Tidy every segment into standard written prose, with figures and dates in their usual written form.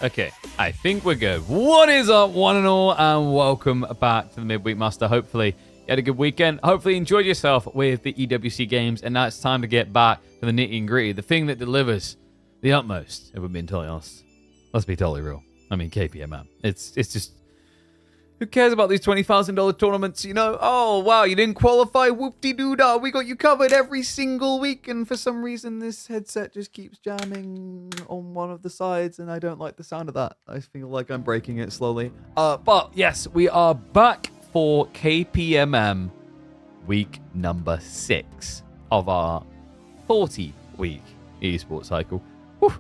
Okay, I think we're good. What is up, one and all, and welcome back to the Midweek Master. Hopefully, you had a good weekend. Hopefully, you enjoyed yourself with the EWC games, and now it's time to get back to the nitty and gritty, the thing that delivers the utmost, if we're being totally honest. Let's be totally real. I mean, KPM, man. It's just... Who cares about these $20,000 tournaments, you know? Oh, wow, you didn't qualify? Whoop-de-doo-dah. We got you covered every single week, and for some reason, this headset just keeps jamming on one of the sides, and I don't like the sound of that. I feel like I'm breaking it slowly. But, yes, we are back for KPMM week number 6 of our 40-week esports cycle. Whew,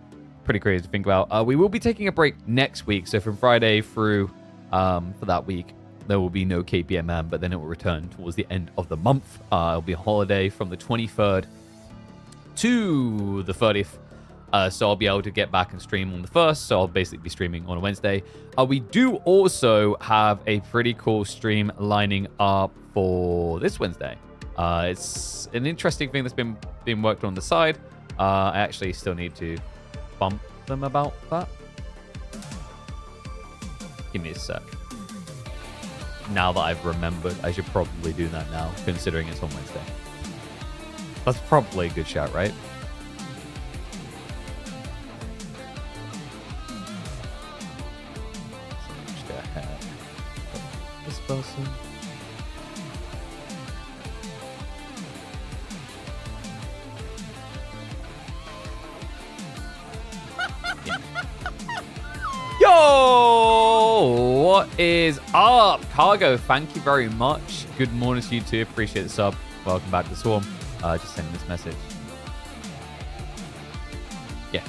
pretty crazy to think about. We will be taking a break next week, so from Friday through... for that week, there will be no KPMM, but then it will return towards the end of the month. It'll be a holiday from the 23rd to the 30th. So I'll be able to get back and stream on the 1st. So I'll basically be streaming on a Wednesday. We do also have a pretty cool stream lining up for this Wednesday. It's an interesting thing that's been being worked on the side. I actually still need to bump them about that. Give me a sec. Now that I've remembered, I should probably do that now, considering it's on Wednesday. That's probably a good shout, right? So let's go ahead. This person. Yo! What is up? Cargo, thank you very much. Good morning to you too. Appreciate the sub. Welcome back to the Swarm. Just sending this message. Yeah.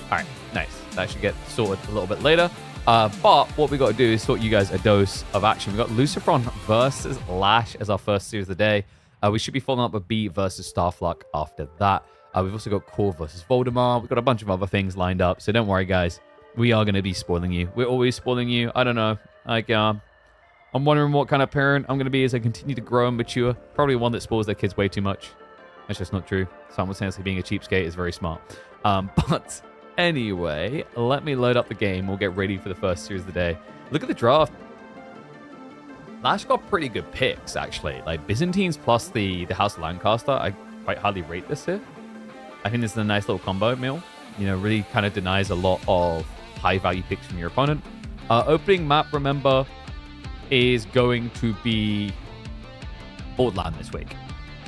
Alright, nice. That should get sorted a little bit later. But what we got to do is sort you guys a dose of action. We got Lucifron versus Lash as our first series of the day. We should be following up with B versus Starfluck after that. We've also got Core versus Voldemort. We've got a bunch of other things lined up. So don't worry, guys. We are going to be spoiling you. We're always spoiling you. I don't know. Like, I'm wondering what kind of parent I'm going to be as I continue to grow and mature. Probably one that spoils their kids way too much. That's just not true. Simultaneously being a cheapskate is very smart. But anyway, let me load up the game. We'll get ready for the first series of the day. Look at the draft. Lash got pretty good picks, actually. Like, Byzantines plus the House of Lancaster. I quite highly rate this here. I think this is a nice little combo meal. You know, really kind of denies a lot of high-value picks from your opponent. Opening map, remember, is going to be Borderland this week.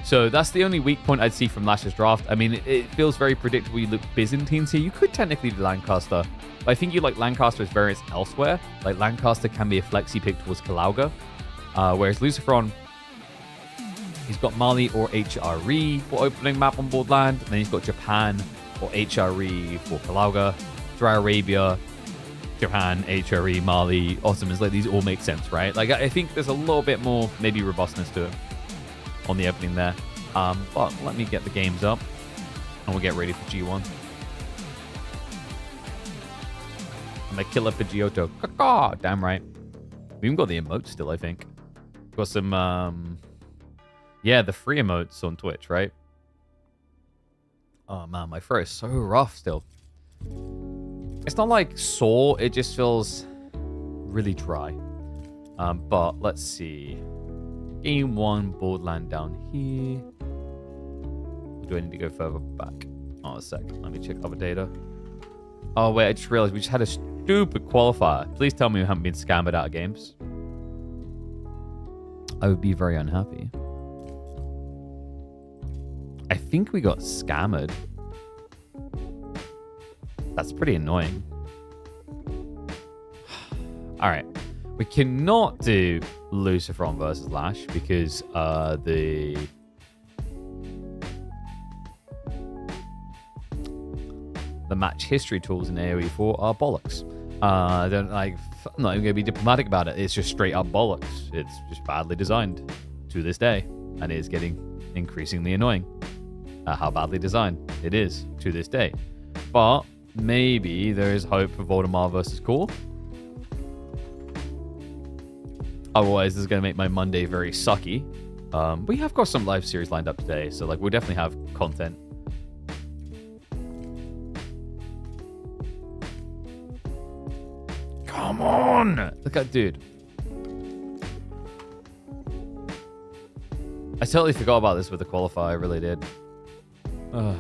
So that's the only weak point I'd see from Lash's draft. I mean, it feels very predictable. You look Byzantines here. You could technically do Lancaster, but I think you like Lancaster's variants elsewhere. Like, Lancaster can be a flexi pick towards Kalauga, whereas Lucifron, he's got Mali or HRE for opening map on Borderland, and then he's got Japan or HRE for Kalauga, Dry Arabia, Japan, HRE, Mali, Ottomans. Like, these all make sense, right? Like, I think there's a little bit more maybe robustness to it on the opening there. But let me get the games up and we'll get ready for G1. I'm a killer for Giotto. Caw-caw! Damn right. We even got the emotes still, I think. Got some, yeah, the free emotes on Twitch, right? Oh man, my throat is so rough still. It's not like sore, it just feels really dry. But let's see. Game 1, Borderland down here. Do I need to go further back? Oh, a sec. Let me check other data. Oh, wait, I just realized we just had a stupid qualifier. Please tell me we haven't been scammed out of games. I would be very unhappy. I think we got scammered. That's pretty annoying. Alright. We cannot do Lucifron versus Lash because the match history tools in AoE4 are bollocks. I'm not even going to be diplomatic about it. It's just straight up bollocks. It's just badly designed to this day, and it is getting increasingly annoying. How badly designed it is to this day. But maybe there is hope for Voldemort versus Core. Otherwise, this is going to make my Monday very sucky. We have got some live series lined up today, so like we'll definitely have content. Come on. Look at dude. I totally forgot about this with the qualifier. I really did. I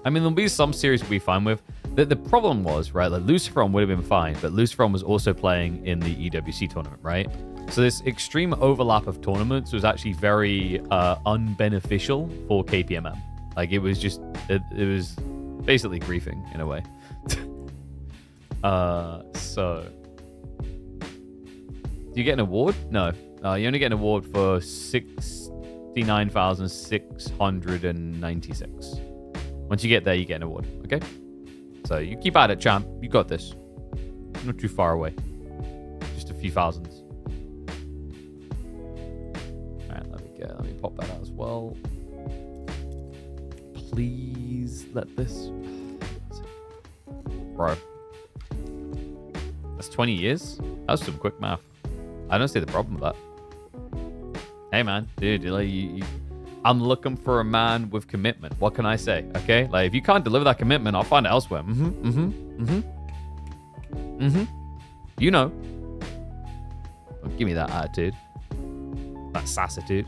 mean, there'll be some series we'll be fine with. The problem was, right, like Luciferon would have been fine, but Luciferon was also playing in the EWC tournament, right? So this extreme overlap of tournaments was actually very unbeneficial for KPMM. Like, it was just, it was basically griefing in a way. So, do you get an award? No. You only get an award for 69,696. Once you get there, you get an award, okay? So you keep at it, champ. You got this. Not too far away. Just a few thousands. All right, let me pop that out as well. Please let this... Bro. That's 20 years? That was some quick math. I don't see the problem with that. Hey, man. Dude, like, I'm looking for a man with commitment. What can I say? Okay? Like, if you can't deliver that commitment, I'll find it elsewhere. You know. Don't give me that attitude. That sassitude.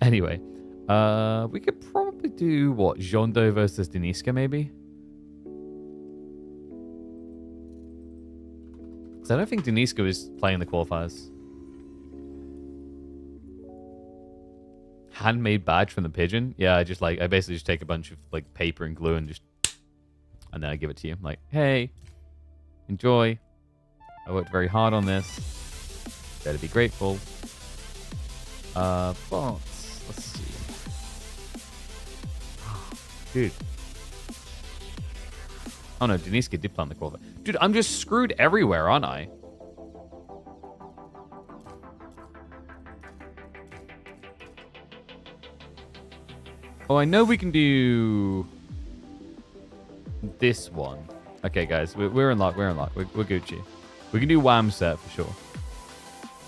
Anyway. We could probably do, what? Jondo versus Deniska, maybe? Because I don't think Deniska is playing the qualifiers. Handmade badge from the pigeon. Yeah, I basically just take a bunch of like paper and glue and then I give it to you. I'm like, hey, enjoy. I worked very hard on this. Better be grateful. But let's see. Dude. Oh no, Deniska did play on the qualifier. Dude, I'm just screwed everywhere, aren't I? Oh, I know we can do this one. Okay, guys, we're in luck. We're in luck. We're Gucci. We can do Wham set for sure.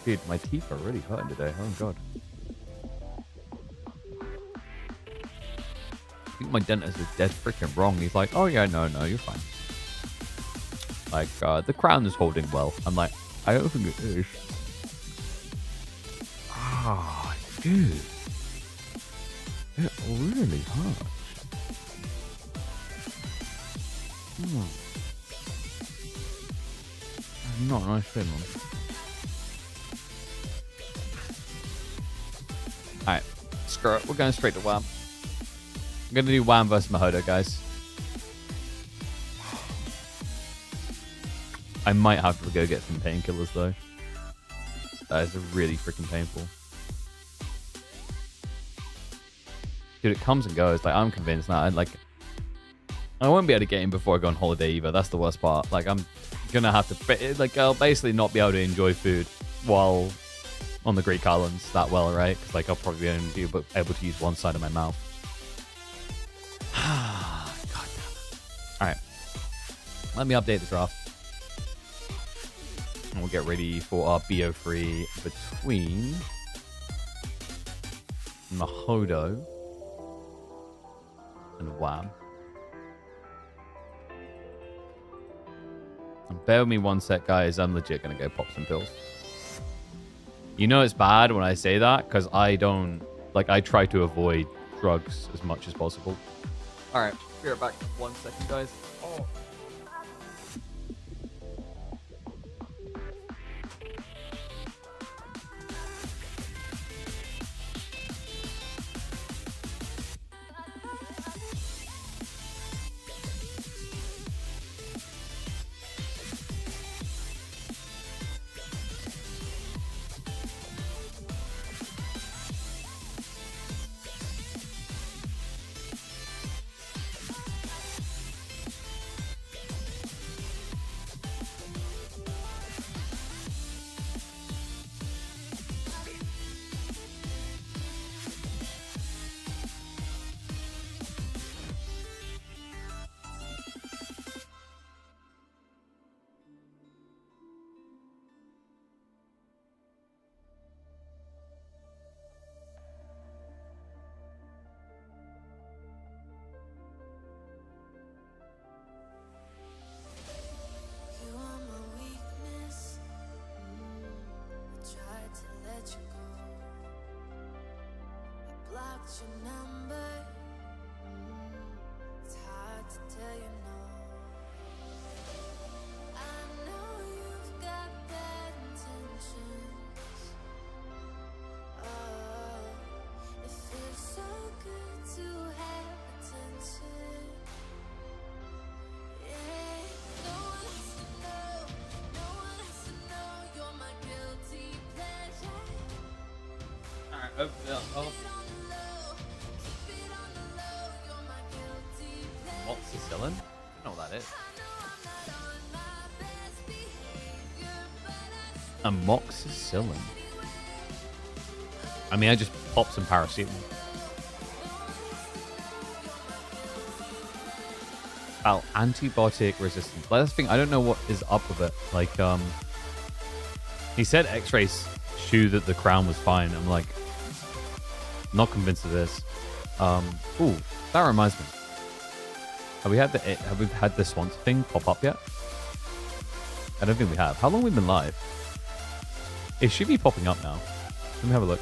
Dude, my teeth are really hurting today. Oh, God. I think my dentist is dead freaking wrong. He's like, oh, yeah, no, you're fine. Like, the crown is holding well. I'm like, I don't think it is. Ah, dude. It really hurts. Not a nice feeling. Alright, screw it. We're going straight to Wham. I'm going to do Wham versus Mahodo, guys. I might have to go get some painkillers, though. That is really freaking painful. Dude, it comes and goes. Like, I'm convinced now. I won't be able to get in before I go on holiday either. That's the worst part. Like, I'm gonna have to, like, I'll basically not be able to enjoy food while on the Greek islands that well, right? Because, like, I'll probably only be able to use one side of my mouth. God damn it. All right. Let me update the draft. And we'll get ready for our BO3 between Mahodo and Wham. And bear with me one sec, guys. I'm legit gonna go pop some pills. You know it's bad when I say that because I don't, like, I try to avoid drugs as much as possible. All right, be right back. 1 second, guys. Oh. Amoxicillin? I don't know what that is. Amoxicillin. I mean, I just popped some paracetamol. Well, antibiotic resistance. That's the thing. I don't know what is up with it. Like, he said X-rays show that the crown was fine. I'm like, not convinced of this. Ooh, that reminds me. Have we had the Swanson thing pop up yet? I don't think we have. How long have we been live? It should be popping up now. Let me have a look.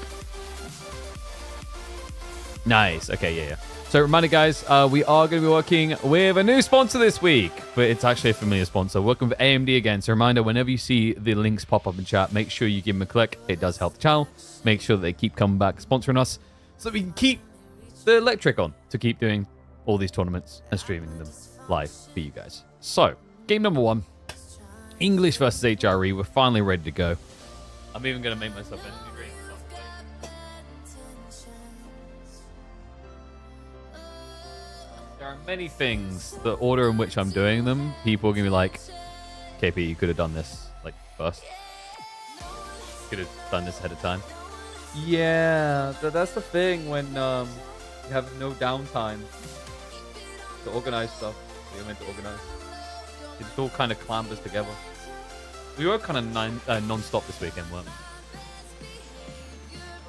Nice. Okay, yeah. So reminder, guys, we are going to be working with a new sponsor this week, but it's actually a familiar sponsor. Working with AMD again. So reminder, whenever you see the links pop up in chat, make sure you give them a click. It does help the channel. Make sure that they keep coming back sponsoring us so that we can keep the electric on to keep doing all these tournaments and streaming them live for you guys. So, game number 1, English versus HRE. We're finally ready to go. I'm even going to make myself energy drink. There are many things, the order in which I'm doing them, people are going to be like, KP, you could have done this like first. Could have done this ahead of time. Yeah, that's the thing when you have no downtime to organize stuff that you're meant to organize. It just all kind of clambers together. We were kind of non-stop this weekend, weren't we?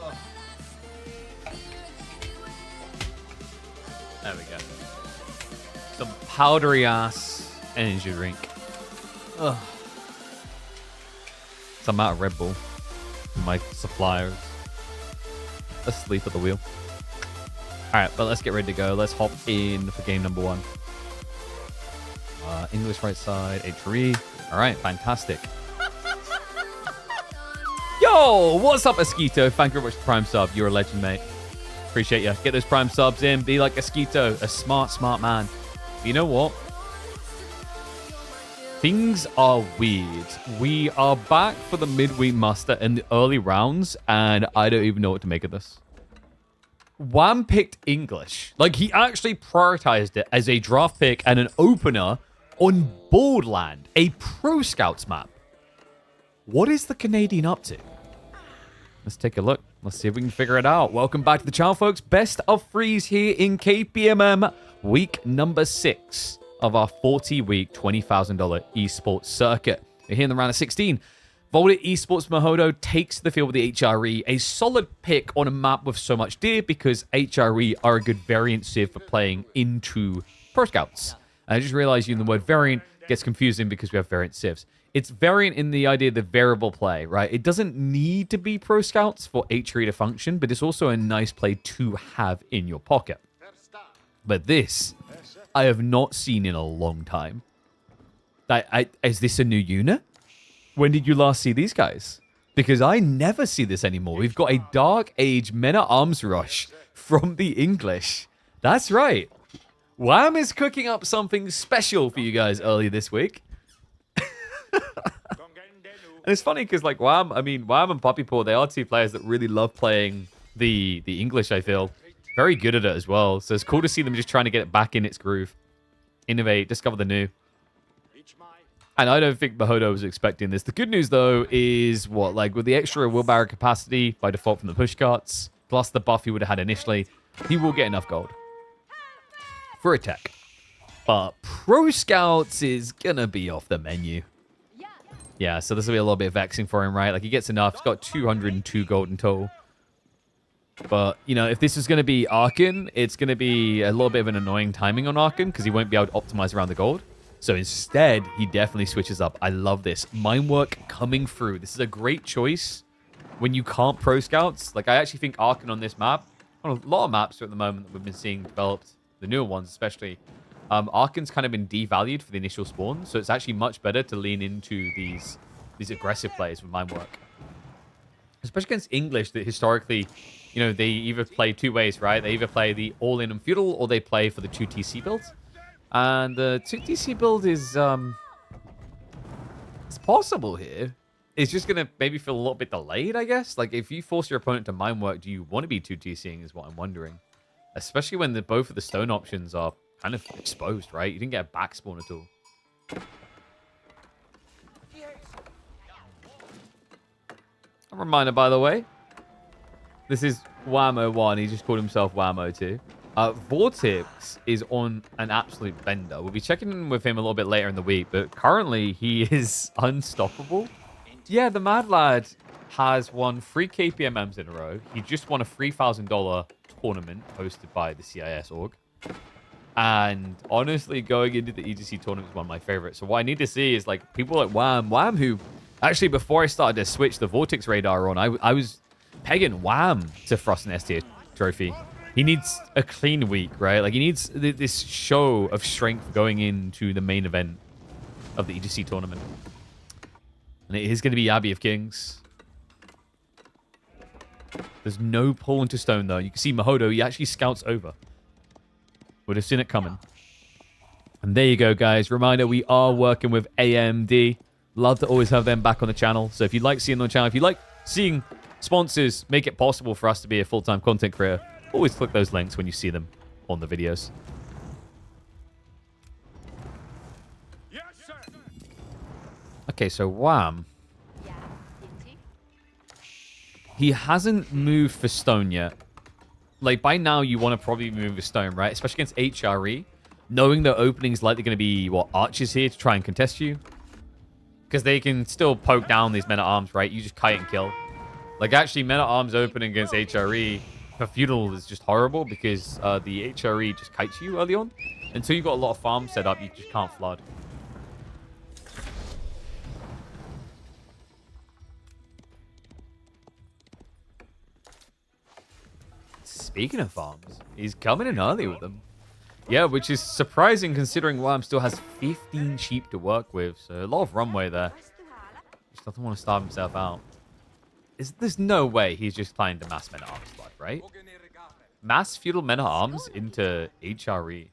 Oh. There we go. Some powdery ass energy drink. Ugh. Some out of Red Bull from my suppliers. Let's sleep at the wheel. Alright, but let's get ready to go. Let's hop in for game number 1. English right side, HRE. Alright, fantastic. Yo, what's up, Esquito? Thank you very much for Prime Sub. You're a legend, mate. Appreciate you. Get those Prime Subs in. Be like Esquito, a smart man. But you know what? Things are weird. We are back for the midweek muster in the early rounds, and I don't even know what to make of this. Wham picked English. Like, he actually prioritized it as a draft pick and an opener on Boardland, a Pro Scouts map. What is the Canadian up to? Let's take a look. Let's see if we can figure it out. Welcome back to the channel, folks. Best of threes here in KPMM, week number 6 of our 40-week, $20,000 esports circuit. We're here in the round of 16. Volta Esports Mahodo takes the field with the HRE, a solid pick on a map with so much deer because HRE are a good variant sieve for playing into Pro Scouts. And I just realized using the word variant gets confusing because we have variant sieves. It's variant in the idea of the variable play, right? It doesn't need to be Pro Scouts for HRE to function, but it's also a nice play to have in your pocket. But this, I have not seen in a long time. Is this a new unit? When did you last see these guys? Because I never see this anymore. We've got a Dark Age Men-at-Arms rush from the English. That's right. Wham is cooking up something special for you guys early this week. And it's funny because, like, Wham and Puppy Paw, they are two players that really love playing the English, I feel. Very good at it as well. So it's cool to see them just trying to get it back in its groove. Innovate, discover the new. And I don't think Mahodo was expecting this. The good news, though, is what? Like, with the extra wheelbarrow capacity by default from the push carts, plus the buff he would have had initially, he will get enough gold for a tech. But Pro Scouts is going to be off the menu. Yeah, so this will be a little bit vexing for him, right? Like, he gets enough. He's got 202 gold in total. But, you know, if this is going to be Arkin, it's going to be a little bit of an annoying timing on Arkin because he won't be able to optimize around the gold. So instead, he definitely switches up. I love this. Mind work coming through. This is a great choice when you can't Pro Scouts. Like, I actually think Arkin on this map on a lot of maps at the moment that we've been seeing developed, the newer ones especially, Arkan's kind of been devalued for the initial spawn, so it's actually much better to lean into these aggressive plays with mine work. Especially against English, that historically, you know, they either play two ways, right? They either play the all-in and feudal, or they play for the 2TC build. And the 2TC build is, it's possible here. It's just going to maybe feel a little bit delayed, I guess. Like, if you force your opponent to mine work, do you want to be 2TCing is what I'm wondering. Especially when both of the stone options are kind of exposed, right? You didn't get a back spawn at all. A reminder, by the way, this is Whammo1. He just called himself Whammo2. Vortex is on an absolute bender. We'll be checking in with him a little bit later in the week, but currently he is unstoppable. Yeah, the Mad Lad has won 3 KPMMs in a row. He just won a $3,000 tournament hosted by the CIS org. And honestly, going into the EGC tournament is one of my favorites. So what I need to see is like people like Wham, who actually before I started to switch the Vortex radar on, I was pegging Wham to Frost and S tier trophy. He needs a clean week, right? Like he needs this show of strength going into the main event of the EGC tournament. And it is going to be Abbey of Kings. There's no pull into stone, though. You can see Mahodo, he actually scouts over. Would have seen it coming. And there you go, guys. Reminder, we are working with AMD. Love to always have them back on the channel. So if you'd like seeing them on the channel, if you like seeing sponsors make it possible for us to be a full-time content creator, always click those links when you see them on the videos. Yes, sir. Okay, so Wham. He hasn't moved for stone yet. Like, by now, you want to probably move for stone, right? Especially against HRE. Knowing the opening's likely going to be, what, archers here to try and contest you? Because they can still poke down these men-at-arms, right? You just kite and kill. Like, actually, men-at-arms opening against HRE for feudal is just horrible because the HRE just kites you early on. Until you've got a lot of farms set up, you just can't flood. Speaking of farms, he's coming in early with them. Yeah, which is surprising considering Wham still has 15 sheep to work with. So a lot of runway there. Just doesn't want to starve himself out. There's no way he's just planning to mass men-at-arms flood, right? Mass feudal men-at-arms into HRE.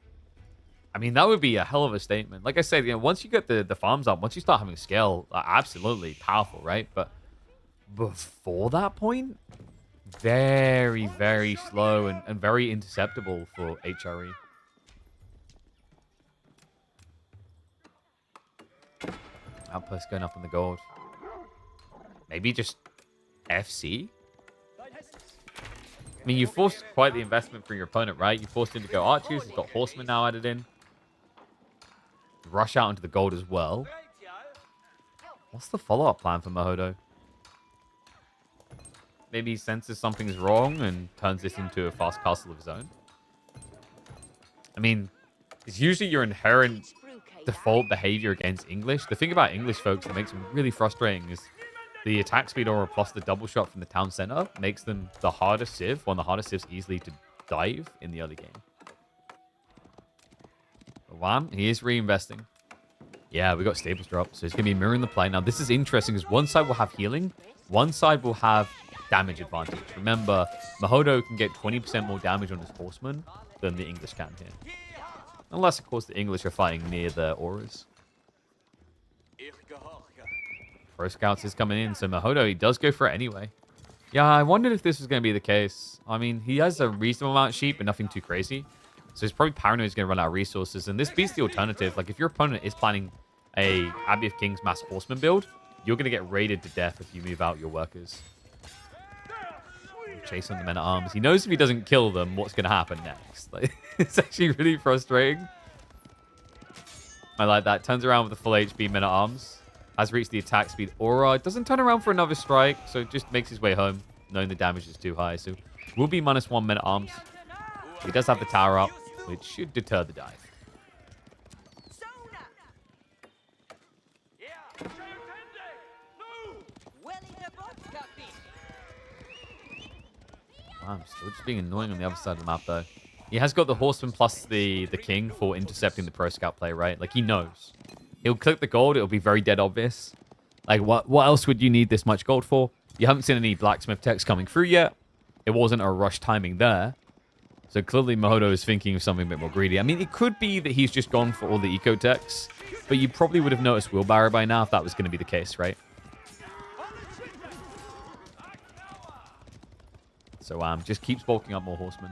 I mean, that would be a hell of a statement. Like I said, you know, once you get the farms up, once you start having scale, absolutely powerful, right? But before that point, very, very slow and very interceptable for HRE. Outpost going up on the gold. Maybe just FC? I mean, you forced quite the investment for your opponent, right? You forced him to go archers. He's got horsemen now added in. Rush out into the gold as well. What's the follow-up plan for Mahodo? Maybe he senses something's wrong and turns this into a fast castle of his own. I mean, it's usually your inherent default behavior against English. The thing about English folks that makes them really frustrating is the attack speed aura plus the double shot from the town center makes them the hardest civ, one of the hardest civs easily to dive in the early game. But Wham, he is reinvesting. Yeah, we got staples drop, so it's going to be mirroring the play. Now, this is interesting because one side will have healing, one side will have damage advantage. Remember, Mahodo can get 20% more damage on his horseman than the English can here. Unless, of course, the English are fighting near the auras. Pro Scouts is coming in, so Mahodo, he does go for it anyway. Yeah, I wondered if this was going to be the case. I mean, he has a reasonable amount of sheep, but nothing too crazy. So he's probably paranoid he's going to run out of resources. And this beats the alternative. Like, if your opponent is planning a Abbey of Kings mass horseman build, you're going to get raided to death if you move out your workers. Chase on the men-at-arms. He knows if he doesn't kill them, what's going to happen next. Like, it's actually really frustrating. I like that. Turns around with the full HP men-at-arms. Has reached the attack speed aura. It doesn't turn around for another strike, so it just makes his way home, knowing the damage is too high. So will be -1 men-at-arms. He does have the tower up, which should deter the dive. I'm still just being annoying on the other side of the map, though. He has got the horseman plus the king for intercepting the pro scout play, right? Like, he knows. He'll click the gold. It'll be very dead obvious. Like, what else would you need this much gold for? You haven't seen any blacksmith techs coming through yet. It wasn't a rush timing there. So clearly Mahodo is thinking of something a bit more greedy. I mean, it could be that he's just gone for all the eco techs, but you probably would have noticed wheelbarrow by now if that was going to be the case, right? So just keeps bulking up more horsemen.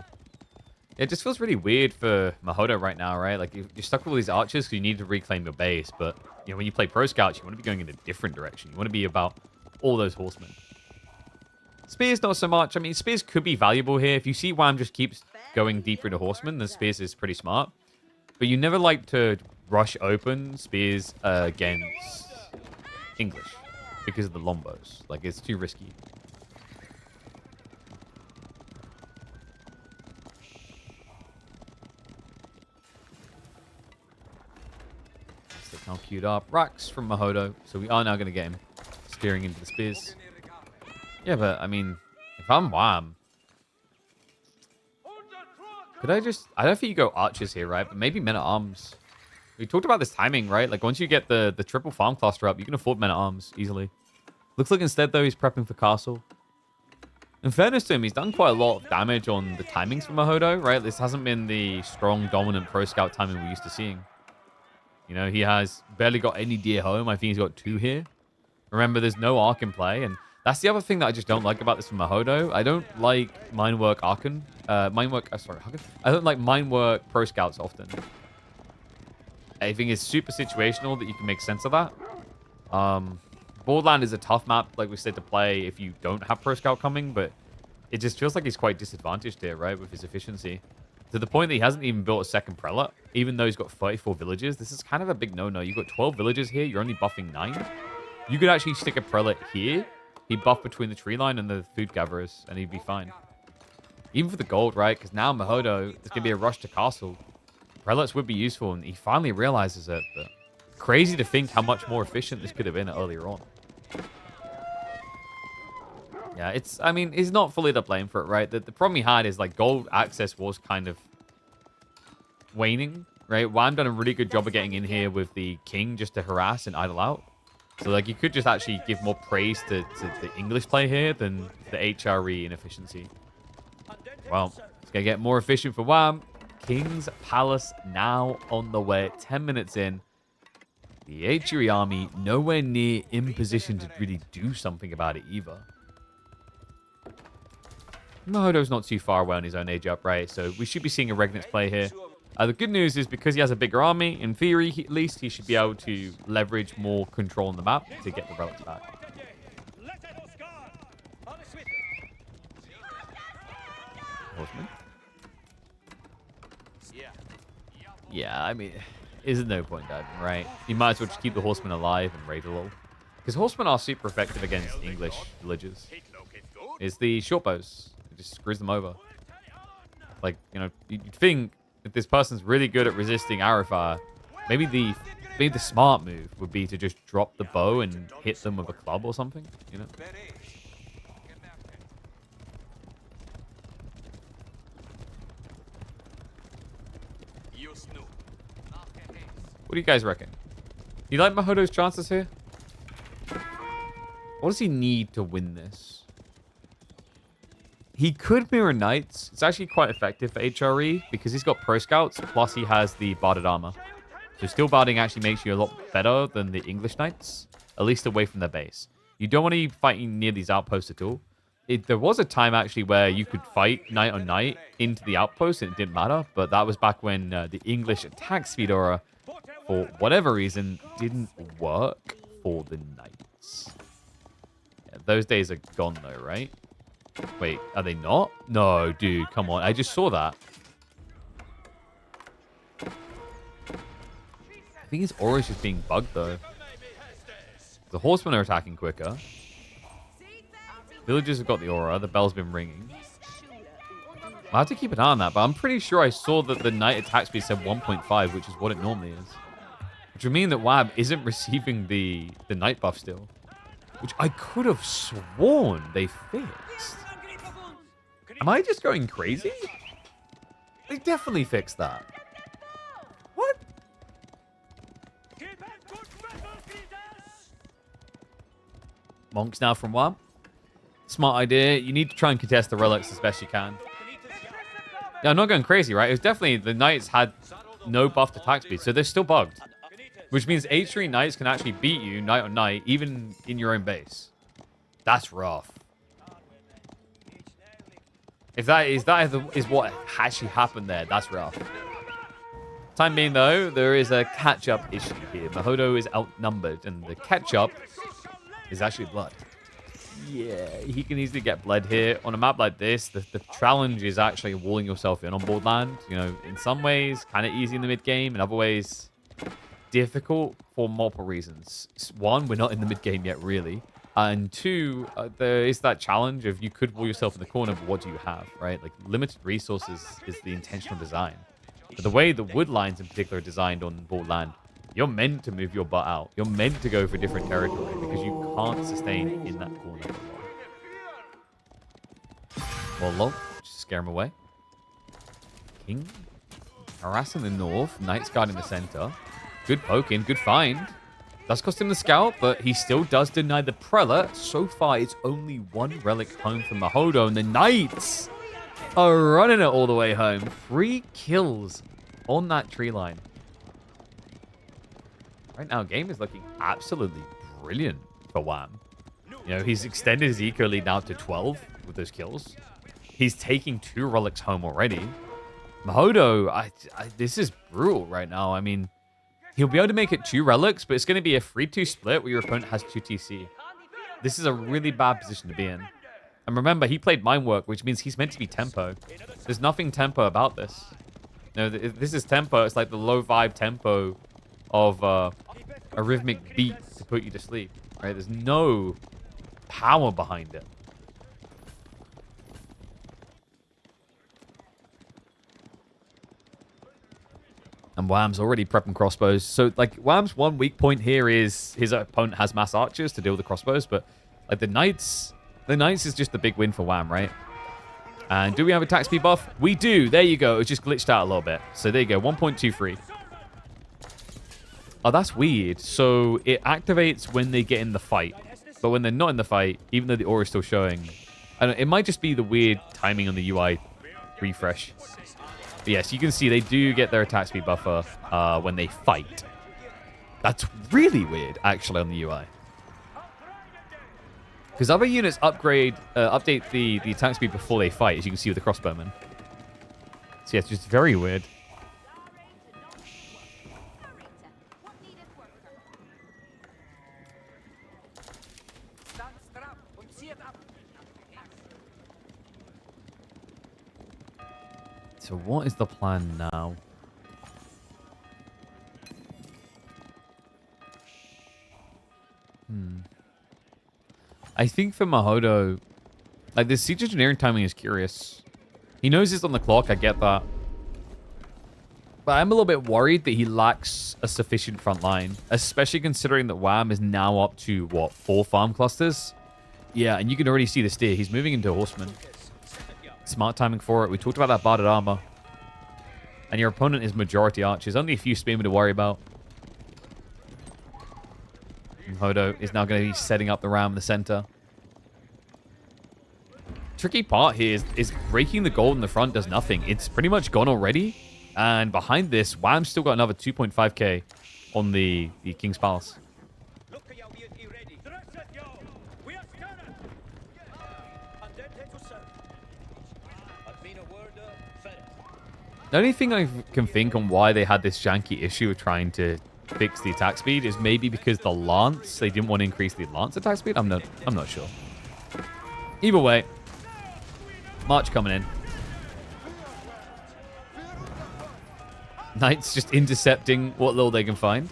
It just feels really weird for Mahodo right now, right? Like, you're stuck with all these archers because you need to reclaim your base, but you know, when you play pro scouts, you want to be going in a different direction. You want to be about all those horsemen. Spears, not so much. I mean, Spears could be valuable here. If you see Wham just keeps going deeper into horsemen, then Spears is pretty smart. But you never like to rush open Spears against English because of the lombos. Like, it's too risky. Now queued up. Racks from Mahodo. So we are now going to get him steering into the Spears. Yeah, but, I mean, if I'm Wham, could I just... I don't think you go archers here, right? But maybe men-at-arms. We talked about this timing, right? Like, once you get the triple farm cluster up, you can afford men-at-arms easily. Looks like instead, though, he's prepping for castle. In fairness to him, he's done quite a lot of damage on the timings for Mahodo, right? This hasn't been the strong, dominant pro scout timing we're used to seeing. You know, he has barely got any deer home. I think he's got 2 here. Remember, there's no arc in play, and that's the other thing that I just don't like about this from Mahodo. I don't like Minework Archon. I don't like Minework Pro Scouts often. I think it's super situational that you can make sense of that. Borderland is a tough map, like we said, to play if you don't have Pro Scout coming, but it just feels like he's quite disadvantaged here, right, with his efficiency. To the point that he hasn't even built a second prelate, even though he's got 34 villages. This is kind of a big no-no. You've got 12 villages here. You're only buffing 9. You could actually stick a prelate here. He'd buff between the tree line and the food gatherers, and he'd be fine. Even for the gold, right? Because now Mahodo, there's going to be a rush to castle. Prelates would be useful, and he finally realizes it. But crazy to think how much more efficient this could have been earlier on. Yeah, I mean, he's not fully to blame for it, right? The problem he had is, like, gold access was kind of waning, right? Wham done a really good job of getting in here with the king just to harass and idle out. So, like, you could just actually give more praise to the English play here than the HRE inefficiency. Well, it's going to get more efficient for Wham. King's Palace now on the way. 10 minutes in. The HRE army nowhere near in position to really do something about it either. Mahodo's not too far away on his own age up, right? So we should be seeing a Regnitz play here. The good news is because he has a bigger army, in theory, at least, he should be able to leverage more control on the map to get the relics back. Horseman? Yeah, I mean, there's no point diving, right? You might as well just keep the horsemen alive and raid a little. Because horsemen are super effective against English villagers. It's the short bows. It just screws them over. Like, you know, you'd think if this person's really good at resisting arrow fire, maybe the smart move would be to just drop the bow and hit them with a club or something, you know? What do you guys reckon? Do you like Mahodo's chances here? What does he need to win this? He could mirror knights. It's actually quite effective for HRE because he's got pro scouts, plus he has the barded armor. So still barding actually makes you a lot better than the English knights, at least away from their base. You don't want to be fighting near these outposts at all. There was a time actually where you could fight knight on knight into the outpost and it didn't matter, but that was back when the English attack speed aura, for whatever reason, didn't work for the knights. Yeah, those days are gone though, right? Wait, are they not? No, dude, come on. I just saw that. I think his aura is just being bugged, though. The horsemen are attacking quicker. Villagers have got the aura. The bell's been ringing. I'll have to keep an eye on that, but I'm pretty sure I saw that the knight attack speed said 1.5, which is what it normally is. Which would mean that Wab isn't receiving the knight buff still. Which I could have sworn they fixed. Am I just going crazy? They definitely fixed that. What? Monks now from WAM. Smart idea. You need to try and contest the relics as best you can. Yeah, I'm not going crazy, right? It was definitely the Knights had no buffed attack speed, so they're still bugged. Which means H3 Knights can actually beat you Knight on Knight, even in your own base. That's rough. If that is what actually happened there, that's rough. Time being, though, there is a catch-up issue here. Mahodo is outnumbered, and the catch-up is actually blood. Yeah, he can easily get bled here. On a map like this, the challenge is actually walling yourself in on board land. You know, in some ways, kind of easy in the mid-game. In other ways, difficult for multiple reasons. One, we're not in the mid-game yet, really. And two, there is that challenge of you could wall yourself in the corner, but what do you have, right? Like, limited resources is the intentional design. But the way the wood lines in particular are designed on board land, you're meant to move your butt out. You're meant to go for different territory because you can't sustain in that corner. Well, low, just scare him away. King harassing the north. Knights guarding the center. Good poking, good find. Does cost him the scout, but he still does deny the prelate. So far, it's only one relic home from Mahodo, and the Knights are running it all the way home. 3 kills on that tree line. Right now, game is looking absolutely brilliant for WAM. You know, he's extended his eco lead now to 12 with those kills. He's taking 2 relics home already. Mahodo, this is brutal right now. I mean, he'll be able to make it 2 relics, but it's going to be a 3-2 split where your opponent has 2 TC. This is a really bad position to be in. And remember, he played Mind Work, which means he's meant to be tempo. There's nothing tempo about this. No, this is tempo. It's like the low vibe tempo of a rhythmic beat to put you to sleep, right? There's no power behind it. And Wham's already prepping crossbows. So, like, Wham's one weak point here is his opponent has mass archers to deal with the crossbows. But, like, the Knights is just the big win for Wham, right? And do we have attack speed buff? We do. There you go. It's just glitched out a little bit. So, there you go. 1.23. Oh, that's weird. So, it activates when they get in the fight. But when they're not in the fight, even though the aura is still showing, I don't know, it might just be the weird timing on the UI refresh. But yes, you can see they do get their attack speed buffer when they fight. That's really weird, actually, on the UI. Because other units update the attack speed before they fight, as you can see with the crossbowmen. So yeah, it's just very weird. So what is the plan now? I think for Mahodo, like, the siege engineering timing is curious. He knows he's on the clock, I get that. But I'm a little bit worried that he lacks a sufficient front line, especially considering that Wham is now up to, what, 4 farm clusters? Yeah, and you can already see the steer. He's moving into Horseman. Smart timing for it. We talked about that barded armor. And your opponent is majority archers. Only a few spearmen to worry about. And Hodo is now going to be setting up the ram in the center. Tricky part here is breaking the gold in the front does nothing. It's pretty much gone already. And behind this, Wham's still got another 2.5k on the King's Palace. The only thing I can think on why they had this janky issue of trying to fix the attack speed is maybe because the Lance, they didn't want to increase the Lance attack speed. I'm not sure. Either way, March coming in. Knights just intercepting what little they can find.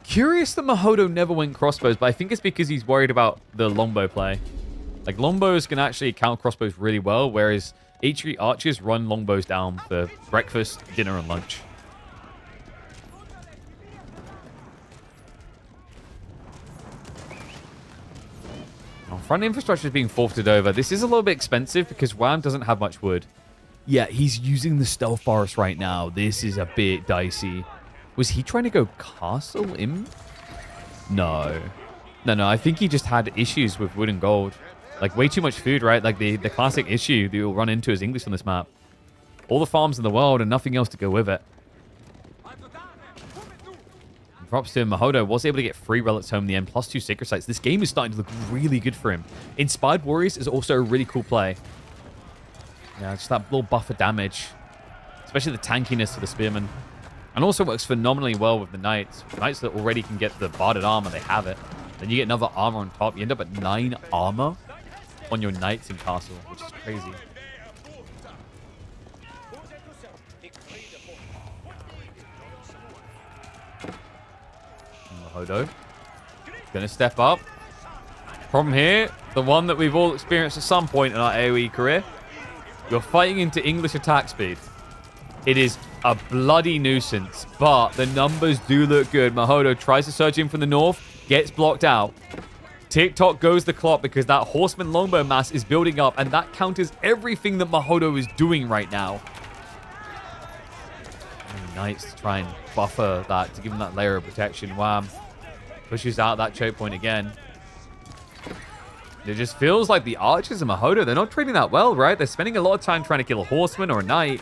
Curious that Mahodo never went crossbows, but I think it's because he's worried about the longbow play. Like, longbows can actually count crossbows really well, whereas H3 archers run longbows down for breakfast, dinner, and lunch. front infrastructure is being forfeited over. This is a little bit expensive because Wham doesn't have much wood. Yeah, he's using the stealth forest right now. This is a bit dicey. Was he trying to go castle in? No. No, I think he just had issues with wood and gold. Like, way too much food, right? Like, the classic issue that you'll run into is English on this map. All the farms in the world and nothing else to go with it. And props to him. Mahodo was able to get 3 relics home in the end, plus 2 sacred sites. This game is starting to look really good for him. Inspired Warriors is also a really cool play. Yeah, just that little buffer damage. Especially the tankiness of the Spearman. And also works phenomenally well with the Knights. Knights that already can get the barded armor, they have it. Then you get another armor on top. You end up at 9 armor on your Knights in Castle, which is crazy. Mahodo gonna step up. Problem here, the one that we've all experienced at some point in our AoE career. You're fighting into English attack speed. It is a bloody nuisance, but the numbers do look good. Mahodo tries to surge in from the north, gets blocked out. TikTok goes the clock because that Horseman longbow mass is building up, and that counters everything that Mahodo is doing right now. Knights to try and buffer that, to give him that layer of protection. Wham. Pushes out that choke point again. It just feels like the archers and Mahodo, they're not trading that well, right? They're spending a lot of time trying to kill a horseman or a knight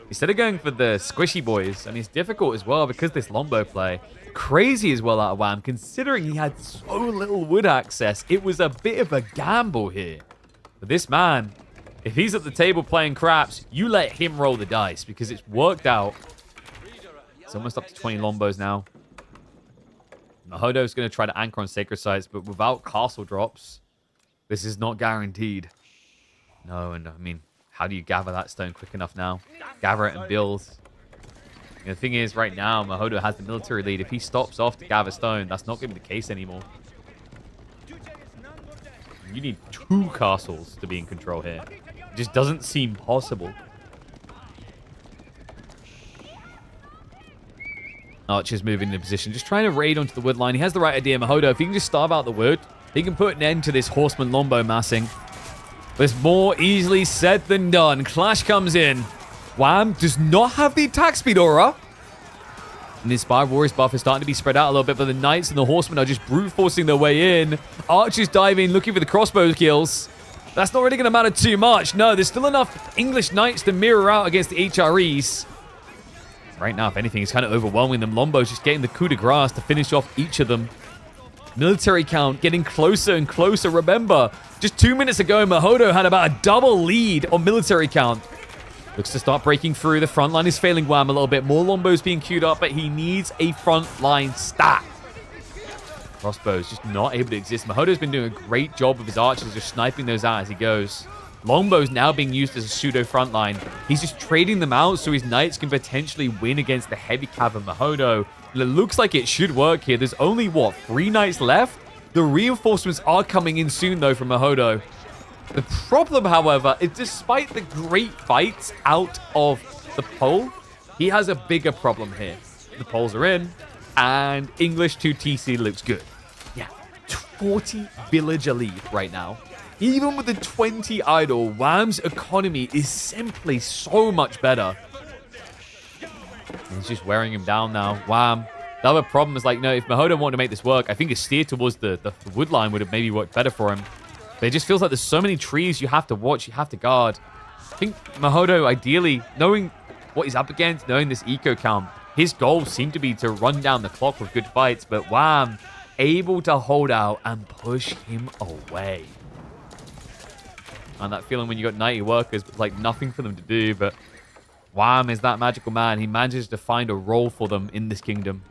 instead of going for the squishy boys. I mean, it's difficult as well because this longbow play. Crazy as well out of Wham, considering he had so little wood access. It was a bit of a gamble here. But this man, if he's at the table playing craps, you let him roll the dice because it's worked out. It's almost up to 20 longbows now. Mahodo's going to try to anchor on sacred sites, but without castle drops, this is not guaranteed. No, and I mean, how do you gather that stone quick enough now? Gather it and build. And the thing is, right now, Mahodo has the military lead. If he stops off to gather stone, that's not going to be the case anymore. You need 2 castles to be in control here. It just doesn't seem possible. Archer's moving into position, just trying to raid onto the wood line. He has the right idea, Mahodo. If he can just starve out the wood, he can put an end to this Horseman longbow massing. But it's more easily said than done. Clash comes in. Wham does not have the attack speed aura. And the Inspired Warriors buff is starting to be spread out a little bit, but the Knights and the Horsemen are just brute forcing their way in. Archers dive in, looking for the crossbow kills. That's not really going to matter too much. No, there's still enough English Knights to mirror out against the HREs. Right now, if anything, it's kind of overwhelming them. Lombo's just getting the coup de grace to finish off each of them. Military count getting closer and closer. Remember, just 2 minutes ago, Mahodo had about a double lead on military count. Looks to start breaking through. The front line is failing Wham a little bit. More Lombos being queued up, but he needs a front line stat. Crossbows just not able to exist. Mahodo's been doing a great job of his archers just sniping those out as he goes. Longbow's now being used as a pseudo frontline. He's just trading them out so his knights can potentially win against the heavy cav of Mahodo. It looks like it should work here. There's only, what, 3 knights left? The reinforcements are coming in soon, though, from Mahodo. The problem, however, is despite the great fights out of the pole, he has a bigger problem here. The poles are in, and English 2 TC looks good. Yeah, 40 villager lead right now. Even with the 20 idle, Wham's economy is simply so much better. And he's just wearing him down now. Wham. The other problem is, like, no, if Mahodo wanted to make this work, I think a steer towards the wood line would have maybe worked better for him. But it just feels like there's so many trees you have to watch, you have to guard. I think Mahodo, ideally, knowing what he's up against, knowing this eco count, his goals seem to be to run down the clock with good fights. But Wham, able to hold out and push him away. And that feeling when you got 90 workers, but like nothing for them to do. But Wham is that magical man. He manages to find a role for them in this kingdom.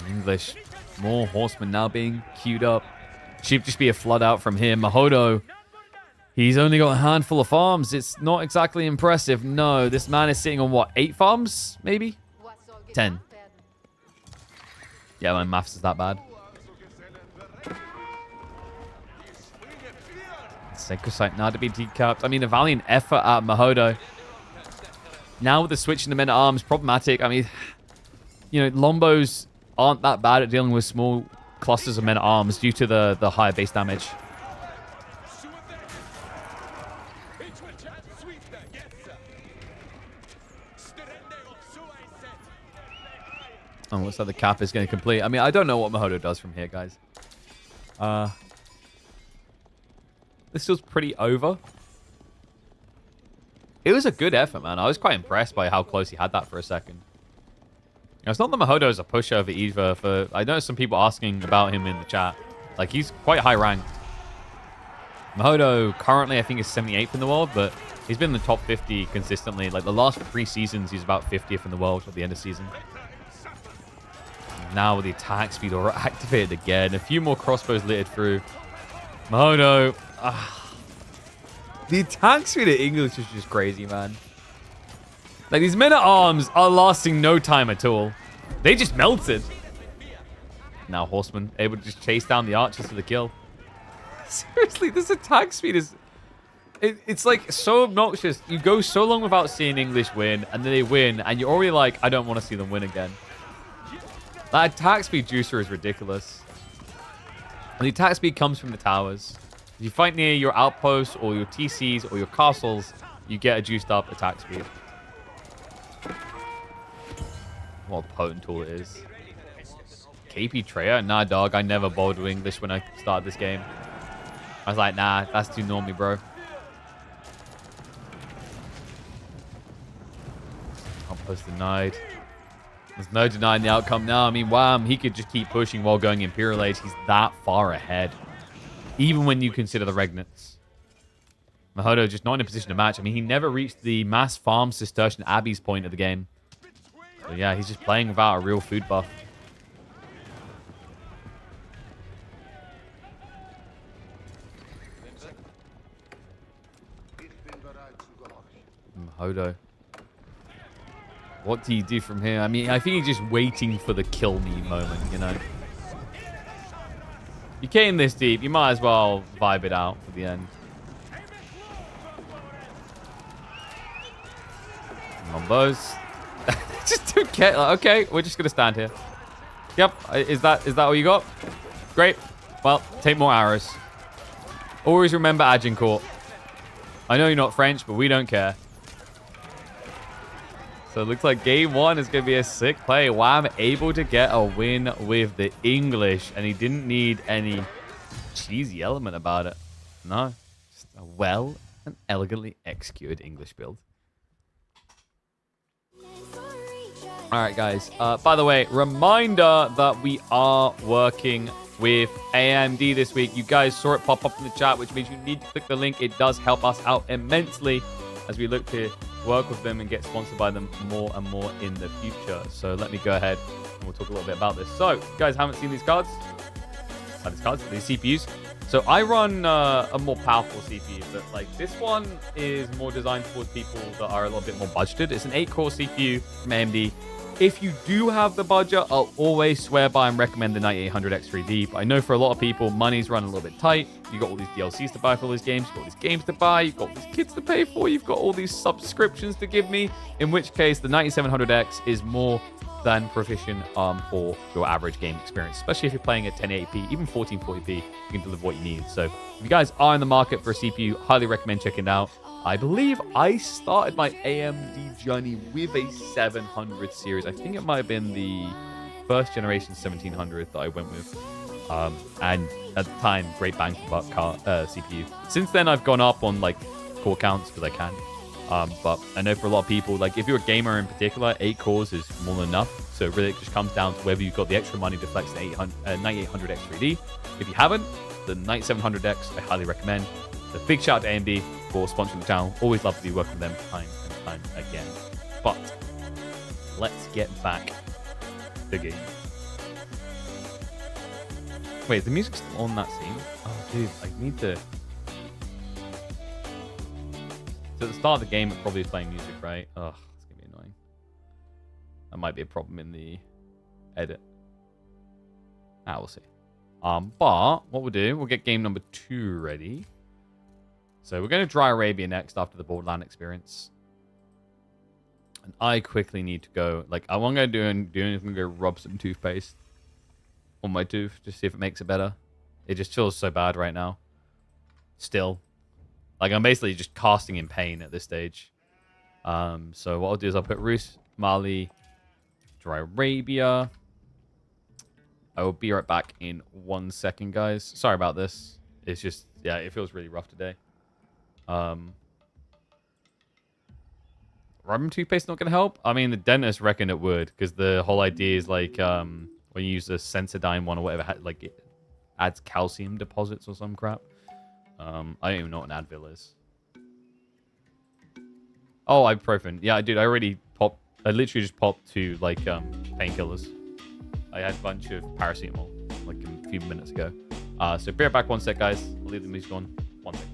English, more horsemen now being queued up. Should just be a flood out from here. Mahodo, he's only got a handful of farms. It's not exactly impressive. No, this man is sitting on what, 8 farms, maybe? 10. Yeah, my maths is that bad. Sacred Site now to be decapped. I mean, a valiant effort at Mahodo. Now with the switch in the men-at-arms, problematic. I mean, you know, Lombos aren't that bad at dealing with small clusters of men-at-arms due to the higher base damage. Oh, looks like the cap is going to complete. I mean, I don't know what Mahodo does from here, guys. This feels pretty over. It was a good effort, man. I was quite impressed by how close he had that for a second. It's not that Mahodo is a pushover either. I know some people asking about him in the chat. Like, he's quite high ranked. Mahodo currently, I think, is 78th in the world, but he's been in the top 50 consistently. Like, the last 3 seasons, he's about 50th in the world at the end of season. Now with the attack speed aura activated again. A few more crossbows littered through. Mahodo. The attack speed of English is just crazy, man. Like, these men-at-arms are lasting no time at all. They just melted. Now Horseman able to just chase down the archers for the kill. Seriously, this attack speed is... It's like so obnoxious. You go so long without seeing English win, and then they win, and you're already like, I don't want to see them win again. That attack speed juicer is ridiculous. And the attack speed comes from the towers. If you fight near your outposts or your TCs or your castles, you get a juiced up attack speed. What a potent tool it is. KP Treya? Nah, dog. I never bowled with English when I started this game. I was like, nah, that's too normy, bro. Outpost denied. There's no denying the outcome now. I mean, Wham, he could just keep pushing while going Imperial Age. He's that far ahead. Even when you consider the Regnants. Mahodo just not in a position to match. I mean, he never reached the mass farm Cistercian Abbey's point of the game. So yeah, he's just playing without a real food buff. Mahodo. What do you do from here? I mean, I think he's just waiting for the kill me moment, you know? You came this deep, you might as well vibe it out for the end. Lombos. Just don't get... Okay, we're just going to stand here. Yep, is that all you got? Great. Well, take more arrows. Always remember Agincourt. I know you're not French, but we don't care. So it looks like game 1 is going to be a sick play. Wham able to get a win with the English. And he didn't need any cheesy element about it. No. Just a well and elegantly executed English build. Alright, guys. By the way, reminder that we are working with AMD this week. You guys saw it pop up in the chat, which means you need to click the link. It does help us out immensely as we look to work with them and get sponsored by them more and more in the future. So let me go ahead and we'll talk a little bit about this. So, you guys haven't seen these cards? These CPUs. So I run a more powerful CPU, but like this one is more designed towards people that are a little bit more budgeted. It's an 8-core CPU from AMD. If you do have the budget, I'll always swear by and recommend the 9800 X3D. But I know for a lot of people, money's running a little bit tight. You got all these DLCs to buy for all these games. You've got all these games to buy. You've got all these kids to pay for. You've got all these subscriptions to give me. In which case, the 9700X is more than proficient for your average game experience. Especially if you're playing at 1080p, even 1440p, you can deliver what you need. So if you guys are in the market for a CPU, highly recommend checking it out. I believe I started my AMD journey with a 700 series. I think it might have been the first generation 1700 that I went with. And at the time, great bang for buck CPU. Since then, I've gone up on like core counts because I can. But I know for a lot of people, like if you're a gamer in particular, 8 cores is more than enough. So really, it just comes down to whether you've got the extra money to flex the 9800 X3D. If you haven't, the 9700X I highly recommend. So big shout out to AMD for sponsoring the channel. Always love to be working with them time and time again. But let's get back to the game. Wait, is the music still on that scene? Oh, dude, I need to... So at the start of the game, it's probably playing music, right? Ugh, it's going to be annoying. That might be a problem in the edit. We'll see. But what we'll do, we'll get game number 2 ready. So we're going to Dry Arabia next after the Borderland experience. And I quickly need to go. Like, I'm going to do anything. I'm going to go rub some toothpaste on my tooth. Just see if it makes it better. It just feels so bad right now. Still. Like, I'm basically just casting in pain at this stage. So what I'll do is I'll put Rus, Mali, Dry Arabia. I will be right back in 1 second, guys. Sorry about this. It's just, yeah, it feels really rough today. Rubbing toothpaste not going to help? I mean, the dentist reckoned it would, because the whole idea is like when you use the Sensodyne one or whatever, like it adds calcium deposits or some crap. I don't even know what an Advil is. Oh, ibuprofen. Yeah, dude, I already popped. I literally just popped 2 like painkillers. I had a bunch of paracetamol like a few minutes ago. So be right back 1 sec, guys. I'll leave the music on. 1 sec.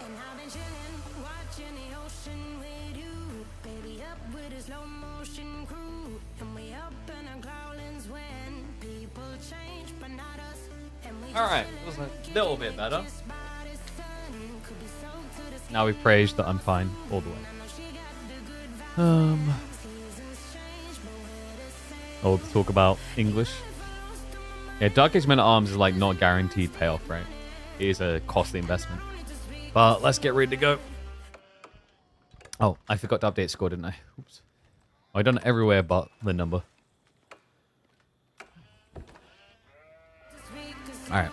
And I've been chillin', watching the ocean with you. Baby up with a slow motion crew. And we up in our growlings when people change, but not us. And we Alright, it was a little bit better. Now we praise that I'm fine all the way. Oh, to talk about English. Yeah, Darkest Men at Arms is like not guaranteed payoff, right? It is a costly investment. But let's get ready to go. Oh, I forgot to update score, didn't I? Oops. I done it everywhere but the number. Alright.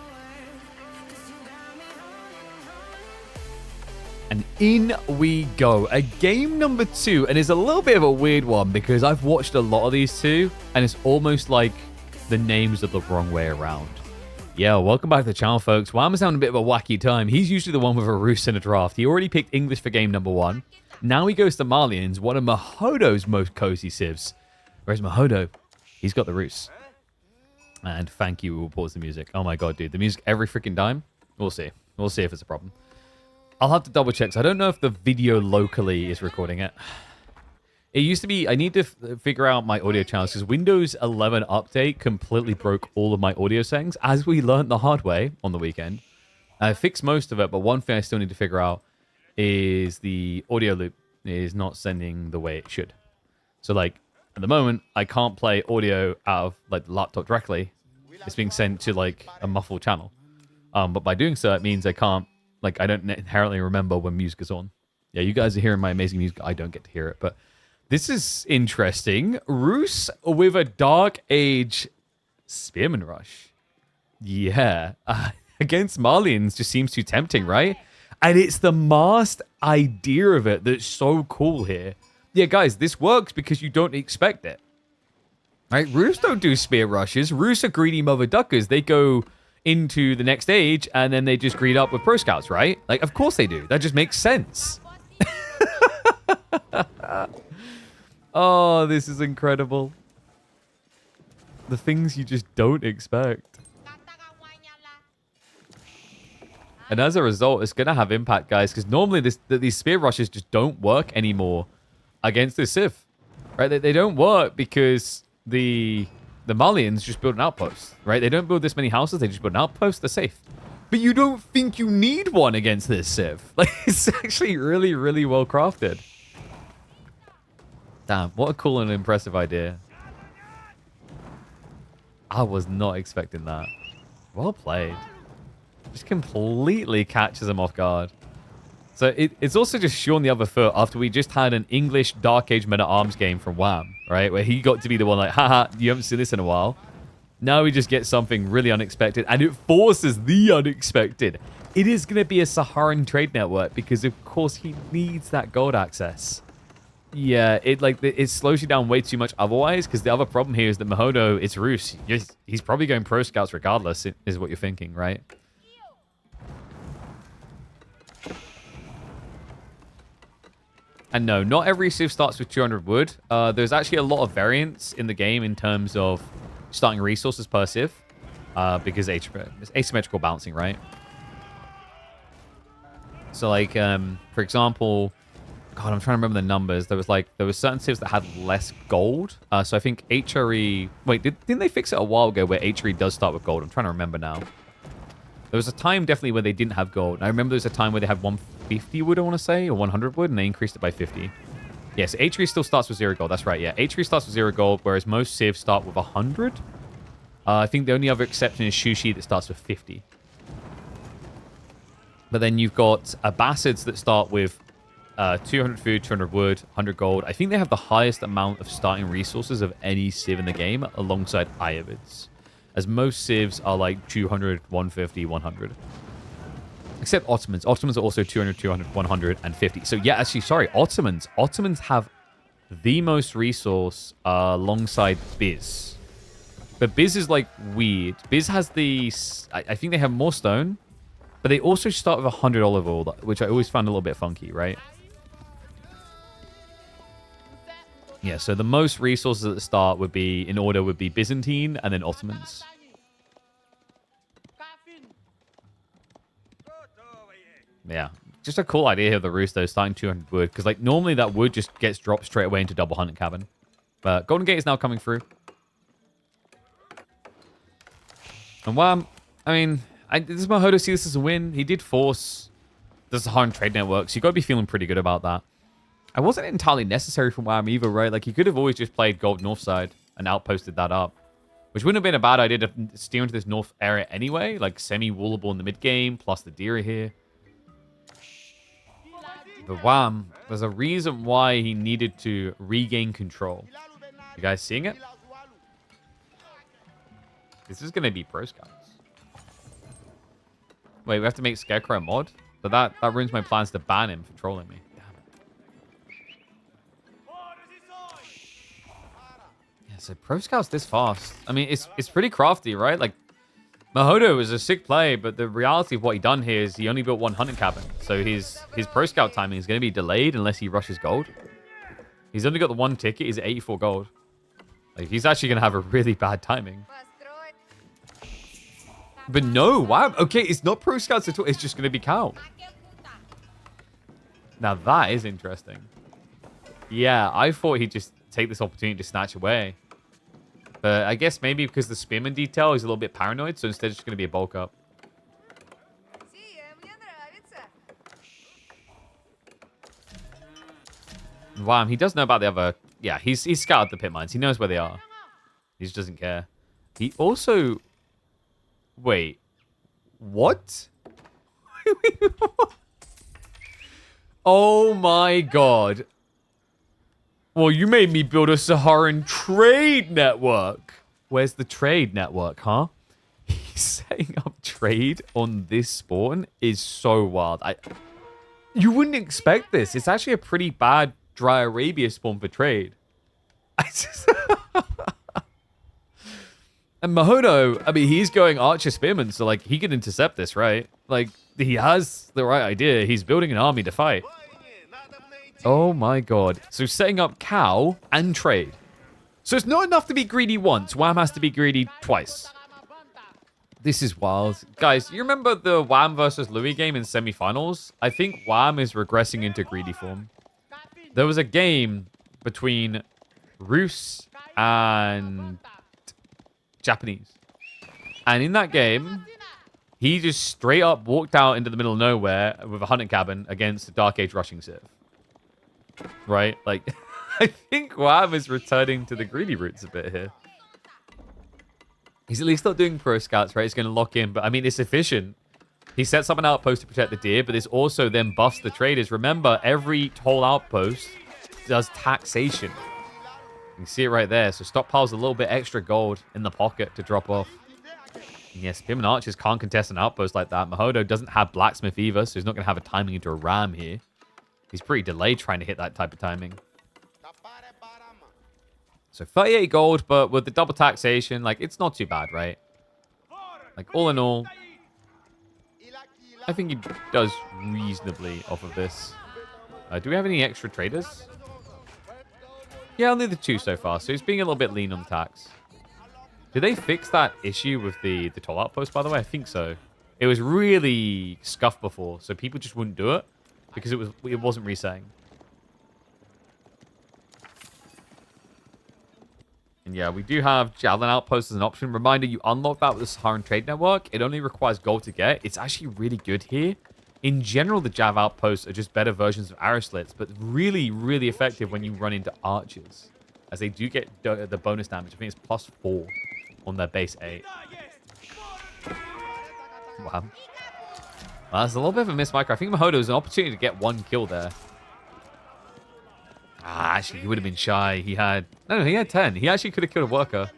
And in we go. A game number 2. And it's a little bit of a weird one because I've watched a lot of these two. And it's almost like the names are the wrong way around. Yeah, welcome back to the channel, folks. Wham is having a bit of a wacky time. He's usually the one with a roost in a draft. He already picked English for game number 1. Now he goes to Malians, one of Mahodo's most cozy civs. Whereas Mahodo, he's got the roost. And thank you, we'll pause the music. Oh my god, dude. The music every freaking time? We'll see. We'll see if it's a problem. I'll have to double check. So I don't know if the video locally is recording it. It used to be, I need to figure out my audio channels because Windows 11 update completely broke all of my audio settings as we learned the hard way on the weekend. I fixed most of it, but one thing I still need to figure out is the audio loop is not sending the way it should. So like At the moment, I can't play audio out of like the laptop directly. It's being sent to like a muffled channel. But by doing so, it means I can't, like, I don't inherently remember when music is on. Yeah, you guys are hearing my amazing music. I don't get to hear it, but this is interesting. Roos with a Dark Age Spearman Rush. Yeah. Against Marlians just seems too tempting, right? And it's the masked idea of it that's so cool here. Yeah, guys, this works because you don't expect it. Right? Roos don't do spear rushes. Roos are greedy mother duckers. They go into the next stage and then they just greed up with pro scouts, right? Like, of course they do. That just makes sense. Oh, this is incredible. The things you just don't expect. And as a result, it's going to have impact, guys, because normally these spear rushes just don't work anymore against this Civ. Right? They don't work because the Malians just build an outpost, right? They don't build this many houses. They just build an outpost. They're safe. But you don't think you need one against this Civ. Like, it's actually really, really well crafted. Damn, what a cool and impressive idea. I was not expecting that. Well played. Just completely catches him off guard. So it's also just showing the other foot after we just had an English Dark Age Meta Arms game from Wham, right? Where he got to be the one like, haha, you haven't seen this in a while. Now we just get something really unexpected, and it forces the unexpected. It is going to be a Saharan trade network because, of course, he needs that gold access. Yeah, it slows you down way too much otherwise, because the other problem here is that Mahodo, it's Roos. He's probably going pro scouts regardless, is what you're thinking, right? And no, not every Civ starts with 200 wood. There's actually a lot of variance in the game in terms of starting resources per Civ, because it's asymmetrical balancing, right? So, like, for example, God, I'm trying to remember the numbers. There was certain Civs that had less gold. So I think HRE... Wait, didn't they fix it a while ago where HRE does start with gold? I'm trying to remember now. There was a time definitely where they didn't have gold. And I remember there was a time where they had 150 wood, I want to say, or 100 wood, and they increased it by 50. Yes, HRE still starts with 0 gold. That's right, yeah. HRE starts with 0 gold, whereas most Civs start with 100. I think the only other exception is Shushi that starts with 50. But then you've got Abbasids that start with 200 food, 200 wood, 100 gold. I think they have the highest amount of starting resources of any Civ in the game alongside Iovids. As most Civs are like 200, 150, 100. Except Ottomans. Ottomans are also 200, 200, 150. So yeah, actually, sorry, Ottomans. Ottomans have the most resource alongside Biz. But Biz is like weird. Biz has the... I think they have more stone. But they also start with 100 olive oil, which I always found a little bit funky, right? Yeah, so the most resources at the start would be, in order, would be Byzantine and then Ottomans. Yeah, just a cool idea here of the Roos, though, starting 200 wood. Because, like, normally that wood just gets dropped straight away into double hunting cabin. But Golden Gate is now coming through. And Wham, I mean, does Mahodo see this as a win? He did force the Saharan trade network, so you got to be feeling pretty good about that. I wasn't entirely necessary from Wham either, right? Like, he could have always just played Gold North side and outposted that up. Which wouldn't have been a bad idea to steer into this north area anyway. Like, semi-wallable in the mid-game, plus the deer here. But Wham, there's a reason why he needed to regain control. You guys seeing it? This is going to be pro scouts. Wait, we have to make Scarecrow a mod? But that ruins my plans to ban him for trolling me. Yeah, so pro scouts this fast. I mean, it's pretty crafty, right? Like, Mahodo is a sick play, but the reality of what he done here is he only built one hunting cabin. So his pro scout timing is going to be delayed unless he rushes gold. He's only got the one ticket. He's at 84 gold. Like, he's actually going to have a really bad timing. But no, wow. Okay, it's not pro scouts at all. It's just going to be cow. Now that is interesting. Yeah, I thought he'd just take this opportunity to snatch away. But I guess maybe because the Spearman detail is a little bit paranoid, so instead it's just going to be a bulk up. Wow, he does know about the other Yeah, he's scouted the pit mines. He knows where they are. He just doesn't care. He also... Wait. What? Oh my god. Well, you made me build a Saharan trade network. Where's the trade network, huh? He's setting up trade on this spawn is so wild. You wouldn't expect this. It's actually a pretty bad Dry Arabia spawn for trade. And Mahodo, I mean, he's going Archer Spearman, so, like, he can intercept this, right? Like, he has the right idea. He's building an army to fight. Oh, my God. So, setting up cow and trade. So, it's not enough to be greedy once. Wham has to be greedy twice. This is wild. Guys, you remember the Wham versus Louis game in semifinals? I think Wham is regressing into greedy form. There was a game between Rus and Japanese. And in that game, he just straight up walked out into the middle of nowhere with a hunting cabin against the Dark Age rushing Civ. Right? Like, I think Wham is returning to the greedy roots a bit here. He's at least not doing pro scouts, right? He's going to lock in. But, I mean, it's efficient. He sets up an outpost to protect the deer, but this also then buffs the traders. Remember, every toll outpost does taxation. You can see it right there. So stockpiles a little bit extra gold in the pocket to drop off. And yes, him and Archers can't contest an outpost like that. Mahodo doesn't have Blacksmith either, so he's not going to have a timing into a ram here. He's pretty delayed trying to hit that type of timing. So 38 gold, but with the double taxation, like, it's not too bad, right? Like, all in all, I think he does reasonably off of this. Do we have any extra traders? Yeah, only the 2 so far, so he's being a little bit lean on the tax. Did they fix that issue with the toll outpost, by the way? I think so. It was really scuffed before, so people just wouldn't do it because it wasn't resetting. And yeah, we do have Javelin Outpost as an option. Reminder, you unlock that with the Saharan Trade Network. It only requires gold to get. It's actually really good here. In general, the Jav Outposts are just better versions of arrow slits, but really, really effective when you run into archers, as they do get the bonus damage. I think it's +4 on their base 8. Wow. Well, that's a little bit of a miss micro. I think Mahodo has an opportunity to get 1 kill there. Actually, he would have been shy. He had 10. He actually could have killed a worker,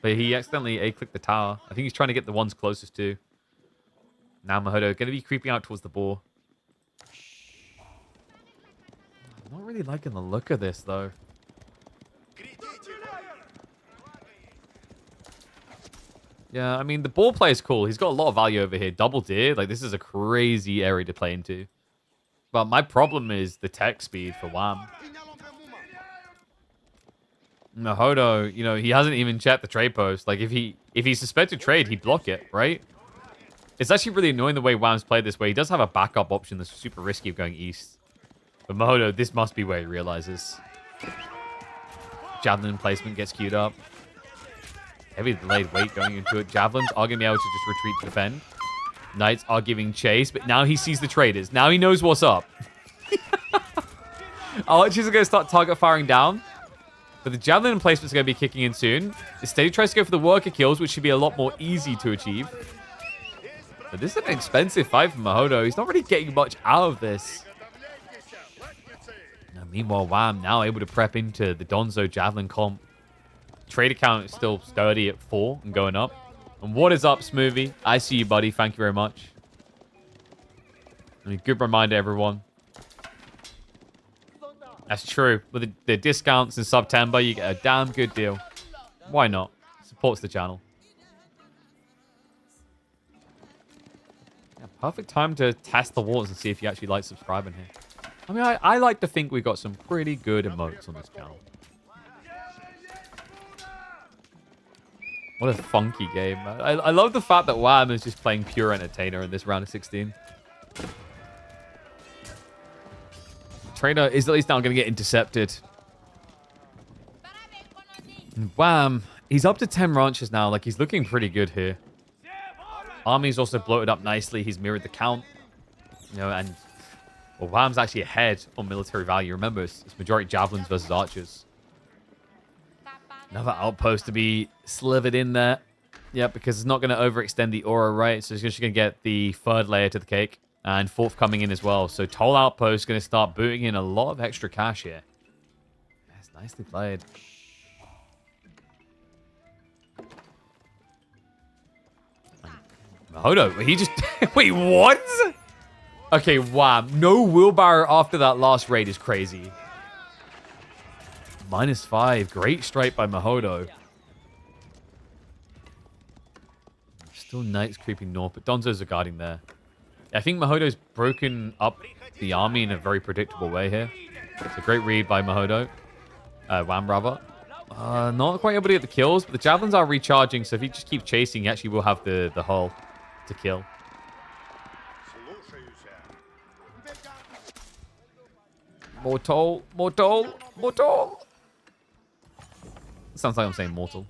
but he accidentally A-clicked the tower. I think he's trying to get the ones closest to. Now Mahodo going to be creeping out towards the boar. I'm not really liking the look of this, though. Yeah, I mean, the ball play is cool. He's got a lot of value over here. Double deer. Like, this is a crazy area to play into. But my problem is the tech speed for Wham. Mahodo, you know, he hasn't even checked the trade post. Like, if he suspected trade, he'd block it, right? It's actually really annoying the way Wham's played this way. He does have a backup option that's super risky of going east. But Mahodo, this must be where he realizes. Javelin placement gets queued up. Heavy delayed weight going into it. Javelins are going to be able to just retreat to defend. Knights are giving chase, but now he sees the traders. Now he knows what's up. Archers are going to start target firing down. But the Javelin placements are going to be kicking in soon. The Steady tries to go for the worker kills, which should be a lot more easy to achieve. But this is an expensive fight for Mahodo. He's not really getting much out of this. Now, meanwhile, Wham now able to prep into the Donzo Javelin comp. Trade account is still sturdy at 4 and going up. And what is up, Smoothie? I see you, buddy. Thank you very much. I mean, good reminder, everyone. That's true. With the discounts in September, you get a damn good deal. Why not? Supports the channel. Yeah, perfect time to test the waters and see if you actually like subscribing here. I mean, I like to think we got some pretty good emotes on this channel. What a funky game. I love the fact that Wham is just playing pure entertainer in this round of 16. Trader is at least now going to get intercepted. And Wham, he's up to 10 ranches now. Like, he's looking pretty good here. Army's also bloated up nicely. He's mirrored the count. You know, and well, Wham's actually ahead on military value. Remember, it's majority javelins versus archers. Another outpost to be slivered in there. Yeah, because it's not going to overextend the aura, right? So it's just going to get the third layer to the cake. And fourth coming in as well. So Toll Outpost is going to start booting in a lot of extra cash here. That's nicely played. Mahodo, he just... Wait, what? Okay, wow. No wheelbarrow after that last raid is crazy. -5. Great strike by Mahodo. Still Knights creeping north, but Donzos are guarding there. I think Mahodo's broken up the army in a very predictable way here. It's a great read by Mahodo. Wham, brother. Not quite able to get the kills, but the javelins are recharging, so if he just keeps chasing, he actually will have the hull to kill. More toll, more toll, more toll. Sounds like I'm saying mortal.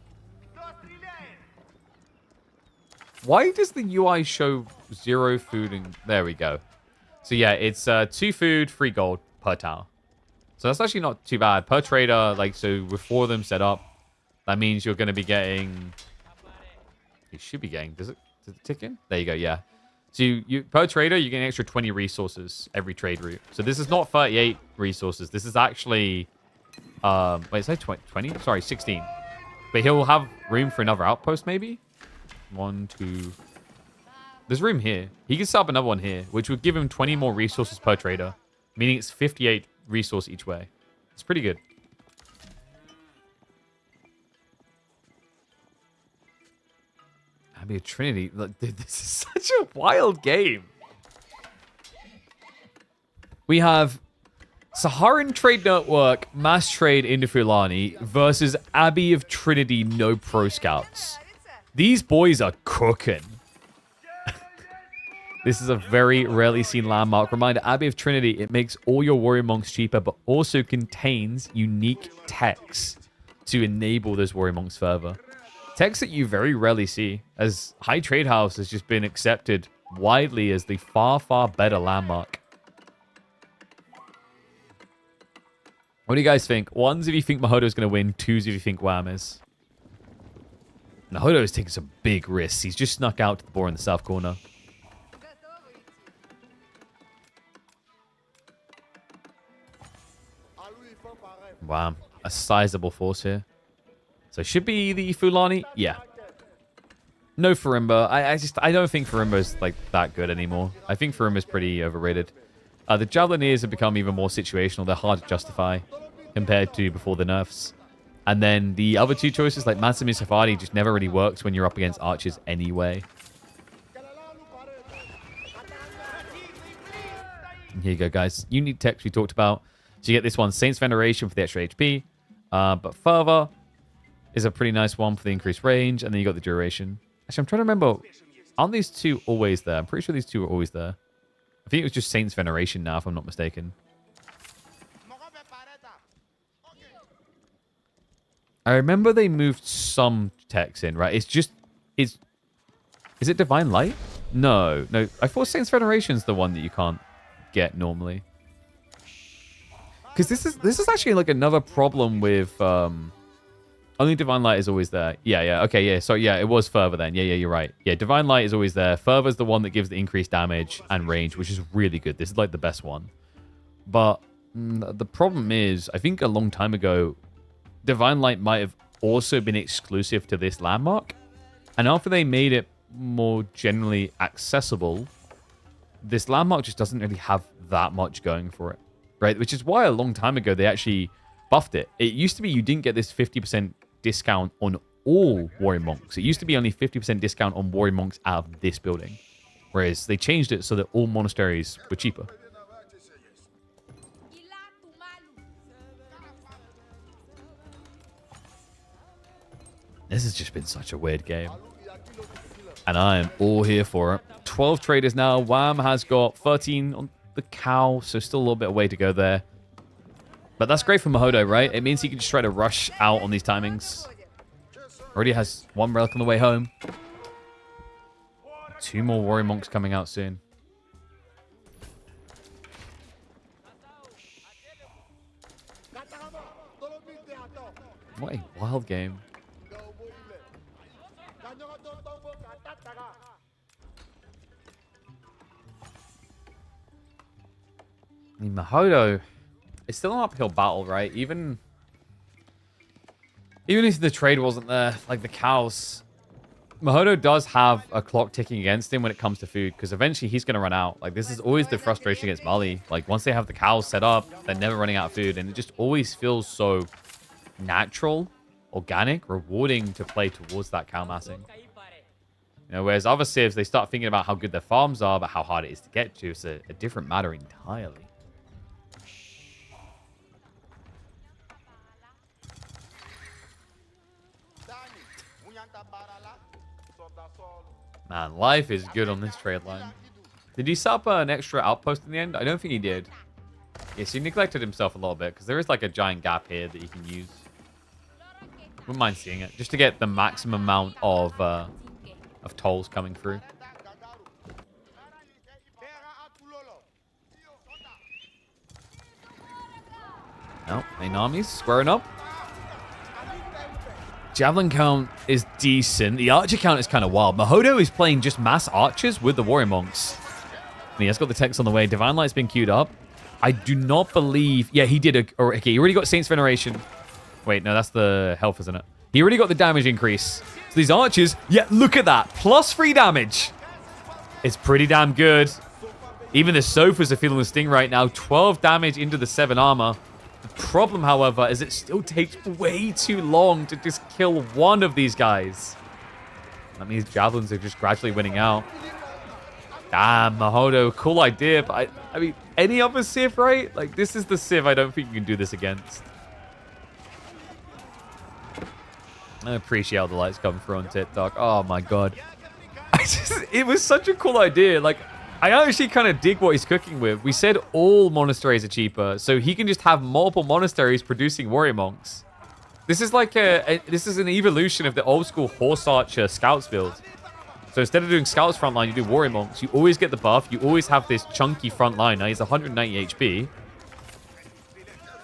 Why does the UI show 0 food and... There we go. So yeah, it's 2 food, 3 gold per tower. So that's actually not too bad. Per trader, like, so with 4 of them set up, that means you're going to be getting... You should be getting... Does it tick in? There you go, yeah. So you per trader, you get an extra 20 resources every trade route. So this is not 38 resources. This is actually... wait, is that 20? Sorry, 16. But he'll have room for another outpost, maybe? 1, 2... There's room here. He can set up another one here, which would give him 20 more resources per trader, meaning it's 58 resource each way. It's pretty good. Abbey of Trinity. Look, dude, this is such a wild game. We have Saharan Trade Network mass trade into Fulani versus Abbey of Trinity no pro scouts. These boys are cooking. This is a very rarely seen landmark. Reminder, Abbey of Trinity, it makes all your warrior monks cheaper, but also contains unique techs to enable those warrior monks further. Techs that you very rarely see, as High Trade House has just been accepted widely as the far, far better landmark. What do you guys think? 1s if you think Mahodo's going to win, 2s if you think Wham is. Mahodo is taking some big risks. He's just snuck out to the boar in the south corner. Wow, a sizable force here. So it should be the Fulani? Yeah. No Farimba. I don't think Farimba's like that good anymore. I think Farimba's pretty overrated. The Javelineers have become even more situational. They're hard to justify compared to before the nerfs. And then the other 2 choices, like Mansimi Safari, just never really works when you're up against archers anyway. And here you go, guys. Unique text we talked about. So you get this one, Saint's Veneration for the extra HP. But Fervor is a pretty nice one for the increased range. And then you got the duration. Actually, I'm trying to remember. Aren't these 2 always there? I'm pretty sure these 2 are always there. I think it was just Saint's Veneration now, if I'm not mistaken. I remember they moved some techs in, right? It's just... Is it Divine Light? No. I thought Saint's Veneration's the one that you can't get normally. Because this is actually like another problem with... only Divine Light is always there. Yeah. Okay, yeah. So, yeah, it was Fervor then. Yeah, you're right. Yeah, Divine Light is always there. Fervor's the one that gives the increased damage and range, which is really good. This is like the best one. But the problem is, I think a long time ago, Divine Light might have also been exclusive to this landmark. And after they made it more generally accessible, this landmark just doesn't really have that much going for it. Right? Which is why a long time ago they actually buffed it. It used to be you didn't get this 50% discount on all warrior monks. It used to be only 50% discount on warrior monks out of this building. Whereas they changed it so that all monasteries were cheaper. This has just been such a weird game. And I am all here for it. 12 traders now. Wham has got 13 on the cow, so still a little bit of way to go there. But that's great for Mahodo, right? It means he can just try to rush out on these timings. Already has 1 relic on the way home. 2 more warrior monks coming out soon. What a wild game. I mean, Mahodo, it's still an uphill battle, right? Even if the trade wasn't there, like the cows, Mahodo does have a clock ticking against him when it comes to food, because eventually he's going to run out. Like, this is always the frustration against Mali. Like, once they have the cows set up, they're never running out of food, and it just always feels so natural, organic, rewarding to play towards that cow massing. You know, whereas other civs, they start thinking about how good their farms are, but how hard it is to get to. It's a different matter entirely. Man, life is good on this trade line. Did he set up an extra outpost in the end? I don't think he did. Yes, he neglected himself a little bit, because there is like a giant gap here that he can use. Wouldn't mind seeing it, just to get the maximum amount of tolls coming through. No, main armies squaring up. Javelin count is decent. The archer count is kind of wild. Mahodo is playing just mass archers with the warrior monks. And he has got the text on the way. Divine Light's been queued up. I do not believe... Yeah, he did. Okay, he already got Saint's Veneration. Wait, no, that's the health, isn't it? He already got the damage increase. So these archers... Yeah, look at that. Plus 3 damage. It's pretty damn good. Even the sofas are feeling the sting right now. 12 damage into the 7 armor. The problem, however, is it still takes way too long to just kill one of these guys. That means javelins are just gradually winning out. Damn, Mahodo, cool idea, but I mean, any other civ, right? Like, this is the civ I don't think you can do this against. I appreciate how the lights come through on TikTok. Oh my god. It was such a cool idea. Like, I actually kind of dig what he's cooking with. We said all monasteries are cheaper, so he can just have multiple monasteries producing warrior monks. This is like this is an evolution of the old school horse archer scouts build. So instead of doing scouts front line, you do warrior monks. You always get the buff. You always have this chunky front line. Now he's 190 HP.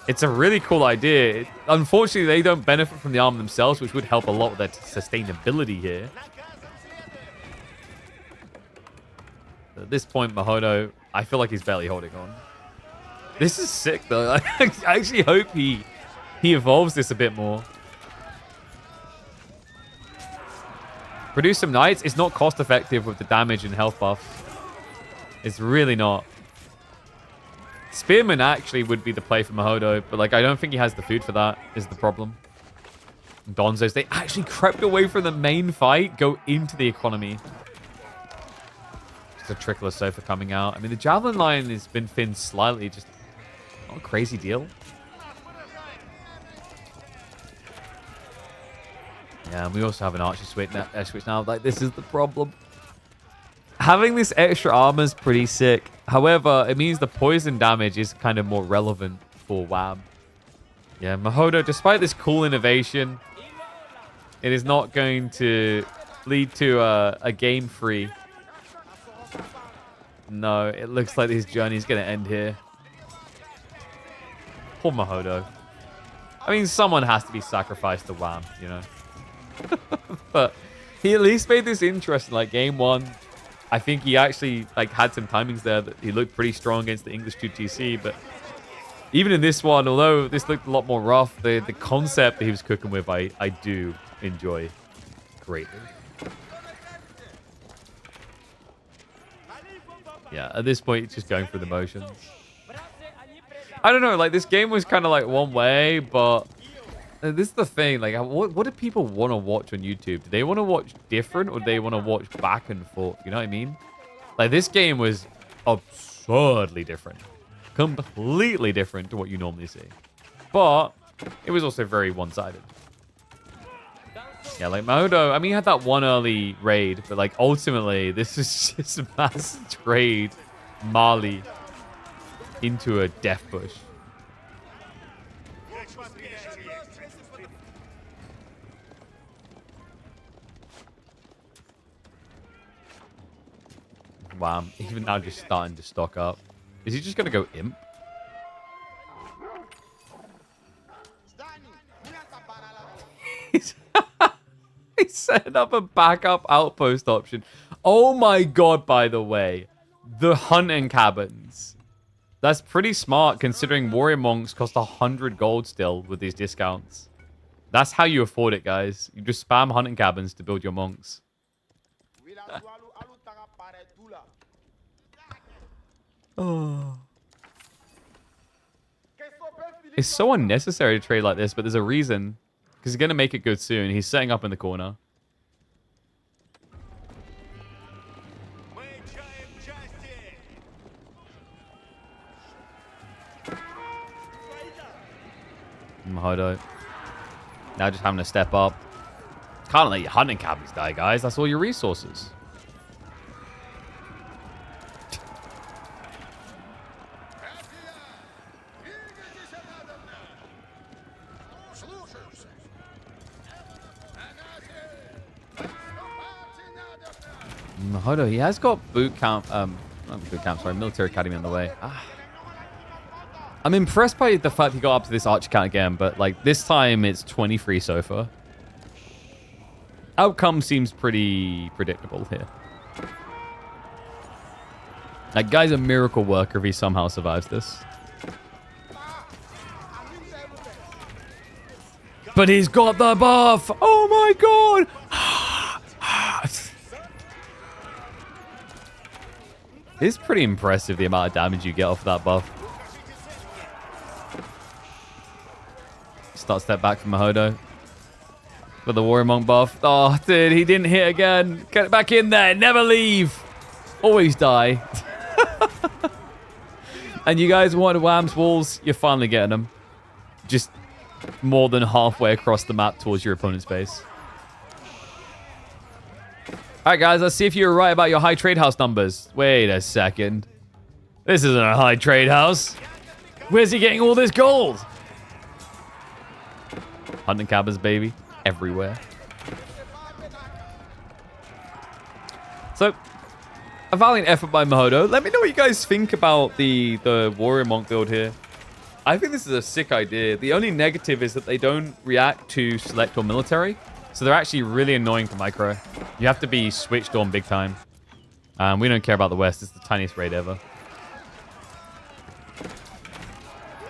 It's a really cool idea. Unfortunately, they don't benefit from the armor themselves, which would help a lot with their sustainability here. At this point, Mahodo, I feel like he's barely holding on. This is sick, though. I actually hope he evolves this a bit more. Produce some knights. It's not cost effective with the damage and health buffs. It's really not. Spearman actually would be the play for Mahodo, but like I don't think he has the food for that, is the problem. Donzos, they actually crept away from the main fight, go into the economy. A trickle of sofa coming out. I mean, the javelin line has been thinned slightly, just not a crazy deal. Yeah, and we also have an archer switch now. Like, this is the problem. Having this extra armor is pretty sick. However, it means the poison damage is kind of more relevant for WAB. Yeah, Mahodo, despite this cool innovation, it is not going to lead to a game free. No, it looks like his journey is going to end here. Poor Mahodo. I mean, someone has to be sacrificed to WAM, you know. But he at least made this interesting. Like, game 1, I think he actually like had some timings there that he looked pretty strong against the English 2TC. But even in this one, although this looked a lot more rough, the concept that he was cooking with, I do enjoy greatly. Yeah, at this point, it's just going through the motions. I don't know, like, this game was kind of like one way, but this is the thing. Like, what do people want to watch on YouTube? Do they want to watch different, or do they want to watch back and forth? You know what I mean? Like, this game was absurdly different. Completely different to what you normally see. But it was also very one-sided. Yeah, like Mahodo, I mean, he had that one early raid, but like ultimately, this is just a mass trade Mali into a death bush. Wow, even now just starting to stock up. Is he just going to go imp? Setting up a backup outpost option. Oh my god, by the way. The hunting cabins. That's pretty smart considering warrior monks cost 100 gold still with these discounts. That's how you afford it, guys. You just spam hunting cabins to build your monks. Oh. It's so unnecessary to trade like this, but there's a reason. Because he's going to make it good soon. He's setting up in the corner. Mahodo. Now just having to step up. Can't let your hunting cabins die, guys. That's all your resources. Mahodo, he has got boot camp, not boot camp, sorry, military academy on the way. I'm impressed by the fact he got up to this archer count again, but like this time it's 23 so far. Outcome seems pretty predictable here. That guy's a miracle worker if he somehow survives this. But he's got the buff! Oh my god! It's pretty impressive the amount of damage you get off that buff. Start step back from Mahodo. With the Warrior Monk buff. Oh, dude, he didn't hit again. Get it back in there. Never leave. Always die. And you guys wanted Wham's walls. You're finally getting them. Just more than halfway across the map towards your opponent's base. All right, guys, let's see if you were right about your high trade house numbers. Wait a second. This isn't a high trade house. Where's he getting all this gold? Hunting cabins, baby. Everywhere. So, a valiant effort by Mahodo. Let me know what you guys think about the Warrior Monk build here. I think this is a sick idea. The only negative is that they don't react to select or military. So they're actually really annoying for micro. You have to be switched on big time. We don't care about the West. It's the tiniest raid ever.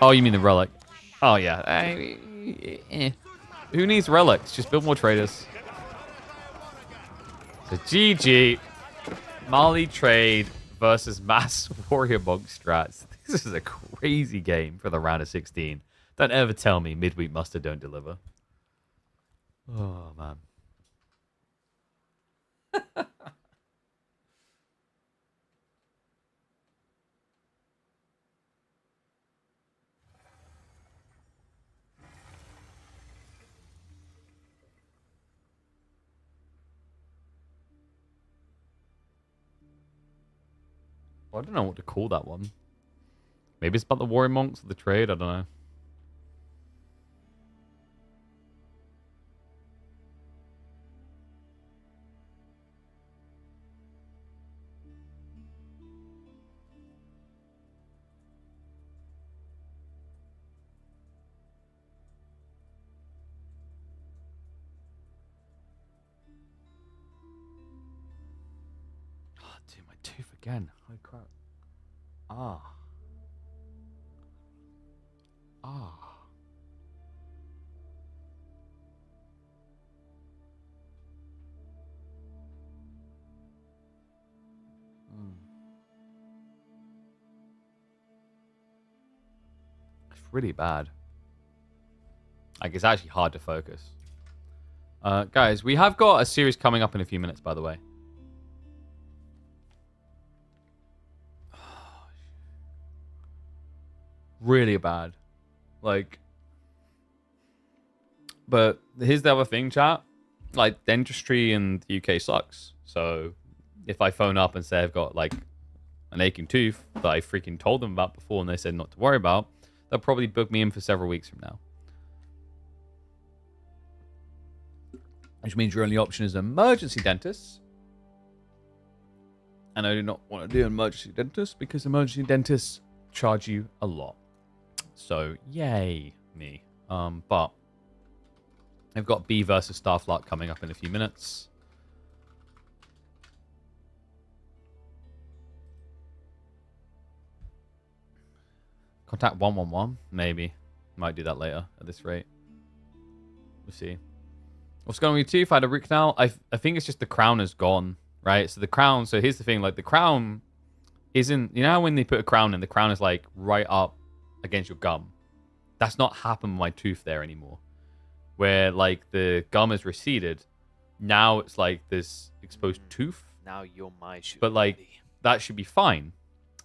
Oh, you mean the relic? Oh, yeah. Who needs relics? Just build more traders. So GG. Mali trade versus mass warrior monk strats. This is a crazy game for the round of 16. Don't ever tell me midweek mustard don't deliver. Oh, man. Well, I don't know what to call that one. Maybe it's about the warrior monks or the trade. I don't know. Dude, my tooth again. Holy crap. Ah. It's really bad. Like, it's actually hard to focus. Guys, we have got a series coming up in a few minutes, by the way. Really bad. Like, but here's the other thing, chat. Like, dentistry in the UK sucks. So if I phone up and say I've got like an aching tooth that I freaking told them about before and they said not to worry about, they'll probably book me in for several weeks from now. Which means your only option is an emergency dentist. And I do not want to do an emergency dentist because emergency dentists charge you a lot. So, yay me. But They've got B versus Starflot coming up in a few minutes. Contact 111? Maybe. Might do that later at this rate. We'll see. What's going on with you, Tooth? I had a root canal. I think it's just the crown is gone, right? So the crown, so here's the thing, like the crown isn't, you know how when they put a crown in, the crown is like right up against your gum. That's not happened with my tooth there anymore. Where like the gum is receded, now it's like this exposed tooth. Now you're my shoe. But like, buddy. that should be fine.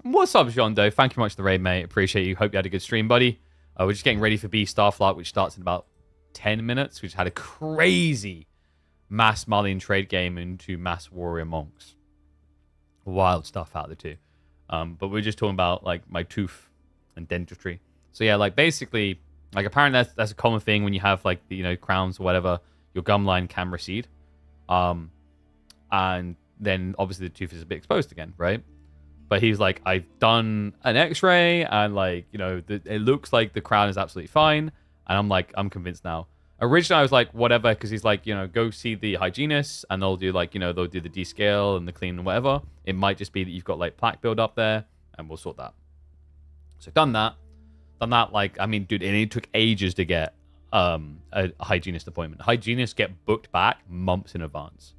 What's up, Jondo? Thank you much for the raid, mate. Appreciate you. Hope you had a good stream, buddy. We're just getting ready for B Starflight, which starts in about 10 minutes. We just had a crazy mass Malian trade game into mass warrior monks. Wild stuff out of the two. But we're just talking about like my tooth and dentistry. So yeah, like basically, like apparently that's a common thing when you have like the, you know, crowns or whatever, your gum line can recede. And then obviously the tooth is a bit exposed again, right? But he's like, I've done an x-ray and like, you know, it looks like the crown is absolutely fine. And I'm like, I'm convinced now. Originally, I was like, whatever, because he's like, you know, go see the hygienist and they'll do like, you know, they'll do the descale and the clean and whatever. It might just be that you've got like plaque build up there and we'll sort that. So done that, like, I mean, dude, it took ages to get a hygienist appointment. Hygienists get booked back months in advance.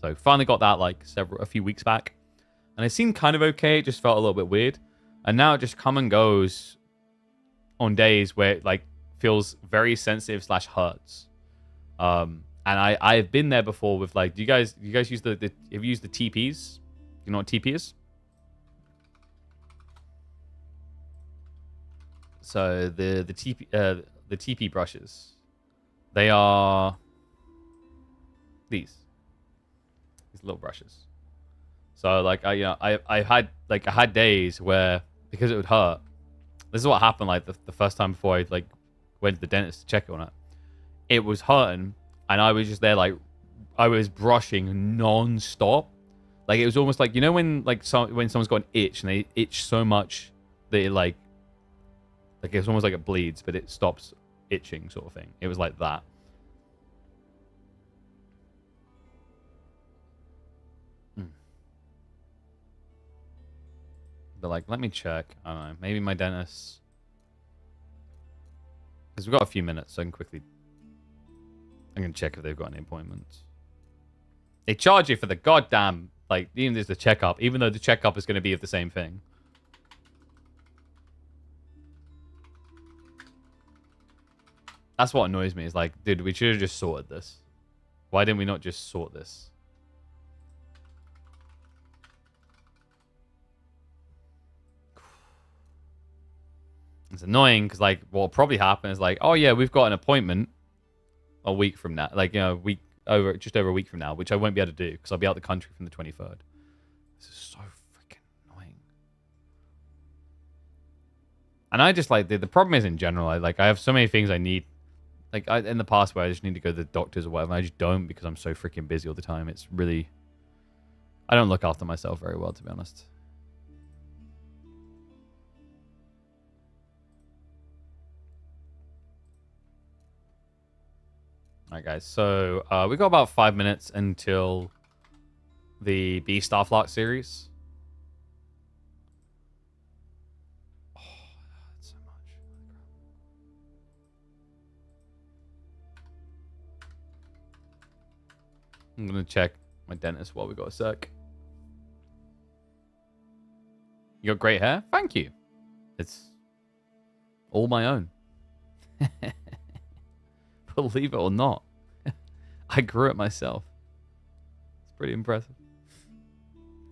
So finally got that like a few weeks back. And it seemed kind of okay. It just felt a little bit weird. And now it just come and goes on days where it like feels very sensitive / hurts. And I've been there before with like, do you guys use have you used the TPs? You know what TP is? So the TP brushes, they are these little brushes. So like I had days where, because it would hurt. This is what happened like the first time before I like went to the dentist to check on it. It was hurting and I was just there like I was brushing non-stop. Like it was almost like, you know when like when someone's got an itch and they itch so much that it like it's almost like it bleeds but it stops itching sort of thing. It was like that. But like, let me check. I don't know. Maybe my dentist. Because we've got a few minutes, so I can quickly. I'm gonna check if they've got any appointments. They charge you for the goddamn like even there's the checkup, even though the checkup is going to be of the same thing. That's what annoys me. Is like, dude, we should have just sorted this. Why didn't we not just sort this? It's annoying because like what'll probably happen is like, oh yeah, we've got an appointment a week from now, like, you know, just over a week from now, which I won't be able to do because I'll be out of the country from the 23rd. This is so freaking annoying. And I just like the problem is in general, I have so many things I need, like in the past where I just need to go to the doctors or whatever. And I just don't because I'm so freaking busy all the time. It's really, I don't look after myself very well, to be honest. All right, guys. So we got about 5 minutes until the B Starflot series. Oh, that's so much. I'm gonna check my dentist while we got a sec. You got great hair. Thank you. It's all my own. Believe it or not, I grew it myself. It's pretty impressive.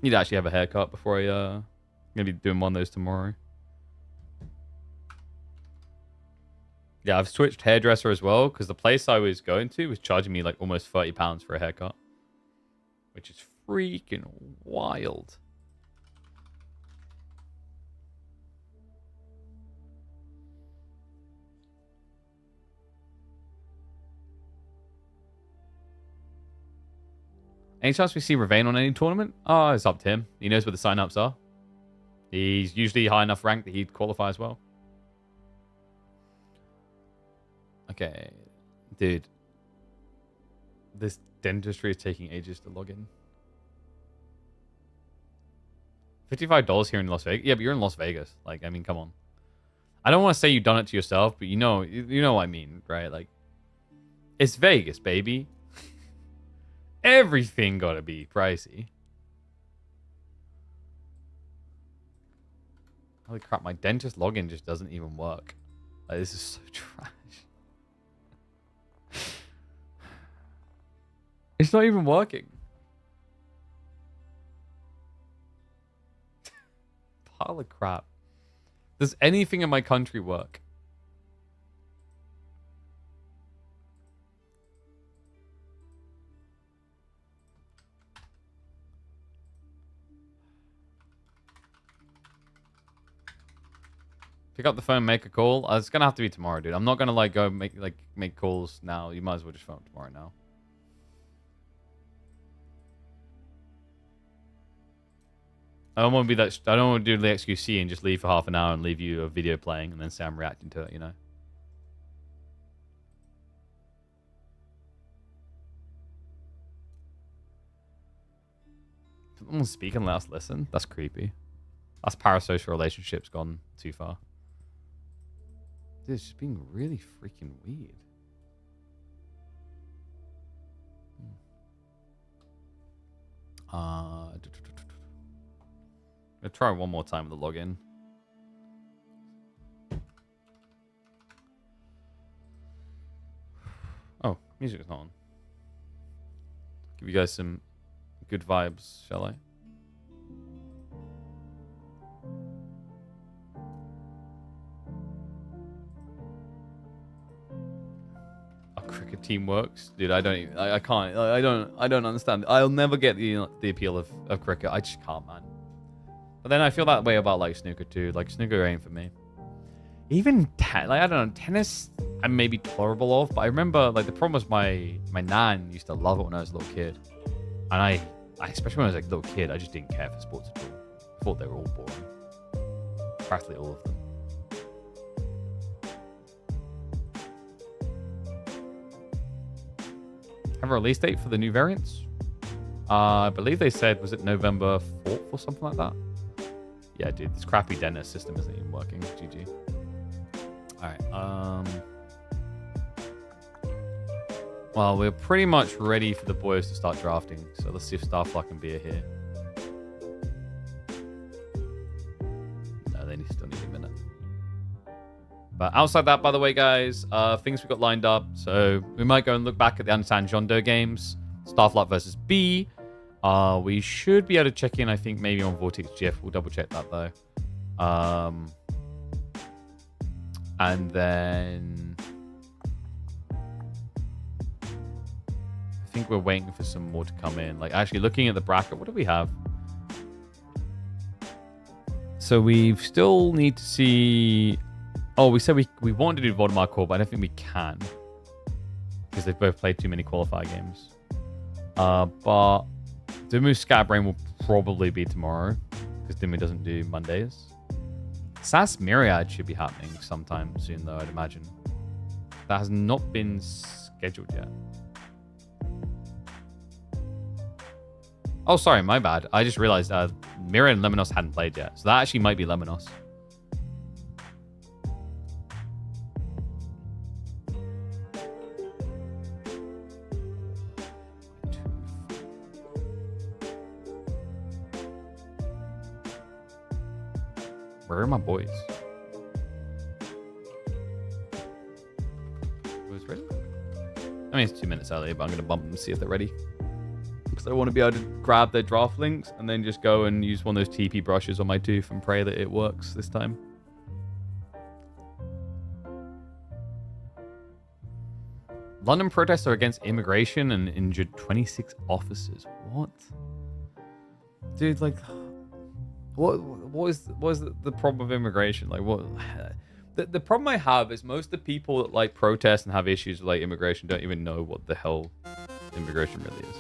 Need to actually have a haircut before I'm gonna be doing one of those tomorrow. Yeah, I've switched hairdresser as well because the place I was going to was charging me like almost £30 for a haircut, which is freaking wild. Any chance we see Ravane on any tournament? Oh, it's up to him. He knows where the sign-ups are. He's usually high enough rank that he'd qualify as well. Okay. Dude. This dentistry is taking ages to log in. $55 here in Las Vegas. Yeah, but you're in Las Vegas. Like, I mean, come on. I don't want to say you've done it to yourself, but you know what I mean, right? Like, it's Vegas, baby. Everything gotta be pricey. Holy crap, my dentist login just doesn't even work. Like, this is so trash. It's not even working. Pile of crap. Does anything in my country work? Pick up the phone, make a call. It's gonna have to be tomorrow, dude. I'm not gonna like go make calls now. You might as well just phone tomorrow now. I don't want to be that. I don't want to do the XQC and just leave for half an hour and leave you a video playing and then say I'm reacting to it. You know. Someone speak and let us listen. That's creepy. That's parasocial relationships gone too far. Dude, it's just being really freaking weird. I'm gonna try one more time with the login. Oh, music is not on. Give you guys some good vibes, shall I? Cricket team works, dude. I can't. I don't understand. I'll never get the appeal of cricket. I just can't, man. But then I feel that way about like snooker too. Like snooker ain't for me. Even like I don't know, tennis I'm maybe tolerable of, but I remember like the problem was my nan used to love it when I was a little kid, and I especially when I was like a little kid, I just didn't care for sports at all. I thought they were all boring. Practically all of them. Have a release date for the new variants? I believe they said, was it November 4th or something like that? Yeah, dude, this crappy dentist system isn't even working. GG. Alright, well, we're pretty much ready for the boys to start drafting, so let's see if Starflock and Beer here. No, they still need a minute. But outside that, by the way, guys, things we got lined up. So we might go and look back at the Ansan Jondo games. Starflight versus B. We should be able to check in, I think, maybe on Vortex GF. We'll double check that, though. And then I think we're waiting for some more to come in. Like, actually, looking at the bracket, what do we have? So we still need to see... Oh, we said we wanted to do Voldemar Core, but I don't think we can. Because they've both played too many qualifier games. But Dimu Scatterbrain will probably be tomorrow. Because Dimu doesn't do Mondays. SAS Myriad should be happening sometime soon, though, I'd imagine. That has not been scheduled yet. Oh, sorry, my bad. I just realized Myriad and Lemonos hadn't played yet. So that actually might be Lemonos. Where are my boys? Boys ready? I mean, it's 2 minutes early, but I'm going to bump them and see if they're ready. Because I want to be able to grab their draft links and then just go and use one of those TP brushes on my tooth and pray that it works this time. London protests are against immigration and injured 26 officers. What? Dude, like... What is the problem with immigration? Like, what? The problem I have is most of the people that like protest and have issues with like immigration don't even know what the hell immigration really is.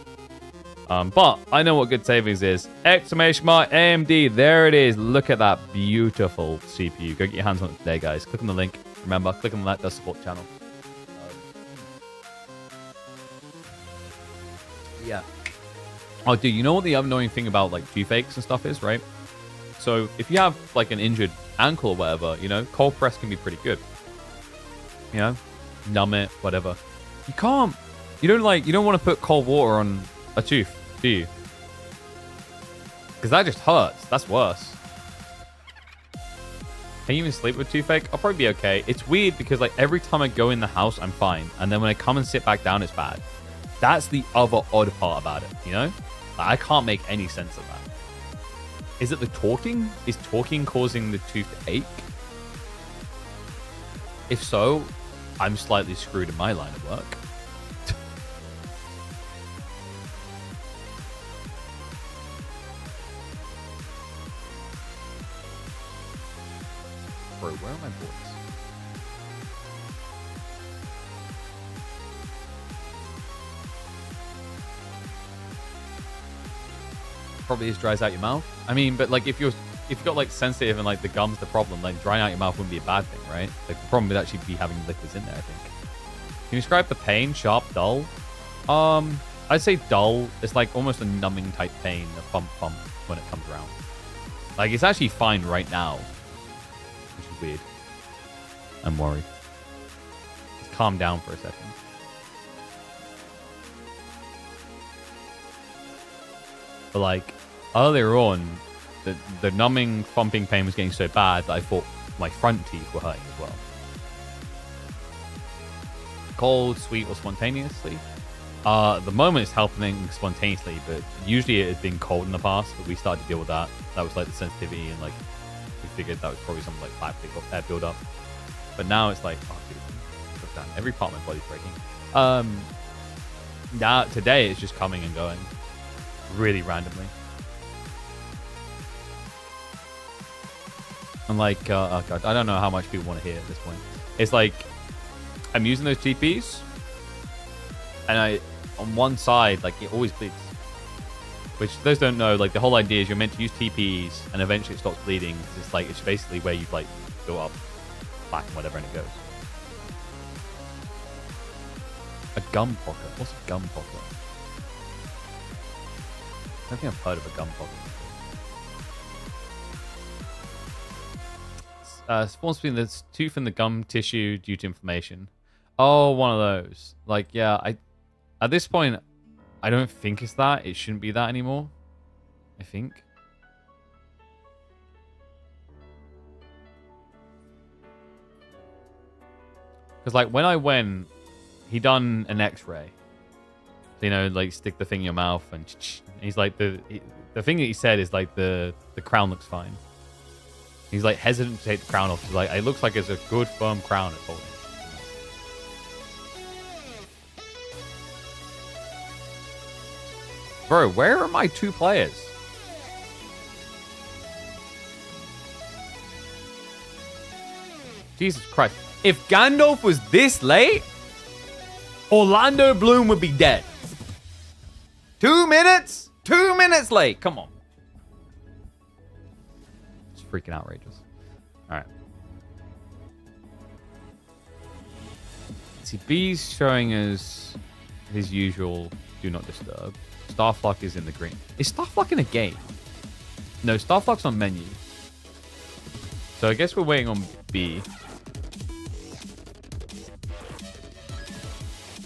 But I know what good savings is. Exclamation mark AMD. There it is. Look at that beautiful CPU. Go get your hands on it today, guys. Click on the link. Remember, click on that. Does support the channel. Yeah. Oh, dude, you know what the annoying thing about like toothaches and stuff is, right? So if you have like an injured ankle or whatever, you know, cold press can be pretty good. You know, numb it, whatever. You can't. You don't want to put cold water on a tooth, do you? Because that just hurts. That's worse. Can you even sleep with toothache? I'll probably be okay. It's weird because like every time I go in the house, I'm fine. And then when I come and sit back down, it's bad. That's the other odd part about it, you know? Like, I can't make any sense of that. Is it the talking? Is talking causing the toothache? If so, I'm slightly screwed in my line of work. Bro, where are my boys? Probably just dries out your mouth. I mean, but like if you've got like sensitive and like the gum's the problem, like drying out your mouth wouldn't be a bad thing, right? Like the problem would actually be having liquids in there, I think. Can you describe the pain? Sharp, dull? I'd say dull. It's like almost a numbing type pain, a bump when it comes around. Like it's actually fine right now, which is weird. I'm worried. Just calm down for a second. But like earlier on, the numbing, thumping pain was getting so bad that I thought my front teeth were hurting as well. Cold, sweet, or spontaneously? The moment it's happening spontaneously, but usually it had been cold in the past, but we started to deal with that. That was like the sensitivity, and like we figured that was probably some like fat build up. But now it's like, oh dude, look down. Every part of my body's breaking. Now today it's just coming and going. Really randomly. And like, oh god, I don't know how much people want to hear at this point. It's like, I'm using those TPs, and on one side, like, it always bleeds. Which, those don't know, like, the whole idea is you're meant to use TPs, and eventually it stops bleeding. It's like, it's basically where you, like, go up, back, and whatever, and it goes. A gum pocket? What's a gum pocket? I don't think I've heard of a gum pocket before. Spawns between the tooth and the gum tissue due to inflammation. Oh, one of those. Like, yeah, at this point, I don't think it's that. It shouldn't be that anymore. I think. Because, like, when I went, he done an x-ray. So, you know, like, stick the thing in your mouth, and he's like, the thing that he said is, like, the crown looks fine. He's, like, hesitant to take the crown off. He's like, it looks like it's a good, firm crown it's holding. Bro, where are my two players? Jesus Christ. If Gandalf was this late, Orlando Bloom would be dead. 2 minutes? 2 minutes late. Come on. It's freaking outrageous. All right. See, B's showing us his usual do not disturb. Starflock is in the green. Is Starflock in a game? No, Starflock's on menu. So I guess we're waiting on B.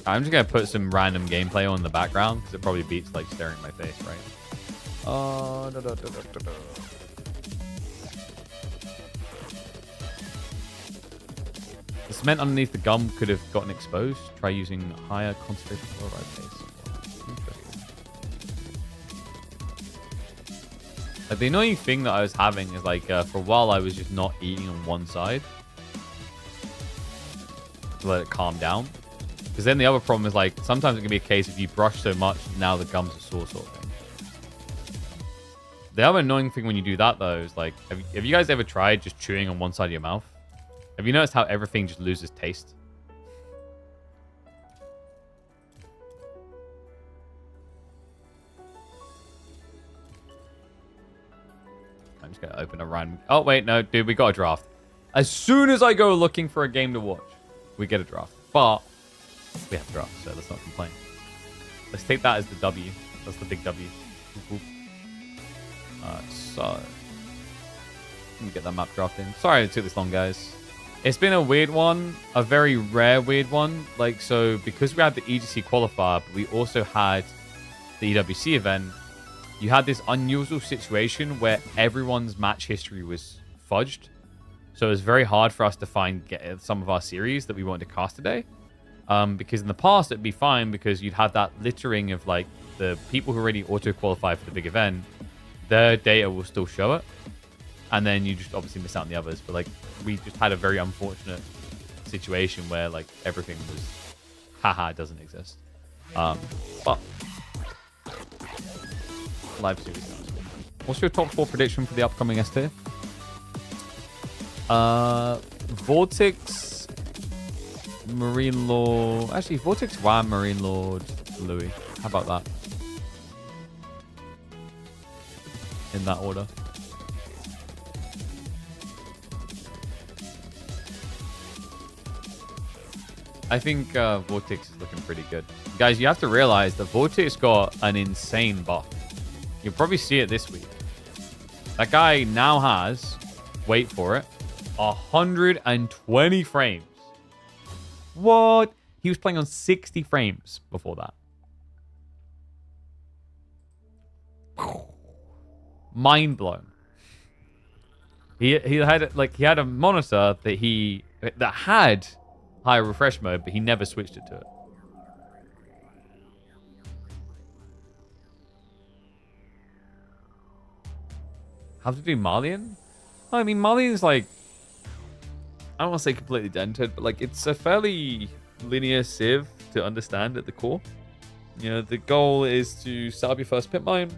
I'm just going to put some random gameplay on in the background because it probably beats like staring at my face, right? The cement underneath the gum could have gotten exposed. Try using higher concentrated chloride paste. Like, the annoying thing that I was having is like for a while I was just not eating on one side to let it calm down. Because then the other problem is like sometimes it can be a case if you brush so much, now the gums are sore sort of thing. The other annoying thing when you do that though is like, have you guys ever tried just chewing on one side of your mouth? Have you noticed how everything just loses taste? I'm just going to open a random... Oh, wait, no, dude, we got a draft. As soon as I go looking for a game to watch, we get a draft. But we have drafts, so let's not complain. Let's take that as the W. That's the big W. So let me get that map draft in. Sorry it took this long, guys. It's been a weird one, a very rare weird one. Like, so because we had the EGC qualifier, but we also had the EWC event, you had this unusual situation where everyone's match history was fudged. So it was very hard for us to get some of our series that we wanted to cast today. Because in the past, it'd be fine because you'd have that littering of like the people who already auto-qualify for the big event. Their data will still show it. And then you just obviously miss out on the others. But like, we just had a very unfortunate situation where like everything was, haha, it doesn't exist. But live series. What's your top 4 prediction for the upcoming S tier? Vortex, Marine Lord. Actually, Vortex, Wham, Marine Lord, Louis. How about that? In that order. I think Vortex is looking pretty good. Guys, you have to realize that Vortex got an insane buff. You'll probably see it this week. That guy now has, wait for it, 120 frames. What? He was playing on 60 frames before that. Mind blown. He had a monitor that had higher refresh mode, but he never switched it to it. How to do Marlian? I mean, Marlian's like, I don't want to say completely dented, but like it's a fairly linear civ to understand at the core. You know, the goal is to set up your first pit mine.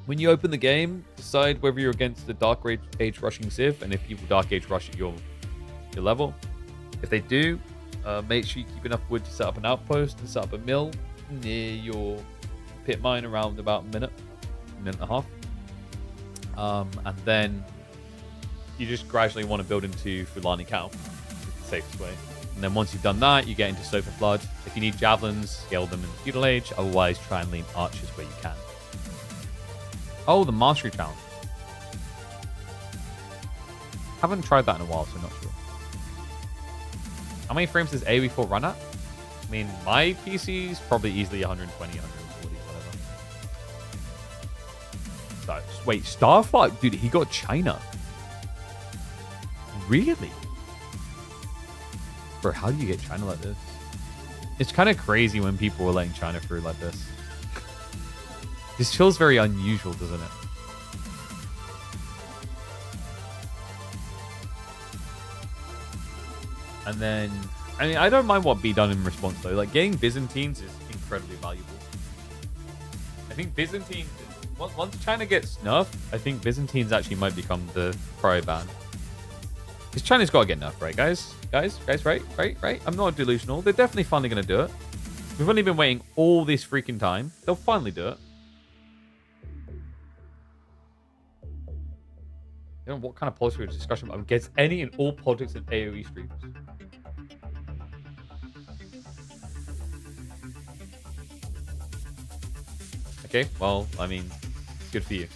When you open the game, decide whether you're against the Dark Age rushing civ, and if people Dark Age rush at your level. If they do, make sure you keep enough wood to set up an outpost and set up a mill near your pit mine around about a minute and a half. And then you just gradually want to build into Fulani Cow. It's the safest way. And then once you've done that, you get into Sofa Flood. If you need javelins, scale them in the Feudal Age. Otherwise, try and lean archers where you can. Oh, the Mastery Challenge. Haven't tried that in a while, so I'm not sure. How many frames does AoE4 run at? I mean, my PC is probably easily 120, 140, whatever. So, wait, Starflight? Dude, he got China. Really? Bro, how do you get China like this? It's kind of crazy when people are letting China through like this. This feels very unusual, doesn't it? And then, I mean, I don't mind what be done in response, though. Like, getting Byzantines is incredibly valuable. I think Byzantines, once China gets nerfed, I think Byzantines actually might become the pro ban. Because China's got to get nerfed, right, guys? Guys, right? I'm not delusional. They're definitely finally going to do it. We've only been waiting all this freaking time. They'll finally do it. I don't know what kind of political discussion, but I'm against any and all politics in AoE streams. Okay, well, I mean, good for you.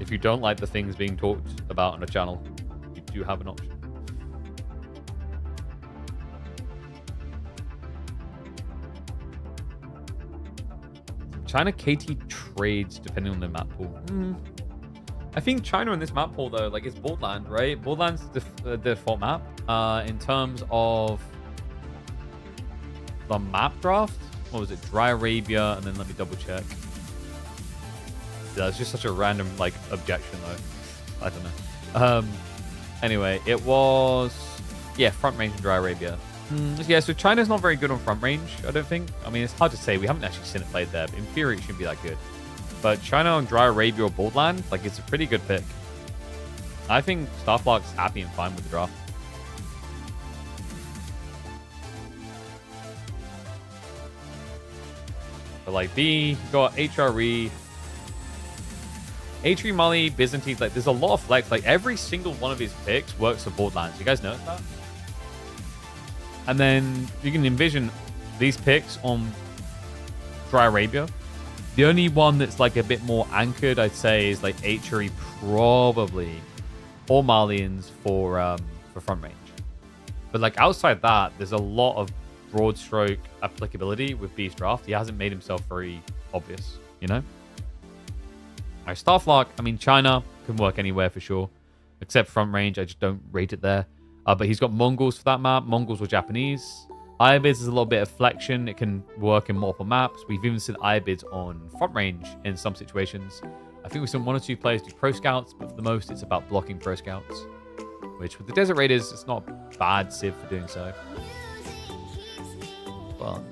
If you don't like the things being talked about on a channel, you do have an option. China KT trades depending on the map pool. I think China in this map pool, though, like, it's Borderland, right? Borderland's the default map. In terms of the map draft, what was it? Dry Arabia, and then let me double check. Yeah, it's just such a random, like, objection, though. I don't know. Anyway, it was, yeah, Front Range and Dry Arabia. Yeah, so China's not very good on Front Range, I don't think. I mean, it's hard to say. We haven't actually seen it played there, but in theory, it shouldn't be that good. But China on Dry Arabia or Borderland, like, it's a pretty good pick. I think Starflog's happy and fine with the draft. But, like, B, you got HRE. Atri, Mali, Byzantine, like there's a lot of flex. Like every single one of his picks works for Borderlands. You guys notice that? And then you can envision these picks on Dry Arabia. The only one that's like a bit more anchored, I'd say, is like Atri probably, or Malians for front range. But like outside that, there's a lot of broad stroke applicability with Beast Draft. He hasn't made himself very obvious, you know? Alright, Starflock, I mean, China can work anywhere for sure, except front range. I just don't rate it there. But he's got Mongols for that map. Mongols or Japanese. Ibids is a little bit of flexion. It can work in multiple maps. We've even seen Ibids on front range in some situations. I think we've seen 1 or 2 players do Pro Scouts, but for the most, it's about blocking Pro Scouts. Which, with the Desert Raiders, it's not a bad civ for doing so. But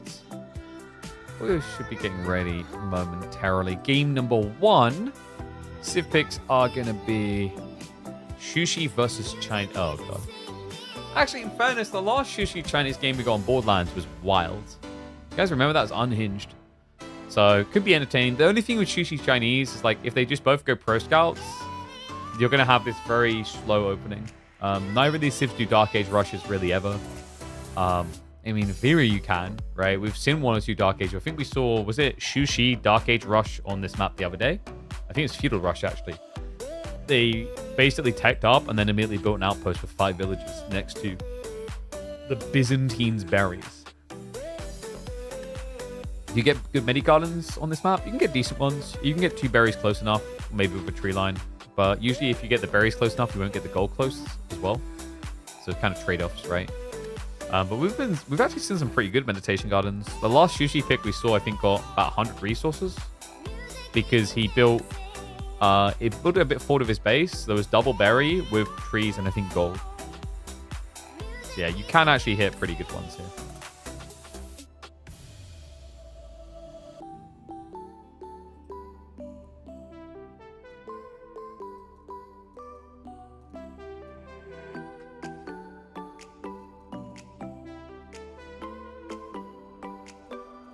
we should be getting ready momentarily. Game number 1. Civ picks are going to be Sushi versus China. Oh, God. Actually, in fairness, the last Sushi Chinese game we got on Borderlands was wild. You guys remember that was unhinged. So, could be entertaining. The only thing with Sushi Chinese is, like, if they just both go Pro Scouts, you're going to have this very slow opening. Neither of these civs do Dark Age rushes really ever. I mean, in theory, you can, right? We've seen 1 or 2 Dark Age. I think we saw, was it Sushi Dark Age rush on this map the other day? I think it's Feudal Rush, actually. They basically teched up and then immediately built an outpost with 5 villages next to the Byzantines' berries. You get good medi gardens on this map. You can get decent ones. You can get 2 berries close enough, maybe with a tree line. But usually if you get the berries close enough, you won't get the gold close as well. So it's kind of trade-offs, right? But we've actually seen some pretty good meditation gardens. The last Sushi pick we saw, I think, got about 100 resources because he built it built a bit forward of his base. There was double berry with trees and I think gold. So yeah, you can actually hit pretty good ones here.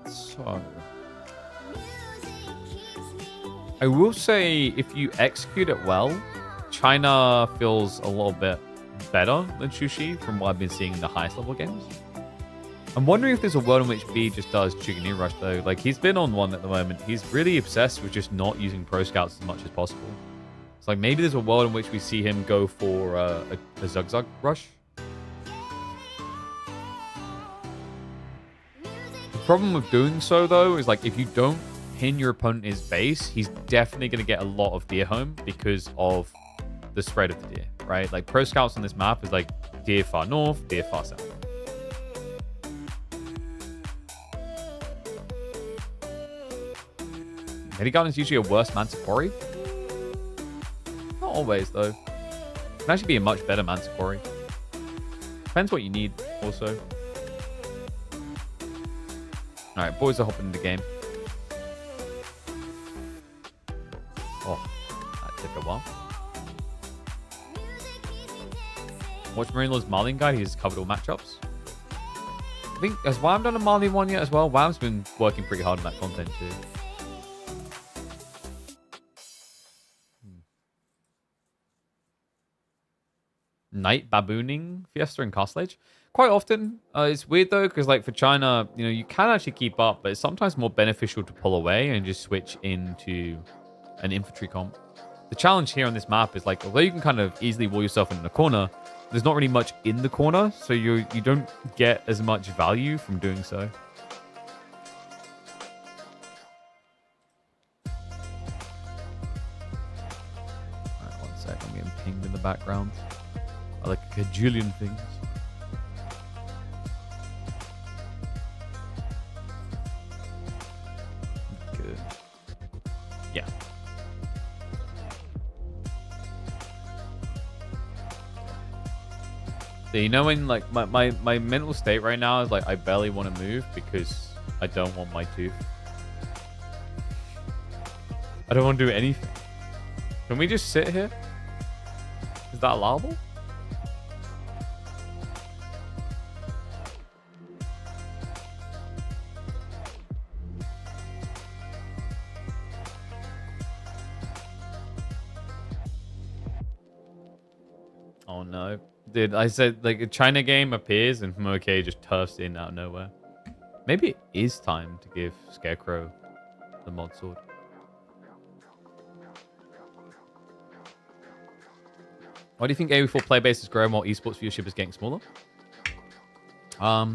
So I will say, if you execute it well, China feels a little bit better than Sushi from what I've been seeing in the highest level games. I'm wondering if there's a world in which B just does Chugani Rush though. Like, he's been on one at the moment. He's really obsessed with just not using Pro Scouts as much as possible. It's like maybe there's a world in which we see him go for a Zugzug Rush. The problem with doing so though is, like, if you don't pin your opponent in his base, he's definitely going to get a lot of deer home because of the spread of the deer, right? Like, Pro Scouts on this map is like deer far north, deer far south. Medigarden is usually a worse Manticore. Not always, though. It can actually be a much better Manticore. Depends what you need, also. Alright, boys are hopping into the game. Oh, that took a while. Watch Marinello's Marlin guide. He's covered all matchups. I think, has Wham done a Marlin one yet as well? Wham's been working pretty hard on that content too. Night babooning Fiesta and Castle Age. Quite often. It's weird though, because like for China, you know, you can actually keep up, but it's sometimes more beneficial to pull away and just switch into an infantry comp. The challenge here on this map is, like, although you can kind of easily wall yourself in a corner, there's not really much in the corner, so you don't get as much value from doing so. Alright, one sec, I'm getting pinged in the background. I like a cajillion things. Good. Yeah. So, you know, when, like, my mental state right now is like I barely want to move because I don't want my tooth. I don't want to do anything. Can we just sit here? Is that allowable? Oh no. Dude, I said like a China game appears and Moke just turfs in out of nowhere. Maybe it is time to give Scarecrow the mod sword. Why do you think AOE4 player base is growing while esports viewership is getting smaller? I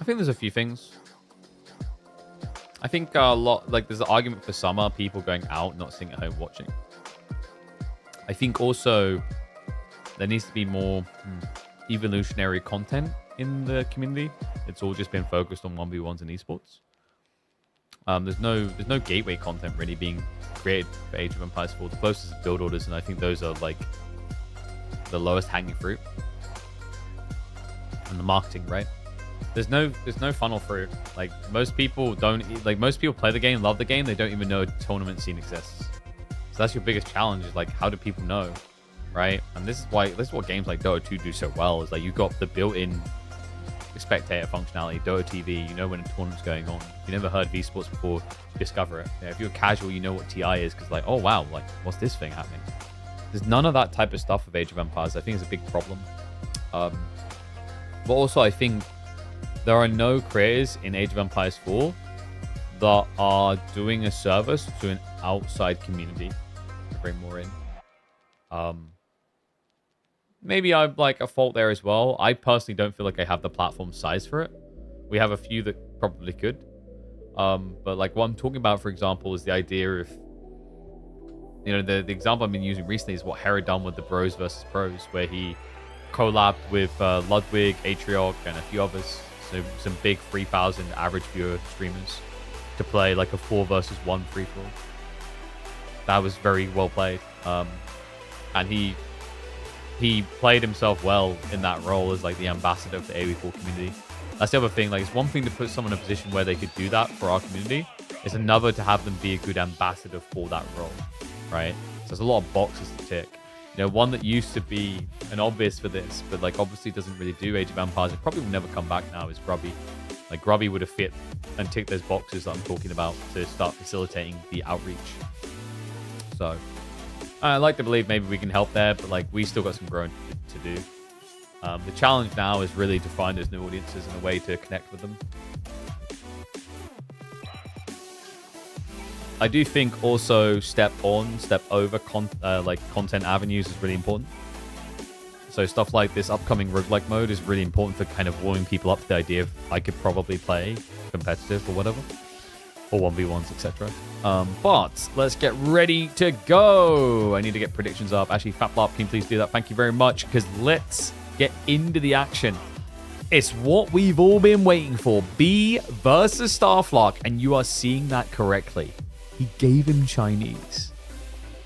think there's a few things. I think a lot, like there's an argument for summer, people going out, not sitting at home watching. I think also there needs to be more evolutionary content in the community. It's all just been focused on 1v1s and esports. There's no gateway content really being created for Age of Empires 4. The closest is build orders, and I think those are like the lowest hanging fruit. And the marketing, right? There's no funnel fruit. Like most people most people play the game, love the game, they don't even know a tournament scene exists. So that's your biggest challenge, is like, how do people know, right? And this is what games like Dota 2 do so well, is like you've got the built-in spectator functionality, Dota TV, you know when a tournament's going on. If you never heard V Sports before, discover it. Yeah, if you're casual, you know what TI is, because like, oh wow, like what's this thing happening? There's none of that type of stuff with Age of Empires. I think it's a big problem. But also I think there are no creators in Age of Empires 4 that are doing a service to an outside community to bring more in. Maybe I'm like a fault there as well. I personally don't feel like I have the platform size for it. We have a few that probably could. But like what I'm talking about, for example, is the idea of, you know, the example I've been using recently is what Hera done with the Bros versus Pros, where he collabed with Ludwig, Atriarch, and a few others. So some big 3,000 average viewer streamers to play like a 4 versus 1 free-for-all. That was very well played. And he played himself well in that role as like the ambassador for the AOE4 community. That's the other thing. Like, it's one thing to put someone in a position where they could do that for our community. It's another to have them be a good ambassador for that role, right? So there's a lot of boxes to tick. You know, one that used to be an obvious for this, but like obviously doesn't really do Age of Empires, it probably will never come back now, is Grubby. Like Grubby would have fit and ticked those boxes that I'm talking about to start facilitating the outreach. So I like to believe maybe we can help there, but like we still got some growing to do. The challenge now is really to find those new audiences and a way to connect with them. I do think also step over content avenues is really important. So stuff like this upcoming roguelike mode is really important for kind of warming people up to the idea of I could probably play competitive or whatever, or 1v1s, etc. But let's get ready to go. I need to get predictions up. Actually, Fatblop, can you please do that? Thank you very much, because let's get into the action. It's what we've all been waiting for. B versus Starflock, and you are seeing that correctly. He gave him Chinese.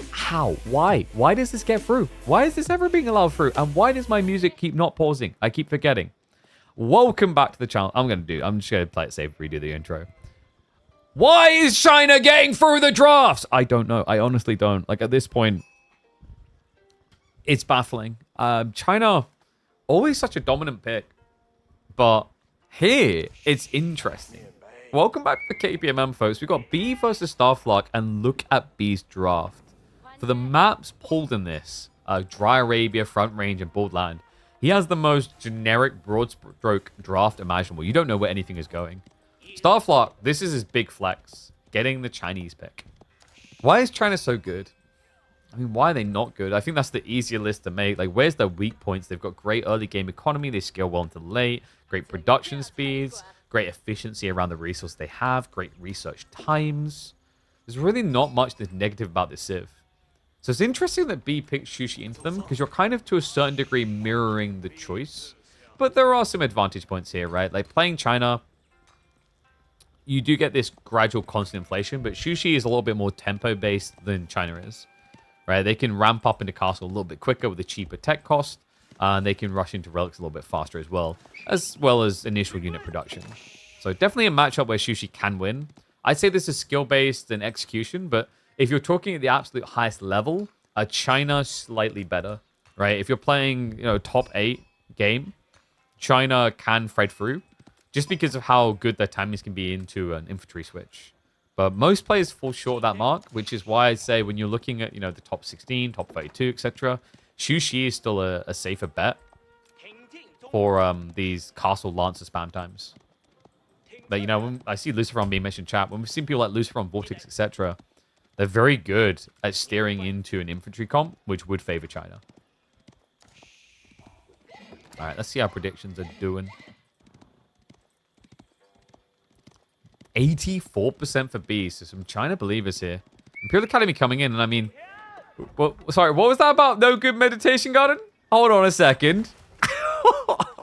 How? Why? Why does this get through? Why is this ever being allowed through? And why does my music keep not pausing? I keep forgetting. Welcome back to the channel. I'm just going to play it safe, redo the intro. Why is China getting through the drafts? I don't know. I honestly don't. Like, at this point, it's baffling. China, always such a dominant pick. But here, it's interesting. Welcome back to the KPMM, folks. We've got B versus Starflock, and look at B's draft. For the maps pulled in this, Dry Arabia, Front Range, and Borderland, he has the most generic broad stroke draft imaginable. You don't know where anything is going. Starflock, this is his big flex, getting the Chinese pick. Why is China so good? I mean, why are they not good? I think that's the easier list to make. Like, where's their weak points? They've got great early game economy. They scale well into late. Great production speeds. Great efficiency around the resource they have. Great research times. There's really not much that's negative about this Civ. So it's interesting that B picked Sushi into them, because you're kind of to a certain degree mirroring the choice. But there are some advantage points here, right? Like playing China, you do get this gradual constant inflation, but Sushi is a little bit more tempo-based than China is, right? They can ramp up into castle a little bit quicker with a cheaper tech cost, and they can rush into relics a little bit faster as well as initial unit production. So definitely a matchup where Sushi can win. I'd say this is skill-based and execution, but if you're talking at the absolute highest level, China slightly better, right? If you're playing, you know, top 8 game, China can thread through just because of how good their timings can be into an infantry switch. But most players fall short of that mark, which is why I say when you're looking at, you know, the top 16, top 32, etc., Shu Shi is still a safer bet for these Castle Lancer spam times. But, you know, when I see Luciferon being mentioned in chat, when we've seen people like Luciferon, Vortex, etc., they're very good at steering into an infantry comp, which would favor China. All right, let's see how predictions are doing. 84% for B, so some China believers here. Imperial Academy coming in, and I mean... sorry, what was that about? No good meditation garden? Hold on a second.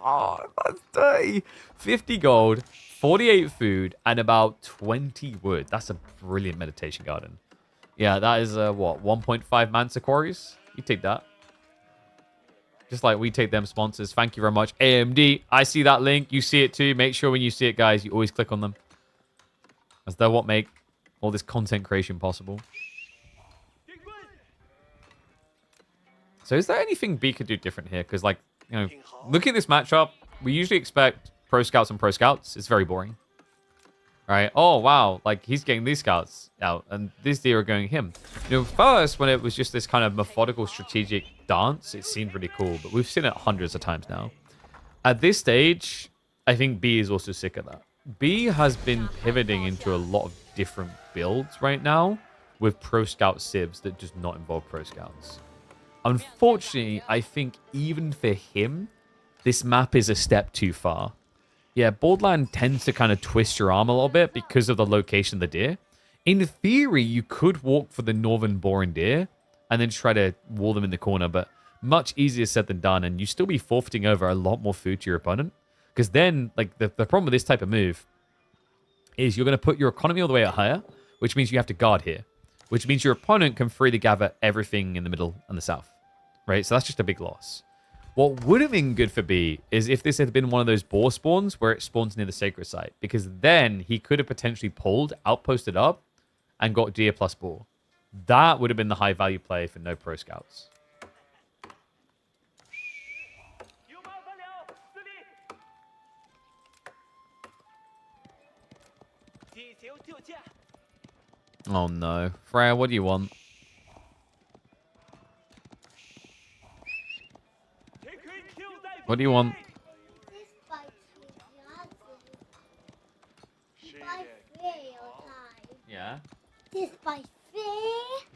Oh, that's dirty. 50 gold, 48 food, and about 20 wood. That's a brilliant meditation garden. Yeah, that is, what, 1.5 Mansa quarries? You take that. Just like we take them sponsors. Thank you very much. AMD, I see that link. You see it too. Make sure when you see it, guys, you always click on them. As they're what make all this content creation possible. So is there anything B could do different here? Because, like, you know, looking at this matchup, we usually expect pro scouts and pro scouts. It's very boring. Right? Oh, wow. Like, he's getting these scouts out, and these deer are going him. You know, first, when it was just this kind of methodical, strategic dance, it seemed really cool, but we've seen it hundreds of times now. At this stage, I think B is also sick of that. B has been pivoting into a lot of different builds right now with pro scout civs that does not involve pro scouts. Unfortunately, I think even for him, this map is a step too far. Yeah, Borderland tends to kind of twist your arm a little bit because of the location of the deer. In theory, you could walk for the northern boring deer and then try to wall them in the corner, but much easier said than done, and you still be forfeiting over a lot more food to your opponent. Because then, like, the problem with this type of move is you're going to put your economy all the way up higher, which means you have to guard here, which means your opponent can freely gather everything in the middle and the south, right? So that's just a big loss. What would have been good for B is if this had been one of those boar spawns where it spawns near the sacred site, because then he could have potentially pulled, outposted up, and got deer plus boar. That would have been the high value play for no pro scouts. Oh no. Freya, what do you want? What do you want? Yeah? This by three.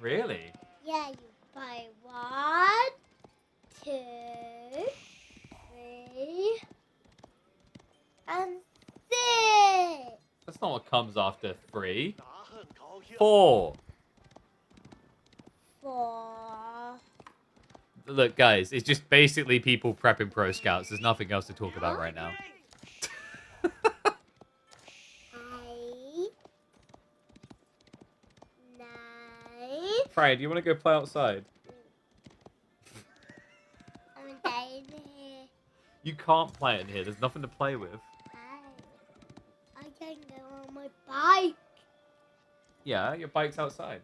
Really? Yeah, you buy 1, 2, 3, and 6. That's not what comes after 3. 4. 4. Look, guys, it's just basically people prepping pro scouts. There's nothing else to talk about right now. 8, 9. Freya, do you want to go play outside? I'm dying here. You can't play in here. There's nothing to play with. I can go on my bike. Yeah, your bike's outside.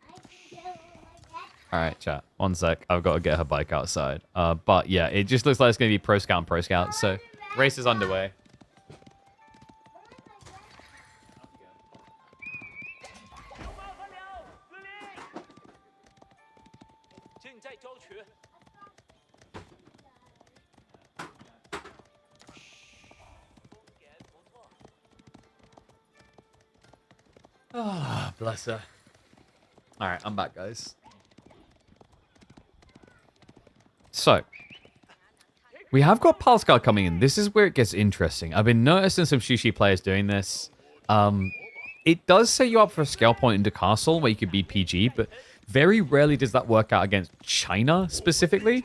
I can go on my bike. All right, chat. One sec. I've got to get her bike outside. But yeah, it just looks like it's going to be pro scout and pro scout. So race is underway. Ah, bless her. All right, I'm back, guys. So, we have got Palskar coming in. This is where it gets interesting. I've been noticing some Shishi players doing this. It does set you up for a scale point into Castle where you could be PG, but very rarely does that work out against China specifically.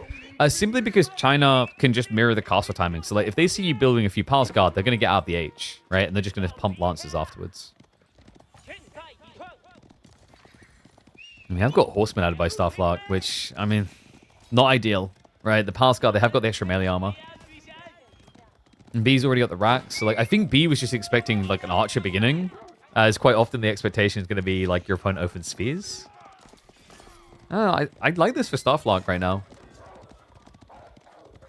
Simply because China can just mirror the castle timing. So, like, if they see you building a few Palskar, they're going to get out of the H, right? And they're just going to pump lances afterwards. And we have got Horsemen added by Starflark, which, I mean, not ideal, right? The Palskar, they have got the extra melee armor. And B's already got the racks. So, like, I think B was just expecting, like, an archer beginning. As quite often the expectation is going to be, like, your opponent opens spears. I like this for Starflark right now.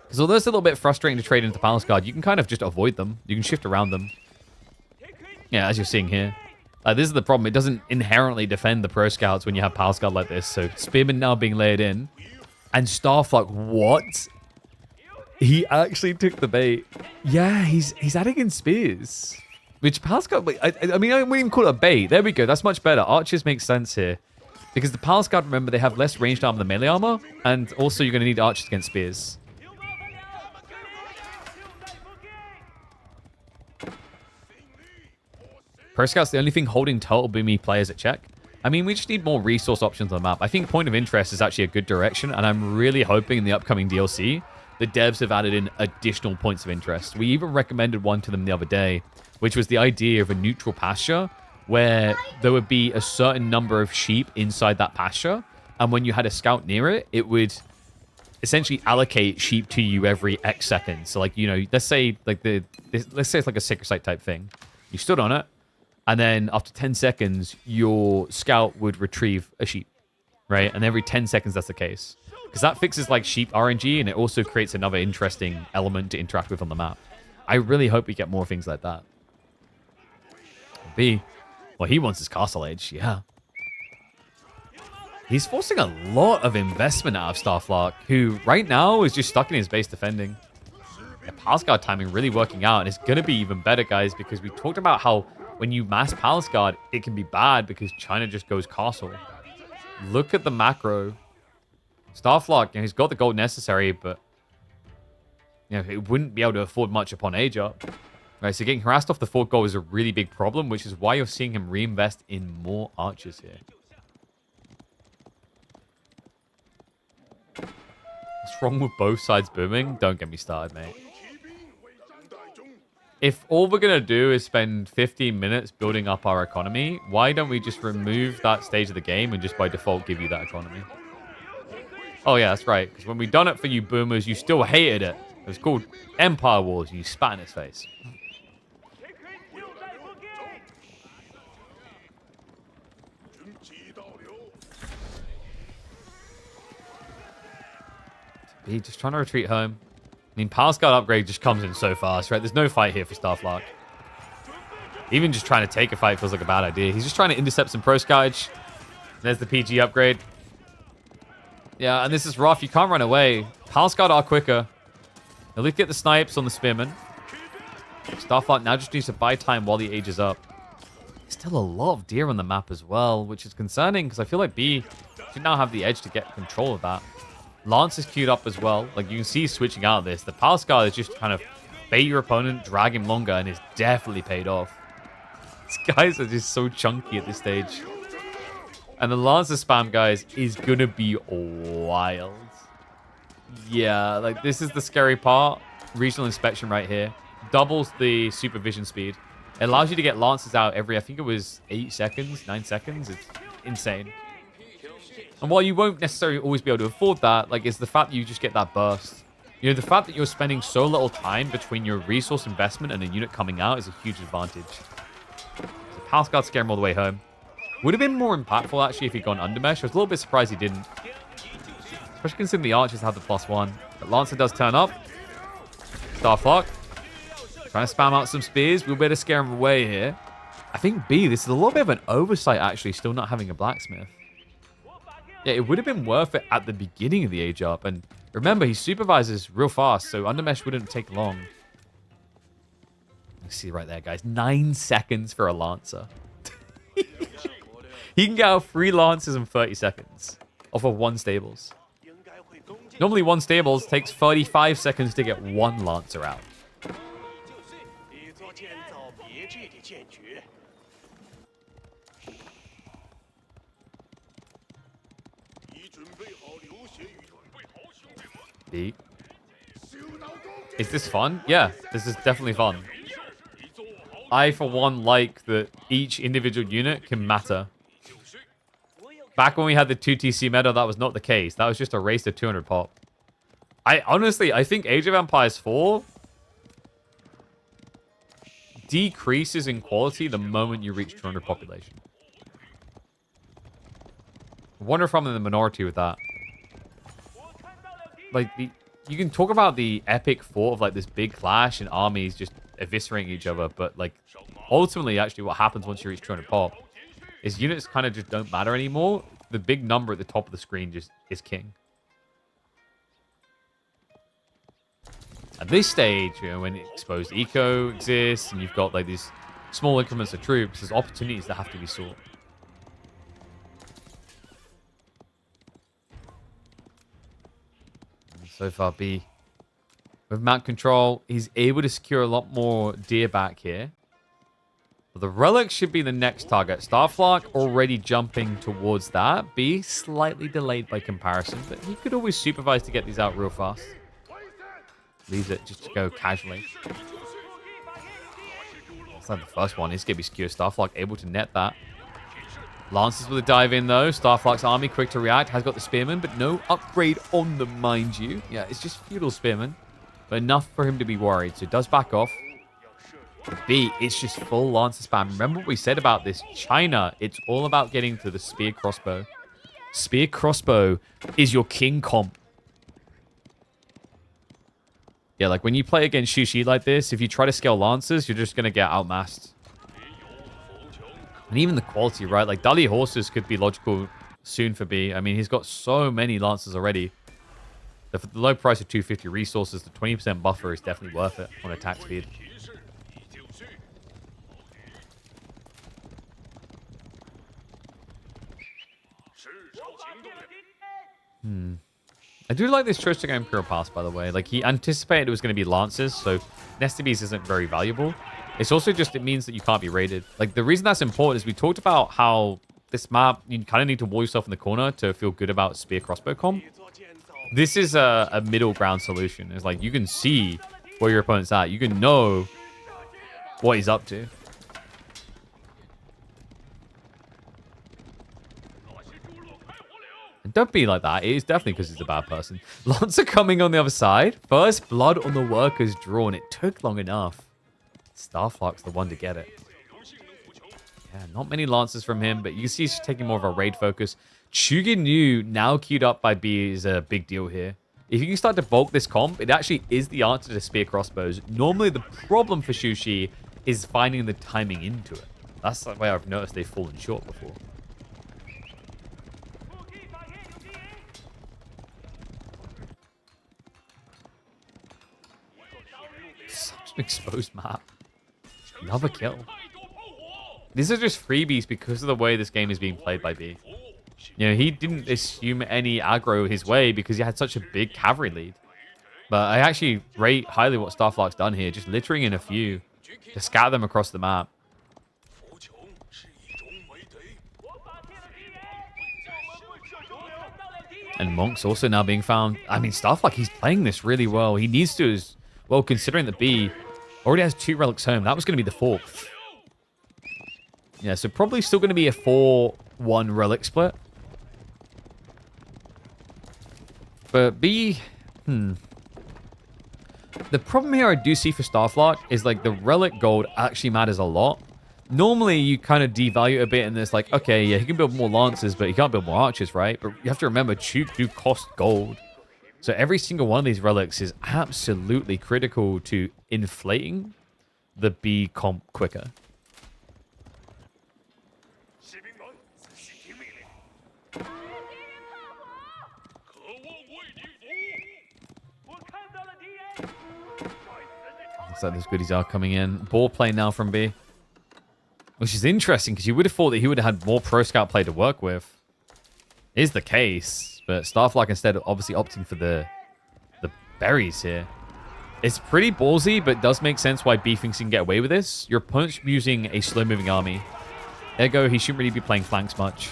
Because although it's a little bit frustrating to trade into Palskar, you can kind of just avoid them. You can shift around them. Yeah, as you're seeing here. This is the problem. It doesn't inherently defend the pro scouts when you have Palskar like this. So Spearman now being layered in. And Starflock, what? He actually took the bait. Yeah, he's adding in spears. Which Palace Guard, I mean, I wouldn't even call it a bait. There we go. That's much better. Archers make sense here. Because the Palace Guard, remember, they have less ranged armor than melee armor. And also, you're going to need archers against spears. Pro Scout's the only thing holding total boomy players at check. I mean, we just need more resource options on the map. I think Point of Interest is actually a good direction. And I'm really hoping in the upcoming DLC, the devs have added in additional points of interest. We even recommended one to them the other day, which was the idea of a neutral pasture where there would be a certain number of sheep inside that pasture. And when you had a scout near it, it would essentially allocate sheep to you every X seconds. So like, you know, let's say it's like a sacred site type thing. You stood on it, and then after 10 seconds, your scout would retrieve a sheep, right? And every 10 seconds, that's the case. Because that fixes like sheep RNG, and it also creates another interesting element to interact with on the map. I really hope we get more things like that. B. Well, he wants his castle age, yeah. He's forcing a lot of investment out of Starflock, who right now is just stuck in his base defending. Yeah, Palace Guard timing really working out, and it's going to be even better, guys, because we talked about how when you mass Palace Guard, it can be bad because China just goes castle. Look at the macro. Starflock, you know, he's got the gold necessary, but you know, it wouldn't be able to afford much upon age up. Right, so getting harassed off the fort goal is a really big problem, which is why you're seeing him reinvest in more archers here. What's wrong with both sides booming? Don't get me started, mate. If all we're going to do is spend 15 minutes building up our economy, why don't we just remove that stage of the game and just by default give you that economy? Oh, yeah, that's right. Because when we done it for you boomers, you still hated it. It was called Empire Wars, and you spat in his face. He's just trying to retreat home. I mean, Palace Guard upgrade just comes in so fast, right? There's no fight here for Starflock. Even just trying to take a fight feels like a bad idea. He's just trying to intercept some pro scoutage. There's the PG upgrade. Yeah, and this is rough. You can't run away. Palace Guard are quicker. At least get the snipes on the spearmen. Starflock now just needs to buy time while he ages up. Still a lot of deer on the map as well, which is concerning because I feel like B should now have the edge to get control of that. Lance is queued up as well. Like, you can see switching out of this. The Palace Guard is just kind of bait your opponent, drag him longer, and it's definitely paid off. These guys are just so chunky at this stage. And the Lancer spam, guys, is going to be wild. Yeah, like, this is the scary part. Regional inspection right here. Doubles the supervision speed. It allows you to get Lancers out every, I think it was 8 seconds, 9 seconds. It's insane. And while you won't necessarily always be able to afford that, like, it's the fact that you just get that burst. You know, the fact that you're spending so little time between your resource investment and a unit coming out is a huge advantage. So Palace Guard scare him all the way home. Would have been more impactful, actually, if he'd gone under mesh. I was a little bit surprised he didn't. Especially considering the archers have the +1. But Lancer does turn up. Starflock. Trying to spam out some spears. We'll better scare him away here. I think B, this is a little bit of an oversight, actually, still not having a blacksmith. Yeah, it would have been worth it at the beginning of the age up. And remember, he supervises real fast, so undermesh wouldn't take long. You see right there, guys. 9 seconds for a Lancer. He can get out 3 Lancers in 30 seconds off of 1 stables. Normally, 1 stables takes 35 seconds to get 1 Lancer out. B. Is this fun? Yeah, this is definitely fun. I, for one, like that each individual unit can matter. Back when we had the 2TC meta, that was not the case. That was just a race to 200 pop. I think Age of Empires 4 decreases in quality the moment you reach 200 population. I wonder if I'm in the minority with that. Like, you can talk about the epic thought of like this big clash and armies just eviscerating each other, but like ultimately actually what happens once you reach 200 pop is units kind of just don't matter anymore. The big number at the top of the screen just is king. At this stage, you know, when exposed eco exists and you've got like these small increments of troops, there's opportunities that have to be sought. And so far, B with map control, he's able to secure a lot more deer back here. But the relic should be the next target. Starflark already jumping towards that. B slightly delayed by comparison, but he could always supervise to get these out real fast. Leaves it just to go casually. It's like the first one. He's going to be secure. Starflark able to net that. Lancers with a dive in though. Starflark's army quick to react. Has got the spearman, but no upgrade on them, mind you. Yeah, it's just feudal spearman. But enough for him to be worried. So it does back off. B, it's just full lancer spam. Remember what we said about this? China, it's all about getting to the spear crossbow. Spear crossbow is your king comp. Yeah, like when you play against Shushi like this, if you try to scale lancers, you're just going to get outmassed. And even the quality, right? Like Dali horses could be logical soon for B. I mean, he's got so many lancers already. For the low price of 250 resources, the 20% buffer is definitely worth it on attack speed. I do like this choice to go Imperial Pass, by the way. Like, he anticipated it was going to be Lancers, so Nested Bees isn't very valuable. It's also just, it means that you can't be raided. Like, the reason that's important is we talked about how this map, you kind of need to wall yourself in the corner to feel good about Spear Crossbow comp. This is a middle ground solution. It's like, you can see where your opponent's at. You can know what he's up to. Don't be like that. It is definitely because he's a bad person. Lancer coming on the other side. First blood on the workers drawn. It took long enough. Starflark's the one to get it. Yeah, not many Lancers from him, but you see he's taking more of a raid focus. Chuginu now queued up by B is a big deal here. If you can start to bulk this comp, it actually is the answer to spear crossbows. Normally the problem for Shushi is finding the timing into it. That's the way I've noticed they've fallen short before. Exposed map. Another kill. These are just freebies because of the way this game is being played by B. You know, he didn't assume any aggro his way because he had such a big cavalry lead. But I actually rate highly what Starflark's done here, just littering in a few to scatter them across the map. And Monk's also now being found. I mean, Starflark, he's playing this really well. He needs to as well, considering that B already has 2 relics home. That was going to be the 4th. Yeah, so probably still going to be a 4-1 relic split. But B, the problem here I do see for Starflark is like the relic gold actually matters a lot. Normally, you kind of devalue a bit and it's like, okay, yeah, he can build more lancers, but he can't build more archers, right? But you have to remember, Chuk do cost gold. So every single one of these relics is absolutely critical to inflating the B comp quicker. Looks like those goodies are coming in. Ball play now from B. Which is interesting because you would have thought that he would have had more pro scout play to work with. Is the case. But Starflark instead of obviously opting for the berries here. It's pretty ballsy, but does make sense why B thinks he can get away with this. Your opponent's using a slow-moving army. Ergo, he shouldn't really be playing flanks much.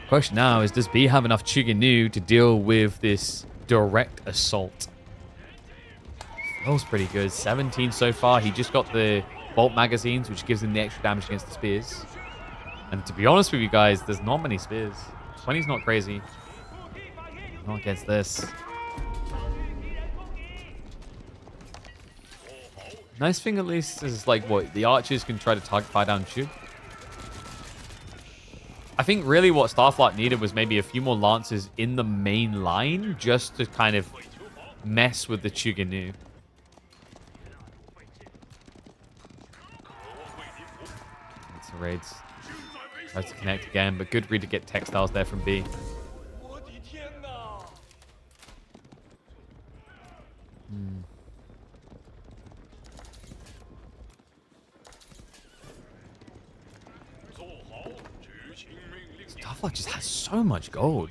Question now is, does B have enough Chuginu to deal with this direct assault? Feels pretty good. 17 so far. He just got the bolt magazines, which gives him the extra damage against the spears. And to be honest with you guys, there's not many spears. 20's not crazy. Not against this. Nice thing at least is like what the archers can try to target fire down Chug. I think really what Starflark needed was maybe a few more lancers in the main line just to kind of mess with the Chuginu. That's the raids. Tries to connect again, but good read to get textiles there from B. Starflight just has so much gold.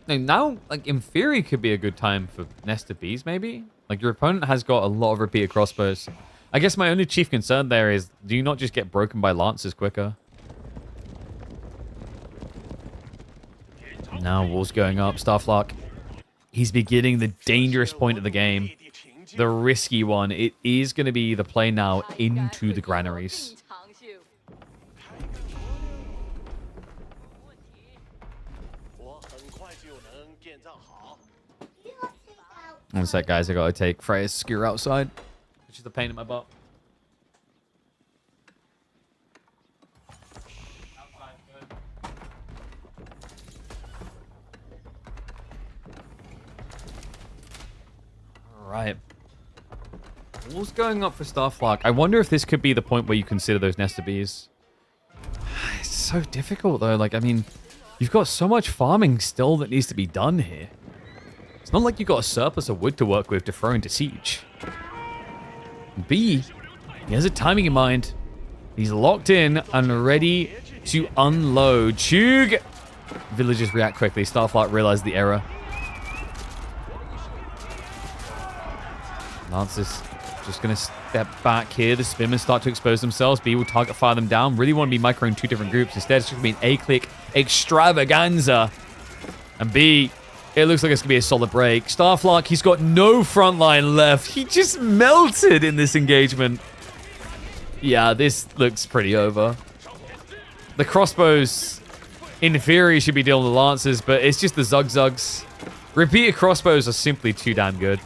Now, like, in theory, could be a good time for Nest of Bees, maybe? Like, your opponent has got a lot of repeated crossbows. I guess my only chief concern there is, do you not just get broken by lances quicker? Now, wall's going up. Starflock. He's beginning the dangerous point of the game. The risky one. It is going to be the play now into the granaries. One sec, guys. I gotta take Freya's skewer outside, which is a pain in my butt. Alright. Wall's going up for Starflock. I wonder if this could be the point where you consider those Nest of Bees. It's so difficult, though. Like, I mean, you've got so much farming still that needs to be done here. It's not like you've got a surplus of wood to work with to throw into siege. B, he has a timing in mind. He's locked in and ready to unload. Chug! Villagers react quickly. Starflight realized the error. Lancers just going to step back here. The Spinners start to expose themselves. B will target fire them down. Really want to be microing two different groups. Instead, it's just going to be an A-click extravaganza. And B, it looks like it's going to be a solid break. Starflock, he's got no front line left. He just melted in this engagement. Yeah, this looks pretty over. The crossbows, in theory, should be dealing with the Lancers, but it's just the Zug-Zugs. Repeated crossbows are simply too damn good.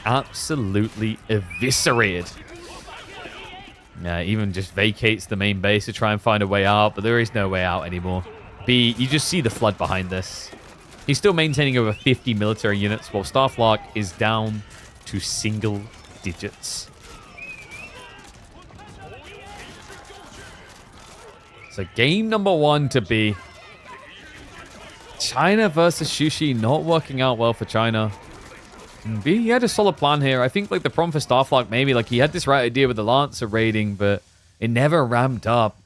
Absolutely eviscerated. Yeah, even just vacates the main base to try and find a way out, but there is no way out anymore. B, you just see the flood behind this. He's still maintaining over 50 military units, while Starflock is down to single digits. So game number 1 to B. China versus Sushi, not working out well for China. And B, he had a solid plan here. I think like the problem for Starflock, maybe like he had this right idea with the Lancer raiding, but it never ramped up.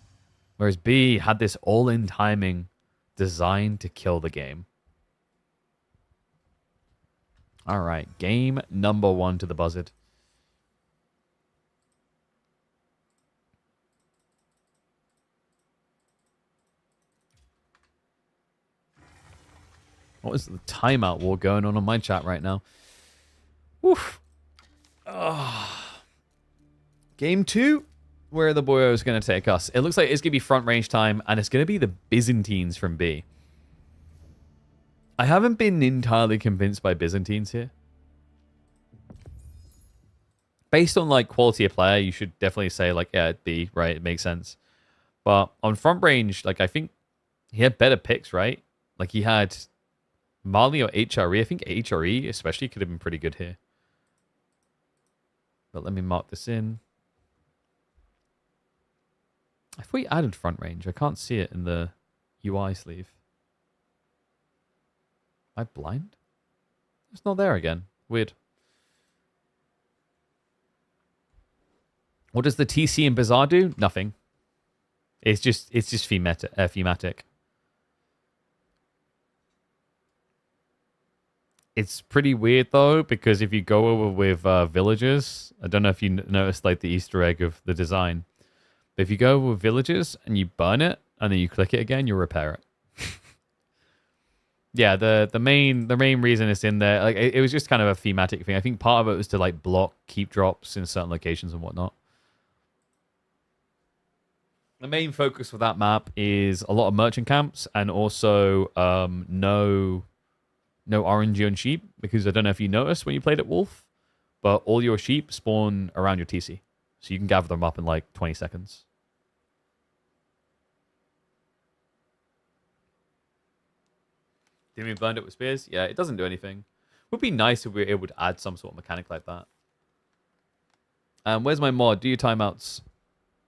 Whereas B had this all-in timing designed to kill the game. All right, game number 1 to the Buzzard. What is the timeout war going on my chat right now? Oof. Oh. Game 2. Where are the boyos going to take us? It looks like it's going to be front range time, and it's going to be the Byzantines from B. I haven't been entirely convinced by Byzantines here. Based on, like, quality of player, you should definitely say, like, yeah, B, right? It makes sense. But on front range, like, I think he had better picks, right? Like, he had Mali or HRE. I think HRE especially could have been pretty good here. But let me mark this in. If we added front range, I can't see it in the UI sleeve. Am I blind? It's not there again. Weird. What does the TC and Bazaar do? Nothing. It's just thematic. It's pretty weird though, because if you go over with villagers, I don't know if you noticed like the Easter egg of the design. But if you go with villagers and you burn it and then you click it again, you'll repair it. Yeah, the main reason it's in there, like it was just kind of a thematic thing. I think part of it was to like block keep drops in certain locations and whatnot. The main focus for that map is a lot of merchant camps and also no RNG on sheep, because I don't know if you noticed when you played at Wolf, but all your sheep spawn around your TC. So you can gather them up in like 20 seconds. Did we burn it with spears? Yeah, it doesn't do anything. Would be nice if we were able to add some sort of mechanic like that. Where's my mod? Do your timeouts.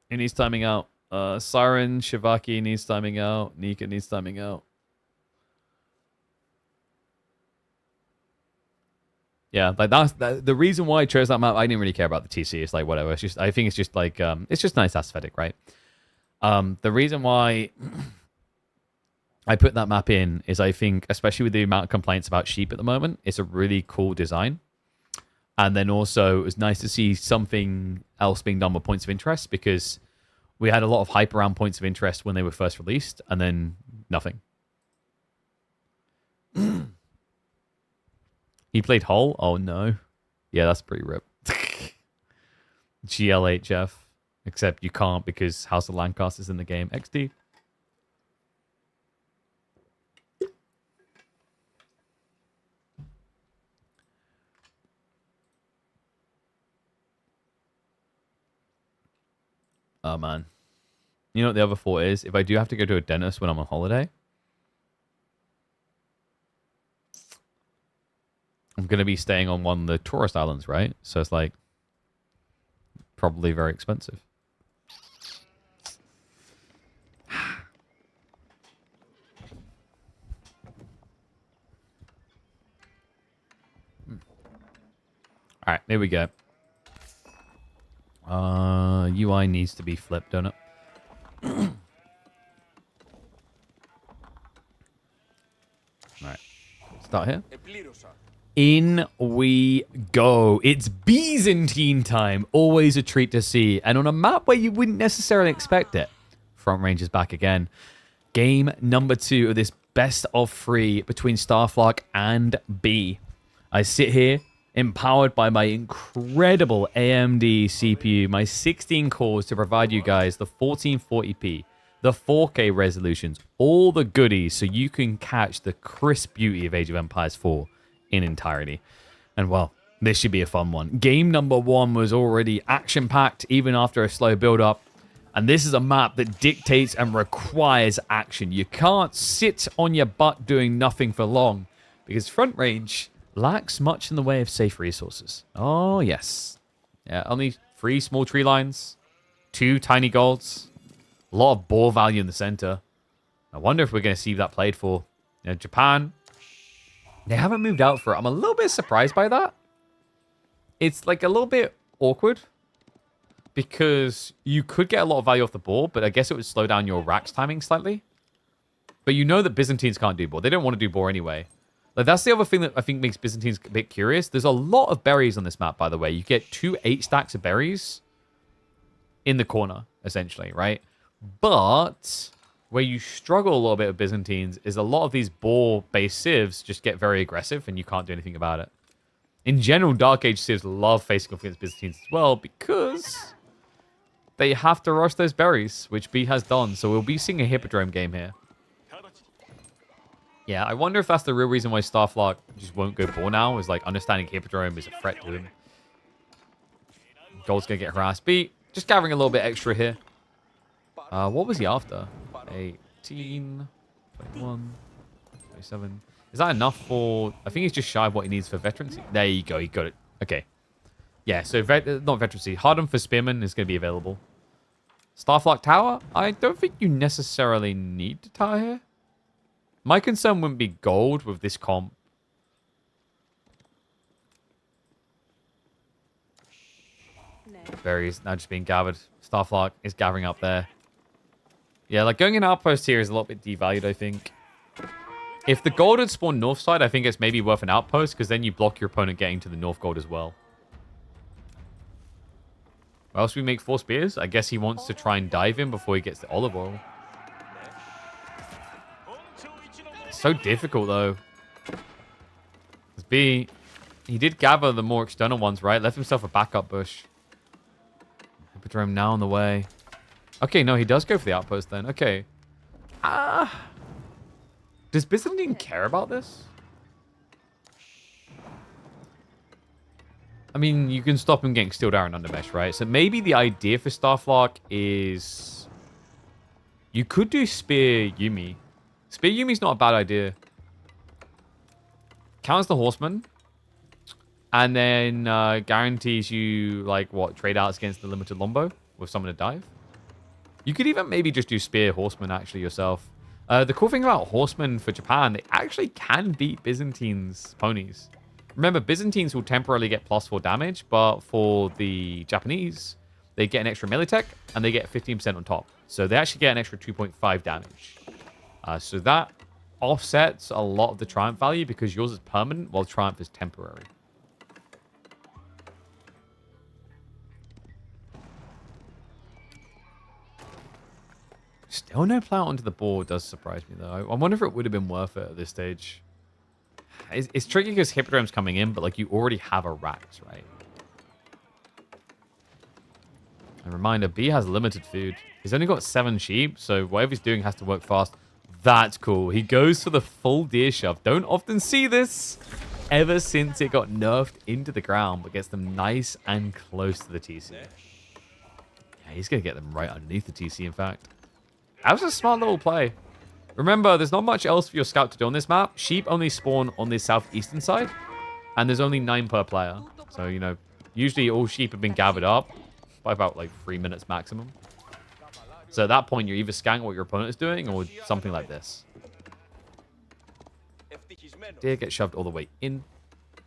It needs timing out. Siren, Shivaki needs timing out. Nika needs timing out. Yeah, like that's the reason why I chose that map. I didn't really care about the TC. It's like whatever. It's just I think it's just like it's just nice aesthetic, right? The reason why I put that map in is I think, especially with the amount of complaints about sheep at the moment, it's a really cool design. And then also, it was nice to see something else being done with points of interest, because we had a lot of hype around points of interest when they were first released, and then nothing. He played Hull? Oh, no. Yeah, that's pretty rip. GLHF. Except you can't because House of Lancaster's in the game. XD. Oh, man. You know what the other thought is? If I do have to go to a dentist when I'm on holiday, I'm going to be staying on one of the tourist islands, right? So it's like probably very expensive. All right, here we go. UI needs to be flipped, don't it? All right, start here. In we go. It's Byzantine time. Always a treat to see. And on a map where you wouldn't necessarily expect it. Front range is back again. Game number 2 of this best of 3 between Starflark and B. I sit here empowered by my incredible AMD CPU, my 16 cores to provide you guys the 1440p, the 4K resolutions, all the goodies so you can catch the crisp beauty of Age of Empires 4 in entirety. And well, this should be a fun one. Game number 1 was already action-packed even after a slow build-up. And this is a map that dictates and requires action. You can't sit on your butt doing nothing for long because front range lacks much in the way of safe resources. Oh, yes. Yeah, only 3 small tree lines, 2 tiny golds, a lot of ball value in the center. I wonder if we're going to see that played for. You know, Japan, they haven't moved out for it. I'm a little bit surprised by that. It's like a little bit awkward because you could get a lot of value off the board, but I guess it would slow down your racks timing slightly. But you know that Byzantines can't do board. They don't want to do board anyway. Like, that's the other thing that I think makes Byzantines a bit curious. There's a lot of berries on this map, by the way. You get 2 8 stacks of berries in the corner, essentially, right? But where you struggle a little bit with Byzantines is a lot of these boar-based civs just get very aggressive and you can't do anything about it. In general, Dark Age civs love facing off against Byzantines as well because they have to rush those berries, which B has done. So we'll be seeing a Hippodrome game here. Yeah, I wonder if that's the real reason why Starflark just won't go boar now, is like understanding Hippodrome is a threat to him. Gold's going to get harassed. B, just gathering a little bit extra here. What was he after? 18, 21, 27. Is that enough for... I think he's just shy of what he needs for veterancy. There you go, he got it. Okay. Yeah, so not veterancy. Hardened for Spearman is going to be available. Starflark Tower? I don't think you necessarily need to tower here. My concern wouldn't be gold with this comp. No. Berries now just being gathered. Starflark is gathering up there. Yeah, like going in outpost here is a little bit devalued, I think. If the gold had spawned north side, I think it's maybe worth an outpost because then you block your opponent getting to the north gold as well. Or else we make 4 spears. I guess he wants to try and dive in before he gets the olive oil. So difficult, though. Because B, he did gather the more external ones, right? Left himself a backup bush. Hippodrome now on the way. Okay, no, he does go for the outpost then. Okay. Does Byzantine care about this? I mean, you can stop him getting Steel Iron under mesh, right? So maybe the idea for Starflark is... You could do Spear Yumi. Spear Yumi's not a bad idea. Counts the Horseman. And then guarantees you, like, what? Trade outs against the limited Lombo with someone to dive. You could even maybe just do Spear Horseman, actually, yourself. The cool thing about Horsemen for Japan, they actually can beat Byzantines' ponies. Remember, Byzantines will temporarily get +4 damage, but for the Japanese, they get an extra melee tech, and they get 15% on top. So they actually get an extra 2.5 damage. So that offsets a lot of the Triumph value because yours is permanent, while Triumph is temporary. Still no plow onto the board does surprise me, though. I wonder if it would have been worth it at this stage. It's tricky because Hippodrome's coming in, but like you already have a Rax, right? A reminder, B has limited food. He's only got 7 sheep, so whatever he's doing has to work fast. That's cool. He goes for the full deer shove. Don't often see this ever since it got nerfed into the ground, but gets them nice and close to the TC. Yeah, he's going to get them right underneath the TC, in fact. That was a smart little play. Remember, there's not much else for your scout to do on this map. Sheep only spawn on the southeastern side, and there's only 9 per player. So, you know, usually all sheep have been gathered up by about like 3 minutes maximum. So at that point, you're either scanning what your opponent is doing or something like this. Deer gets shoved all the way in.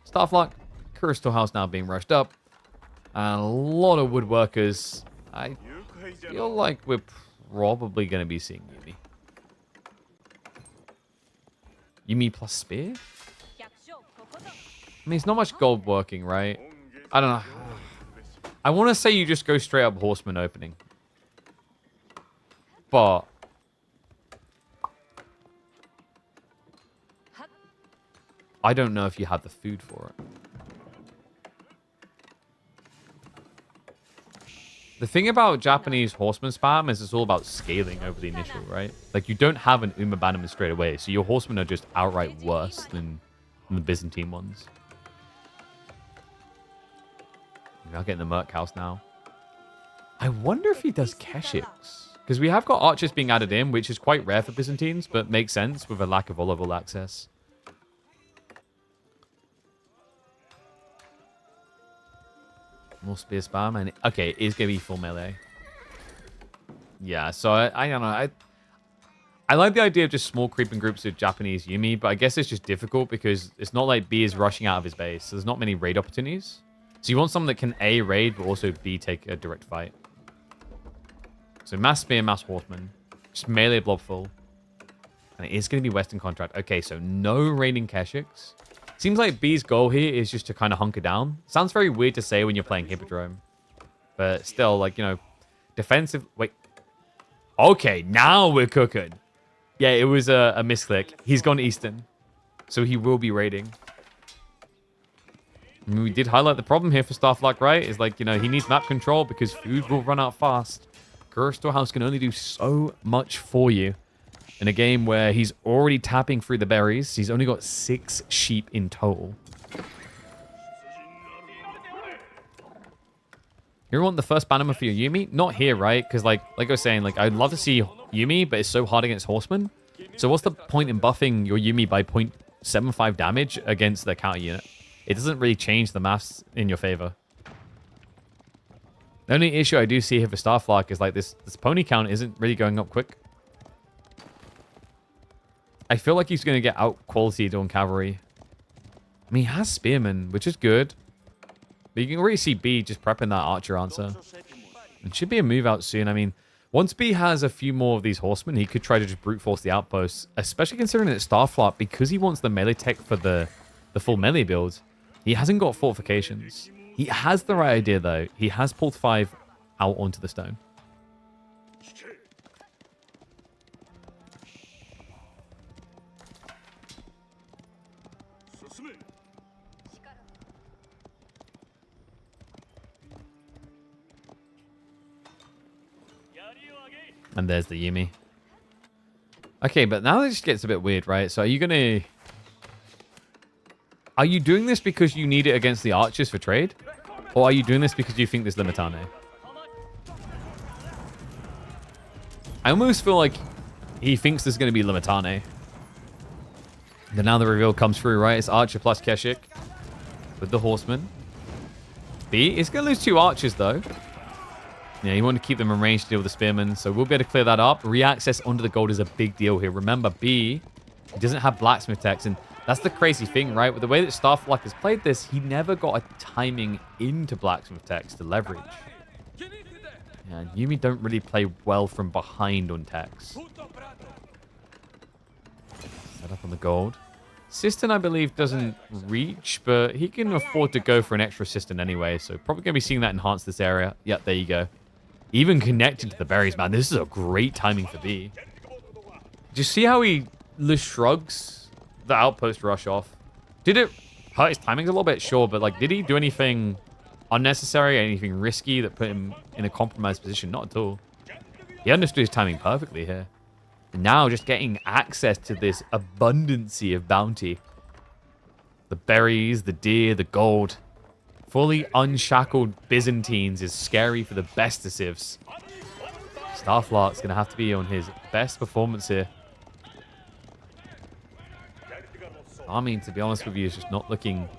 Starflock, Crystal House now being rushed up. And a lot of woodworkers. I feel like we're probably going to be seeing Yumi. Yumi plus spear? I mean, it's not much gold working, right? I don't know. I want to say you just go straight up Horseman opening. But I don't know if you have the food for it. The thing about Japanese Horseman spam is it's all about scaling over the initial, right? Like, you don't have an abandonment straight away, so your Horsemen are just outright worse than the Byzantine ones. We're getting the Merc House now. I wonder if he does Keshiks. Because we have got archers being added in, which is quite rare for Byzantines, but makes sense with a lack of volleyball access. More spear spam. And okay, it is going to be full melee. Yeah, so I don't know. I like the idea of just small creeping groups of Japanese Yumi, but I guess it's just difficult because it's not like B is rushing out of his base. So there's not many raid opportunities. So you want someone that can A, raid, but also B, take a direct fight. So mass spear, mass horseman. Just melee blob full. And it is going to be Western contract. Okay, so no raiding Keshiks. Seems like B's goal here is just to kind of hunker down. Sounds very weird to say when you're playing Hippodrome. But still, like, you know, defensive... Wait. Okay, now we're cooking. Yeah, it was a misclick. He's gone Eastern. So he will be raiding. I mean, we did highlight the problem here for Starflock, right? Is like, you know, he needs map control because food will run out fast. Storehouse can only do so much for you in a game where he's already tapping through the berries. He's only got 6 sheep in total. You want the first banner for your Yumi? Not here, right? Because like I was saying, like I'd love to see Yumi, but it's so hard against Horsemen. So what's the point in buffing your Yumi by 0.75 damage against the counter unit? It doesn't really change the maths in your favor. The only issue I do see here for Starflock is like this pony count isn't really going up quick. I feel like he's going to get out quality on cavalry. I mean, he has spearmen, which is good. But you can already see B just prepping that archer answer. It should be a move out soon. I mean, once B has a few more of these horsemen, he could try to just brute force the outposts. Especially considering that Starflock, because he wants the melee tech for the full melee build, he hasn't got fortifications. He has the right idea, though. He has pulled 5 out onto the stone. And there's the Yumi. Okay, but now it just gets a bit weird, right? So are you going to... Are you doing this because you need it against the archers for trade? Or are you doing this because you think there's Limitane? I almost feel like he thinks there's going to be Limitane. Then now the reveal comes through, right? It's Archer plus Keshik with the Horseman. B is going to lose 2 archers, though. Yeah, you want to keep them in range to deal with the Spearmen, so we'll be able to clear that up. Re-access onto the gold is a big deal here. Remember, B, he doesn't have blacksmith techs, and that's the crazy thing, right? With the way that Starflock has played this, he never got a timing into blacksmith techs to leverage. Yeah, Yumi don't really play well from behind on techs. Set up on the gold. Siston, I believe, doesn't reach, but he can afford to go for an extra Siston anyway, so probably going to be seeing that enhance this area. Yep, there you go. Even connected to the berries, man. This is a great timing for B. Do you see how he shrugs the outpost rush off? Did it hurt his timings a little bit? Sure, but like, did he do anything unnecessary, anything risky that put him in a compromised position? Not at all. He understood his timing perfectly here. And now just getting access to this abundancy of bounty. The berries, the deer, the gold. Fully unshackled Byzantines is scary for the best of civs. Starflark's going to have to be on his best performance here. Army, to be honest with you, is just not looking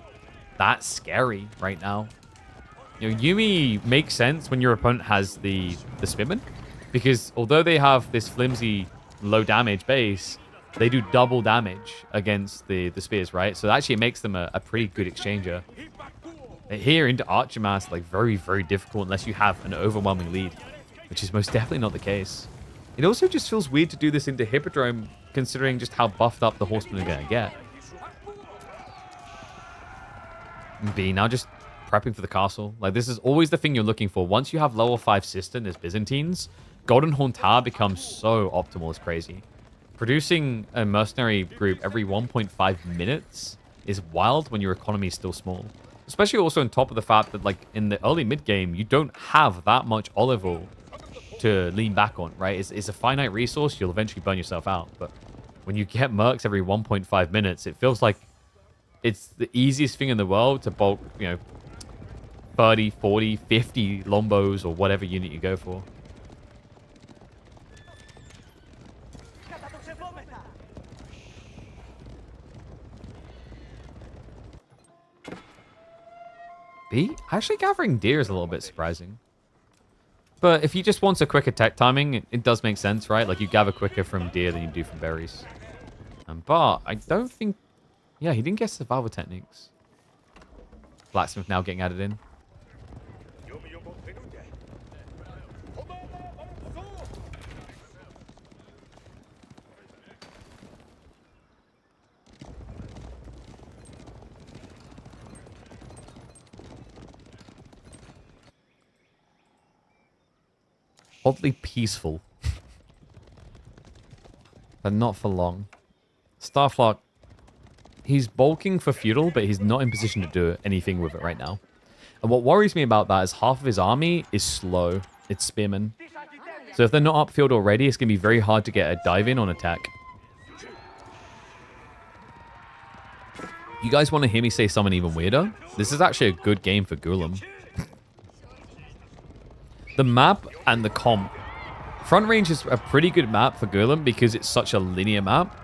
that scary right now. You know, Yumi makes sense when your opponent has the Spearman, because although they have this flimsy low damage base, they do double damage against the spears, right? So actually it makes them a pretty good exchanger. Here into Archimass, like very, very difficult unless you have an overwhelming lead, which is most definitely not the case. It also just feels weird to do this into Hippodrome, considering just how buffed up the Horsemen are going to get. B now just prepping for the castle. Like, this is always the thing you're looking for. Once you have level 5 Siston as Byzantines, Golden Horn Tower becomes so optimal, it's crazy. Producing a mercenary group every 1.5 minutes is wild when your economy is still small. Especially also on top of the fact that, like, in the early mid-game, you don't have that much olive oil to lean back on, right? It's a finite resource. You'll eventually burn yourself out. But when you get mercs every 1.5 minutes, it feels like it's the easiest thing in the world to bulk, you know, 30, 40, 50 Lombos or whatever unit you go for. B? Actually, gathering deer is a little bit surprising. But if he just wants a quicker tech timing, it does make sense, right? Like, you gather quicker from deer than you do from berries. But I don't think... Yeah, he didn't get survival techniques. Blacksmith now getting added in. Oddly peaceful. But not for long. Starflark, he's bulking for feudal, but he's not in position to do anything with it right now. And what worries me about that is half of his army is slow. It's spearmen. So if they're not upfield already, it's going to be very hard to get a dive in on attack. You guys want to hear me say something even weirder? This is actually a good game for Gulam. The map and the comp. Front range is a pretty good map for Gulam because it's such a linear map.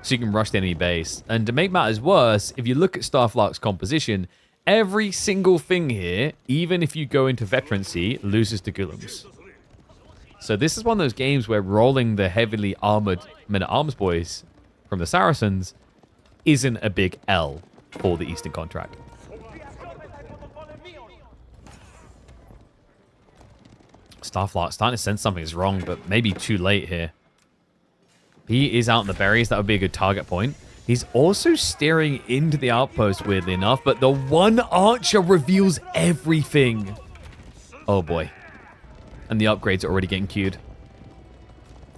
So you can rush the enemy base. And to make matters worse, if you look at Starflark's composition, every single thing here, even if you go into veterancy, loses to Gulams. So this is one of those games where rolling the heavily armored men-at-arms boys from the Saracens isn't a big L for the Eastern Contract. Starflark starting to sense something is wrong, but maybe too late here. He is out in the berries. That would be a good target point. He's also steering into the outpost, weirdly enough, but the one archer reveals everything. Oh boy. And the upgrades are already getting queued.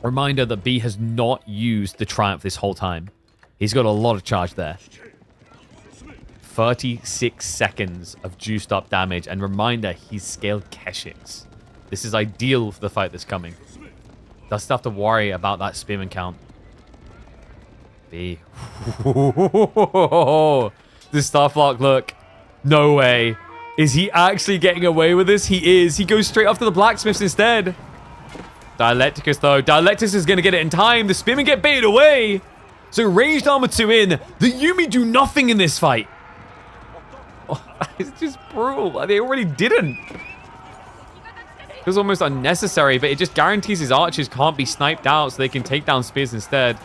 Reminder that B has not used the Triumph this whole time. He's got a lot of charge there. 36 seconds of juiced up damage. And reminder, he's scaled Keshix. This is ideal for the fight that's coming. Does still have to worry about that spearman count. B. This Starflark look. No way. Is he actually getting away with this? He is. He goes straight after the blacksmiths instead. Dialecticus, though. Dialecticus is going to get it in time. The spearmen get baited away. So ranged armor 2 in. The Yumi do nothing in this fight. Oh, it's just brutal. They already didn't. It was almost unnecessary, but it just guarantees his archers can't be sniped out so they can take down spears instead.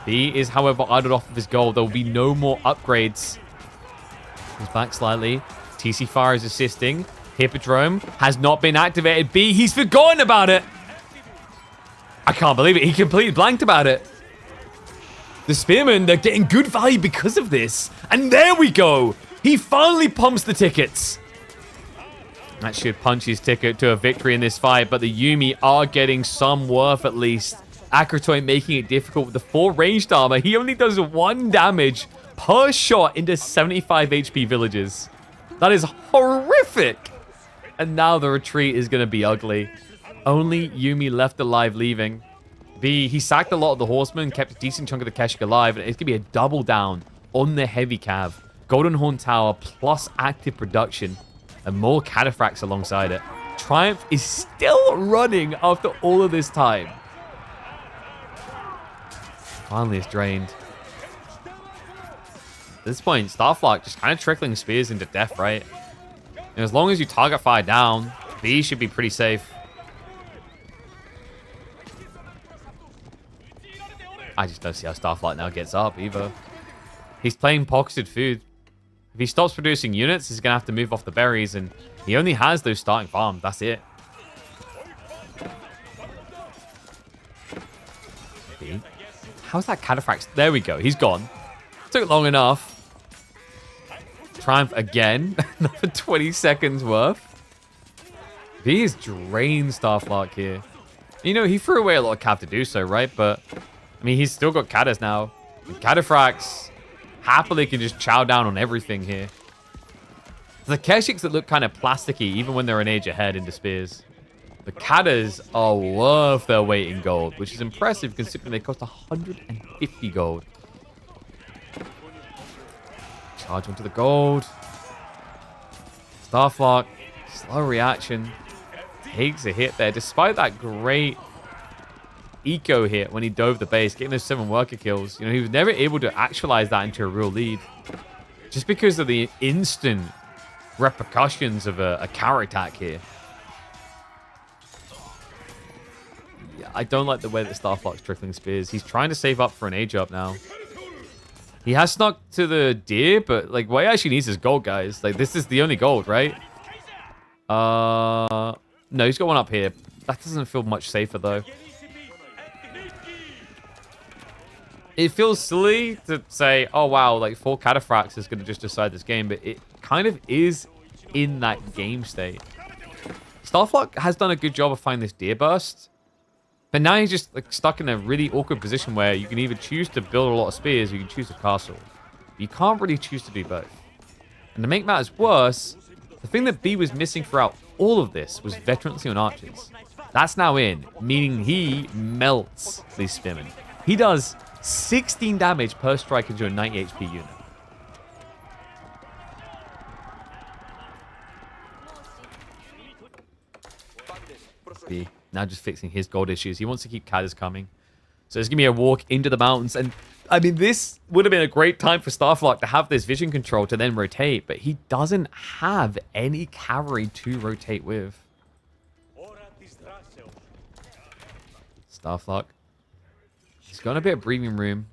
B is, however, idled off of his gold. There will be no more upgrades. He's back slightly. TC Fire is assisting. Hippodrome has not been activated. B, he's forgotten about it. I can't believe it. He completely blanked about it. The Spearmen, they're getting good value because of this. And there we go. He finally pumps the tickets. That should punch his ticket to a victory in this fight, but the Yumi are getting some worth at least. Akratoy making it difficult with the 4 ranged armor. He only does 1 damage per shot into 75 HP villages. That is horrific. And now the retreat is going to be ugly. Only Yumi left alive leaving. B, he sacked a lot of the horsemen, kept a decent chunk of the Keshik alive, and it's going to be a double down on the heavy cav. Golden Horn Tower plus active production and more cataphracts alongside it. Triumph is still running after all of this time. Finally, it's drained. At this point, Starflock just kind of trickling spears into death, right? And as long as you target fire down, B should be pretty safe. I just don't see how Starflight now gets up either. He's playing pocketed food. If he stops producing units, he's going to have to move off the berries, and he only has those starting farms. That's it. B. How's that Cataphrax? There we go. He's gone. Took long enough. Triumph again. Another 20 seconds worth. B is drained Starflark here. You know, he threw away a lot of cav to do so, right? But, I mean, he's still got Catas now. And Cataphrax happily can just chow down on everything here. The Keshiks that look kind of plasticky, even when they're an age ahead into spears. The Katas are worth their weight in gold, which is impressive considering they cost 150 gold. Charge onto the gold. Starflock, slow reaction. Takes a hit there, despite that great eco hit when he dove the base, getting those 7 worker kills. You know, he was never able to actualize that into a real lead. Just because of the instant repercussions of a counter attack here. Yeah, I don't like the way that Starflock's trickling spears. He's trying to save up for an age up now. He has snuck to the deer, but like what he actually needs is gold, guys. Like this is the only gold, right? No, he's got one up here. That doesn't feel much safer though. It feels silly to say, oh wow, like 4 Cataphracts is going to just decide this game, but it kind of is in that game state. Starflock has done a good job of finding this deer burst, but now he's just like stuck in a really awkward position where you can either choose to build a lot of spears or you can choose a castle. You can't really choose to do both. And to make matters worse, the thing that B was missing throughout all of this was veterancy on archers. That's now in, meaning he melts these spearmen. He does 16 damage per strike into a 90 HP unit. B now just fixing his gold issues. He wants to keep Cadas coming. So it's going to be a walk into the mountains. And I mean, this would have been a great time for Starflock to have this vision control to then rotate, but he doesn't have any cavalry to rotate with. Starflock. He's got a bit of breathing room.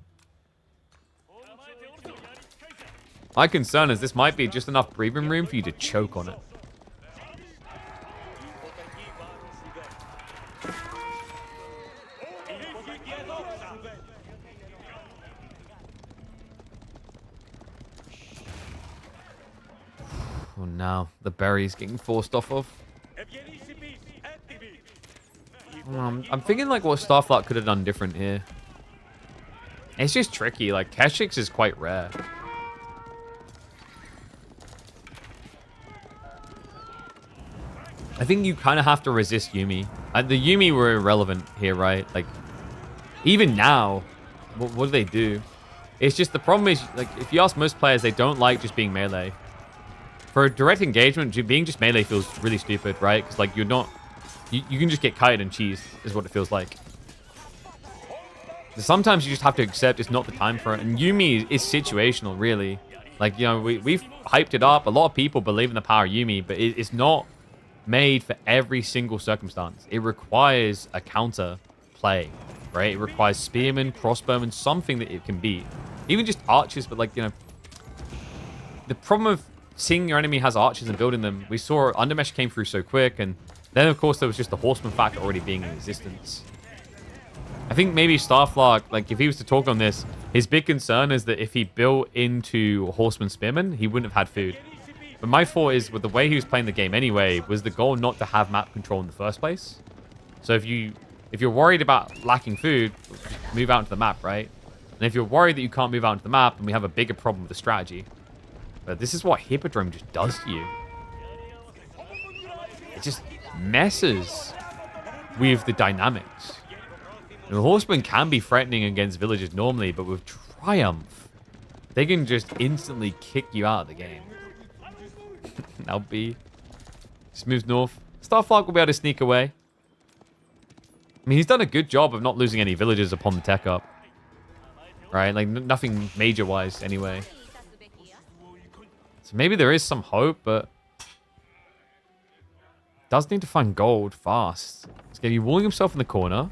My concern is this might be just enough breathing room for you to choke on it. Oh no, the berry's getting forced off of. I'm thinking like what Starflock could have done different here. It's just tricky, like Keshiks is quite rare. I think you kind of have to resist Yumi. The Yumi were irrelevant here, right? Like, even now, what do they do? It's just the problem is, like, if you ask most players, they don't like just being melee. For a direct engagement, being just melee feels really stupid, right? Because, like, you're not... You can just get kited and cheesed, is what it feels like. Sometimes you just have to accept it's not the time for it. And Yumi is situational, really. Like, you know, we've hyped it up. A lot of people believe in the power of Yumi, but it's not made for every single circumstance. It requires a counter play, right? It requires spearmen, crossbowmen, something that it can beat. Even just archers, but like, you know, the problem of seeing your enemy has archers and building them, we saw Undermesh came through so quick, and then of course there was just the Horseman factor already being in existence. I think maybe Starflark, like if he was to talk on this, his big concern is that if he built into Horseman Spearman, he wouldn't have had food. But my thought is, with the way he was playing the game anyway, was the goal not to have map control in the first place. So if you're worried about lacking food, move out into the map, right? And if you're worried that you can't move out into the map, then we have a bigger problem with the strategy. But this is what Hippodrome just does to you. It just messes with the dynamics. The Horsemen can be threatening against villagers normally, but with Triumph, they can just instantly kick you out of the game. Now B just moves north. Starflark will be able to sneak away. I mean, he's done a good job of not losing any villagers upon the tech up. Right? Like, nothing major-wise anyway. So maybe there is some hope, but does need to find gold fast. He's going to be walling himself in the corner.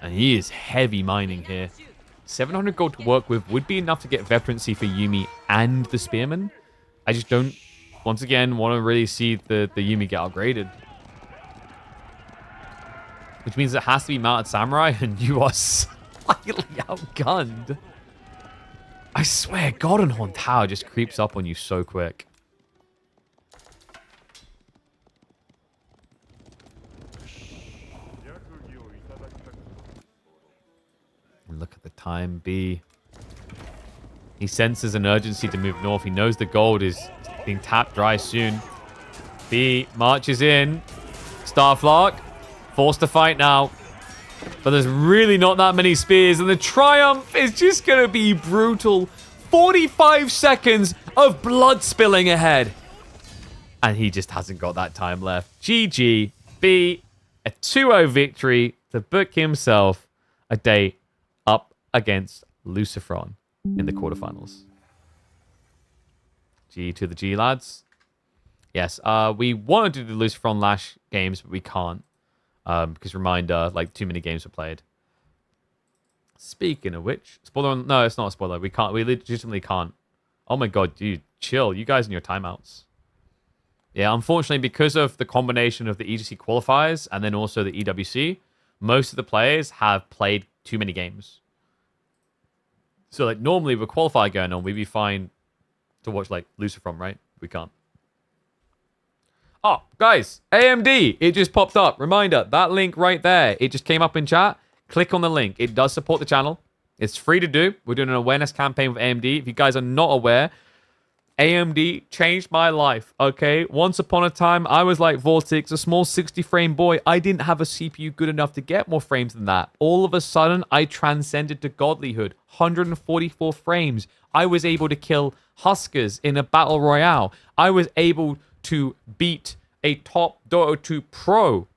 And he is heavy mining here. 700 gold to work with would be enough to get veterancy for Yuumi and the Spearman. I just don't, once again, want to really see the Yuumi get upgraded. Which means it has to be Mounted Samurai, and you are slightly outgunned. I swear, Golden Horn Tower just creeps up on you so quick. And look at the time, B. He senses an urgency to move north. He knows the gold is being tapped dry soon. B marches in. Starflark, forced to fight now. But there's really not that many spears, and the Triumph is just going to be brutal. 45 seconds of blood spilling ahead. And he just hasn't got that time left. GG. B, a 2-0 victory to book himself a day up against Lucifron in the quarterfinals. G to the G, lads. Yes, we wanted to do the Lucifron Lash games, but we can't. Because reminder, like, too many games were played. Speaking of which, spoiler, no, it's not a spoiler. We can't, we legitimately can't. Oh my god, dude, chill. You guys in your timeouts. Yeah, unfortunately, because of the combination of the EGC qualifiers and then also the EWC, most of the players have played too many games. So, like, normally with qualifier going on, we'd be fine to watch, like, Lucifron, right? We can't. Oh, guys, AMD, it just popped up. Reminder, that link right there, it just came up in chat. Click on the link. It does support the channel. It's free to do. We're doing an awareness campaign with AMD. If you guys are not aware, AMD changed my life, okay? Once upon a time, I was like Vortex, a small 60-frame boy. I didn't have a CPU good enough to get more frames than that. All of a sudden, I transcended to godlyhood. 144 frames. I was able to kill Huskers in a battle royale. I was able to beat a top Dota 2 pro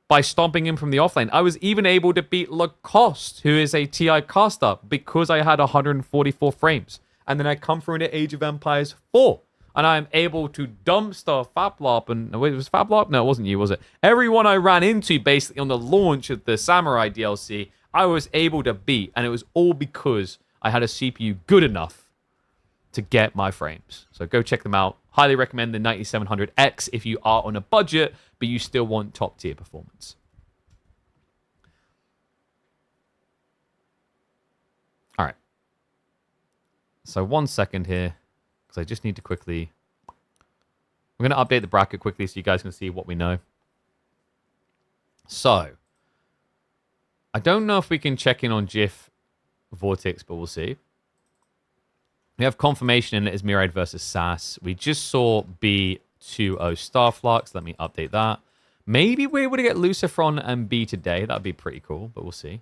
by stomping him from the offlane. I was even able to beat Lacoste, who is a TI caster, because I had 144 frames. And then I come through into Age of Empires 4, and I'm able to dumpster Fablop, and wait, was Fablop? No, it wasn't you, was it? Everyone I ran into basically on the launch of the Samurai DLC, I was able to beat, and it was all because I had a CPU good enough to get my frames. So go check them out. Highly recommend the 9700X if you are on a budget, but you still want top tier performance. All right. So 1 second here, because I just need to quickly... We're going to update the bracket quickly so you guys can see what we know. So, I don't know if we can check in on GIF Vortex, but we'll see. We have confirmation in it as Mirade versus SAS. We just saw B2O Starflark, so let me update that. Maybe we're able to get Lucifron and B today. That'd be pretty cool, but we'll see.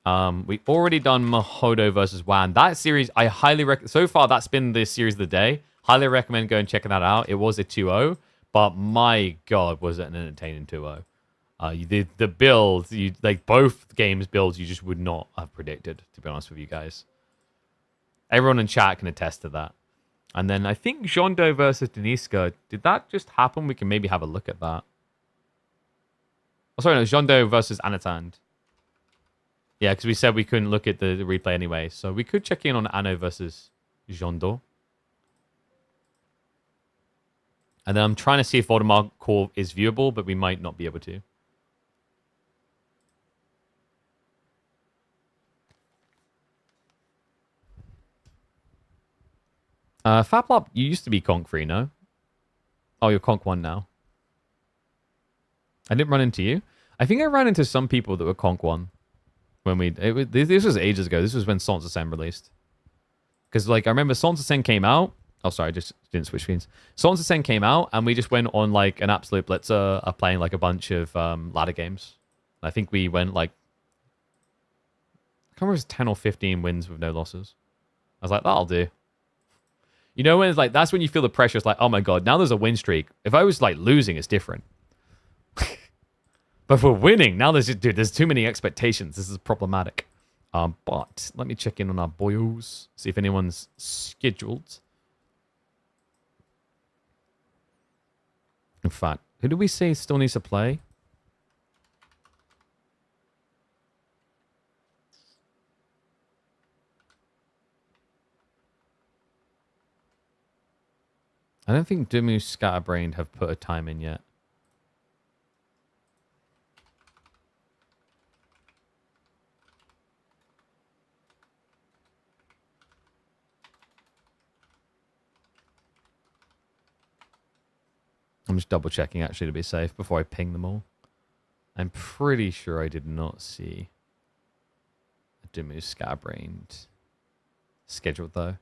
We've already done Mahodo versus Wan. That series, I highly recommend. So far, that's been the series of the day. Highly recommend going and checking that out. It was a 2-0, but my god, was it an entertaining 2-0. The builds, like both games builds, you just would not have predicted, to be honest with you guys. Everyone in chat can attest to that. And then I think Jondo versus Deniska. Did that just happen? We can maybe have a look at that. Oh, sorry, no, Jondo versus Anatand. Yeah, because we said we couldn't look at the replay anyway. So we could check in on Anno versus Jondo. And then I'm trying to see if Voldemort Core is viewable, but we might not be able to. Faplop, you used to be Conk 3, no? Oh, you're Conk 1 now. I didn't run into you. I think I ran into some people that were Conk 1 when this was ages ago. This was when Sans Ascend released. Because, like, I remember Sans Ascend came out. Oh, sorry, I just didn't switch screens. Sans Ascend came out, and we just went on, like, an absolute blitzer playing, like, a bunch of ladder games. I think we went, like, I can't remember if it was 10 or 15 wins with no losses. I was like, that'll do. You know, when it's like, that's when you feel the pressure. It's like, oh my god, now there's a win streak. If I was, like, losing, it's different. But for winning, now there's too many expectations. This is problematic. But let me check in on our boyos, see if anyone's scheduled. In fact, who do we say still needs to play? I don't think Dimu Scatterbrained have put a time in yet. I'm just double checking actually to be safe before I ping them all. I'm pretty sure I did not see a Dimu Scatterbrained scheduled though.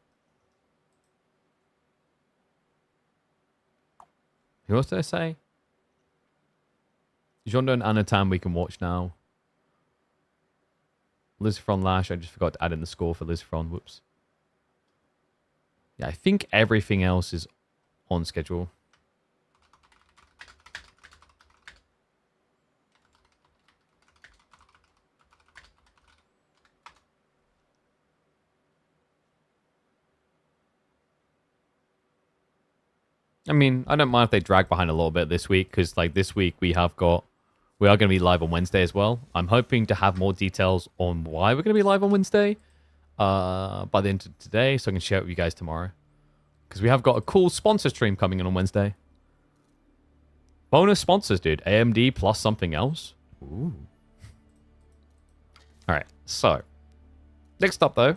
Who else did I say? Jondo and Anatan we can watch now. Lucifron Lash, I just forgot to add in the score for Lucifron. Whoops. Yeah, I think everything else is on schedule. I mean, I don't mind if they drag behind a little bit this week, because like this week we are going to be live on Wednesday as well. I'm hoping to have more details on why we're going to be live on Wednesday by the end of today, so I can share it with you guys tomorrow. Because we have got a cool sponsor stream coming in on Wednesday. Bonus sponsors, dude. AMD plus something else. Ooh. Alright, so. Next up, though.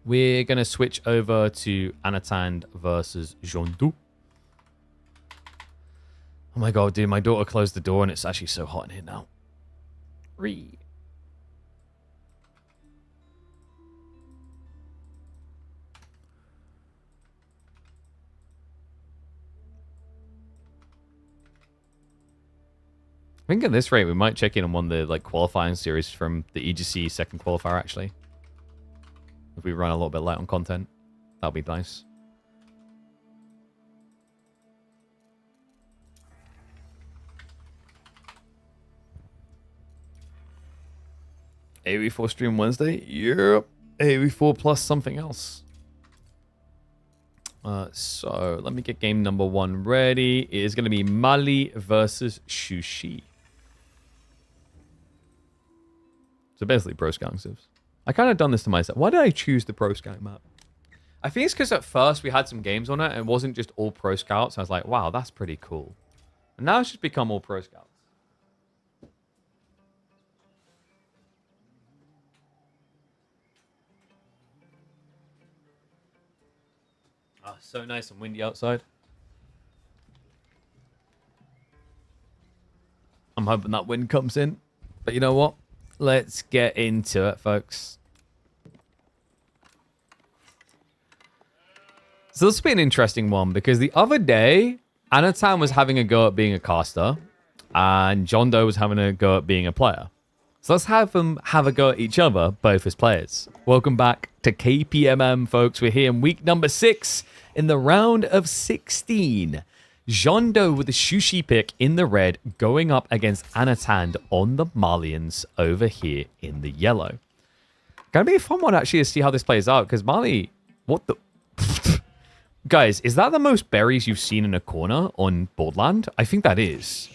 We're going to switch over to Anatand versus Jondu. Oh my god, dude. My daughter closed the door and it's actually so hot in here now. Ree. I think at this rate, we might check in on one of the like qualifying series from the EGC second qualifier, actually. If we run a little bit light on content, that'll be nice. AV4 stream Wednesday? Yep. AV4 plus something else. So, let me get game number 1 ready. It is going to be Mali versus Shushi. So basically, Pro Scouting Civs. I kind of done this to myself. Why did I choose the Pro Scout map? I think it's because at first we had some games on it and it wasn't just all Pro Scouts. I was like, wow, that's pretty cool. And now it's just become all Pro Scouts. Oh, so nice and windy outside. I'm hoping that wind comes in. But you know what? Let's get into it, folks. So this will be an interesting one because the other day, Anatan was having a go at being a caster and John Doe was having a go at being a player. So let's have them have a go at each other, both as players. Welcome back to KPMM, folks. We're here in week number 6 in the round of 16. John Doe with the Shushi pick in the red going up against Anatand on the Malians over here in the yellow. Gonna be a fun one actually to see how this plays out because Mali, what the... Guys, is that the most berries you've seen in a corner on Borderland? I think that is.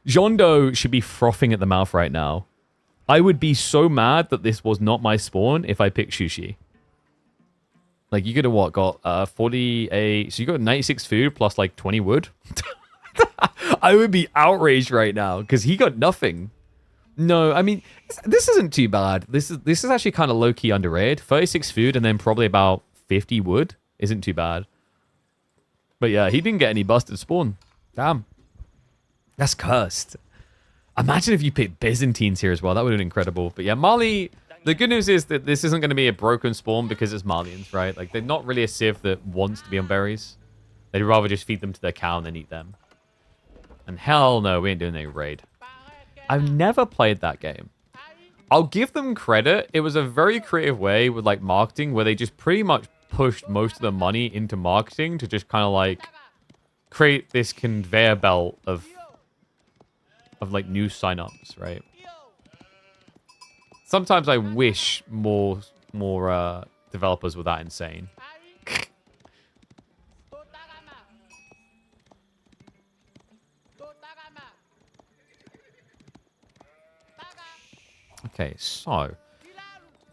John Doe should be frothing at the mouth right now. I would be so mad that this was not my spawn if I picked Shushi. Like, you could have, what, got 48... So you got 96 food plus, like, 20 wood? I would be outraged right now, because he got nothing. No, I mean, this isn't too bad. This is actually kind of low-key underrated. 36 food and then probably about 50 wood isn't too bad. But yeah, he didn't get any busted spawn. Damn. That's cursed. Imagine if you picked Byzantines here as well. That would have been incredible. But yeah, Mali... The good news is that this isn't going to be a broken spawn because it's Malians, right? Like, they're not really a civ that wants to be on berries. They'd rather just feed them to their cow and then eat them. And hell no, we ain't doing any raid. I've never played that game. I'll give them credit. It was a very creative way with, like, marketing where they just pretty much pushed most of the money into marketing to just kind of, like, create this conveyor belt of like, new signups, right? Sometimes I wish more developers were that insane. Okay, so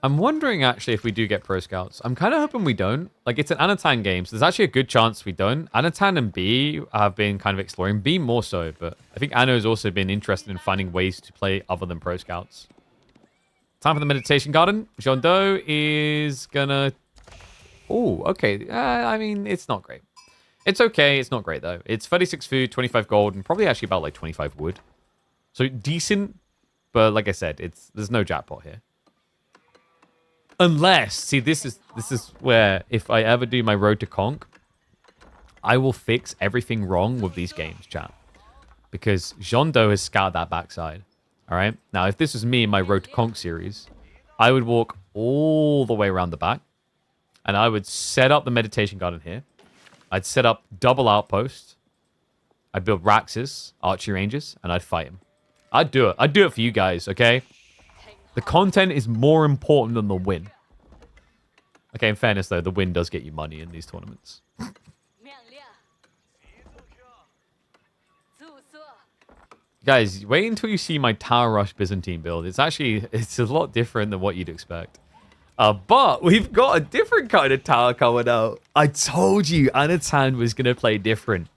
I'm wondering actually if we do get Pro Scouts. I'm kind of hoping we don't. Like, it's an Anatan game, so there's actually a good chance we don't. Anatan and B have been kind of exploring. B more so, but I think Anno's also been interested in finding ways to play other than Pro Scouts. Time for the meditation garden. Jean Do is gonna... Oh, okay. I mean, it's not great. It's okay. It's not great, though. It's 36 food, 25 gold, and probably actually about, like, 25 wood. So, decent, but like I said, there's no jackpot here. Unless, see, this is where, if I ever do my road to conk, I will fix everything wrong with these games, chat. Because Jean Do has scoured that backside. All right. Now, if this was me in my Road to Conk series, I would walk all the way around the back, and I would set up the meditation garden here. I'd set up double outposts. I'd build Raxes, archery ranges, and I'd fight him. I'd do it. I'd do it for you guys, okay? The content is more important than the win. Okay, in fairness, though, the win does get you money in these tournaments. Guys, wait until you see my Tower Rush Byzantine build. It's a lot different than what you'd expect. But we've got a different kind of tower coming out. I told you Anatan was going to play different.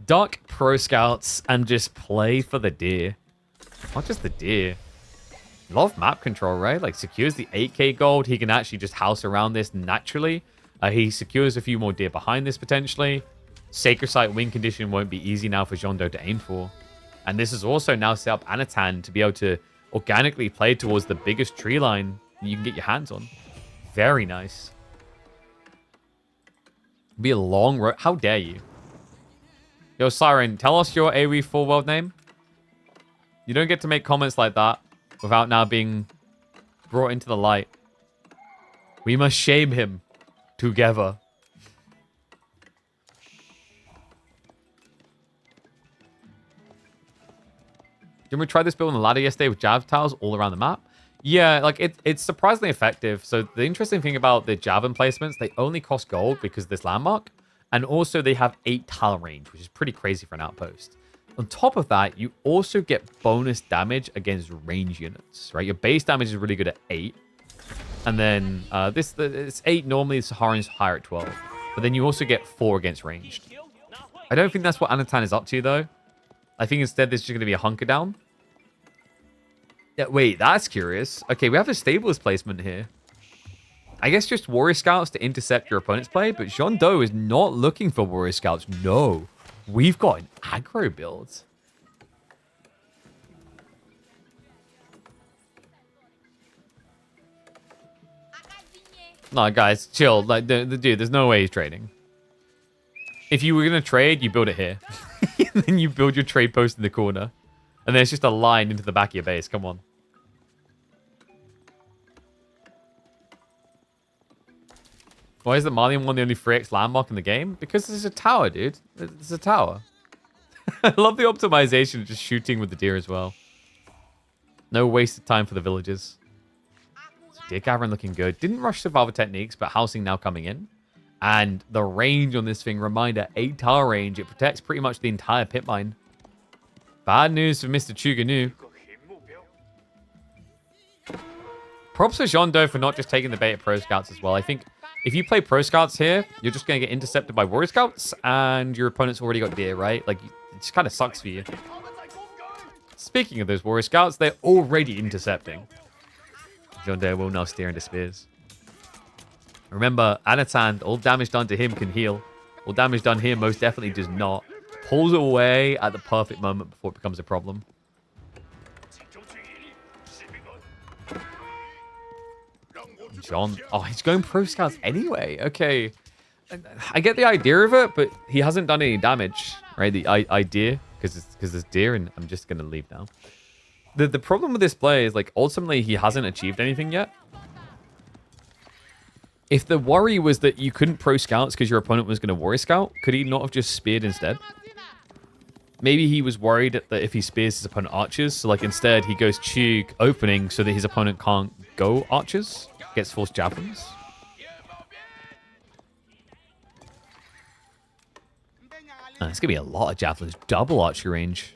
Duck Pro Scouts and just play for the deer. Not just the deer. Love map control, right? Like, secures the 8k gold. He can actually just house around this naturally. He secures a few more deer behind this, potentially. Sacred Site win condition won't be easy now for Jean Do to aim for. And this is also now set up Anatan to be able to organically play towards the biggest tree line you can get your hands on. Very nice. Be a long road. How dare you? Yo, Siren, tell us your AoE full world name. You don't get to make comments like that without now being brought into the light. We must shame him together. Didn't we try this build on the ladder yesterday with Jav tiles all around the map? Yeah, like it's surprisingly effective. So the interesting thing about the Javelin placements, they only cost gold because of this landmark. And also they have 8 tile range, which is pretty crazy for an outpost. On top of that, you also get bonus damage against range units, right? Your base damage is really good at 8. And then it's 8 normally, Saharan's higher at 12. But then you also get 4 against ranged. I don't think that's what Anatan is up to, though. I think instead this is just going to be a hunker down. Yeah, wait, that's curious. Okay, we have a stables placement here. I guess just Warrior Scouts to intercept your opponent's play, but Jean Do is not looking for Warrior Scouts. No, we've got an aggro build. No, guys, chill. Like, dude, there's no way he's trading. If you were going to trade, you build it here. And then you build your trade post in the corner. And there's just a line into the back of your base. Come on. Why is the Malian one the only 3x landmark in the game? Because it's a tower, dude. It's a tower. I love the optimization of just shooting with the deer as well. No wasted time for the villagers. Deer gathering looking good. Didn't rush survival techniques, but housing now coming in. And the range on this thing, reminder, 8 tower range. It protects pretty much the entire pit mine. Bad news for Mr. Chuganu. Props to Jean Do for not just taking the bait at Pro Scouts as well. I think if you play Pro Scouts here, you're just going to get intercepted by Warrior Scouts, and your opponent's already got Deer, right? Like, it just kind of sucks for you. Speaking of those Warrior Scouts, they're already intercepting. John Deere will now steer into spears. Remember, Anatan, all damage done to him can heal. All damage done here most definitely does not. Pulls away at the perfect moment before it becomes a problem. John, oh, he's going Pro Scouts anyway. Okay. I get the idea of it, but he hasn't done any damage, right? The idea, because there's Deer, and I'm just going to leave now. The problem with this play is, like, ultimately he hasn't achieved anything yet. If the worry was that you couldn't Pro Scouts because your opponent was going to Warrior Scout, could he not have just speared instead? Maybe he was worried that if he spears his opponent archers, so like instead he goes Chug opening so that his opponent can't go archers, gets forced javelins. It's going to be a lot of javelins, double archery range.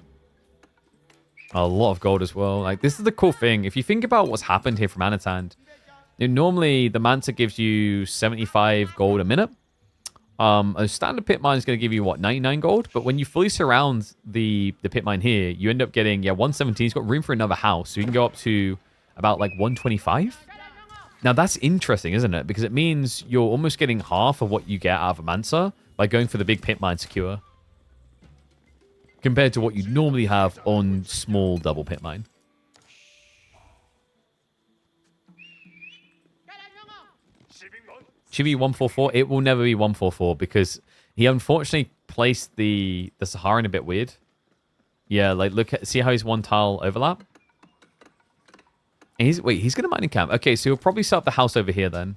A lot of gold as well. Like, this is the cool thing. If you think about what's happened here from Anatan, normally the Manta gives you 75 gold a minute. A standard pit mine is going to give you, what, 99 gold? But when you fully surround the pit mine here, you end up getting, 117. It's got room for another house. So you can go up to about, like, 125. Now, that's interesting, isn't it? Because it means you're almost getting half of what you get out of a Mansa by going for the big pit mine secure, compared to what you normally have on small double pit mine. Chibi 144, it will never be 144 because he unfortunately placed the Saharan a bit weird. Yeah, like see how he's one tile overlap? And he's gonna mining camp. Okay, so he'll probably set up the house over here then.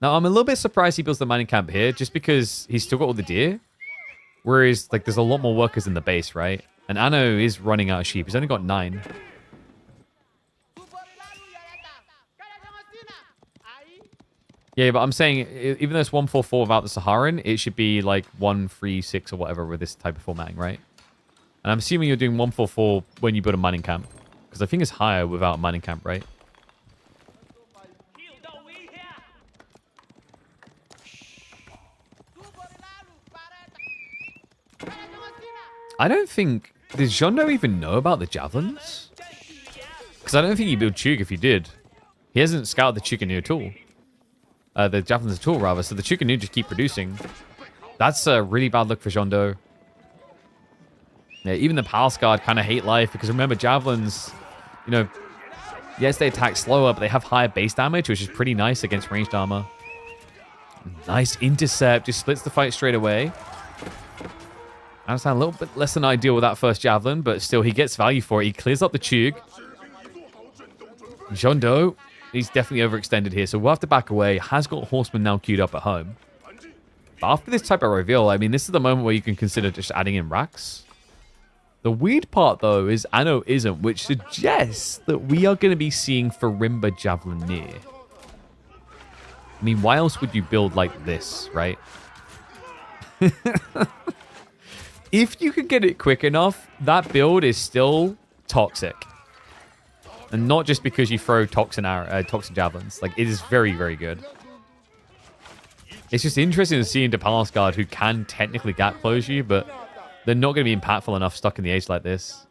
Now I'm a little bit surprised he builds the mining camp here just because he's still got all the deer. Whereas, like, there's a lot more workers in the base, right? And Anno is running out of sheep. He's only got 9. Yeah, but I'm saying, even though it's 144 without the Saharan, it should be, like, 136 or whatever with this type of formatting, right? And I'm assuming you're doing 144 when you build a mining camp. Because I think it's higher without a mining camp, right? I don't think... Does Jondo even know about the javelins? Because I don't think he built Chug if he did. He hasn't scouted the Chukanu at all. The javelins at all, rather. So the Chukanu just keep producing. That's a really bad look for Jondo. Yeah, even the Palace Guard kind of hate life. Because remember, javelins, yes, they attack slower, but they have higher base damage, which is pretty nice against ranged armor. Nice intercept. Just splits the fight straight away. I understand a little bit less than ideal with that first javelin, but still, he gets value for it. He clears up the Chug. Jondo, he's definitely overextended here, so we'll have to back away. Has got Horseman now queued up at home. But after this type of reveal, I mean, this is the moment where you can consider just adding in racks. The weird part, though, is Anno isn't, which suggests that we are going to be seeing Farimba Javelineer. I mean, why else would you build like this, right? If you could get it quick enough, that build is still toxic. And not just because you throw toxin javelins. Like, it is very, very good. It's just interesting to see into Palace Guard who can technically gap close you, but they're not going to be impactful enough stuck in the edge like this.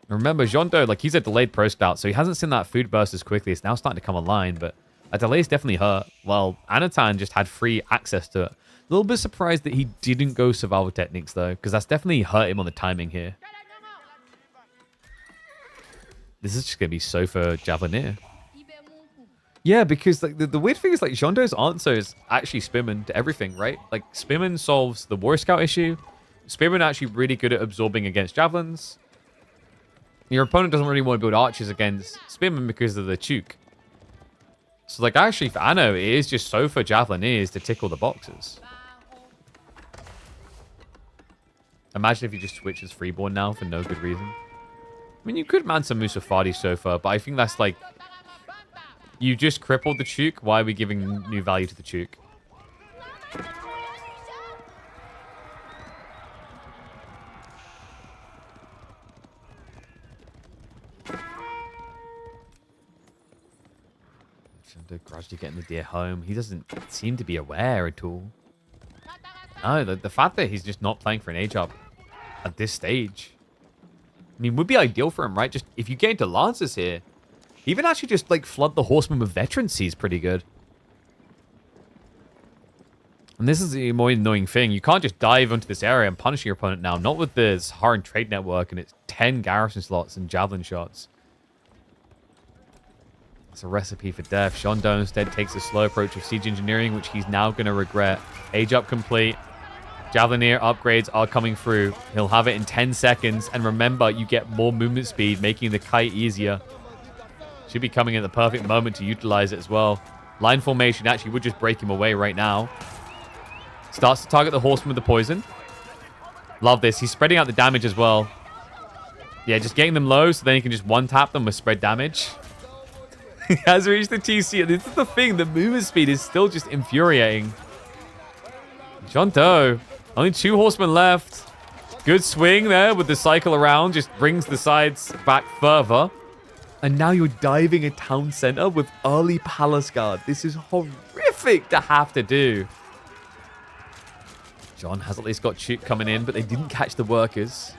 And remember, Jondo, like, he's a delayed pro scout, so he hasn't seen that food burst as quickly. It's now starting to come online, but a delay is definitely hurt. Well, Anatan just had free access to it. A little bit surprised that he didn't go survival techniques, though, because that's definitely hurt him on the timing here. This is just going to be so for Javelineer. Yeah, because like the weird thing is, like, Jondo's answer is actually Spearman to everything, right? Like, Spearman solves the Warrior Scout issue. Spearman actually really good at absorbing against javelins. Your opponent doesn't really want to build archers against Spearman because of the Chuk. So, like, actually, for Anno, it is just so for Javelineers to tick all the boxes. Imagine if you just switch as Freeborn now for no good reason. I mean, you could Mansa Musafadi so far, but I think that's like... You just crippled the Chuk. Why are we giving new value to the Chuk? They're gradually getting the deer home. He doesn't seem to be aware at all. No, the fact that he's just not playing for an age-up at this stage, I mean, would be ideal for him, right? Just if you get into Lancers here, even actually just like flood the Horseman with veterancy is pretty good. And this is the more annoying thing. You can't just dive into this area and punish your opponent now. Not with this hard trade network and its 10 garrison slots and javelin shots. It's a recipe for death. Shondo instead takes a slow approach of siege engineering, which he's now going to regret. Age up complete. Javelineer upgrades are coming through. He'll have it in 10 seconds. And remember, you get more movement speed, making the kite easier. Should be coming at the perfect moment to utilize it as well. Line formation actually would just break him away right now. Starts to target the horseman with the poison. Love this. He's spreading out the damage as well. Yeah, just getting them low so then he can just one-tap them with spread damage. He has reached the TC. This is the thing. The movement speed is still just infuriating. John Doe. Only 2 horsemen left. Good swing there with the cycle around. Just brings the sides back further. And now you're diving a town center with early palace guard. This is horrific to have to do. John has at least got Chuk coming in, but they didn't catch the workers.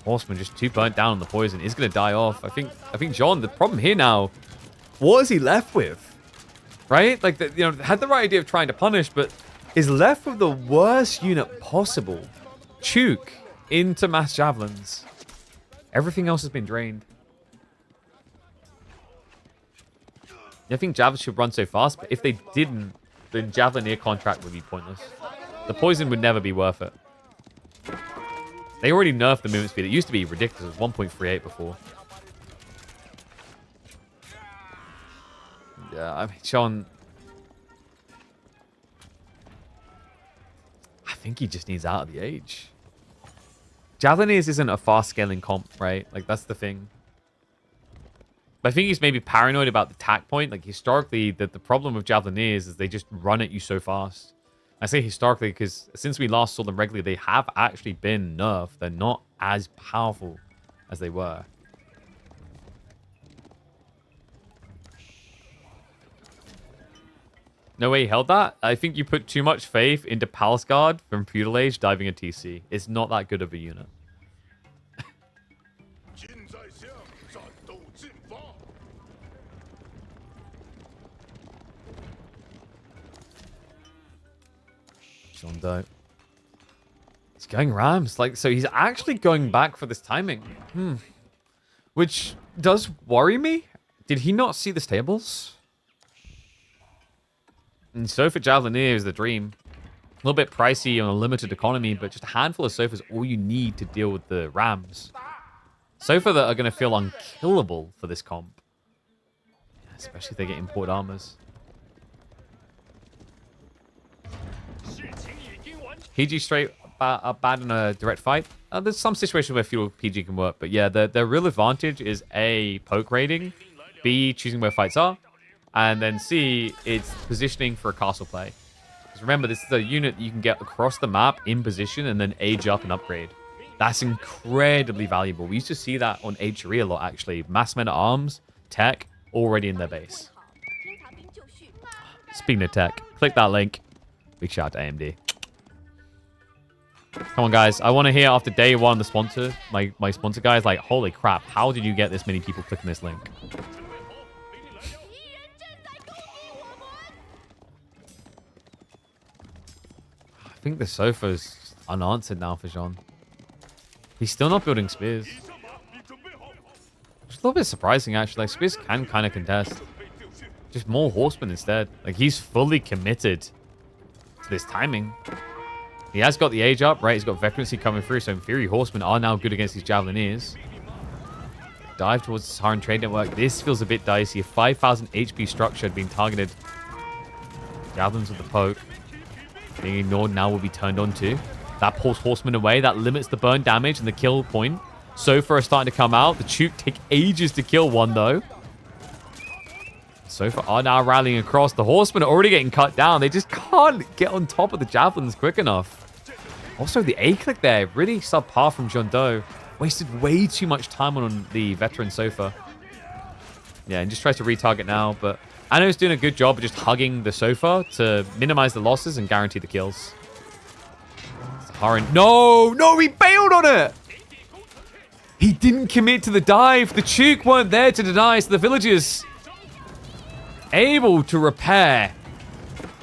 Horseman just too burnt down on the poison. He's going to die off. I think John, the problem here now, what is he left with? Right? Like, had the right idea of trying to punish, but is left with the worst unit possible. Chuk into mass javelins. Everything else has been drained. I think javelins should run so fast, but if they didn't, then Javelineer contract would be pointless. The poison would never be worth it. They already nerfed the movement speed. It used to be ridiculous. It was 1.38 before. Yeah, I mean, Sean... I think he just needs out of the age. Javelineers isn't a fast-scaling comp, right? Like, that's the thing. But I think he's maybe paranoid about the tack point. Like, historically, the problem with Javelineers is they just run at you so fast. I say historically because since we last saw them regularly, they have actually been nerfed. They're not as powerful as they were. No way he held that. I think you put too much faith into Palace Guard from Feudal Age diving a TC. It's not that good of a unit. Shondo. He's going Rams. Like, so he's actually going back for this timing. Which does worry me. Did he not see the stables? And Sofa Javelineer is the dream. A little bit pricey on a limited economy, but just a handful of Sofas all you need to deal with the Rams. Sofa that are going to feel unkillable for this comp. Especially if they get import armors. PG straight bad in a direct fight. There's some situations where feudal PG can work, but yeah, the real advantage is A, poke raiding, B, choosing where fights are, and then C, it's positioning for a castle play. Because remember, this is a unit you can get across the map in position and then age up and upgrade. That's incredibly valuable. We used to see that on H3 a lot, actually. Mass men at arms, tech, already in their base. Speaking of tech, click that link. Big shout out to AMD. Come on, guys. I want to hear after day one, the sponsor, my sponsor guys, like, holy crap, how did you get this many people clicking this link? I think the sofa's unanswered now for Jean. He's still not building spears. It's a little bit surprising, actually. Like, spears can kind of contest. Just more horsemen instead. Like, he's fully committed to this timing. He has got the age up, right? He's got veterancy coming through, so in theory, horsemen are now good against these Javelineers. Dive towards the Saharan trade network. This feels a bit dicey. A 5,000 HP structure had been targeted. Javelins with the poke. Being ignored now will be turned on to. That pulls horsemen away. That limits the burn damage and the kill point. Sofa are starting to come out. The Chuk take ages to kill one, though. Sofa are now rallying across. The horsemen are already getting cut down. They just can't get on top of the javelins quick enough. Also, the A-click there, really subpar from John Doe. Wasted way too much time on the veteran Sofa. Yeah, and just tries to retarget now, but Ano's doing a good job of just hugging the sofa to minimize the losses and guarantee the kills. Saharan. No, he bailed on it! He didn't commit to the dive. The Chuk weren't there to deny, so the villagers able to repair.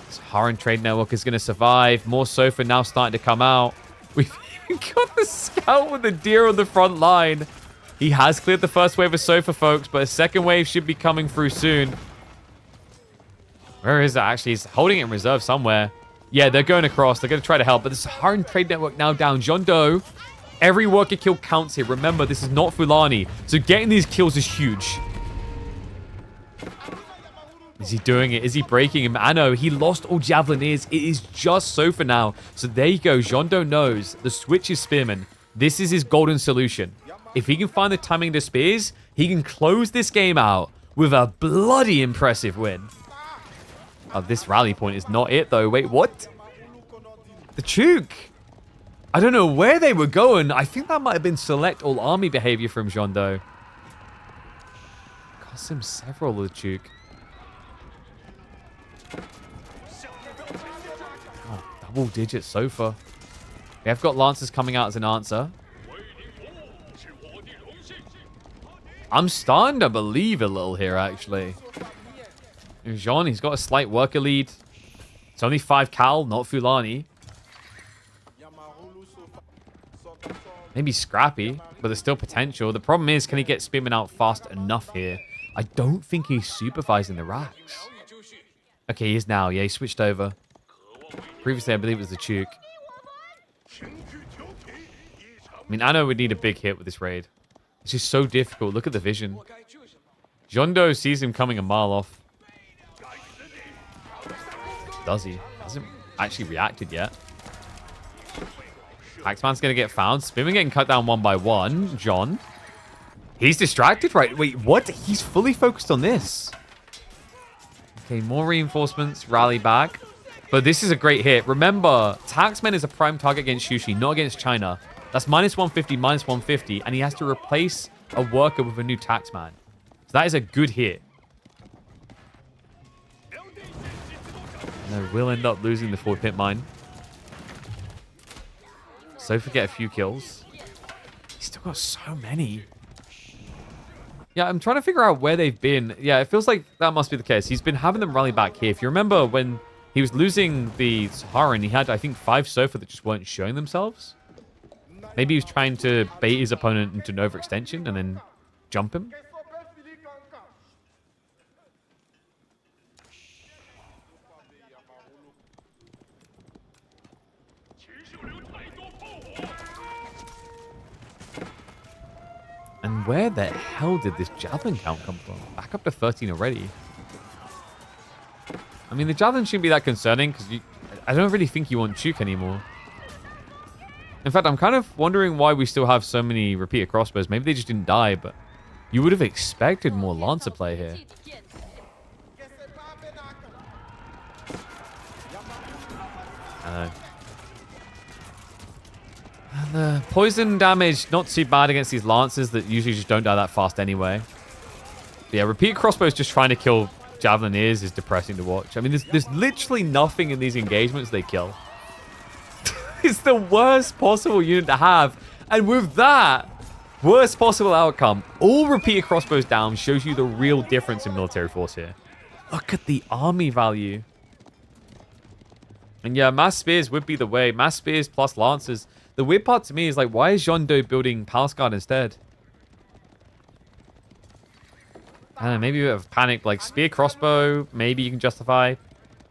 Saharan Trade Network is going to survive. More sofa now starting to come out. We've even got the scout with the deer on the front line. He has cleared the first wave of sofa, folks, but a second wave should be coming through soon. Where is it, actually? He's holding it in reserve somewhere. Yeah, they're going across. They're going to try to help, but the Saharan Trade Network now down. John Doe, every worker kill counts here. Remember, this is not Fulani, so getting these kills is huge. Is he doing it? Is he breaking him? Ano, he lost all Javelineers. It is just Sofa now. So there you go. Jondo knows the switch is Spearman. This is his golden solution. If he can find the timing to Spears, he can close this game out with a bloody impressive win. Oh, this rally point is not it, though. Wait, what? The Chuk. I don't know where they were going. I think that might have been select all army behavior from Jondo. Cost him several of the Chuk. Oh, double-digit Sofa. We have got Lancers coming out as an answer. I'm starting to believe a little here, actually. Jean, he's got a slight worker lead. It's only 5 Cal, not Fulani. Maybe Scrappy, but there's still potential. The problem is, can he get Spearman out fast enough here? I don't think he's supervising the racks. Okay, he is now. Yeah, he switched over. Previously, I believe it was the Chuk. I mean, I know we need a big hit with this raid. It's just so difficult. Look at the vision. Jondo sees him coming a mile off. Does he? Hasn't actually reacted yet. Axeman's going to get found. Spearman getting cut down one by one. John. He's distracted, right? Wait, what? He's fully focused on this. Okay, more reinforcements. Rally back. But this is a great hit. Remember, Taxman is a prime target against Shushi, not against China. That's minus 150, minus 150. And he has to replace a worker with a new Taxman. So that is a good hit. No, we'll end up losing the forward pit mine. Sofa get a few kills. He's still got so many. Yeah, I'm trying to figure out where they've been. Yeah, it feels like that must be the case. He's been having them rally back here. If you remember when he was losing the Saharan, he had, I think, 5 Sofa that just weren't showing themselves. Maybe he was trying to bait his opponent into an overextension and then jump him. And where the hell did this javelin count come from? Back up to 13 already. I mean, the javelin shouldn't be that concerning because I don't really think you want Chuk anymore. In fact, I'm kind of wondering why we still have so many repeater crossbows. Maybe they just didn't die, but you would have expected more Lancer play here. I know. And the poison damage, not too bad against these Lancers that usually just don't die that fast anyway. But yeah, repeater crossbows just trying to kill Javelineers is depressing to watch. I mean, there's literally nothing in these engagements they kill. It's the worst possible unit to have. And with that, worst possible outcome, all repeater crossbows down shows you the real difference in military force here. Look at the army value. And yeah, mass spears would be the way. Mass spears plus lancers. The weird part to me is like, why is Jondo building Palace Guard instead? I don't know, maybe a bit of panic, like spear crossbow, maybe you can justify.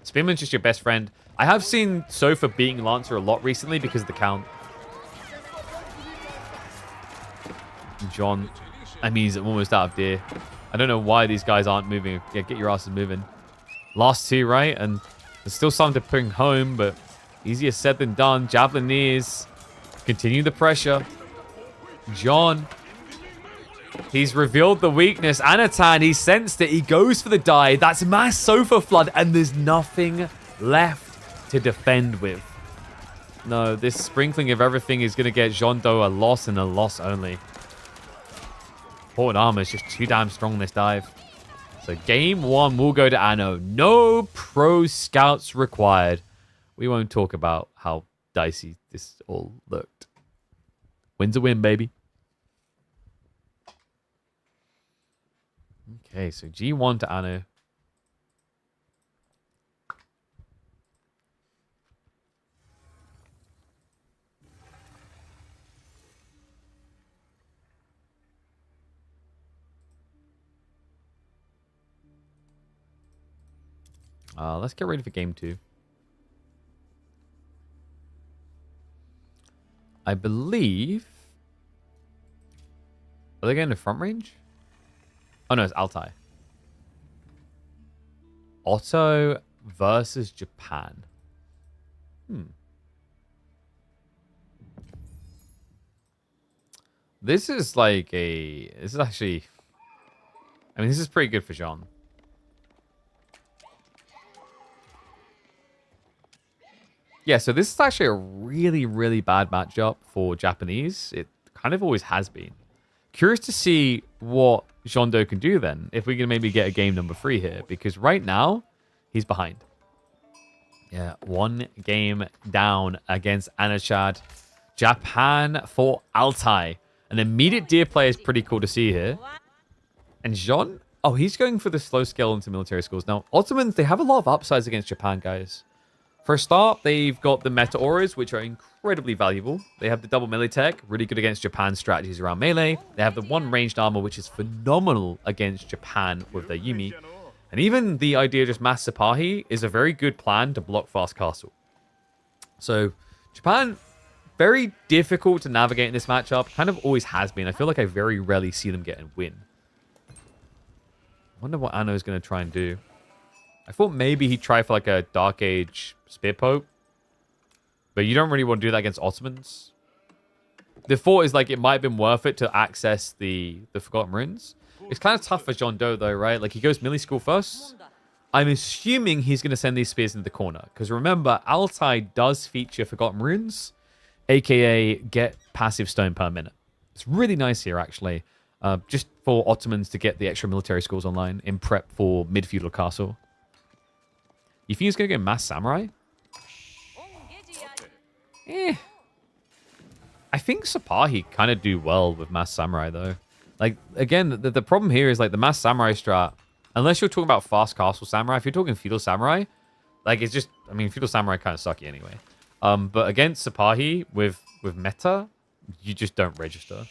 Spearman's just your best friend. I have seen Sofa beating Lancer a lot recently because of the count. John, I mean, he's almost out of deer. I don't know why these guys aren't moving. Yeah, get your asses moving. Last 2, right? And there's still something to bring home, but easier said than done. Javelineers continue the pressure. John, he's revealed the weakness. Anatan, he sensed it. He goes for the die. That's mass Sofa flood, and there's nothing left to defend with. No, this sprinkling of everything is going to get Jondo a loss and a loss only. Port armor is just too damn strong this dive. So game 1 will go to Anno. No pro scouts required. We won't talk about how dicey this all looked. Win's a win, baby. Okay, so G1 to Anno. Let's get ready for game 2. I believe... Are they going to front range? Oh, no, it's Altai. Otto versus Japan. This is like a... This is actually... I mean, this is pretty good for Jean. Yeah, so this is actually a really, really bad matchup for Japanese. It kind of always has been. Curious to see what Jondo can do then, if we can maybe get a game number 3 here. Because right now, he's behind. Yeah, 1 game down against Anachad. Japan for Altai. An immediate deer player is pretty cool to see here. And Jean, oh, he's going for the slow scale into military schools. Now, Ottomans, they have a lot of upsides against Japan, guys. For a start, they've got the meta auras, which are incredibly valuable. They have the double melee tech, really good against Japan's strategies around melee. They have the 1 ranged armor, which is phenomenal against Japan with their Yumi. And even the idea of just mass Sipahi is a very good plan to block fast castle. So, Japan, very difficult to navigate in this matchup. Kind of always has been. I feel like I very rarely see them get a win. I wonder what Anno is going to try and do. I thought maybe he'd try for like a Dark Age Spear Pope. But you don't really want to do that against Ottomans. The thought is like it might have been worth it to access the Forgotten Runes. It's kind of tough for John Doe though, right? Like he goes melee school first. I'm assuming he's going to send these spears into the corner. Because remember, Altai does feature Forgotten Runes. AKA get passive stone per minute. It's really nice here actually. Just for Ottomans to get the extra military schools online in prep for mid-feudal castle. You think he's going to go Mass Samurai? I think Sipahi kind of do well with Mass Samurai, though. Like, again, the problem here is, like, the Mass Samurai strat, unless you're talking about Fast Castle Samurai, if you're talking Feudal Samurai, like, it's just, I mean, Feudal Samurai kind of sucky anyway. But against Sipahi with meta, you just don't register.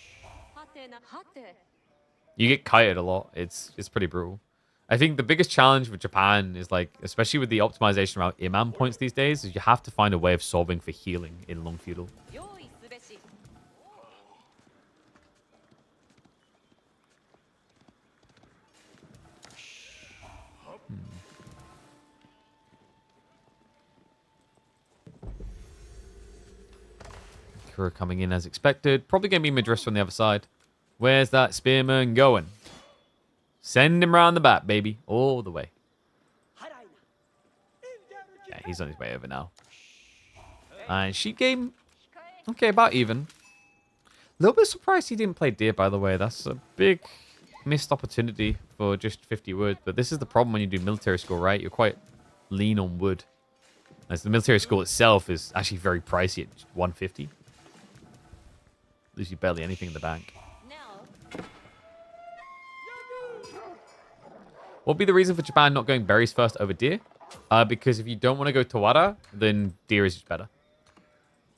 You get kited a lot. It's pretty brutal. I think the biggest challenge with Japan is, like, especially with the optimization around Imam points these days, is you have to find a way of solving for healing in long feudal. Kura coming in as expected. Probably going to be Madras on the other side. Where's that spearman going? Send him round the back, baby. All the way. Yeah, he's on his way over now. And sheep game. Okay, about even. A little bit surprised he didn't play deer, by the way. That's a big missed opportunity for just 50 wood. But this is the problem when you do military school, right? You're quite lean on wood. As the military school itself is actually very pricey at 150. Lose you barely anything in the bank. What would be the reason for Japan not going berries first over deer? Because if you don't want to go Tawara, then deer is just better.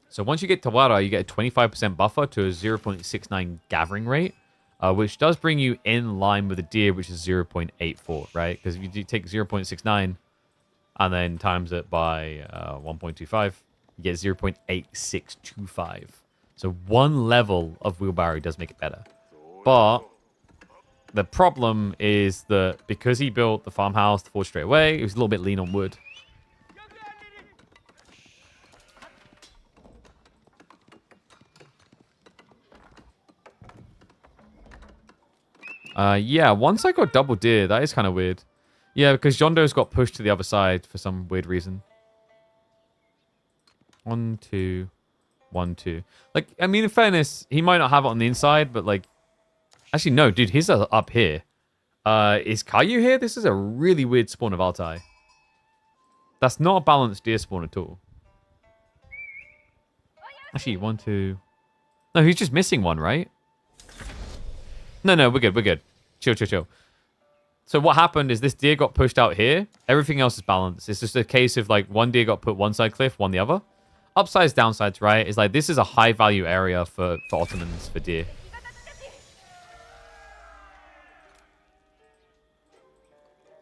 So once you get Tawara, you get a 25% buffer to a 0.69 gathering rate, which does bring you in line with the deer, which is 0.84, right? Because if you do take 0.69 and then times it by 1.25, you get 0.8625. So one level of wheelbarrow does make it better. But the problem is that because he built the farmhouse, the forge straight away, he was a little bit lean on wood. Yeah, once I got double deer, that is kind of weird. Yeah, because Jondo's got pushed to the other side for some weird reason. 1, 2, 1, 2. Like, I mean, in fairness, he might not have it on the inside, but like... Actually, no, dude, his are up here. Is Caillou here? This is a really weird spawn of Altai. That's not a balanced deer spawn at all. Actually, 1, 2... No, he's just missing one, right? No, we're good, we're good. Chill, chill, chill. So what happened is this deer got pushed out here. Everything else is balanced. It's just a case of like one deer got put one side cliff, one the other. Upsides, downsides, right? It's like this is a high value area for Ottomans, for deer.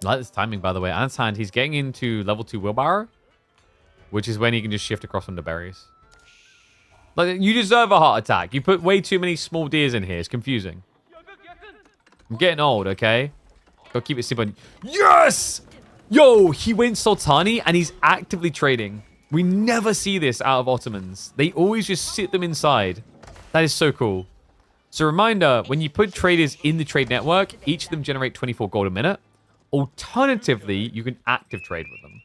I like this timing, by the way. Ant's hand, he's getting into level 2 wheelbarrow, which is when he can just shift across onto berries. Like, you deserve a heart attack. You put way too many small deers in here. It's confusing. I'm getting old, okay? Gotta keep it simple. Yes! Yo, he went Sultani and he's actively trading. We never see this out of Ottomans. They always just sit them inside. That is so cool. So reminder, when you put traders in the trade network, each of them generate 24 gold a minute. Alternatively, you can active trade with them.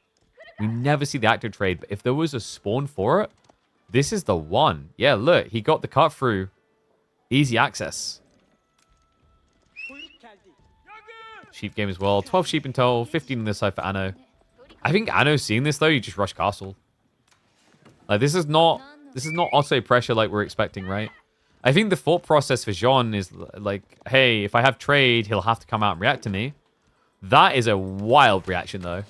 We never see the active trade, but if there was a spawn for it, this is the one. Yeah, look, he got the cut through. Easy access. Sheep game as well. 12 sheep in total, 15 on this side for Anno. I think Anno's seeing this though, you just rush castle. Like this is not auto pressure like we're expecting, right? I think the thought process for Jean is like, hey, if I have trade, he'll have to come out and react to me. That is a wild reaction though.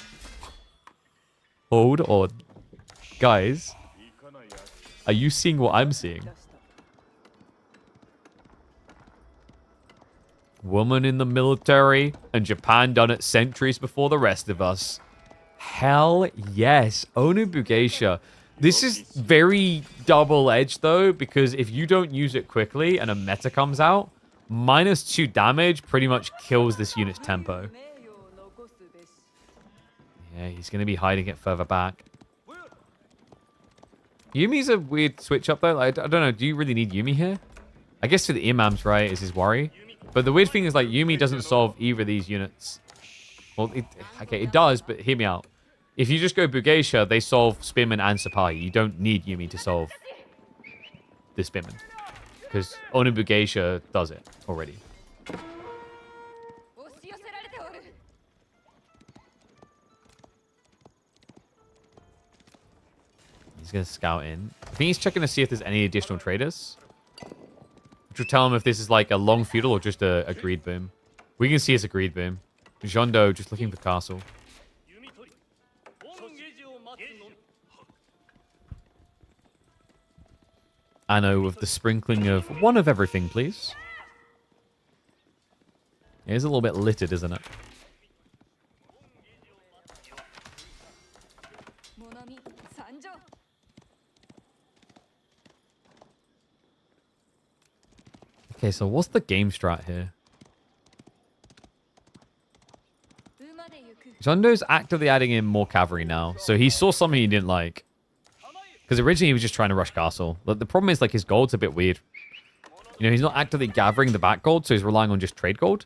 Hold on. Guys, are you seeing what I'm seeing? Woman in the military, and Japan done it centuries before the rest of us. Hell yes. Onu Bugeisha. This is very double-edged though, because if you don't use it quickly and a meta comes out, -2 damage pretty much kills this unit's tempo. Yeah, he's going to be hiding it further back. Yumi's a weird switch up though. Like, I don't know, do you really need Yumi here? I guess for the imams, right, is his worry. But the weird thing is, like, Yumi doesn't solve either of these units. Well, okay, it does, but hear me out. If you just go Bugeisha, they solve Spearman and Sapai. You don't need Yumi to solve the Spearman. Because Onu Bugeisha does it already. He's going to scout in. I think he's checking to see if there's any additional traders. Which will tell him if this is like a long feudal or just a greed boom. We can see it's a greed boom. Jondo just looking for castle. Anno with the sprinkling of one of everything, please. It is a little bit littered, isn't it? Okay, so what's the game strat here? Jondo's actively adding in more cavalry now. So he saw something he didn't like. Because originally he was just trying to rush castle. But the problem is, like, his gold's a bit weird. You know, he's not actively gathering the back gold, so he's relying on just trade gold.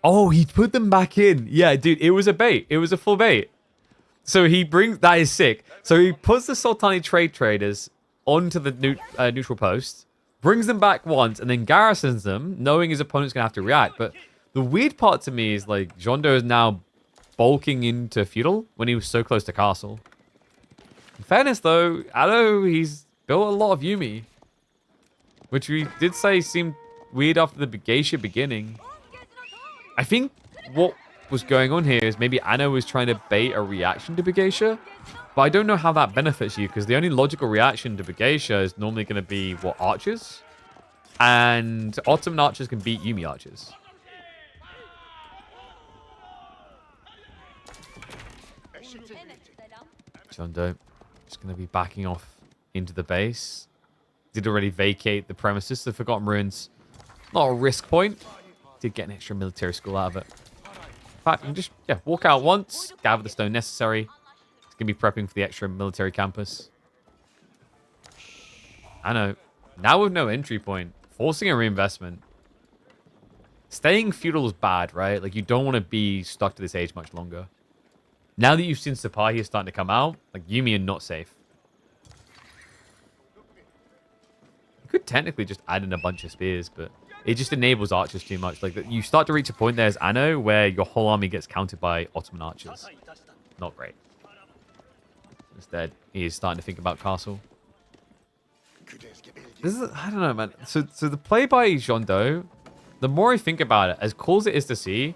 Oh, he put them back in. Yeah, dude, it was a bait. It was a full bait. So he brings... That is sick. So he puts the Sultani trade traders onto the neutral post, brings them back once, and then garrisons them, knowing his opponent's going to have to react. But the weird part to me is, like, Jondo is now bulking into feudal when he was so close to castle. In fairness, though, Anno, he's built a lot of Yumi. Which we did say seemed weird after the Geisha beginning. I think what was going on here is maybe Anno was trying to bait a reaction to Geisha. But I don't know how that benefits you, because the only logical reaction to Geisha is normally going to be, what, archers? And Ottoman archers can beat Yumi archers. Jondo just going to be backing off into the base. Did already vacate the premises. The Forgotten Ruins, not a risk point. Did get an extra military school out of it. In fact, you can just walk out once, gather the stone necessary. It's going to be prepping for the extra military campus. I know. Now with no entry point, forcing a reinvestment. Staying feudal is bad, right? Like, you don't want to be stuck to this age much longer. Now that you've seen Sapai here starting to come out, like, Yumi are not safe. You could technically just add in a bunch of spears, but it just enables archers too much. Like, you start to reach a point there as Anno where your whole army gets countered by Ottoman archers. Not great. Instead, he is starting to think about castle. This is, I don't know, man. So the play by Jondo, the more I think about it, as cool as it is to see,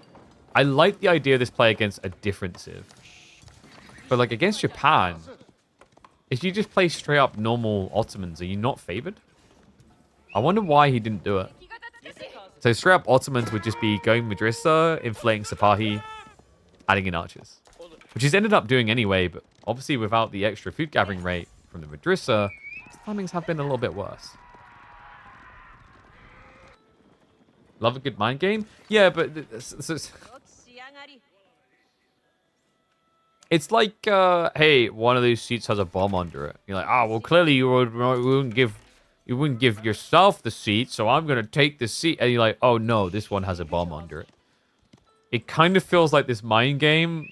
I like the idea of this play against a different civ. But like against Japan, if you just play straight up normal Ottomans, are you not favored? I wonder why he didn't do it. So straight up Ottomans would just be going Madrissa, inflating Sipahi, adding in archers. Which he's ended up doing anyway, but obviously without the extra food gathering rate from the Madrissa, his timings have been a little bit worse. Love a good mind game? Yeah, but it's like, hey, one of these seats has a bomb under it. You're like, oh, well, clearly you wouldn't give yourself the seat, so I'm gonna take the seat. And you're like, oh no, this one has a bomb under it. It kind of feels like this mind game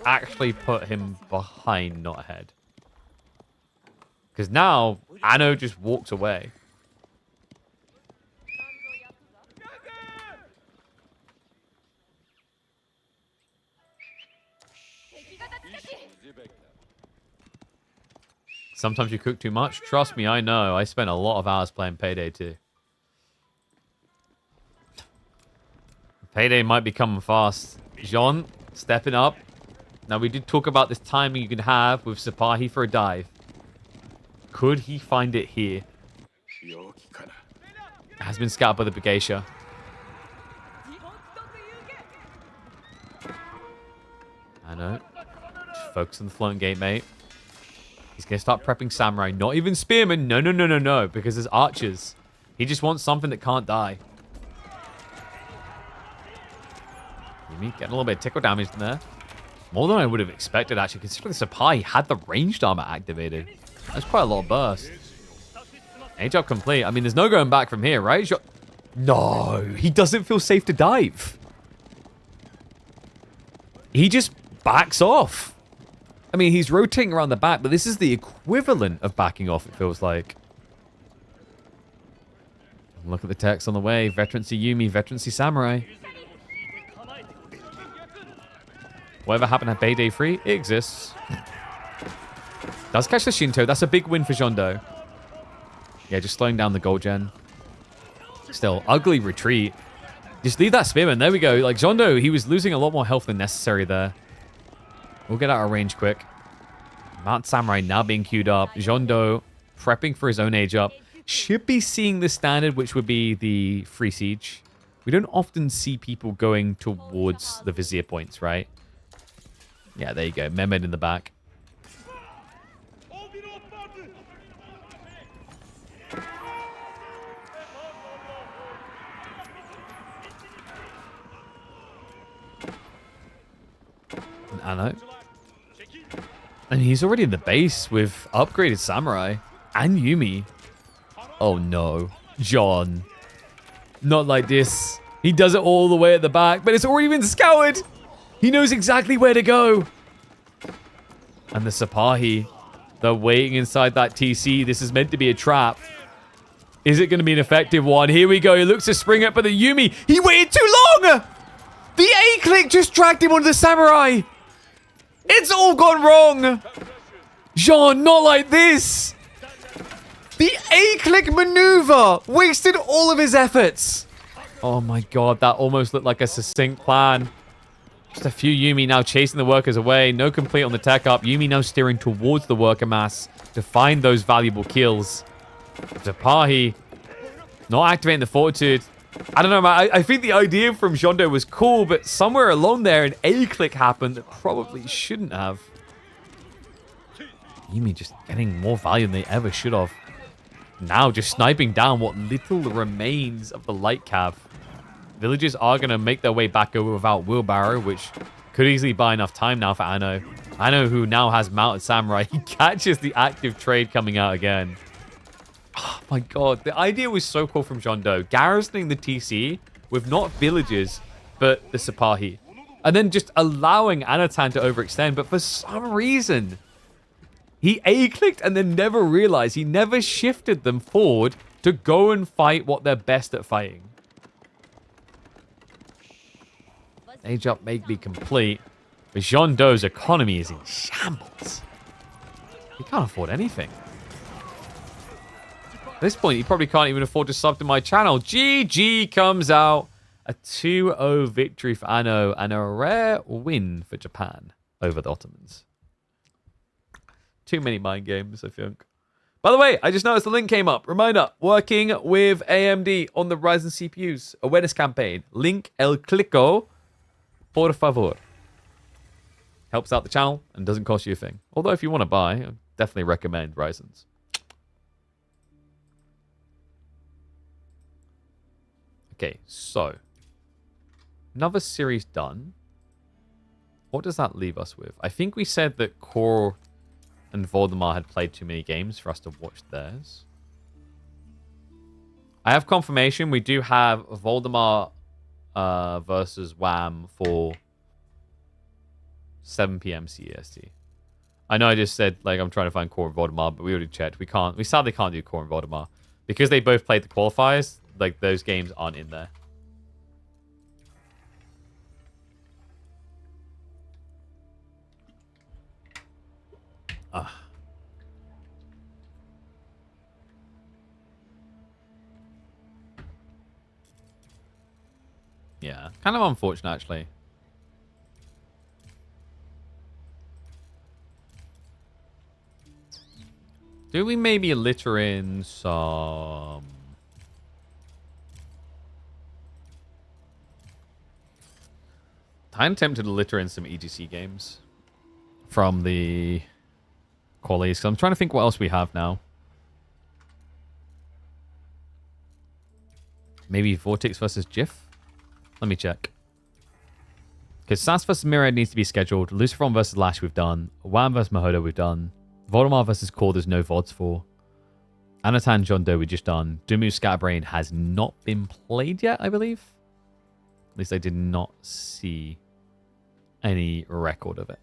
actually put him behind, not ahead. Because now Anno just walks away. Sometimes you cook too much. Trust me, I know. I spent a lot of hours playing Payday 2. Payday might be coming fast. Jean, stepping up. Now, we did talk about this timing you can have with Sipahi for a dive. Could he find it here? Has been scouted by the Bagesha. I know. Just focus on the floating gate, mate. He's going to start prepping samurai. Not even spearmen. No, no, no, no, no. Because there's archers. He just wants something that can't die. Yumi getting a little bit of tickle damage in there. More than I would have expected, actually, considering Sipahi had the ranged armor activated. That's quite a lot of burst. Age up complete. I mean, there's no going back from here, right? No, he doesn't feel safe to dive. He just backs off. I mean, he's rotating around the back, but this is the equivalent of backing off, it feels like. Look at the text on the way. Veterancy Yumi, Veterancy Samurai. Whatever happened at Payday 3, it exists. Does catch the Shinto. That's a big win for Jondo. Yeah, just slowing down the gold gen. Still, ugly retreat. Just leave that spearman. There we go. Like, Jondo, he was losing a lot more health than necessary there. We'll get out of range quick. Mount Samurai now being queued up. Jondo prepping for his own age up. Should be seeing the standard, which would be the free siege. We don't often see people going towards the vizier points, right? Yeah, there you go. Mehmed in the back. I know. And he's already in the base with upgraded samurai and Yumi. Oh no. John. Not like this. He does it all the way at the back, but it's already been scoured. He knows exactly where to go. And the Sipahi, they're waiting inside that TC. This is meant to be a trap. Is it going to be an effective one? Here we go. He looks to spring up, but the Yumi, he waited too long. The A-click just dragged him onto the samurai. It's all gone wrong. Jean, not like this. The A-click maneuver wasted all of his efforts. Oh my god, that almost looked like a succinct plan. Just a few Yumi now chasing the workers away. No complete on the tech up. Yumi now steering towards the worker mass to find those valuable kills. Sipahi not activating the fortitude. I don't know, man. I think the idea from Jondo was cool, but somewhere along there an A-click happened that probably shouldn't have. Yumi just getting more value than they ever should have. Now just sniping down what little remains of the light cav. Villagers are going to make their way back over without wheelbarrow, which could easily buy enough time now for Anno. Anno, who now has mounted samurai, he catches the active trade coming out again. Oh my god, the idea was so cool from Jondo. Garrisoning the TC with not villagers, but the Sipahi. And then just allowing Anatan to overextend, but for some reason, he A-clicked and then never realized. He never shifted them forward to go and fight what they're best at fighting. Age up, make me complete. But Jean Doe's economy is in shambles. He can't afford anything. At this point, he probably can't even afford to sub to my channel. GG comes out. A 2-0 victory for Anno and a rare win for Japan over the Ottomans. Too many mind games, I think. By the way, I just noticed the link came up. Reminder, working with AMD on the Ryzen CPUs. Awareness campaign. Link el clico, por favor. Helps out the channel and doesn't cost you a thing. Although if you want to buy, I definitely recommend Ryzen's. Okay, so another series done. What does that leave us with? I think we said that Core and Voldemar had played too many games for us to watch theirs. I have confirmation. We do have Voldemar versus Wham for 7 p.m. CEST. I know I just said, like, I'm trying to find Core and Voldemar, but we already checked. We sadly can't do Core and Voldemar. Because they both played the qualifiers, like, those games aren't in there. Yeah, kind of unfortunate, actually. Do we maybe litter in some... I'm tempted to litter in some EGC games from the qualies. So I'm trying to think what else we have now. Maybe Vortex versus GIF? Let me check. Because SAS versus Mirror needs to be scheduled. Lucifron versus Lash we've done. Wham versus Mahoda we've done. Voldemar versus Core there's no VODs for. Anatan John Doe we just done. Dumu Scatterbrain has not been played yet, I believe. At least I did not see any record of it.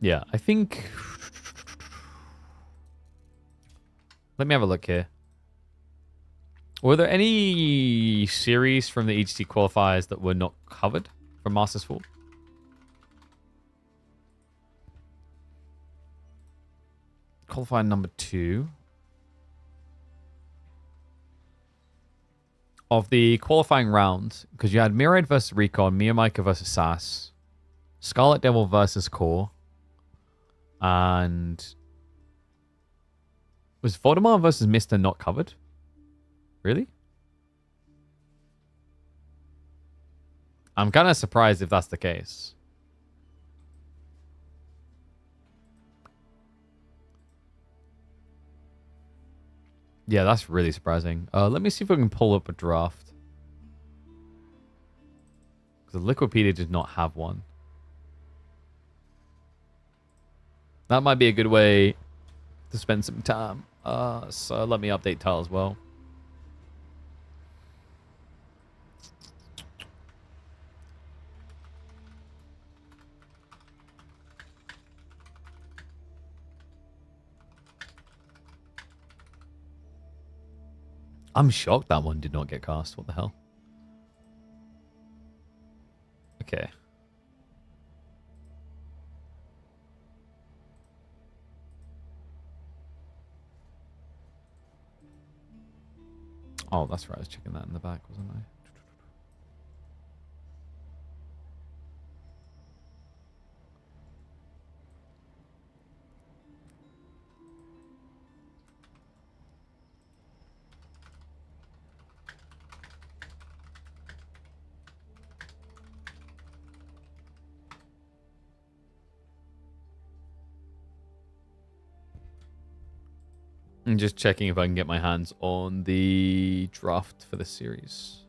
Yeah, I think... Let me have a look here. Were there any series from the EGC qualifiers that were not covered from Masters 4? Qualifier number 2. Of the qualifying round, because you had Myriad versus Recon, Mia Micah versus SAS, Scarlet Devil versus Core, and was Voldemar versus Mr. not covered? Really? I'm kind of surprised if that's the case. Yeah, that's really surprising. Let me see if I can pull up a draft. Because the Liquipedia did not have one. That might be a good way to spend some time. So let me update tile as well. I'm shocked that one did not get cast. What the hell? Okay. Oh, that's right. I was checking that in the back, wasn't I? I'm just checking if I can get my hands on the draft for the series.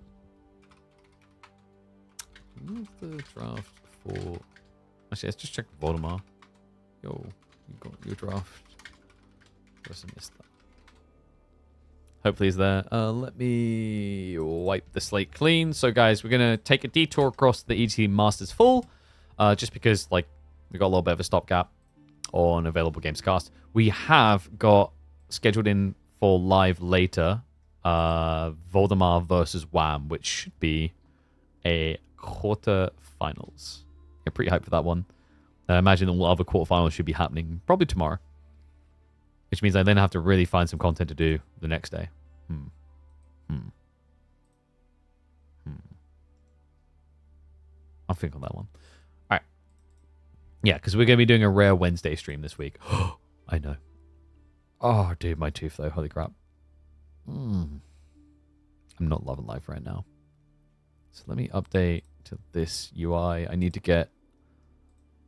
Where's the draft for... Actually, let's just check Voldemar. Yo, you got your draft. I missed that. Hopefully he's there. Let me wipe the slate clean. So, guys, we're going to take a detour across the ET Masters full. Just because, like, we got a little bit of a stopgap on available games cast. We have got scheduled in for live later Voldemar versus Wham, which should be a quarterfinals. I'm pretty hyped for that one. I imagine all other quarterfinals should be happening probably tomorrow. Which means I then have to really find some content to do the next day. I'll think on that one. All right. Yeah, because we're going to be doing a rare Wednesday stream this week. I know. Oh, dude, my tooth, though. Holy crap. I'm not loving life right now. So let me update to this UI. I need to get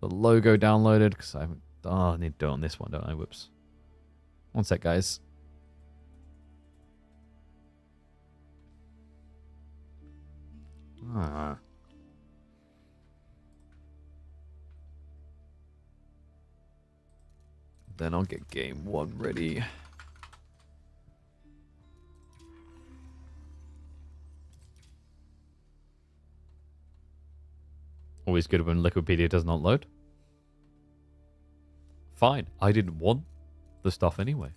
the logo downloaded because I haven't... Oh, I need to do it on this one, don't I? Whoops. One sec, guys. Then I'll get game 1 ready. Always good when Liquipedia does not load. Fine. I didn't want the stuff anyway.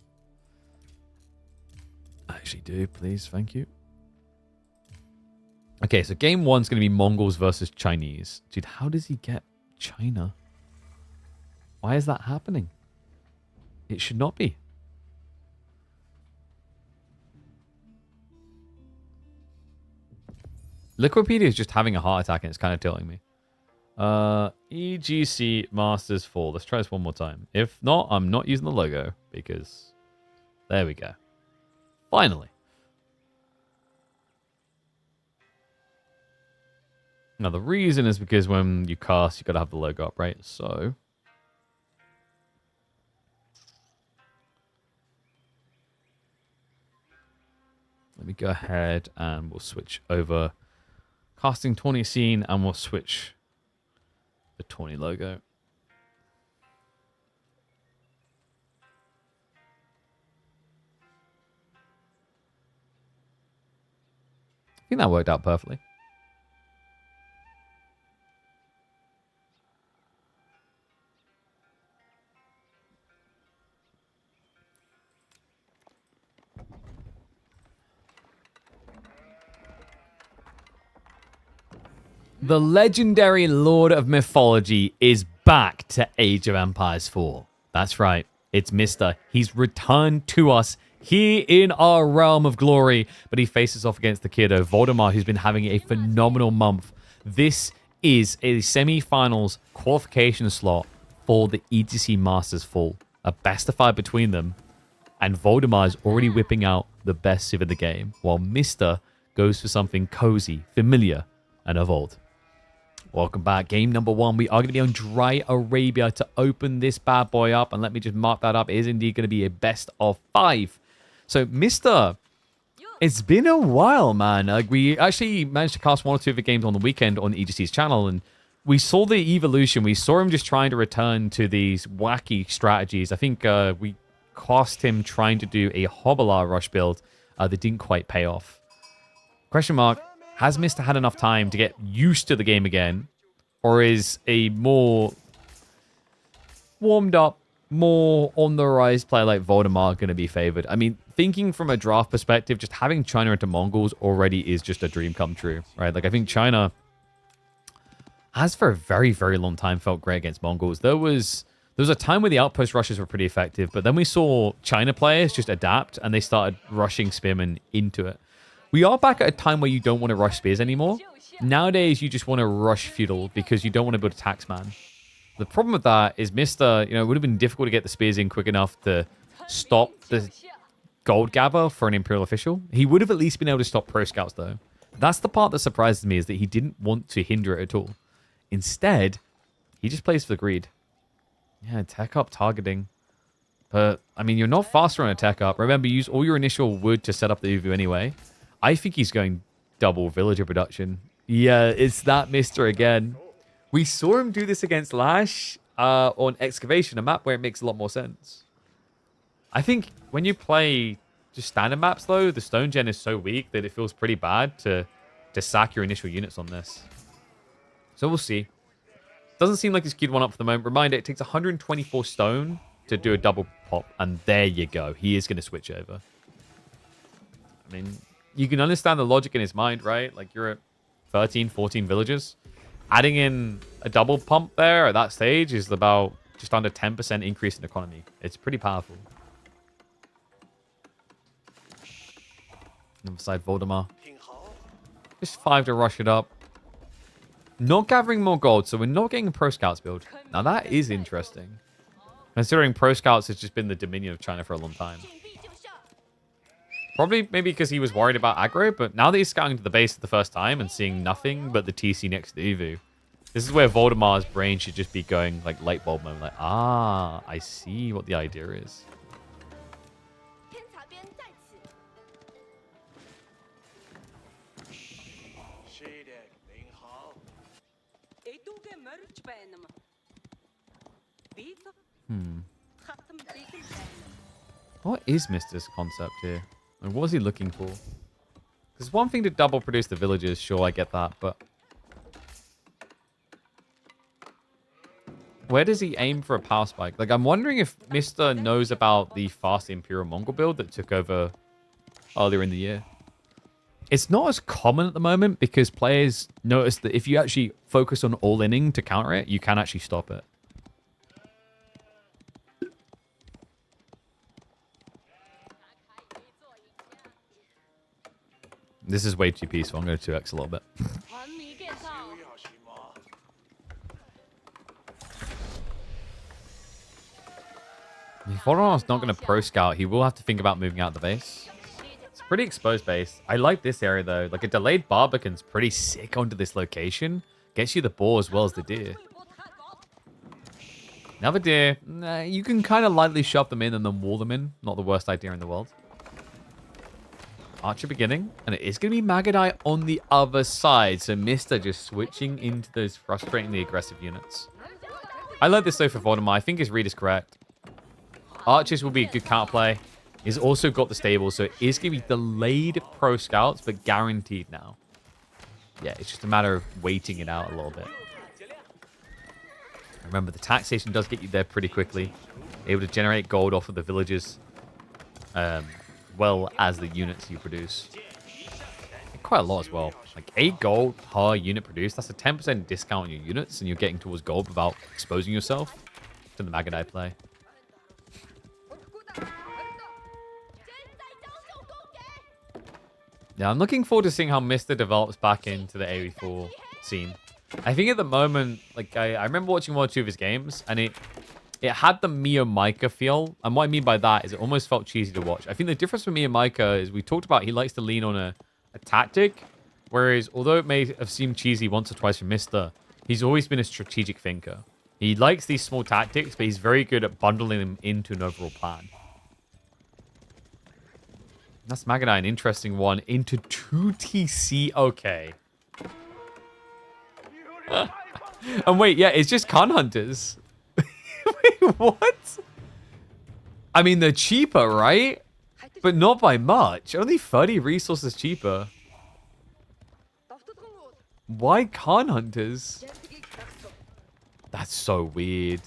I actually do, please. Thank you. Okay, so game 1's going to be Mongols versus Chinese. Dude, how does he get China? Why is that happening? It should not be. Liquipedia is just having a heart attack and it's kind of tilting me. EGC Masters 4. Let's try this one more time. If not, I'm not using the logo because there we go. Finally. Now, the reason is because when you cast, you got to have the logo up, right? So let me go ahead and we'll switch over casting 20 scene and we'll switch the 20 logo. I think that worked out perfectly. The legendary Lord of Mythology is back to Age of Empires 4. That's right. It's Mister. He's returned to us here in our realm of glory, but he faces off against the kiddo, Voldemar, who's been having a phenomenal month. This is a semi-finals qualification slot for the EGC Masters Full. A best of 5 between them, and Voldemar is already whipping out the best civ in the game, while Mister goes for something cozy, familiar, and of old. Welcome back. Game number 1. We are going to be on Dry Arabia to open this bad boy up. And let me just mark that up. It is indeed going to be a best of 5. So, Mister, it's been a while, man. We actually managed to cast 1 or 2 of the games on the weekend on EGC's channel. And we saw the evolution. We saw him just trying to return to these wacky strategies. I think we cast him trying to do a Hobbler rush build that didn't quite pay off. Question mark. Has Mister had enough time to get used to the game again? Or is a more warmed up, more on the rise player like Voldemar going to be favored? I mean, thinking from a draft perspective, just having China into Mongols already is just a dream come true, right? Like, I think China has for a very, very long time felt great against Mongols. There was a time where the outpost rushes were pretty effective, but then we saw China players just adapt and they started rushing Spearmen into it. We are back at a time where you don't want to rush spears anymore. Nowadays, you just want to rush feudal because you don't want to build a taxman. The problem with that is Mister, it would have been difficult to get the spears in quick enough to stop the gold gather for an Imperial official. He would have at least been able to stop pro scouts, though. That's the part that surprises me, is that he didn't want to hinder it at all. Instead, he just plays for the greed. Yeah, tech up targeting. But, I mean, you're not faster on a tech up. Remember, use all your initial wood to set up the Uvu anyway. I think he's going double villager production. Yeah, it's that Mister again. We saw him do this against Lash on Excavation, a map where it makes a lot more sense. I think when you play just standard maps, though, the stone gen is so weak that it feels pretty bad to sack your initial units on this. So we'll see. Doesn't seem like he's queued one up for the moment. Reminder, it takes 124 stone to do a double pop, and there you go. He is going to switch over. I mean, you can understand the logic in his mind, right? Like, you're at 13, 14 villages. Adding in a double pump there at that stage is about just under 10% increase in economy. It's pretty powerful. And beside Voldemar. Just 5 to rush it up. Not gathering more gold, so we're not getting a Pro Scouts build. Now that is interesting. Considering Pro Scouts has just been the dominion of China for a long time. Probably maybe because he was worried about aggro, but now that he's scouting to the base for the first time and seeing nothing but the TC next to Uvu, this is where Voldemar's brain should just be going like light bulb moment. Like, ah, I see what the idea is. What is Mister's concept here? Like, what is he looking for? Because one thing to double produce the villages, sure, I get that, but where does he aim for a power spike? Like, I'm wondering if Mister knows about the fast Imperial Mongol build that took over earlier in the year. It's not as common at the moment because players notice that if you actually focus on all-inning to counter it, you can actually stop it. This is way too peaceful. I'm going to 2x a little bit. If Voldemar's not going to pro scout, he will have to think about moving out the base. It's a pretty exposed base. I like this area, though. Like, a delayed Barbican's pretty sick onto this location. Gets you the boar as well as the deer. Another deer. Nah, you can kind of lightly shove them in and then wall them in. Not the worst idea in the world. Archer beginning, and it is going to be Magadai on the other side. So Mister just switching into those frustratingly aggressive units. I like this though for Voldemar. I think his read is correct. Archers will be a good counterplay. He's also got the stable, so it is going to be delayed pro scouts, but guaranteed now. Yeah, it's just a matter of waiting it out a little bit. Remember, the taxation does get you there pretty quickly. Able to generate gold off of the villages. Well as the units you produce. Quite a lot as well. Like 8 gold per unit produced. That's a 10% discount on your units, and you're getting towards gold without exposing yourself to the Magadai play. Yeah, I'm looking forward to seeing how Mister develops back into the AoE4 scene. I think at the moment, like I remember watching one or two of his games, and it had the Mio Micah feel. And what I mean by that is it almost felt cheesy to watch. I think the difference with Mio Micah is we talked about he likes to lean on a tactic. Whereas although it may have seemed cheesy once or twice for Mister, he's always been a strategic thinker. He likes these small tactics, but he's very good at bundling them into an overall plan. That's Magadai, an interesting one. Into 2TC. Okay. And wait, yeah, it's just Khan Hunters. Wait, what? I mean, they're cheaper, right? But not by much. Only 30 resources cheaper. Why Khan Hunters? That's so weird.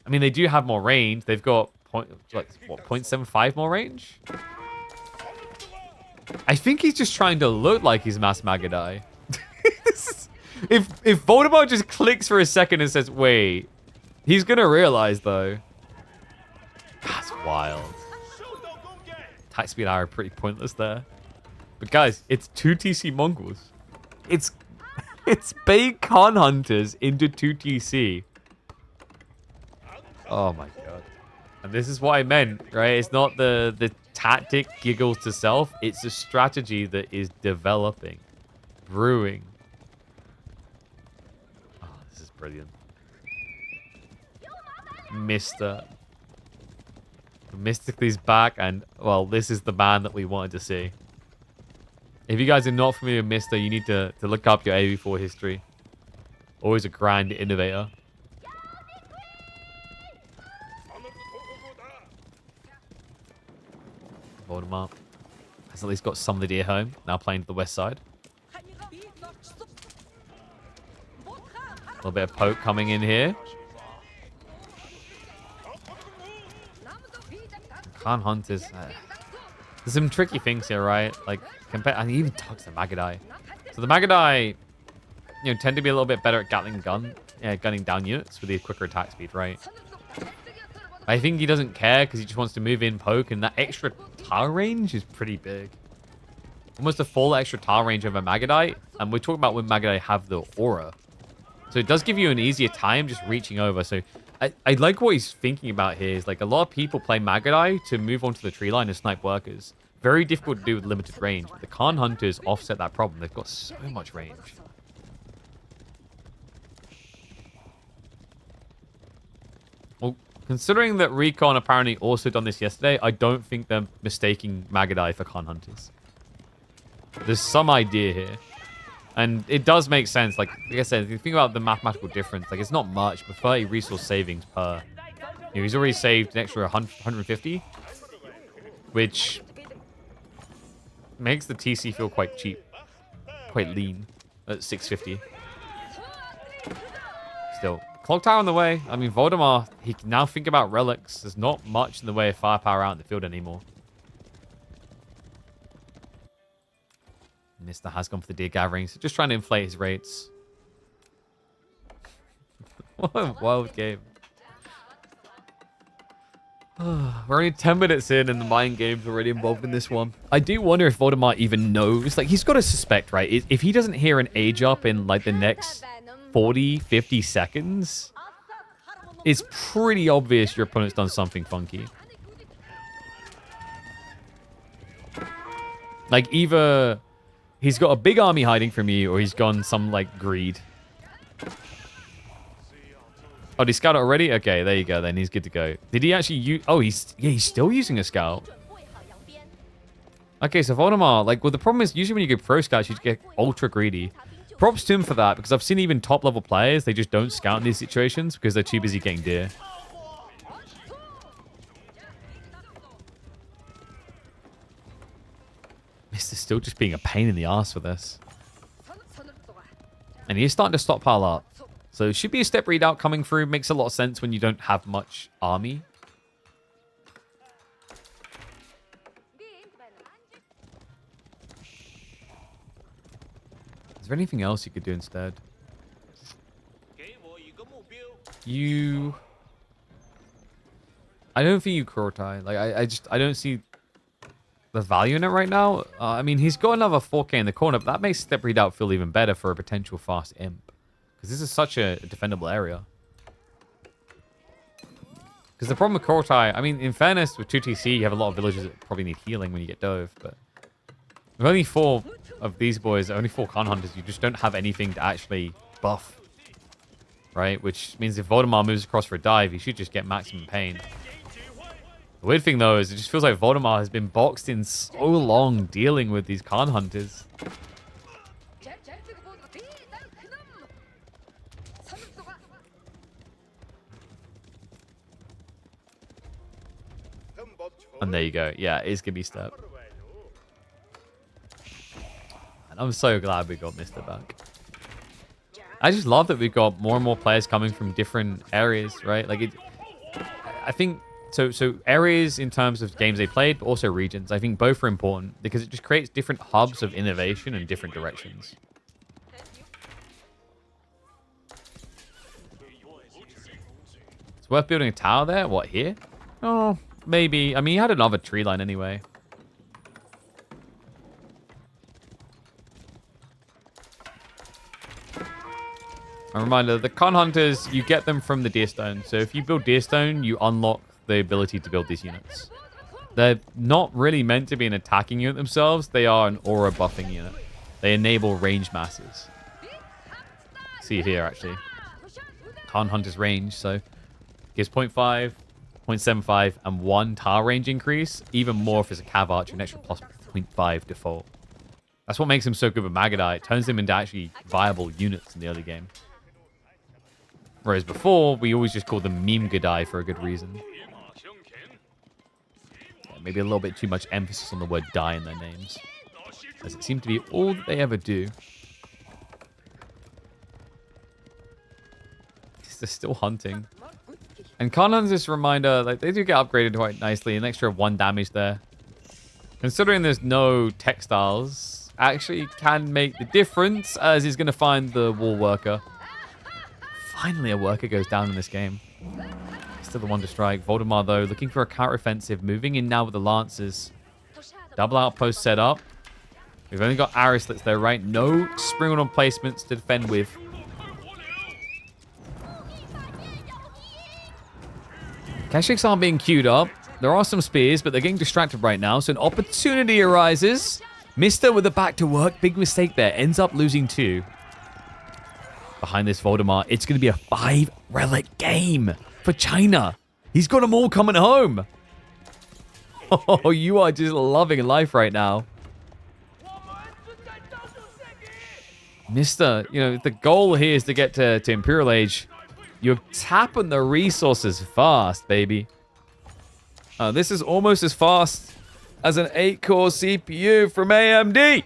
I mean, they do have more range. They've got, 0.75 more range? I think he's just trying to look like he's Mass Magadai. If Voldemar just clicks for a second and says, wait, he's going to realize, though. That's wild. Attack speed arrow pretty pointless there. But guys, it's 2TC Mongols. It's big Khan Hunters into 2TC. Oh my god. And this is what I meant, right? It's not the tactic giggles to self. It's a strategy that is developing, brewing. Oh, this is brilliant. Mister. Mystically's back, and, well, this is the man that we wanted to see. If you guys are not familiar with Mister, you need to look up your AV4 history. Always a grand innovator. Voldemort has at least got some of the deer home. Now playing to the west side. A little bit of poke coming in here. Khan Hunters. There's some tricky things here, right? Like, and he even tugs the Magadai. So the Magadai, you know, tend to be a little bit better at gunning down units with the quicker attack speed, right? I think he doesn't care because he just wants to move in, poke, and that extra tar range is pretty big. Almost a full extra tar range of a Magadai, and we're talking about when Magadai have the aura. So it does give you an easier time just reaching over. So I like what he's thinking about here. Is like a lot of people play Magadai to move onto the tree line and snipe workers. Very difficult to do with limited range. But the Khan Hunters offset that problem. They've got so much range. Well, considering that Recon apparently also done this yesterday, I don't think they're mistaking Magadai for Khan Hunters. There's some idea here. And it does make sense. Like I said, if you think about the mathematical difference, like it's not much, but 30 resource savings per. You know, he's already saved an extra 150, which makes the TC feel quite cheap, quite lean at 650. Still, Clock Tower on the way. I mean, Voldemort, he can now think about relics. There's not much in the way of firepower out in the field anymore. Mr. has gone for the deer gatherings. Just trying to inflate his rates. What a wild game. We're only 10 minutes in and the mind game's already involved in this one. I do wonder if Voldemort even knows. Like, he's got to suspect, right? If he doesn't hear an age up in, like, the next 40, 50 seconds, it's pretty obvious your opponent's done something funky. Like, either he's got a big army hiding from you, or he's gone some, like, greed. Oh, did he scout it already? Okay, there you go, then. He's good to go. Did he actually use... Oh, he's still using a scout. Okay, so Voldemort, like, well, the problem is, usually when you go pro scouts, you get ultra greedy. Props to him for that, because I've seen even top-level players, they just don't scout in these situations because they're too busy getting deer. Mr. Still just being a pain in the ass for this. And he's starting to stockpile up. So should be a step readout coming through. Makes a lot of sense when you don't have much army. Is there anything else you could do instead? I don't think you Kurotai. Like, I don't see the value in it right now. I mean, he's got another 4K in the corner, but that makes step readout feel even better for a potential fast imp. Because this is such a defendable area. Because the problem with Kurotai, I mean, in fairness, with 2TC, you have a lot of villagers that probably need healing when you get dove, but with only 4 of these boys, only 4 Khan Hunters, you just don't have anything to actually buff. Right? Which means if Voldemort moves across for a dive, he should just get maximum pain. The weird thing, though, is it just feels like Voldemort has been boxed in so long dealing with these Khan Hunters. And there you go. Yeah, it is going to be step. And I'm so glad we got Mr. back. I just love that we've got more and more players coming from different areas, right? Like, I think... So areas in terms of games they played, but also regions. I think both are important because it just creates different hubs of innovation in different directions. It's worth building a tower there? What, here? Oh, maybe. I mean, he had another tree line anyway. A reminder, the Khan Hunters, you get them from the Deerstone. So if you build Deerstone, you unlock the ability to build these units. They're not really meant to be an attacking unit themselves. They are an aura buffing unit. They enable range masses. See here, actually. Khan Hunter's range, so gives 0.5, 0.75, and 1 tar range increase. Even more if it's a Cav Archer, an extra plus 0.5 default. That's what makes him so good with Magadai. It turns them into actually viable units in the early game. Whereas before, we always just called them Meme Gadai for a good reason. maybe a little bit too much emphasis on the word die in their names, as it seemed to be all that they ever do. They're still hunting. And Kanan's this reminder, like, they do get upgraded quite nicely, an extra 1 damage there. Considering there's no textiles, actually can make the difference, as he's going to find the wall worker. Finally, a worker goes down in this game. Still the one to strike. Voldemar, though, looking for a counter-offensive, moving in now with the Lancers. Double outpost set up. We've only got Arislets there, right? No spring on placements to defend with. Keshiks aren't being queued up. There are some spears, but they're getting distracted right now, so an opportunity arises. Mister with the back to work. Big mistake there. Ends up losing 2. Behind this Voldemar, it's going to be a 5-relic game for China. He's got them all coming home. Oh, you are just loving life right now. Mister, you know, the goal here is to get to Imperial Age. You're tapping the resources fast, baby. This is almost as fast as an 8-core CPU from AMD.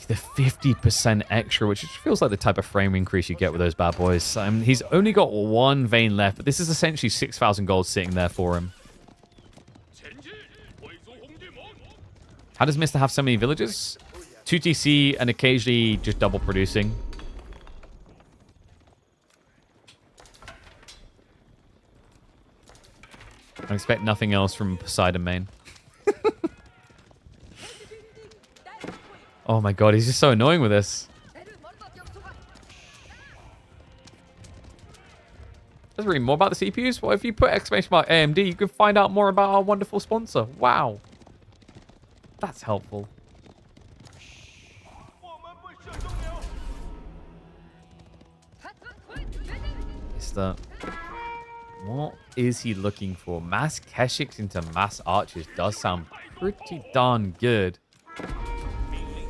The 50% extra, which feels like the type of frame increase you get with those bad boys. He's only got 1 vein left, but this is essentially 6,000 gold sitting there for him. How does Mister have so many villages? 2 TC and occasionally just double producing. I expect nothing else from Poseidon main. Oh my god, he's just so annoying with this. Doesn't read more about the CPUs. Well, if you put exclamation mark AMD, you can find out more about our wonderful sponsor. Wow. That's helpful. Mister, what is he looking for? Mass Keshiks into mass archers does sound pretty darn good.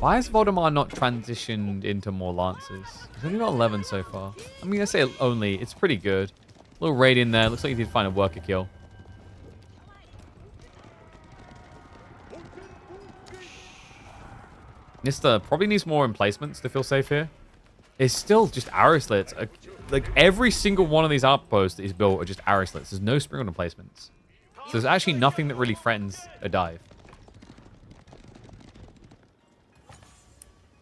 Why has Voldemar not transitioned into more Lancers? He's only got 11 so far. I mean, I say only. It's pretty good. A little raid in there. Looks like he did find a worker kill. Mister probably needs more emplacements to feel safe here. It's still just arrow slits. Like, every single one of these outposts that he's built are just arrow slits. There's no spring on emplacements. So there's actually nothing that really threatens a dive.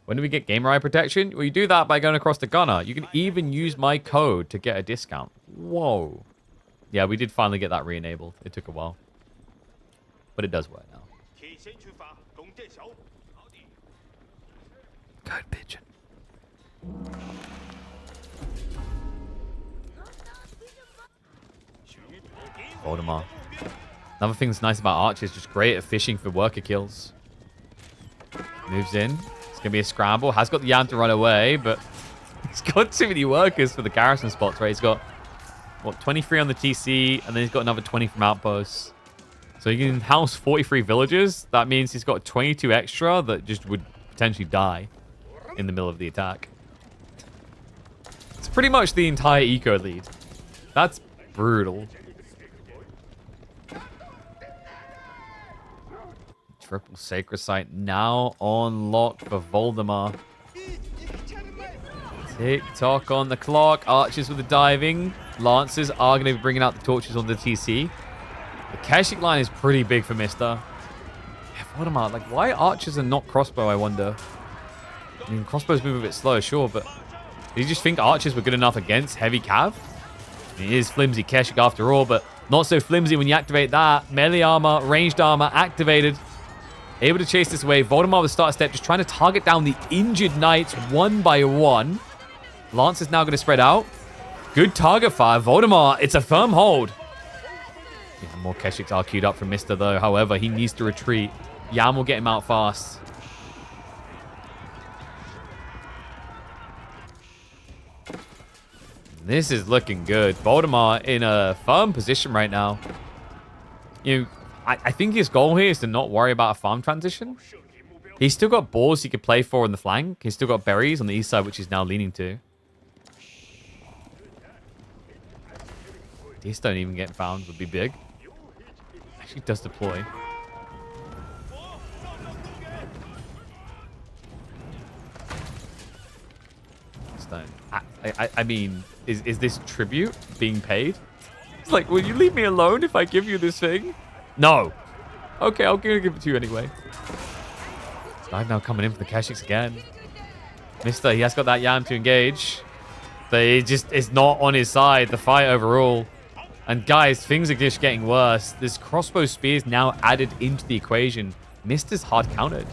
When do we get gamer eye protection? Well, you do that by going across the gunner. You can even use my code to get a discount. Whoa. Yeah, we did finally get that re-enabled. It took a while. But it does work now. Code pigeon. Voldemar. Another thing that's nice about Archer is just great at fishing for worker kills. Moves in. It's going to be a scramble. Has got the Yam to run away, but he's got too many workers for the garrison spots, right? He's got, what, 23 on the TC, and then he's got another 20 from outposts. So he can house 43 villagers. That means he's got 22 extra that just would potentially die in the middle of the attack. It's pretty much the entire eco lead. That's brutal. Triple Sacred Site now on lock for Voldemar. Tick-tock on the clock. Archers with the diving. Lancers are going to be bringing out the torches on the TC. The Keshik line is pretty big for Mister. Yeah, Voldemar, like, why archers and not crossbow, I wonder? I mean, crossbows move a bit slow, sure, but did you just think archers were good enough against heavy cav? I mean, it is flimsy Keshik after all, but not so flimsy when you activate that. Melee armor, ranged armor activated. Able to chase this away. Voldemar with start step, just trying to target down the injured knights one by one. Lance is now going to spread out. Good target fire. Voldemar, it's a firm hold. Yeah, more Keshiks are queued up from Mister, though. However, he needs to retreat. Yam will get him out fast. This is looking good. Voldemar in a firm position right now. You know, I think his goal here is to not worry about a farm transition. He's still got balls he could play for on the flank. He's still got berries on the east side, which he's now leaning to. These don't even get found would be big. Actually does deploy. Stone. I mean, is this tribute being paid? It's like, will you leave me alone if I give you this thing? No. Okay, I'll give it to you anyway. Dive now coming in for the Keshix again. Mister, he has got that Yam to engage. But he just is not on his side, the fight overall. And guys, things are just getting worse. This crossbow spear is now added into the equation. Mister's hard countered.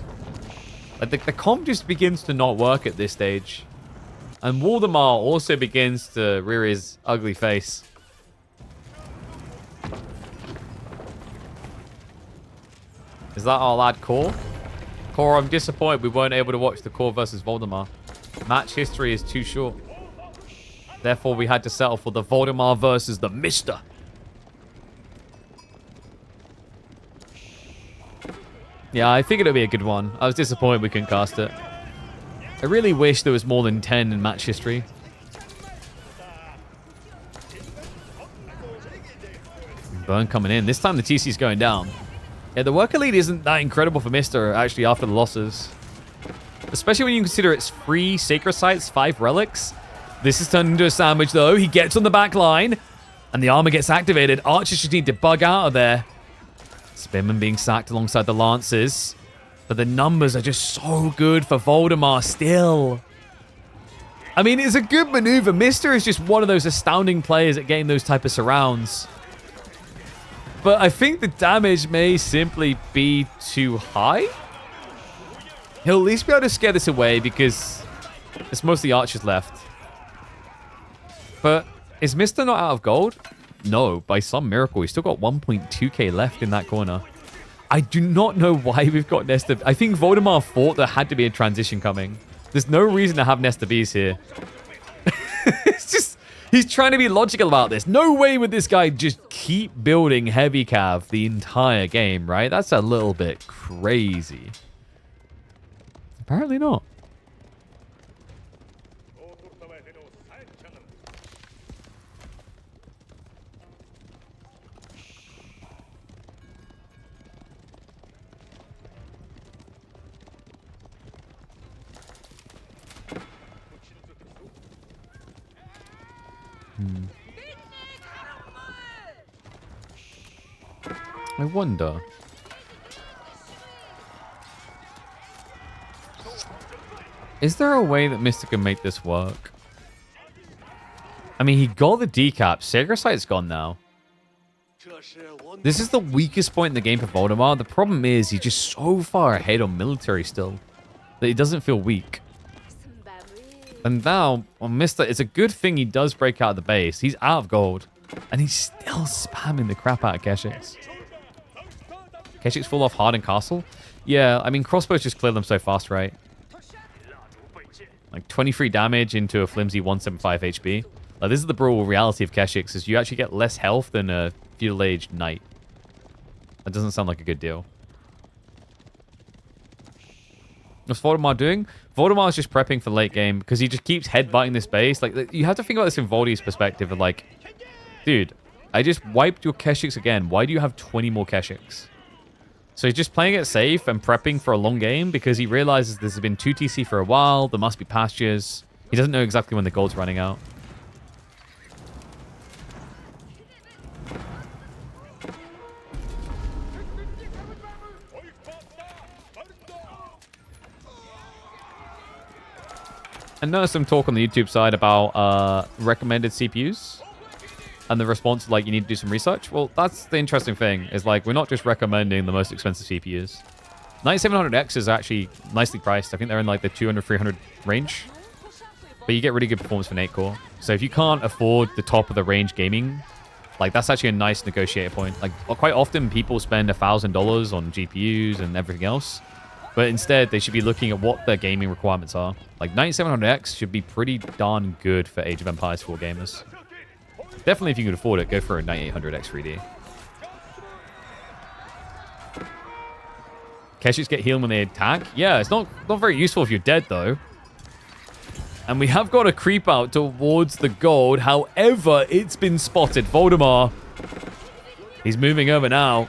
Like the comp just begins to not work at this stage. And Waldemar also begins to rear his ugly face. Is that our lad Core? Core, I'm disappointed we weren't able to watch the Core versus Voldemar. Match history is too short. Therefore, we had to settle for the Voldemar versus the Mister. Yeah, I figured it'd be a good one. I was disappointed we couldn't cast it. I really wish there was more than 10 in match history. Burn coming in. This time the TC's going down. Yeah, the worker lead isn't that incredible for Mister, actually, after the losses. Especially when you consider it's 3 Sacred Sites, 5 Relics. This is turned into a sandwich, though. He gets on the back line, and the armor gets activated. Archers just need to bug out of there. Spearman being sacked alongside the Lancers. But the numbers are just so good for Voldemar still. I mean, it's a good maneuver. Mister is just one of those astounding players at getting those type of surrounds. But I think the damage may simply be too high. He'll at least be able to scare this away because there's mostly archers left. But is Mister not out of gold? No, by some miracle. He's still got 1.2k left in that corner. I do not know why we've got Nesta. I think Voldemar thought there had to be a transition coming. There's no reason to have Nesta Bees here. It's just, he's trying to be logical about this. No way would this guy just keep building heavy cav the entire game, right? That's a little bit crazy. Apparently not. I wonder. Is there a way that Mister can make this work? I mean, he got the decap. Sacred Sight's gone now. This is the weakest point in the game for Voldemar. The problem is he's just so far ahead on military still that he doesn't feel weak. And now, on Mister, it's a good thing he does break out of the base. He's out of gold. And he's still spamming the crap out of Keshix. Keshix fall off hard in castle? Yeah, I mean, crossbows just clear them so fast, right? Like 23 damage into a flimsy 175 HP. Like, this is the brutal reality of Keshix, is you actually get less health than a feudal age knight. That doesn't sound like a good deal. What's Voldemar doing? Voldemar is just prepping for late game because he just keeps headbutting this base. Like, you have to think about this in Voldy's perspective of like, dude, I just wiped your Keshix again. Why do you have 20 more Keshix? So he's just playing it safe and prepping for a long game because he realizes there's been 2 TC for a while. There must be pastures. He doesn't know exactly when the gold's running out. I noticed some talk on the YouTube side about recommended CPUs and the response like you need to do some research. Well, that's the interesting thing is like we're not just recommending the most expensive CPUs. 9700X is actually nicely priced. I think they're in like the 200, 300 range. But you get really good performance for 8-core. So if you can't afford the top of the range gaming, like that's actually a nice negotiator point. Like quite often people spend $1,000 on GPUs and everything else. But instead, they should be looking at what their gaming requirements are. Like 9700X should be pretty darn good for Age of Empires 4 gamers. Definitely, if you can afford it, go for a 9800X 3D. Keshix get healed when they attack? Yeah, it's not very useful if you're dead, though. And we have got a creep out towards the gold. However, it's been spotted. Voldemar. He's moving over now.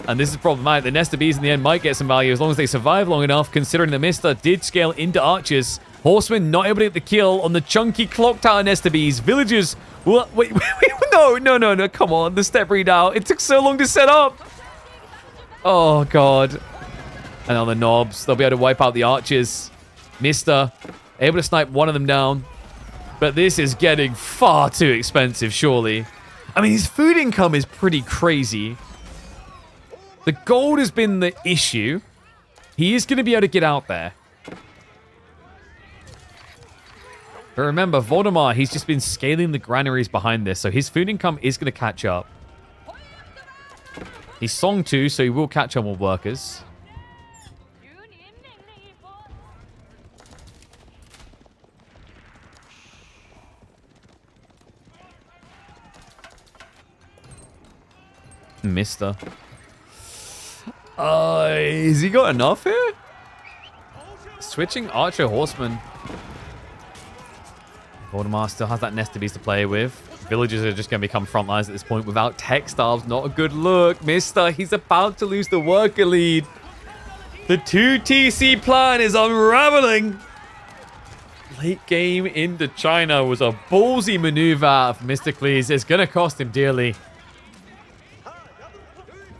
And this is problematic. The Nest of Bees in the end might get some value as long as they survive long enough, considering the Mister did scale into archers. Horsemen not able to get the kill on the chunky clock tower Nest of Bees. Villagers... Wait, no, come on. The step readout. It took so long to set up. Oh, God. And on the knobs, they'll be able to wipe out the archers. Mister, able to snipe one of them down. But this is getting far too expensive, surely. I mean, his food income is pretty crazy. The gold has been the issue. He is going to be able to get out there. But remember, Voldemar, he's just been scaling the granaries behind this, so his food income is going to catch up. He's Song 2, so he will catch up with workers. Mister. Has he got enough here? Switching Archer Horseman. Voldemar still has that Nest of Bees to play with. Villagers are just going to become front lines at this point without textiles. Not a good look. Mister, he's about to lose the worker lead. The 2TC plan is unraveling. Late game into China was a ballsy maneuver of Mr. It's going to cost him dearly.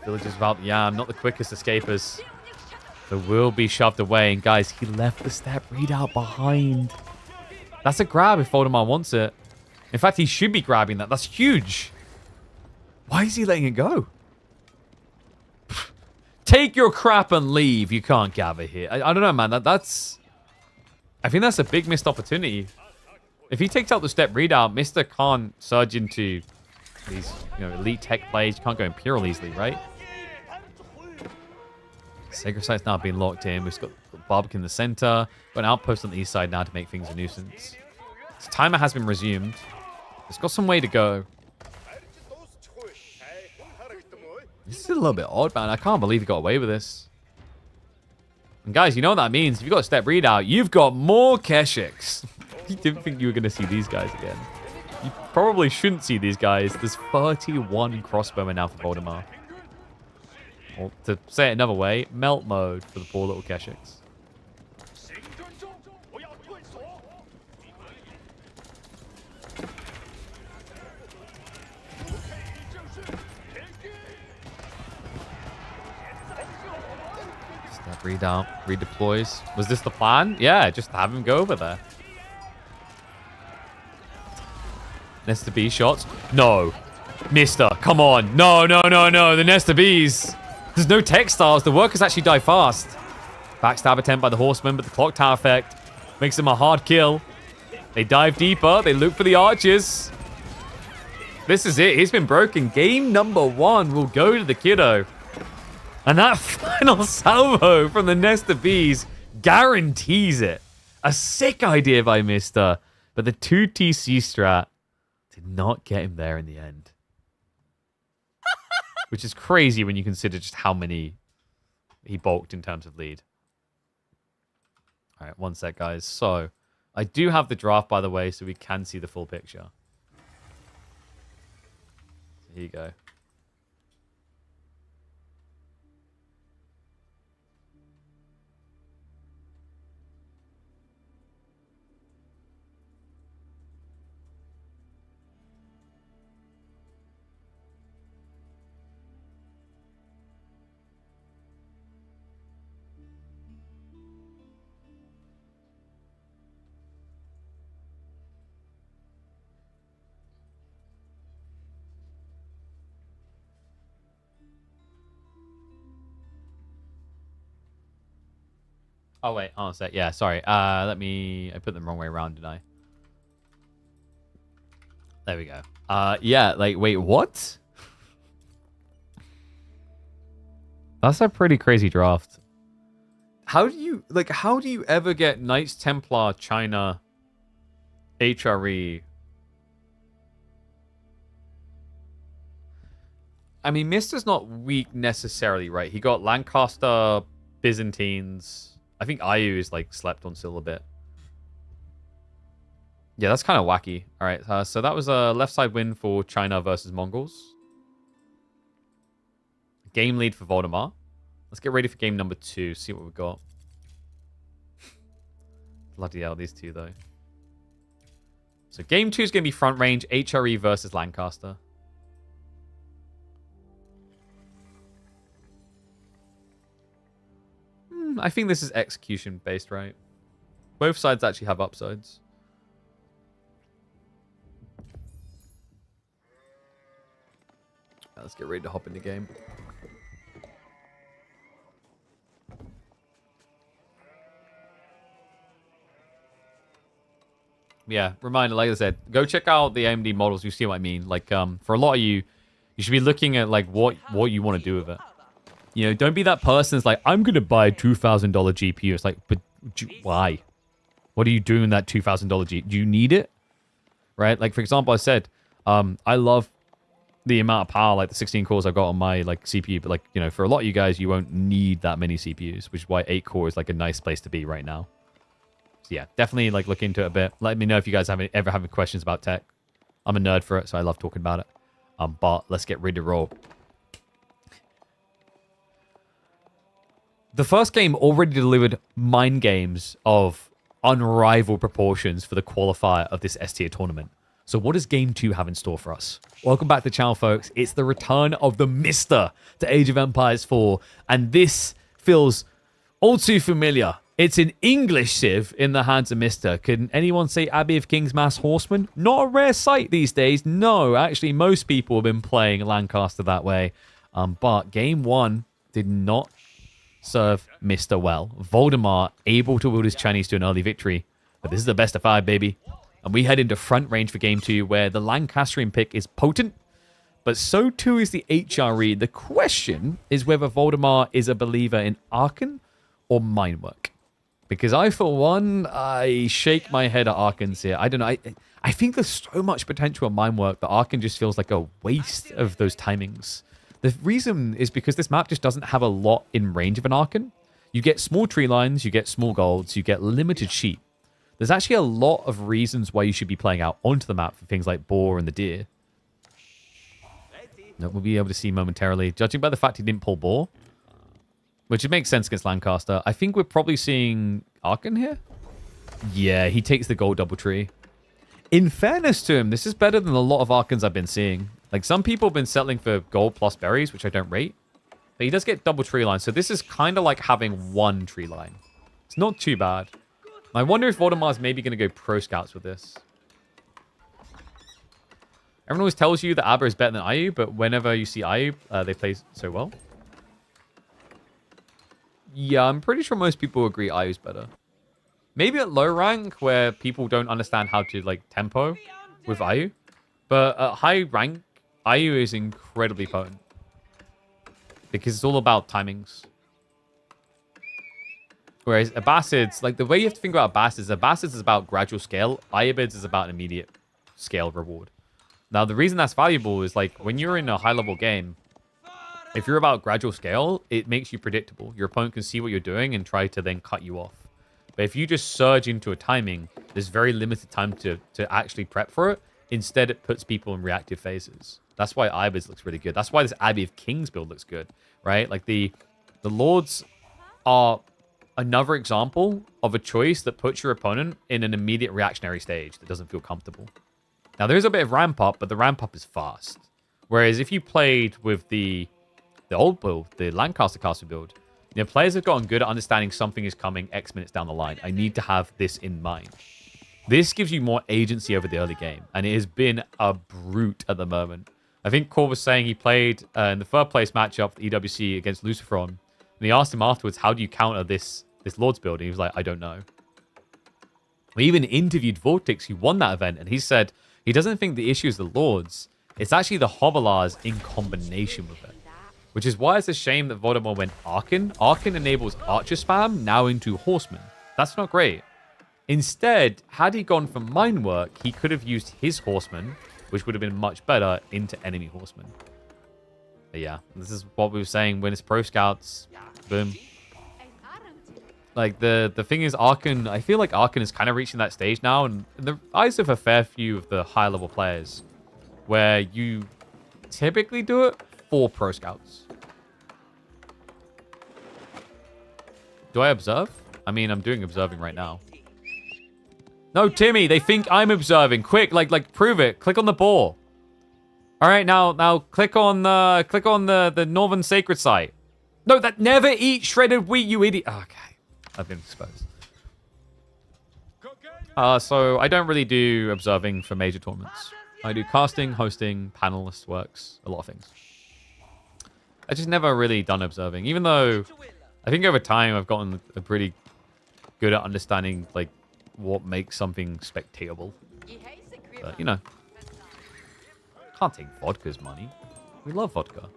Villagers without the yam, not the quickest escapers. They will be shoved away. And guys, he left the step readout behind. That's a grab if Voldemar wants it. In fact, he should be grabbing that. That's huge. Why is he letting it go? Take your crap and leave. You can't gather here. I don't know, man. That's... I think that's a big missed opportunity. If he takes out the step readout, Mister can't surge into these, elite tech plays. You can't go Imperial easily, right? Sacred Site's now being locked in. We've got Barbican in the center. Got an outpost on the east side now to make things a nuisance. This timer has been resumed. It's got some way to go. This is a little bit odd, man. I can't believe he got away with this. And guys, you know what that means. If you've got a step readout, you've got more Keshiks. You didn't think you were going to see these guys again. You probably shouldn't see these guys. There's 31 crossbowmen now for Voldemar. Or to say it another way, melt mode for the poor little Keshiks. Step readout, redeploys. Was this the plan? Yeah, just have him go over there. Nest of Bees shots. No. Mister, come on. No. The Nest of Bees. There's no textiles. The workers actually die fast. Backstab attempt by the horseman, but the clock tower effect makes them a hard kill. They dive deeper. They look for the archers. This is it. He's been broken. Game number 1 will go to the kiddo. And that final salvo from the Nest of Bees guarantees it. A sick idea by Mister. But the 2TC strat did not get him there in the end. Which is crazy when you consider just how many he bulked in terms of lead. All right, one sec, guys. So, I do have the draft, by the way, so we can see the full picture. So here you go. Oh, wait. Oh, a sec. Yeah, sorry. I put them the wrong way around, didn't I? There we go. Yeah, wait, what? That's a pretty crazy draft. How do you ever get Knights Templar China HRE? I mean, Mister's not weak necessarily, right? He got Lancaster, Byzantines. I think IU is slept on still a bit. Yeah, that's kind of wacky. All right, so that was a left side win for China versus Mongols. game lead for Voldemar. Let's get ready for game number 2. See what we've got. Bloody hell, these two, though. So game 2 is going to be front range, HRE versus Lancaster. I think this is execution based, right? Both sides actually have upsides. Let's get ready to hop in the game. Yeah, reminder, like I said, go check out the AMD models. You see what I mean? Like, for a lot of you, you should be looking at like what you want to do with it. You know, don't be that person that's like, I'm going to buy a $2,000 GPU. It's like, but why? What are you doing with that $2,000 GPU? Do you need it? Right? Like, for example, I said, I love the amount of power, like the 16 cores I've got on my like CPU. But like, you know, for a lot of you guys, you won't need that many CPUs, which is why 8 core is like a nice place to be right now. So yeah, definitely like look into it a bit. Let me know if you guys ever have any questions about tech. I'm a nerd for it, so I love talking about it. But let's get ready to roll. The first game already delivered mind games of unrivaled proportions for the qualifier of this S-tier tournament. So what does game 2 have in store for us? Welcome back to the channel, folks. It's the return of the Mister to Age of Empires 4. And this feels all too familiar. It's an English civ in the hands of Mister. Can anyone say Abbey of King's Mass Horseman? Not a rare sight these days. No, actually, most people have been playing Lancaster that way. But game 1 did not serve Mister well. Voldemar able to wield his Chinese to an early victory. But this is the best of 5, baby. And we head into front range for game 2, where the Lancastrian pick is potent, but so too is the HRE. The question is whether Voldemar is a believer in Archon or Mindwork. Because I, for one, I shake my head at Archons here. I don't know. I think there's so much potential in Mindwork that Archon just feels like a waste of those timings. The reason is because this map just doesn't have a lot in range of an Archon. You get small tree lines, you get small golds, you get limited sheep. There's actually a lot of reasons why you should be playing out onto the map for things like boar and the deer. That we'll be able to see momentarily. Judging by the fact he didn't pull boar, which it makes sense against Lancaster, I think we're probably seeing Archon here. Yeah, he takes the gold double tree. In fairness to him, this is better than a lot of Archons I've been seeing. Like, some people have been settling for gold plus berries, which I don't rate. But he does get double tree line, so this is kind of like having one tree line. It's not too bad. I wonder if Voldemar's maybe going to go pro scouts with this. Everyone always tells you that Abba is better than Ayu, but whenever you see Ayu, they play so well. Yeah, I'm pretty sure most people agree Ayu's better. Maybe at low rank, where people don't understand how to, like, tempo with Ayu. But at high rank, Ayu is incredibly potent. Because it's all about timings. Whereas Abbasids, like, the way you have to think about Abbasids is about gradual scale. Ayubids is about an immediate scale reward. Now, the reason that's valuable is, like, when you're in a high-level game, if you're about gradual scale, it makes you predictable. Your opponent can see what you're doing and try to then cut you off. But if you just surge into a timing, there's very limited time to actually prep for it. Instead, it puts people in reactive phases. That's why Ayubids looks really good. That's why this Abbey of Kings build looks good, right? Like, the Lords are another example of a choice that puts your opponent in an immediate reactionary stage that doesn't feel comfortable. Now, there is a bit of ramp up, but the ramp up is fast. Whereas if you played with the old build, the Lancaster Castle build, you know, players have gotten good at understanding something is coming X minutes down the line. I need to have this in mind. This gives you more agency over the early game, and it has been a brute at the moment. I think Core was saying he played in the third place matchup, the EWC, against Lucifron, and he asked him afterwards, how do you counter this Lord's build? And he was like, I don't know. We even interviewed Vortex, who won that event, and he said he doesn't think the issue is the Lords. It's actually the Hovelars in combination with it. Which is why it's a shame that Voldemort went Archon. Archon enables Archer spam now into Horseman. That's not great. Instead, had he gone for Mindwork, he could have used his Horseman, which would have been much better, into enemy Horseman. But yeah, this is what we were saying when it's Pro Scouts. Boom. Like, the thing is, Archon, I feel like Archon is kind of reaching that stage now, and in the eyes of a fair few of the higher level players, where you typically do it for Pro Scouts. Do I observe? I mean, I'm doing observing right now. No, Timmy, they think I'm observing. Quick, like prove it. Click on the ball. All right, now click on the Northern Sacred Site. No, that never eat shredded wheat, you idiot. Okay, I've been exposed. So I don't really do observing for major tournaments. I do casting, hosting, panelist works, a lot of things. I just never really done observing, even though I think over time I've gotten a pretty good at understanding like what makes something spectatable. But you know, can't take vodka's money. We love vodka.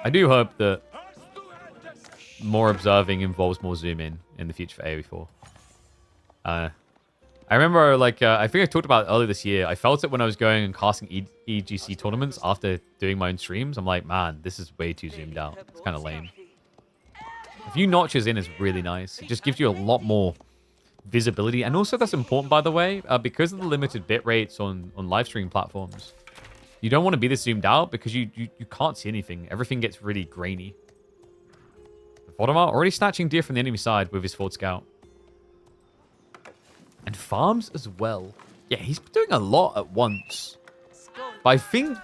I do hope that more observing involves more zoom in the future for AoE4. I remember, like, I think I talked about it earlier this year. I felt it when I was going and casting EGC tournaments after doing my own streams. I'm like, man, this is way too zoomed out. It's kind of lame. A few notches in is really nice. It just gives you a lot more visibility. And also that's important, by the way, because of the limited bit rates on live stream platforms. You don't want to be this zoomed out because you can't see anything. Everything gets really grainy. Voldemort already snatching deer from the enemy side with his forward scout. And farms as well. Yeah, he's doing a lot at once. But I think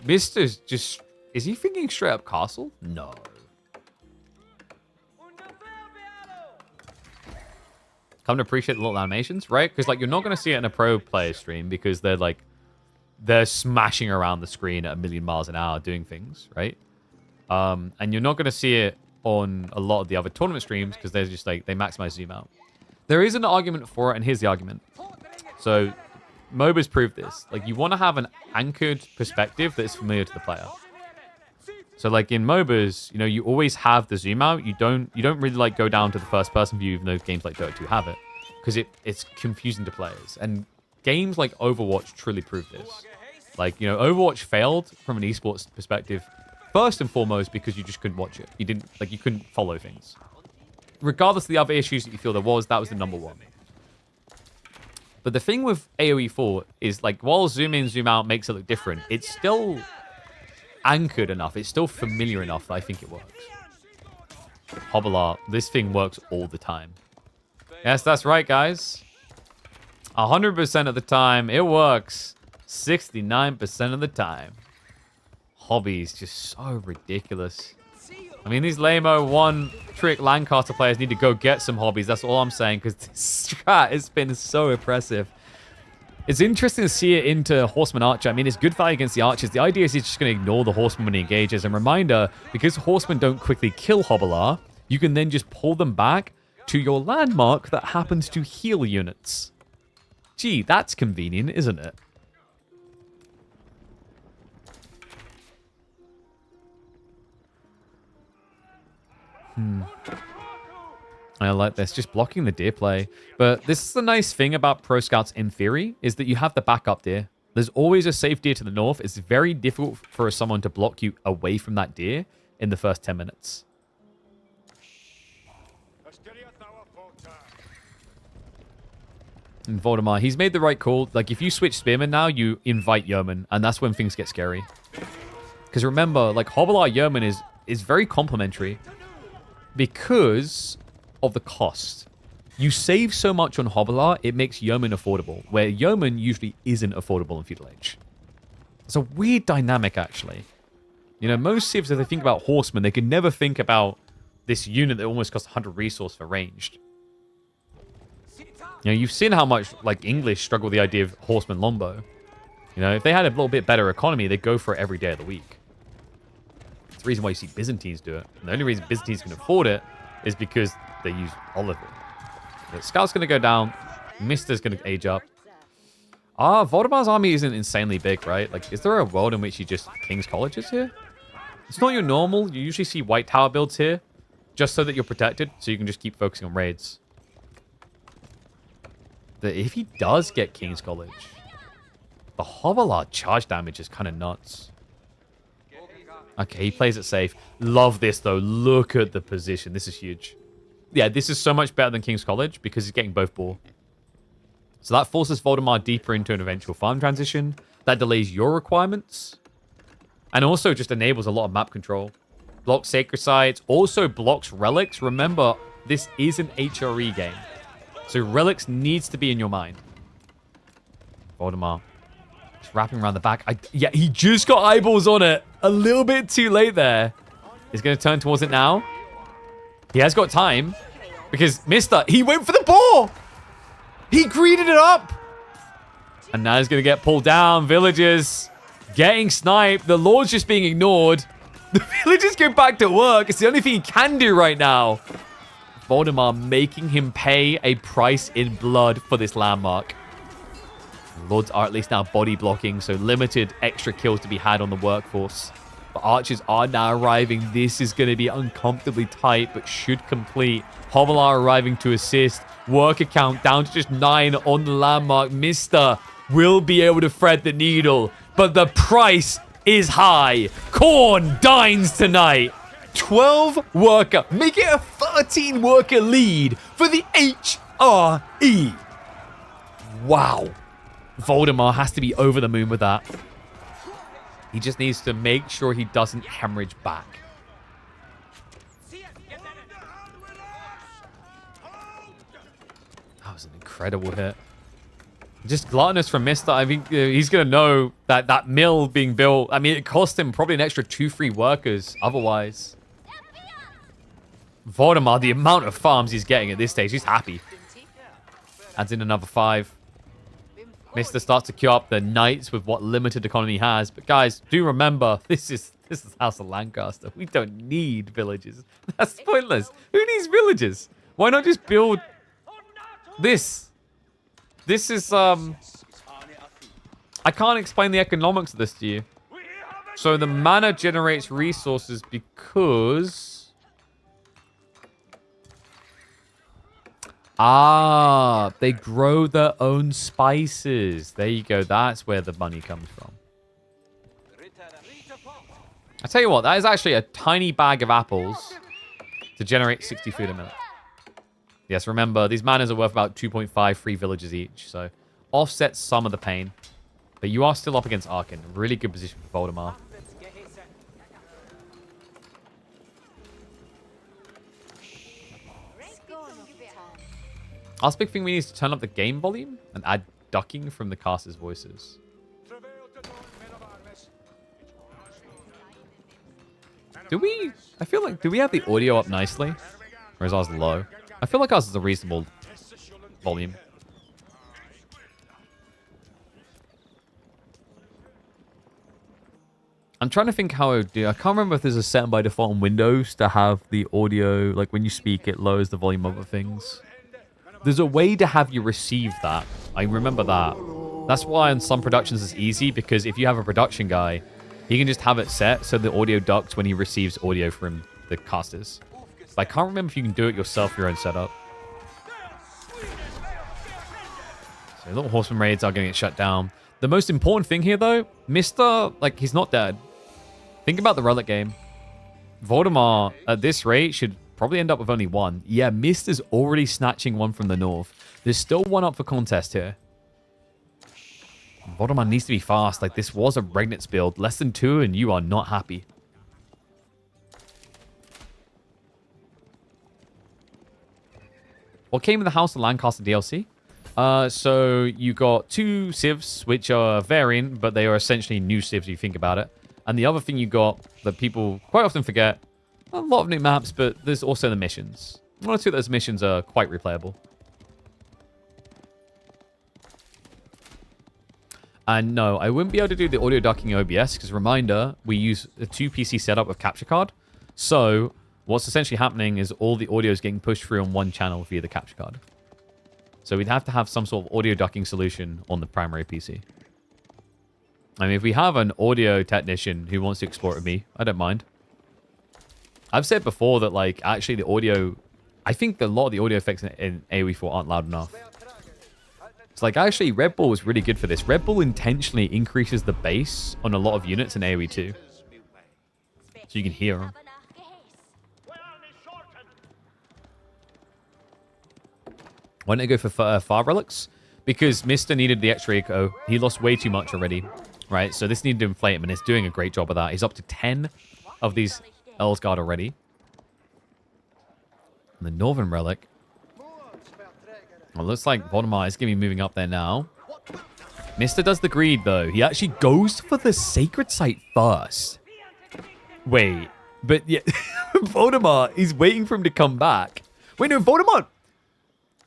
Mister's just... Is he thinking straight up castle? No. Come to appreciate the little animations, right? Because like you're not going to see it in a pro player stream because they're smashing around the screen at 1,000,000 miles an hour doing things, right? And you're not going to see it on a lot of the other tournament streams because they're just like, they maximize zoom out. There is an argument for it, and here's the argument. So, MOBA's proved this. Like, you want to have an anchored perspective that is familiar to the player. So, like, in MOBAs, you know, you always have the zoom out. You don't really, like, go down to the first-person view, even though games like Dota 2 have it. Because it's confusing to players. And games like Overwatch truly prove this. Like, you know, Overwatch failed from an esports perspective, first and foremost, because you just couldn't watch it. You couldn't follow things. Regardless of the other issues that you feel there was, that was the number one. But the thing with AoE4 is, like, while zoom in, zoom out makes it look different, it's still anchored enough. It's still familiar enough that I think it works. Hobbler, this thing works all the time. Yes, that's right, guys. 100% of the time, it works. 69% of the time. Hobby's just so ridiculous. I mean, these lame-o one-trick Lancaster players need to go get some hobbies. That's all I'm saying, because this strat has been so oppressive. It's interesting to see it into Horseman Archer. I mean, it's good value against the Archers. The idea is he's just going to ignore the Horseman when he engages. And reminder, because Horsemen don't quickly kill Hobbler, you can then just pull them back to your landmark that happens to heal units. Gee, that's convenient, isn't it? I like this, just blocking the deer play. But this is the nice thing about Pro Scouts in theory, is that you have the backup deer. There's always a safe deer to the north. It's very difficult for someone to block you away from that deer in the first 10 minutes. And Voldemort, he's made the right call. Like, if you switch Spearman now, you invite Yeoman, and that's when things get scary. Because remember, like, Hobbler Yeoman is very complementary because of the cost. You save so much on Hobbler, it makes Yeoman affordable, where Yeoman usually isn't affordable in Feudal Age. It's a weird dynamic, actually. You know, most civs, if they think about Horsemen, they can never think about this unit that almost costs 100 resource for ranged. You know, you've seen how much, like, English struggle with the idea of Horseman Longbow. You know, if they had a little bit better economy, they'd go for it every day of the week. It's the reason why you see Byzantines do it. And the only reason Byzantines can afford it is because they use Oliver. The Scout's going to go down. Mister's going to age up. Voldemar's army isn't insanely big, right? Like, is there a world in which he just King's Colleges here? It's not your normal. You usually see White Tower builds here, just so that you're protected, so you can just keep focusing on raids. If he does get King's College, the Hobbler charge damage is kind of nuts. Okay, he plays it safe. Love this, though. Look at the position. This is huge. Yeah, this is so much better than King's College because he's getting both ball. So that forces Voldemar deeper into an eventual farm transition. That delays your requirements. And also just enables a lot of map control. blocks sacred sites, also blocks relics. Remember, this is an HRE game. So relics needs to be in your mind. Voldemort. Just wrapping around the back. Yeah, he just got eyeballs on it. A little bit too late there. He's going to turn towards it now. He has got time. Because Mister, he went for the ball. He greeted it up. And now he's going to get pulled down. Villagers getting sniped. The Lord's just being ignored. The villagers go back to work. It's the only thing he can do right now. Voldemort making him pay a price in blood for this landmark. Lords are at least now body blocking, so limited extra kills to be had on the workforce. But archers are now arriving. This is going to be uncomfortably tight, but should complete. Hovelar arriving to assist. Worker count down to just 9 on the landmark. Mister will be able to thread the needle, but the price is high. Khorne dines tonight. 12 worker. Make it a 13 worker lead for the HRE. Wow. Voldemort has to be over the moon with that. He just needs to make sure he doesn't hemorrhage back. That was an incredible hit. Just gluttonous from Mister. I mean, he's going to know that that mill being built, I mean, it cost him probably an extra 2 free workers otherwise. Voldemort, the amount of farms he's getting at this stage, he's happy. Adds in another 5. Mister starts to queue up the knights with what limited economy he has. But guys, do remember, this is House of Lancaster. We don't need villages. That's pointless. Who needs villages? Why not just build this? This is, I can't explain the economics of this to you. So the mana generates resources because... they grow their own spices. There you go. That's where the money comes from. I tell you what, that is actually a tiny bag of apples to generate 60 food a minute. Yes, remember, these manors are worth about 2.5 free villages each, so offsets some of the pain. But you are still up against Arkan. Really good position for Voldemort. Last big thing we need is to turn up the game volume and add ducking from the casters' voices. Do we? I feel like, do we have the audio up nicely? Or is ours low? I feel like ours is a reasonable volume. I'm trying to think how I would do. I can't remember if there's a setting by default on Windows to have the audio, like when you speak, it lowers the volume of other things. There's a way to have you receive that. I remember that. That's why on some productions it's easy, because if you have a production guy, he can just have it set so the audio ducts when he receives audio from the casters. But I can't remember if you can do it yourself, your own setup. So little horseman raids are going to get shut down. The most important thing here, though, Mister, like, he's not dead. Think about the relic game. Voldemort, at this rate, should probably end up with only 1. Yeah, Mister's already snatching 1 from the north. There's still 1 up for contest here. Voldemort needs to be fast. Like, this was a Regnitz build. Less than 2 and you are not happy. What came with the House of Lancaster DLC? So you got 2 civs, which are variant, but they are essentially new civs if you think about it. And the other thing you got that people quite often forget, a lot of new maps, but there's also the missions. 1 or 2 of those missions are quite replayable. And no, I wouldn't be able to do the audio ducking OBS, because reminder, we use a 2 PC setup with capture card. So what's essentially happening is all the audio is getting pushed through on 1 channel via the capture card. So we'd have to have some sort of audio ducking solution on the primary PC. I mean, if we have an audio technician who wants to explore it with me, I don't mind. I've said before that, like, actually the audio... I think that a lot of the audio effects in AoE 4 aren't loud enough. It's like, actually, Red Bull is really good for this. Red Bull intentionally increases the bass on a lot of units in AoE 2. So you can hear them. Why didn't I go for Far Relics? Because Mister needed the extra eco. He lost way too much already, right? So this needed to inflate him, and it's doing a great job of that. He's up to 10 of these Earl's Guard already. And the Northern Relic. Well, looks like Voldemort is going to be moving up there now. Mister does the greed, though. He actually goes for the Sacred Site first. Wait. But yeah, Voldemort, he's waiting for him to come back. Wait, no, Voldemort!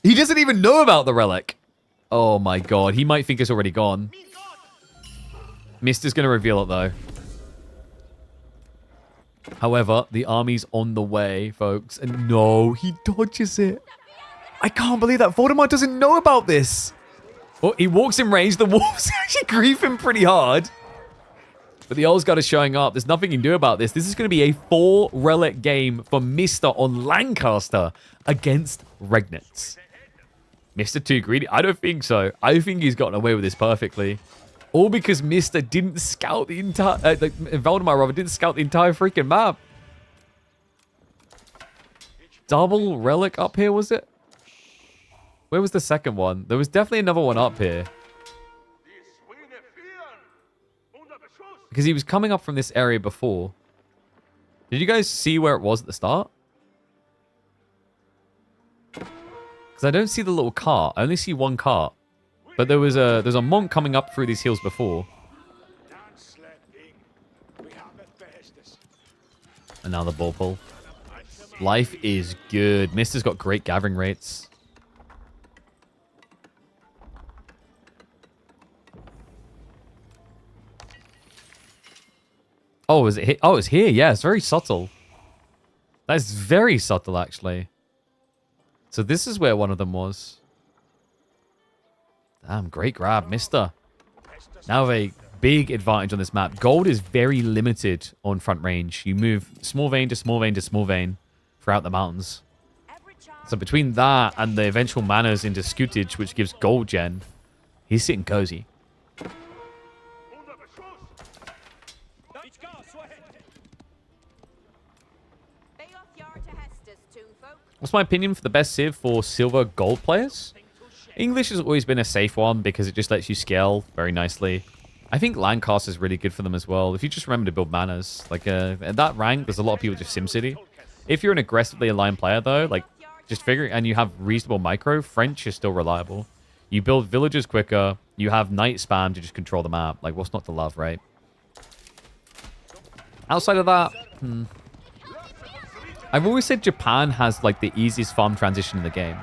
He doesn't even know about the relic. Oh my god, he might think it's already gone. Mister's going to reveal it, though. However, the army's on the way, folks. And no, he dodges it. I can't believe that. Voldemort doesn't know about this. Oh, he walks in range. The wolves actually grief him pretty hard. But the Earl's Guard is showing up. There's nothing you can do about this. This is going to be a 4-relic game for Mister on Lancaster against Regnitz. Mister too greedy? I don't think so. I think he's gotten away with this perfectly. All because Mister didn't scout the entire... Voldemort, rather, didn't scout the entire freaking map. Double relic up here, was it? Where was the second one? There was definitely another one up here. Because he was coming up from this area before. Did you guys see where it was at the start? Because I don't see the little cart. I only see one cart. But there's a monk coming up through these hills before. Another ball pull. Life is good. Mister's got great gathering rates. Oh, is it here? Oh, it's here. Yeah, it's very subtle. That's very subtle, actually. So this is where one of them was. Damn, great grab, Mister. Now a big advantage on this map. Gold is very limited on front range. You move small vein to small vein to small vein throughout the mountains. So between that and the eventual manas into Scootage, which gives gold gen, he's sitting cozy. What's my opinion for the best civ for silver gold players? English has always been a safe one because it just lets you scale very nicely. I think Lancaster is really good for them as well. If you just remember to build manas. Like, at that rank, there's a lot of people just SimCity. If you're an aggressively aligned player, though, like, just figure and you have reasonable micro, French is still reliable. You build villages quicker. You have night spam to just control the map. Like, what's not to love, right? Outside of that, I've always said Japan has, like, the easiest farm transition in the game.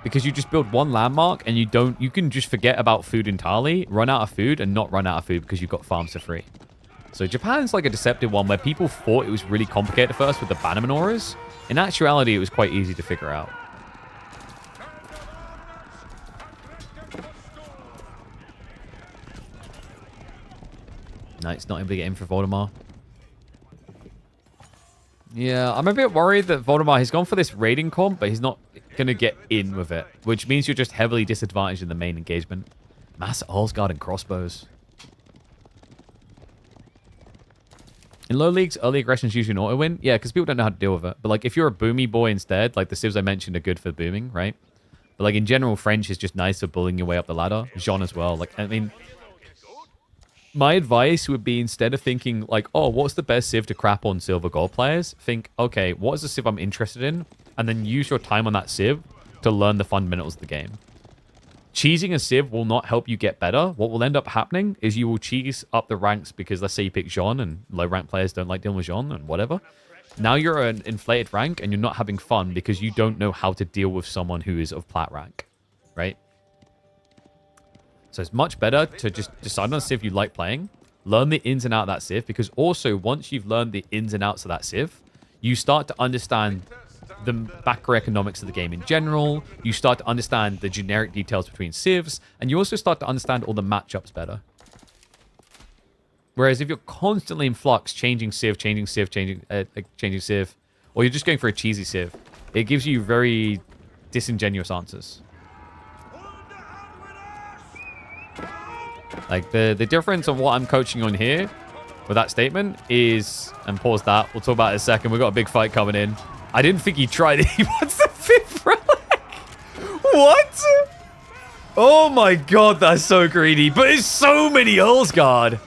Because you just build one landmark and you can just forget about food entirely, run out of food, and not run out of food because you've got farms for free. So Japan's like a deceptive one where people thought it was really complicated at first with the Bannerman auras. In actuality, it was quite easy to figure out. No, it's not able to get in for Voldemort. Yeah, I'm a bit worried that Voldemort has gone for this raiding comp, but he's not going to get in with it, which means you're just heavily disadvantaged in the main engagement. Mass Earl's Guard and crossbows. In low leagues, early aggression is usually an auto-win. Yeah, because people don't know how to deal with it. But like, if you're a boomy boy instead, like the civs I mentioned are good for booming, right? But like in general, French is just nice for bullying your way up the ladder. Jean as well. Like, I mean, my advice would be instead of thinking like, oh, what's the best civ to crap on silver gold players? Think, okay, what is the civ I'm interested in? And then use your time on that civ to learn the fundamentals of the game. Cheesing a civ will not help you get better. What will end up happening is you will cheese up the ranks because let's say you pick Jean and low rank players don't like dealing with Jean and whatever. Now you're an inflated rank and you're not having fun because you don't know how to deal with someone who is of plat rank, right? So it's much better to just decide on a civ you like playing, learn the ins and outs of that civ, because also once you've learned the ins and outs of that civ, you start to understand the macroeconomics of the game in general, you start to understand the generic details between civs, and you also start to understand all the matchups better. Whereas if you're constantly in flux, changing civ, changing civ, changing civ, or you're just going for a cheesy civ, it gives you very disingenuous answers. Like, the difference of what I'm coaching on here with that statement is, and pause that, we'll talk about it in a second, we've got a big fight coming in. I didn't think he tried it. He wants the 5th relic. What? Oh my god, that's so greedy. But it's so many Earl's Guard.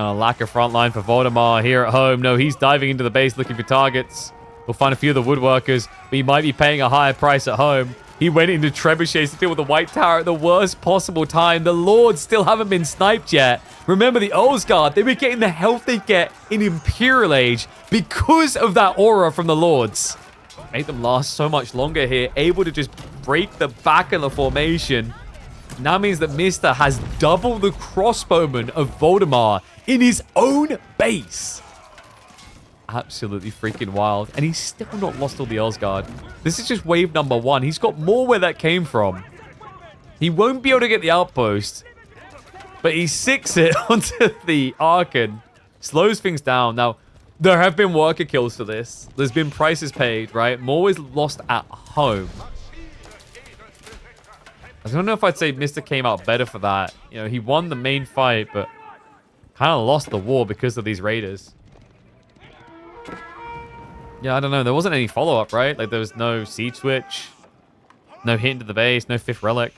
And a lack of front line for Voldemar here at home. No, he's diving into the base looking for targets. We'll find a few of the woodworkers, but he might be paying a higher price at home. He went into trebuchets to deal with the White Tower at the worst possible time. The Lords still haven't been sniped yet. Remember the Guard, they were getting the health they get in Imperial Age because of that aura from the Lords. Made them last so much longer here, able to just break the back of the formation. Now means that Mr. has double the crossbowman of Voldemar in his own base. Absolutely freaking wild. And he's still not lost all the Guard. This is just wave number 1. He's got more where that came from. He won't be able to get the outpost, but he sicks it onto the Archon. Slows things down. Now, there have been worker kills for this. There's been prices paid, right? More is lost at home. I don't know if I'd say Mr. came out better for that. You know, he won the main fight, but kind of lost the war because of these raiders. Yeah, I don't know. There wasn't any follow-up, right? Like, there was no siege switch, no hit into the base, no 5th relic.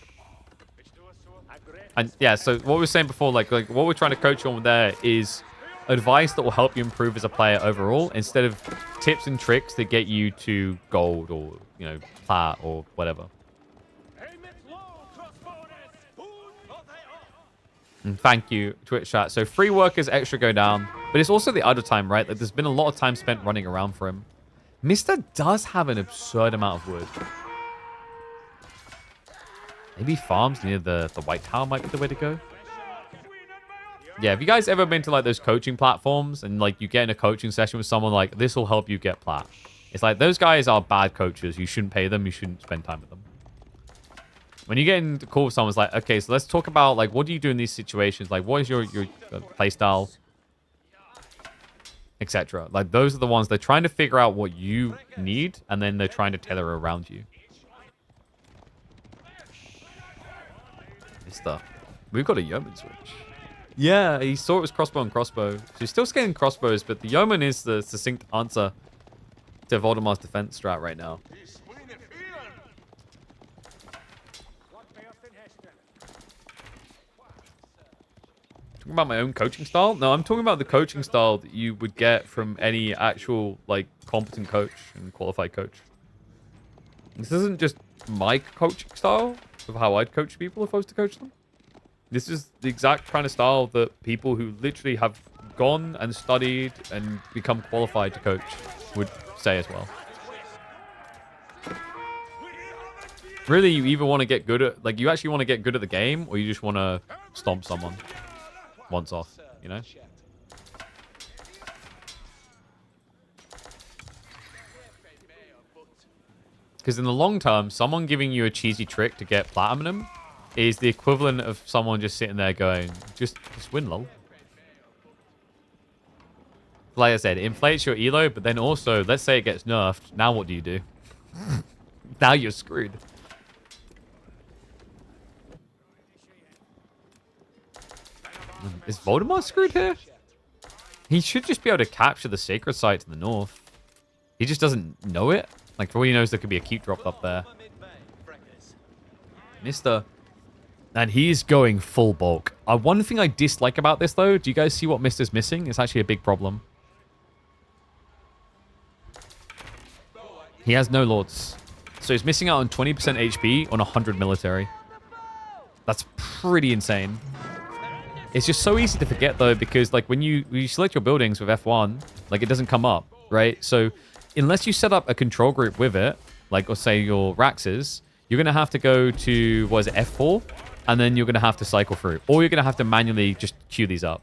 And yeah, so what we were saying before, like what we're trying to coach you on there is advice that will help you improve as a player overall, instead of tips and tricks that get you to gold or, you know, plat or whatever. And thank you, Twitch chat. So free workers extra go down, but it's also the idle time, right? Like, there's been a lot of time spent running around for him. Mr. does have an absurd amount of wood. Maybe farms near the White Tower might be the way to go. Yeah, have you guys ever been to like those coaching platforms and like you get in a coaching session with someone like, this will help you get plat? It's like, those guys are bad coaches. You shouldn't pay them. You shouldn't spend time with them. When you get into call with someone, it's like, okay, so let's talk about like, what do you do in these situations? Like, what is your play style, etc. Like, those are the ones they're trying to figure out what you need, and then they're trying to tailor around you. Mister, we've got a yeoman switch. Yeah, he saw it was crossbow and crossbow. So he's still scaling crossbows, but the yeoman is the succinct answer to Voldemar's defense strat right now. Talking about my own coaching style? No, I'm talking about the coaching style that you would get from any actual, like, competent coach and qualified coach. This isn't just my coaching style of how I'd coach people if I was to coach them. This is the exact kind of style that people who literally have gone and studied and become qualified to coach would say as well. Really, you either want to get good at, like, you actually want to get good at the game, or you just want to stomp someone once off, you know? Because in the long term, someone giving you a cheesy trick to get platinum is the equivalent of someone just sitting there going, just win, lol. Like I said, it inflates your elo, but then also, let's say it gets nerfed. Now what do you do? Now you're screwed. Is Voldemort screwed here? He should just be able to capture the sacred site to the north. He just doesn't know it. Like, for all he knows, there could be a keep dropped up there. Mister. And he's going full bulk. One thing I dislike about this, though, do you guys see what Mister's missing? It's actually a big problem. He has no lords. So he's missing out on 20% HP on 100 military. That's pretty insane. It's just so easy to forget, though, because like when you select your buildings with F1, like it doesn't come up, right? So unless you set up a control group with it, like, or say your Raxes, you're going to have to go to, what is it, F4? And then you're going to have to cycle through. Or you're going to have to manually just queue these up.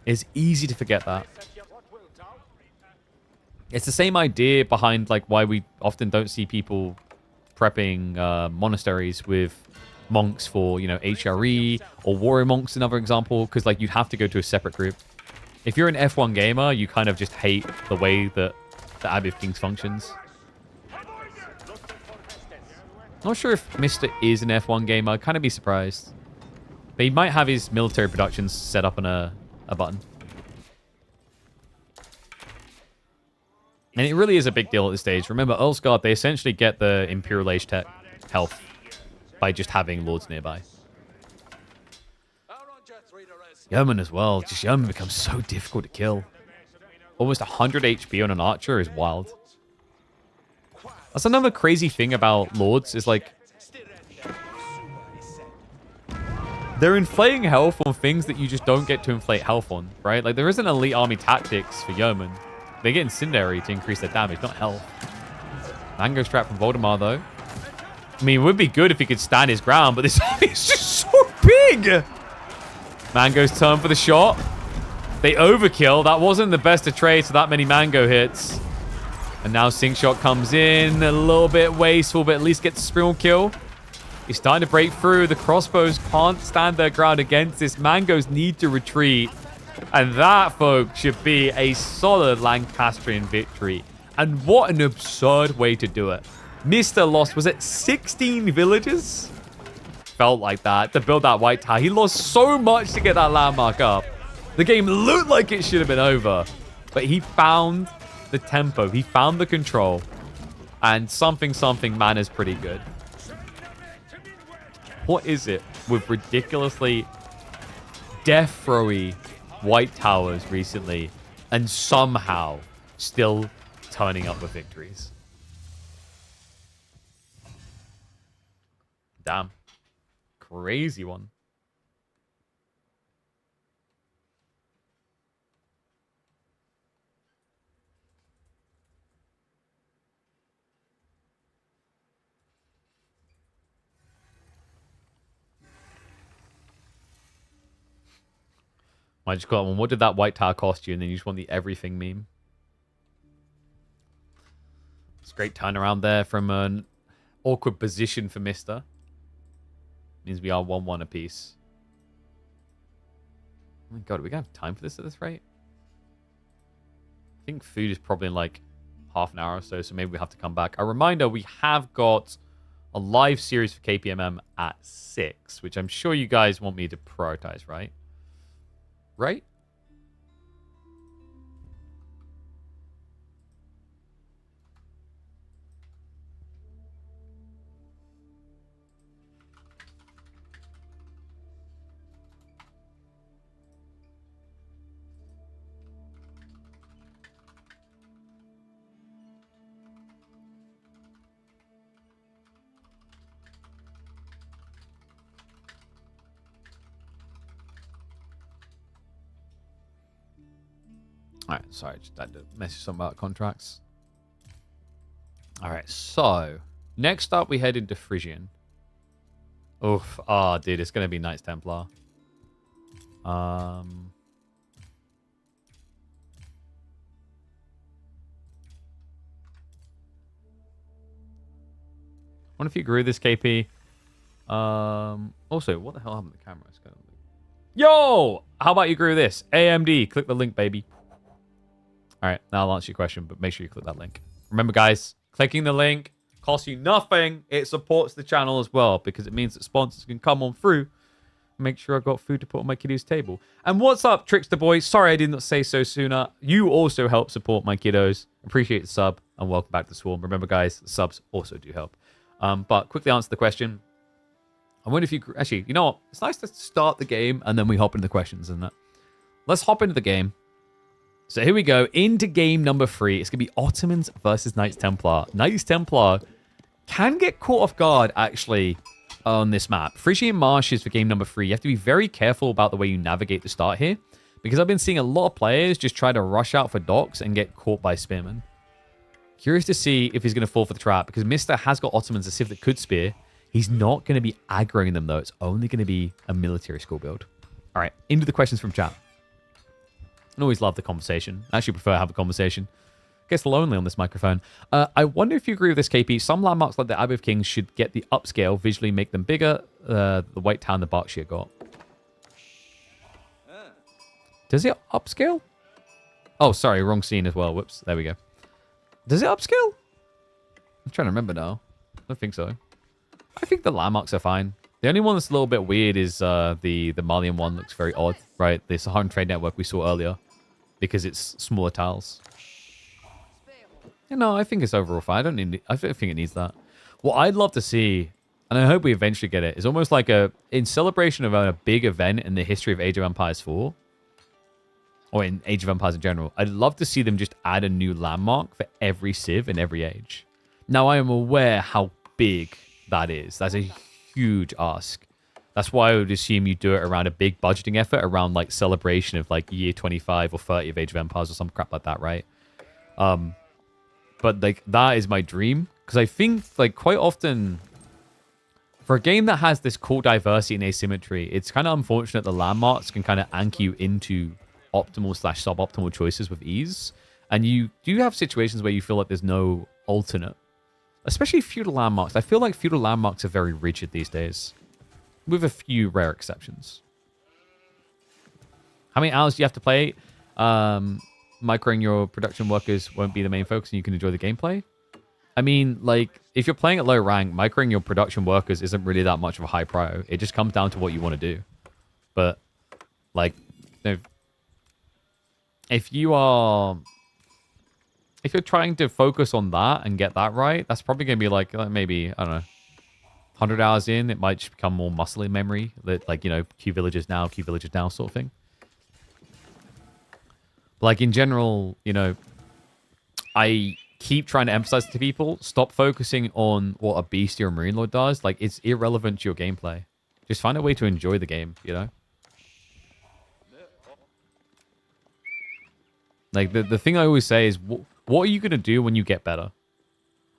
It's easy to forget that. It's the same idea behind like why we often don't see people prepping monasteries with monks for, you know, HRE, or warrior monks, another example, because like you'd have to go to a separate group. If you're an F1 gamer, you kind of just hate the way that the Abbey of Kings functions. Not sure if Mr. is an F1 gamer. I'd kind of be surprised. But he might have his military productions set up on a button. And it really is a big deal at this stage. Remember, Guard, they essentially get the Imperial Age tech health by just having lords nearby. Yeoman as well. Just Yeoman becomes so difficult to kill. Almost 100 HP on an archer is wild. That's another crazy thing about Lords is like they're inflating health on things that you just don't get to inflate health on, right? Like there isn't elite army tactics for Yeoman. They get incendiary to increase their damage, not health. Mango strap from Voldemar though. I mean, it would be good if he could stand his ground, but this army is just so big. Mango's turn for the shot. They overkill. That wasn't the best of trades for that many Mango hits. And now Sink Shot comes in. A little bit wasteful, but at least gets a sprint kill. He's starting to break through. The crossbows can't stand their ground against this. Mangoes need to retreat. And that, folks, should be a solid Lancastrian victory. And what an absurd way to do it. Mr. lost, was it 16 villages? Felt like that to build that white tower. He lost so much to get that landmark up. The game looked like it should have been over. But he found the tempo. He found the control. And something manners pretty good. What is it with ridiculously death throwy white towers recently and somehow still turning up with victories? Damn. Crazy one. I just got one. What did that white tower cost you? And then you just want the everything meme. It's a great turnaround there from an awkward position for Mister. Means we are 1-1 apiece. Oh my god, are we going to have time for this at this rate? I think food is probably in like half an hour or so, so maybe we have to come back. A reminder, we have got a live series for KPMM at 6, which I'm sure you guys want me to prioritize, right? Right? All right, sorry, just had to message something about contracts. All right, so next up we head into Frisian. Oof, dude, it's gonna be Knights Templar. Wonder if you agree with this, KP. Also, what the hell happened to the camera? It's gonna... Yo, how about you agree with this? AMD, click the link, baby. All right, now I'll answer your question, but make sure you click that link. Remember, guys, clicking the link costs you nothing. It supports the channel as well because it means that sponsors can come on through and make sure I've got food to put on my kiddos' table. And what's up, Trickster Boy? Sorry I did not say so sooner. You also help support my kiddos. Appreciate the sub and welcome back to Swarm. Remember, guys, subs also do help. But quickly answer the question. I wonder if you... Actually, you know what? It's nice to start the game and then we hop into the questions, isn't it? Let's hop into the game. So here we go, into game number 3. It's going to be Ottomans versus Knights Templar. Knights Templar can get caught off guard, actually, on this map. Frisian Marshes for game number 3. You have to be very careful about the way you navigate the start here, because I've been seeing a lot of players just try to rush out for docks and get caught by spearmen. Curious to see if he's going to fall for the trap, because Mister has got Ottomans, a civ that could spear. He's not going to be aggroing them, though. It's only going to be a military school build. All right, into the questions from chat. I always love the conversation. I actually prefer to have a conversation. Gets lonely on this microphone. I wonder if you agree with this, KP. Some landmarks like the Abbey of Kings should get the upscale, visually make them bigger. The White Town, the Berkshire got. Does it upscale? Oh, sorry, wrong scene as well. Whoops, there we go. Does it upscale? I'm trying to remember now. I don't think so. I think the landmarks are fine. The only one that's a little bit weird is the Malian one. Looks very odd, right? The Saharan trade network we saw earlier, because it's smaller tiles. You know, I think it's overall fine. I don't think it needs that. What I'd love to see, and I hope we eventually get it. It's almost like in celebration of a big event in the history of Age of Empires 4, or in Age of Empires in general. I'd love to see them just add a new landmark for every civ in every age. Now, I am aware how big that is. That's a huge ask. That's why I would assume you do it around a big budgeting effort, around like celebration of like year 25 or 30 of Age of Empires or some crap like that, right? But like that is my dream, because I think like quite often for a game that has this cool diversity and asymmetry, it's kind of unfortunate the landmarks can kind of anchor you into optimal / suboptimal choices with ease, and you do have situations where you feel like there's no alternate, especially feudal landmarks. I feel like feudal landmarks are very rigid these days, with a few rare exceptions. How many hours do you have to play? Microing your production workers won't be the main focus, and you can enjoy the gameplay. I mean, like, if you're playing at low rank, microing your production workers isn't really that much of a high prio. It just comes down to what you want to do. But, like, if you're trying to focus on that and get that right, that's probably going to be like maybe, I don't know, 100 hours in, it might just become more muscle memory. Like, you know, Q villages now sort of thing. Like, in general, you know, I keep trying to emphasize to people, stop focusing on what a beastie or marine lord does. Like, it's irrelevant to your gameplay. Just find a way to enjoy the game, you know? Like, the thing I always say is, what are you going to do when you get better?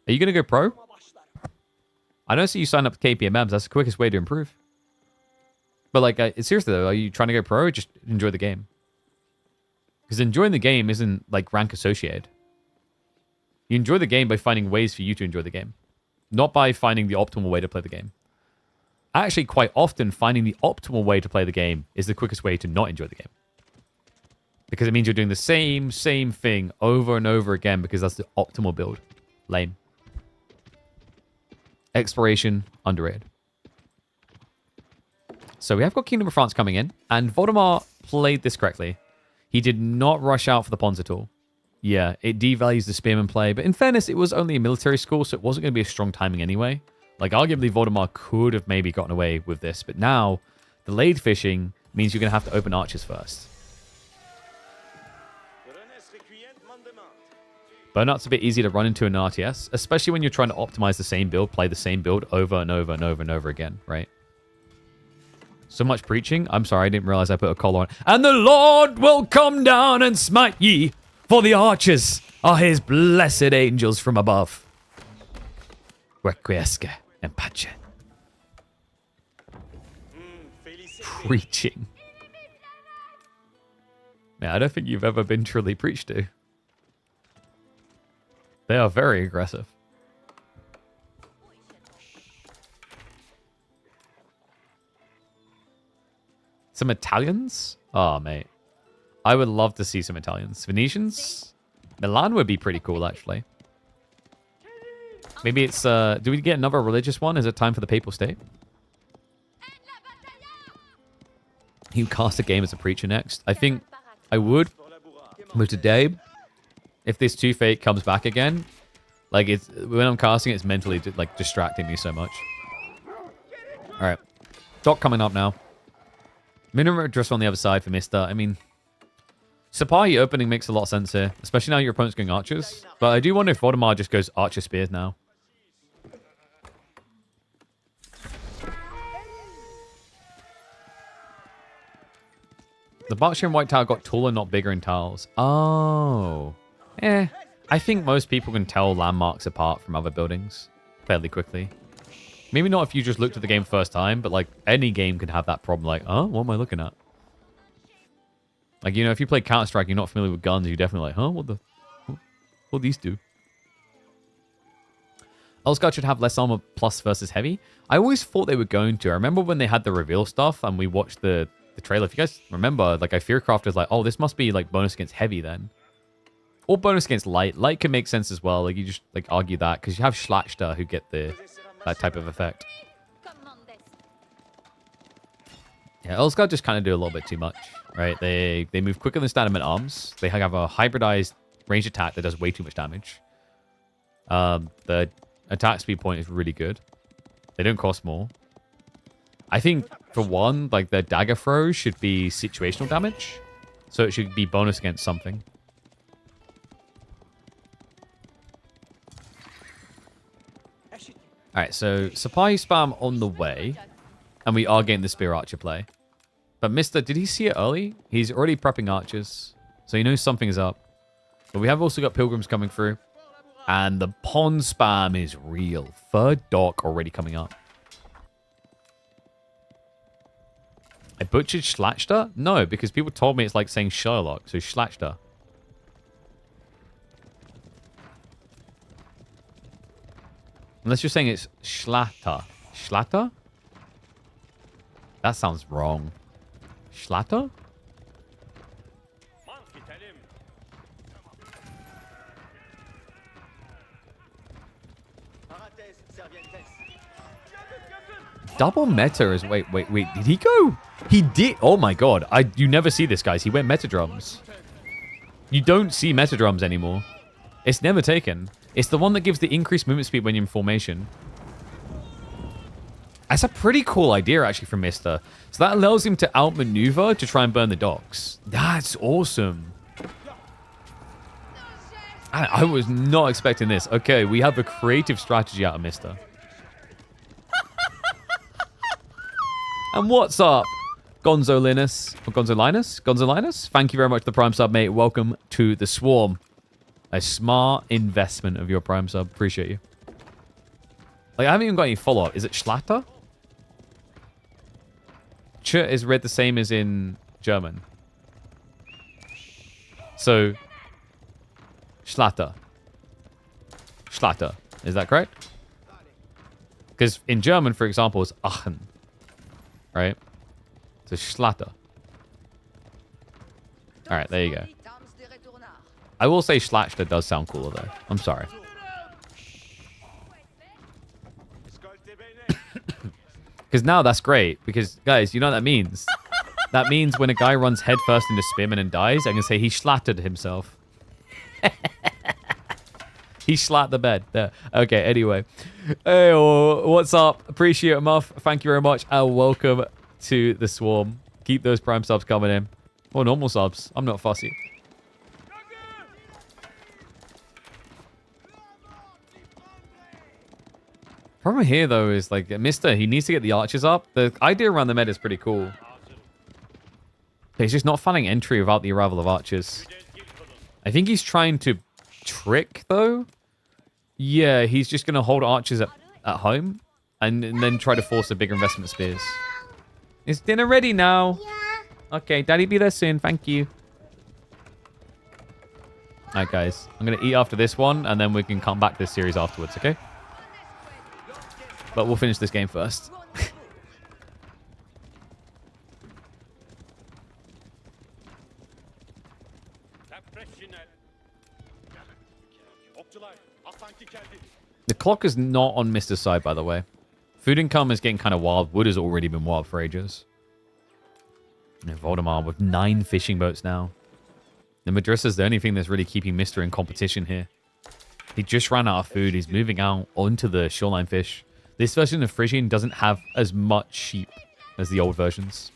Are you going to go pro? I don't see you sign up to KPMMs. That's the quickest way to improve. But, like, seriously, though, are you trying to go pro or just enjoy the game? Because enjoying the game isn't, like, rank associated. You enjoy the game by finding ways for you to enjoy the game. Not by finding the optimal way to play the game. Actually, quite often, finding the optimal way to play the game is the quickest way to not enjoy the game. Because it means you're doing the same thing over and over again, because that's the optimal build. Lame. Exploration, underrated. So we have got Kingdom of France coming in, and Voldemar played this correctly. He did not rush out for the pawns at all. Yeah, it devalues the spearman play, but in fairness, it was only a military school, so it wasn't going to be a strong timing anyway. Like, arguably, Voldemar could have maybe gotten away with this, but now, delayed fishing means you're going to have to open archers first. Burnouts a bit easy to run into an RTS, especially when you're trying to optimize the same build, play the same build over and over and over and over again, right? So much preaching. I'm sorry, I didn't realize I put a collar on. And the Lord will come down and smite ye, for the archers are his blessed angels from above. Requiesce and pace. Preaching. Yeah, I don't think you've ever been truly preached to. They are very aggressive. Some Italians? Oh, mate. I would love to see some Italians. Venetians? Milan would be pretty cool, actually. Maybe it's... do we get another religious one? Is it time for the Papal State? You cast a game as a preacher next. I think I would. But today, if this 2 Fate comes back again, like, it's when I'm casting, it's mentally like distracting me so much. All right, Doc coming up now. Minimum address on the other side for Mister. I mean, Sapai opening makes a lot of sense here, especially now your opponent's going archers. But I do wonder if Voldemar just goes archer spears now. The Berkshire White Tower got taller, not bigger in tiles. Oh. I think most people can tell landmarks apart from other buildings fairly quickly. Maybe not if you just looked at the game first time, but like any game can have that problem. Like, oh, what am I looking at? Like, you know, if you play Counter-Strike, you're not familiar with guns, you're definitely like, huh, what do these do? Elsguard should have less armor plus versus heavy. I always thought they were going to. I remember when they had the reveal stuff and we watched the trailer. If you guys remember, like, I fearcrafted like, oh, this must be like bonus against heavy then. Or bonus against light. Light can make sense as well. Like, you just like argue that because you have Schlachter who get that type of effect. Yeah, Elsguard just kind of do a little bit too much, right? They move quicker than standard men arms. They have a hybridized ranged attack that does way too much damage. The attack speed point is really good. They don't cost more. I think, for one, like, their dagger throws should be situational damage. So it should be bonus against something. Alright, so supply spam on the way. And we are getting the spear archer play. But Mister, did he see it early? He's already prepping archers. So he knows something is up. But we have also got pilgrims coming through. And the pond spam is real. Third dock already coming up. I butchered Schlachter? No, because people told me it's like saying Sherlock. So Schlachter. Unless you're saying it's Schlatter. Schlatter? That sounds wrong. Schlatter? Double meta is... Wait. Did he go? He did. Oh my god. You never see this, guys. He went meta drums. You don't see meta drums anymore. It's never taken. It's the one that gives the increased movement speed when you're in formation. That's a pretty cool idea, actually, from Mister. So that allows him to outmaneuver to try and burn the docks. That's awesome. I was not expecting this. Okay, we have a creative strategy out of Mister. And what's up, Gonzolinus? Or Gonzolinus? Gonzolinus? Thank you very much for the Prime sub, mate. Welcome to the Swarm. A smart investment of your Prime sub. Appreciate you. Like, I haven't even got any follow-up. Is it Schlatter? Ch is read the same as in German. So, Schlatter. Schlatter. Is that correct? Because in German, for example, it's Aachen. Right? So Schlatter. Alright, there you go. I will say Schlachter does sound cooler, though. I'm sorry. Because now that's great. Because, guys, you know what that means? That means when a guy runs headfirst into Spearman and dies, I can say he schlattered himself. He slat the bed. There. Okay, anyway. Hey, what's up? Appreciate it, Muff. Thank you very much. And welcome to the Swarm. Keep those Prime subs coming in. Or normal subs. I'm not fussy. Problem here, though, is, like, Mister, he needs to get the archers up. The idea around the meta is pretty cool. He's just not finding entry without the arrival of archers. I think he's trying to trick, though. Yeah, he's just going to hold archers at home and then try to force a bigger investment of spears. Is dinner ready now? Yeah. Okay, Daddy be there soon. Thank you. Alright, guys. I'm going to eat after this one, and then we can come back to this series afterwards, okay? But we'll finish this game first. The clock is not on Mister's side, by the way. Food income is getting kind of wild. Wood has already been wild for ages. And Voldemar with 9 fishing boats now. The Madrasa's the only thing that's really keeping Mister in competition here. He just ran out of food. He's moving out onto the shoreline fish. This version of Frisian doesn't have as much sheep as the old versions.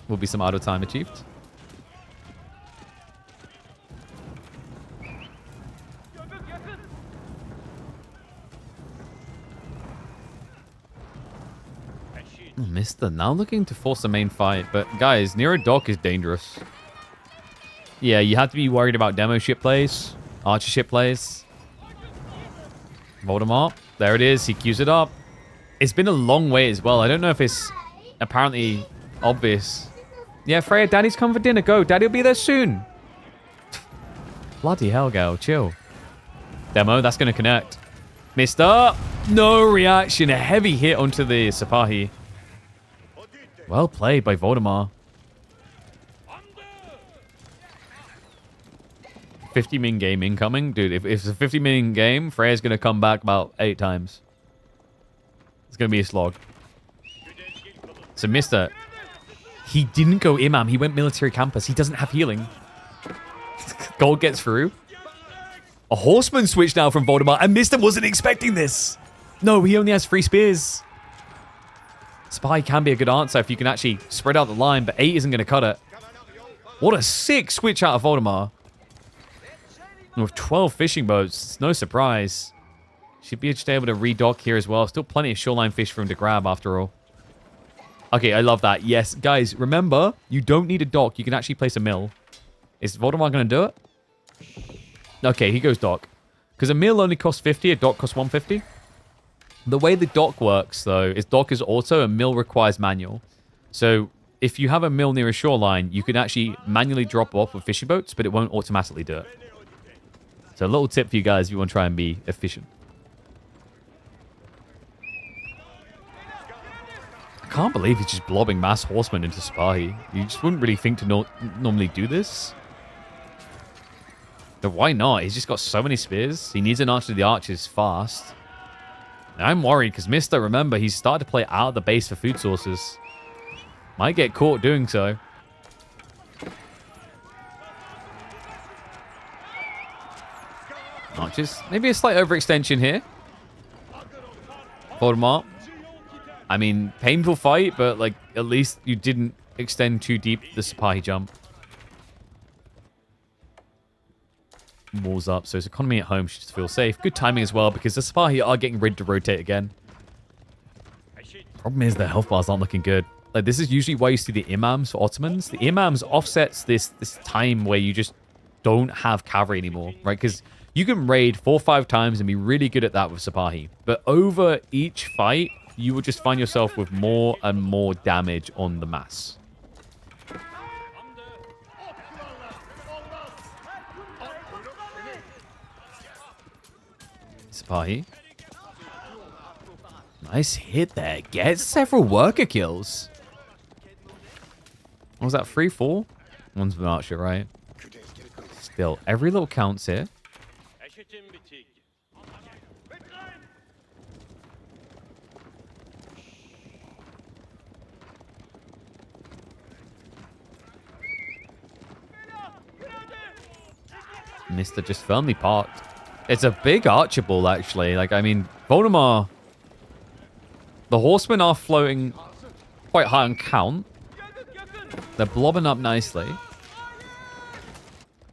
Will be some idle time achieved. Oh, Mister now looking to force the main fight, but guys, near a dock is dangerous. Yeah, you have to be worried about demo ship plays, archer ship plays. Voldemort, there it is. He queues it up. It's been a long wait as well. I don't know if it's apparently obvious. Yeah, Freya, Daddy's come for dinner. Go. Daddy will be there soon. Bloody hell, girl. Chill. Demo, that's going to connect. Mister. No reaction. A heavy hit onto the Sipahi. Well played by Voldemar. 50-min game incoming. Dude, if it's a 50-min game, Freya's going to come back about 8 times. It's going to be a slog. So, Mister... He didn't go Imam. He went military campus. He doesn't have healing. Gold gets through. A horseman switch now from Voldemort, and Mister wasn't expecting this. No, he only has 3 spears. Spy can be a good answer if you can actually spread out the line, but 8 isn't going to cut it. What a sick switch out of Voldemort. With 12 fishing boats, it's no surprise. Should be just able to redock here as well. Still plenty of shoreline fish for him to grab after all. Okay, I love that. Yes, guys, remember, you don't need a dock. You can actually place a mill. Is Voldemort going to do it? Okay, he goes dock. Because a mill only costs 50, a dock costs 150. The way the dock works, though, is dock is auto, and mill requires manual. So if you have a mill near a shoreline, you can actually manually drop off with fishing boats, but it won't automatically do it. So a little tip for you guys if you want to try and be efficient. I can't believe he's just blobbing mass horsemen into Spahi. You just wouldn't really think to normally do this. But why not? He's just got so many spears. He needs an archer to the archers fast. And I'm worried because Mister, remember, he's started to play out of the base for food sources. Might get caught doing so. Archers. Maybe a slight overextension here. Voldemort. I mean, painful fight, but like at least you didn't extend too deep the Spahi jump. Walls up, so his economy at home should just feel safe. Good timing as well, because the Spahi are getting ready to rotate again. Problem is their health bars aren't looking good. Like, this is usually why you see the imams for Ottomans. The imams offsets this time where you just don't have cavalry anymore, right? Because you can raid 4 or 5 times and be really good at that with Spahi. But over each fight, you will just find yourself with more and more damage on the mass. Spahi. Nice hit there. Gets several worker kills. What was that? 3, 4? One's an archer, right? Still, every little counts here. Mister just firmly parked. It's a big archer ball, actually. Like, I mean, Voldemort... The horsemen are floating quite high on count. They're blobbing up nicely.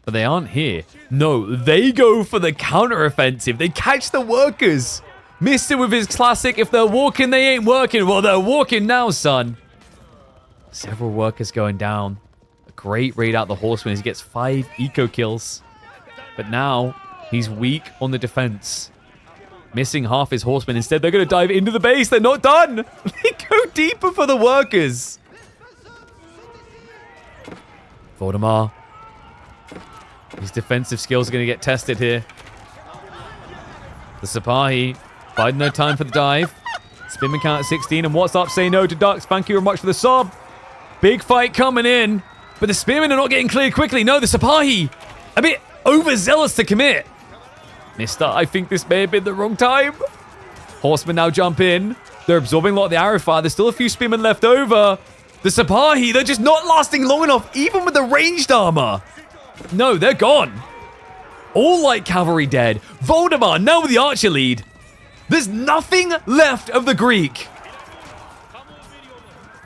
But they aren't here. No, they go for the counter-offensive. They catch the workers. Mister with his classic, if they're walking, they ain't working. Well, they're walking now, son. Several workers going down. A great raid out the horsemen. He gets 5 eco kills. But now, he's weak on the defense. Missing half his horsemen. Instead, they're going to dive into the base. They're not done. They go deeper for the workers. Voldemort. His defensive skills are going to get tested here. The Spahi biding no time for the dive. Spinman count at 16. And what's up? Say no to ducks. Thank you very much for the sub. Big fight coming in. But the spearmen are not getting cleared quickly. No, the Spahi a bit overzealous to commit. Mister, I think this may have been the wrong time. Horsemen now jump in. They're absorbing a lot of the arrow fire. There's still a few spearmen left over. The Spahi, they're just not lasting long enough, even with the ranged armor. No, they're gone. All light cavalry dead. Voldemort now with the archer lead. There's nothing left of the Greek.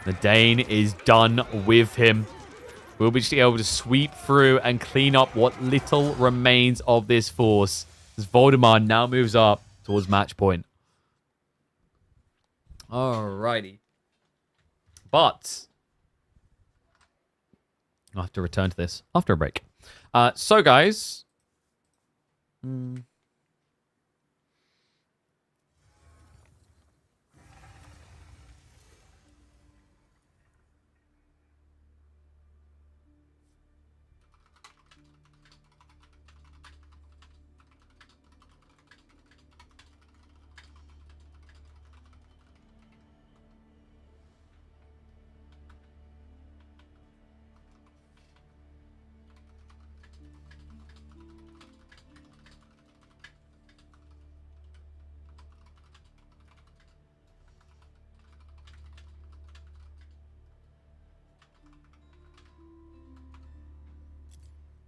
The Dane is done with him. We'll be just able to sweep through and clean up what little remains of this force. As Voldemort now moves up towards match point. Alrighty. But I'll have to return to this after a break. So, guys.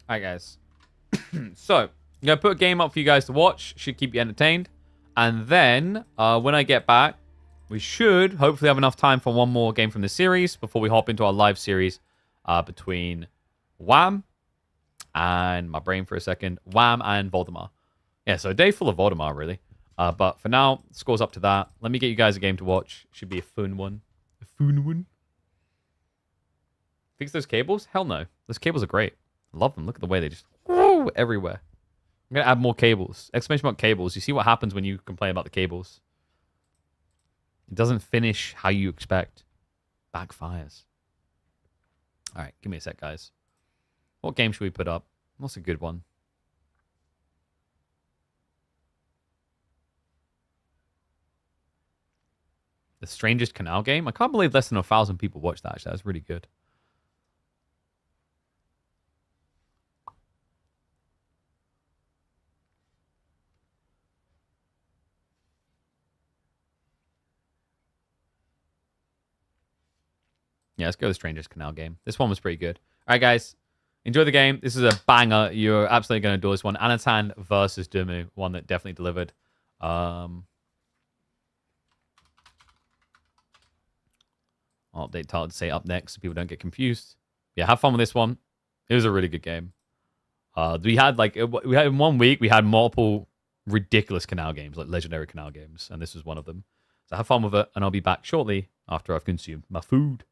Alright, guys. So, I'm going to put a game up for you guys to watch. Should keep you entertained. And then, when I get back, we should hopefully have enough time for one more game from the series before we hop into our live series between Wham and my brain for a second. Wham and Voldemar. Yeah, so a day full of Voldemar, really. But for now, scores up to that. Let me get you guys a game to watch. Should be a fun one. A fun one. Fix those cables? Hell no. Those cables are great. I love them. Look at the way they just everywhere. I'm going to add more cables. Exclamation mark cables. You see what happens when you complain about the cables. It doesn't finish how you expect. Backfires. All right, give me a sec, guys. What game should we put up? What's a good one? The Strangest Canal game? I can't believe less than 1,000 people watched that, actually. That's really good. Yeah, let's go with the Strangest Canal game. This one was pretty good. All right, guys. Enjoy the game. This is a banger. You're absolutely going to adore this one. Anatan versus Dumu. One that definitely delivered. I'll update title to say up next so people don't get confused. Yeah, have fun with this one. It was a really good game. We had in 1 week, we had multiple ridiculous canal games, like legendary canal games, and this was one of them. So have fun with it, and I'll be back shortly after I've consumed my food.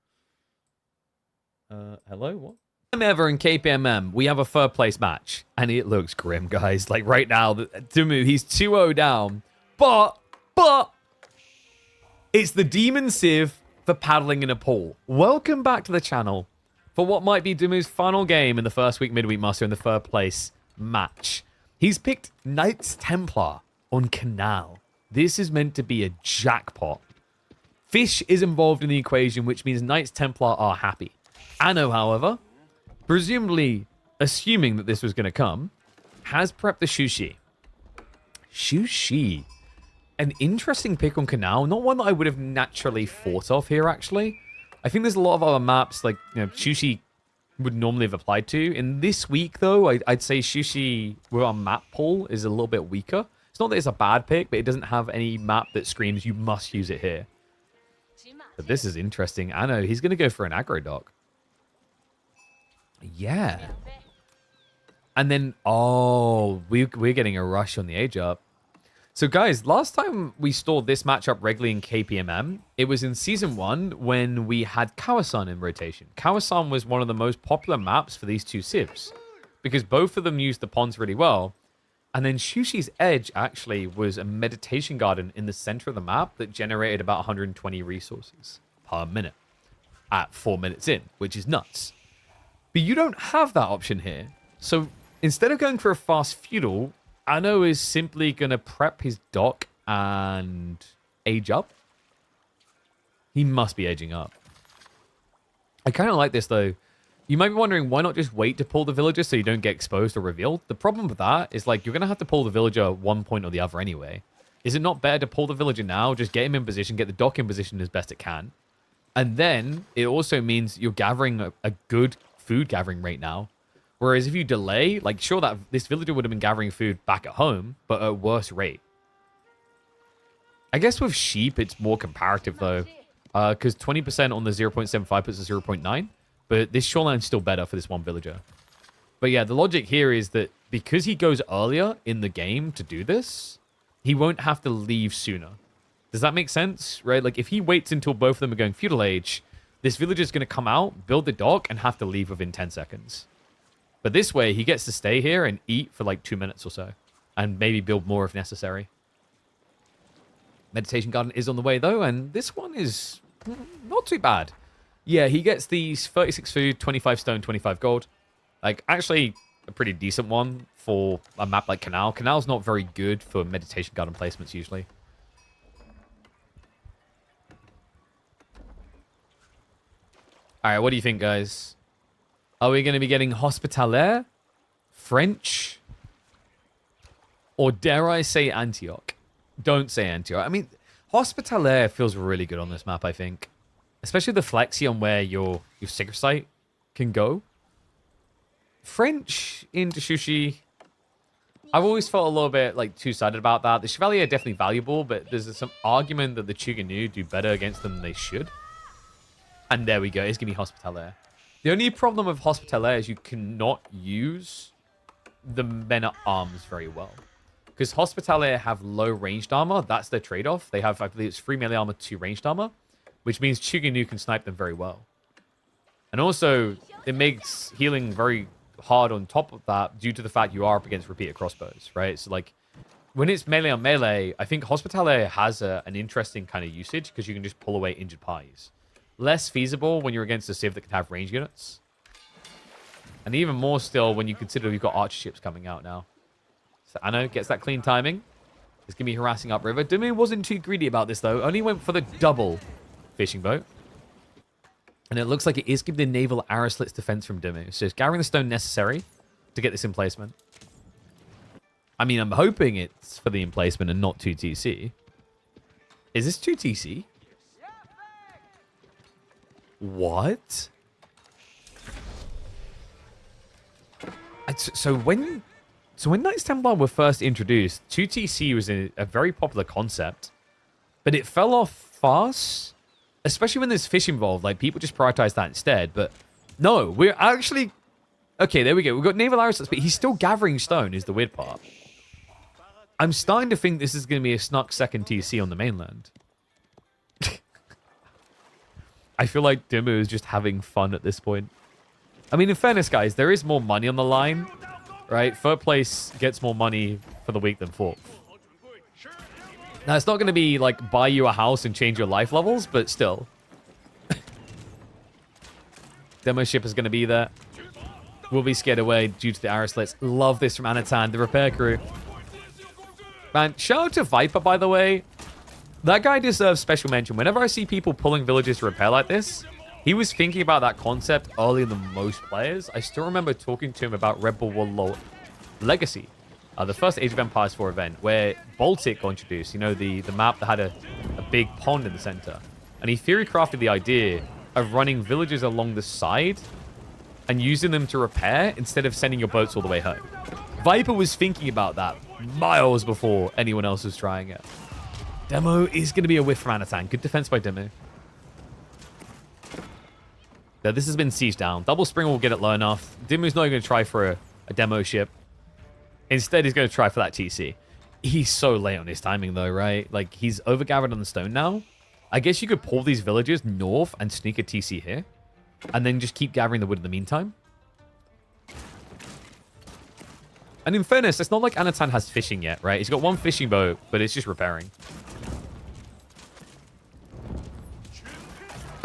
Hello? What? I'm ever in KPMM. We have a third place match, and it looks grim, guys. Like right now, Dumu, he's 2-0 down, but it's the Demon Civ for paddling in a pool. Welcome back to the channel for what might be Dumu's final game in the first week midweek master in the third place match. He's picked Knights Templar on Canal. This is meant to be a jackpot. Fish is involved in the equation, which means Knights Templar are happy. Anno, however, presumably assuming that this was going to come, has prepped the Shushi. Shushi. An interesting pick on Canal. Not one that I would have naturally thought of here, actually. I think there's a lot of other maps, like, you know, Shushi would normally have applied to. In this week, though, I'd say Shushi with our map pool is a little bit weaker. It's not that it's a bad pick, but it doesn't have any map that screams you must use it here. But this is interesting. Anno, he's going to go for an aggro dock. Yeah. And then, oh, we're getting a rush on the age up. So, guys, last time we stored this matchup regularly in KPMM, it was in Season 1 when we had Kawasan in rotation. Kawasan was one of the most popular maps for these two civs because both of them used the ponds really well. And then Shushi's Edge actually was a meditation garden in the center of the map that generated about 120 resources per minute at 4 minutes in, which is nuts. But you don't have that option here. So instead of going for a fast feudal, Anno is simply going to prep his dock and age up. He must be aging up. I kind of like this, though. You might be wondering, why not just wait to pull the villager so you don't get exposed or revealed? The problem with that is, like, you're going to have to pull the villager at one point or the other anyway. Is it not better to pull the villager now, just get him in position, get the dock in position as best it can? And then it also means you're gathering a good food gathering rate now. Whereas if you delay, like, sure, that this villager would have been gathering food back at home, but at a worse rate. I guess with sheep, it's more comparative, though. Because 20% on the 0.75 puts a 0.9. But this shoreline's still better for this one villager. But yeah, the logic here is that because he goes earlier in the game to do this, he won't have to leave sooner. Does that make sense? Right? Like, if he waits until both of them are going feudal age, this villager's going to come out, build the dock, and have to leave within 10 seconds. But this way, he gets to stay here and eat for like 2 minutes or so. And maybe build more if necessary. Meditation Garden is on the way, though, and this one is not too bad. Yeah, he gets these 36 food, 25 stone, 25 gold. Like, actually, a pretty decent one for a map like Canal. Canal's not very good for Meditation Garden placements, usually. Alright, what do you think, guys? Are we going to be getting Hospitalaire? French? Or dare I say Antioch? Don't say Antioch. I mean, Hospitalaire feels really good on this map, I think. Especially the flexi on where your Sacred Site can go. French into Shushi. I've always felt a little bit like two-sided about that. The Chevalier are definitely valuable, but there's some argument that the Chuganu do better against them than they should. And there we go. It's going to be Hospitaller. The only problem with Hospitaller is you cannot use the men-at-arms very well. Because Hospitaller have low ranged armor. That's their trade-off. They have, I believe it's 3 melee armor, 2 ranged armor. Which means Chuganu can snipe them very well. And also, it makes healing very hard on top of that due to the fact you are up against repeater crossbows, right? So, like, when it's melee on melee, I think Hospitaller has an interesting kind of usage because you can just pull away injured pies. Less feasible when you're against a civ that can have range units. And even more still when you consider you've got archer ships coming out now. So Anno gets that clean timing. It's going to be harassing upriver. Dimu wasn't too greedy about this, though. Only went for the double fishing boat. And it looks like it is giving the naval arrow slits defense from Dimu. So it's gathering the stone necessary to get this emplacement. I mean, I'm hoping it's for the emplacement and not 2TC. Is this 2TC? What? So when Knights Templar were first introduced, 2TC was a very popular concept, but it fell off fast, especially when there's fish involved. Like, people just prioritize that instead. But no, we're actually... Okay, there we go. We've got naval arrows, but he's still gathering stone is the weird part. I'm starting to think this is going to be a snuck second TC on the mainland. I feel like Dimu is just having fun at this point. I mean, in fairness, guys, there is more money on the line, right? Third place gets more money for the week than fourth. Now, it's not going to be like buy you a house and change your life levels, but still. Demo ship is going to be there. We'll be scared away due to the arrow slits. Love this from Anatan, the repair crew. Man, shout out to Viper, by the way. That guy deserves special mention. Whenever I see people pulling villages to repair like this, he was thinking about that concept earlier than most players. I still remember talking to him about Red Bull Warlord Legacy, the first Age of Empires 4 event, where Baltic got introduced. You know, the map that had a big pond in the center. And he theory crafted the idea of running villages along the side and using them to repair instead of sending your boats all the way home. Viper was thinking about that miles before anyone else was trying it. Demo is going to be a whiff from Anatan. Good defense by Demo. Yeah, this has been sieged down. Double Spring will get it low enough. Dimu's not going to try for a demo ship. Instead, he's going to try for that TC. He's so late on his timing, though, right? Like, he's overgathered on the stone now. I guess you could pull these villages north and sneak a TC here. And then just keep gathering the wood in the meantime. And in fairness, it's not like Anatan has fishing yet, right? He's got one fishing boat, but it's just repairing.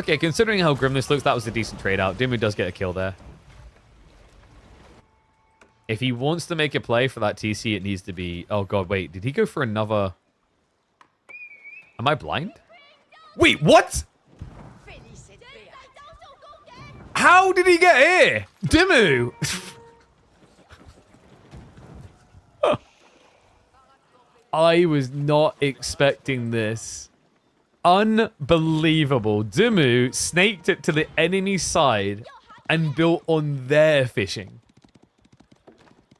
Okay, considering how grim this looks, that was a decent trade out. Dimu does get a kill there. If he wants to make a play for that TC, it needs to be... Oh, God, wait. Did he go for another... Am I blind? Wait, what? How did he get here? Dimu! I was not expecting this. Unbelievable. Dimu snaked it to the enemy side and built on their fishing.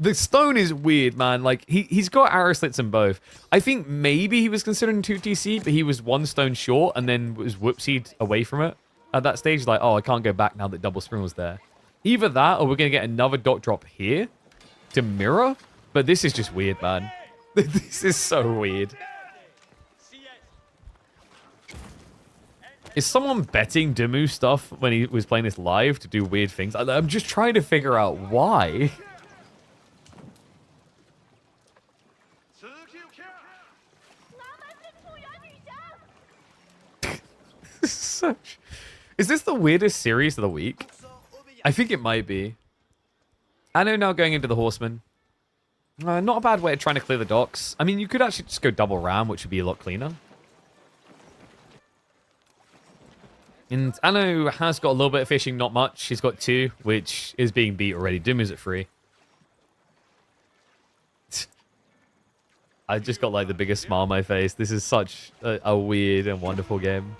The stone is weird, man. Like, he's got arrow slits in both. I think maybe he was considering 2TC, but he was one stone short and then was whoopsied away from it. At that stage, like, oh, I can't go back now that double spring was there. Either that or we're going to get another dot drop here to mirror. But this is just weird, man. This is so weird. Is someone betting Dimu stuff when he was playing this live to do weird things? I'm just trying to figure out why. Is this the weirdest series of the week? I think it might be. Anno now going into the Horseman. Not a bad way of trying to clear the docks. I mean, you could actually just go double ram, which would be a lot cleaner. And Anno has got a little bit of fishing, not much. He's got 2, which is being beat already. Dimu's at 3. I just got like the biggest smile on my face. This is such a weird and wonderful game.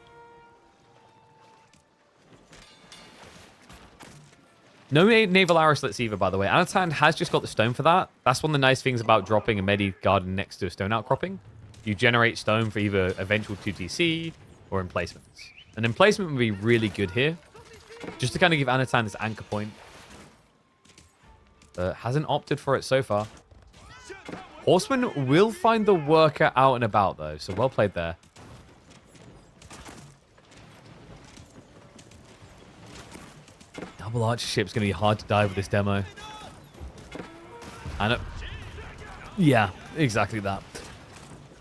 No naval arrow slits either, by the way. Anatan has just got the stone for that. That's one of the nice things about dropping a Medi garden next to a stone outcropping. You generate stone for either eventual 2TC or emplacements. An emplacement would be really good here, just to kind of give Anatan this anchor point. Hasn't opted for it so far. Horseman will find the worker out and about, though, so well played there. Double archer ship's going to be hard to dive with this demo. And yeah, exactly that.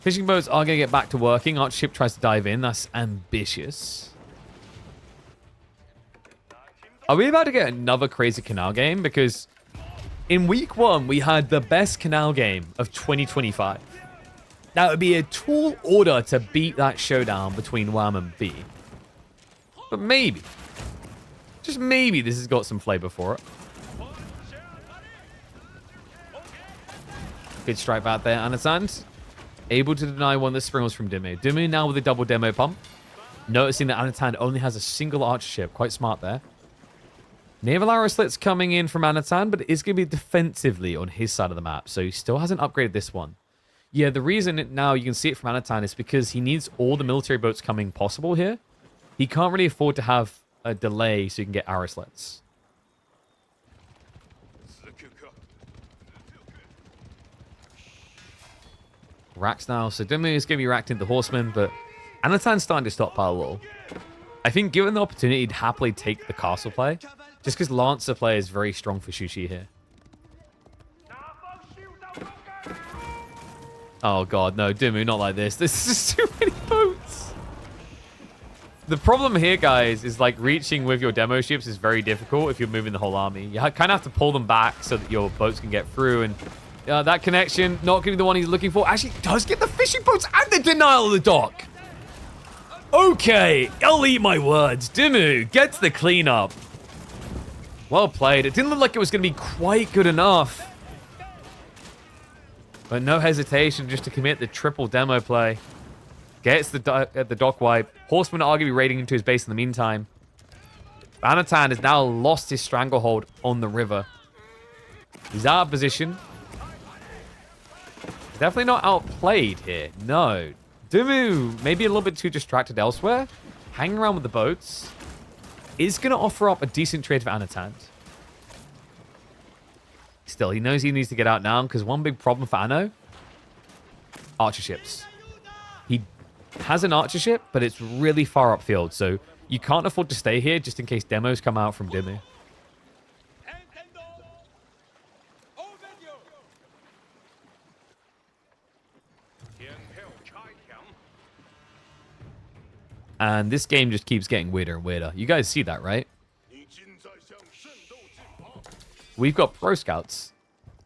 Fishing boats are going to get back to working. Archer ship tries to dive in. That's ambitious. Are we about to get another crazy canal game? Because in week 1, we had the best canal game of 2025. That would be a tall order to beat that showdown between WAM and B. But maybe, just maybe, this has got some flavor for it. Good strike back there, Anasand. Able to deny one of the springles from Dimmu. Dimmu now with a double demo pump. Noticing that Anatan only has a single archer ship. Quite smart there. Naval arrow slits coming in from Anatan, but it is going to be defensively on his side of the map. So he still hasn't upgraded this one. Yeah, the reason now you can see it from Anatan is because he needs all the military boats coming possible here. He can't really afford to have a delay so you can get arrow slits. Racks now. So Dimmu is going to be racked into Horseman, but Anatan's starting to stockpile a little. I think given the opportunity, he'd happily take the castle play, just because Lancer play is very strong for Shushi here. Oh god, no, Dimmu, not like this. This is just too many boats. The problem here, guys, is like reaching with your demo ships is very difficult if you're moving the whole army. You kind of have to pull them back so that your boats can get through, and that connection, not getting the one he's looking for, actually does get the fishing boats and the denial of the dock. Okay, I'll eat my words. Dimmu gets the cleanup. Well played. It didn't look like it was going to be quite good enough. But no hesitation just to commit the triple demo play. Gets the dock wipe. Horseman arguably raiding into his base in the meantime. Anatan has now lost his stranglehold on the river. He's out of position. Definitely not outplayed here. No. Dimmu, maybe a little bit too distracted elsewhere. Hanging around with the boats. Is going to offer up a decent trade for Anatan. Still, he knows he needs to get out now because one big problem for Anno. Archer ships. He has an archer ship, but it's really far upfield. So you can't afford to stay here just in case demos come out from Dimmu. And this game just keeps getting weirder and weirder. You guys see that, right? We've got Pro Scouts.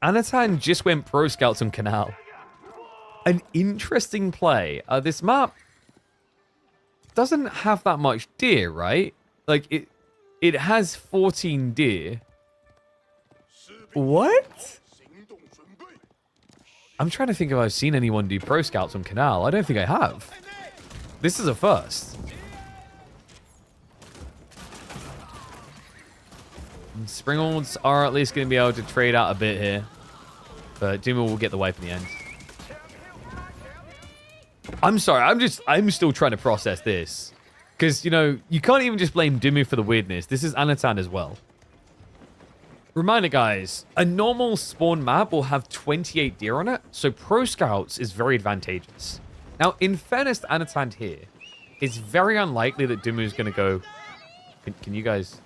Anatan just went Pro Scouts on Canal. An interesting play. This map doesn't have that much deer, right? Like, it has 14 deer. What? I'm trying to think if I've seen anyone do Pro Scouts on Canal. I don't think I have. This is a first. And Springolds are at least going to be able to trade out a bit here. But Dimmu will get the wipe in the end. I'm sorry, I'm still trying to process this. Because, you know, you can't even just blame Dimmu for the weirdness. This is Anatan as well. Reminder, guys, a normal spawn map will have 28 deer on it. So Pro Scouts is very advantageous. Now, in fairness to Anatan here, it's very unlikely that Dimmu is going to go... Can you guys...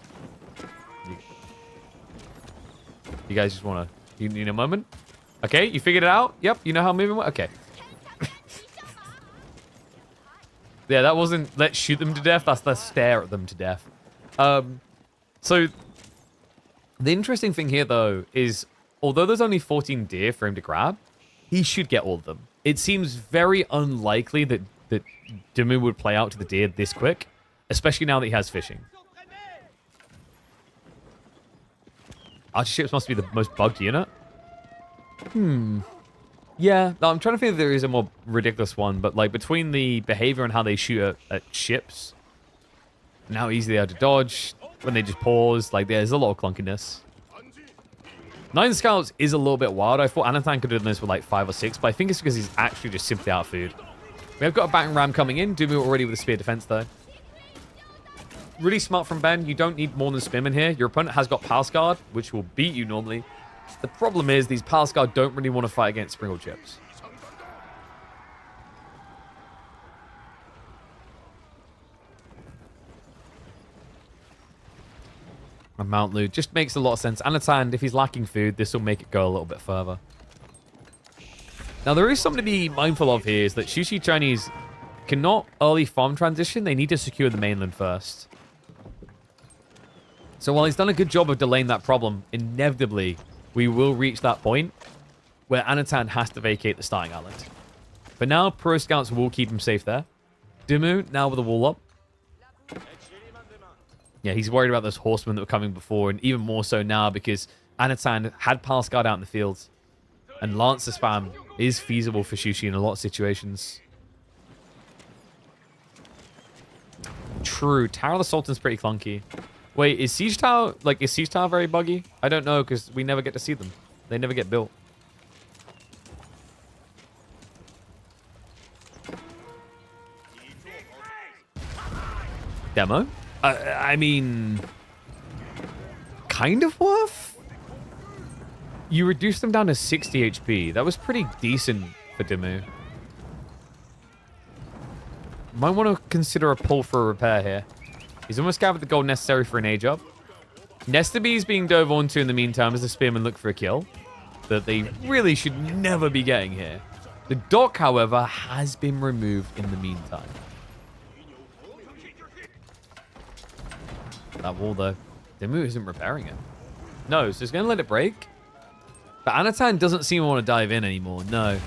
You guys just want to... You need a moment? Okay, you figured it out? Yep, you know how moving... Okay. Yeah, that wasn't let's shoot them to death. That's let's stare at them to death. So, the interesting thing here, though, is although there's only 14 deer for him to grab, he should get all of them. It seems very unlikely that Dimmu would play out to the deer this quick, especially now that he has fishing. Archer ships must be the most bugged unit. Yeah, no, I'm trying to think if there is a more ridiculous one, but like between the behavior and how they shoot at ships, and how easy they are to dodge, when they just pause. Like, there's a lot of clunkiness. 9 scouts is a little bit wild. I thought Anathan could have done this with like 5 or 6, but I think it's because he's actually just simply out of food. We have got a battering ram coming in. Dumu already with a spear defense, though. Really smart from Ben. You don't need more than Spearman here. Your opponent has got Palace Guard, which will beat you normally. The problem is these Palace Guard don't really want to fight against Sprinkle Chips. And Mount Lu just makes a lot of sense. Anatan, if he's lacking food, this will make it go a little bit further. Now, there is something to be mindful of here, is that Shushi Chinese cannot early farm transition. They need to secure the mainland first. So while he's done a good job of delaying that problem, inevitably, we will reach that point where Anatan has to vacate the starting island. For now, Pro Scouts will keep him safe there. Dimu, now with a wall up. Yeah, he's worried about those horsemen that were coming before, and even more so now because Anatan had Palace Guard out in the field. And Lancer spam is feasible for Shushi in a lot of situations. True. Tower of the Sultan's pretty clunky. Wait, is Siege Tower very buggy? I don't know, because we never get to see them. They never get built. Demo? I mean... kind of worth? You reduced them down to 60 HP. That was pretty decent for Dimu. Might want to consider a pull for a repair here. He's almost gathered the gold necessary for an age up. Nesta B is being dove onto in the meantime as the Spearmen look for a kill that they really should never be getting here. The dock, however, has been removed in the meantime. That wall, though. Dimu isn't repairing it. No, so he's going to let it break. But Anatan doesn't seem to want to dive in anymore. No.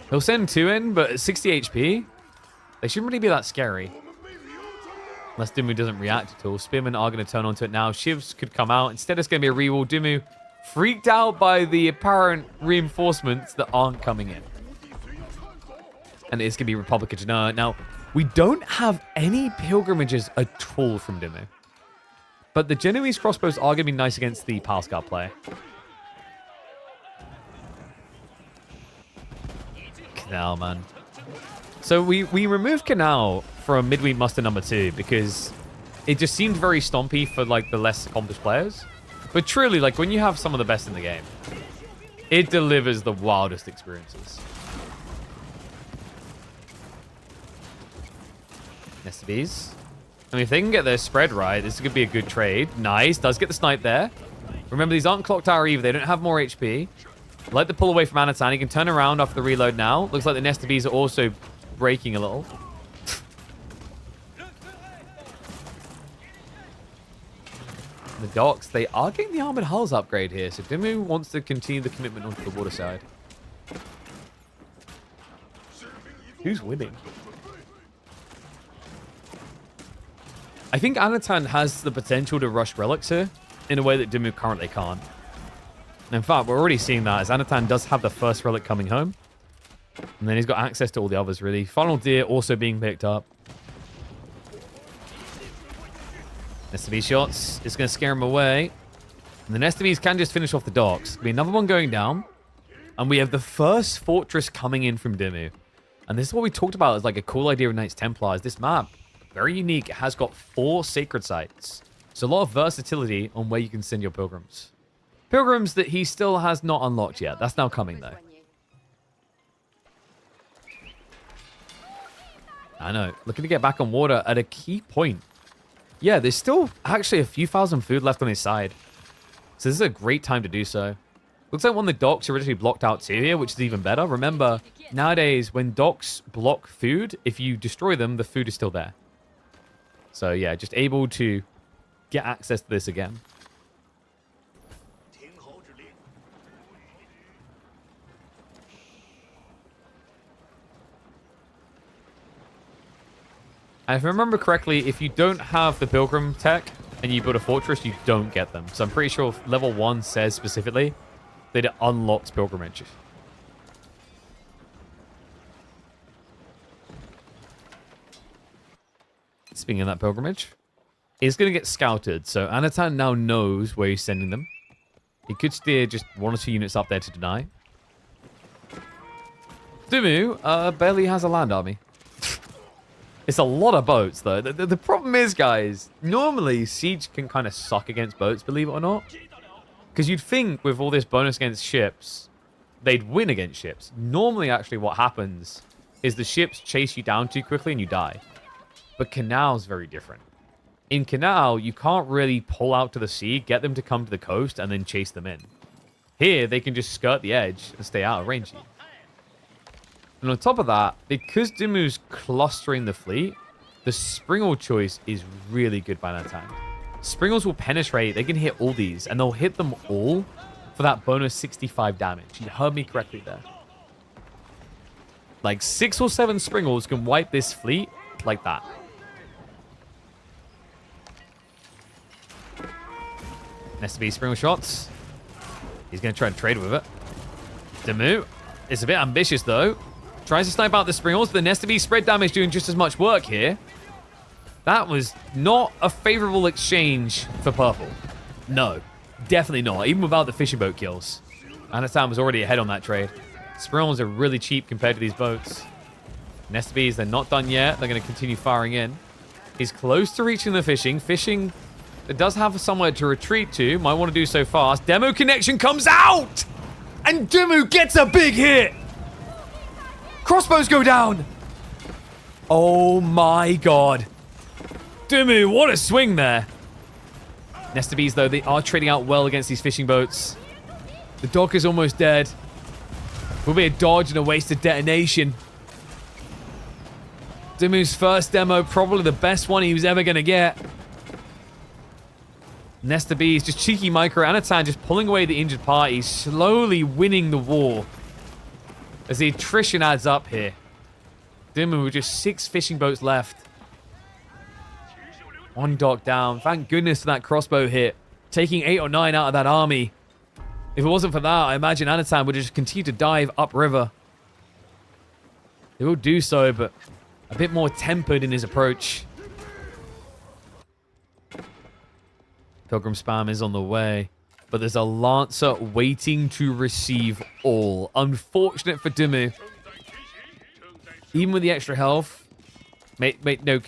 He'll send 2 in, but at 60 HP, they shouldn't really be that scary. Unless Dimu doesn't react at all. Spearmen are going to turn onto it now. Shivs could come out. Instead, it's going to be a rewall. Dimu freaked out by the apparent reinforcements that aren't coming in. And it's going to be Republic of Genoa. Now, we don't have any pilgrimages at all from Dimu. But the Genoese crossbows are going to be nice against the Palace Guard player. Canal, man. So we removed Canal from Midweek Muster number 2 because it just seemed very stompy for like the less accomplished players. But truly, like when you have some of the best in the game, it delivers the wildest experiences. Nesta Bees. I mean, if they can get their spread right, this could be a good trade. Nice. Does get the snipe there. Remember, these aren't Clock Tower either. They don't have more HP. Like the pull away from Anatan. He can turn around after the reload now. Looks like the Nesta Bees are also breaking a little. The docks, they are getting the armored hulls upgrade here. So Dimu wants to continue the commitment onto the water side. Who's winning? I think Anatan has the potential to rush relics here in a way that Dimu currently can't. In fact, we're already seeing that as Anatan does have the first relic coming home. And then he's got access to all the others, really. Final Deer also being picked up. Nesta B shots. It's going to scare him away. And the Nesta Bees can just finish off the docks. Be another one going down. And we have the first fortress coming in from Dimu. And this is what we talked about as like a cool idea of Knights Templars. This map, very unique. It has got 4 sacred sites. So a lot of versatility on where you can send your pilgrims. Pilgrims that he still has not unlocked yet. That's now coming, though. I know. Looking to get back on water at a key point. Yeah, there's still actually a few thousand food left on his side. So this is a great time to do so. Looks like one of the docks originally blocked out too here, which is even better. Remember, nowadays, when docks block food, if you destroy them, the food is still there. So yeah, just able to get access to this again. And if I remember correctly, if you don't have the Pilgrim tech and you build a fortress, you don't get them. So I'm pretty sure level 1 says specifically that it unlocks Pilgrimage. Speaking of that Pilgrimage, is going to get scouted. So Anatan now knows where he's sending them. He could steer just 1 or 2 units up there to deny. Dumu barely has a land army. It's a lot of boats, though. The problem is, guys, normally Siege can kind of suck against boats, believe it or not. Because you'd think with all this bonus against ships, they'd win against ships. Normally, actually, what happens is the ships chase you down too quickly and you die. But Canal's very different. In Canal, you can't really pull out to the sea, get them to come to the coast, and then chase them in. Here, they can just skirt the edge and stay out of range. And on top of that, because Dumu's clustering the fleet, the Springle choice is really good by that time. Springles will penetrate. They can hit all these, and they'll hit them all for that bonus 65 damage. You heard me correctly there. Like 6 or 7 Springles can wipe this fleet like that. Needs to be Springle shots. He's going to try and trade with it. Dumu is a bit ambitious, though. Tries to snipe out the Springles, but the Nest to be spread damage doing just as much work here. That was not a favorable exchange for purple. No, definitely not. Even without the fishing boat kills. Anatan was already ahead on that trade. Springles are really cheap compared to these boats. Nest bees, they're not done yet. They're going to continue firing in. He's close to reaching the fishing. Fishing, it does have somewhere to retreat to. Might want to do so fast. Demo connection comes out! And Dumu gets a big hit! Crossbows go down! Oh my god. Dumu, what a swing there. Nesta bees, though, they are trading out well against these fishing boats. The dock is almost dead. Will be a dodge and a wasted detonation. Dumu's first demo, probably the best one he was ever going to get. Nesta bees, just cheeky micro. Anatan just pulling away the injured party, slowly winning the war. As the attrition adds up here. Dumu with just 6 fishing boats left. 1 dock down. Thank goodness for that crossbow hit. Taking 8 or 9 out of that army. If it wasn't for that, I imagine Anatan would just continue to dive upriver. He will do so, but a bit more tempered in his approach. Pilgrim spam is on the way. But there's a Lancer waiting to receive all. Unfortunate for Dumu. Even with the extra health. Mate, no.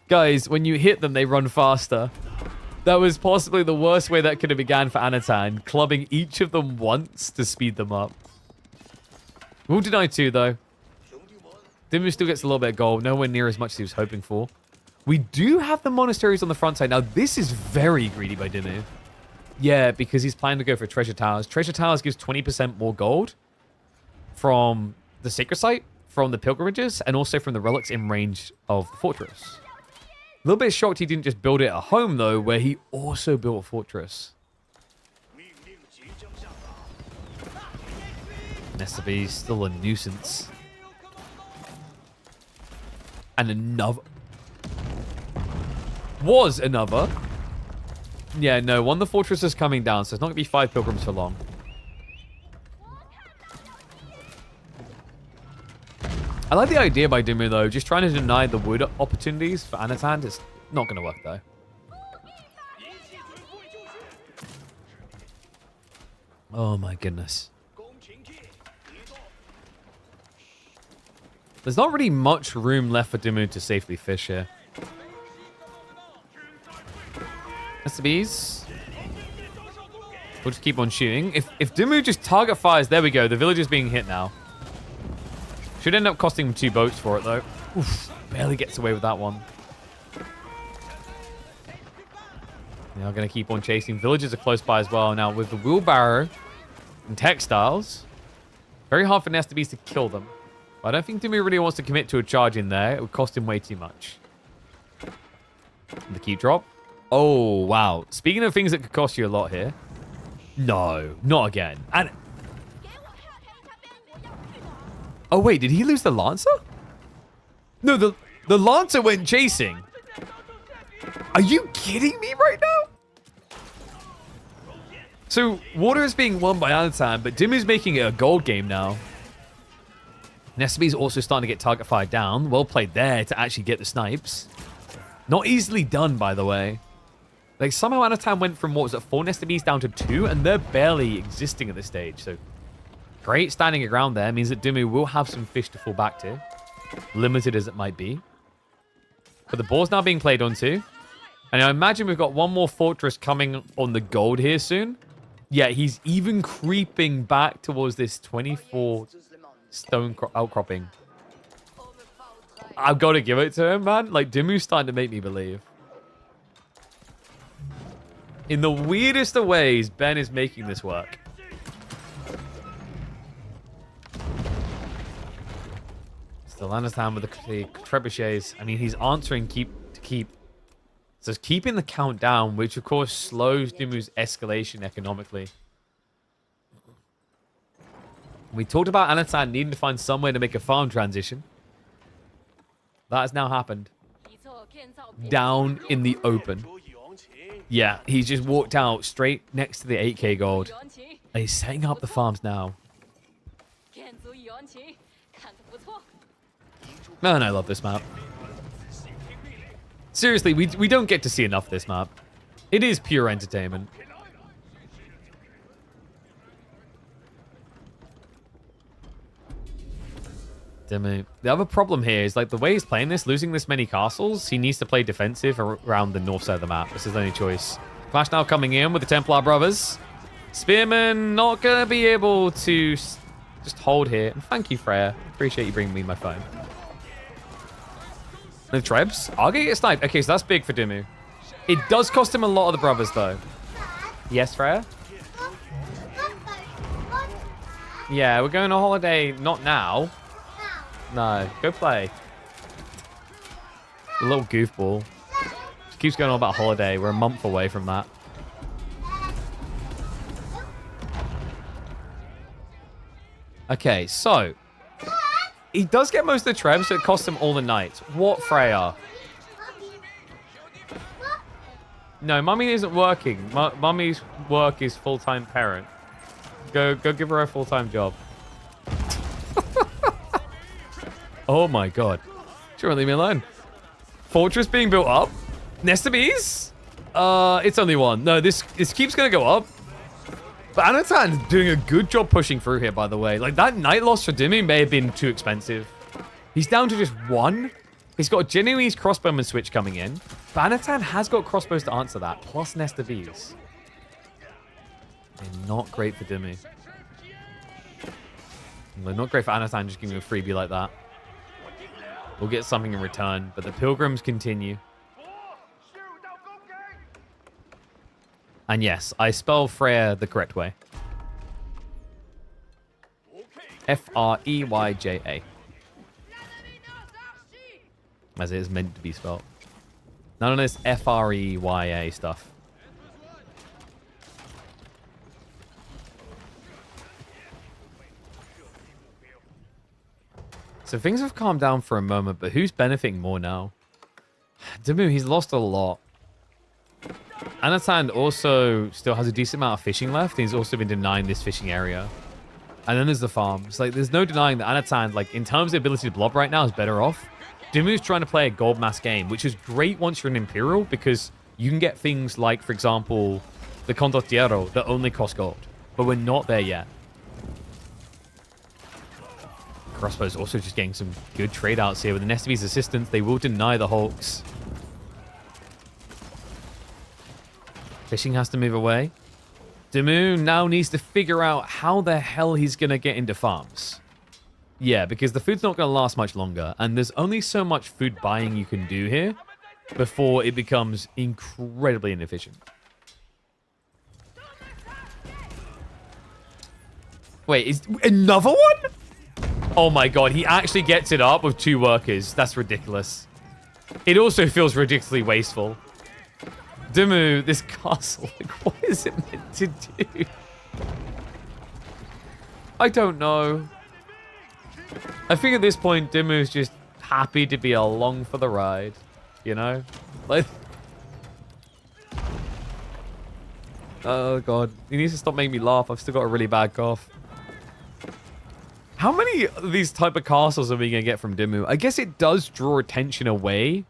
Guys, when you hit them, they run faster. That was possibly the worst way that could have began for Anatan. Clubbing each of them once to speed them up. We'll deny 2, though. Dumu still gets a little bit of gold. Nowhere near as much as he was hoping for. We do have the monasteries on the front side. Now, this is very greedy by Dumu. Yeah, because he's planning to go for treasure towers. Treasure towers gives 20% more gold from the sacred site, from the pilgrimages, and also from the relics in range of the fortress. A little bit shocked he didn't just build it at home, though, where he also built a fortress. Nesta be still a nuisance. And another... Was another. Yeah, no, one of the fortress is coming down, so it's not going to be 5 pilgrims for long. I like the idea by Dumu, though. Just trying to deny the wood opportunities for Anatan. It's not going to work, though. Oh, my goodness. There's not really much room left for Dumu to safely fish here. Mr. Bees. We'll just keep on shooting. If Dumu just target fires, there we go. The village is being hit now. Should end up costing him 2 boats for it, though. Oof, barely gets away with that one. They are going to keep on chasing. Villages are close by as well. Now, with the wheelbarrow and textiles, very hard for Nesta Bees to kill them. But I don't think Dumu really wants to commit to a charge in there. It would cost him way too much. The keep drop. Oh, wow. Speaking of things that could cost you a lot here. No, not again. And... Oh, wait, did he lose the Lancer? No, the Lancer went chasing. Are you kidding me right now? So, water is being won by Anatan, but Dumu's making it a gold game now. Nesterby's also starting to get target fired down. Well played there to actually get the snipes. Not easily done, by the way. Like, somehow Anatan went from, what was it, 4 Nesterby's down to 2, and they're barely existing at this stage. So, great standing your ground there. Means that Dimu will have some fish to fall back to. Limited as it might be. But the ball's now being played onto. And I imagine we've got one more fortress coming on the gold here soon. Yeah, he's even creeping back towards this 24 stone outcropping. I've got to give it to him, man. Like, Dimu's starting to make me believe. In the weirdest of ways, Ben is making this work. Still Anatan with the trebuchets. I mean, he's answering keep. So it's keeping the count down, which of course slows Dimu's escalation economically. We talked about Anatan needing to find some way to make a farm transition. That has now happened. Down in the open. Yeah, he's just walked out straight next to the 8k gold. And he's setting up the farms now. Man, I love this map. Seriously, we don't get to see enough of this map. It is pure entertainment. Dimu. The other problem here is, like, the way he's playing this, losing this many castles, he needs to play defensive around the north side of the map. This is his only choice. Clash now coming in with the Templar brothers. Spearman not going to be able to just hold here. And thank you, Freya. Appreciate you bringing me my phone. The Trebs? I'll get sniped. Okay, so that's big for Dimu. It does cost him a lot of the brothers, though. Yes, Freya? Yeah, we're going on holiday. Not now. No, go play. A little goofball. Just keeps going on about holiday. We're a month away from that. Okay, so he does get most of the trebs, so it costs him all the knights. What, Freya? No, Mummy isn't working. Mummy's work is full-time parent. Go give her a full-time job. Oh my god. Sure, leave me alone. Fortress being built up. Nest of bees? It's only one. No, this keeps gonna go up. But Anatan's doing a good job pushing through here, by the way. Like, that night loss for Dimi may have been too expensive. He's down to just one. He's got a Genoese crossbowman switch coming in. But Anatan has got crossbows to answer that, plus Nest of bees. They're not great for Dimi. They're not great for Anatan just giving him a freebie like that. We'll get something in return, but the pilgrims continue. And yes, I spell Freya the correct way. F-R-E-Y-J-A. As it is meant to be spelled. None of this F-R-E-Y-A stuff. So things have calmed down for a moment, but who's benefiting more now? Dimu, he's lost a lot. Anatan also still has a decent amount of fishing left. He's also been denying this fishing area. And then there's the farms. Like, there's no denying that Anatan, like, in terms of ability to blob right now, is better off. Dimu's trying to play a gold mass game, which is great once you're an Imperial, because you can get things like, for example, the Condottiero that only cost gold. But we're not there yet. Crossbow's also just getting some good trade outs here. With the Nestabee's assistance, they will deny the Hulks. Fishing has to move away. Dimu now needs to figure out how the hell he's going to get into farms. Yeah, because the food's not going to last much longer. And there's only so much food buying you can do here before it becomes incredibly inefficient. Wait, is another one? Oh my god, he actually gets it up with 2 workers. That's ridiculous. It also feels ridiculously wasteful. Dimu, this castle, like, what is it meant to do? I don't know. I think at this point, Dimu's just happy to be along for the ride. You know? Like... Oh god, he needs to stop making me laugh. I've still got a really bad cough. How many of these type of castles are we going to get from Dimmu? I guess it does draw attention away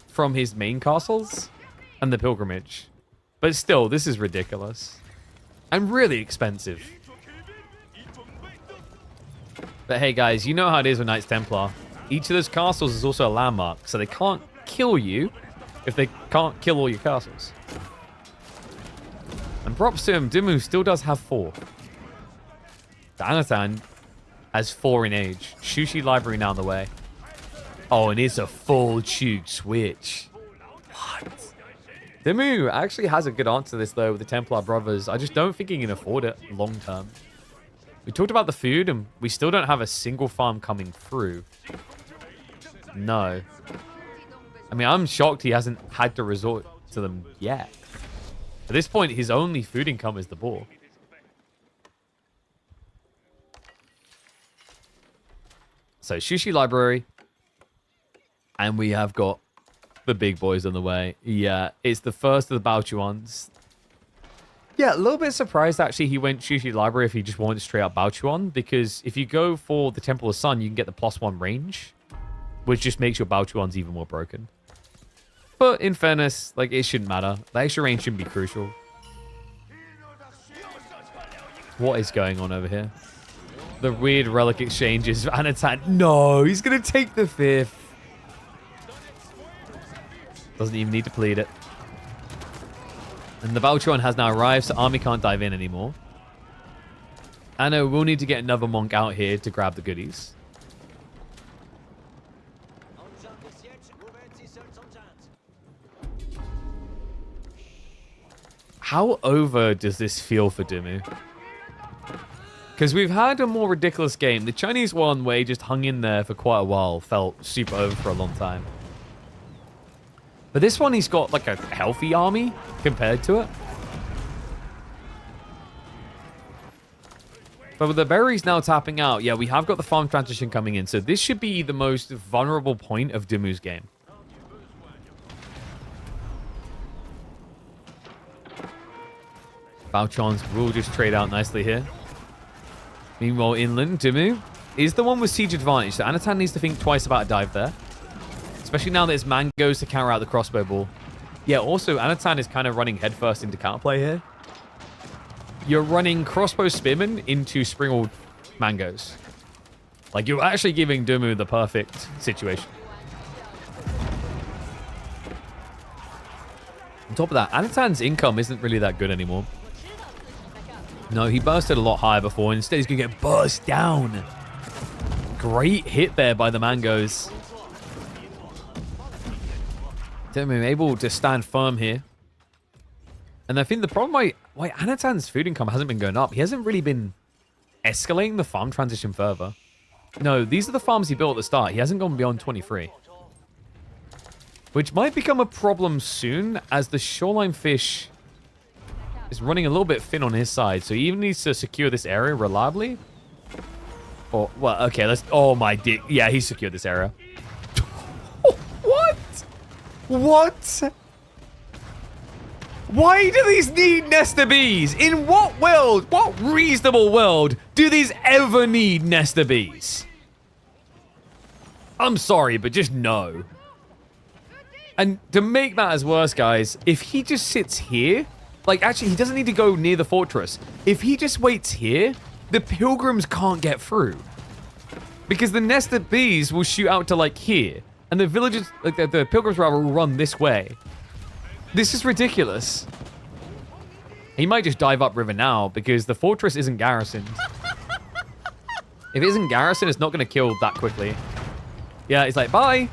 from his main castles and the pilgrimage. But still, this is ridiculous. And really expensive. But hey guys, you know how it is with Knights Templar. Each of those castles is also a landmark, so they can't kill you if they can't kill all your castles. And props to him, Dimmu still does have 4. Anatan has 4 in age. Shushi Library now on the way. Oh, and it's a full Chug switch. What? Dimmu actually has a good answer to this, though, with the Templar brothers. I just don't think he can afford it long term. We talked about the food, and we still don't have a single farm coming through. No. I mean, I'm shocked he hasn't had to resort to them yet. At this point, his only food income is the boar. So, Shushi Library. And we have got the big boys on the way. Yeah, it's the first of the Baochuans. Yeah, a little bit surprised, actually, he went Shushi Library if he just wanted straight up Baochuan. Because if you go for the Temple of Sun, you can get the +1 range. Which just makes your Baochuans even more broken. But in fairness, like, it shouldn't matter. The extra range shouldn't be crucial. What is going on over here? The weird relic exchanges. Anatan. No, he's going to take the 5th. Doesn't even need to plead it. And the Baochuan has now arrived, so army can't dive in anymore. I know we'll need to get another monk out here to grab the goodies. How over does this feel for Dimmu? Because we've had a more ridiculous game. The Chinese one, where he just hung in there for quite a while, felt super over for a long time. But this one, he's got like a healthy army compared to it. But with the berries now tapping out, yeah, we have got the farm transition coming in. So this should be the most vulnerable point of Dimmu's game. Baochuans will just trade out nicely here. Meanwhile, inland, Dimmu is the one with siege advantage. So Anatan needs to think twice about a dive there. Especially now that his man goes to counter out the crossbow ball. Yeah, also, Anatan is kind of running headfirst into counterplay here. You're running crossbow spearmen into springled mangoes. Like, you're actually giving Dimmu the perfect situation. On top of that, Anatan's income isn't really that good anymore. No, he bursted a lot higher before. Instead, he's going to get burst down. Great hit there by the mangoes. Dimmu able to stand firm here. And I think the problem why Anatan's food income hasn't been going up, he hasn't really been escalating the farm transition further. No, these are the farms he built at the start. He hasn't gone beyond 23. Which might become a problem soon, as the shoreline fish is running a little bit thin on his side. So he even needs to secure this area reliably. Or, well, okay, let's... Oh, my dick. Yeah, he secured this area. What? What? Why do these need Nesta bees? In what world, what reasonable world do these ever need Nesta bees? I'm sorry, but just no. And to make matters worse, guys, if he just sits here, like, actually, he doesn't need to go near the fortress. If he just waits here, the pilgrims can't get through. Because the Nesta bees will shoot out to, like, here. And the villagers, like, the pilgrims, rather, will run this way. This is ridiculous. He might just dive upriver now, because the fortress isn't garrisoned. If it isn't garrisoned, it's not going to kill that quickly. Yeah, he's like, bye.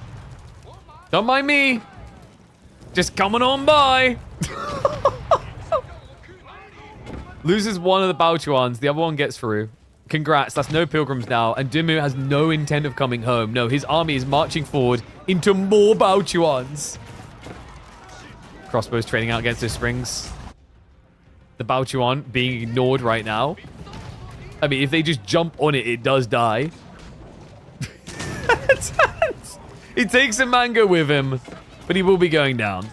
Don't mind me. Just coming on by. Loses one of the Baochuans. The other one gets through. Congrats. That's no pilgrims now. And Dimmu has no intent of coming home. No, his army is marching forward into more Baochuans. Crossbows trading out against his springs. The Baochuan being ignored right now. I mean, if they just jump on it, it does die. He takes a mango with him, but he will be going down.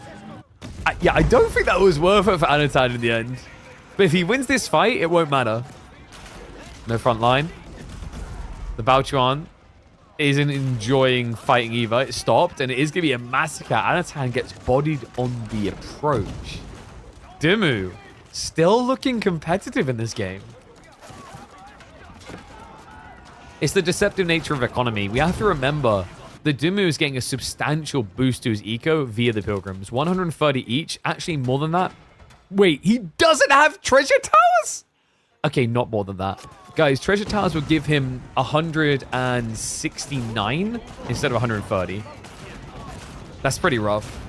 I don't think that was worth it for Anatan in the end. But if he wins this fight, it won't matter. No front line. The Baochuan isn't enjoying fighting Eva. It stopped, and it is going to be a massacre. Anatan gets bodied on the approach. Dimu still looking competitive in this game. It's the deceptive nature of economy. We have to remember that Dimu is getting a substantial boost to his eco via the Pilgrims. 130 each. Actually, more than that. Wait, he doesn't have treasure towers? Okay, not more than that. Guys, treasure towers will give him 169 instead of 130. That's pretty rough.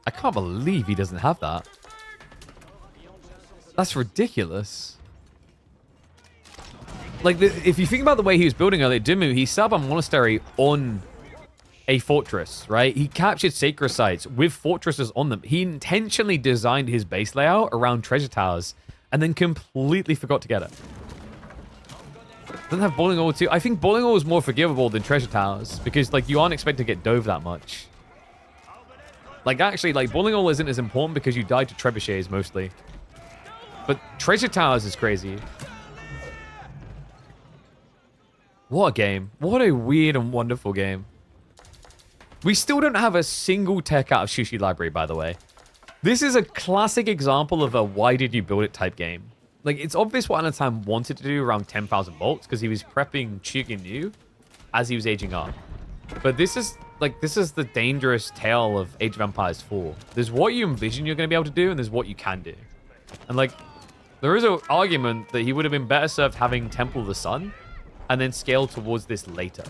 I can't believe he doesn't have that. That's ridiculous. Like, if you think about the way he was building earlier, Dimu, he set up a monastery on a fortress, right? He captured sacred sites with fortresses on them. He intentionally designed his base layout around treasure towers and then completely forgot to get it. Doesn't have Boiling Oil too. I think Boiling Oil is more forgivable than treasure towers because, like, you aren't expected to get dove that much. Like, actually, like, Boiling Oil isn't as important because you died to trebuchets mostly. But treasure towers is crazy. What a game. What a weird and wonderful game. We still don't have a single tech out of Sushi Library, by the way. This is a classic example of a why did you build it type game. Like, it's obvious what Anatan wanted to do around 10,000 volts because he was prepping Chugin as he was aging up. But this is the dangerous tale of Age of Empires 4. There's what you envision you're going to be able to do, and there's what you can do. And, like, there is an argument that he would have been better served having Temple of the Sun and then scale towards this later.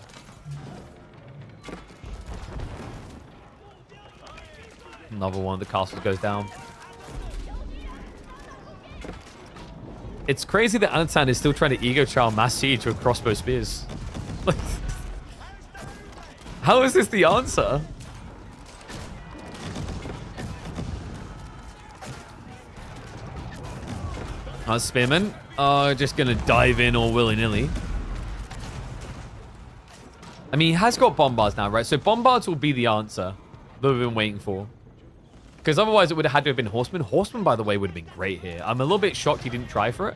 Another one of the castles goes down. It's crazy that Anatan is still trying to ego chow mass siege with crossbow spears. How is this the answer? Our spearmen are just going to dive in all willy-nilly. I mean, he has got bombards now, right? So bombards will be the answer that we've been waiting for. Because otherwise it would have had to have been horsemen. Horsemen, by the way, would have been great here. I'm a little bit shocked he didn't try for it.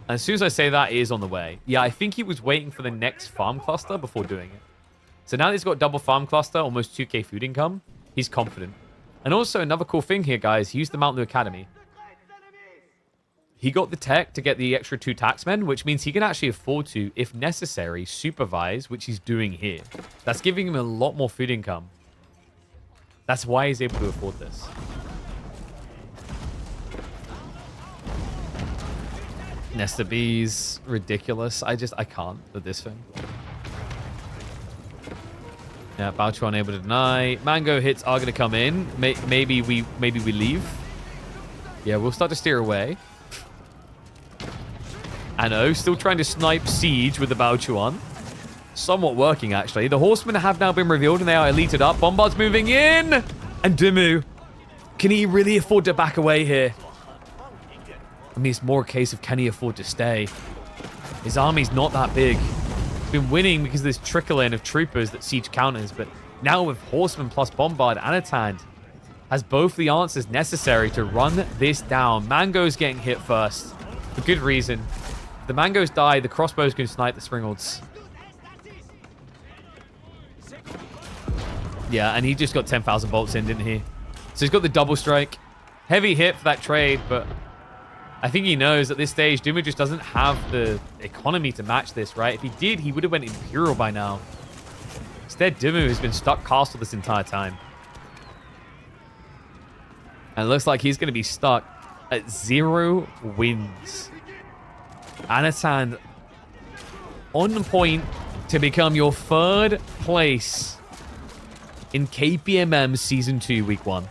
And as soon as I say that, it is on the way. Yeah, I think he was waiting for the next farm cluster before doing it. So now that he's got double farm cluster, almost 2k food income, he's confident. And also another cool thing here, guys, he used the Mountain Academy. He got the tech to get the extra 2 taxmen, which means he can actually afford to, if necessary, supervise, which he's doing here. That's giving him a lot more food income. That's why he's able to afford this. Nest of bees, ridiculous. I can't with this thing. Yeah, Baochuan unable to deny. Mango hits are going to come in. Maybe we leave. Yeah, we'll start to steer away. Anno still trying to snipe siege with the Baochuan. Somewhat working, actually. The horsemen have now been revealed and they are elited up. Bombard's moving in. And Dimu, can he really afford to back away here? I mean, it's more a case of can he afford to stay? His army's not that big. He's been winning because of this trickle in of troopers that siege counters. But now with horsemen plus bombard, Anatan has both the answers necessary to run this down. Mango's getting hit first for good reason. If the Mangoes die, the crossbows can snipe the Springolds. Yeah, and he just got 10,000 bolts in, didn't he? So he's got the double strike. Heavy hit for that trade, but I think he knows at this stage, Dimu just doesn't have the economy to match this, right? If he did, he would have went Imperial by now. Instead, Dimu has been stuck castle this entire time. And it looks like he's going to be stuck at 0 wins. Anatan on point to become your 3rd place in KPMM Season 2, Week 1.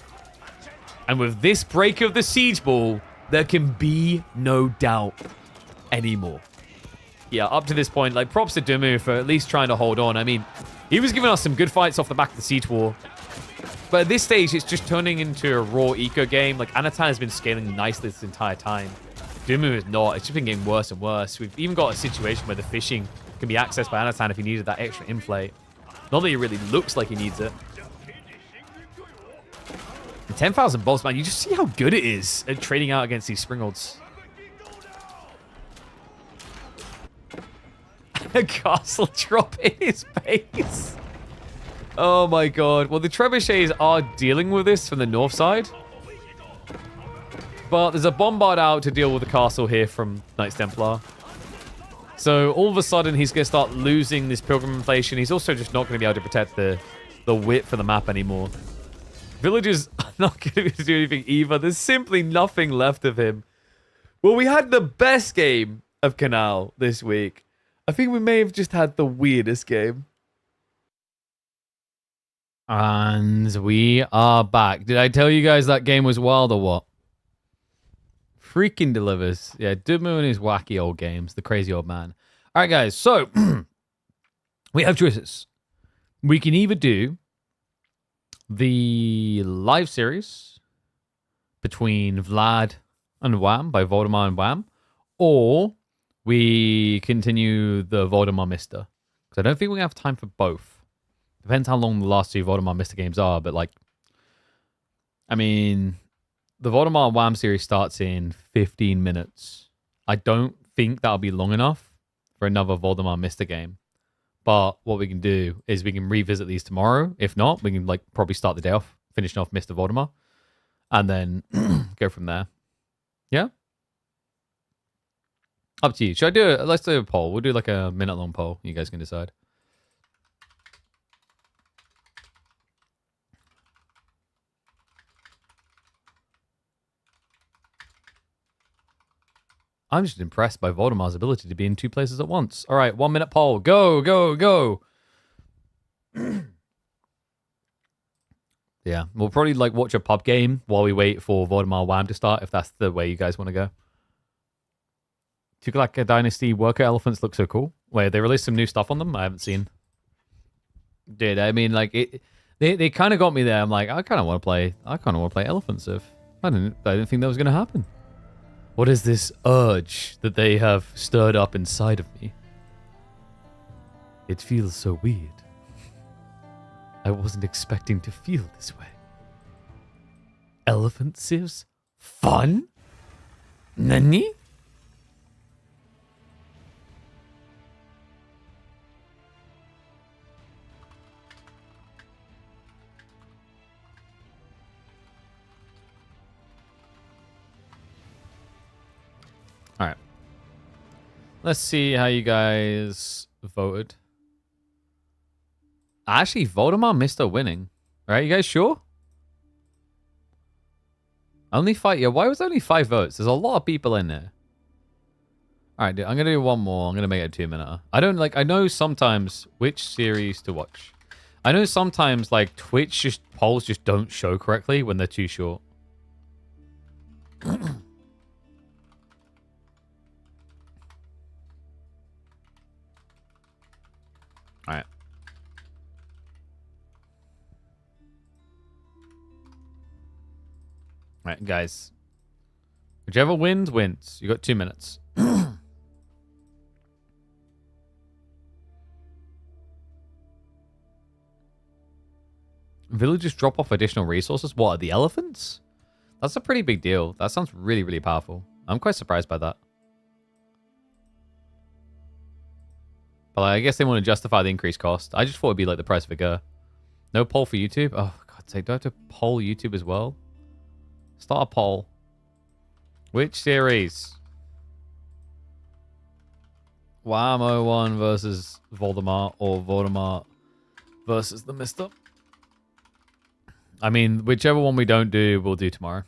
And with this break of the Siege Ball, there can be no doubt anymore. Yeah, up to this point, like, props to Dimu for at least trying to hold on. I mean, he was giving us some good fights off the back of the Siege War. But at this stage, it's just turning into a raw eco game. Like, Anatan has been scaling nicely this entire time. Dimu is not. It's just been getting worse and worse. We've even got a situation where the fishing can be accessed by Anatan if he needed that extra inflate. Not that he really looks like he needs it. 10,000 bolts, man. You just see how good it is at trading out against these Springolds. A castle drop in his base. Oh my god. Well, the trebuchets are dealing with this from the north side. But there's a bombard out to deal with the castle here from Knights Templar. So all of a sudden, he's going to start losing this pilgrim inflation. He's also just not going to be able to protect the width of the map anymore. Villagers are not going to be able to do anything either. There's simply nothing left of him. Well, we had the best game of Canal this week. I think we may have just had the weirdest game. And we are back. Did I tell you guys that game was wild or what? Freaking delivers. Yeah, Dumu and his wacky old games. The crazy old man. All right, guys. So, we have choices. We can either do the live series between Vlad and Wham by Voldemar and Wham, or we continue the Voldemar Mister. Because I don't think we have time for both. Depends how long the last two Voldemar Mister games are, but like, I mean, the Voldemar and Wham series starts in 15 minutes. I don't think that'll be long enough for another Voldemar Mister game. But what we can do is we can revisit these tomorrow. If not, we can like probably start the day off, finishing off Mr. Voldemar, and then go from there. Yeah? Up to you. Should I do it? Let's do a poll. We'll do like a minute-long poll. You guys can decide. I'm just impressed by Voldemar's ability to be in two places at once. All right, 1 minute poll. Go, go, go. Yeah, we'll probably like watch a pub game while we wait for Voldemar Wham to start, if that's the way you guys want to go. Tukalaka Dynasty worker elephants look so cool. Wait, they released some new stuff on them? I haven't seen. Dude, I mean, like, they kind of got me there. I'm like, I kind of want to play Elephant Civ. I didn't think that was going to happen. What is this urge that they have stirred up inside of me? It feels so weird. I wasn't expecting to feel this way. Elephant Civs? Fun? Nani? Alright. Let's see how you guys voted. Actually, Voldemar missed a winning. Right, you guys sure? Only 5. Yeah, why was there only 5 votes? There's a lot of people in there. Alright, dude, I'm going to do one more. I'm going to make it a 2-minute. I know sometimes which series to watch. I know sometimes, like, Twitch polls just don't show correctly when they're too short. Alright. Alright, guys. Whichever wins, wins. You got 2 minutes. Villagers drop off additional resources? What, are the elephants? That's a pretty big deal. That sounds really, really powerful. I'm quite surprised by that. But I guess they want to justify the increased cost. I just thought it'd be like the price of a gur. No poll for YouTube? Oh, God's sake. Do I have to poll YouTube as well? Start a poll. Which series? Wham 01 versus Voldemar, or Voldemar versus the Mister? I mean, whichever one we don't do, we'll do tomorrow.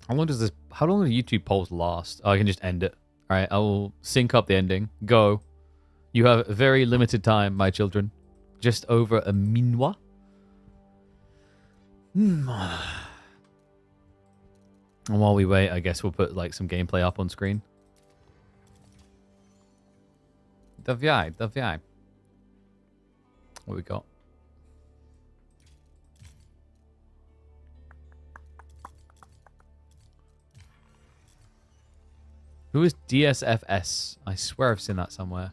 How long do YouTube polls last? Oh, I can just end it. All right, I will sync up the ending. Go. You have very limited time, my children. Just over a minute. And while we wait, I guess we'll put like some gameplay up on screen. Daviai. What we got? Who is DSFS? I swear I've seen that somewhere.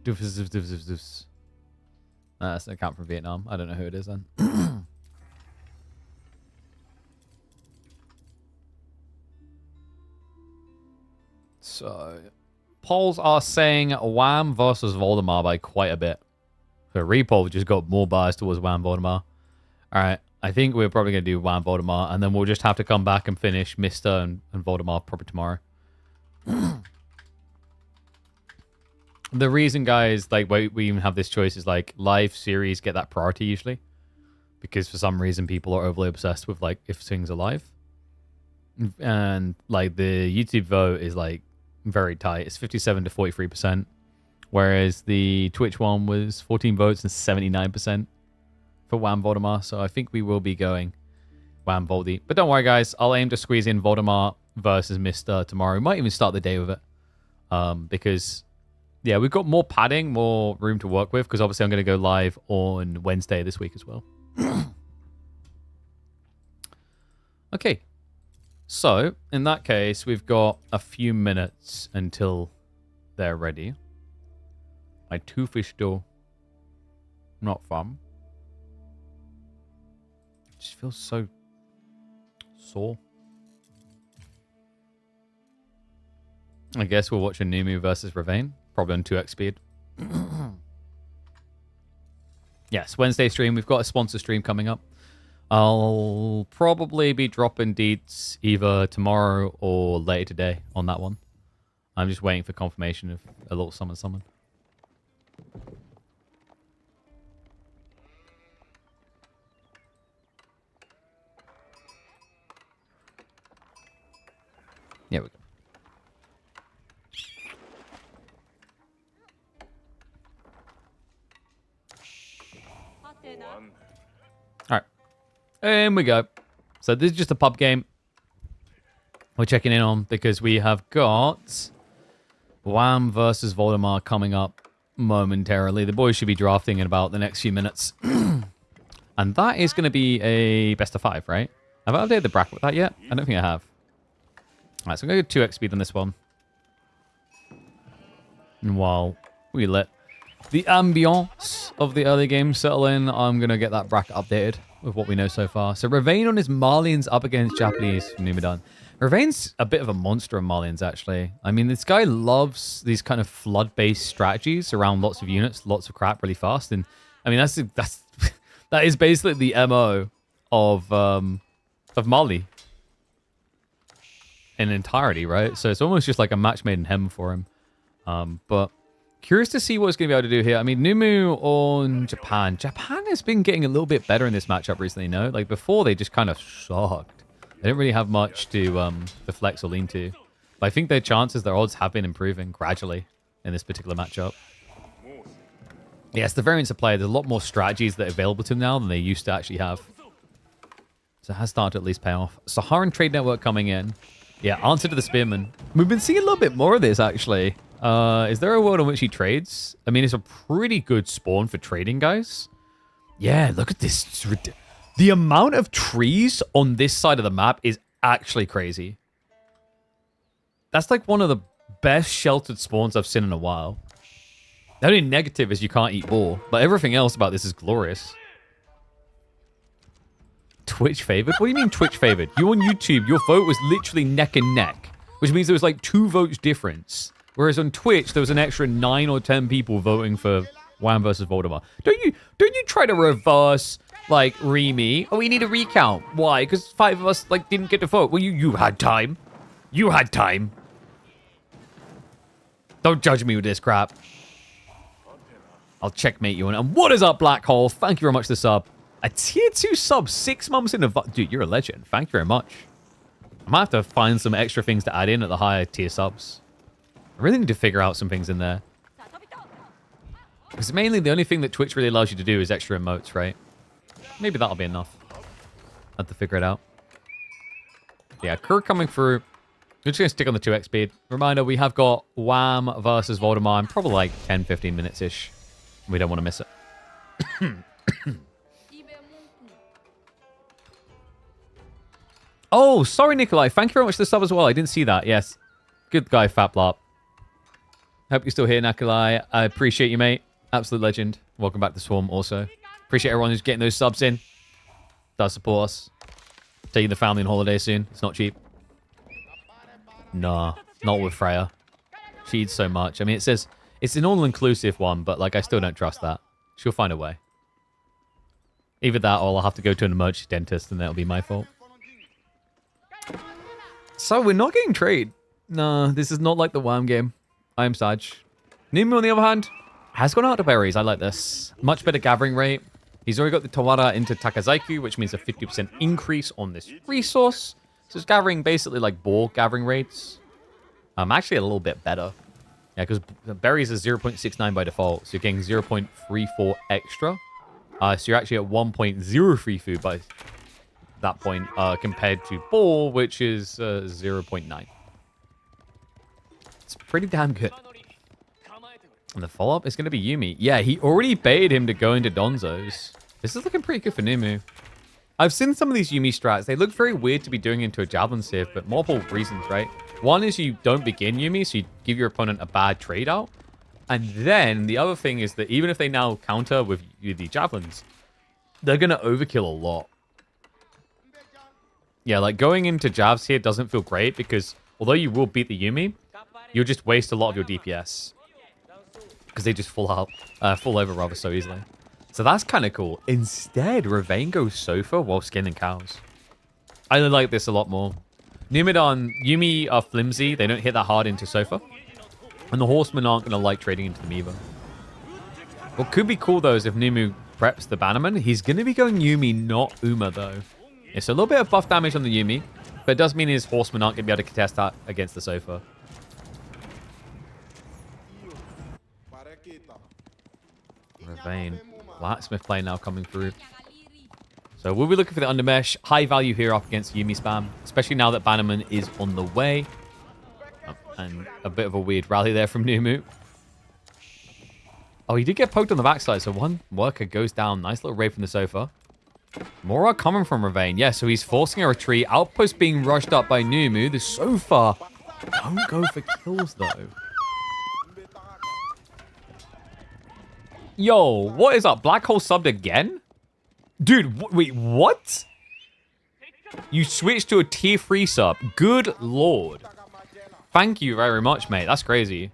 Doofs. That's an account from Vietnam. I don't know who it is then. So, polls are saying Wham versus Voldemar by quite a bit. So, Repoll just got more biased towards Wham Voldemar. Alright, I think we're probably going to do Wham Voldemar, and then we'll just have to come back and finish Mr. and Voldemar probably tomorrow. The reason, guys, like, we even have this choice is, like, live series get that priority usually. Because for some reason, people are overly obsessed with, like, if things are live. And, like, the YouTube vote is, like, very tight. It's 57 to 43%. Whereas the Twitch one was 14 votes and 79% for Wham Voldemar. So I think we will be going Wham Voldy. But don't worry, guys. I'll aim to squeeze in Voldemar versus Mr. tomorrow. We might even start the day with it. Because... yeah, we've got more padding, more room to work with, because obviously I'm going to go live on Wednesday this week as well. Okay. So, in that case, we've got a few minutes until they're ready. My tooth is still not fun. It just feels so sore. I guess we'll watch a Numu versus Ravane. Probably on 2x speed. Yes, Wednesday stream. We've got a sponsor stream coming up. I'll probably be dropping deets either tomorrow or later today on that one. I'm just waiting for confirmation of a little summon. Here we go. Alright. And we go. So this is just a pub game we're checking in on because we have got Wham versus Voldemar coming up momentarily. The boys should be drafting in about the next few minutes. And that is going to be a best of 5, right? Have I updated the bracket with that yet? I don't think I have. Alright, so I'm going to go 2x speed on this one. And while we let the ambiance of the early game settle in, I'm going to get that bracket updated with what we know so far. So Ravane on his Marlians up against Japanese from Numidan. Ravane's a bit of a monster of Marlians, actually. I mean, this guy loves these kind of flood-based strategies around lots of units, lots of crap really fast. And I mean, that is basically the MO of Mali in entirety, right? So it's almost just like a match made in heaven for him. But curious to see what he's going to be able to do here. I mean, Numu on Japan. Japan has been getting a little bit better in this matchup recently, no? Like, before, they just kind of sucked. They didn't really have much to flex or lean to. But I think their chances, their odds have been improving gradually in this particular matchup. Yes, the variants of play, there's a lot more strategies that are available to them now than they used to actually have. So it has started to at least pay off. Saharan Trade Network coming in. Yeah, answer to the Spearman. We've been seeing a little bit more of this, actually. Is there a world in which he trades? I mean, it's a pretty good spawn for trading, guys. Yeah, look at this. The amount of trees on this side of the map is actually crazy. That's like one of the best sheltered spawns I've seen in a while. The only negative is you can't eat raw, but everything else about this is glorious. Twitch favored? What do you mean Twitch favored? You on YouTube, your vote was literally neck and neck, which means there was like 2 votes difference. Whereas on Twitch, there was an extra 9 or 10 people voting for Wham versus Voldemar. Don't you try to reverse, like, Remy? Oh, we need a recount. Why? Because 5 of us, like, didn't get to vote. Well, you had time. You had time. Don't judge me with this crap. I'll checkmate you on it. And what is up, Black Hole? Thank you very much for the sub. A tier 2 sub 6 months in advance. Dude, you're a legend. Thank you very much. I might have to find some extra things to add in at the higher tier subs. I really need to figure out some things in there. Because mainly the only thing that Twitch really allows you to do is extra emotes, right? Maybe that'll be enough. I'll have to figure it out. Yeah, Kirk coming through. We're just going to stick on the 2x speed. Reminder, we have got Wham versus Voldemar in probably like 10-15 minutes-ish. We don't want to miss it. Oh, sorry, Nikolai. Thank you very much for the sub as well. I didn't see that. Yes. Good guy, Faplop. Hope you're still here, Nikolai. I appreciate you, mate. Absolute legend. Welcome back to Swarm also. Appreciate everyone who's getting those subs in. Does support us. Taking the family on holiday soon. It's not cheap. Nah, not with Freya. She eats so much. I mean, it says it's an all-inclusive one, but like I still don't trust that. She'll find a way. Either that or I'll have to go to an emergency dentist and that'll be my fault. So we're not getting trade. No, this is not like the WAM game. I am sad. Nimu, on the other hand, has gone out to berries. I like this. Much better gathering rate. He's already got the Tawara into Takazaiku, which means a 50% increase on this resource. So it's gathering basically like boar gathering rates. Actually a little bit better. Yeah, because berries is 0.69 by default. So you're getting 0.34 extra. So you're actually at 1.03 food by that point compared to boar, which is 0.9. It's pretty damn good. And the follow-up is going to be Yumi. Yeah, he already baited him to go into Donzo's. This is looking pretty good for Numu. I've seen some of these Yumi strats. They look very weird to be doing into a Javelin Sieve, but multiple reasons, right? One is you don't begin Yumi, so you give your opponent a bad trade out. And then the other thing is that even if they now counter with the Javelins, they're going to overkill a lot. Yeah, like going into Javs here doesn't feel great because although you will beat the Yumi, you'll just waste a lot of your DPS. Because they just fall over rather so easily. So that's kind of cool. Instead, Ravane goes Sofa while skinning cows. I like this a lot more. Numidon, Yumi are flimsy. They don't hit that hard into Sofa. And the Horsemen aren't going to like trading into them either. What could be cool, though, is if Numu preps the Bannerman. He's going to be going Yumi, not Uma, though. It's a little bit of buff damage on the Yumi. But it does mean his Horsemen aren't going to be able to contest that against the Sofa. Ravane. Blacksmith play now coming through. So we'll be looking for the undermesh. High value here up against Yumi spam. Especially now that Bannerman is on the way. Oh, and a bit of a weird rally there from Numu. Oh, he did get poked on the backside. So one worker goes down. Nice little raid from the Sofa. More are coming from Ravane. Yeah, so he's forcing a retreat. Outpost being rushed up by Numu. The Sofa don't go for kills, though. Yo, what is up? Black Hole subbed again? Dude, wait, what? You switched to a tier 3 sub. Good lord. Thank you very much, mate. That's crazy.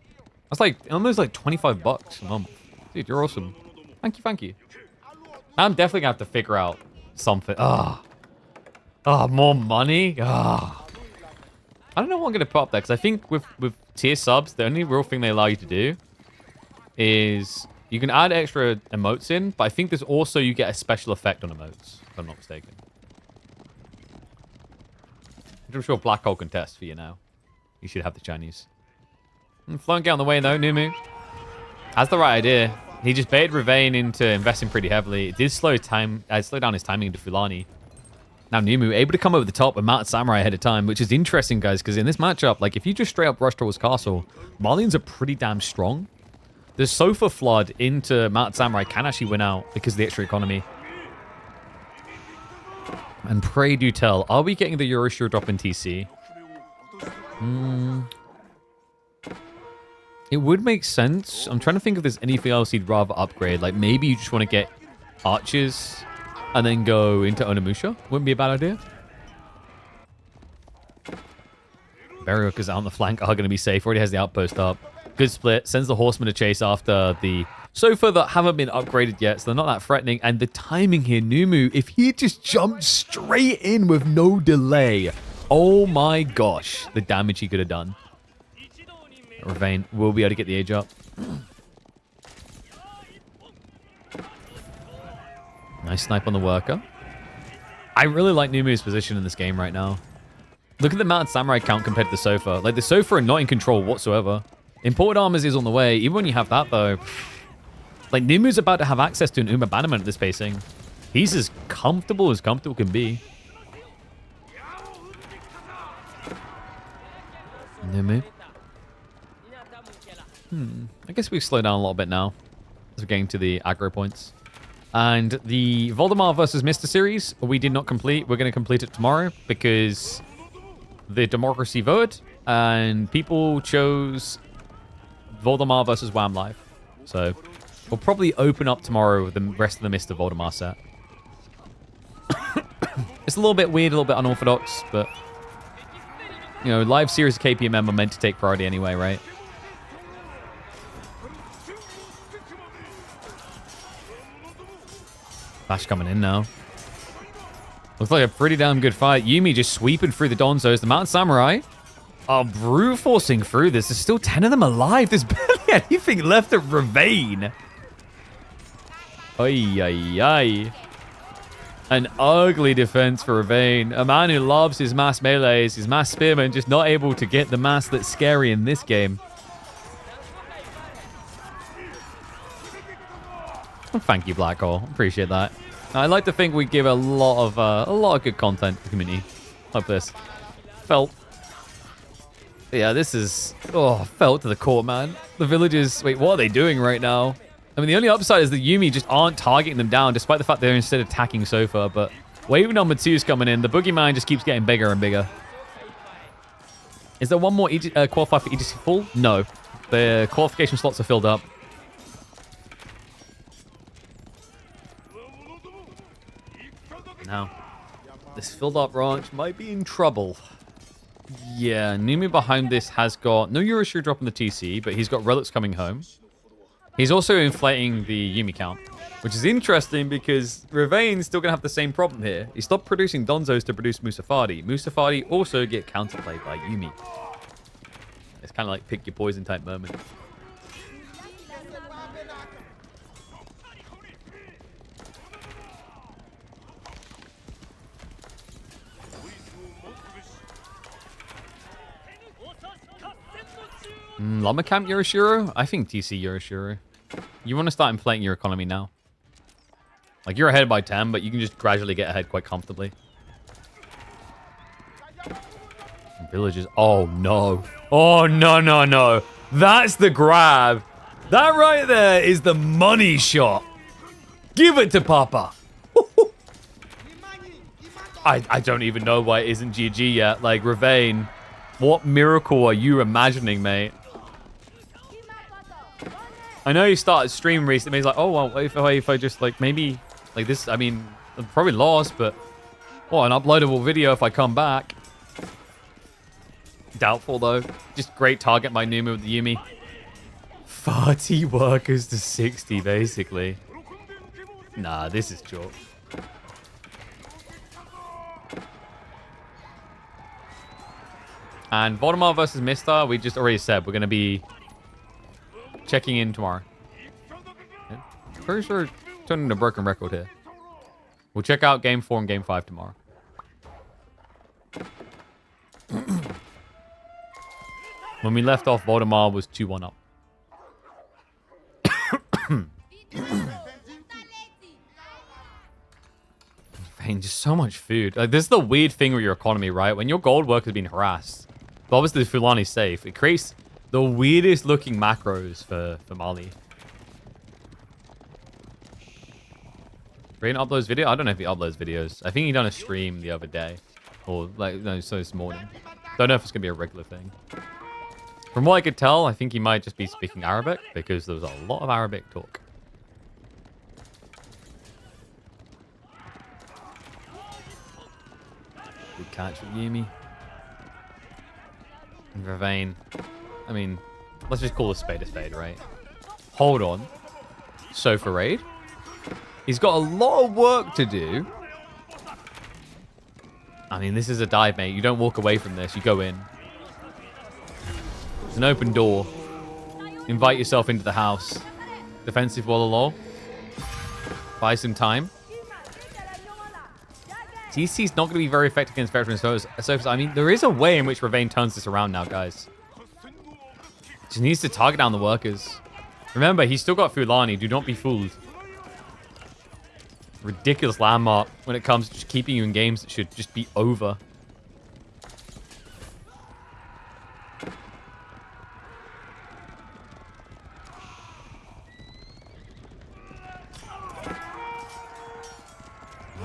That's like almost like 25 bucks a month. Dude, you're awesome. Thank you, thank you. I'm definitely gonna have to figure out something. More money? I don't know what I'm gonna put up there, because I think with tier subs, the only real thing they allow you to do is you can add extra emotes in, but I think there's also you get a special effect on emotes, if I'm not mistaken. I'm sure Black Hole can test for you now. You should have the Chinese. Flunk out on the way though, Numu. Has the right idea. He just baited Ravane into investing pretty heavily. It did slow down his timing into Fulani. Now Numu able to come over the top with Mounted Samurai ahead of time, which is interesting, guys, because in this matchup, like if you just straight up rush towards Castle, Malians are pretty damn strong. The Sofa flood into Mounted Samurai can actually win out because of the extra economy. And pray do tell, are we getting the Euroshire drop in TC? It would make sense. I'm trying to think if there's anything else you'd rather upgrade. Like maybe you just want to get archers and then go into Onimusha. Wouldn't be a bad idea. Berryhookers out on the flank are going to be safe. Already has the outpost up. Good split. Sends the Horsemen to chase after the Sofa that haven't been upgraded yet, so they're not that threatening. And the timing here, Numu, if he just jumped straight in with no delay, oh my gosh, the damage he could have done. Ravane will be able to get the age up. Nice snipe on the worker. I really like Numu's position in this game right now. Look at the Mounted Samurai count compared to the Sofa. Like, the Sofa are not in control whatsoever. Imported armors is on the way. Even when you have that, though, like, Numu's about to have access to an Uma Bannerman at this pacing. He's as comfortable can be. Numu. I guess we slow down a little bit now as we're getting to the aggro points. And the Voldemar versus Mr. series, we did not complete. We're going to complete it tomorrow because the democracy voted and people chose Voldemar versus Wham Life. So We'll probably open up tomorrow with the rest of the Mr. Voldemar set. It's a little bit weird, a little bit unorthodox, but... You know, live series KPMM are meant to take priority anyway, right? Flash coming in now. Looks like a pretty damn good fight. Yumi just sweeping through the Donzos. The Mountain Samurai are brute forcing through this. There's still 10 of them alive. There's barely anything left of Ravane. Ay, ay, ay. An ugly defense for Ravane. A man who loves his mass melees, his mass spearmen, just not able to get the mass that's scary in this game. Oh, thank you, Black Hole. Appreciate that. I like to think we give a lot of good content to the community. Like this. Felt. Yeah, this is felt to the core, man. The villagers. Wait, what are they doing right now? I mean, the only upside is that Yumi just aren't targeting them down, despite the fact they're instead attacking Sofa. But wave number 2 is coming in. The boogeyman just keeps getting bigger and bigger. Is there one more qualifier for EGC full? No, the qualification slots are filled up. Now, this filled up ranch might be in trouble. Yeah, Numi behind this has got no Euroshire dropping the TC, but he's got relics coming home. He's also inflating the Yumi count, which is interesting because Ravane's still going to have the same problem here. He stopped producing Donzos to produce Musafadi. Musafadi also get counterplayed by Yumi. It's kind of like pick your poison type moment. Llama Camp Euroshiro? I think TC Euroshiro. You want to start inflating your economy now. Like, you're ahead by 10, but you can just gradually get ahead quite comfortably. Villages. Oh, no. Oh, no, no, no. That's the grab. That right there is the money shot. Give it to Papa. I don't even know why it isn't GG yet. Like, Ravane, what miracle are you imagining, mate? I know you started stream recently. He's like, oh, well, if I just, like, maybe, like this, I mean, I'm probably lost, but, an uploadable video if I come back. Doubtful, though. Just great target by Numa with the Yumi. 30 workers to 60, basically. Nah, this is chalk. And Voldemar versus Mistar, we just already said we're going to be checking in tomorrow. Yeah. Pretty sure turning a broken record here. We'll check out Game 4 and Game 5 tomorrow. When we left off, Voldemar was 2-1 up. Man, just so much food. Like, this is the weird thing with your economy, right? When your gold work has been harassed, but obviously the Fulani's safe, it creates the weirdest looking macros for Mali. Rain uploads video? I don't know if he uploads videos. I think he done a stream the other day. Or, like, no, so this morning. Don't know if it's going to be a regular thing. From what I could tell, I think he might just be speaking Arabic, because there was a lot of Arabic talk. Good catch with Yumi. And Ravane. I mean, let's just call a spade, right? Hold on. Sofa raid. He's got a lot of work to do. I mean, this is a dive, mate. You don't walk away from this. You go in. It's an open door. Invite yourself into the house. Defensive wall of law. Buy some time. TC's not going to be very effective against veteran sofas. I mean, there is a way in which Ravane turns this around now, guys. Just needs to target down the workers. Remember, he's still got Fulani. Do not be fooled. Ridiculous landmark when it comes to just keeping you in games that should just be over.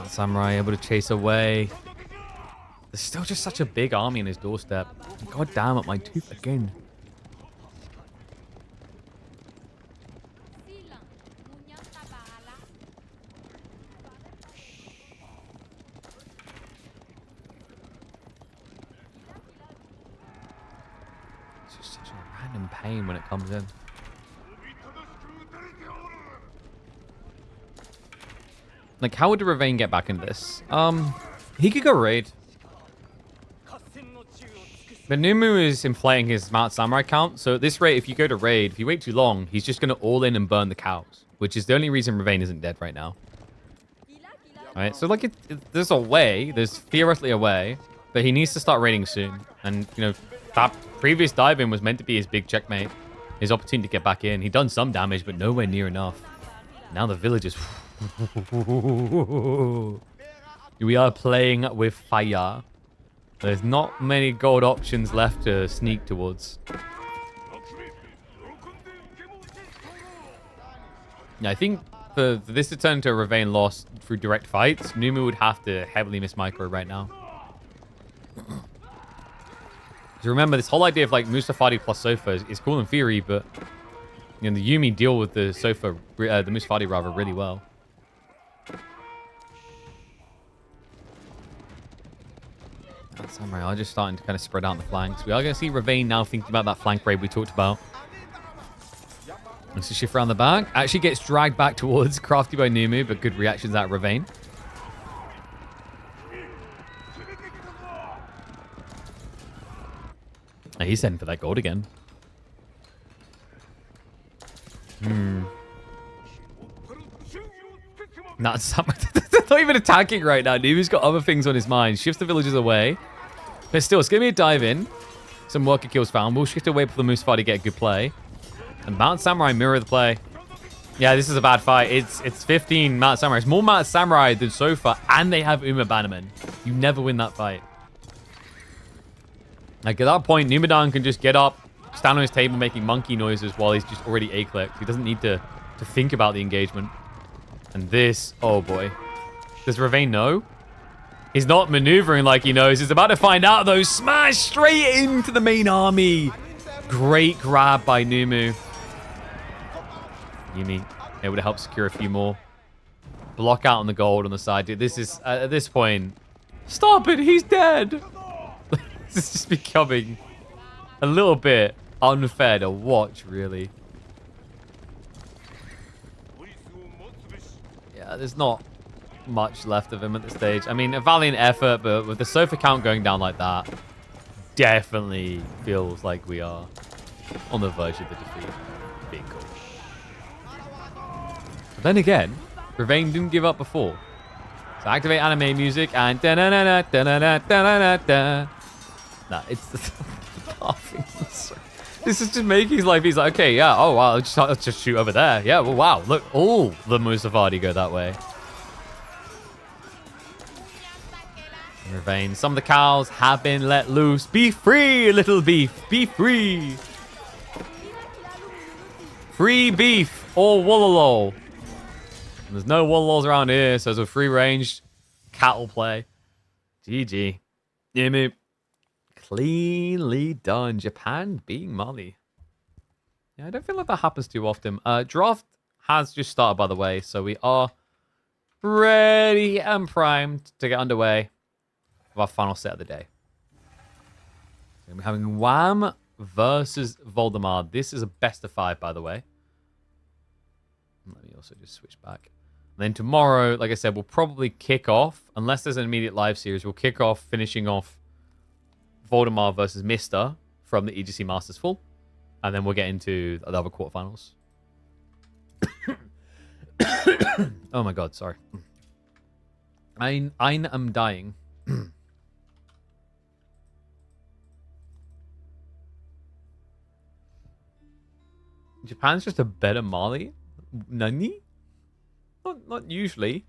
Samurai able to chase away. There's still just such a big army in his doorstep. God damn it, my tooth again. It's just such a random pain when it comes in. Like, how would Ravane get back into this? He could go raid. But Numu is inflating his Mount Samurai count, so at this rate, if you go to raid, if you wait too long, he's just going to all in and burn the cows, which is the only reason Ravane isn't dead right now. Alright, so like, there's a way, there's theoretically a way, but he needs to start raiding soon. And, you know, that previous dive-in was meant to be his big checkmate, his opportunity to get back in. He'd done some damage, but nowhere near enough. Now the village is... We are playing with fire. There's not many gold options left to sneak towards. Yeah, I think for this to turn into a Ravane loss through direct fights, Numu would have to heavily miss micro right now. So remember, this whole idea of like Mustafadi plus Sofa is cool in theory, but you know, the Yumi deal with the Sofa, the Mustafadi rather, really well. Samurai are just starting to kind of spread out the flanks. We are going to see Ravane now thinking about that flank raid we talked about. Let's shift around the back. Actually gets dragged back towards Crafty by Numu, but good reactions out of Ravane. Oh, he's heading for that gold again. Not even attacking right now. Numu's got other things on his mind. Shifts the villagers away. But still, it's going to be a dive in. Some worker kills found. We'll shift away for the Mustafadi to get a good play. And Mount Samurai mirror the play. Yeah, this is a bad fight. It's 15 Mount Samurai. It's more Mount Samurai than Sofa, and they have Uma Bannerman. You never win that fight. Like, at that point, Numadan can just get up, stand on his table making monkey noises while he's just already A-clicked. He doesn't need to think about the engagement. And this, oh boy. Does Ravane know? He's not maneuvering like he knows. He's about to find out, though. Smash straight into the main army. Great grab by Numu. Yumi able to help secure a few more. Block out on the gold on the side. Dude, this is, at this point, stop it. He's dead. This is just becoming a little bit unfair to watch, really. Yeah, there's not much left of him at this stage. I mean, a valiant effort, but with the Sofa count going down like that, definitely feels like we are on the verge of the defeat. Being cool. But then again, Ravane didn't give up before. So activate anime music and da-na-na-na, da-na-na, da-na-na-da. Nah, it's the laughing. This is just making his life. He's like, okay, yeah, oh wow, let's just shoot over there. Yeah, well, wow, look, all the Mustafadi go that way. Ravane, some of the cows have been let loose. Be free, little beef. Be free. Free beef or Wololo. There's no Wololos around here, so it's a free-range cattle play. GG. Yumi. Cleanly done. Japan beating Mali. Yeah, I don't feel like that happens too often. Draft has just started, by the way, so we are ready and primed to get underway with our final set of the day. So we're having Wham versus Voldemar. This is a best of 5, by the way. Let me also just switch back. And then tomorrow, like I said, we'll probably kick off, unless there's an immediate live series, we'll kick off finishing off Voldemar versus Mister from the EGC Masters Full. And then we'll get into the other quarterfinals. Oh my god, sorry. I am dying. Japan's just a better Mali? Nani? Not usually.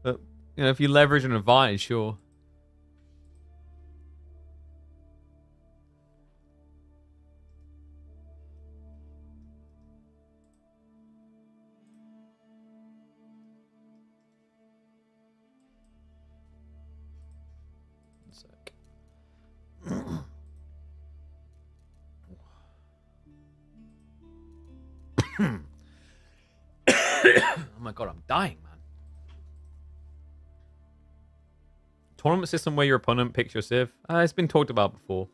But, you know, if you leverage an advantage, sure. Oh my god, I'm dying, man. Tournament system where your opponent picks your civ. It's been talked about before.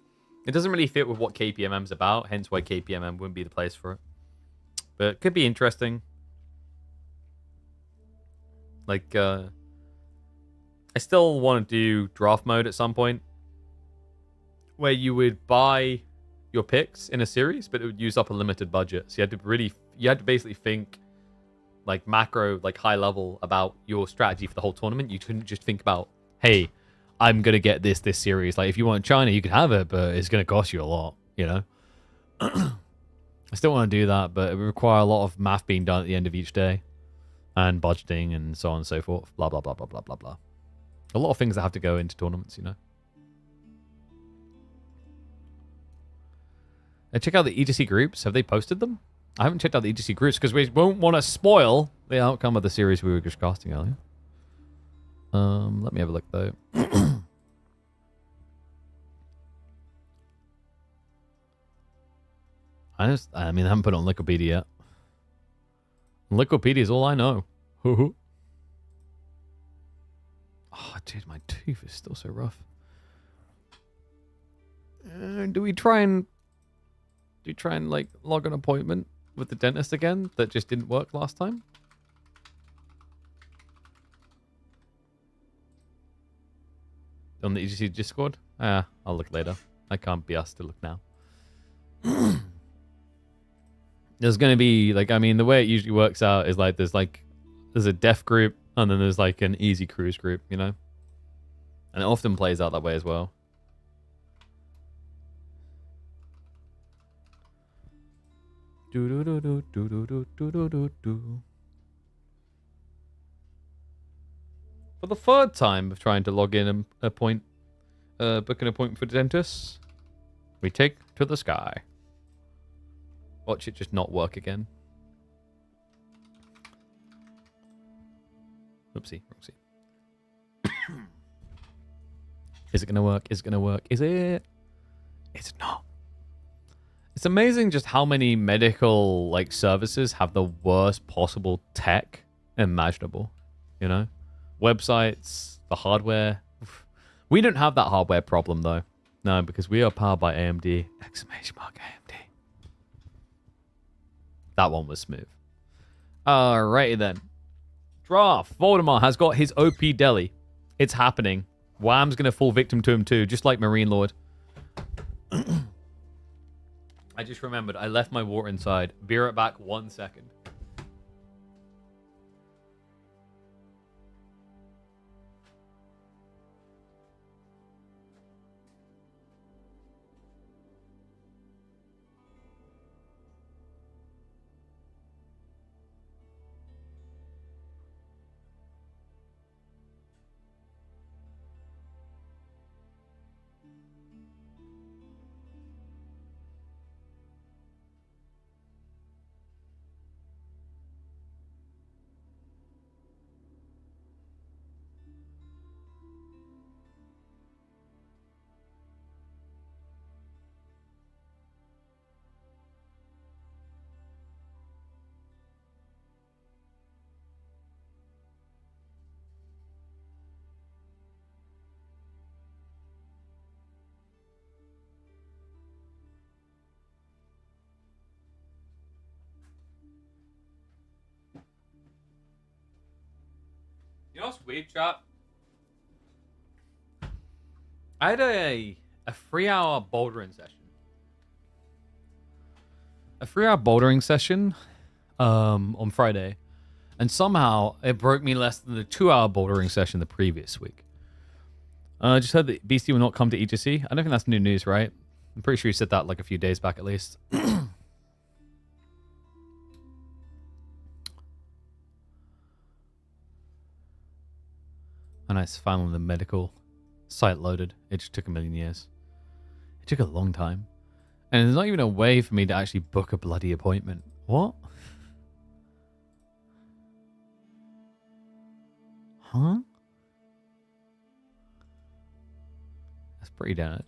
It doesn't really fit with what KPMM's about, hence why KPMM wouldn't be the place for it. But it could be interesting. Like, I still want to do draft mode at some point, where you would buy your picks in a series, but it would use up a limited budget. So you had to basically think like macro, like high level about your strategy for the whole tournament. You couldn't just think about, hey, I'm gonna get this series. Like if you want China, you can have it, but it's gonna cost you a lot, you know. I still want to do that, but it would require a lot of math being done at the end of each day, and budgeting and so on and so forth. Blah blah blah blah blah blah blah. A lot of things that have to go into tournaments, you know. And check out the EGC groups. Have they posted them? I haven't checked out the EGC groups because we won't want to spoil the outcome of the series we were just casting earlier. Let me have a look though. I haven't put it on Wikipedia yet. Wikipedia is all I know. Oh, dude, my tooth is still so rough. Do we try and like log an appointment with the dentist again that just didn't work last time? On the EGC Discord? I'll look later. I can't be asked to look now. There's going to be, like, I mean, the way it usually works out is, like, there's a deaf group, and then there's, like, an easy cruise group, you know? And it often plays out that way as well. For the third time of trying to log in and book an appointment for the dentist, we take to the sky. Watch it just not work again. Oopsie, oopsie. Is it gonna work? Is it gonna work? Is it? It's not. It's amazing just how many medical like services have the worst possible tech imaginable. You know, websites, the hardware. We don't have that hardware problem though. No, because we are powered by AMD. Exclamation mark AMD. That one was smooth. Alrighty then. Draft. Voldemort has got his OP deli. It's happening. Wham's gonna fall victim to him too, just like Marine Lord. I just remembered I left my water inside. Be right back 1 second. You know what's weird, chat? I had a 3-hour bouldering session. A 3-hour bouldering session on Friday. And somehow it broke me less than the 2-hour bouldering session the previous week. I just heard that BC will not come to EGC. I don't think that's new news, right? I'm pretty sure you said that like a few days back at least. And I finally the medical site loaded. It just took a million years. It took a long time. And there's not even a way for me to actually book a bloody appointment. What? Huh? That's pretty dead.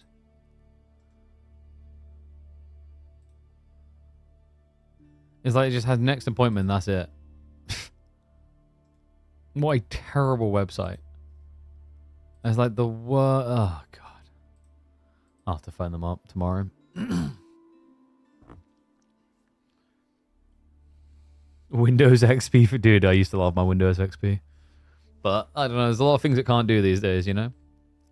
It's like it just has next appointment, that's it. What a terrible website. It's like the worst. Oh, God. I'll have to phone them up tomorrow. Windows XP for dude. I used to love my Windows XP. But I don't know. There's a lot of things it can't do these days, you know?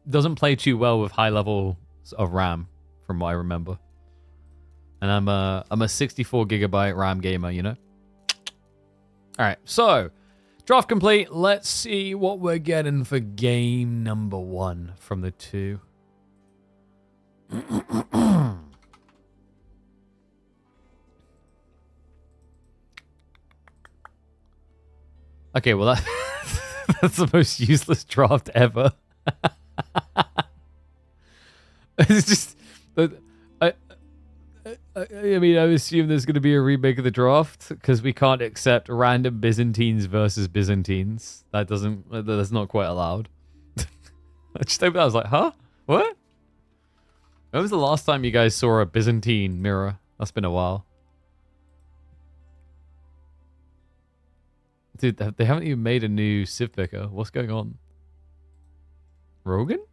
Doesn't play too well with high levels of RAM, from what I remember. And I'm a 64 gigabyte RAM gamer, you know? Alright, so draft complete. Let's see what we're getting for game number 1 from the 2. Okay, well that's the most useless draft ever. It's just, I mean, I assume there's going to be a remake of the draft because we can't accept random Byzantines versus Byzantines. That's not quite allowed. I just opened that, I was like, huh? What? When was the last time you guys saw a Byzantine mirror? That's been a while. Dude, they haven't even made a new Civ picker. What's going on? Rogan?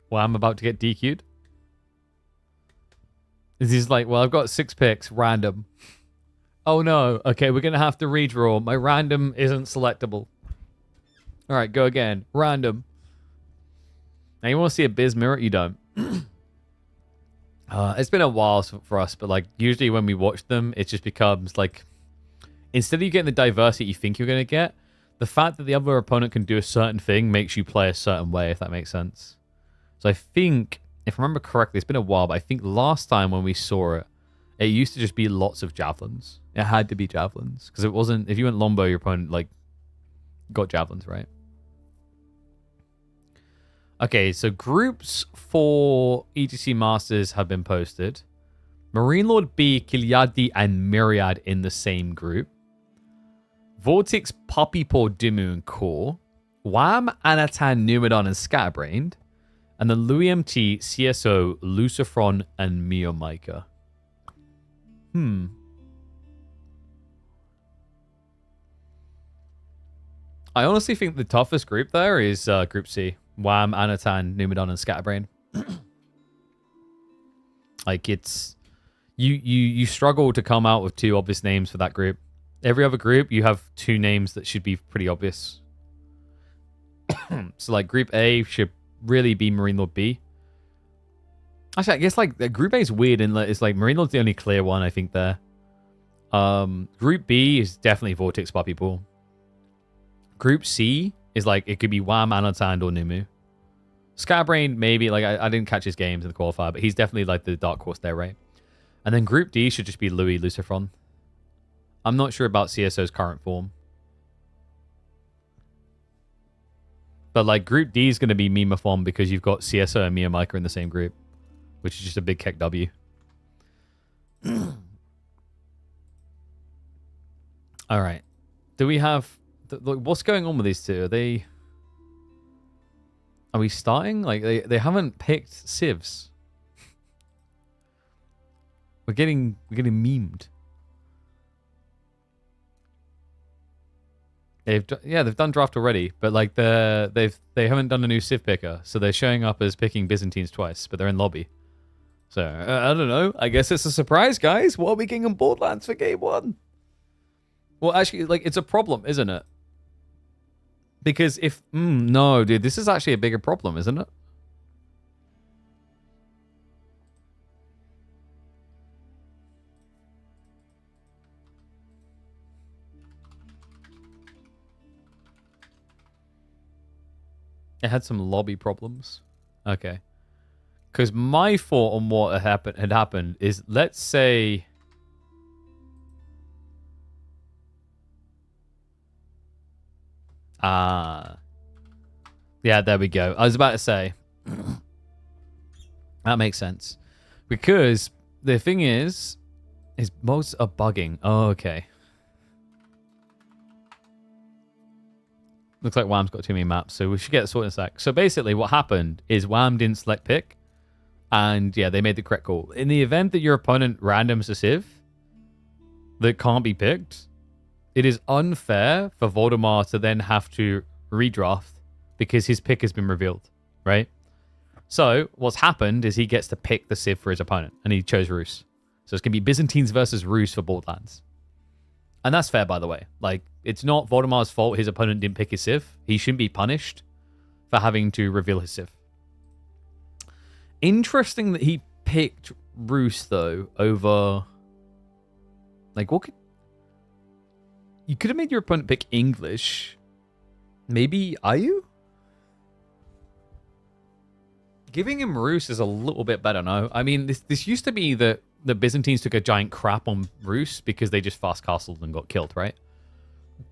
Well, I'm about to get DQ'd. He's like, well, I've got 6 picks, random. Oh no, okay, we're gonna have to redraw. My random isn't selectable. Alright, go again. Random. Now you want to see a Biz mirror? You don't. It's been a while for us, but like usually when we watch them, it just becomes like, instead of you getting the diversity you think you're going to get, the fact that the other opponent can do a certain thing makes you play a certain way, if that makes sense. So I think, if I remember correctly, it's been a while, but I think last time when we saw it, it used to just be lots of javelins. It had to be javelins. Because it wasn't, if you went Lombo, your opponent like got javelins, right? Okay, so groups for ETC Masters have been posted. Marine Lord B, Kiliadi, and Myriad in the same group. Vortex, Puppy Paw, Dimu, and Core. Wham, Anatan, Numidon, and Scatterbrained. And then Louis MT, CSO, Lucifron, and Miomika. I honestly think the toughest group there is Group C. Wham, Anatan, Numidon, and Scatterbrain. Like, it's... You struggle to come out with 2 obvious names for that group. Every other group, you have 2 names that should be pretty obvious. So, like, Group A should really be Marine Lord B. Actually, I guess, like, Group A is weird, and it's like Marine Lord's the only clear one, I think, there. Group B is definitely Vortex Puppy Paw. Group C is like, it could be Wham, Anatan, or Numu. Scatterbrain, maybe, like, I didn't catch his games in the qualifier, but he's definitely, like, the dark horse there, right? And then Group D should just be Louis Lucifron. I'm not sure about CSO's current form. But, like, Group D is going to be Mimafon because you've got CSO and Miomika in the same group, which is just a big Keck W. All right. Do we have... Look, what's going on with these two? Are we starting? Like, they haven't picked civs. We're getting memed. They've done draft already, but like they haven't done a new civ picker, so they're showing up as picking Byzantines twice, but they're in lobby. So I don't know. I guess it's a surprise, guys. What are we getting on Borderlands for game 1? Well, actually, like, it's a problem, isn't it? Because if... no, dude, this is actually a bigger problem, isn't it? It had some lobby problems. Okay. Because my thought on what had happened is, let's say... Yeah, there we go. I was about to say. That makes sense. Because the thing is mods are bugging. Oh, okay. Looks like Wham's got too many maps, so we should get it sorted in a sec. So basically what happened is Wham didn't select pick, and yeah, they made the correct call. In the event that your opponent randoms a civ that can't be picked, it is unfair for Voldemar to then have to redraft because his pick has been revealed, right? So what's happened is he gets to pick the Civ for his opponent, and he chose Rus. So it's going to be Byzantines versus Rus for Borderlands. And that's fair, by the way. Like, it's not Voldemar's fault his opponent didn't pick his Civ. He shouldn't be punished for having to reveal his Civ. Interesting that he picked Rus, though, over... Like, what could... You could have made your opponent pick English. Maybe Ayu? Giving him Rus is a little bit better, no? I mean, this used to be that the Byzantines took a giant crap on Rus because they just fast castled and got killed, right?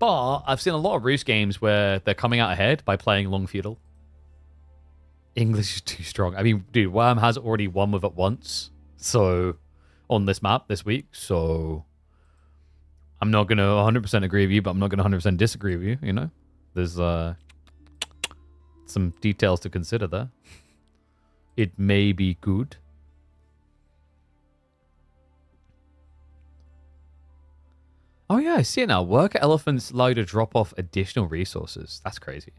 But I've seen a lot of Rus games where they're coming out ahead by playing long feudal. English is too strong. I mean, dude, Wham has already won with it once. So, on this map this week. So, I'm not going to 100% agree with you, but I'm not going to 100% disagree with you, you know? There's some details to consider there. It may be good. Oh yeah, I see it now. Worker elephants allow you to drop off additional resources. That's crazy.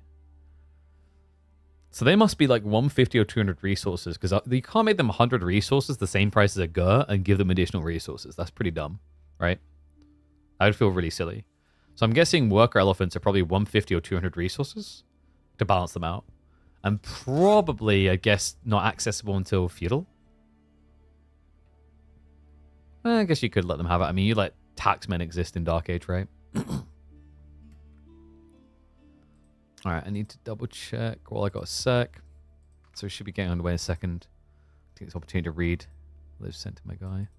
So they must be like 150 or 200 resources, because you can't make them 100 resources the same price as a Gur and give them additional resources. That's pretty dumb, right? I would feel really silly. So I'm guessing worker elephants are probably 150 or 200 resources to balance them out. And probably, I guess, not accessible until feudal. I guess you could let them have it. I mean, you let taxmen exist in Dark Age, right? Alright, I need to double check. Well, I got a sec. So we should be getting underway in a second. Take this opportunity to read what they've sent to my guy.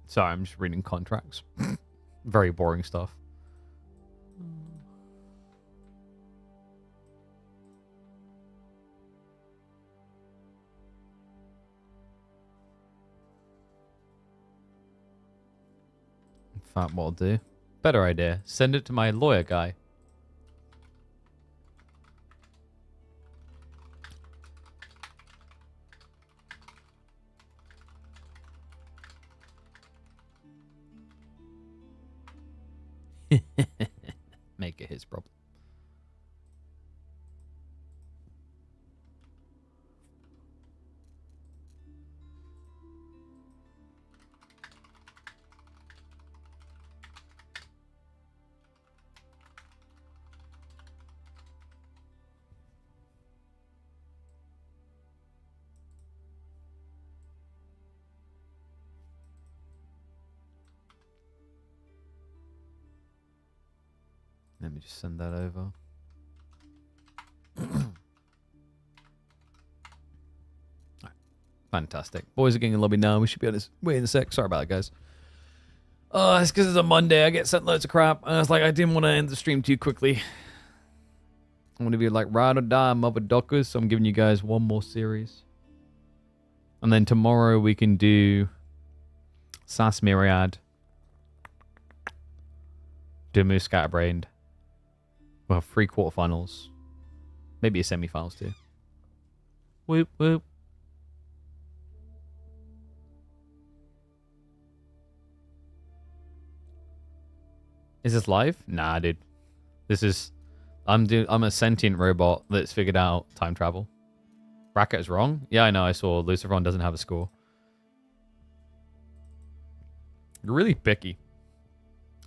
Sorry, I'm just reading contracts. Very boring stuff. In fact, what I'll do. Better idea. Send it to my lawyer guy. Make it his problem. Let me just send that over. Right. Fantastic. Boys are getting in the lobby now. We should be on this way in a sec. Sorry about that, guys. Oh, it's because it's a Monday. I get sent loads of crap. And I was like, I didn't want to end the stream too quickly. I want to be like ride or die, mother dockers. So I'm giving you guys one more series. And then tomorrow we can do Sas Myriad. Dumu Scatterbrained. We'll have 3 quarterfinals. Maybe a semi-finals too. Whoop, whoop. Is this live? Nah, dude. This is... I'm a sentient robot that's figured out time travel. Bracket is wrong? Yeah, I know. I saw Luciferon doesn't have a score. You're really picky.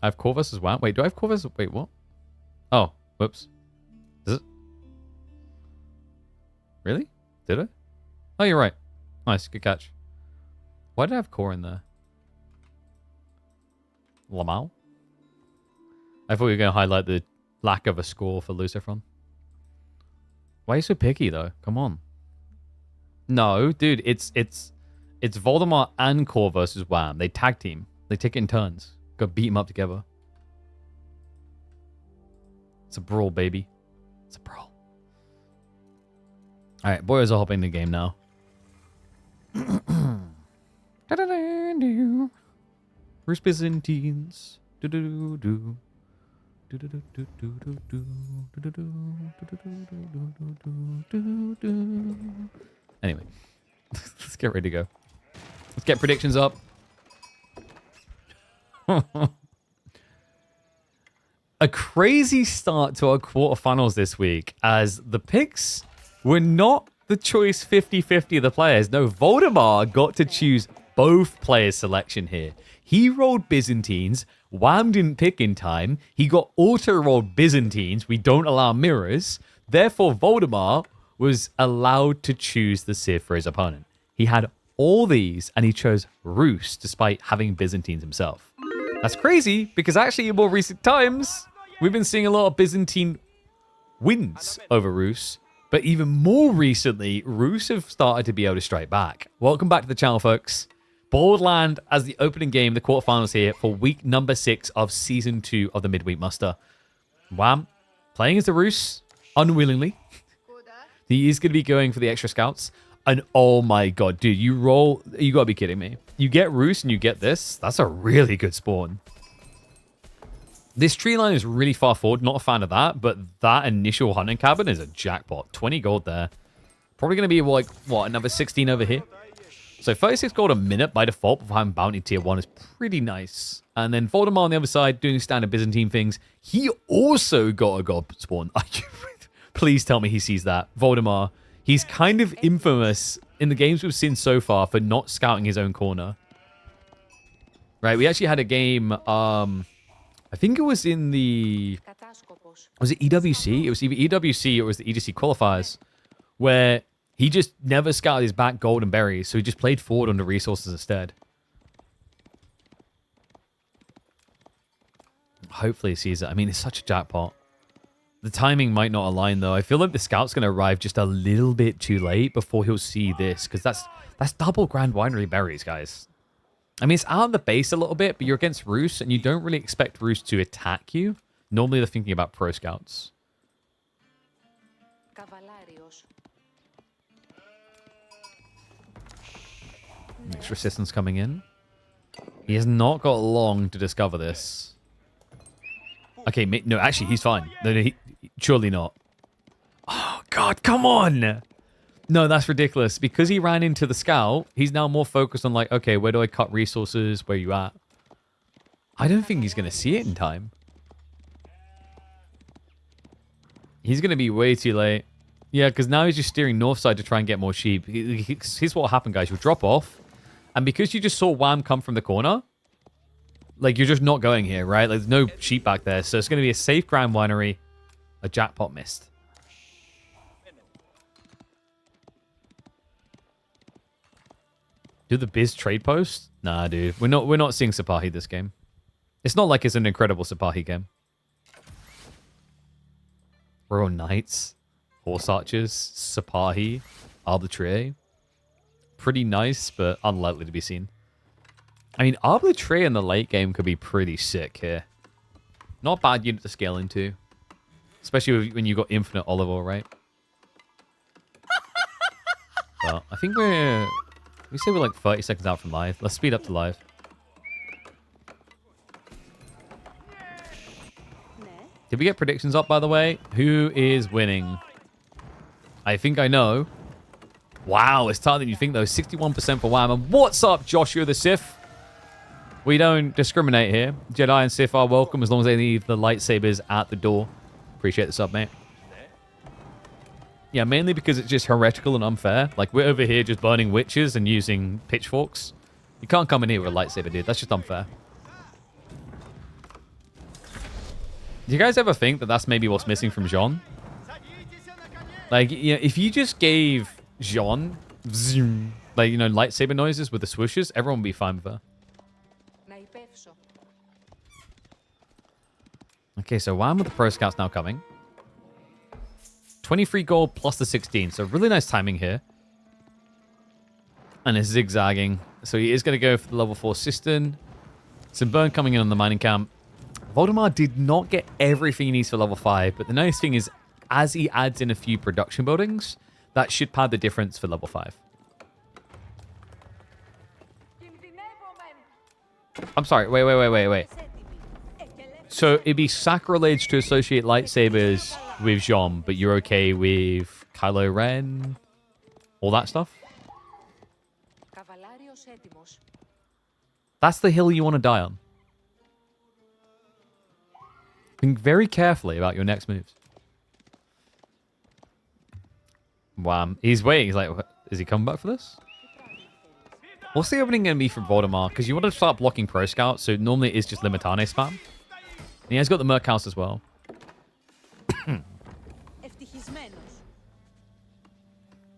I have Corvus as well. Wait, do I have Corvus? Wait, what? Oh, whoops. Is it? Really? Did I? Oh, you're right. Nice, good catch. Why did I have core in there? Lamau. I thought you were going to highlight the lack of a score for Lucifron. Why are you so picky, though? Come on. No, dude, it's Voldemort and Core versus Wham. They tag team. They take it in turns. Go beat them up together. It's a brawl, baby. It's a brawl. All right, boys are hopping in the game now. Bruce Byzantines. Anyway, let's get ready to go. Let's get predictions up. A crazy start to our quarterfinals this week, as the picks were not the choice 50-50 of the players. No, Voldemar got to choose both players' selection here. He rolled Byzantines. Wham didn't pick in time. He got auto-rolled Byzantines. We don't allow mirrors. Therefore, Voldemar was allowed to choose the Civ for his opponent. He had all these, and he chose Rus, despite having Byzantines himself. That's crazy, because actually in more recent times, we've been seeing a lot of Byzantine wins over Rus. But even more recently, Rus have started to be able to strike back. Welcome back to the channel, folks. Borderland as the opening game, the quarterfinals here for week number 6 of season 2 of the Midweek Muster. Wham, playing as the Rus, unwillingly. He is going to be going for the extra scouts. And oh my god, dude, you gotta be kidding me. You get Rus and you get this. That's a really good spawn. This tree line is really far forward. Not a fan of that, but that initial hunting cabin is a jackpot. 20 gold there. Probably going to be like, what, another 16 over here? So 36 gold a minute by default before having bounty tier 1 is pretty nice. And then Voldemar on the other side doing standard Byzantine things. He also got a god spawn. Please tell me he sees that. Voldemar. He's kind of infamous in the games we've seen so far for not scouting his own corner. Right, we actually had a game, I think it was in the... Was it EWC? It was either EWC or it was the EDC qualifiers, where he just never scouted his back gold and berries, so he just played forward under resources instead. Hopefully he sees it. I mean, it's such a jackpot. The timing might not align, though. I feel like the scout's going to arrive just a little bit too late before he'll see this, because that's double Grand Winery berries, guys. I mean, it's out of the base a little bit, but you're against Rus, and you don't really expect Rus to attack you. Normally, they're thinking about pro scouts. Next resistance coming in. He has not got long to discover this. Okay, no, actually, he's fine. No, surely not. Oh, God, come on! No, that's ridiculous. Because he ran into the scout, he's now more focused on, like, okay, where do I cut resources? Where are you at? I don't think he's going to see it in time. He's going to be way too late. Yeah, because now he's just steering north side to try and get more sheep. Here's what will happen, guys. You'll drop off. And because you just saw Wham come from the corner, like, you're just not going here, right? Like, there's no sheep back there. So it's going to be a safe Grand Winery. A jackpot missed. Do the Biz trade post? Nah, dude. We're not seeing Sipahi this game. It's not like it's an incredible Sipahi game. Royal Knights, Horse Archers, Sipahi, Arbitrary. Pretty nice, but unlikely to be seen. I mean, Arbitrary in the late game could be pretty sick here. Not bad unit to scale into. Especially when you've got infinite olive oil, right? Well, I think we say we're like 30 seconds out from live. Let's speed up to live. Did we get predictions up, by the way? Who is winning? I think I know. Wow, it's tighter than you think, though. 61% for Wham. And what's up, Joshua the Sith? We don't discriminate here. Jedi and Sith are welcome as long as they leave the lightsabers at the door. Appreciate the sub, mate. Yeah, mainly because it's just heretical and unfair. Like, we're over here just burning witches and using pitchforks. You can't come in here with a lightsaber, dude. That's just unfair. Do you guys ever think that that's maybe what's missing from Jean? Like, you know, if you just gave Jean, zoom, like, you know, lightsaber noises with the swooshes, everyone would be fine with her. Okay, so Wham with the Pro Scouts now coming. 23 gold plus the 16. So really nice timing here. And it's zigzagging. So he is going to go for the level 4 cistern. Some burn coming in on the mining camp. Voldemar did not get everything he needs for level 5. But the nice thing is, as he adds in a few production buildings, that should pad the difference for level 5. I'm sorry. Wait. So it'd be sacrilege to associate lightsabers with Jean, but you're okay with Kylo Ren? All that stuff? That's the hill you want to die on. Think very carefully about your next moves. Wham. He's waiting. He's like, is he coming back for this? What's the opening going to be from Voldemar? Because you want to start blocking Pro Scouts, so normally it is just Limitane spam. And he has got the Merc House as well.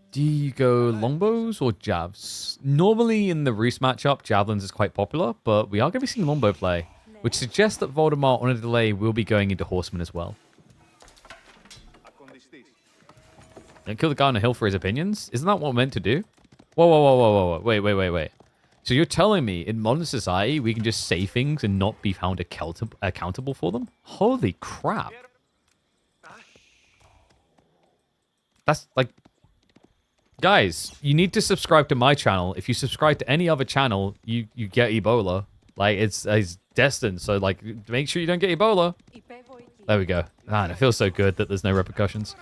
Do you go longbows or javs? Normally in the Roost matchup, javelins is quite popular, but we are going to be seeing longbow play, which suggests that Voldemar on a delay will be going into horseman as well. Don't kill the guy on a hill for his opinions? Isn't that what we're meant to do? Whoa. Wait. So you're telling me in modern society we can just say things and not be found accountable for them? Holy crap. That's like... Guys, you need to subscribe to my channel. If you subscribe to any other channel, you get Ebola. Like, it's destined. So, like, make sure you don't get Ebola. There we go. Man, it feels so good that there's no repercussions.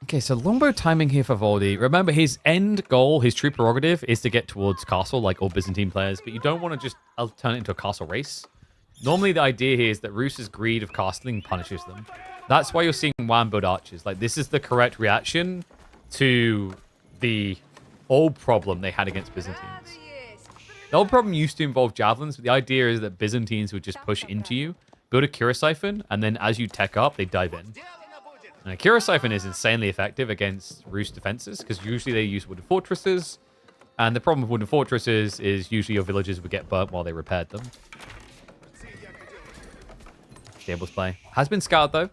Okay, so longbow timing here for Voldy. Remember, his end goal, his true prerogative, is to get towards castle, like all Byzantine players. But you don't want to just turn it into a castle race. Normally, the idea here is that Roos's greed of castling punishes them. That's why you're seeing Wham build archers. Like, this is the correct reaction to the old problem they had against Byzantines. The old problem used to involve javelins, but the idea is that Byzantines would just push into you, build a Cura Siphon, and then as you tech up, they dive in. And a Cura Siphon is insanely effective against Roos defenses, because usually they use wooden fortresses, and the problem with wooden fortresses is usually your villagers would get burnt while they repaired them. Stables play. Has been scouted, though.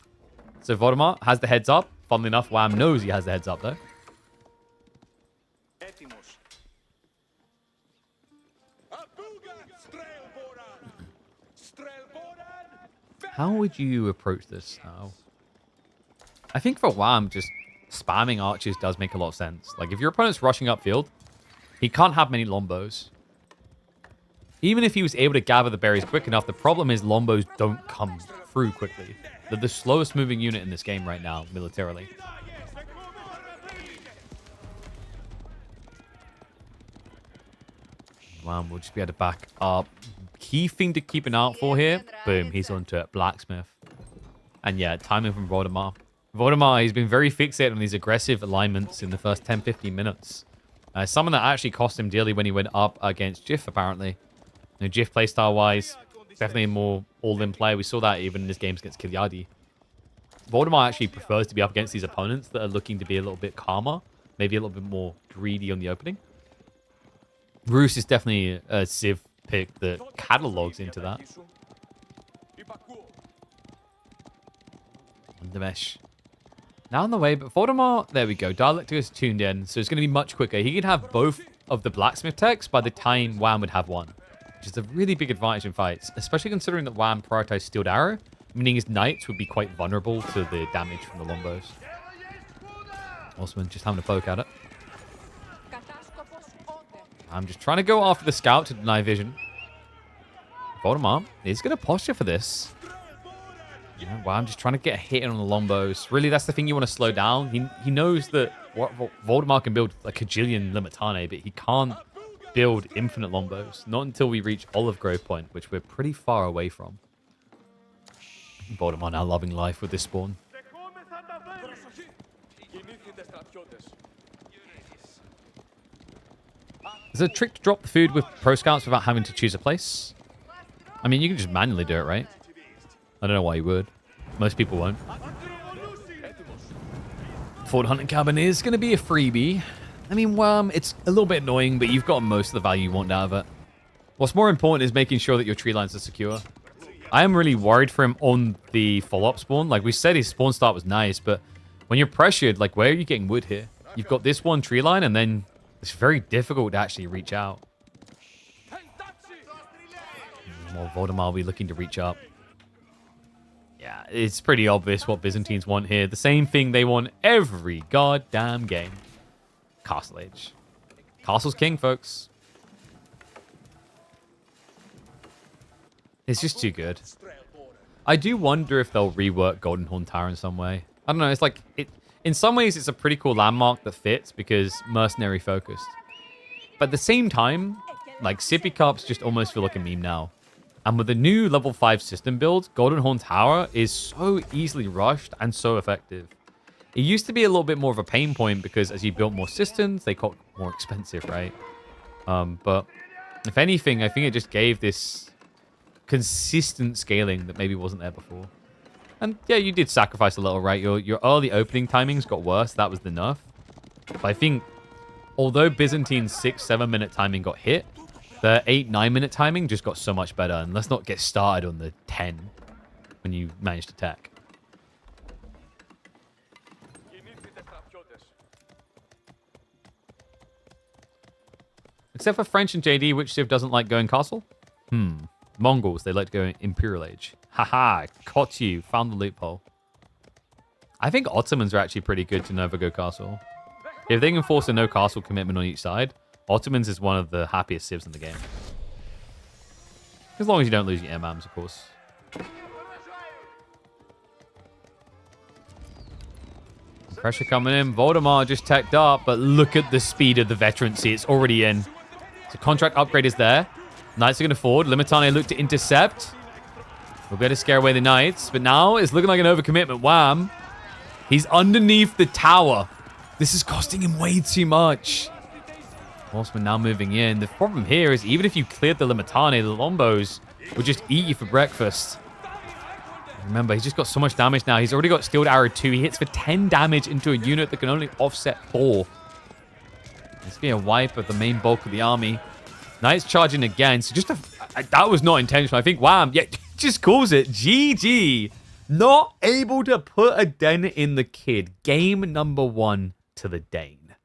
So Voldemar has the heads up. Funnily enough, Wham knows he has the heads up, though. How would you approach this now? I think for Wham, just spamming archers does make a lot of sense. Like, if your opponent's rushing upfield, he can't have many lombos. Even if he was able to gather the berries quick enough, the problem is lombos don't come through quickly. They're the slowest moving unit in this game right now, militarily. Wham will just be able to back up. Key thing to keep an eye out for here. Boom, he's onto it. Blacksmith. And yeah, timing from Voldemar. Voldemar, he's been very fixated on these aggressive alignments in the first 10-15 minutes. Something that actually cost him dearly when he went up against Jif, apparently. You know, Jif playstyle-wise, definitely a more all-in play. We saw that even in his games against Kiliadi. Voldemar actually prefers to be up against these opponents that are looking to be a little bit calmer. Maybe a little bit more greedy on the opening. Roos is definitely a Civ pick that catalogs into that. Undermesh. Now on the way, but Voldemar, there we go. Dialectic is tuned in, so it's going to be much quicker. He can have both of the blacksmith techs by the time Wham would have one, which is a really big advantage in fights, especially considering that Wham prioritized Steeled Arrow, meaning his knights would be quite vulnerable to the damage from the lombos. Osman just having a poke at it. I'm just trying to go after the scout to deny vision. Voldemar is going to posture for this. Yeah, well, I'm just trying to get a hit on the lombos. Really, that's the thing you want to slow down. He knows that Voldemar can build a cajillion Limitane, but he can't build infinite lombos. Not until we reach Olive Grove Point, which we're pretty far away from. Voldemar now loving life with this spawn. Is it a trick to drop the food with Pro Scouts without having to choose a place? I mean, you can just manually do it, right? I don't know why you would. Most people won't. Fort Hunting Cabin is going to be a freebie. I mean, it's a little bit annoying, but you've got most of the value you want out of it. What's more important is making sure that your tree lines are secure. I am really worried for him on the follow-up spawn. Like we said, his spawn start was nice, but when you're pressured, like where are you getting wood here? You've got this one tree line, and then it's very difficult to actually reach out. More Voldemar will be looking to reach up. Yeah, it's pretty obvious what Byzantines want here. The same thing they want every goddamn game. Castle Age. Castle's king, folks. It's just too good. I do wonder if they'll rework Goldenhorn Tower in some way. I don't know, it's like... in some ways, it's a pretty cool landmark that fits because mercenary focused. But at the same time, like, Sippy Cups just almost feel like a meme now. And with the new level 5 system build, Goldenhorn Tower is so easily rushed and so effective. It used to be a little bit more of a pain point because as you built more systems, they got more expensive, right? But if anything, I think it just gave this consistent scaling that maybe wasn't there before. And yeah, you did sacrifice a little, right? Your early opening timings got worse. That was the nerf. But I think although Byzantine's 6-7 minute timing got hit, the 8-9 minute timing just got so much better. And let's not get started on the 10 when you managed to attack. Except for French and JD, which Civ doesn't like going castle? Mongols, they like to go Imperial Age. Haha, caught you. Found the loophole. I think Ottomans are actually pretty good to never go castle. If they can force a no castle commitment on each side, Ottomans is one of the happiest civs in the game. As long as you don't lose your imams, of course. Pressure coming in. Voldemar just teched up, but look at the speed of the veterancy. It's already in. So contract upgrade is there. Knights are going to forward. Limitane look to intercept. We'll be able to scare away the Knights. But now it's looking like an overcommitment. Wham. He's underneath the tower. This is costing him way too much. Horseman now moving in. The problem here is even if you cleared the Limitane, the Lombos will just eat you for breakfast. Remember, he's just got so much damage now. He's already got Skilled Arrow 2. He hits for 10 damage into a unit that can only offset 4. This will be a wipe of the main bulk of the army. Knights charging again. So just that was not intentional. I think Wham, yeah, just calls it GG. Not able to put a dent in the kid. Game number 1 to the Dane.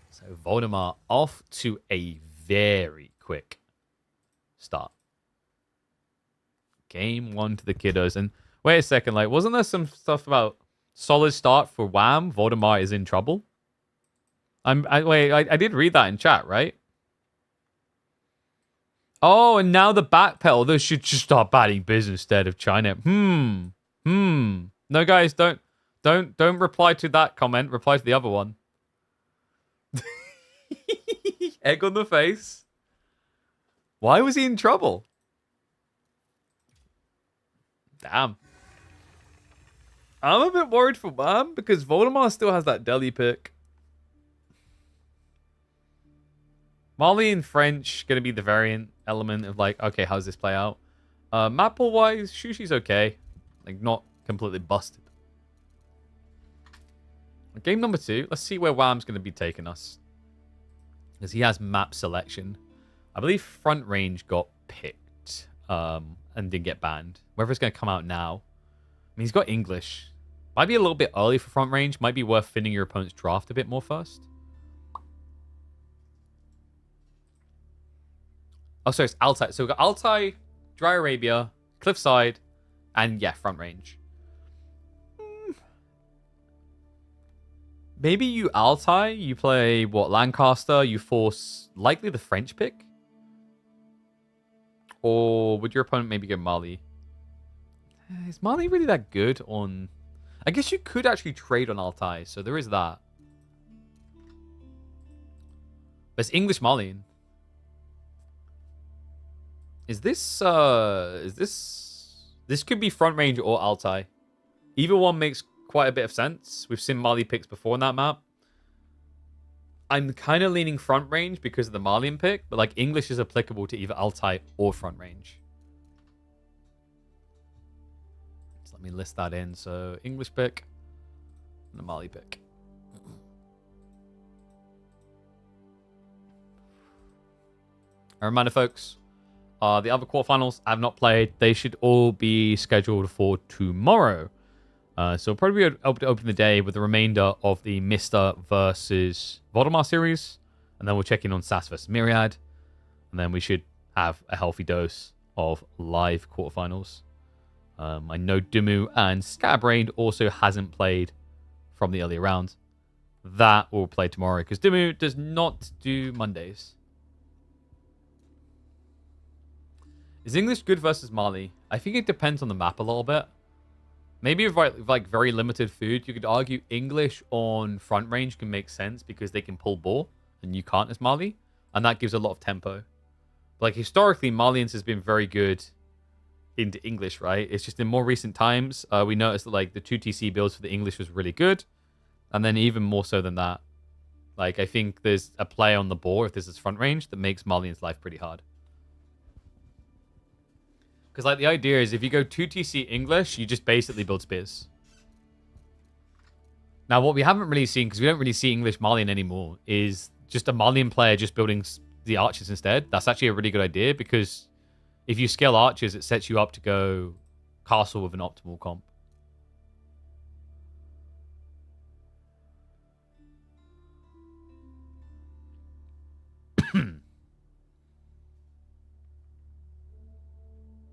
So Voldemar off to a very quick start. Game 1 to the kiddos. And wait a second, like, wasn't there some stuff about solid start for Wham? Voldemar is in trouble. I did read that in chat, right? Oh, and now the backpedal. They should just start batting business instead of China. No, guys, don't reply to that comment. Reply to the other one. Egg on the face. Why was he in trouble? Damn. I'm a bit worried for Wham because Voldemar still has that Delhi pick. Mali and French going to be the variant element of like, okay, how does this play out? Map pool wise, Shushi's okay. Like, not completely busted. Game number 2. Let's see where Wham's going to be taking us. Because he has map selection. I believe Front Range got picked and didn't get banned. Whether it's going to come out now. I mean, he's got English. Might be a little bit early for Front Range. Might be worth finning your opponent's draft a bit more first. Oh, sorry, it's Altai. So we've got Altai, Dry Arabia, Cliffside, and yeah, Front Range. Maybe you Altai, you play, what, Lancaster, you force likely the French pick? Or would your opponent maybe go Mali? Is Mali really that good on... I guess you could actually trade on Altai, so there is that. But it's English Malian. This could be Front Range or Altai. Either one makes quite a bit of sense. We've seen Mali picks before in that map. I'm kind of leaning Front Range because of the Malian pick, but like English is applicable to either Altai or Front Range. So let me list that in. So English pick and the Mali pick. A reminder, folks, the other quarterfinals I have not played. They should all be scheduled for tomorrow. So we'll probably be able to open the day with the remainder of the Mr. versus Voldemar series. And then we'll check in on SAS versus Myriad. And then we should have a healthy dose of live quarterfinals. I know Dumu and Scatterbrained also hasn't played from the earlier round. That will play tomorrow because Dumu does not do Mondays. Is English good versus Mali? I think it depends on the map a little bit. Maybe with like very limited food, you could argue English on front range can make sense because they can pull ball and you can't as Mali, and that gives a lot of tempo. Like historically, Malians has been very good into English, right? It's just in more recent times, we noticed that like the 2TC builds for the English was really good. And then even more so than that, like I think there's a play on the ball if this is front range that makes Malian's life pretty hard. Because like the idea is if you go 2TC English, you just basically build spears. Now what we haven't really seen, because we don't really see English Malian anymore, is just a Malian player just building the archers instead. That's actually a really good idea because if you scale archers, it sets you up to go castle with an optimal comp.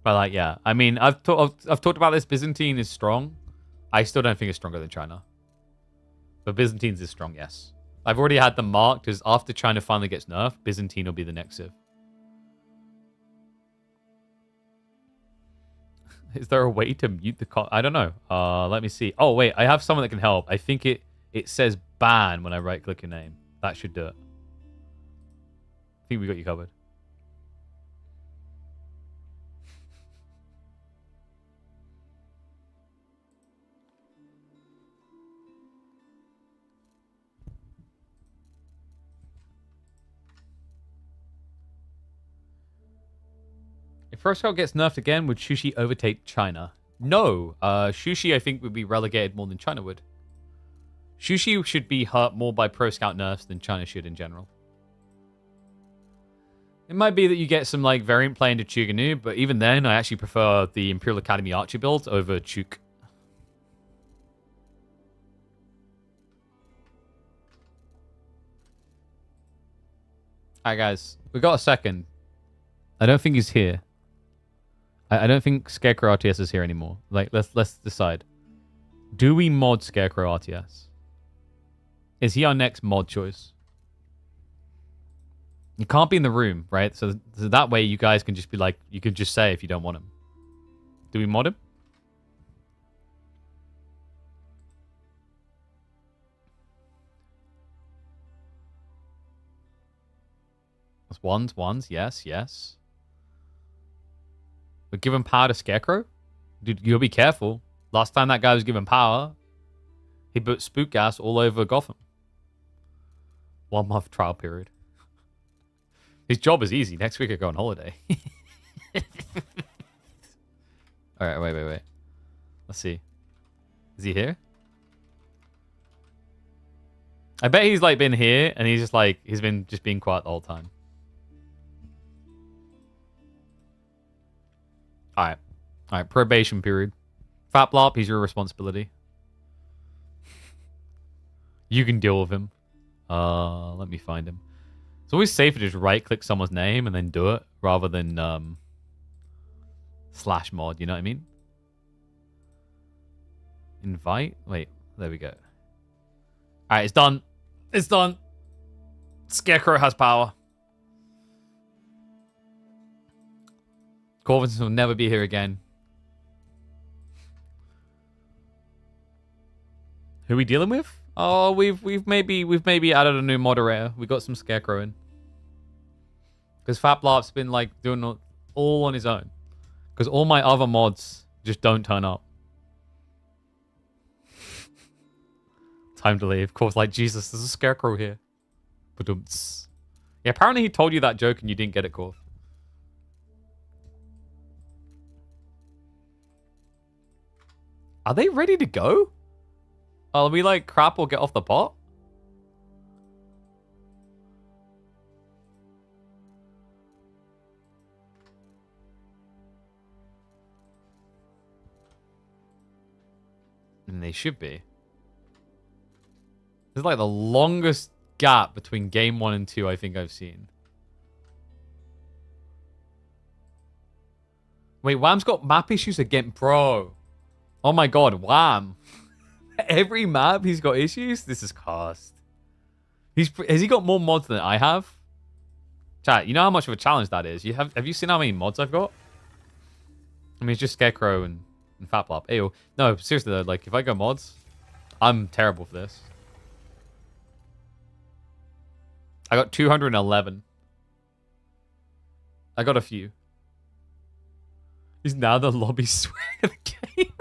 But like, yeah, I mean, I've talked about this. Byzantine is strong. I still don't think it's stronger than China. But Byzantine's is strong, yes. I've already had them marked as after China finally gets nerfed, Byzantine will be the next civ. Is there a way to mute the I don't know. Let me see. Oh, wait. I have someone that can help. I think it says ban when I right-click your name. That should do it. I think we got you covered. If First Scout gets nerfed again, would Shushi overtake China? No. Shushi, I think, would be relegated more than China would. Shushi should be hurt more by Pro Scout nerfs than China should in general. It might be that you get some like variant play into Chuganu, but even then, I actually prefer the Imperial Academy Archer build over Chuk. Alright, guys. We got a second. I don't think he's here. I don't think Scarecrow RTS is here anymore. Like, let's decide. Do we mod Scarecrow RTS? Is he our next mod choice? You can't be in the room, right? So that way you guys can just be like, you can just say if you don't want him. Do we mod him? That's ones. Yes, yes. But give him power to Scarecrow? Dude, you'll be careful. Last time that guy was given power, he put spook gas all over Gotham. 1 month trial period. His job is easy. Next week I go on holiday. Alright, wait. Let's see. Is he here? I bet he's like been here and he's just like, he's been just being quiet the whole time. Alright, probation period. Fat Blop, he's your responsibility. You can deal with him. Let me find him. It's always safer to just right-click someone's name and then do it, rather than slash mod, you know what I mean? Invite? Wait, there we go. Alright, it's done. It's done. Scarecrow has power. Corvinson will never be here again. Who are we dealing with? Oh, we've maybe added a new moderator. We got some Scarecrow in. Because Faplop's been like doing all on his own. Because all my other mods just don't turn up. Time to leave. Of course, like, Jesus, there's a Scarecrow here. Ba-dum-ts. Yeah, apparently he told you that joke and you didn't get it, Corv. Are they ready to go? Are we like crap or get off the pot? they should be. This is like the longest gap between game 1 and 2 I think I've seen. Wait, Wham's got map issues again, bro. Oh my god, Wham. Every map he's got issues? This is cursed. Has he got more mods than I have? Chat, you know how much of a challenge that is? Have you seen how many mods I've got? I mean, it's just Scarecrow and Fatplop. Ew. No, seriously though, like, if I go mods, I'm terrible for this. I got 211. I got a few. He's now the lobby swearing at the game.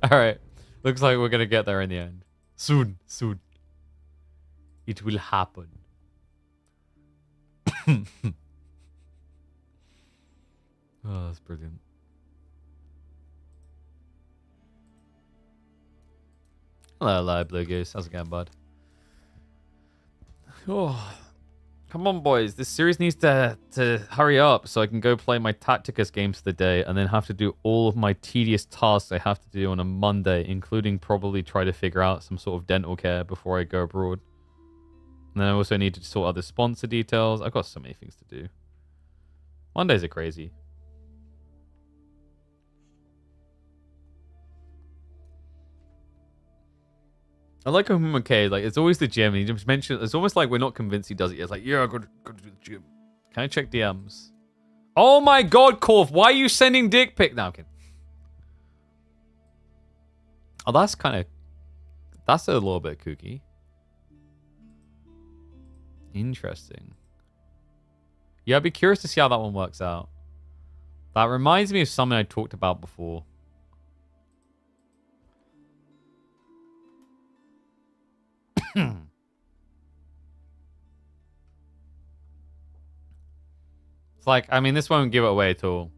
Alright. Looks like we're gonna get there in the end. Soon. Soon. It will happen. Oh, that's brilliant. Hello, Blue Goose. How's it going, bud? Oh, come on, boys. This series needs to hurry up so I can go play my Tacticus games for the day and then have to do all of my tedious tasks I have to do on a Monday, including probably try to figure out some sort of dental care before I go abroad. And then I also need to sort out the sponsor details. I've got so many things to do. Mondays are crazy. I like him, okay, like, it's always the gym. He just mentioned, it's almost like we're not convinced he does it yet. It's like, yeah, I got to do the gym. Can I check DMs? Oh my god, Corv, why are you sending dick pic? No, I'm kidding. Oh, that's a little bit kooky. Interesting. Yeah, I'd be curious to see how that one works out. That reminds me of something I talked about before. It's like, I mean, this won't give it away at all.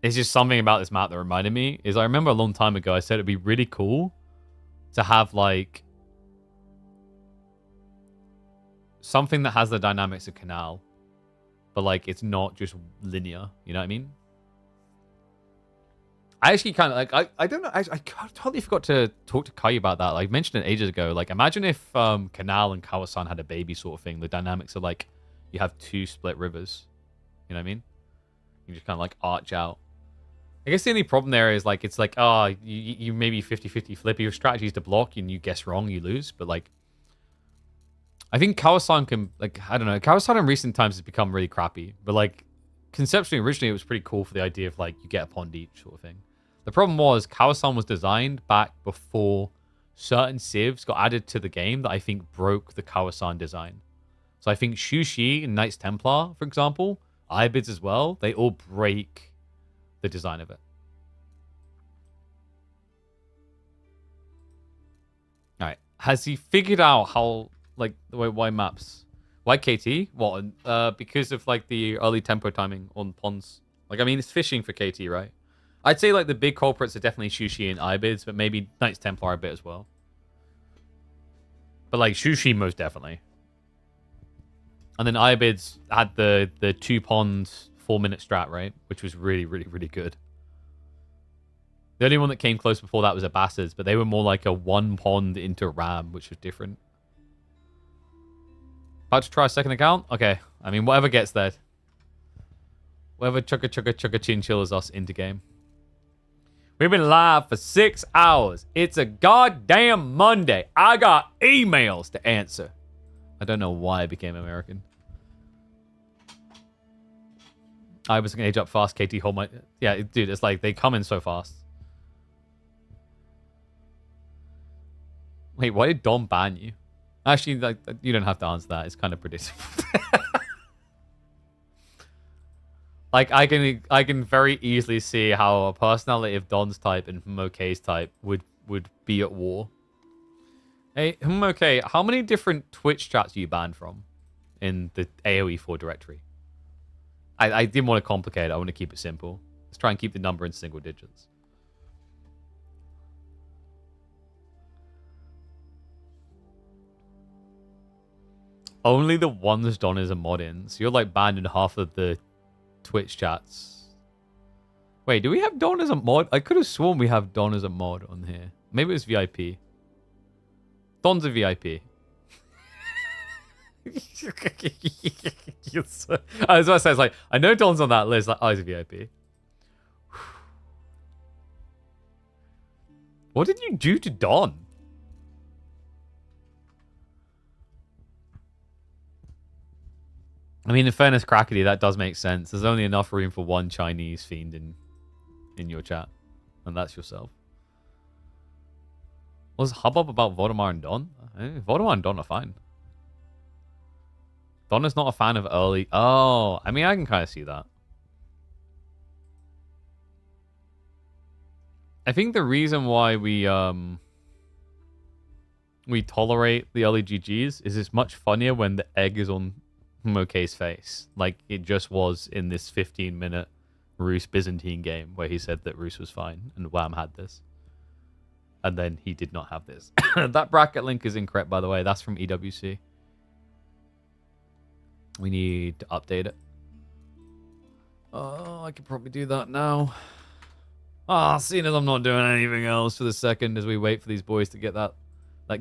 It's just something about this map that reminded me. Is I remember a long time ago I said it'd be really cool to have like something that has the dynamics of Canal, but like it's not just linear. You know what I mean? I actually kind of like, I don't know. I totally forgot to talk to Kai about that. Like, I mentioned it ages ago. Like, imagine if Canal and Kawasan had a baby sort of thing. The dynamics are like, you have two split rivers. You know what I mean? You just kind of like arch out. I guess the only problem there is like, it's like, you maybe 50-50 flip. Your strategy is to block and you guess wrong, you lose. But like, I think Kawasan can, like, I don't know. Kawasan in recent times has become really crappy. But like, conceptually, originally, it was pretty cool for the idea of like, you get a pond each sort of thing. The problem was Kawasan was designed back before certain civs got added to the game that I think broke the Kawasan design. So I think Shushi and Knights Templar, for example, Ibids as well, they all break the design of it. All right. Has he figured out how, like, why maps? Why KT? What? Because of, like, the early tempo timing on ponds. Like, I mean, it's fishing for KT, right? I'd say, like, the big culprits are definitely Shushi and Ibids, but maybe Knights Templar a bit as well. But, like, Shushi most definitely. And then Ibids had the 2 ponds, 4-minute strat, right? Which was really, really, really good. The only one that came close before that was Abbassids, but they were more like a 1 pond into Ram, which was different. About to try a second account? Okay. I mean, whatever gets there. Whatever chugga chinchillas us into game. We've been live for 6 hours. It's a goddamn Monday. I got emails to answer. I don't know why I became American. I was going to age up fast. KT, hold my... Yeah, dude, it's like they come in so fast. Wait, why did Dom ban you? Actually, like, you don't have to answer that. It's kind of predictable. Like, I can very easily see how a personality of Don's type and Mokay's type would be at war. Hey, Mokay, how many different Twitch chats are you banned from in the AoE4 directory? I didn't want to complicate it. I want to keep it simple. Let's try and keep the number in single digits. Only the ones Don is a mod in. So you're like banned in half of the Twitch chats. Wait, do we have Don as a mod? I could have sworn we have Don as a mod on here. Maybe it's VIP. Don's a VIP. Yes. I was about to say, it's like, I know Don's on that list. Like, oh, he's a VIP. What did you do to Don? I mean, in fairness, Crackety, that does make sense. There's only enough room for one Chinese fiend in your chat. And that's yourself. Was hubbub about Vodemar and Don? Vodemar and Don are fine. Don is not a fan of early... Oh, I mean, I can kind of see that. I think the reason why we tolerate the early GGs is it's much funnier when the egg is on Mokay's face. Like it just was in this 15-minute Roos Byzantine game where he said that Roos was fine and Wham had this. And then he did not have this. That bracket link is incorrect, by the way. That's from EWC. We need to update it. Oh, I could probably do that now. Ah, seeing as I'm not doing anything else for the second as we wait for these boys to get that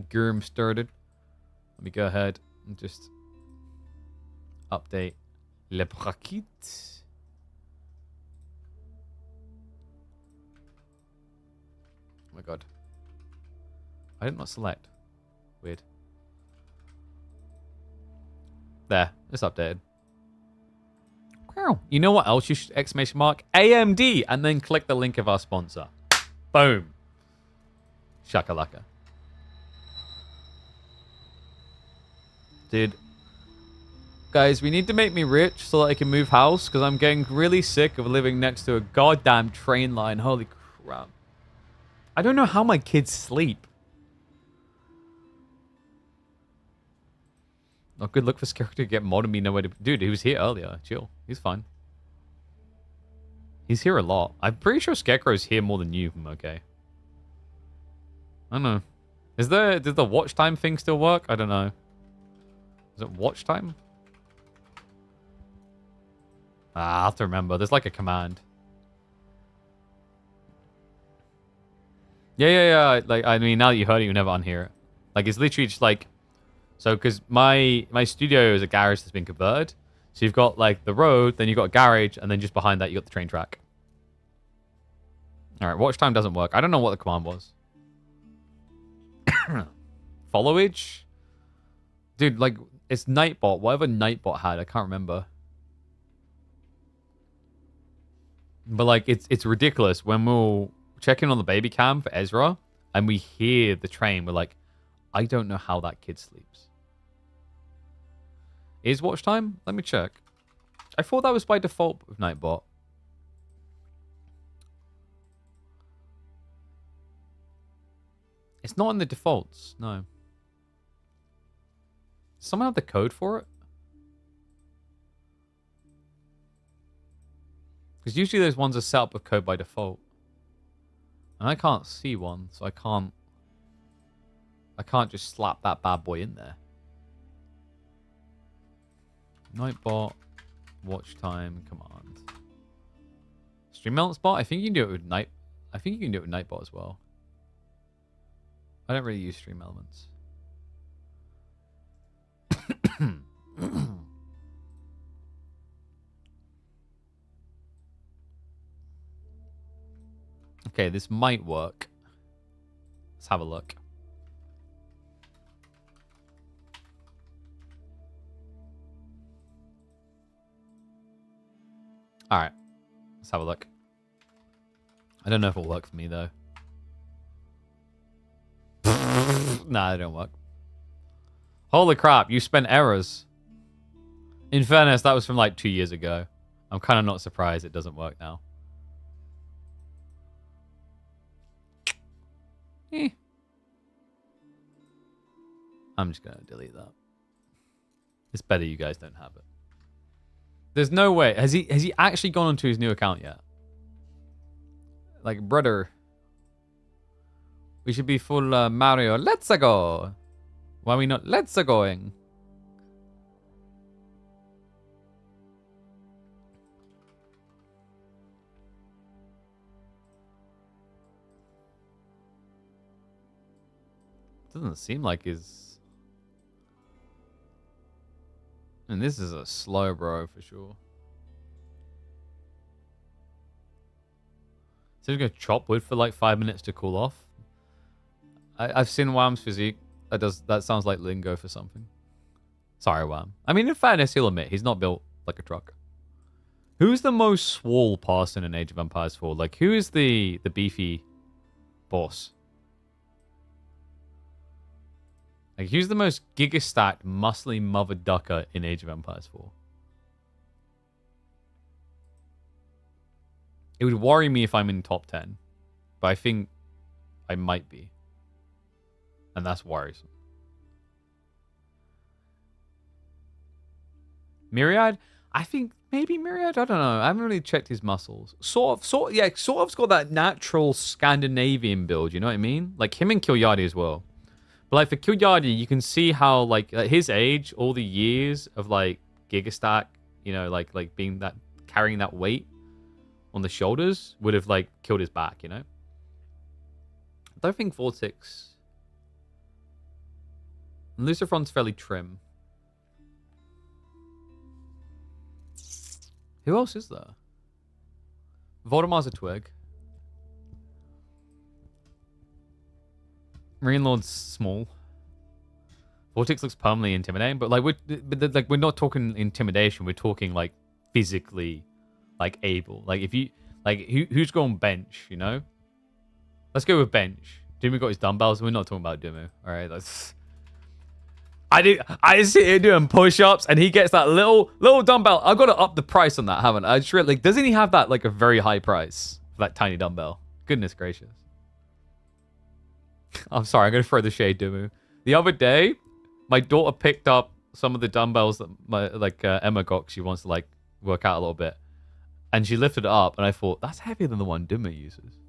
Gurm started. Let me go ahead and just update Le Bracket. Oh my god. I did not select. Weird. There, it's updated. Wow. You know what else you should exclamation mark? AMD, and then click the link of our sponsor. Boom. Shakalaka. Dude. Guys, we need to make me rich so that I can move house, because I'm getting really sick of living next to a goddamn train line. Holy crap. I don't know how my kids sleep. Not good luck for Scarecrow to get mod and be nowhere to... Dude, he was here earlier. Chill. He's fine. He's here a lot. I'm pretty sure Scarecrow's here more than you. Okay. I don't know. Did the watch time thing still work? I don't know. Is it watch time? Ah, I have to remember. There's like a command. Yeah. Like, I mean, now that you heard it, you never unhear it. Like, it's literally just like... So, because my studio is a garage that's been converted. So you've got, like, the road, then you've got a garage, and then just behind that, you got the train track. All right, watch time doesn't work. I don't know what the command was. Followage? Dude, like, it's Nightbot. Whatever Nightbot had, I can't remember. But, like, it's ridiculous. When we're checking on the baby cam for Ezra, and we hear the train, we're like, I don't know how that kid sleeps. Is watch time? Let me check. I thought that was by default with Nightbot. It's not in the defaults, no. Does someone have the code for it? Because usually those ones are set up with code by default. And I can't see one, so I can't just slap that bad boy in there. Nightbot, watch time, command. Stream element spot? I think you can do it with Nightbot as well. I don't really use stream elements. Okay, this might work. Let's have a look. All right, let's have a look. I don't know if it'll work for me, though. Nah, it don't work. Holy crap, you spent errors. In fairness, that was from like 2 years ago. I'm kind of not surprised it doesn't work now. I'm just going to delete that. It's better you guys don't have it. There's no way. Has he actually gone onto his new account yet? Like, brother. We should be full Mario. Let's go. Why are we not? Let's going. Doesn't seem like his... And this is a slow bro for sure. So he's gonna chop wood for like 5 minutes to cool off. I've seen Wham's physique. That sounds like lingo for something. Sorry, Wham. I mean, in fairness, he'll admit he's not built like a truck. Who's the most swole person in Age of Empires 4? Like, who is the beefy boss? Like, who's the most giga-stacked, muscly mother ducker in Age of Empires 4? It would worry me if I'm in top 10. But I think I might be. And that's worrisome. Myriad? I think maybe Myriad? I don't know. I haven't really checked his muscles. Sort of's got that natural Scandinavian build, you know what I mean? Like him and Kilyadi as well. But like for Kilyadi, you can see how like at his age, all the years of like Gigastack, you know, like being that, carrying that weight on the shoulders would have like killed his back, you know? I don't think Vortex... Lucifron's fairly trim. Who else is there? Voldemar's a twig. Marine Lord's small. Vortex looks permanently intimidating, but we're not talking intimidation. We're talking like physically, like able. Like if you who's going bench? You know. Let's go with bench. Dumu got his dumbbells. We're not talking about Dumu. All right, let's. I sit here doing push-ups, and he gets that little dumbbell. I've got to up the price on that, haven't I? Just like, doesn't he have that like a very high price for that tiny dumbbell? Goodness gracious. I'm sorry, I'm gonna throw the shade, Dumu. The other day, my daughter picked up some of the dumbbells that Emma got. She wants to like work out a little bit, and she lifted it up, and I thought that's heavier than the one Dumu uses.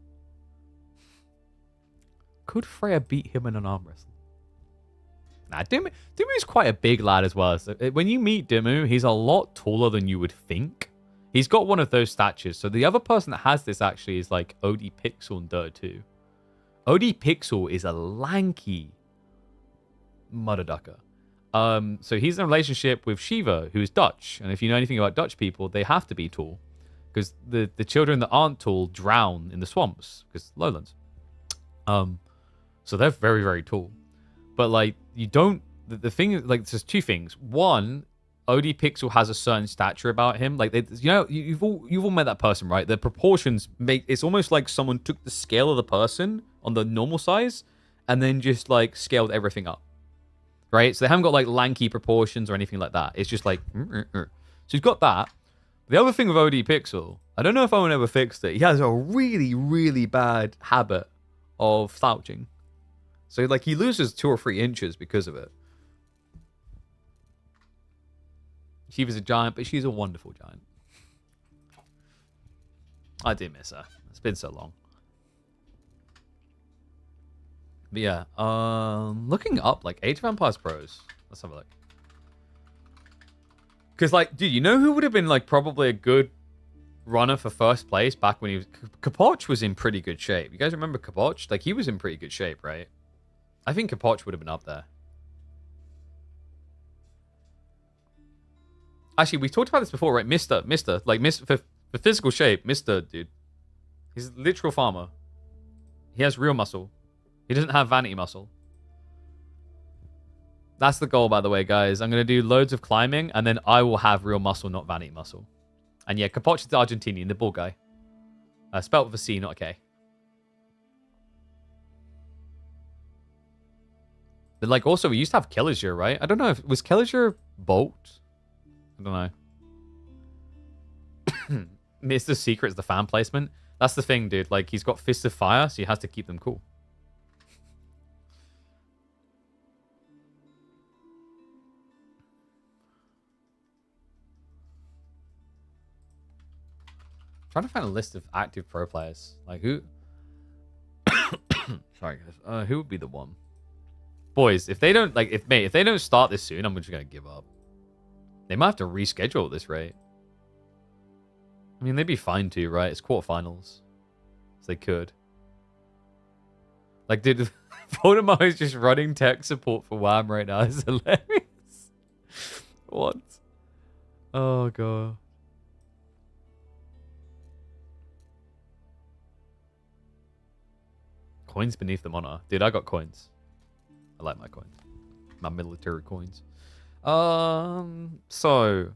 Could Freya beat him in an arm wrestle? Nah, Dimu's quite a big lad as well. So when you meet Dimu, he's a lot taller than you would think. He's got one of those statures. So the other person that has this actually is like OD Pixel in Dirt 2. OD Pixel is a lanky mother ducker. So he's in a relationship with Shiva, who is Dutch. And if you know anything about Dutch people, they have to be tall. Because the children that aren't tall drown in the swamps. Because lowlands. So they're very, very tall. But like you don't. The thing is, like, there's two things. One, OD Pixel has a certain stature about him. Like, you've all met that person, right? The proportions make it's almost like someone took the scale of the person on the normal size and then just like scaled everything up, right? So they haven't got like lanky proportions or anything like that. It's just like So he's got that. The other thing with OD Pixel, I don't know if Owen ever fixed it. He has a really, really bad habit of slouching. So, like, he loses 2 or 3 inches because of it. Shiva's a giant, but she's a wonderful giant. I do miss her. It's been so long. But yeah, looking up, like, Age of Empires pros. Let's have a look. Because, like, dude, you know who would have been, like, probably a good runner for first place back when he was... Kapoch was in pretty good shape. You guys remember Kapoch? Like, he was in pretty good shape, right? I think Kapoch would have been up there. Actually, we talked about this before, right? Mr. Like, for physical shape, Mr. Dude. He's a literal farmer. He has real muscle. He doesn't have vanity muscle. That's the goal, by the way, guys. I'm going to do loads of climbing, and then I will have real muscle, not vanity muscle. And yeah, Kapoch is the Argentinian, the bald guy. Spelt with a C, not a K. But, like, also, we used to have Kelliger, right? I don't know if... Was Kelliger Bolt? I don't know. Mr. Secret's the fan placement. That's the thing, dude. Like, he's got Fists of Fire, so he has to keep them cool. I'm trying to find a list of active pro players. Like, who... Sorry, guys. Who would be the one? Boys, if they don't, like, if they don't start this soon, I'm just going to give up. They might have to reschedule at this rate. I mean, they'd be fine too, right? It's quarterfinals. So they could. Like, dude, Voldemort is just running tech support for Wham right now. It's hilarious. What? Oh, God. Coins beneath the monitor. Dude, I got coins. I like my coins. My military coins. So...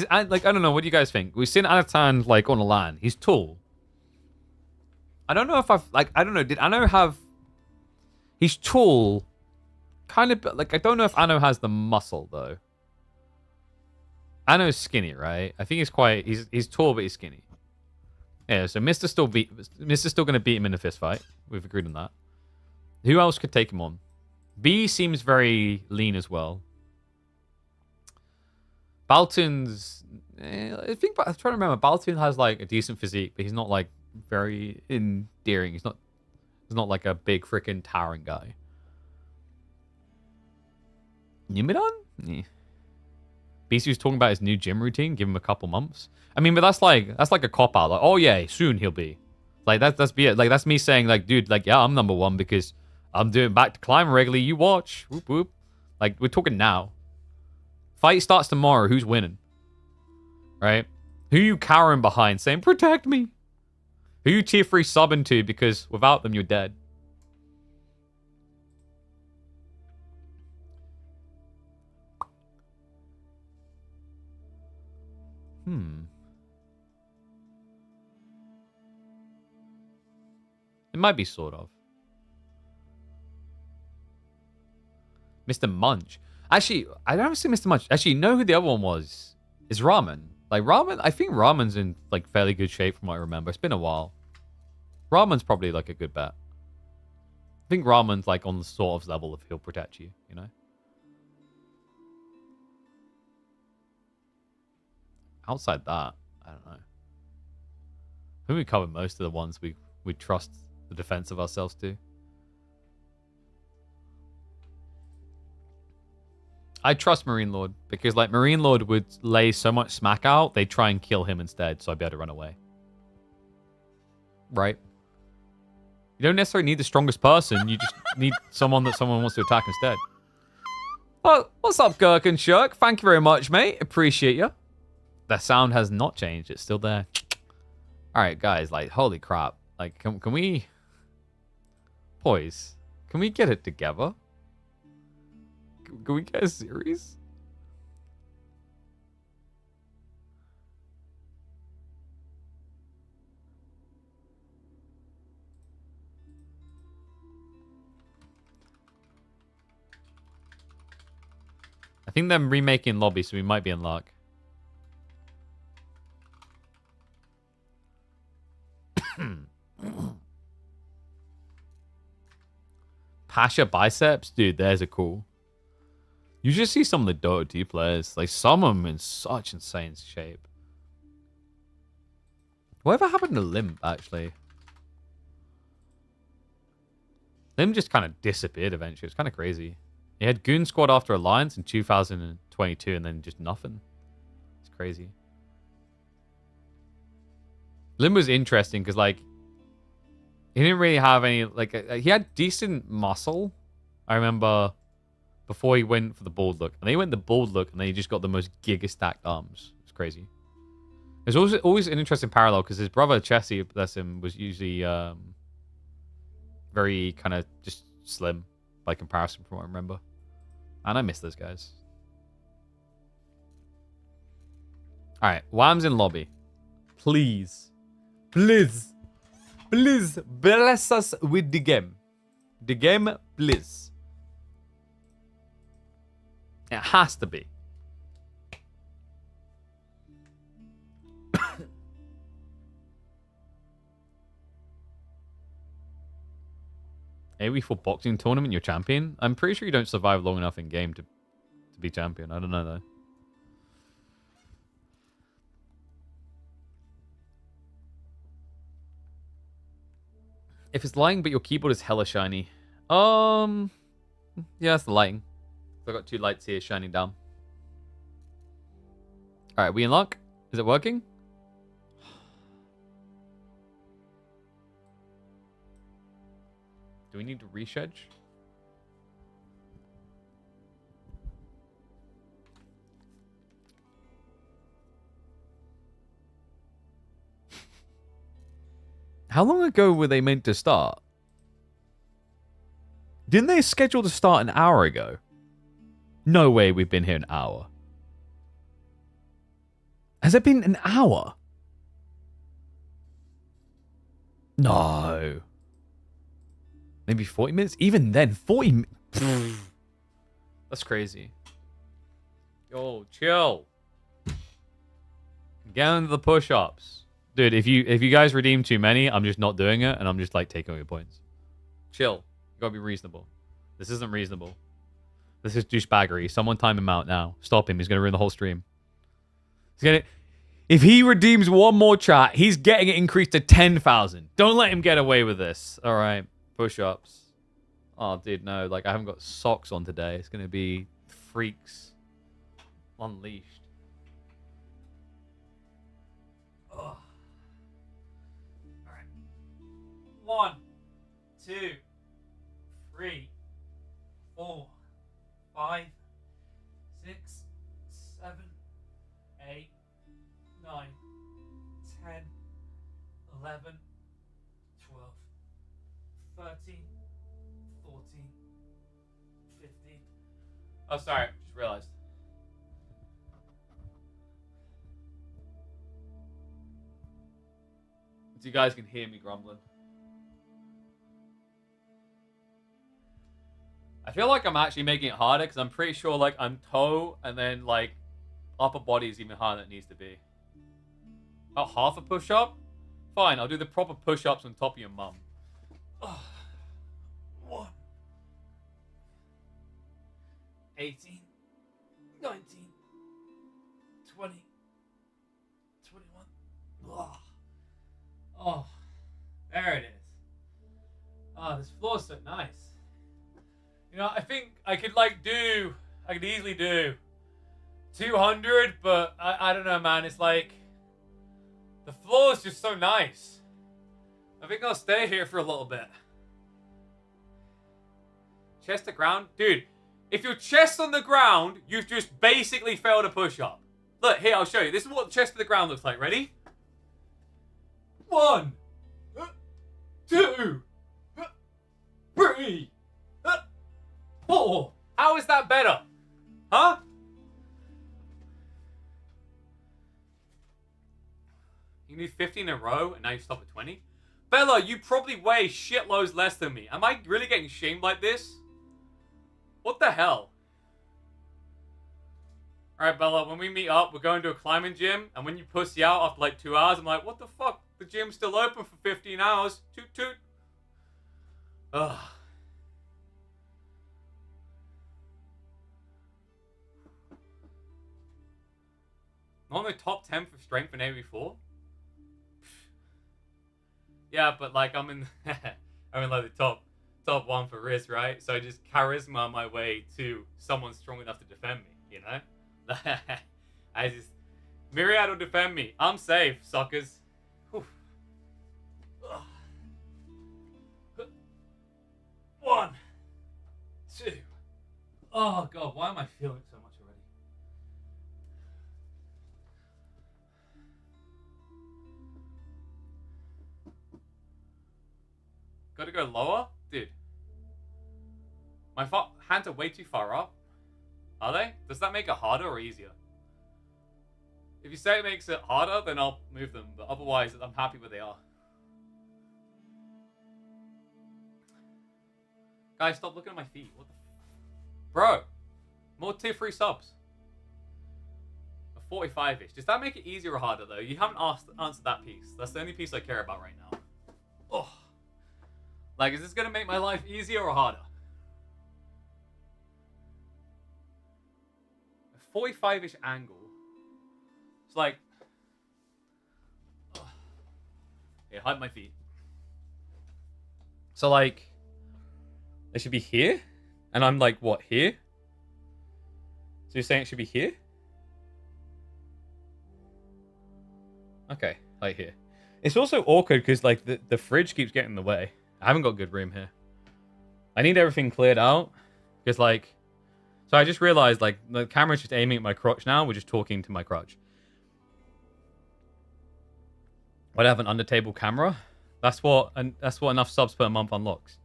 I don't know, what do you guys think? We've seen Anatan, like, on the land. He's tall. I don't know if I've... Like, I don't know. Did Anno have... He's tall. Kind of... Like, I don't know if Anno has the muscle, though. Anno's skinny, right? I think he's quite... He's tall, but he's skinny. Yeah, so Mister's still going to beat him in a fist fight. We've agreed on that. Who else could take him on? B seems very lean as well. Baltun's... I think... I'm trying to remember. Baltun has, like, a decent physique, but he's not, like, very endearing. He's not like a big freaking towering guy. Nimidon? Yeah. BC was talking about his new gym routine. Give him a couple months. I mean, but that's like a cop out. Like, oh yeah, soon he'll be. Like that's be it. Like that's me saying like, dude, like yeah, I'm number one because I'm doing back to climb regularly. You watch. Whoop whoop. Like we're talking now. Fight starts tomorrow. Who's winning? Right? Who you cowering behind saying protect me? Who you tier 3 subbing to because without them you're dead? It might be sort of. Mr. Munch. Actually, I don't see Mr. Munch. Actually, you know who the other one was? Is Ramen. Like, Ramen, I think Ramen's in, like, fairly good shape from what I remember. It's been a while. Ramen's probably, like, a good bet. I think Ramen's, like, on the sort of level of he'll protect you, you know? Outside that, I don't know. I think we covered most of the ones we trust the defense of ourselves to. I trust Marine Lord because, like, Marine Lord would lay so much smack out, they'd try and kill him instead, so I'd be able to run away. Right? You don't necessarily need the strongest person, you just need someone that someone wants to attack instead. Oh, what's up, Gurk and Shirk? Thank you very much, mate. Appreciate you. The sound has not changed. It's still there. Alright, guys, like, holy crap. Like, can we... Boys, can we get it together? Can we get a series? I think they're remaking Lobby, so we might be in luck. Pasha biceps? Dude, there's a cool. You should see some of the Dota 2 players. Like, some of them in such insane shape. Whatever happened to Limp, actually? Limp just kind of disappeared eventually. It's kind of crazy. He had Goon Squad after Alliance in 2022 and then just nothing. It's crazy. Lim was interesting because, like, he didn't really have any, like, he had decent muscle. I remember before he went for the bald look. And then he went the bald look and then he just got the most giga-stacked arms. It's crazy. There's always an interesting parallel because his brother, Chessie, bless him, was usually very kind of just slim by comparison from what I remember. And I miss those guys. Alright, Wham's in lobby. Please. Please. Please bless us with the game. The game, please. It has to be. Maybe for boxing tournament, you're champion? I'm pretty sure you don't survive long enough in game to be champion. I don't know, though. If it's lighting, but your keyboard is hella shiny. Yeah, that's the lighting. I've got 2 lights here shining down. Alright, we in luck? Is it working? Do we need to reschedule? How long ago were they meant to start? Didn't they schedule to start an hour ago? No way we've been here an hour. Has it been an hour? No. Maybe 40 minutes? Even then, 40 minutes. That's crazy. Yo, chill. Get into the push-ups. Dude, if you guys redeem too many, I'm just not doing it, and I'm just like taking all your points. Chill. You gotta be reasonable. This isn't reasonable. This is douchebaggery. Someone time him out now. Stop him. He's gonna ruin the whole stream. He's gonna... If he redeems one more chat, he's getting it increased to 10,000. Don't let him get away with this. All right. Push-ups. Oh, dude, no. Like, I haven't got socks on today. It's going to be freaks unleashed. Oh. All right. 1, 2, 3, 4, 5, 6, 7, 8, 9, 10, 11, 12, 13, 14, 15. Oh, sorry. Just realized. So you guys can hear me grumbling. I feel like I'm actually making it harder because I'm pretty sure like I'm toe and then like upper body is even harder than it needs to be. Oh, half a push-up? Fine, I'll do the proper push-ups on top of your mum. 1, 18, 19, 20, 21. Oh, there it is. Oh, this floor's so nice. You know, I think I could easily do 200, but I don't know, man. It's like, the floor is just so nice. I think I'll stay here for a little bit. Chest to ground? Dude, if your chest on the ground, you've just basically failed a push-up. Look, here, I'll show you. This is what chest to the ground looks like. Ready? 1, 2, 3, 4. How is that better? Huh? You need 50 in a row, and now you stop at 20? Bella, you probably weigh shitloads less than me. Am I really getting shamed like this? What the hell? Alright, Bella, when we meet up, we're going to a climbing gym, and when you pussy out after like 2 hours, I'm like, what the fuck? The gym's still open for 15 hours. Toot toot. Ugh. Not in the top 10 for strength in AV4? Yeah, but like I'm in like the top 1 for Riz, right? So I just charisma my way to someone strong enough to defend me, you know? I just Myriad will defend me. I'm safe, suckers. Whew. 1, 2. Oh god, why am I feeling so much already? Gotta go lower? Dude. My hands are way too far up. Are they? Does that make it harder or easier? If you say it makes it harder, then I'll move them. But otherwise, I'm happy where they are. Guys, stop looking at my feet. What the bro, more tier 3 subs. A 45-ish. Does that make it easier or harder, though? You haven't answered that piece. That's the only piece I care about right now. Oh. Like, is this going to make my life easier or harder? A 45-ish angle. It's like... Oh. Here, hide my feet. So, like... It should be here? And I'm like, what, here? So you're saying it should be here? Okay, like here. It's also awkward because, like, the fridge keeps getting in the way. I haven't got good room here. I need everything cleared out. Because, like... So I just realized, like, the camera's just aiming at my crotch now. We're just talking to my crotch. I'd have an under-table camera. That's what enough subs per month unlocks.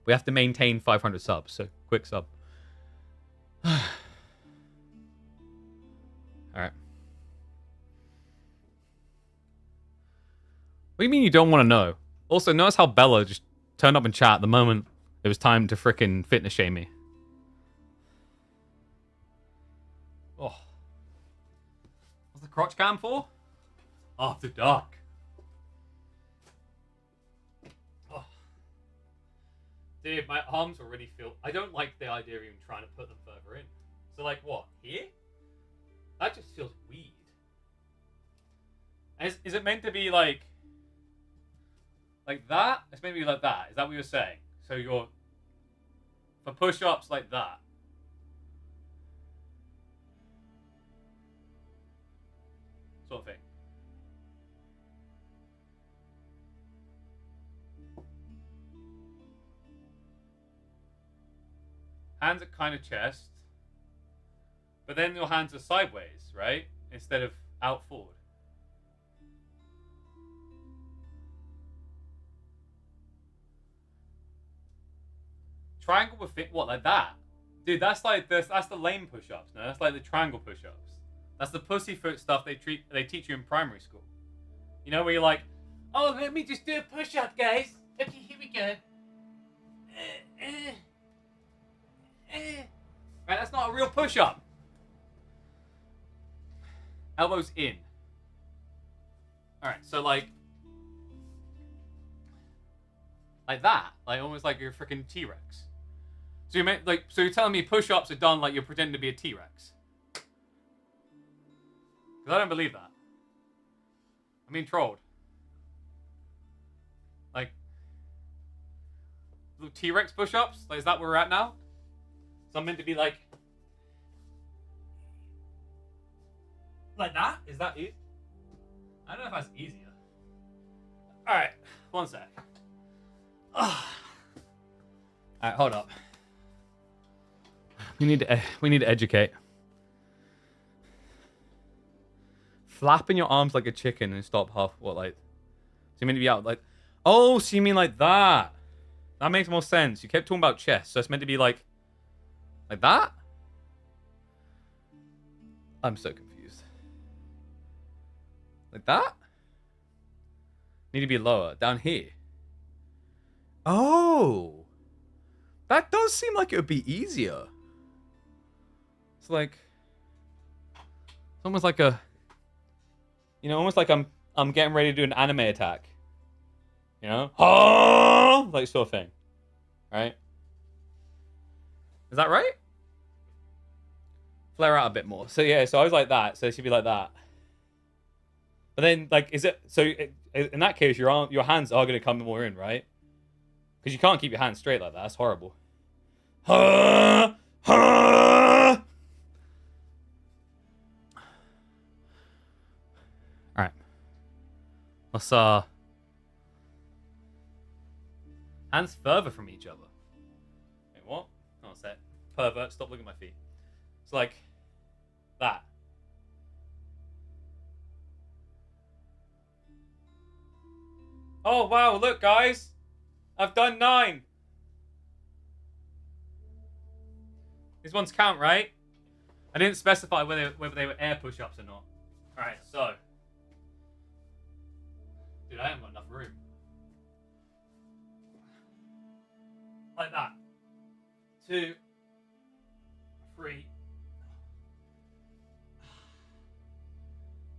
We have to maintain 500 subs. So, quick sub. All right. What do you mean you don't want to know? Also, notice how Bella just turned up in chat the moment it was time to frickin' fitness shame me. Oh. What's the crotch cam for? After dark. Oh. Dude, my arms already feel... I don't like the idea of even trying to put them further in. So, like, what? Here? That just feels weird. Is it meant to be, like that? It's meant to be like that. Is that what you're saying? So you're... For push-ups like that. Sort of thing. Hands at kind of chest. But then your hands are sideways, right? Instead of out forward. Triangle with fit, what, like that? Dude, that's like this. That's the lame push-ups. No, that's like the triangle push-ups. That's the pussyfoot stuff they teach you in primary school. You know, where you're like, oh, let me just do a push-up, guys. Okay, here we go. Right, that's not a real push-up. Elbows in. All right, so like that, like almost like you're a freaking T-Rex. So so you're telling me push-ups are done like you're pretending to be a T-Rex? Because I don't believe that. I'm being trolled. Like little T-Rex push-ups? Like, is that where we're at now? So I'm meant to be like that? Is that it? I don't know if that's easier. Alright, one sec. Alright, hold up. We need to educate. Flapping your arms like a chicken and stop half, what, like... So you mean to be out, like... Oh, so you mean like that? That makes more sense. You kept talking about chest, so it's meant to be like that? I'm so confused. Like that? Need to be lower. Down here. Oh! That does seem like it would be easier. It's like... It's almost like a... You know, almost like I'm getting ready to do an anime attack. You know? Oh! Like sort of thing. Right? Is that right? Flare out a bit more. So yeah, so I was like that. So it should be like that. But then, like, is it... So in that case, your hands are going to come more in, right? Because you can't keep your hands straight like that. That's horrible. Alright. Let's, hands further from each other. Wait, what? Hold on a sec. Pervert, stop looking at my feet. It's like that. Oh, wow, look, guys. I've done 9. These ones count, right? I didn't specify whether they were air push-ups or not. Alright, so. Dude, I haven't got enough room. Like that. 2, 3.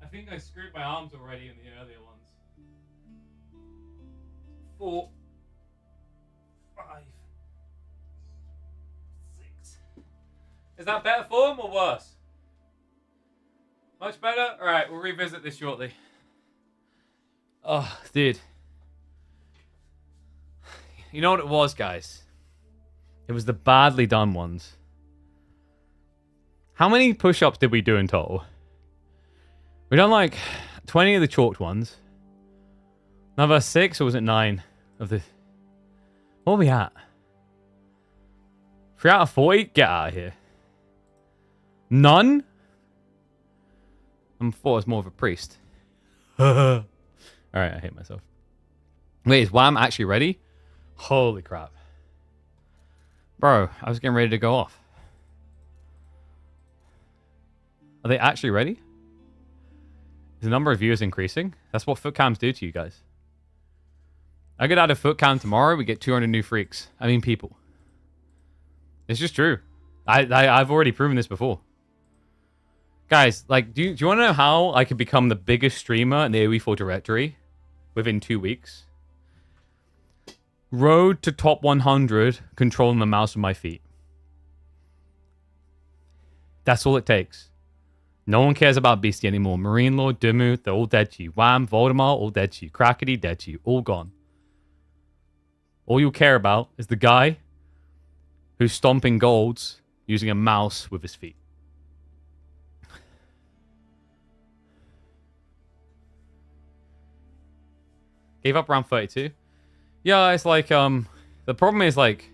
I think I screwed my arms already in the earlier ones. 4, 5, 6. Is that better form or worse? Much better? Alright, we'll revisit this shortly. Oh, dude. You know what it was, guys? It was the badly done ones. How many push-ups did we do in total? We done like 20 of the chalked ones. Another 6, or was it 9 of the... What are we at? 3 out of 40? Get out of here. None? I'm 4 is more of a priest. Alright, I hate myself. Wait, is Wham actually ready? Holy crap. Bro, I was getting ready to go off. Are they actually ready? Is the number of viewers increasing? That's what foot cams do to you guys. I get out of foot cam tomorrow, we get 200 new freaks. I mean people. It's just true. I've already proven this before. Guys, like, do you want to know how I could become the biggest streamer in the AoE4 directory within 2 weeks? Road to top 100, controlling the mouse with my feet. That's all it takes. No one cares about Beastie anymore. Marine Lord, Dimu, they're all dead to you. Wham, Voldemort, all dead to you. Crackety, dead to you. All gone. All you'll care about is the guy who's stomping golds using a mouse with his feet. Gave up around 32. Yeah, it's like, the problem is, like,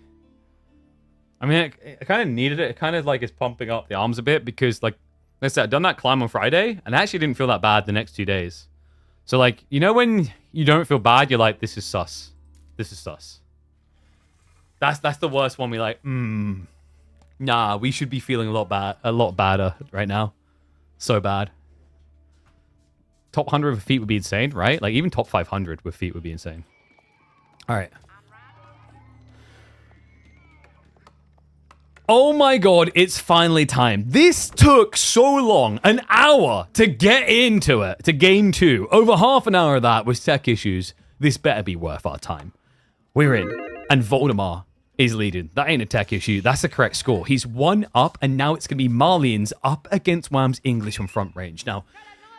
I mean, I kind of needed it. It kind of, like, is pumping up the arms a bit because, like I said, I'd done that climb on Friday, and I actually didn't feel that bad the next 2 days. So, like, you know when you don't feel bad, you're like, this is sus. This is sus. That's the worst one. We're like, nah, we should be feeling a lot badder right now. So bad. Top 100 with feet would be insane, right? Like, even top 500 with feet would be insane. All right. Oh my god, it's finally time. This took so long, an hour to get into it, to game 2. Over half an hour of that was tech issues. This better be worth our time. We're in, and Voldemort is leading. That ain't a tech issue. That's the correct score. He's 1 up, and now it's going to be Marlians up against Wham's English on front range. Now,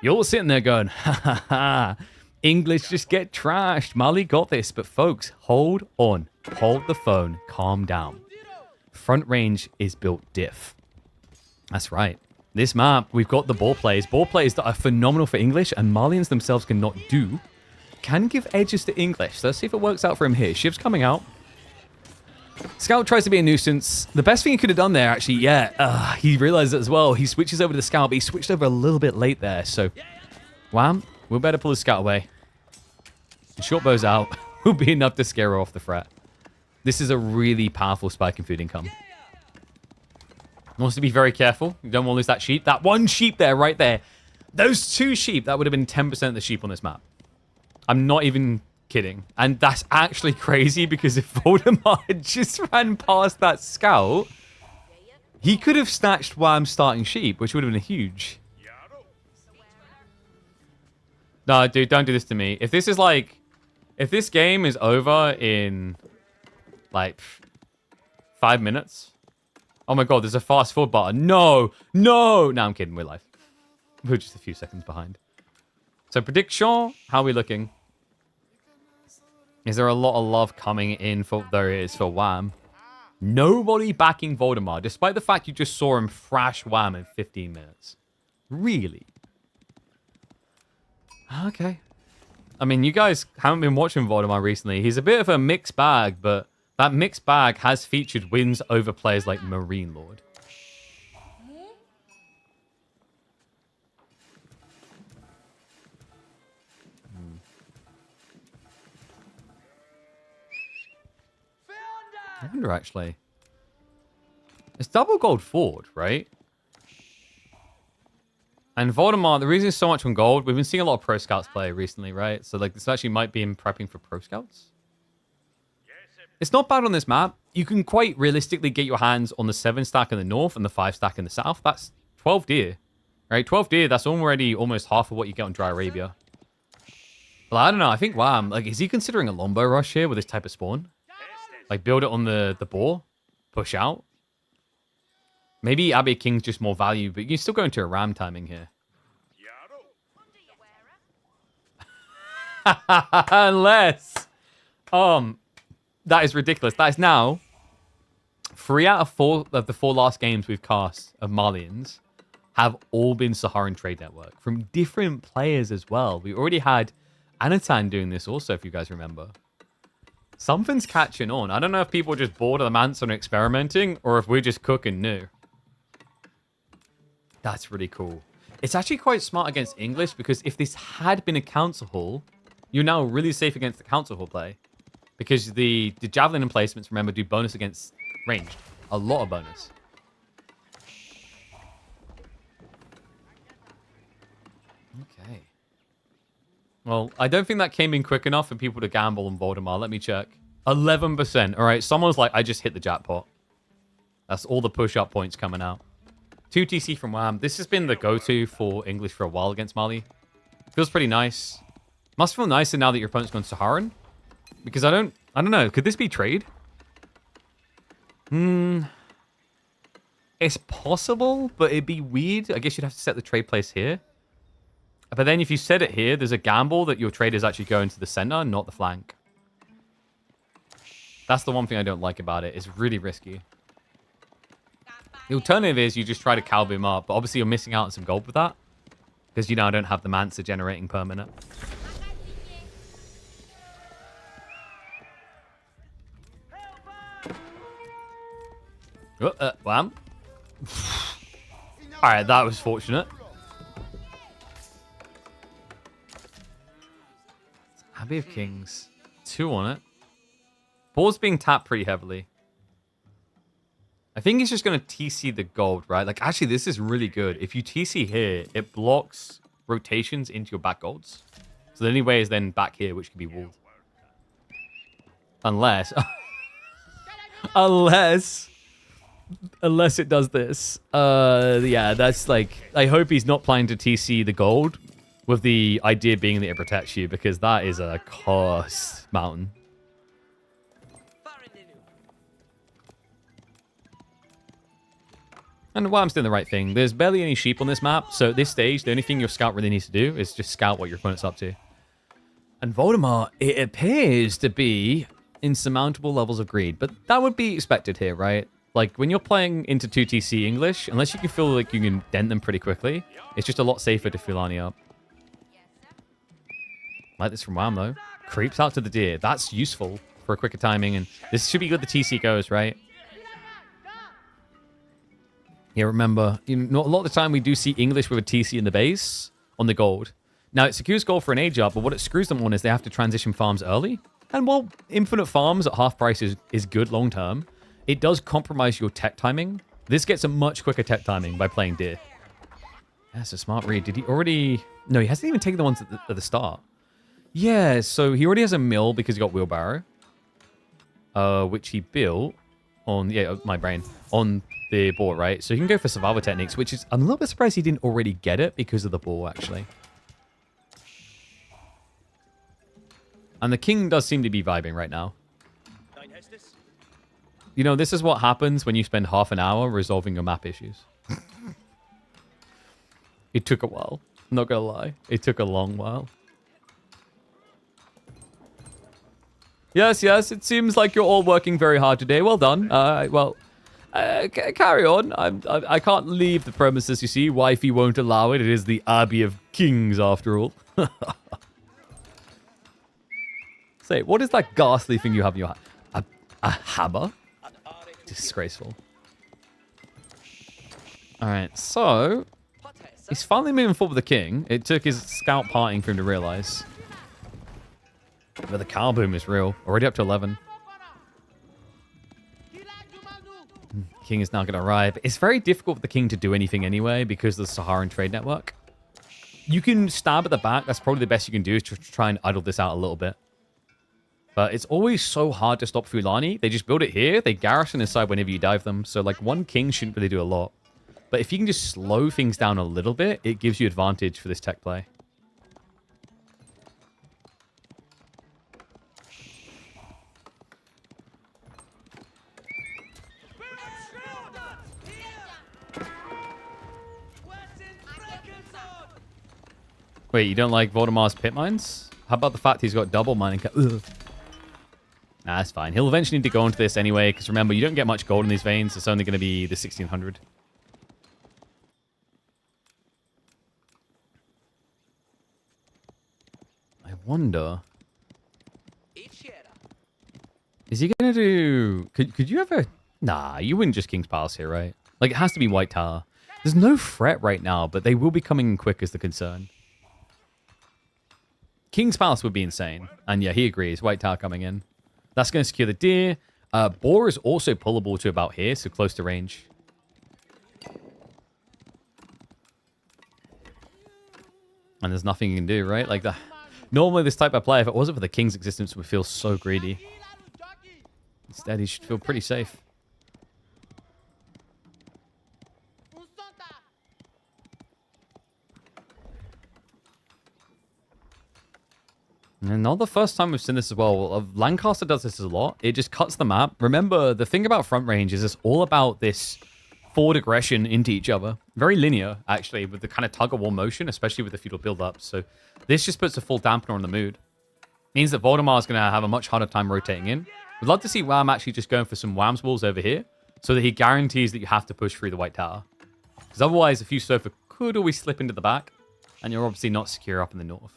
you're all sitting there going, ha ha ha, English just get trashed. Mali got this, but folks, hold on. Hold the phone. Calm down. Front range is built diff. That's right. This map, we've got the ball plays. Ball plays that are phenomenal for English, and Marlians themselves cannot do. Can give edges to English. So let's see if it works out for him here. Shiv's coming out. Scout tries to be a nuisance. The best thing he could have done there, actually, he realized it as well. He switches over to the Scout, but he switched over a little bit late there. So, Wham, we'll better pull the Scout away. The short bow's out. Will be enough to scare her off the threat. This is a really powerful spike in food income. Wants to be very careful. You don't want to lose that sheep. That one sheep there, right there. Those 2 sheep, that would have been 10% of the sheep on this map. I'm not even kidding. And that's actually crazy because if Voldemort had just ran past that Scout, he could have snatched Wham's starting sheep, which would have been huge. No, dude, don't do this to me. If this is like... If this game is over in... like 5 minutes. Oh my god, there's a fast forward button. No, no. No, I'm kidding. We're live. We're just a few seconds behind. So prediction, how are we looking? Is there a lot of love coming in for... There is for Wham. Nobody backing Voldemort, despite the fact you just saw him thrash Wham in 15 minutes. Really? Okay. I mean, you guys haven't been watching Voldemort recently. He's a bit of a mixed bag, but that mixed bag has featured wins over players like Marine Lord. I wonder, actually. It's double gold forward, right? And Voldemort, the reason it's so much on gold, we've been seeing a lot of pro scouts play recently, right? So, like, this actually might be him prepping for pro scouts. It's not bad on this map. You can quite realistically get your hands on the 7 stack in the north and the 5 stack in the south. That's 12 deer, right? 12 deer, that's already almost half of what you get on Dry Arabia. Well, I don't know. I think, wow, like, is he considering a longbow rush here with this type of spawn? Like, build it on the boar, push out. Maybe Abbey King's just more value, but you're still going to a ram timing here. Unless, that is ridiculous. That is now 3 out of 4 of the 4 last games we've cast of Marlians have all been Saharan Trade Network from different players as well. We already had Anatan doing this also, if you guys remember. Something's catching on. I don't know if people are just bored of the Manson and experimenting, or if we're just cooking new. That's really cool. It's actually quite smart against English, because if this had been a council hall, you're now really safe against the council hall play. Because the javelin emplacements, remember, do bonus against ranged. A lot of bonus. Okay. Well, I don't think that came in quick enough for people to gamble on Voldemar. Let me check. 11%. All right, someone's like, I just hit the jackpot. That's all the push-up points coming out. 2 TC from Wham. This has been the go-to for English for a while against Mali. Feels pretty nice. Must feel nicer now that your opponent's gone Saharan. Because I don't know. Could this be trade? It's possible, but it'd be weird. I guess you'd have to set the trade place here. But then if you set it here, there's a gamble that your trade is actually going to the center, not the flank. That's the one thing I don't like about it. It's really risky. The alternative is you just try to cow boom up, but obviously you're missing out on some gold with that. Because you now don't have the Mansa generating permanent. Wham. Alright, that was fortunate. Abbey of Kings. 2 on it. Ball's being tapped pretty heavily. I think he's just going to TC the gold, right? Like, actually, this is really good. If you TC here, it blocks rotations into your back golds. So the only way is then back here, which can be walled. Unless... Unless it does this. Yeah, that's like... I hope he's not planning to TC the gold with the idea being that it protects you, because that is a cost mountain. And Wham's doing the right thing. There's barely any sheep on this map, so at this stage, the only thing your scout really needs to do is just scout what your opponent's up to. And Voldemar, it appears to be insurmountable levels of greed, but that would be expected here, right? Like, when you're playing into 2TC English, unless you can feel like you can dent them pretty quickly, it's just a lot safer to Fulani up. Like this from Wham, though. Creeps out to the deer. That's useful for a quicker timing, and this should be good the TC goes, right? Yeah, remember, a lot of the time we do see English with a TC in the base on the gold. Now, it secures gold for an age up, but what it screws them on is they have to transition farms early. And while infinite farms at half price is good long term, it does compromise your tech timing. This gets a much quicker tech timing by playing deer. That's a smart read. Did he already... No, he hasn't even taken the ones at the start. Yeah, so he already has a mill because he got wheelbarrow. Which he built on... Yeah, my brain. On the boar, right? So he can go for survival techniques, which is... I'm a little bit surprised he didn't already get it because of the boar, actually. And the king does seem to be vibing right now. You know, this is what happens when you spend half an hour resolving your map issues. It took a while. I'm not gonna lie. It took a long while. Yes, yes, it seems like you're all working very hard today. Well done. Carry on. I can't leave the premises, you see. Wifey won't allow it. It is the Abbey of Kings, after all. Say, what is that ghastly thing you have in your hand? A hammer? Disgraceful. Alright, so... He's finally moving forward with the king. It took his scout parting for him to realize. But the cow boom is real. Already up to 11. King is now going to arrive. It's very difficult for the king to do anything anyway because of the Saharan trade network. You can stab at the back. That's probably the best you can do is to try and idle this out a little bit. But it's always so hard to stop Fulani. They just build it here. They garrison inside whenever you dive them. So like one king shouldn't really do a lot. But if you can just slow things down a little bit, it gives you advantage for this tech play. Wait, you don't like Voldemar's pit mines? How about the fact he's got double mining? Ugh. Nah, that's fine. He'll eventually need to go into this anyway, because remember, you don't get much gold in these veins. It's only going to be the 1600. I wonder... Is he going to do... Could you ever... Nah, you wouldn't just King's Palace here, right? Like, it has to be White Tower. There's no threat right now, but they will be coming in quick is the concern. King's Palace would be insane. And yeah, he agrees. White Tower coming in. That's going to secure the deer. Boar is also pullable to about here, so close to range. And there's nothing you can do, right? Like, normally this type of player, if it wasn't for the King's existence, would feel so greedy. Instead, he should feel pretty safe. And not the first time we've seen this as well. Lancaster does this a lot. It just cuts the map. Remember, the thing about front range is it's all about this forward aggression into each other. Very linear, actually, with the kind of tug-of-war motion, especially with the feudal build-up. So this just puts a full dampener on the mood. Means that Voldemar is going to have a much harder time rotating in. We'd love to see Wham actually just going for some Wham's walls over here so that he guarantees that you have to push through the White Tower. Because otherwise, a few Sofa could always slip into the back, and you're obviously not secure up in the north.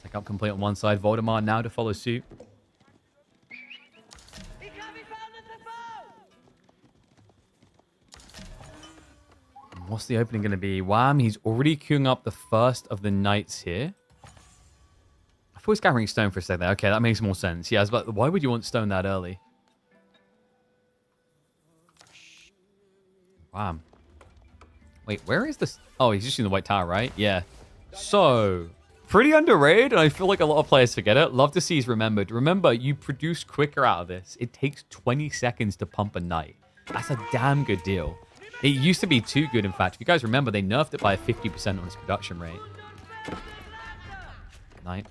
Take up complete on one side. Voldemar now to follow suit. What's the opening going to be? Wham, he's already queuing up the first of the knights here. I thought he was gathering stone for a second there. Okay, that makes more sense. Yeah, I was like, why would you want stone that early? Wham. Wait, where is this? Oh, he's just in the White Tower, right? Yeah. So, pretty underrated, and I feel like a lot of players forget it. Love to see he's remembered. Remember, you produce quicker out of this. It takes 20 seconds to pump a knight. That's a damn good deal. It used to be too good, in fact. If you guys remember, they nerfed it by 50% on its production rate. Knight.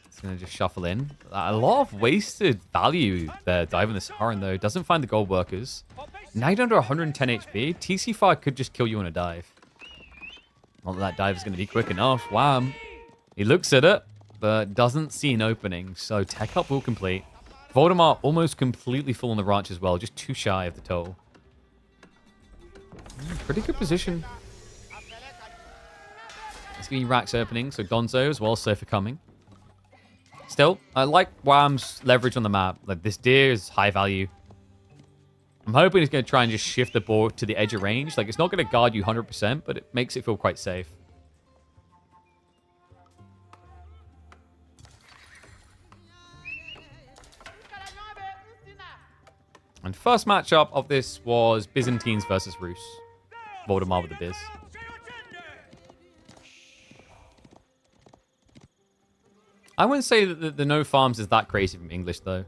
It's going to just shuffle in. A lot of wasted value there, diving the Saharan, though. Doesn't find the gold workers. Knight under 110 HP. TC fire could just kill you on a dive. Not that dive is going to be quick enough. Wham. He looks at it, but doesn't see an opening. So tech up will complete. Voldemar almost completely full on the ranch as well. Just too shy of the total. Pretty good position. Let's get Rack's opening. So Donzo as well, Sofa coming. Still, I like Wham's leverage on the map. Like, this deer is high value. I'm hoping he's going to try and just shift the board to the edge of range. Like, it's not going to guard you 100%, but it makes it feel quite safe. And first matchup of this was Byzantines versus Rus. Voldemar with the Biz. I wouldn't say that the no farms is that crazy from English, though.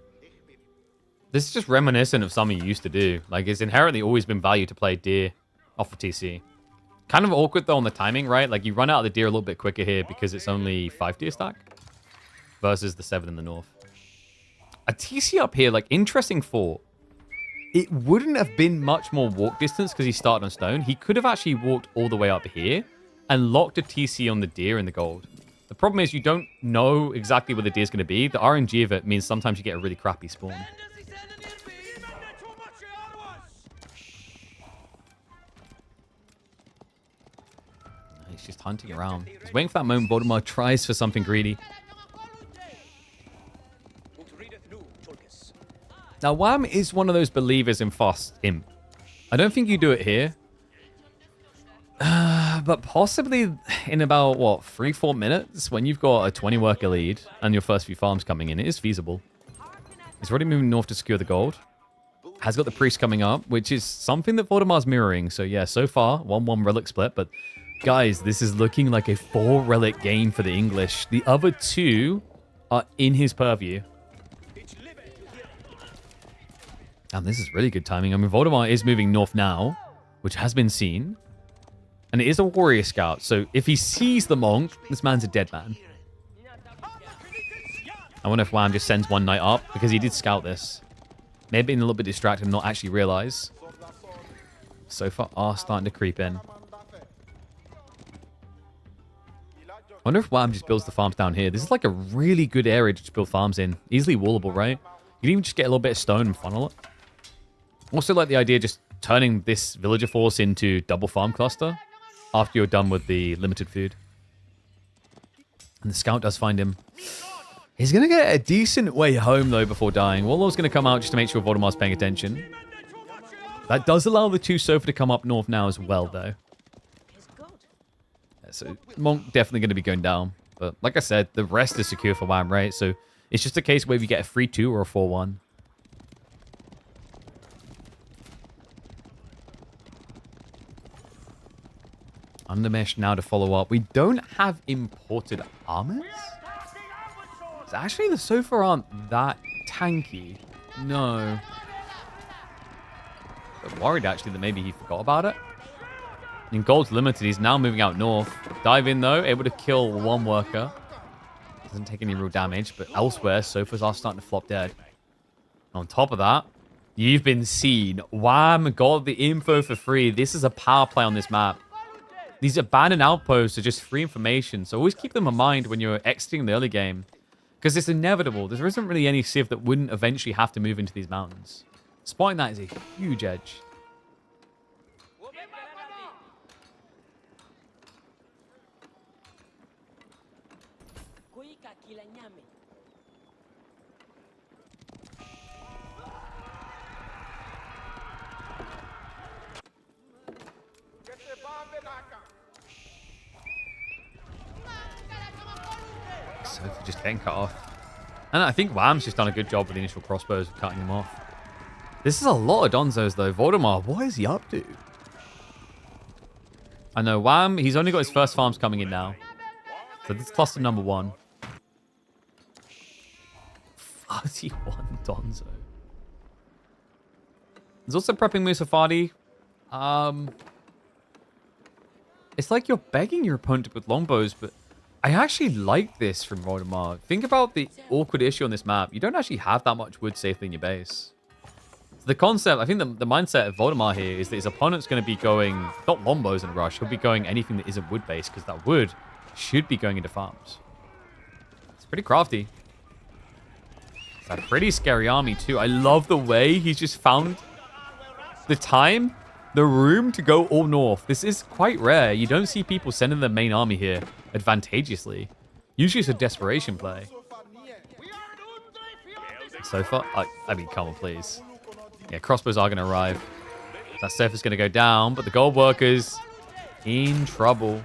This is just reminiscent of something you used to do. Like, it's inherently always been value to play deer off of TC. Kind of awkward, though, on the timing, right? Like, you run out of the deer a little bit quicker here because it's only 5 deer stack versus the 7 in the north. A TC up here, like, interesting thought. It wouldn't have been much more walk distance because he started on stone. He could have actually walked all the way up here and locked a TC on the deer and the gold. The problem is you don't know exactly where the deer is going to be. The RNG of it means sometimes you get a really crappy spawn. He's just hunting around. He's waiting for that moment. Voldemar tries for something greedy. Now, Wham is one of those believers in fast imp. I don't think you do it here. But possibly in about, what, 3-4 minutes when you've got a 20 worker lead and your first few farms coming in, it is feasible. He's already moving north to secure the gold. Has got the priest coming up, which is something that Voldemar's mirroring. So yeah, so far, 1-1 relic split. But guys, this is looking like a 4 relic game for the English. The other 2 are in his purview. And this is really good timing. I mean, Voldemar is moving north now, which has been seen. And it is a warrior scout. So if he sees the monk, this man's a dead man. I wonder if Wham just sends one knight up because he did scout this. Maybe being a little bit distracted and not actually realize. So far are starting to creep in. I wonder if Wham just builds the farms down here. This is like a really good area to just build farms in. Easily wallable, right? You can even just get a little bit of stone and funnel it. Also like the idea of just turning this villager force into double farm cluster after you're done with the limited food. And the scout does find him. He's going to get a decent way home, though, before dying. Warlord's going to come out just to make sure Voldemar's paying attention. That does allow the 2 Sofa to come up north now as well, though. So Monk definitely going to be going down. But like I said, the rest is secure for WAM, right? So it's just a case where we get a 3-2 or a 4-1. Undermesh now to follow up. We don't have imported armors? So actually, the Sofa aren't that tanky. No. I'm worried, actually, that maybe he forgot about it. In gold's limited, he's now moving out north. Dive in, though, able to kill 1 worker. Doesn't take any real damage, but elsewhere, Sofas are starting to flop dead. On top of that, you've been seen. Wham, got the info for free. This is a power play on this map. These abandoned outposts are just free information, so always keep them in mind when you're exiting the early game. Because it's inevitable. There isn't really any Civ that wouldn't eventually have to move into these mountains. Spotting that is a huge edge. So just getting cut off. And I think Wham's just done a good job with the initial crossbows of cutting him off. This is a lot of Donzos, though. Voldemar, what is he up to? I know, Wham, he's only got his first farms coming in now. So this is cluster number 1. 31 Donzo. There's also prepping Musafadi. It's like you're begging your opponent to put longbows, but I actually like this from Voldemar. Think about the awkward issue on this map. You don't actually have that much wood safely in your base. So the concept, I think the mindset of Voldemar here is that his opponent's going to be going, not longbows in a rush, he'll be going anything that isn't wood-based, because that wood should be going into farms. It's pretty crafty. It's a pretty scary army, too. I love the way he's just found the time, the room to go all north. This is quite rare. You don't see people sending their main army here advantageously. Usually it's a desperation play. So far, I mean, come on, please. Yeah, crossbows are going to arrive. That surface going to go down, but the gold workers in trouble.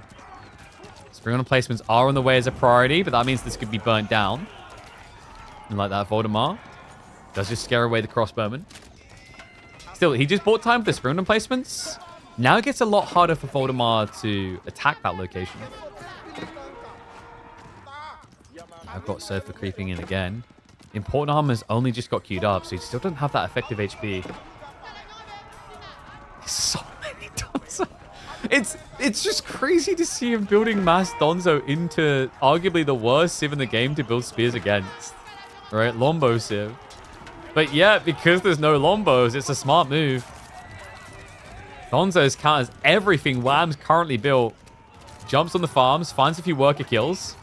Spring on placements are on the way as a priority, but that means this could be burnt down. And like that, Voldemar does just scare away the crossbowmen. Still, he just bought time for the spring on placements. Now it gets a lot harder for Voldemar to attack that location. I've got Surfer creeping in again. Important armor's only just got queued up, so he still doesn't have that effective HP. So many Donzo. It's just crazy to see him building mass Donzo into arguably the worst Civ in the game to build spears against. Right? Lombo Civ. But yeah, because there's no Lombos, it's a smart move. Donzo's counters everything Wham's currently built. Jumps on the farms, finds a few worker kills.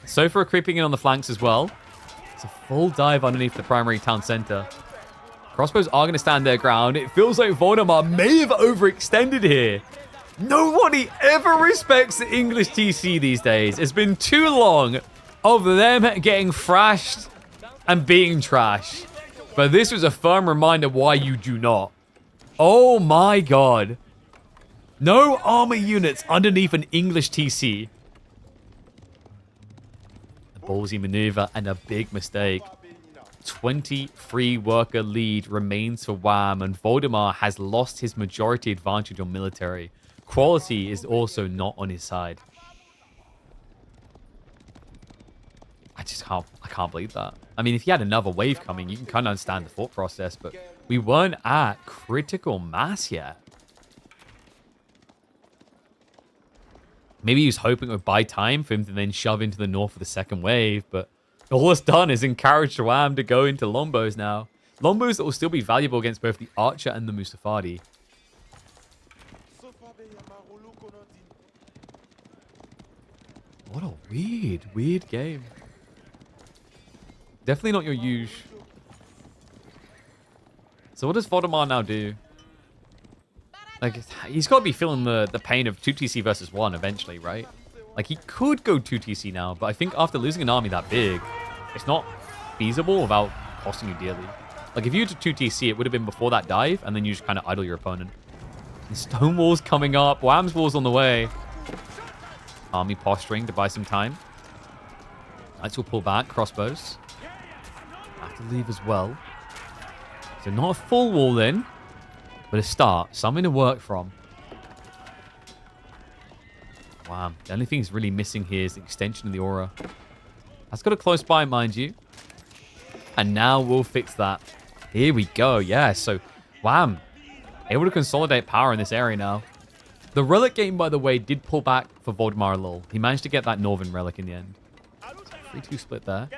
Sofa are creeping in on the flanks as well. It's a full dive underneath the primary town center. Crossbows are going to stand their ground. It feels like Voldemar may have overextended here. Nobody ever respects the English TC these days. It's been too long of them getting thrashed and being trash. But this was a firm reminder why you do not. Oh my god. No armor units underneath an English TC. A ballsy maneuver and a big mistake. 23 worker lead remains for Wham, and Voldemar has lost his majority advantage on military. Quality is also not on his side. I can't believe that. I mean, if he had another wave coming, you can kind of understand the thought process, but we weren't at critical mass yet. Maybe he was hoping it would buy time for him to then shove into the north of the second wave, but all it's done is encourage Wham to go into Lombos now. Lombos that will still be valuable against both the Archer and the Mustafadi. What a weird game. Definitely not your usual. So what does Voldemar now do? Like, he's got to be feeling the pain of 2TC versus 1 eventually, right? Like, he could go 2TC now, but I think after losing an army that big, it's not feasible without costing you dearly. Like, if you did 2TC, it would have been before that dive, and then you just kind of idle your opponent. And Stonewall's coming up. Wham's Wall's on the way. Army posturing to buy some time. Knights will pull back. Crossbows. Have to leave as well. So not a full wall in, but a start. Something to work from. Wow. The only thing he's really missing here is the extension of the aura. That's got a close by, mind you. And now we'll fix that. Here we go. Yeah, so Wham. Able to consolidate power in this area now. The relic game, by the way, did pull back for Voldemar a little. He managed to get that Northern relic in the end. 3-2 split there.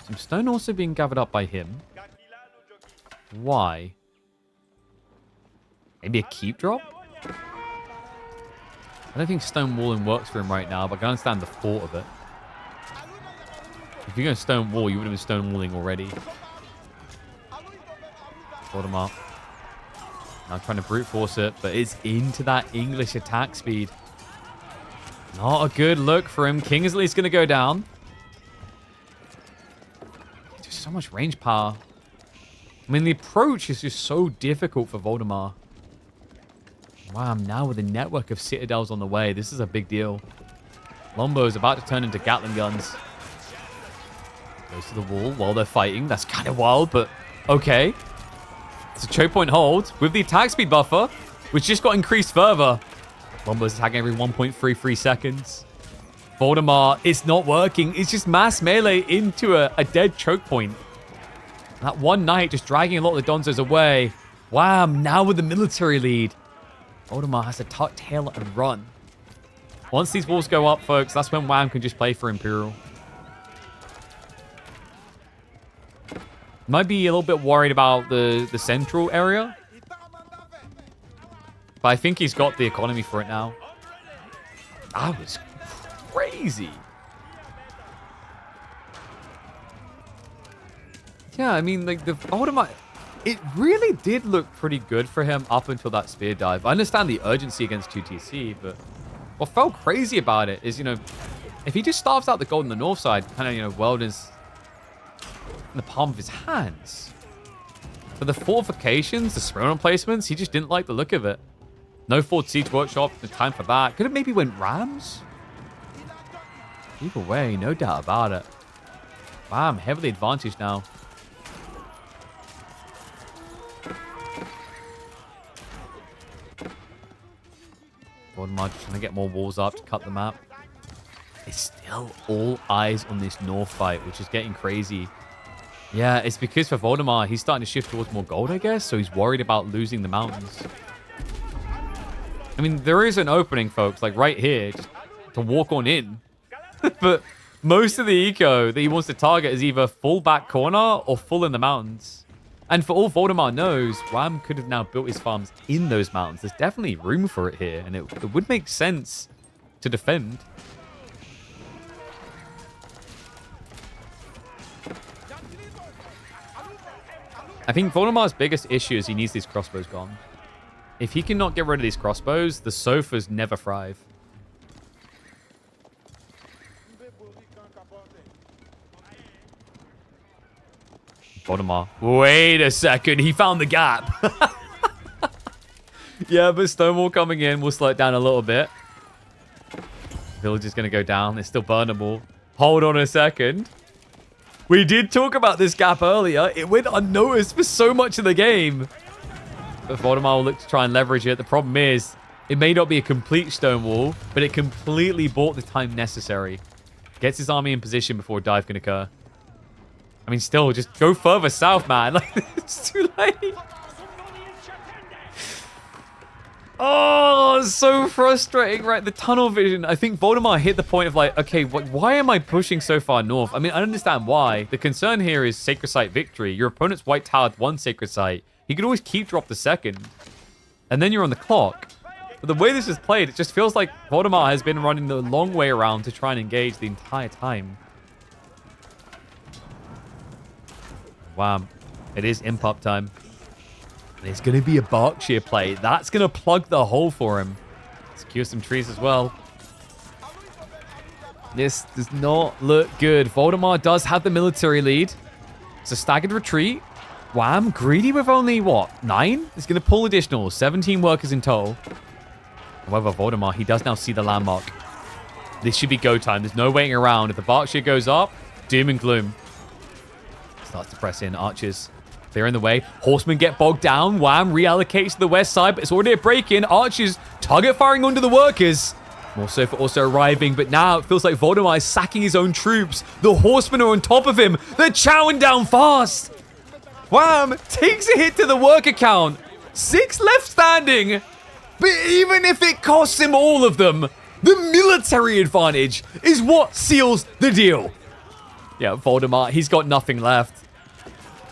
Some stone also being gathered up by him. Why? Maybe a keep drop? I don't think stone walling works for him right now, but I can understand the thought of it. If you're going to stone wall, you would have been stone walling already. Voldemar. Now trying to brute force it, but it's into that English attack speed. Not a good look for him. King is at least going to go down. Just so much range power. I mean, the approach is just so difficult for Voldemar. Wow, now with a network of citadels on the way, this is a big deal. Lombo is about to turn into Gatling guns. Goes to the wall while they're fighting. That's kind of wild, but okay. It's a choke point hold with the attack speed buffer, which just got increased further. Lombo's attacking every 1.33 seconds. Voldemar, it's not working. It's just mass melee into a dead choke point. That one knight just dragging a lot of the Donzos away. Wham, now with the military lead. Voldemar has to tuck tail and run. Once these walls go up, folks, that's when Wham can just play for Imperial. Might be a little bit worried about the central area. But I think he's got the economy for it now. That was crazy. Yeah, I mean, like, the Voldemar... It really did look pretty good for him up until that spear dive. I understand the urgency against 2TC, but what felt crazy about it is, you know, if he just starves out the gold on the north side, kind of, you know, Weldon's in the palm of his hands. But the fortifications, the Sparrow placements, he just didn't like the look of it. No Fort Siege Workshop, no time for that. Could have maybe went Rams? Either way, no doubt about it. Wow, I'm heavily advantaged now. Voldemar just trying to get more walls up to cut the map. It's still all eyes on this north fight, which is getting crazy. Yeah, it's because for Voldemar, he's starting to shift towards more gold, I guess. So he's worried about losing the mountains. I mean, there is an opening, folks, like right here, just to walk on in. But most of the eco that he wants to target is either full back corner or full in the mountains. And for all Voldemar knows, Wham could have now built his farms in those mountains. There's definitely room for it here, and it would make sense to defend. I think Voldemar's biggest issue is he needs these crossbows gone. If he cannot get rid of these crossbows, the sofas never thrive. Voldemar. Wait a second. He found the gap. Yeah, but Stonewall coming in will slow it down a little bit. Village is going to go down. It's still burnable. Hold on a second. We did talk about this gap earlier. It went unnoticed for so much of the game. But Voldemar will look to try and leverage it. The problem is, it may not be a complete Stonewall, but it completely bought the time necessary. Gets his army in position before a dive can occur. I mean, still, just go further south, man. Like, it's too late. Oh, it's so frustrating, right? The tunnel vision. I think Voldemar hit the point of like, okay, why am I pushing so far north? I mean, I understand why. The concern here is Sacred Site victory. Your opponent's white towered one Sacred Site. He could always keep drop the second. And then you're on the clock. But the way this is played, it just feels like Voldemar has been running the long way around to try and engage the entire time. Wow. It is imp up time. And it's going to be a Berkshire play. That's going to plug the hole for him. Secure some trees as well. This does not look good. Voldemar does have the military lead. It's a staggered retreat. Wham, greedy with only, what, 9? He's going to pull additional, 17 workers in total. However, Voldemar, he does now see the landmark. This should be go time. There's no waiting around. If the Berkshire goes up, doom and gloom. Starts to press in. Archers, they're in the way. Horsemen get bogged down. Wham, reallocates to the west side, but it's already a break-in. Archers target firing onto the workers. More so for also arriving, but now it feels like Voldemar is sacking his own troops. The horsemen are on top of him. They're chowing down fast. Wham! Takes a hit to the worker count. 6 left standing. But even if it costs him all of them, the military advantage is what seals the deal. Yeah, Voldemar, he's got nothing left.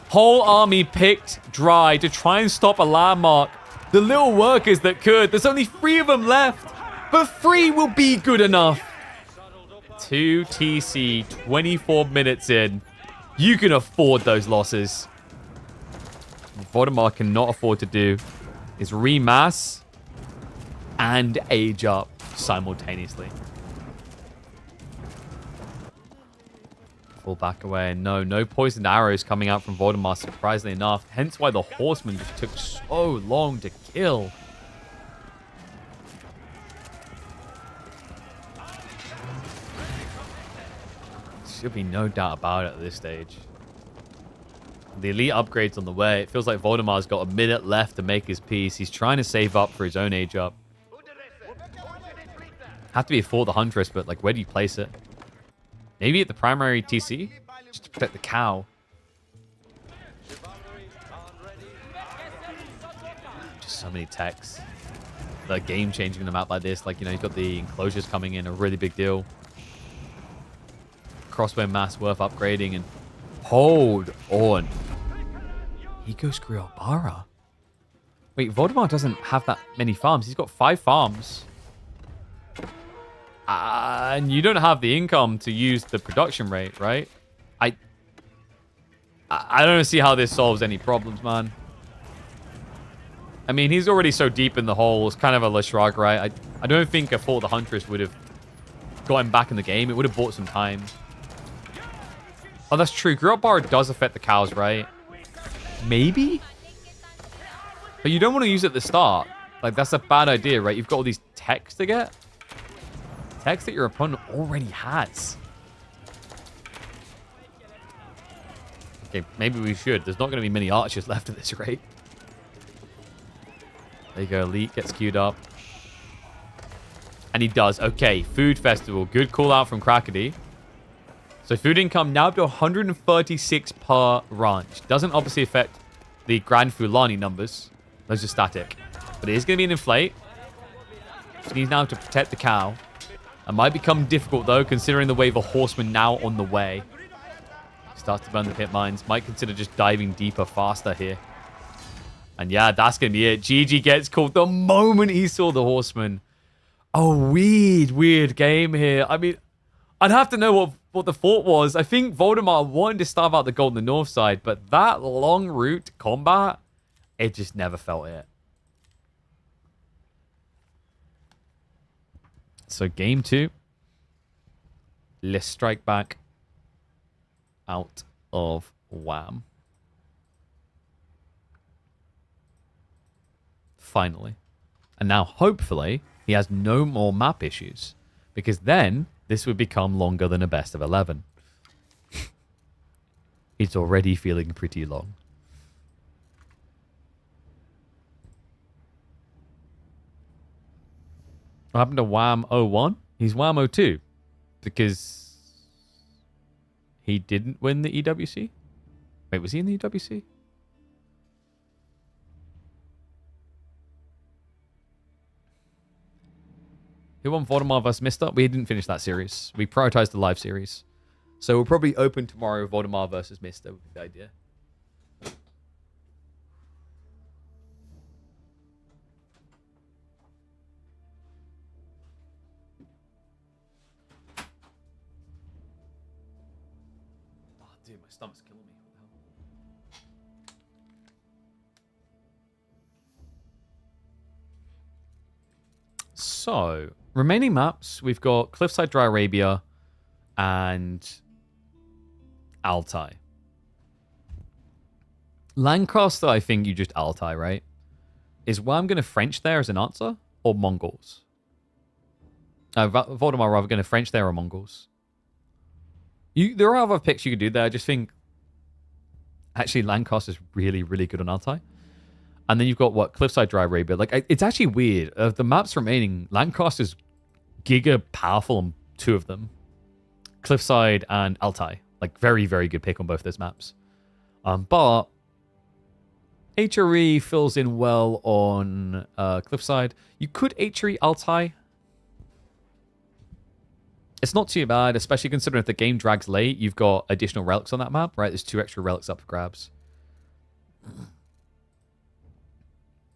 Whole army picked dry to try and stop a landmark. The little workers that could. There's only 3 of them left. But 3 will be good enough. 2 TC, 24 minutes in. You can afford those losses. What Voldemar cannot afford to do is remass and age up simultaneously. Fall back away. No poisoned arrows coming out from Voldemar, surprisingly enough. Hence why the horsemen just took so long to kill. Should be no doubt about it at this stage. The elite upgrade's on the way. It feels like Voldemar's got a minute left to make his peace. He's trying to save up for his own age up. Have to be for the Huntress, but like, where do you place it? Maybe at the primary TC? Just to protect the cow. Just so many techs. The game changing in a map like this. Like, you know, you've got the enclosures coming in, a really big deal. Crossbow mass worth upgrading, and hold on. He goes Griobara. Wait, Voldemar doesn't have that many farms. He's got 5 farms. And you don't have the income to use the production rate, right? I don't see how this solves any problems, man. I mean, he's already so deep in the hole. It's kind of a Leshrag, right? I don't think a Fort the Huntress would have got him back in the game. It would have bought some time. Oh, that's true. Griobara does affect the cows, right? Maybe? But you don't want to use it at the start. Like, that's a bad idea, right? You've got all these techs to get. Techs that your opponent already has. Okay, maybe we should. There's not going to be many archers left at this rate. There you go. Elite gets queued up. And he does. Okay, Food Festival. Good call out from Crackety. So food income now up to 136 per ranch. Doesn't obviously affect the Grand Fulani numbers. Those are static. But it is going to be an inflate. So he needs now to protect the cow. It might become difficult, though, considering the wave of horsemen now on the way. Starts to burn the pit mines. Might consider just diving deeper faster here. And yeah, that's going to be it. GG gets called the moment he saw the horsemen. A weird game here. I mean, I'd have to know what the thought was. I think Voldemar wanted to starve out the gold on the north side, but that long route combat, it just never felt it. So game 2. Let's strike back out of Wham. Finally. And now, hopefully, he has no more map issues. Because then, this would become longer than a best of 11. It's already feeling pretty long. What happened to Wham 01? He's Wham 02. Because he didn't win the EWC? Wait, was he in the EWC? Who won Voldemar vs. Mister? We didn't finish that series. We prioritized the live series. So we'll probably open tomorrow Voldemar vs. Mister would be the idea. Oh, dude, my stomach's killing me. What the hell? So, remaining maps, we've got Cliffside Dry Arabia, and Altai. Lancaster, I think you just Altai, right? Is why I'm going to French there as an answer, or Mongols? Voldemar, rather, going to French there or Mongols? There are other picks you could do there. I just think actually Lancaster is really, really good on Altai. And then you've got what? Cliffside, Dry Arabia. Like, it's actually weird. Of the maps remaining, Lancaster's giga powerful on 2 of them. Cliffside and Altai. Like, very, very good pick on both those maps. But HRE fills in well on Cliffside. You could HRE Altai. It's not too bad, especially considering if the game drags late, you've got additional relics on that map, right? There's 2 extra relics up for grabs.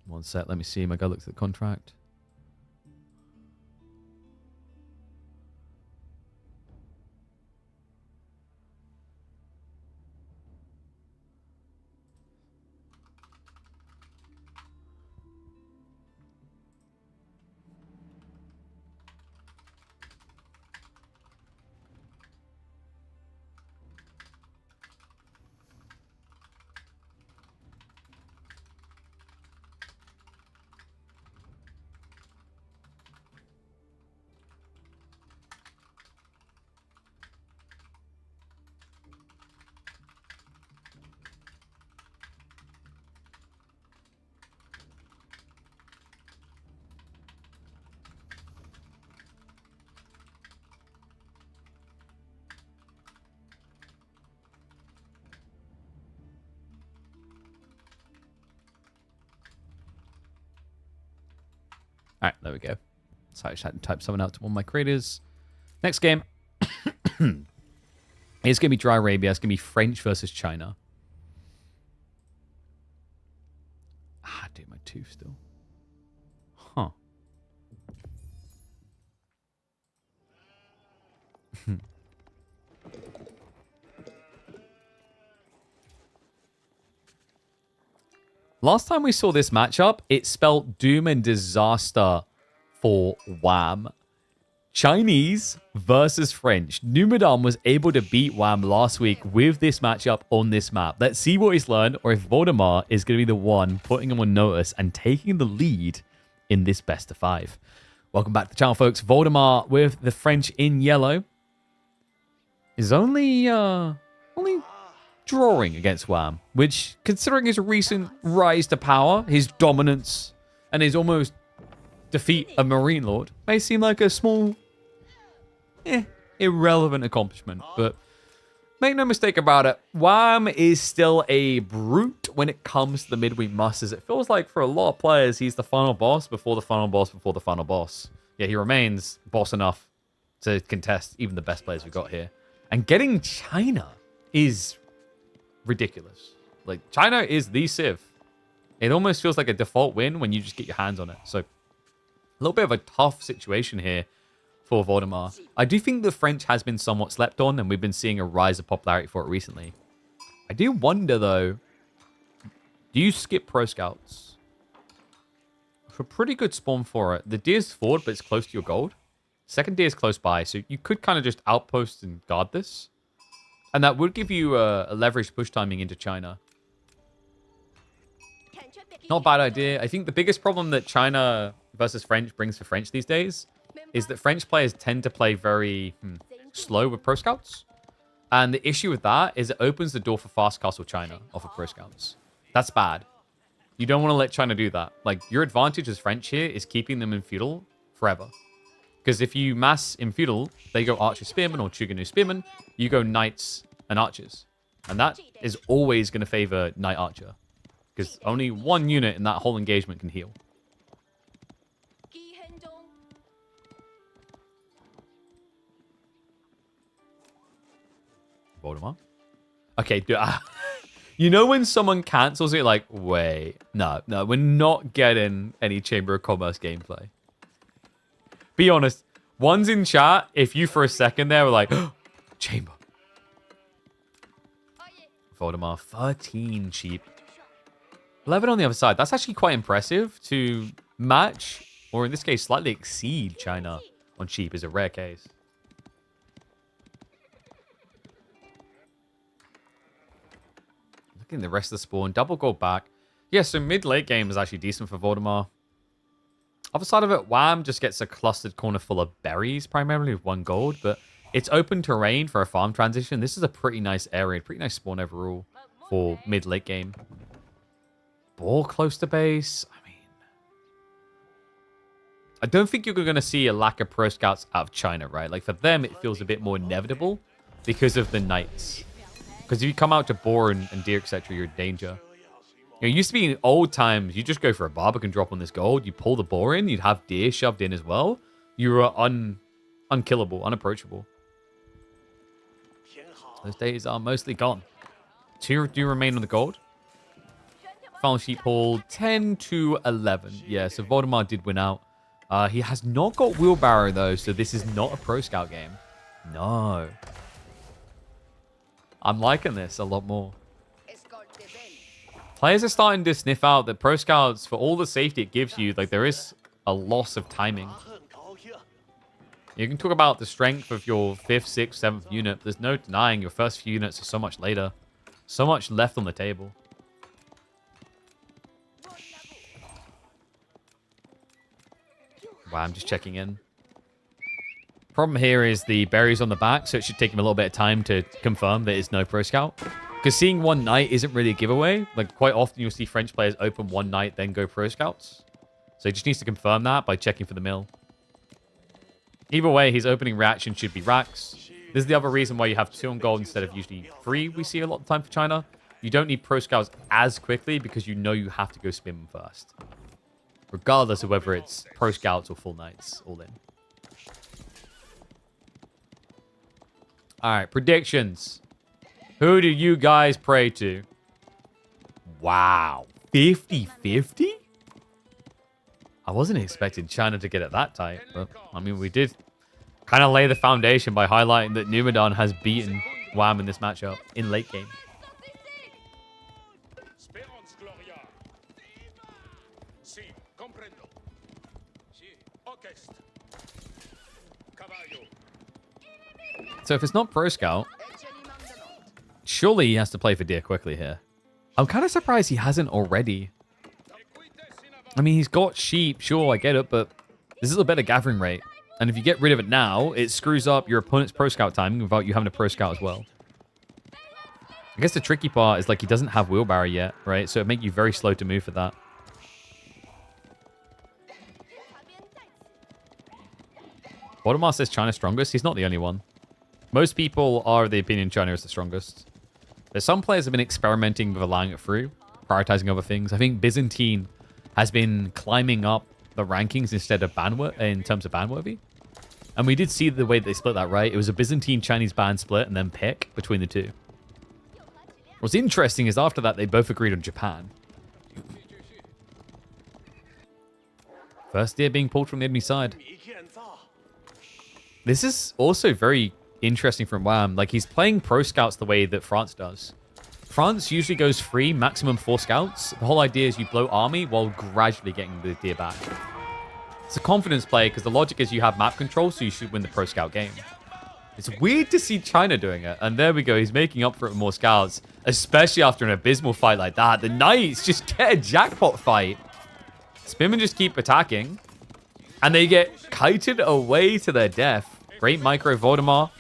One sec, let me see. My guy looks at the contract. All right, there we go. So I just had to type something out to one of my creators. Next game is going to be Dry Arabia. It's going to be French versus China. Dude, my tooth still. Huh. Last time we saw this matchup, it spelled doom and disaster for Wham. Chinese versus French. Numadam was able to beat Wham last week with this matchup on this map. Let's see what he's learned, or if Voldemar is going to be the one putting him on notice and taking the lead in this best of 5. Welcome back to the channel, folks. Voldemar with the French in yellow is only drawing against Wham, which, considering his recent rise to power, his dominance, and his almost defeat of Marine Lord, may seem like a small, irrelevant accomplishment. But make no mistake about it, Wham is still a brute when it comes to the midweek musters. It feels like for a lot of players, he's the final boss before the final boss before the final boss. Yet he remains boss enough to contest even the best players we've got here. And getting China is ridiculous. Like, China is the Civ. It almost feels like a default win when you just get your hands on it. So, a little bit of a tough situation here for Voldemar. I do think the French has been somewhat slept on, and we've been seeing a rise of popularity for it recently. I do wonder, though, do you skip Pro Scouts? It's a pretty good spawn for it. The deer's forward, but it's close to your gold. Second deer is close by, so you could kind of just outpost and guard this. And that would give you a leveraged push timing into China. Not a bad idea. I think the biggest problem that China versus French brings for French these days is that French players tend to play very slow with Pro Scouts. And the issue with that is it opens the door for fast castle China off of Pro Scouts. That's bad. You don't want to let China do that. Like, your advantage as French here is keeping them in feudal forever. Because if you mass in feudal, they go archer spearmen or Chuganu spearmen. You go knights and archers. And that is always going to favor knight archer. Because only one unit in that whole engagement can heal. Voldemar. Okay, dude. You know when someone cancels it, like, wait. No, we're not getting any Chamber of Commerce gameplay. Be honest. One's in chat, if you for a second there were like, oh, Chamber. Voldemar, 13 cheap. 11 on the other side. That's actually quite impressive to match, or in this case, slightly exceed China on cheap is a rare case. getting the rest of the spawn. Double gold back. Yeah, so mid-late game is actually decent for Voldemar. Other side of it, Wham just gets a clustered corner full of berries, primarily with 1 gold, but it's open terrain for a farm transition. This is a pretty nice area, pretty nice spawn overall for mid-late game. Ball close to base. I mean, I don't think you're going to see a lack of pro scouts out of China, right? Like, for them, it feels a bit more inevitable because of the knights. Because if you come out to boar and deer, etc., you're in danger. You know, it used to be in old times, you just go for a Barbican drop on this gold, you pull the boar in, you'd have deer shoved in as well. You were unkillable, unapproachable. Those days are mostly gone. 2 do remain on the gold. Final sheep haul 10 to 11. Yeah, so Voldemar did win out. He has not got wheelbarrow though, so this is not a pro scout game. No. I'm liking this a lot more. Players are starting to sniff out that pro scouts, for all the safety it gives you, like there is a loss of timing. You can talk about the strength of your 5th, 6th, 7th unit, but there's no denying your first few units are so much later. So much left on the table. Wow, I'm just checking in. Problem here is the berries on the back, so it should take him a little bit of time to confirm that it's no pro scout. Because seeing 1 knight isn't really a giveaway. Like, quite often you'll see French players open 1 knight, then go pro scouts. So he just needs to confirm that by checking for the mill. Either way, his opening reaction should be racks. This is the other reason why you have 2 on gold instead of usually 3 we see a lot of the time for China. You don't need pro scouts as quickly because you know you have to go spin them first. Regardless of whether it's pro scouts or full knights, all in. All right, predictions. Who do you guys pray to? Wow, 50-50? I wasn't expecting China to get it that tight, but I mean, we did kind of lay the foundation by highlighting that Numidan has beaten Wham in this matchup in late game. Speranza Gloria. Si, comprendo. Si, ocest. Cavallo. So if it's not pro scout, surely he has to play for deer quickly here. I'm kind of surprised he hasn't already. I mean, he's got sheep, sure, I get it, but this is a better gathering rate. And if you get rid of it now, it screws up your opponent's pro scout timing without you having a pro scout as well. I guess the tricky part is, like, he doesn't have wheelbarrow yet, right? So it'd make you very slow to move for that. Voldemar says China's strongest. He's not the only one. Most people are of the opinion China is the strongest. There's some players have been experimenting with allowing it through, prioritizing other things. I think Byzantine has been climbing up the rankings instead of in terms of ban-worthy. And we did see the way they split that, right? It was a Byzantine-Chinese ban split and then pick between the two. What's interesting is after that, they both agreed on Japan. First deer being pulled from the enemy side. This is also very interesting from Wham. Like, he's playing pro scouts the way that France does. France usually goes free, maximum 4 scouts. The whole idea is you blow army while gradually getting the deer back. It's a confidence play because the logic is you have map control, so you should win the pro scout game. It's weird to see China doing it. And there we go. He's making up for it with more scouts, especially after an abysmal fight like that. The Knights just get a jackpot fight. Spinmen just keep attacking. And they get kited away to their death. Great micro Voldemar.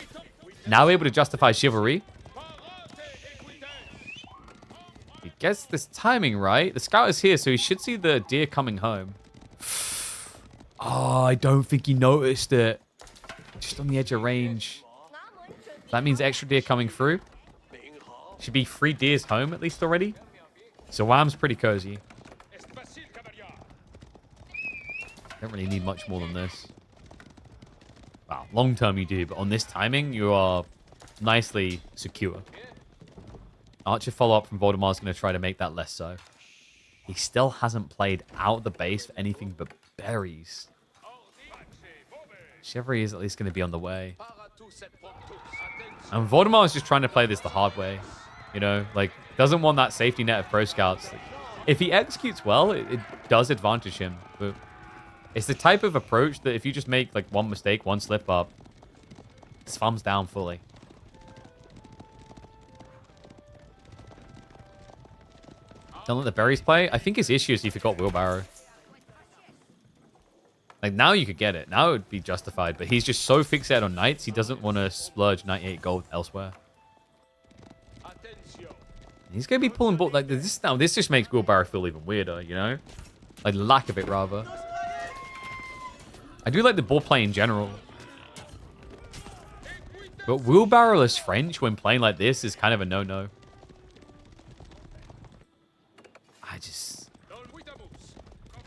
Now able to justify chivalry. He gets this timing right. The scout is here, so he should see the deer coming home. Oh, I don't think he noticed it. Just on the edge of range. That means extra deer coming through. Should be 3 deers home at least already. So Wham's pretty cozy. Don't really need much more than this. Wow, long term you do, but on this timing, you are nicely secure. Archer follow-up from Voldemar is going to try to make that less so. He still hasn't played out the base for anything but berries. Chivalry is at least going to be on the way. And Voldemar is just trying to play this the hard way. You know, like, doesn't want that safety net of pro scouts. Like, if he executes well, it does advantage him. But it's the type of approach that if you just make, like, one mistake, one slip up, it's thumbs down fully. Don't let the berries play. I think his issue is he forgot wheelbarrow. Like, now you could get it. Now it would be justified. But he's just so fixated on knights, he doesn't want to splurge 98 gold elsewhere. He's going to be pulling ball. Like, this now, this just makes wheelbarrow feel even weirder, you know? Like, lack of it, rather. I do like the ball play in general. But wheelbarrow-less French when playing like this is kind of a no-no.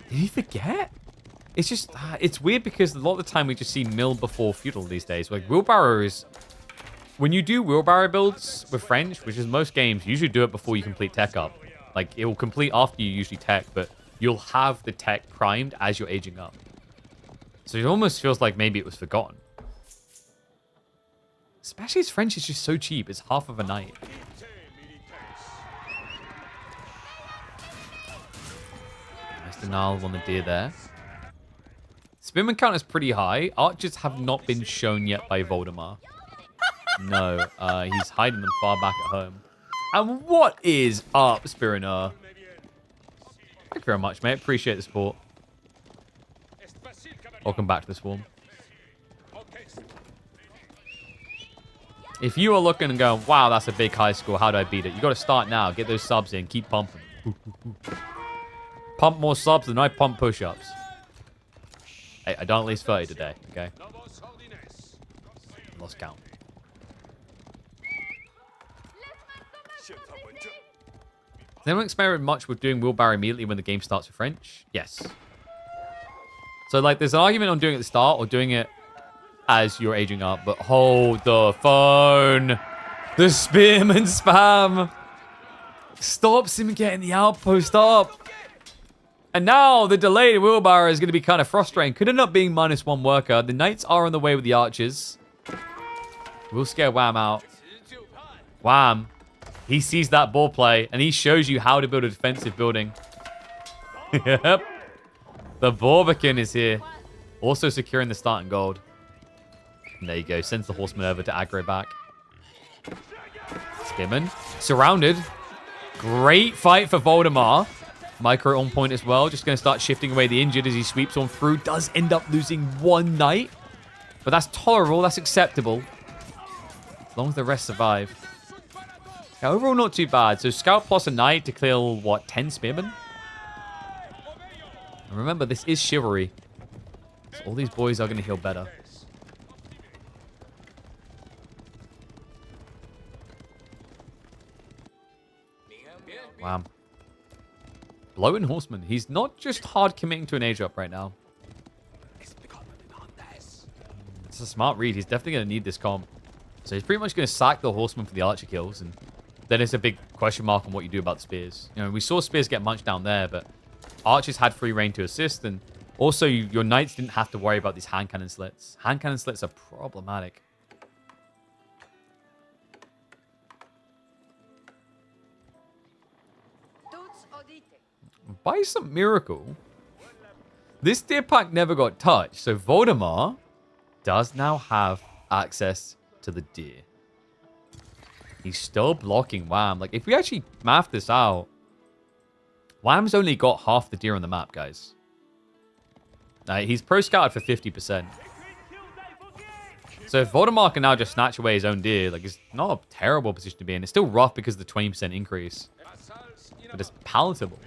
Did he forget? It's just, it's weird because a lot of the time we just see mill before feudal these days. Like, wheelbarrow is, when you do wheelbarrow builds with French, which is most games, you usually do it before you complete tech up. Like, it will complete after you usually tech, but you'll have the tech primed as you're aging up. So it almost feels like maybe it was forgotten. Especially as French is just so cheap. It's half of a knight. Nice denial on the deer there. Spearman count is pretty high. Archers have not been shown yet by Voldemar. No, he's hiding them far back at home. And what is up, Spiriner? Thank you very much, mate. Appreciate the support. Welcome back to the Swarm. If you are looking and going, wow, that's a big high score, how do I beat it? You got to start now. Get those subs in. Keep pumping. Pump more subs than I pump push-ups. Hey, I done at least 30 today, okay? Lost count. Does anyone experiment much with doing wheelbarrow immediately when the game starts with French? Yes. So, like, there's an argument on doing it at the start or doing it as you're aging up, but hold the phone. The spearman spam. Stops him getting the outpost up. And now the delayed wheelbarrow is going to be kind of frustrating. Could end up being -1 worker. The knights are on the way with the archers. We'll scare Wham out. Wham. He sees that ball play, and he shows you how to build a defensive building. Yep. The Barbican is here. Also securing the starting gold. And there you go. Sends the horseman over to aggro back. Spearman. Surrounded. Great fight for Voldemar. Micro on point as well. Just going to start shifting away the injured as he sweeps on through. Does end up losing one knight. But that's tolerable. That's acceptable. As long as the rest survive. Yeah, overall, not too bad. So Scout plus a knight to kill, what, 10 spearmen? And remember, this is chivalry. So all these boys are going to heal better. Wow. Blowing Horseman. He's not just hard committing to an age up right now. It's a smart read. He's definitely going to need this comp. So he's pretty much going to sack the Horseman for the archer kills. And then it's a big question mark on what you do about the spears. You know, we saw spears get munched down there, but archers had free reign to assist. And also, your knights didn't have to worry about these hand cannon slits. Hand cannon slits are problematic. By some miracle, this deer pack never got touched. So Voldemar does now have access to the deer. He's still blocking Wham. Like, if we actually math this out, Wham's only got half the deer on the map, guys. He's pro-scouted for 50%. So if Voldemar can now just snatch away his own deer, like, it's not a terrible position to be in. It's still rough because of the 20% increase. But it's palatable.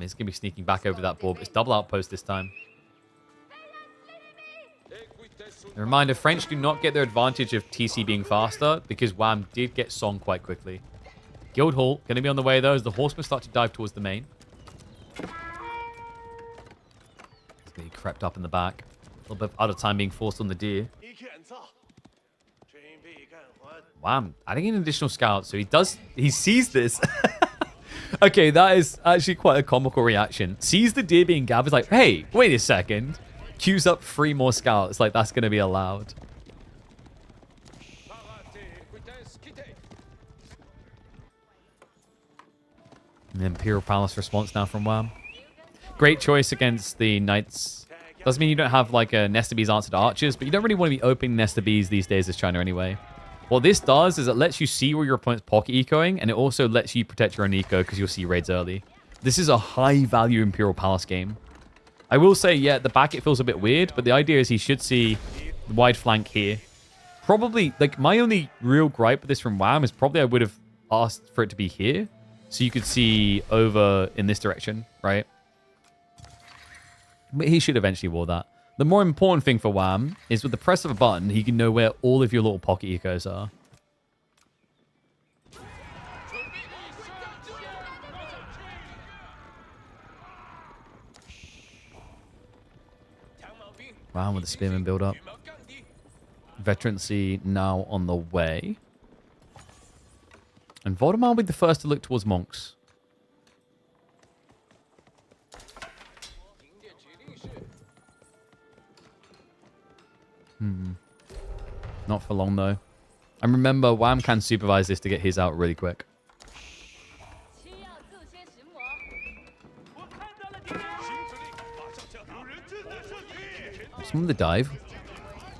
He's going to be sneaking back over that ball, but it's double outpost this time. A reminder, French do not get their advantage of TC being faster because Wham did get Song quite quickly. Guildhall going to be on the way, though, as the horsemen start to dive towards the main. He crept up in the back. A little bit out of time being forced on the deer. Wham, adding an additional scout. So he sees this. Okay, that is actually quite a comical reaction. Sees the deer being gathered, like, hey, wait a second. Queues up 3 more scouts, like that's going to be allowed. An Imperial Palace response now from Wham. Great choice against the Knights. Doesn't mean you don't have like a Nest of Bees answer to Archers, but you don't really want to be opening Nest of Bees these days as China anyway. What this does is it lets you see where your opponent's pocket ecoing, and it also lets you protect your own eco because you'll see raids early. This is a high-value Imperial Palace game. I will say, yeah, the back it feels a bit weird, but the idea is he should see the wide flank here. Probably, like, my only real gripe with this from WAM is probably I would have asked for it to be here, so you could see over in this direction, right? But he should eventually wall that. The more important thing for WAM is with the press of a button, he can know where all of your little pocket ecos are. WAM with the spearman build up. Veterancy now on the way. And Voldemar will be the first to look towards monks. Not for long, though. And remember, WAM can supervise this to get his out really quick. Some of the dive.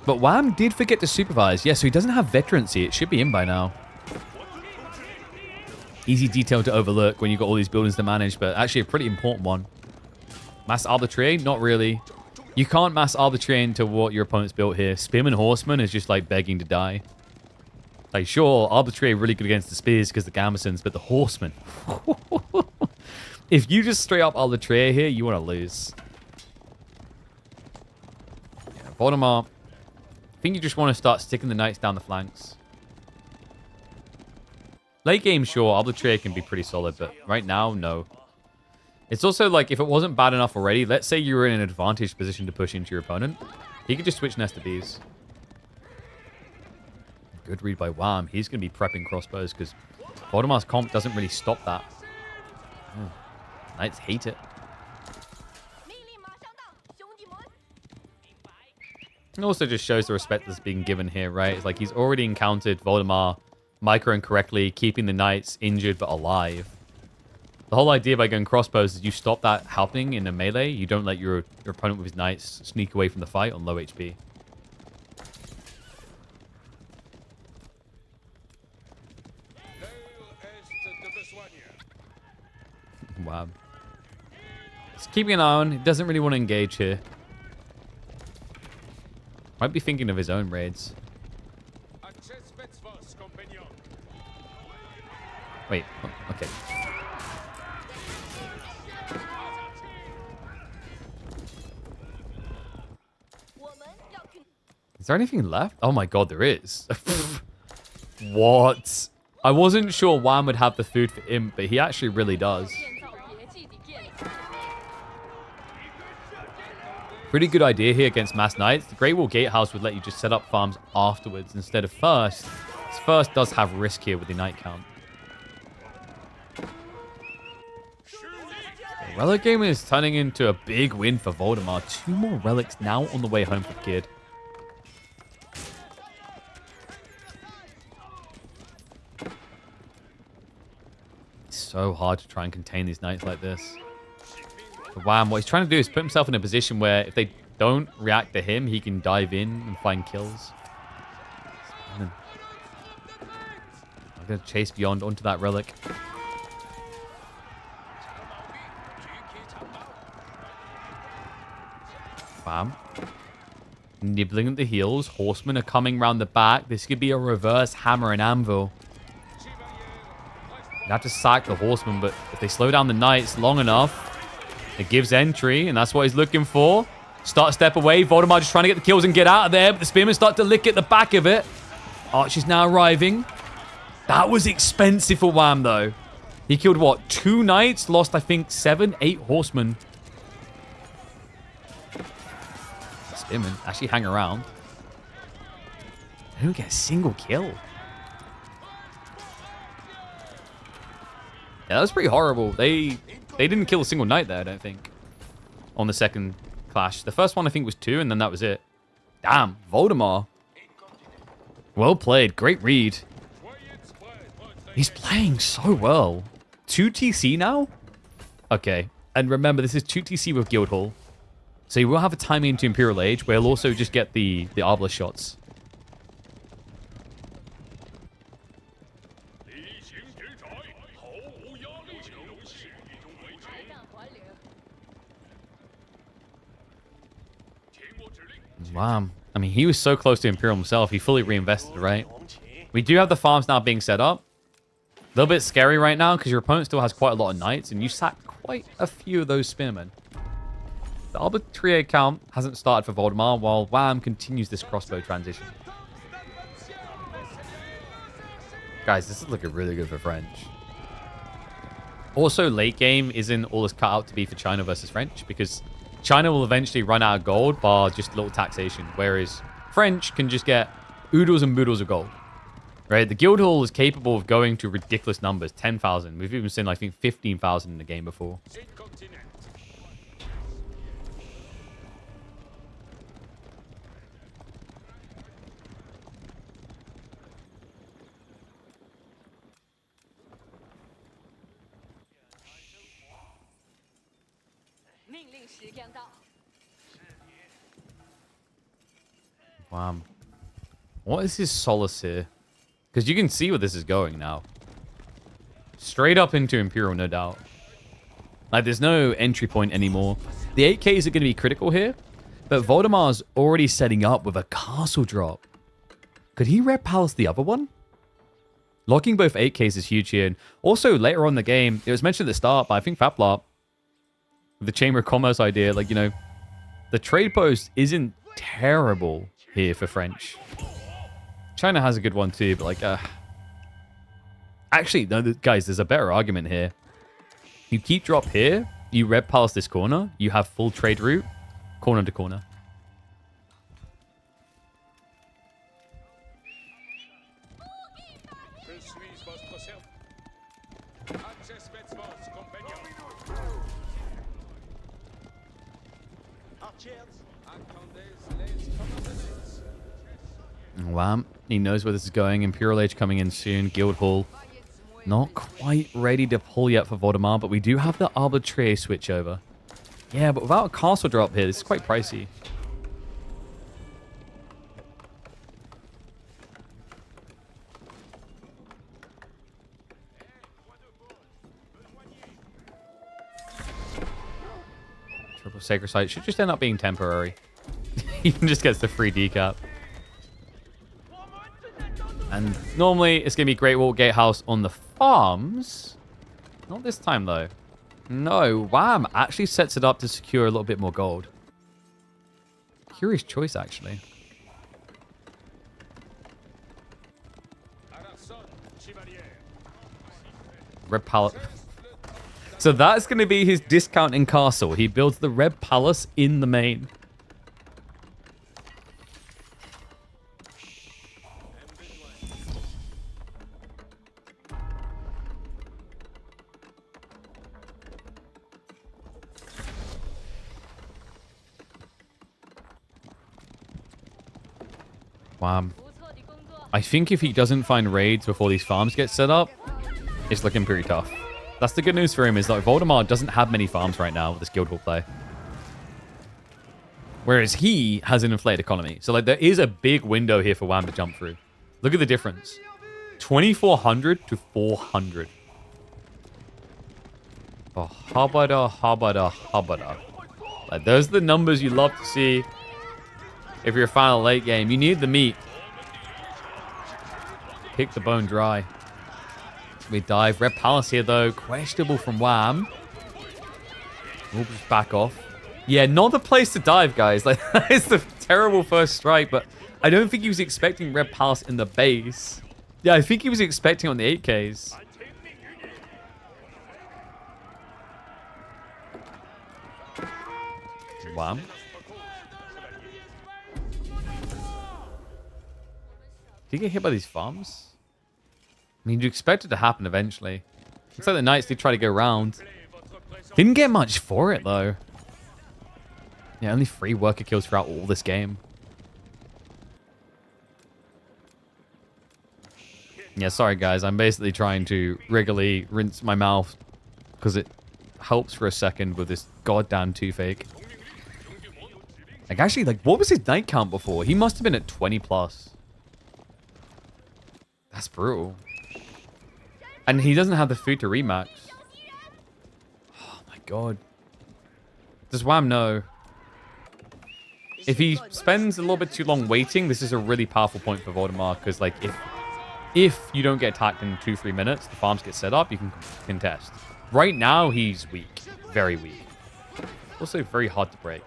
But WAM did forget to supervise. Yeah, so he doesn't have veterancy. It should be in by now. Easy detail to overlook when you've got all these buildings to manage, but actually a pretty important one. Mass arbitrary? Not really. You can't mass arbitrary into what your opponent's built here. Spearman Horseman is just like begging to die. Like, sure, arbitrary really good against the spears because the gambesons, but the horseman. If you just straight up arbitrary here, you want to lose. Yeah, Voldemar. I think you just want to start sticking the knights down the flanks. Late game, sure, arbitrary can be pretty solid, but right now, no. It's also like, if it wasn't bad enough already, let's say you were in an advantaged position to push into your opponent. He could just switch nest to bees. Good read by WAM. He's going to be prepping crossbows because Voldemar's comp doesn't really stop that. Oh, Knights hate it. It also just shows the respect that's being given here, right? It's like he's already encountered Voldemar microing correctly, keeping the knights injured but alive. The whole idea by going crossbows is you stop that happening in a melee. You don't let your opponent with his knights sneak away from the fight on low HP. Wow. He's keeping an eye on. He doesn't really want to engage here. Might be thinking of his own raids. Wait. Oh, okay. Is there anything left? Oh my god, there is. What? I wasn't sure WAM would have the food for Imp, but he actually really does. Pretty good idea here against Mass Knights. The Great Wall Gatehouse would let you just set up farms afterwards instead of first. First does have risk here with the Knight count. The Relic game is turning into a big win for Voldemar. 2 more relics now on the way home for the kid. So hard to try and contain these knights like this. For WAM, what he's trying to do is put himself in a position where if they don't react to him, he can dive in and find kills. I'm going to chase beyond onto that relic. WAM. Nibbling at the heels. Horsemen are coming around the back. This could be a reverse hammer and anvil. You have to sack the horsemen, but if they slow down the knights long enough, it gives entry, and that's what he's looking for. Start a step away. Voldemar just trying to get the kills and get out of there, but the spearmen start to lick at the back of it. Archer's now arriving. That was expensive for WAM, though. He killed, what, 2 knights? Lost, I think, 7, 8 horsemen. Spearmen actually hang around. They don't get a single kill. Yeah, that was pretty horrible. They didn't kill a single knight there, I don't think, on the second clash. The first one, I think, was 2, and then that was it. Damn, Voldemar. Well played. Great read. He's playing so well. 2 TC now? Okay. And remember, this is 2 TC with Guildhall. So you will have a timing into Imperial Age, where he'll also just get the Arbor shots. Wow. I mean, he was so close to Imperial himself. He fully reinvested, right? We do have the farms now being set up. A little bit scary right now because your opponent still has quite a lot of knights, and you sacked quite a few of those spearmen. The arbitrary count hasn't started for Voldemar, while Wham continues this crossbow transition. Guys, this is looking really good for French. Also, late game isn't all it's cut out to be for China versus French, because China will eventually run out of gold bar just little taxation, whereas French can just get oodles and boodles of gold. Right? The guild hall is capable of going to ridiculous numbers, 10,000. We've even seen, I think, 15,000 in the game before. Wow. What is his solace here? Because you can see where this is going now. Straight up into Imperial, no doubt. Like, there's no entry point anymore. The 8Ks are going to be critical here, but Voldemar's already setting up with a castle drop. Could he Red Palace the other one? Locking both 8Ks is huge here. And also, later on in the game, it was mentioned at the start, but I think Faplar, the Chamber of Commerce idea, like, you know, the trade post isn't terrible here for French. China has a good one too, but like, actually, no, guys, there's a better argument here. You keep drop here, you Red Palace this corner, you have full trade route, corner to corner. Wow, he knows where this is going. Imperial Age coming in soon. Guild Hall not quite ready to pull yet for Voldemar, but we do have the arbitrary switch over. Yeah, but without a castle drop here, this is quite pricey. Triple Sacred Site should just end up being temporary. He just gets the free decap. And normally, it's going to be Great Wall Gatehouse on the farms. Not this time, though. No, Wham actually sets it up to secure a little bit more gold. Curious choice, actually. Red Palace. So that's going to be his discount in castle. He builds the Red Palace in the main. Wow. I think if he doesn't find raids before these farms get set up, it's looking pretty tough. That's the good news for him, is that Voldemar doesn't have many farms right now with this Guild Hall play. Whereas he has an inflated economy. So like there is a big window here for Wham to jump through. Look at the difference. 2,400 to 400. Oh, habada, habada, habada. Like, those are the numbers you love to see. If you're a fan of late game, you need the meat. Pick the bone dry. We dive. Red Palace here, though. Questionable from Wham. We'll just back off. Yeah, not the place to dive, guys. Like, that is the terrible first strike, but I don't think he was expecting Red Palace in the base. Yeah, I think he was expecting on the 8Ks. Wham. Did he get hit by these farms? I mean, you expect it to happen eventually. Looks like the Knights did try to go around. Didn't get much for it, though. Yeah, only 3 worker kills throughout all this game. Yeah, sorry, guys. I'm basically trying to regularly rinse my mouth because it helps for a second with this goddamn toothache. Like, actually, like, what was his night count before? He must have been at 20 plus. That's brutal. And he doesn't have the food to remax. Oh my god. Does Wham know? If he spends a little bit too long waiting, this is a really powerful point for Voldemar, because like if you don't get attacked in 2-3 minutes, the farms get set up, you can contest. Right now, he's weak. Very weak. Also very hard to break.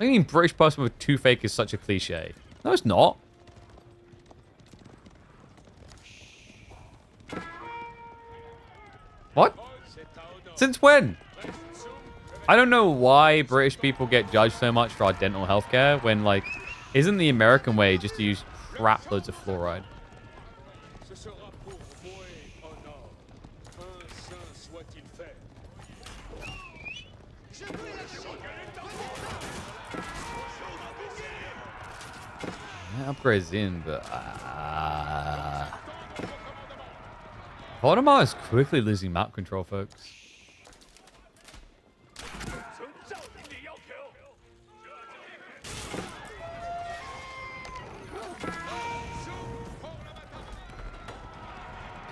I mean, British person with two fake is such a cliche. No, it's not. What? Since when? I don't know why British people get judged so much for our dental healthcare when, like, isn't the American way just to use crap loads of fluoride? Yeah, upgrades in, but Voldemar is quickly losing map control, folks.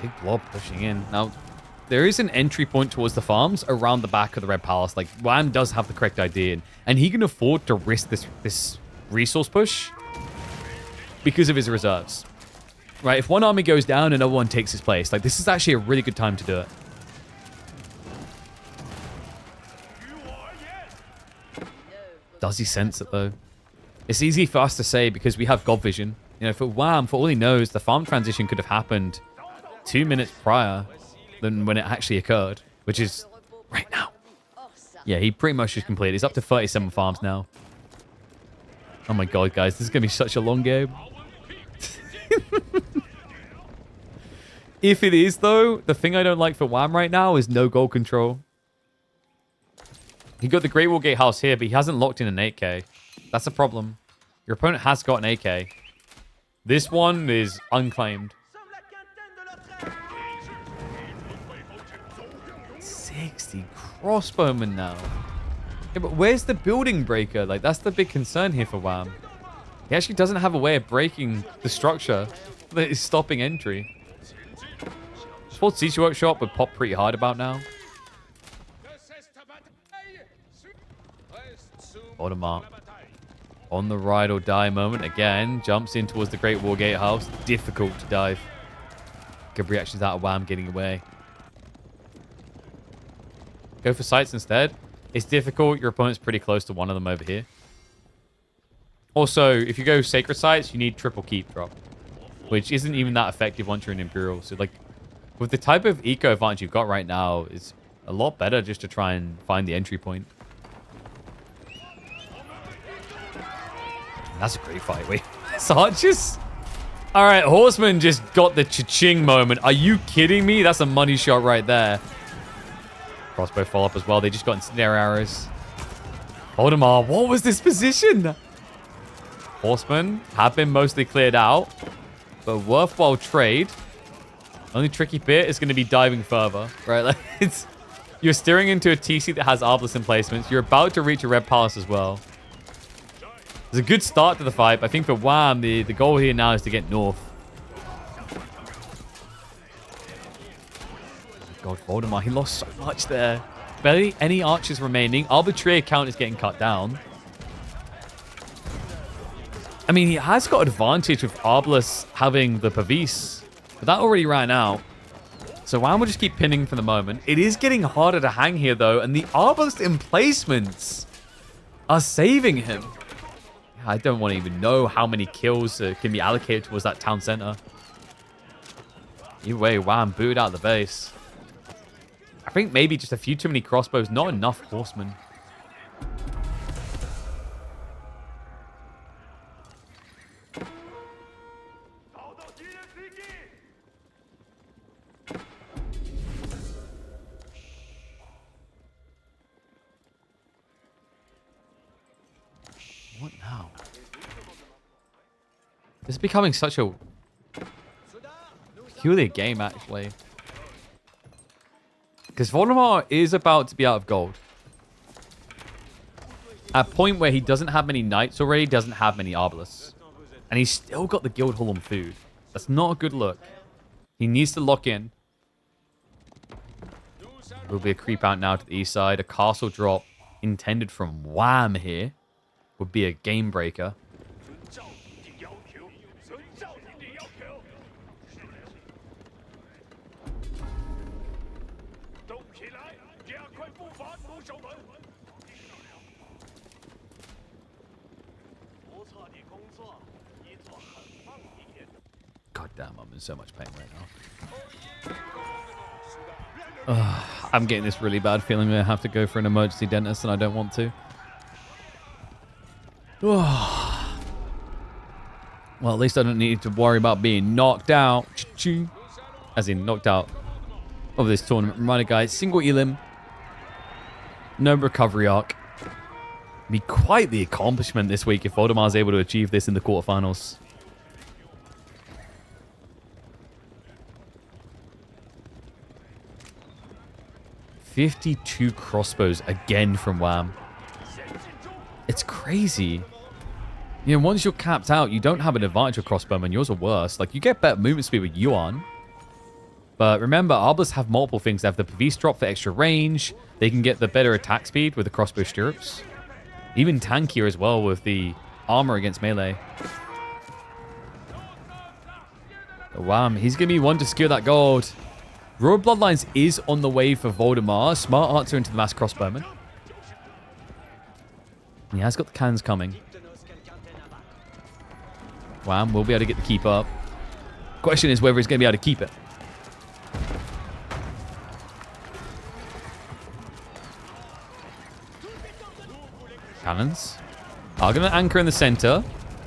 Big blob pushing in. Now, there is an entry point towards the farms around the back of the Red Palace. Like, Wham does have the correct idea, and he can afford to risk this resource push because of his reserves. Right, if one army goes down, another one takes his place. Like, this is actually a really good time to do it. Does he sense it, though? It's easy for us to say because we have God vision. You know, for Wham, for all he knows, the farm transition could have happened 2 minutes prior than when it actually occurred, which is right now. Yeah, he pretty much just completed. He's up to 37 farms now. Oh my god, guys, this is going to be such a long game. If it is, though, the thing I don't like for Wham right now is no goal control. He got the Great Wall Gate house here, but he hasn't locked in an 8k. That's a problem. Your opponent has got an 8k. This one is unclaimed. 60 crossbowmen now. Yeah, but where's the building breaker? Like, that's the big concern here for Wham. He actually doesn't have a way of breaking the structure that is stopping entry. Sports Siege Workshop would pop pretty hard about now. Voldemar on the ride or die moment again. Jumps in towards the Great War Gatehouse. Difficult to dive. Good reactions out of Wham getting away. Go for sights instead. It's difficult. Your opponent's pretty close to one of them over here. Also, if you go Sacred Sites, you need triple keep drop, which isn't even that effective once you're in Imperial. So, like, with the type of eco advantage you've got right now, it's a lot better just to try and find the entry point. That's a great fight. Wait, it's archers? All right, Horseman just got the cha-ching moment. Are you kidding me? That's a money shot right there. Crossbow follow-up as well. They just got incendiary arrows. Voldemar, what was this position? Horsemen have been mostly cleared out, but worthwhile trade. Only tricky bit is going to be diving further, right? Like, you're steering into a TC that has Arbalest emplacements. You're about to reach a Red Palace as well. It's a good start to the fight, but I think for Wham, the goal here now is to get north. God, Voldemar, he lost so much there. Barely any archers remaining. Arbitrary count is getting cut down. I mean, he has got advantage with Arbalest having the Pavis, but that already ran out. So Wham will just keep pinning for the moment. It is getting harder to hang here, though, and the Arbalest emplacements are saving him. I don't want to even know how many kills can be allocated towards that town center. Either way, Wham booted out the base. I think maybe just a few too many crossbows, not enough horsemen. What now? This is becoming such a peculiar game, actually. Because Voldemar is about to be out of gold. At a point where he doesn't have many knights already, doesn't have many Arbalests. And he's still got the Guildhall on food. That's not a good look. He needs to lock in. There'll be a creep out now to the east side. A castle drop intended from Wham here would be a game breaker. 遵照你的要求，遵照你的要求。动起来，加快步伐，入手门。不错的工作，你做很棒一点。 God damn, I'm in so much pain right now. I'm getting this really bad feeling that I have to go for an emergency dentist and I don't want to. Well, at least I don't need to worry about being knocked out. As in, knocked out of this tournament. Reminder, guys, single elim. No recovery arc. Be quite the accomplishment this week if Voldemar is able to achieve this in the quarterfinals. "52 crossbows again from Wham." It's crazy. You know, once you're capped out, you don't have an advantage with crossbowmen. Yours are worse. Like, you get better movement speed with Yuan. But remember, Arbalists have multiple things. They have the Pavis drop for extra range. They can get the better attack speed with the crossbow stirrups. Even tankier as well with the armor against melee. Wham, he's going to be one to secure that gold. Royal Bloodlines is on the way for Voldemar. Smart answer into the mass crossbowman. He has got the cannons coming. Wham, will be able to get the keep up. Question is whether he's going to be able to keep it. Cannons are going to anchor in the center.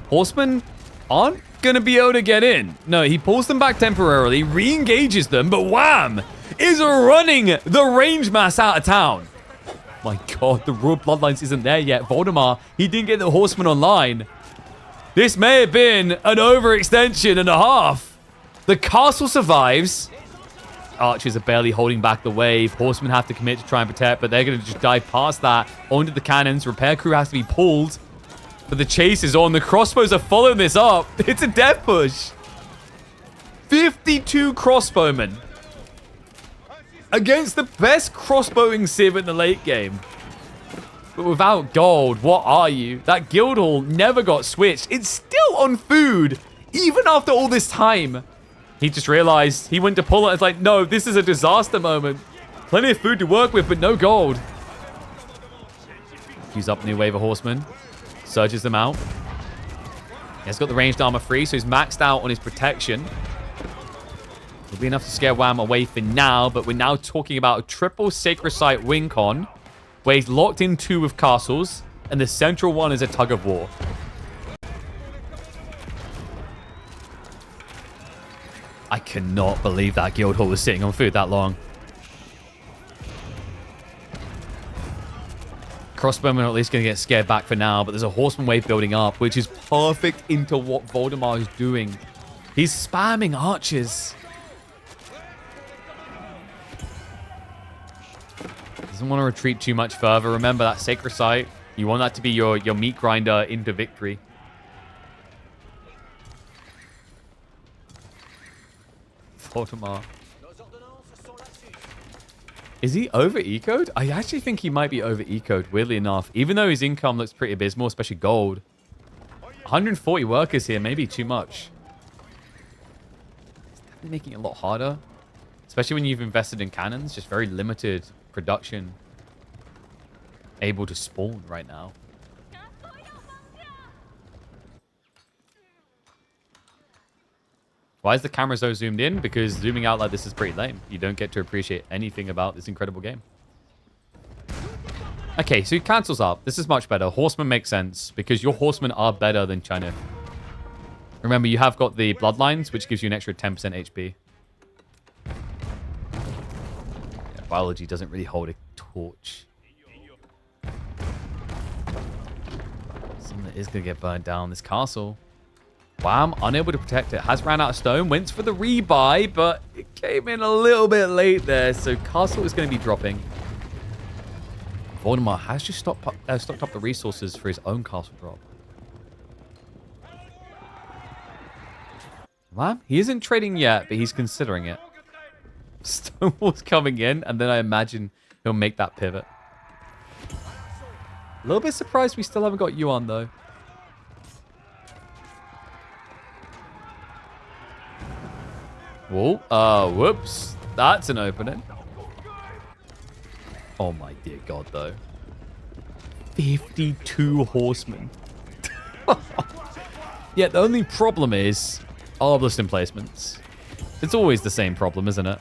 Horsemen aren't going to be able to get in. No, he pulls them back temporarily, re-engages them, but Wham is running the range mass out of town. My God, the Royal Bloodlines isn't there yet. Voldemar, he didn't get the Horsemen online. This may have been an overextension and a half. The castle survives. Archers are barely holding back the wave. Horsemen have to commit to try and protect, but they're going to just dive past that onto the cannons. Repair crew has to be pulled. But the chase is on. The crossbows are following this up. It's a death push. 52 crossbowmen against the best crossbowing civ in the late game. But without gold, what are you? That Guildhall never got switched. It's still on food, even after all this time. He just realized he went to pull it. It's like, no, this is a disaster moment. Plenty of food to work with, but no gold. Use up new wave of horsemen. Surges them out. He's got the ranged armor free, so he's maxed out on his protection. Will be enough to scare Wham away for now, but we're now talking about a triple Sacred Site win con, where he's locked in 2 with castles, and the central one is a tug of war. I cannot believe that Guildhall was sitting on food that long. Crossbowmen are at least going to get scared back for now, but there's a horseman wave building up, which is perfect into what Voldemar is doing. He's spamming archers. Doesn't want to retreat too much further. Remember that Sacred Site. You want that to be your meat grinder into victory. Voldemar. Is he over-ecoed? I actually think he might be over-ecoed, weirdly enough. Even though his income looks pretty abysmal, especially gold. 140 workers here, maybe too much. It's definitely making it a lot harder. Especially when you've invested in cannons. Just very limited production. Able to spawn right now. Why is the camera so zoomed in? Because zooming out like this is pretty lame. You don't get to appreciate anything about this incredible game. Okay, so he cancels up. This is much better. Horsemen make sense because your horsemen are better than China. Remember, you have got the bloodlines, which gives you an extra 10% HP. Yeah, biology doesn't really hold a torch. Someone is going to get burned down. This castle. Wham, unable to protect it. Has ran out of stone. Went for the rebuy, but it came in a little bit late there. So castle is going to be dropping. Voldemar has just stocked up the resources for his own castle drop. Wham, he isn't trading yet, but he's considering it. Stonewall's coming in, and then I imagine he'll make that pivot. A little bit surprised we still haven't got Yuan, though. Whoa. Whoops. That's an opening. Oh, my dear God, though. 52 horsemen. Yeah, the only problem is arbalest emplacements. It's always the same problem, isn't it?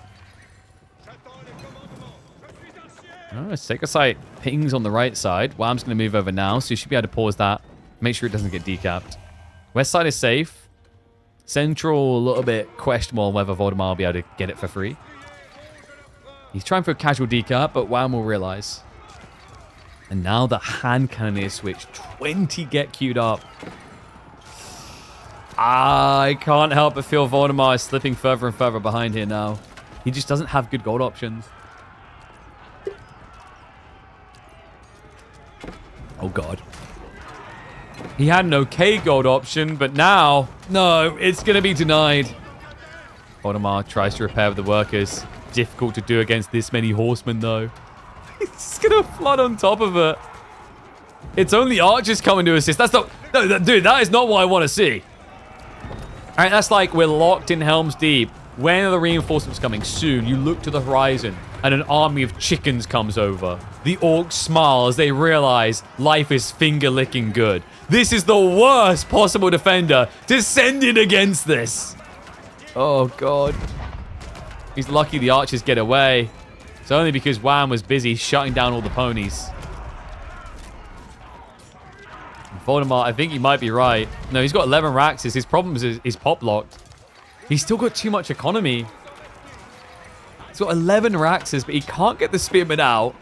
Oh, Sacred Sight pings on the right side. Wham's going to move over now, so you should be able to pause that. Make sure it doesn't get decapped. West side is safe. Central, a little bit questionable on whether Voldemar will be able to get it for free. He's trying for a casual decap, but Wham will realize. And now the hand cannoneer switch. 20 get queued up. I can't help but feel Voldemar is slipping further and further behind here now. He just doesn't have good gold options. Oh, God. He had an okay gold option, but now, no, it's going to be denied. Voldemar tries to repair with the workers. Difficult to do against this many horsemen, though. He's going to flood on top of it. It's only archers coming to assist. That's not... No, dude, that is not what I want to see. All right, that's like we're locked in Helm's Deep. When are the reinforcements coming? Soon. You look to the horizon, and an army of chickens comes over. The orcs smile as they realize life is finger-licking good. This is the worst possible defender to send in against this. Oh, God. He's lucky the archers get away. It's only because Wham was busy shutting down all the ponies. Voldemar, I think he might be right. No, he's got 11 Raxes. His problem is he's pop-locked. He's still got too much economy. He's got 11 Raxes, but he can't get the Spearman out.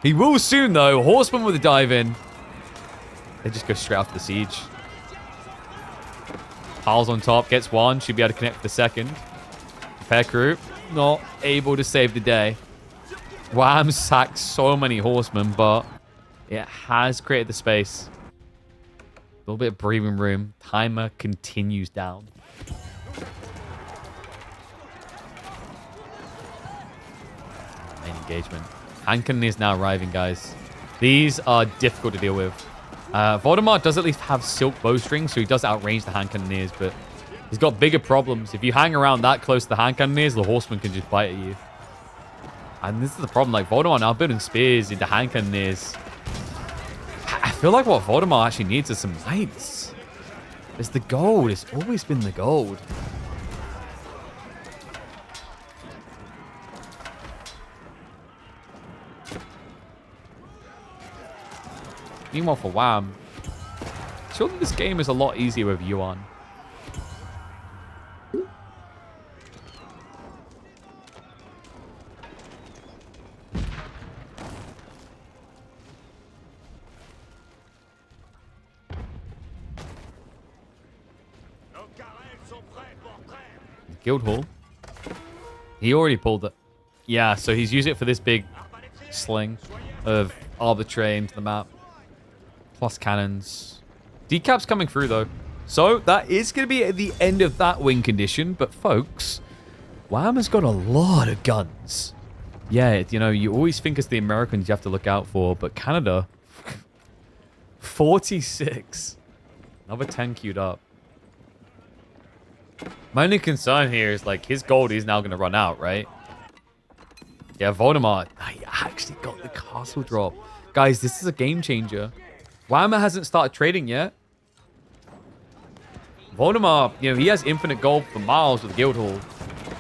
He will soon, though. Horseman with a dive in. They just go straight after the siege. Piles on top, gets one. Should be able to connect for the second. Repair crew, not able to save the day. Wham sacked so many horsemen, but it has created the space. A little bit of breathing room. Timer continues down. Main engagement. Hand cannon is now arriving, guys. These are difficult to deal with. Voldemar does at least have silk bowstring, so he does outrange the hand cannoneers, but he's got bigger problems. If you hang around that close to the hand cannoneers, the horsemen can just bite at you. And this is the problem. Like, Voldemar now building spears into hand cannoneers. I feel like what Voldemar actually needs is some knights. It's the gold. It's always been the gold. Meanwhile, for Wham, surely this game is a lot easier with Yuan. Guildhall. He already pulled it. Yeah, so he's used it for this big sling of arbitrary into the map. Plus cannons. Decap's coming through, though. So that is going to be at the end of that win condition. But, folks, Wham has got a lot of guns. Yeah, you know, you always think it's the Americans you have to look out for. But Canada, 46. Another 10 queued up. My only concern here is, like, his gold is now going to run out, right? Yeah, Voldemar. He actually got the castle drop. Guys, this is a game changer. Whammer hasn't started trading yet. Voldemar, you know, he has infinite gold for miles with Guildhall,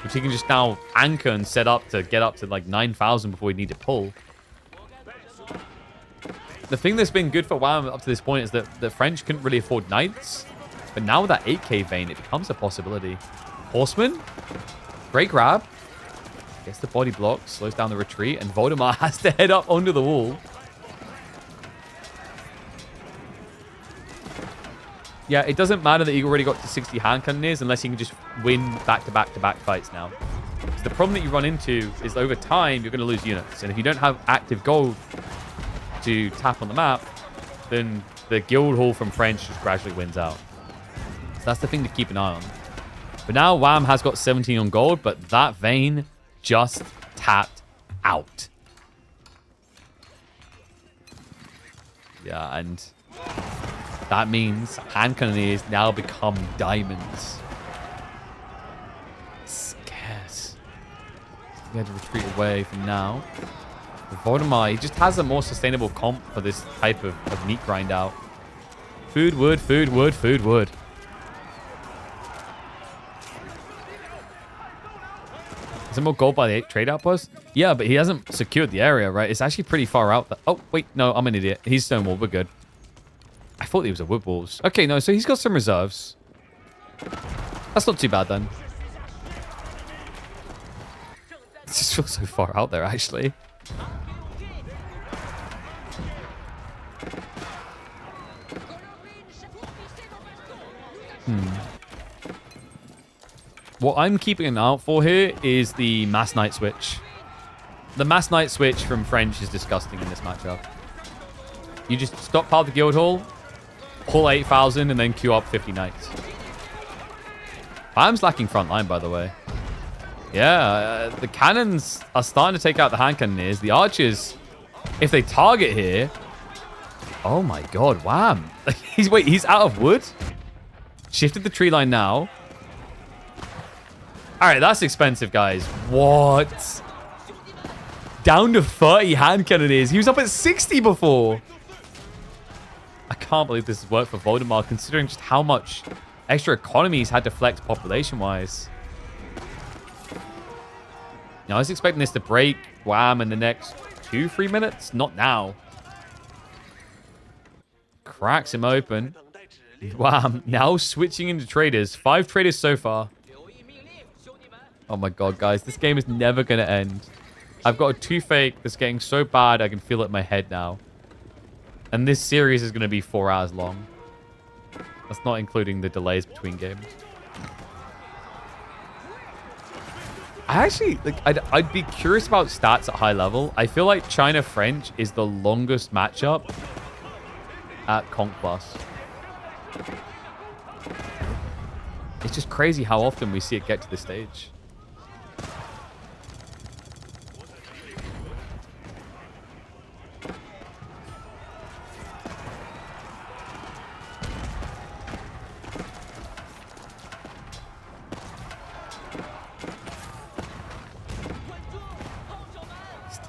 which he can just now anchor and set up to get up to, like, 9,000 before he need to pull. The thing that's been good for Wham up to this point is that the French couldn't really afford knights. But now with that 8k vein, it becomes a possibility. Horseman. Great grab. Gets the body block. Slows down the retreat. And Voldemar has to head up onto the wall. Yeah, it doesn't matter that he already got to 60 hand cannoneers unless he can just win back-to-back-to-back fights now. So the problem that you run into is over time, you're going to lose units. And if you don't have active gold to tap on the map, then the Guildhall from French just gradually wins out. So that's the thing to keep an eye on. But now Wham has got 17 on gold, but that vein just tapped out. Yeah, and that means hand cannoneers now become diamonds. Scarce. We had to retreat away for now. Voldemar, he just has a more sustainable comp for this type of meat grind out. Food, wood, food, wood, food, wood. Is there more gold by the trade outpost? Yeah, but he hasn't secured the area, right? It's actually pretty far out. Oh, wait. No, I'm an idiot. He's Stonewall. We're good. I thought he was a Wood Wolves. Okay, no. So he's got some reserves. That's not too bad, then. It just feels so far out there, actually. What I'm keeping an eye out for here is the Mass Knight switch. The Mass Knight switch from French is disgusting in this matchup. You just stockpile the guild hall, pull 8,000, and then queue up 50 knights. I'm lacking front line, by the way. Yeah, the cannons are starting to take out the hand cannoneers. The archers, if they target here... Oh my god, wham. He's out of wood? Shifted the tree line now. All right, that's expensive, guys. What? Down to 30 hand cannoneers. He was up at 60 before. I can't believe this has worked for Voldemar, considering just how much extra economy he's had to flex population-wise. Now, I was expecting this to break wham in the next 2-3 minutes. Not now. Cracks him open. Wham. Now switching into traders. 5 traders so far. Oh my god, guys. This game is never going to end. I've got a toothache that's getting so bad I can feel it in my head now. And this series is going to be 4 hours long. That's not including the delays between games. I actually, I'd be curious about stats at high level. I feel like China-French is the longest matchup at Conk Plus. It's just crazy how often we see it get to this stage.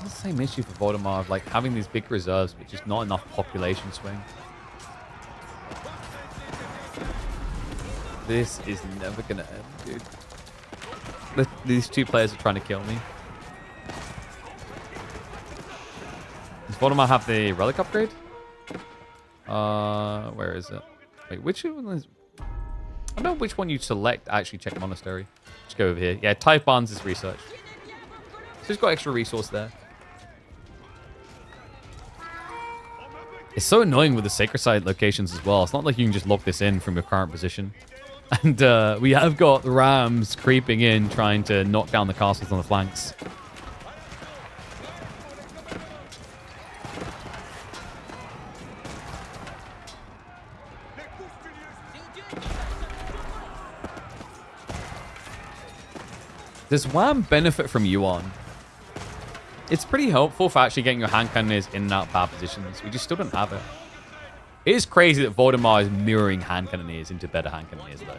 Same issue for Voldemar of like having these big reserves but just not enough population swing. This is never gonna end, dude. These 2 players are trying to kill me. Does Voldemar have the relic upgrade? Where is it? Wait, which one is... I don't know which one you select to actually check monastery. Just go over here. Yeah, Type Barnes is research. So he's got extra resource there. It's so annoying with the Sacred Site locations as well. It's not like you can just lock this in from your current position. And we have got the Rams creeping in, trying to knock down the castles on the flanks. Does Wham benefit from Yuan? It's pretty helpful for actually getting your hand cannoneers in and out of bad positions. We just still don't have it. It is crazy that Voldemar is mirroring hand cannoneers into better hand cannoneers, though.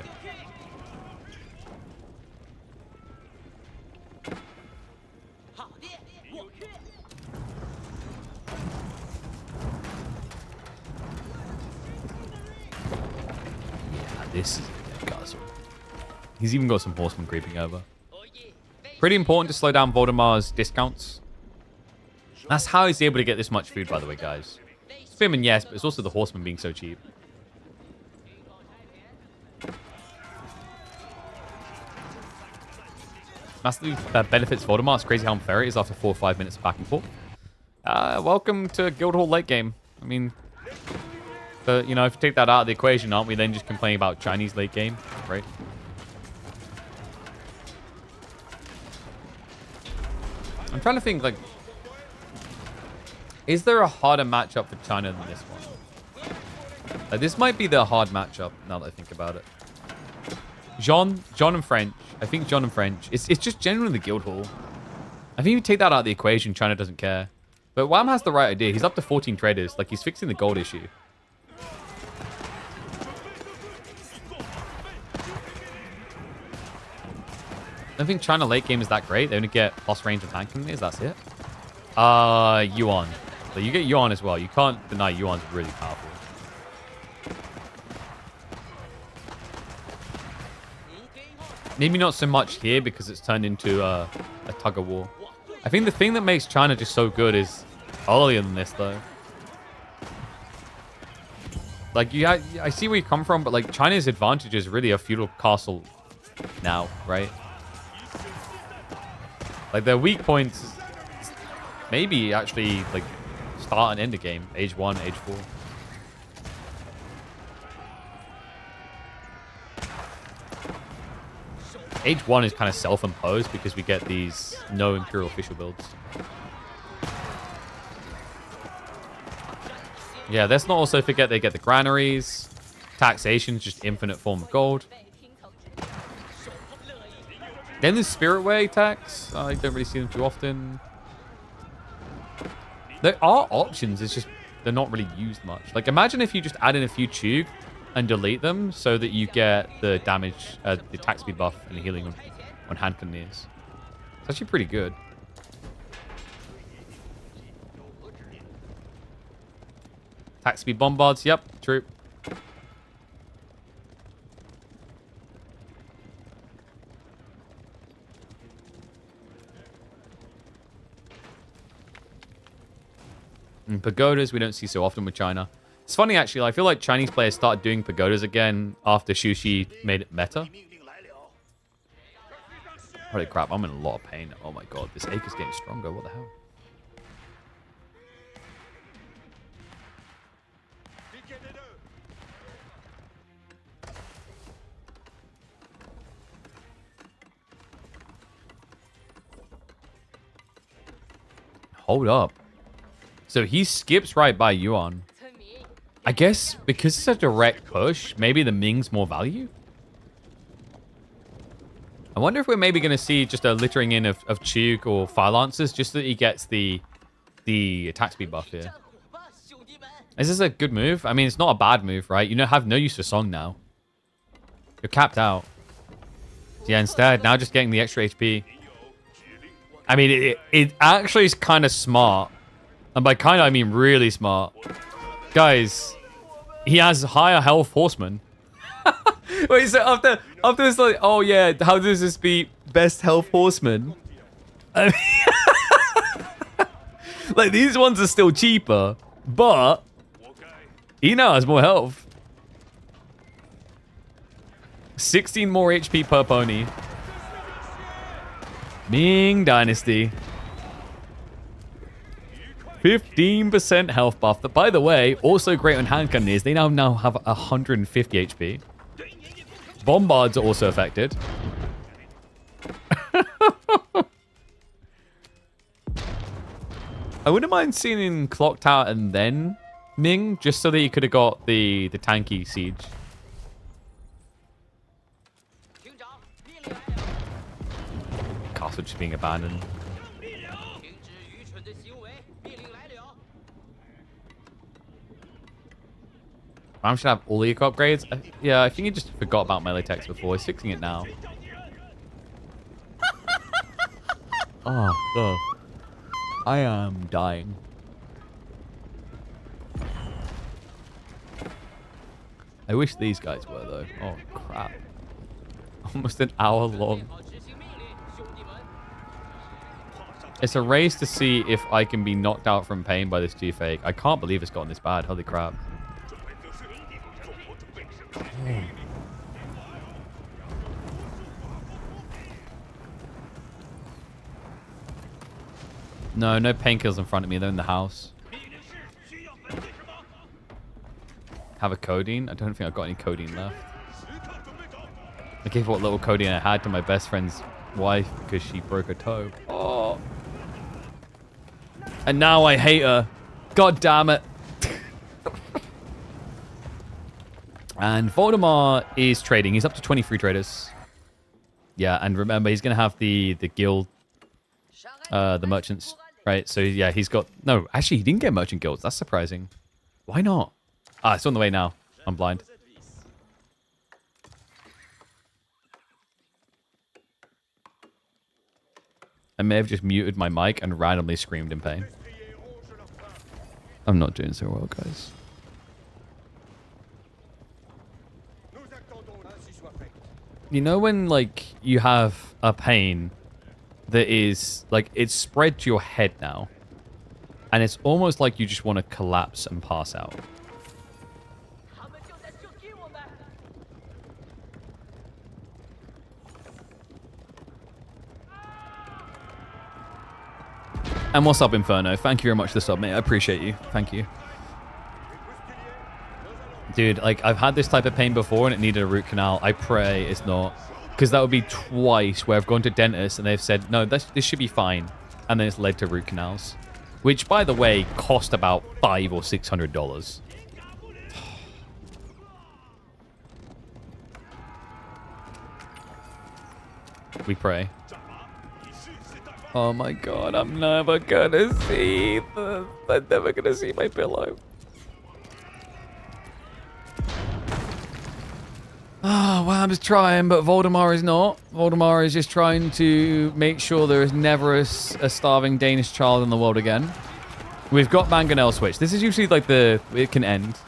Yeah, this is a guzzle. He's even got some horsemen creeping over. Pretty important to slow down Voldemar's discounts. That's how he's able to get this much food, by the way, guys. Spearman, yes, but it's also the horsemen being so cheap. Massively benefits Voldemar. It's crazy how unfair it is after 4 or 5 minutes back and forth. Welcome to Guildhall late game. I mean, but, you know, if you take that out of the equation, aren't we then just complaining about Chinese late game? Right? I'm trying to think, like, is there a harder matchup for China than this one? This might be the hard matchup, now that I think about it. John and French. I think John and French. It's just generally the Guildhall. I think if you take that out of the equation, China doesn't care. But Wham has the right idea. He's up to 14 traders. Like, he's fixing the gold issue. I don't think China late game is that great. They only get plus range and tank cannoneers. That's it. Yuan. So you get Yuan as well. You can't deny Yuan's really powerful. Maybe not so much here because it's turned into a tug of war. I think the thing that makes China just so good is earlier than this, though. Like, I see where you come from, but like China's advantage is really a feudal castle now, right? Like their weak points, maybe actually like start and end a game, age 1, age 4. Age 1 is kind of self-imposed because we get these no Imperial official builds. Yeah, let's not also forget they get the granaries. Taxation, just infinite form of gold. Then the Spirit Way tax. I don't really see them too often. There are options, it's just they're not really used much. Like, imagine if you just add in a few Chug and delete them so that you get the damage, the attack speed buff and healing on hand cannoneers. It's actually pretty good. Attack speed bombards, yep, true. And pagodas we don't see so often with China. It's funny, actually. I feel like Chinese players started doing pagodas again after Shushi made it meta. Holy crap, I'm in a lot of pain. Oh my god, this ache is getting stronger. What the hell? Hold up. So he skips right by Yuan. I guess because it's a direct push, maybe the Ming's more value? I wonder if we're maybe going to see just a littering in of Chug or Fire Lancers just so that he gets the attack speed buff here. Is this a good move? I mean, it's not a bad move, right? You have no use for Song now. You're capped out. Yeah, instead, now just getting the extra HP. I mean, it actually is kind of smart. And by kind of, I mean really smart. Guys, he has higher health horsemen. Wait, so after it's like, oh yeah, how does this beat best health horseman? I mean, like, these ones are still cheaper, but he now has more health. 16 more HP per pony. Ming Dynasty. 15% health buff. That, by the way, also great on hand cannoneers. They now have 150 HP. Bombards are also affected. I wouldn't mind seeing him clocked out and then Ming, just so that he could have got the tanky siege. Castle just being abandoned. Ram should have all the eco upgrades. Yeah, I think he just forgot about melee text before. He's fixing it now. Oh. I am dying. I wish these guys were, though. Oh, crap. Almost an hour long. It's a race to see if I can be knocked out from pain by this G-Fake. I can't believe it's gotten this bad. Holy crap. No painkillers in front of me. They're in the house. Have a codeine? I don't think I've got any codeine left. I gave what little codeine I had to my best friend's wife because she broke her toe. Oh. And now I hate her. God damn it. And Voldemort is trading. He's up to 23 traders. Yeah, and remember, he's going to have the guild, the merchants Right, so yeah, he's got... No, actually, he didn't get merchant guilds. That's surprising. Why not? Ah, it's on the way now. I'm blind. I may have just muted my mic and randomly screamed in pain. I'm not doing so well, guys. You know when, like, you have a pain that is, like, it's spread to your head now, and it's almost like you just want to collapse and pass out. And what's up, Inferno? Thank you very much for the sub, mate. I appreciate you. Thank you. Dude, like, I've had this type of pain before and it needed a root canal. I pray it's not. Because that would be twice where I've gone to dentists and they've said, no, this should be fine. And then it's led to root canals. Which, by the way, cost about $500 or $600. We pray. Oh my god, I'm never gonna see the... I'm never gonna see my pillow. Oh, well, I'm just trying, but Voldemar is not. Voldemar is just trying to make sure there is never a starving Danish child in the world again. We've got Mangonel switch. This is usually like the... It can end.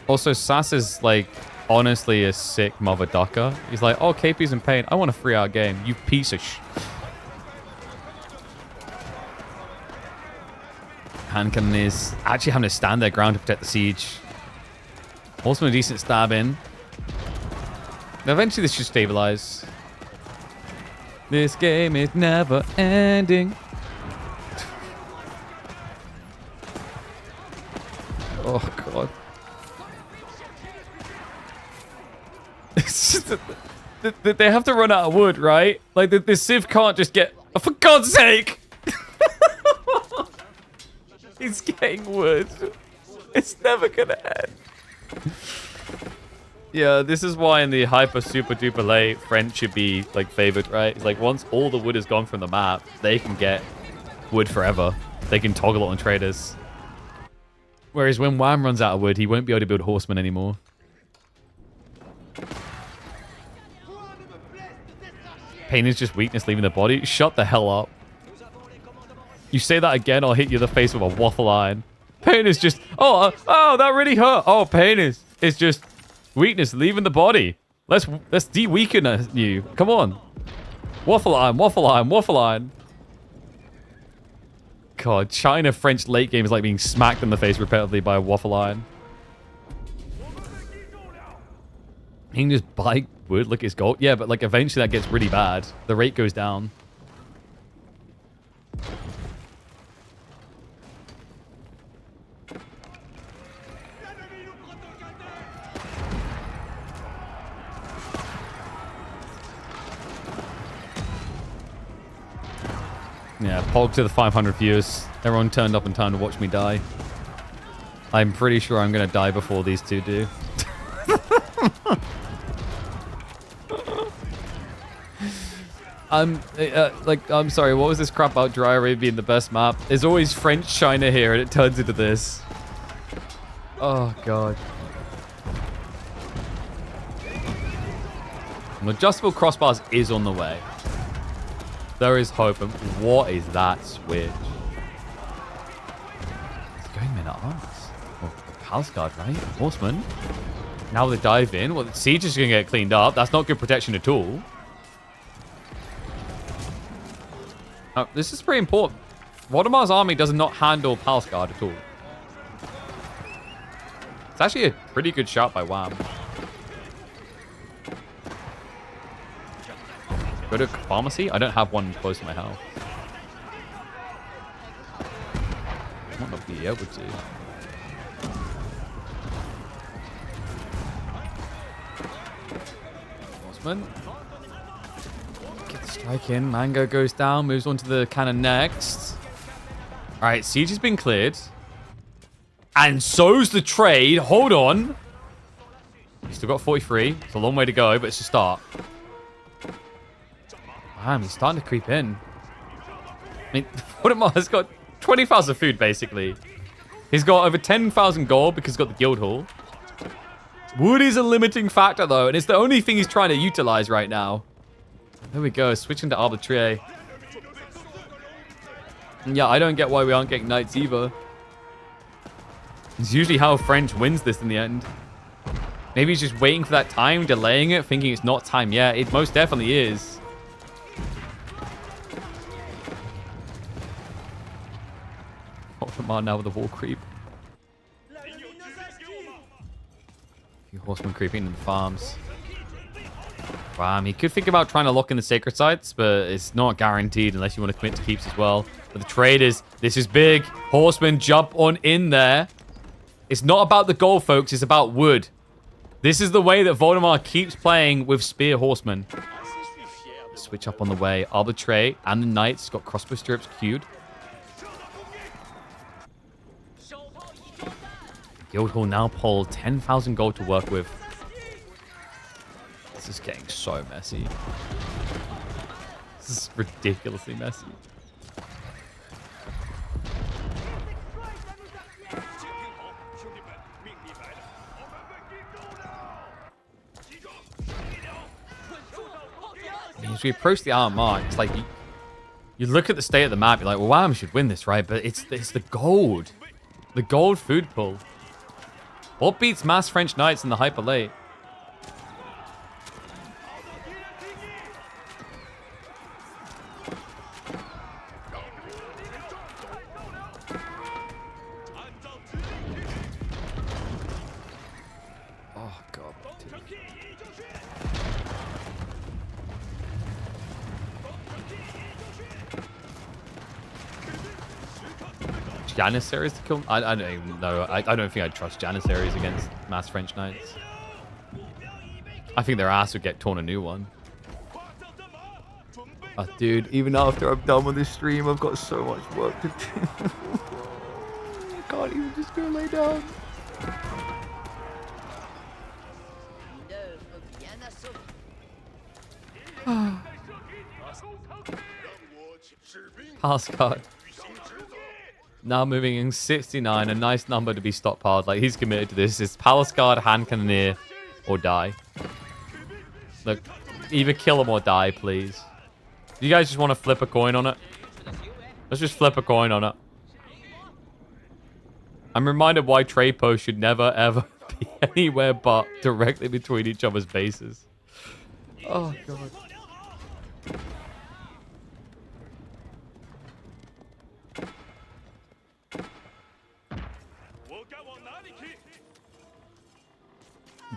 Also, Sass is, like, honestly a sick mother ducker. He's like, oh, KP's in pain. I want a 3-hour game. You piece of sh... Hand cannon is actually having to stand their ground to protect the siege. Also a decent stab in. Eventually this should stabilize. This game is never ending. Oh, God. It's just that they have to run out of wood, right? Like, the Civ can't just get... Oh, for God's sake! He's getting wood. It's never gonna end. Yeah, this is why in the hyper super duper late, French should be, like, favored, right? It's like, once all the wood is gone from the map, they can get wood forever. They can toggle it on traders. Whereas when Wham runs out of wood, he won't be able to build horsemen anymore. Pain is just weakness leaving the body. Shut the hell up. You say that again, I'll hit you in the face with a waffle iron. Pain is just... Oh, that really hurt. Oh, pain is just weakness leaving the body. Let's de-weaken you. Come on. Waffle iron, waffle iron, waffle iron. God, China-French late game is like being smacked in the face repetitively by a waffle iron. He can just buy wood, look at his gold. Yeah, but like eventually that gets really bad. The rate goes down. Yeah, pog to the 500 viewers. Everyone turned up in time to watch me die. I'm pretty sure I'm going to die before these two do. I'm sorry, what was this crap about Dry Arabia the best map? There's always French China here and it turns into this. Oh, God. An adjustable crossbars is on the way. There is hope. And what is that switch? It's going men at arms. Well, Palace Guard, right? Horseman. Now they dive in. Well, the siege is going to get cleaned up. That's not good protection at all. This is pretty important. Waldemar's army does not handle Palace Guard at all. It's actually a pretty good shot by Wham. Go to pharmacy? I don't have one close to my house. I might not be able to. Horseman. Get the strike in. Mango goes down, moves on to the cannon next. Alright, siege has been cleared. And so's the trade. Hold on. He's still got 43. It's a long way to go, but it's a start. Damn, he's starting to creep in. I mean, Voldemort has got 20,000 food, basically. He's got over 10,000 gold because he's got the guild hall. Wood is a limiting factor, though, and it's the only thing he's trying to utilize right now. There we go, switching to Arbitrary. Yeah, I don't get why we aren't getting knights either. It's usually how French wins this in the end. Maybe he's just waiting for that time, delaying it, thinking it's not time yet. It most definitely is. Voldemort now with the wall creep. Few horsemen creeping into the farms. Wow, he could think about trying to lock in the sacred sites, but it's not guaranteed unless you want to commit to keeps as well. But the traders, this is big. Horsemen jump on in there. It's not about the gold, folks. It's about wood. This is the way that Voldemort keeps playing with spear horsemen. Switch up on the way. Arbitrary and the knights got crossbow stirrups queued. Guildhall now pull 10,000 gold to work with. This is getting so messy. This is ridiculously messy. As we approach the hour mark, it's like you look at the state of the map, you're like, well, Wham should win this, right? But it's the gold. The gold food pull. What beats mass French knights in the hyper late? Oh, God. Janissaries to kill? I don't even know. I don't think I'd trust Janissaries against mass French knights. I think their ass would get torn a new one. Oh, dude, even after I'm done with this stream, I've got so much work to do. I can't even just go lay down. Pass card. Now moving in 69, a nice number to be stockpiled. Like, he's committed to this. It's Palace Guard, Hand Cannoneer, or die. Look, either kill him or die, please. Do you guys just want to flip a coin on it? Let's just flip a coin on it. I'm reminded why trade posts should never, ever be anywhere but directly between each other's bases. Oh, God.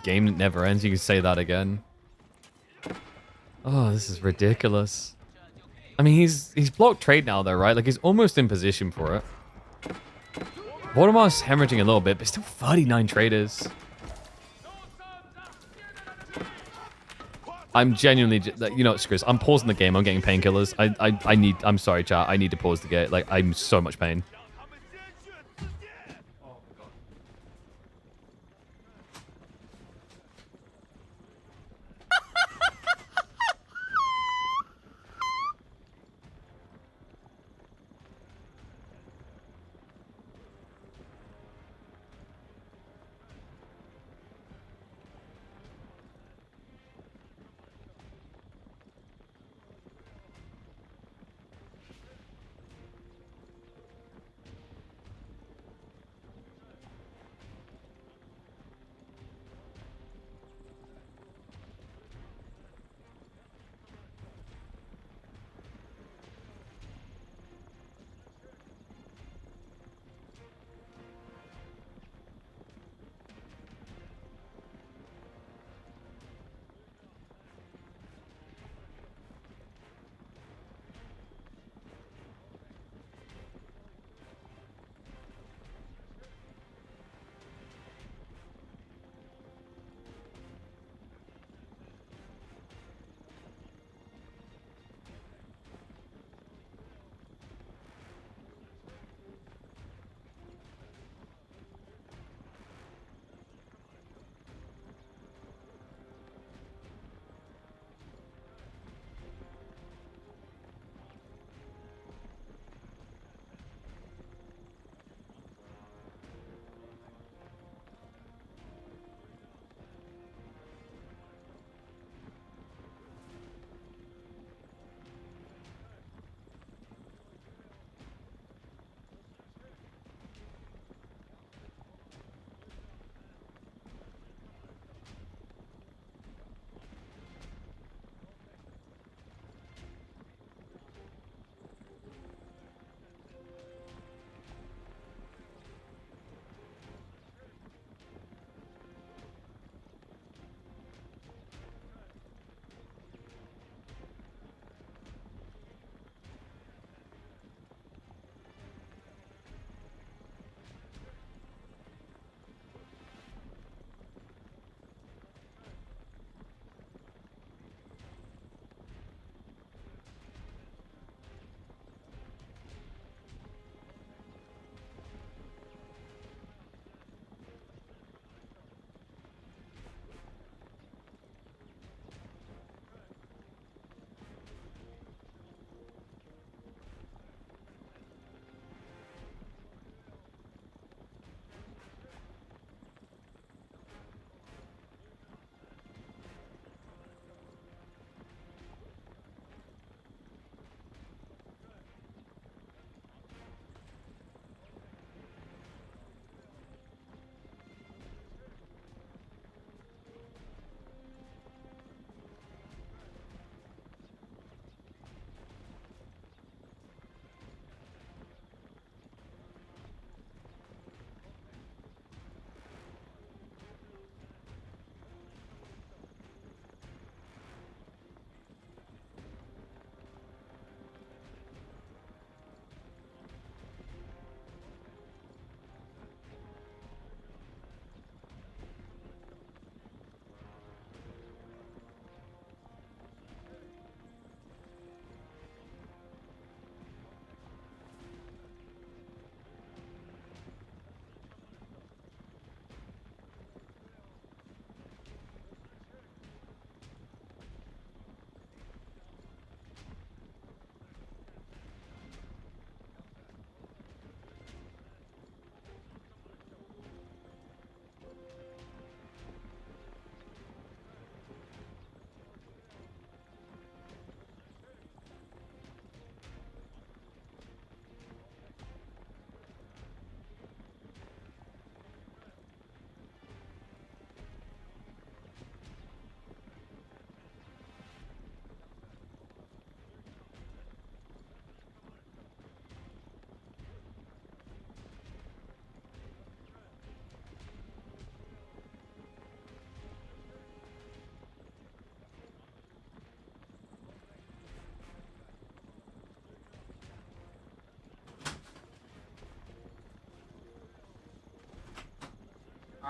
Game that never ends. You can say that again. Oh, this is ridiculous. I mean, he's blocked trade now, though, right? Like, he's almost in position for it. Voldemort's hemorrhaging a little bit, but still 39 traders. I'm genuinely, you know, Chris, I'm pausing the game. I'm getting painkillers. I'm sorry, chat. I need to pause the game. Like, I'm so much pain.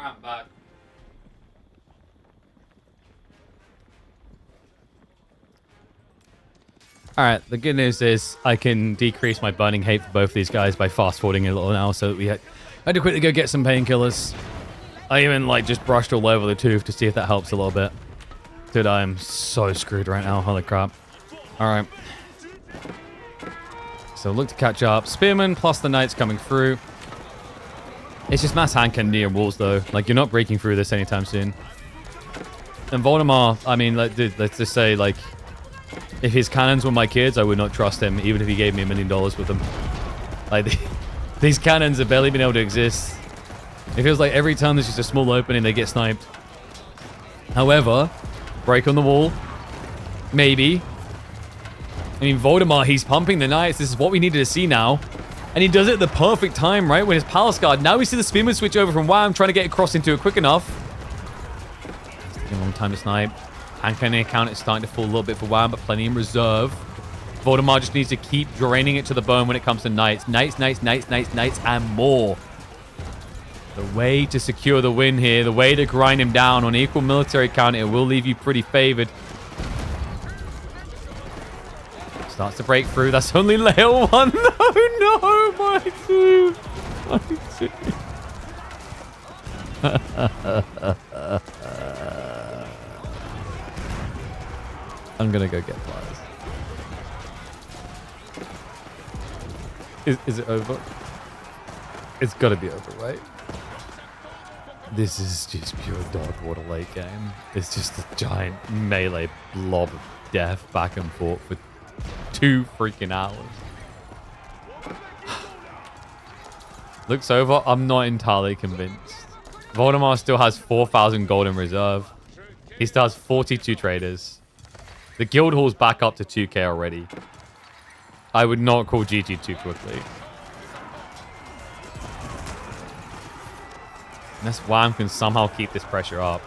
I'm back. Alright, the good news is I can decrease my burning hate for both of these guys by fast-forwarding a little now, so that we had to quickly go get some painkillers. I even, like, just brushed all over the tooth to see if that helps a little bit. Dude, I am so screwed right now. Holy crap. Alright. So look to catch up. Spearman plus the Knights coming through. It's just mass hand cannon near walls, though. Like, you're not breaking through this anytime soon. And Voldemar, I mean, like, dude, let's just say, like, if his cannons were my kids, I would not trust him, even if he gave me $1 million with them. Like, these cannons have barely been able to exist. It feels like every time there's just a small opening, they get sniped. However, break on the wall. Maybe. I mean, Voldemar, he's pumping the Knights. This is what we needed to see now. And he does it at the perfect time, right? When his Palace Guard. Now we see the Spearman switch over from Wham, trying to get across into it quick enough. It's taking a long time to snipe. Hand cannon account is starting to fall a little bit for Wham, but plenty in reserve. Voldemar just needs to keep draining it to the bone when it comes to Knights. Knights, and more. The way to secure the win here, the way to grind him down on equal military count, it will leave you pretty favored. Starts to break through. That's only layer 1. No, my dude. My dude. I'm gonna go get pliers. Is it over? It's gotta be over, right? This is just pure dog water late game. It's just a giant melee blob of death back and forth for 2 freaking hours. Looks over. I'm not entirely convinced. Voldemar still has 4,000 gold in reserve. He still has 42 traders. The guild hall's back up to 2k already. I would not call GG too quickly. Unless Wham can somehow keep this pressure up.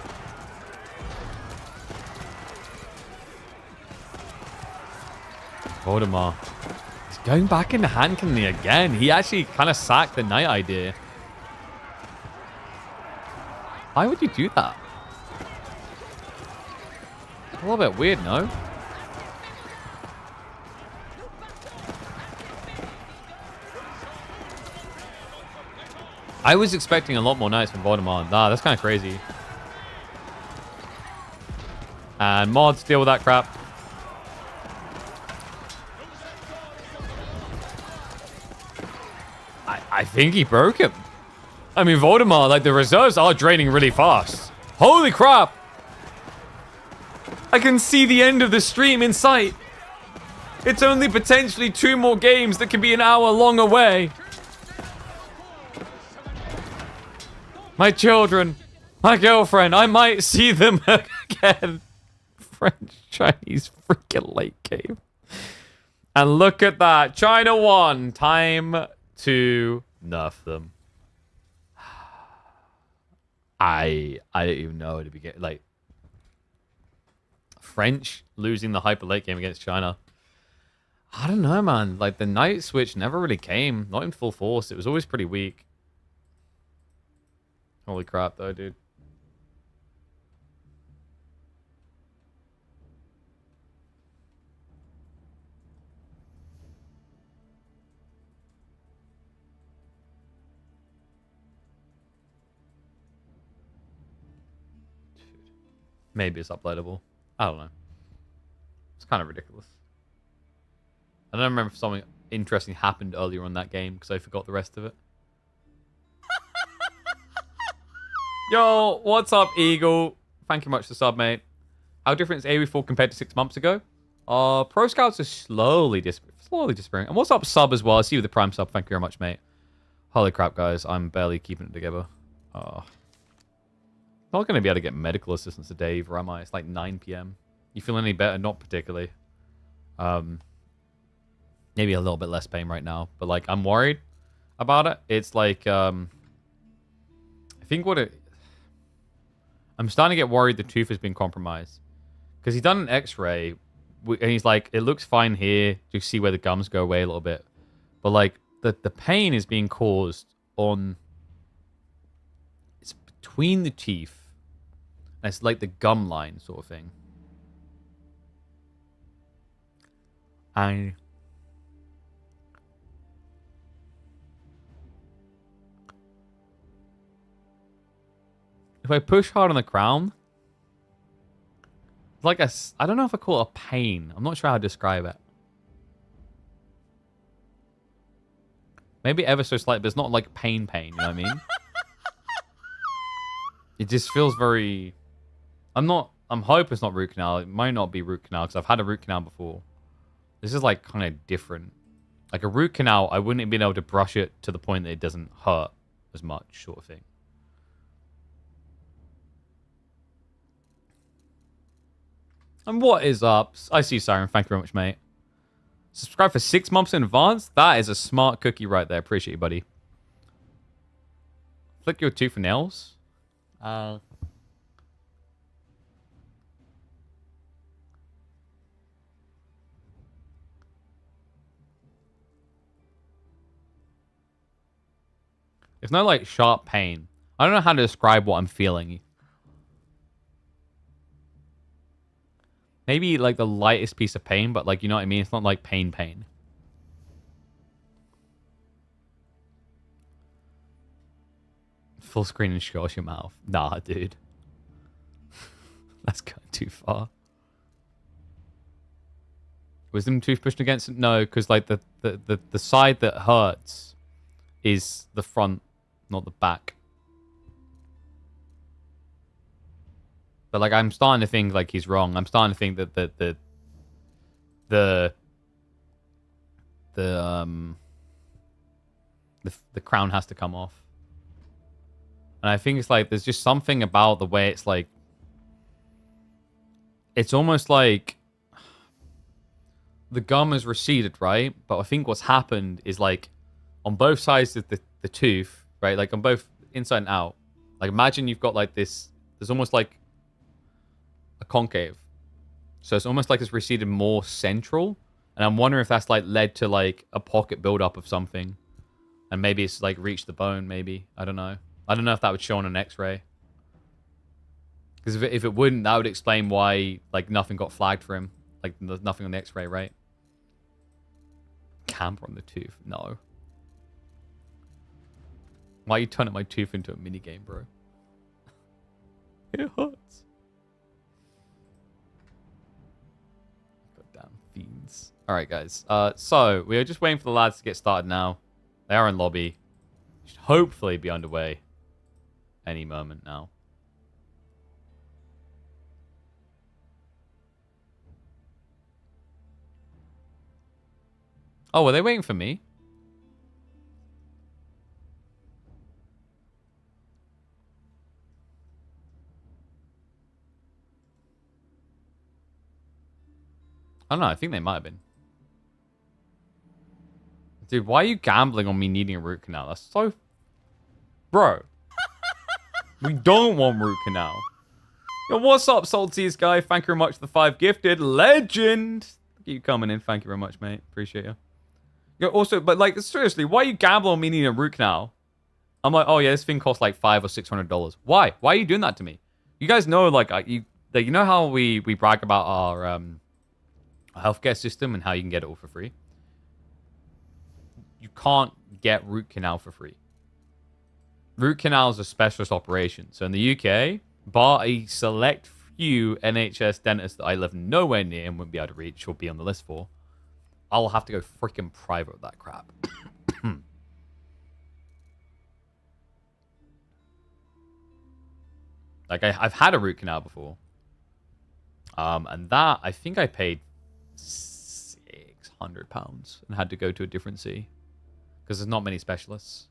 Voldemar. He's going back into hand cannon again. He actually kind of sacked the Knight idea. Why would you do that? A little bit weird, no? I was expecting a lot more Knights from Voldemar. Nah, that's kind of crazy. And mods deal with that crap. I think he broke him. I mean, Voldemar, like, the reserves are draining really fast. Holy crap! I can see the end of the stream in sight. It's only potentially 2 more games that can be an hour long away. My children, my girlfriend, I might see them again. French, Chinese, freaking late game. And look at that. China won. Time to nerf them. I don't even know how to begin. Like, French losing the hyper late game against China. I don't know, man. Like, the Knight switch never really came. Not in full force. It was always pretty weak. Holy crap, though, dude. Maybe it's uploadable. I don't know. It's kind of ridiculous. I don't remember if something interesting happened earlier on that game because I forgot the rest of it. Yo, what's up, Eagle? Thank you much for the sub, mate. How different is AoE4 compared to 6 months ago? Pro Scouts are slowly disappearing. And what's up, sub, as well? I see you with the Prime sub. Thank you very much, mate. Holy crap, guys. I'm barely keeping it together. Not going to be able to get medical assistance today either, am I? It's like 9 p.m. You feel any better? Not particularly. Maybe a little bit less pain right now. But, like, I'm worried about it. It's like, I think I'm starting to get worried the tooth has been compromised. Because he's done an x-ray, and he's like, it looks fine here. You see where the gums go away a little bit. But, like, the pain is being caused on... It's between the teeth. And it's like the gum line sort of thing. And if I push hard on the crown, it's like I don't know if I call it a pain. I'm not sure how to describe it. Maybe ever so slight, but it's not like pain, you know what I mean? It just feels very... I'm hoping it's not root canal. It might not be root canal, because I've had a root canal before. This is like kind of different. Like a root canal, I wouldn't have been able to brush it to the point that it doesn't hurt as much, sort of thing. And what is up? I see Siren. Thank you very much, mate. Subscribe for 6 months in advance? That is a smart cookie right there. Appreciate you, buddy. Flick your tooth for nails? It's no, like, sharp pain. I don't know how to describe what I'm feeling. Maybe, like, the lightest piece of pain, but, like, you know what I mean? It's not, like, pain. Full screen and shush your mouth. Nah, dude. That's going too far. Wisdom tooth pushed against it? No, because, like, the side that hurts is the front, not the back. But, like, I'm starting to think, like, he's wrong. I'm starting to think that the crown has to come off. And I think it's, like, there's just something about the way it's, like... It's almost like... The gum is receded, right? But I think what's happened is, like, on both sides of the tooth, right? Like, on both inside and out. Like, imagine you've got, like, this... There's almost, like... a concave. So it's almost like it's receded more central. And I'm wondering if that's like led to like a pocket buildup of something. And maybe it's like reached the bone, maybe. I don't know. I don't know if that would show on an x-ray. Because if it wouldn't, that would explain why like nothing got flagged for him. Like there's nothing on the x-ray, right? Camera on the tooth. No. Why are you turning my tooth into a minigame, bro? It hurts. Fiends. Alright, guys. So, we are just waiting for the lads to get started now. They are in lobby. Should hopefully be underway any moment now. Oh, were they waiting for me? I don't know. I think they might have been. Dude, why are you gambling on me needing a root canal? That's so... Bro. We don't want root canal. Yo, what's up, Salties guy? Thank you very much for the 5 gifted. Legend! Keep coming in. Thank you very much, mate. Appreciate you. Yo, also, but like, seriously, why are you gambling on me needing a root canal? I'm like, oh yeah, this thing costs like $500 or $600. Why? Why are you doing that to me? You guys know, like, you know how we brag about our healthcare system and how you can get it all for free? You can't get root canal for free. Root canal is a specialist operation. So in the UK, bar a select few NHS dentists that I live nowhere near and wouldn't be able to reach or be on the list for, I'll have to go freaking private with that crap. Like, I've had a root canal before. And that, I think I paid £600 and had to go to a different city. Because there's not many specialists.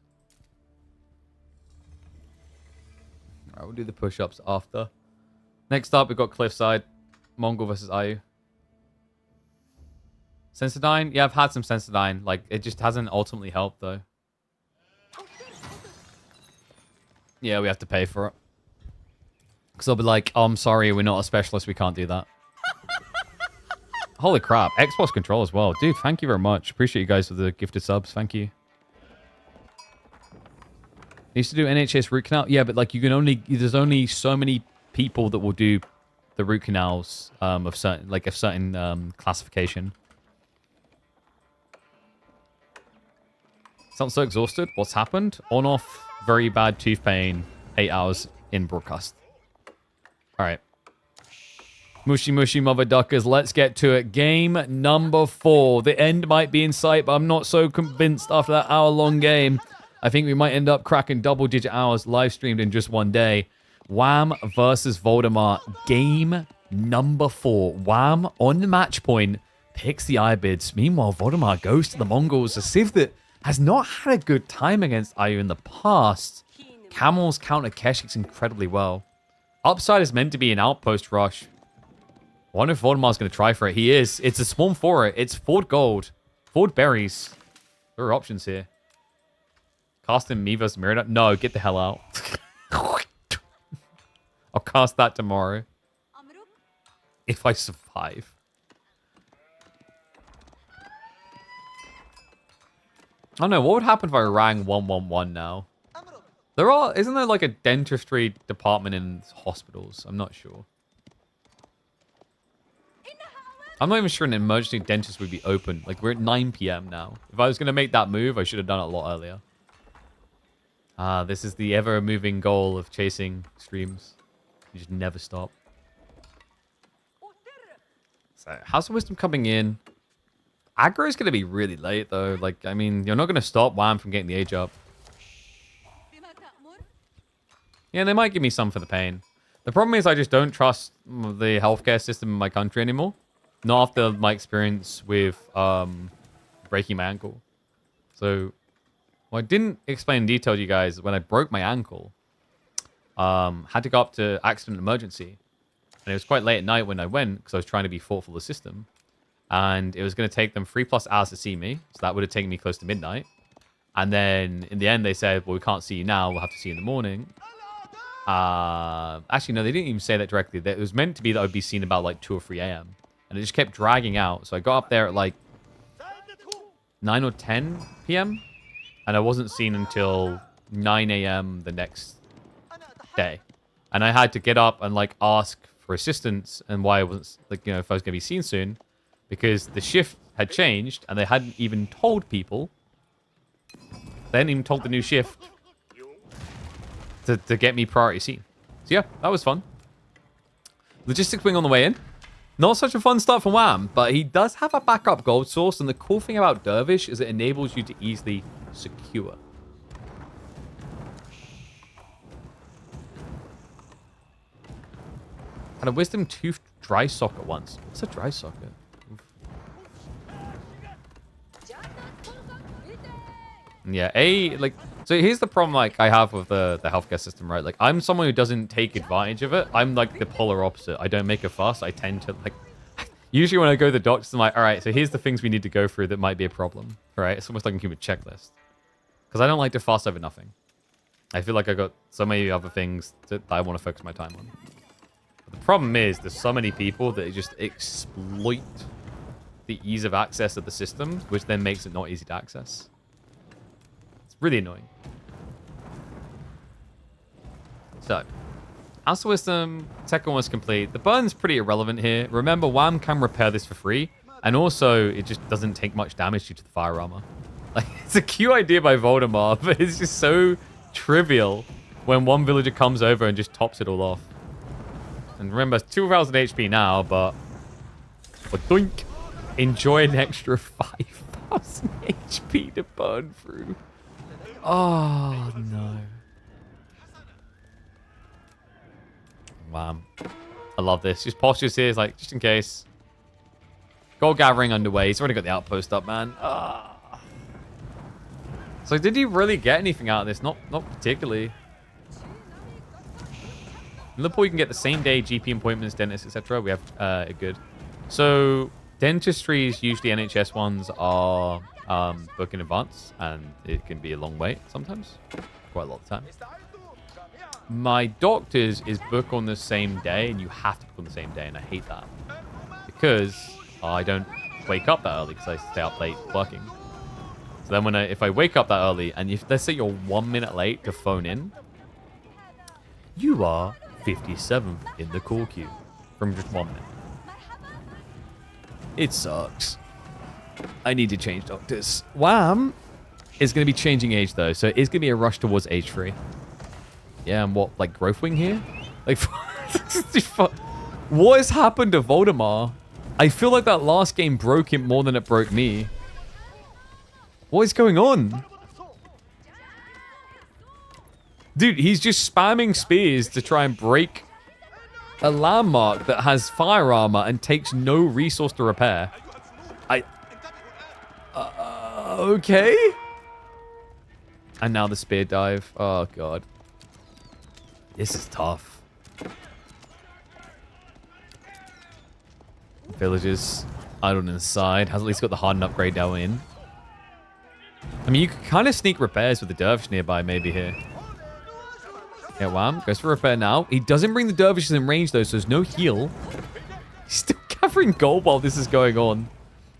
Alright, we'll do the push-ups after. Next up, we've got Cliffside. Mongol versus Ayu. Sensodyne? Yeah, I've had some Sensodyne. Like, it just hasn't ultimately helped, though. Yeah, we have to pay for it. Because they'll be like, oh, I'm sorry, we're not a specialist, we can't do that. Holy crap. Xbox control as well. Dude, thank you very much. Appreciate you guys for the gifted subs. Thank you. Used to do NHS root canal. Yeah, but like you can only there's only so many people that will do the root canals of certain classification. Sounds so exhausted. What's happened? On off, very bad tooth pain. 8 hours in broadcast. All right. Mushy mushy mother duckers. Let's get to it. Game number 4. The end might be in sight, but I'm not so convinced after that hour-long game. I think we might end up cracking double-digit hours live streamed in just one day. Wham versus Voldemort. Game number 4. Wham on the match point picks the Ibids. Meanwhile, Voldemort goes to the Mongols. A Civ that has not had a good time against IU in the past. Camels counter Keshik's incredibly well. Upside is meant to be an outpost rush. I wonder if Voldemort's going to try for it. He is. It's a swarm for it. It's Ford Gold. Ford Berries. There are options here. Casting me versus Mirrodot? No, get the hell out. I'll cast that tomorrow. If I survive. I don't know. What would happen if I rang 111 now? Isn't there like a dentistry department in hospitals? I'm not sure. I'm not even sure an emergency dentist would be open. Like, we're at 9 p.m. now. If I was going to make that move, I should have done it a lot earlier. This is the ever-moving goal of chasing streams. You just never stop. So, House of Wisdom coming in. Aggro is going to be really late, though. Like, I mean, you're not going to stop Wham from getting the age up. Yeah, they might give me some for the pain. The problem is I just don't trust the healthcare system in my country anymore. Not after my experience with breaking my ankle. So, what I didn't explain in detail to you guys, when I broke my ankle, had to go up to accident emergency. And it was quite late at night when I went, because I was trying to be thoughtful of the system. And it was going to take them 3+ hours to see me. So that would have taken me close to midnight. And then, in the end, they said, well, we can't see you now. We'll have to see you in the morning. Actually, no, they didn't even say that directly. It was meant to be that I would be seen about like 2 or 3 a.m. And it just kept dragging out. So I got up there at like 9 or 10 p.m. And I wasn't seen until 9 a.m. the next day. And I had to get up and like ask for assistance and why I wasn't, like, you know, if I was going to be seen soon. Because the shift had changed and they hadn't even told people. They hadn't even told the new shift to get me priority seen. So yeah, that was fun. Logistics wing on the way in. Not such a fun start for Wham, but he does have a backup gold source, and the cool thing about Dervish is it enables you to easily secure. Had a Wisdom Tooth dry socket once. What's a dry socket? Yeah, so here's the problem like I have with the healthcare system, right? Like, I'm someone who doesn't take advantage of it. I'm like the polar opposite. I don't make a fuss. I tend to like, usually when I go to the doctors, I'm like, all right, so here's the things we need to go through that might be a problem, right? It's almost like a human checklist. Because I don't like to fuss over nothing. I feel like I got so many other things that I want to focus my time on. But the problem is there's so many people that just exploit the ease of access of the system, which then makes it not easy to access. Really annoying. So, House of Wisdom, tech almost complete. The burn's pretty irrelevant here. Remember, Wham can repair this for free. And also, it just doesn't take much damage due to the fire armor. Like, it's a cute idea by Voldemort, but it's just so trivial when one villager comes over and just tops it all off. And remember, 2,000 HP now, but doink. Enjoy an extra 5,000 HP to burn through. Oh, no. Wow. I love this. Just postures here is like, just in case. Gold gathering underway. He's already got the outpost up, man. So did he really get anything out of this? Not particularly. In Liverpool, you can get the same day GP appointments, dentists, etc. We have it good. So dentistries, usually NHS ones, are book in advance, and it can be a long wait sometimes, quite a lot of time. My doctor's is book on the same day, and you have to book on the same day, and I hate that because I don't wake up that early because I stay up late working. So then if I wake up that early, and if let's say you're 1 minute late to phone in, you are 57th in the call queue from just 1 minute. It sucks. I need to change doctors. Wham! Is going to be changing age, though, so it is going to be a rush towards age 3. Yeah, and what, like, growth wing here? Like, what has happened to Voldemar? I feel like that last game broke him more than it broke me. What is going on? Dude, he's just spamming spears to try and break a landmark that has fire armor and takes no resource to repair. Okay. And now the spear dive. Oh, God. This is tough. Villagers idled inside. Has at least got the hardened upgrade down in. I mean, you could kind of sneak repairs with the dervish nearby maybe here. Yeah, Wham. Goes for repair now. He doesn't bring the dervishes in range, though, so there's no heal. He's still gathering gold while this is going on.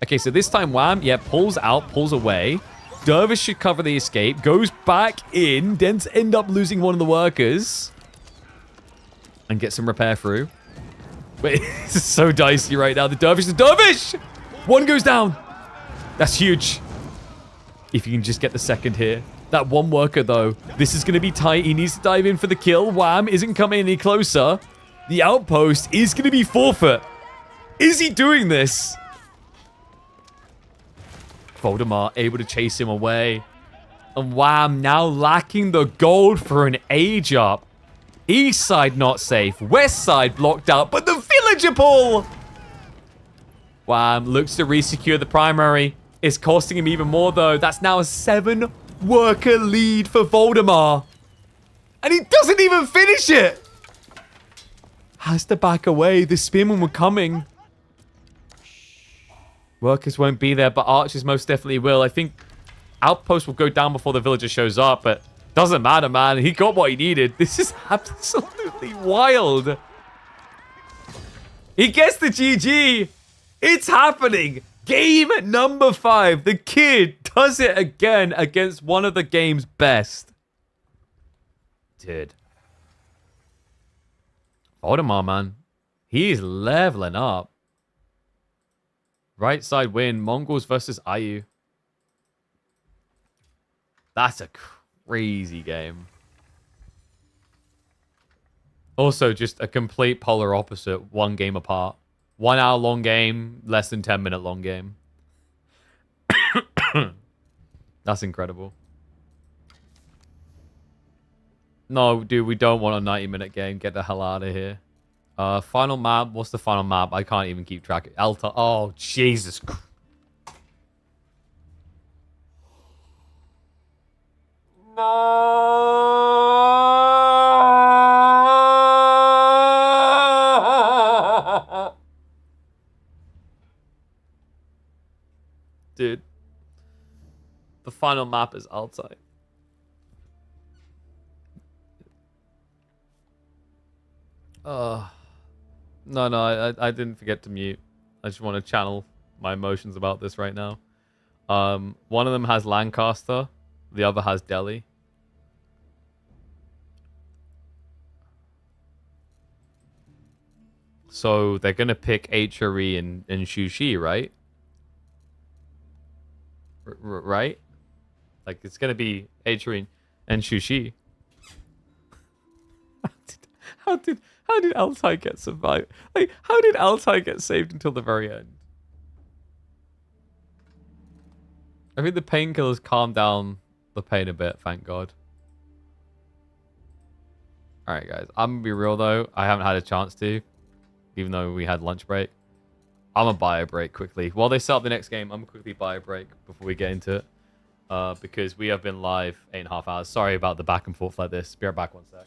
Okay, so this time Wham, yeah, pulls out, pulls away. Dervish should cover the escape. Goes back in. Dents end up losing one of the workers. And get some repair through. Wait, this is so dicey right now. The dervish! One goes down. That's huge. If you can just get the second here. That one worker, though. This is going to be tight. He needs to dive in for the kill. Wham isn't coming any closer. The outpost is going to be forfeit. Is he doing this? Voldemar able to chase him away. And Wham now lacking the gold for an age up. East side not safe. West side blocked out. But the villager pull! Wham looks to resecure the primary. It's costing him even more, though. That's now a 7-worker lead for Voldemar. And he doesn't even finish it. Has to back away. The spearmen were coming. Workers won't be there, but archers most definitely will. I think outpost will go down before the villager shows up, but doesn't matter, man. He got what he needed. This is absolutely wild. He gets the GG. It's happening. Game number 5. The kid does it again against one of the game's best. Dude. Voldemar, man. He's leveling up. Right side win. Mongols versus IU. That's a crazy game. Also, just a complete polar opposite. One game apart. 1 hour long game. Less than 10 minute long game. That's incredible. No, dude, we don't want a 90-minute game. Get the hell out of here. Final map. What's the final map? I can't even keep track. Alta. Oh, Jesus Christ. No. Dude. The final map is Altai. No, I didn't forget to mute. I just want to channel my emotions about this right now. One of them has Lancaster. The other has Delhi. So they're going to pick HRE and Shushi, right? Right? Like, it's going to be HRE and Shushi. How did Altai get survived? Like, how did Altai get saved until the very end? I think the painkillers calmed down the pain a bit, thank God. Alright, guys. I'm going to be real, though. I haven't had a chance to, even though we had lunch break. I'm going to buy a break quickly. While they set up the next game, I'm going to quickly buy a break before we get into it. Because we have been live 8.5 hours. Sorry about the back and forth like this. Be right back 1 sec.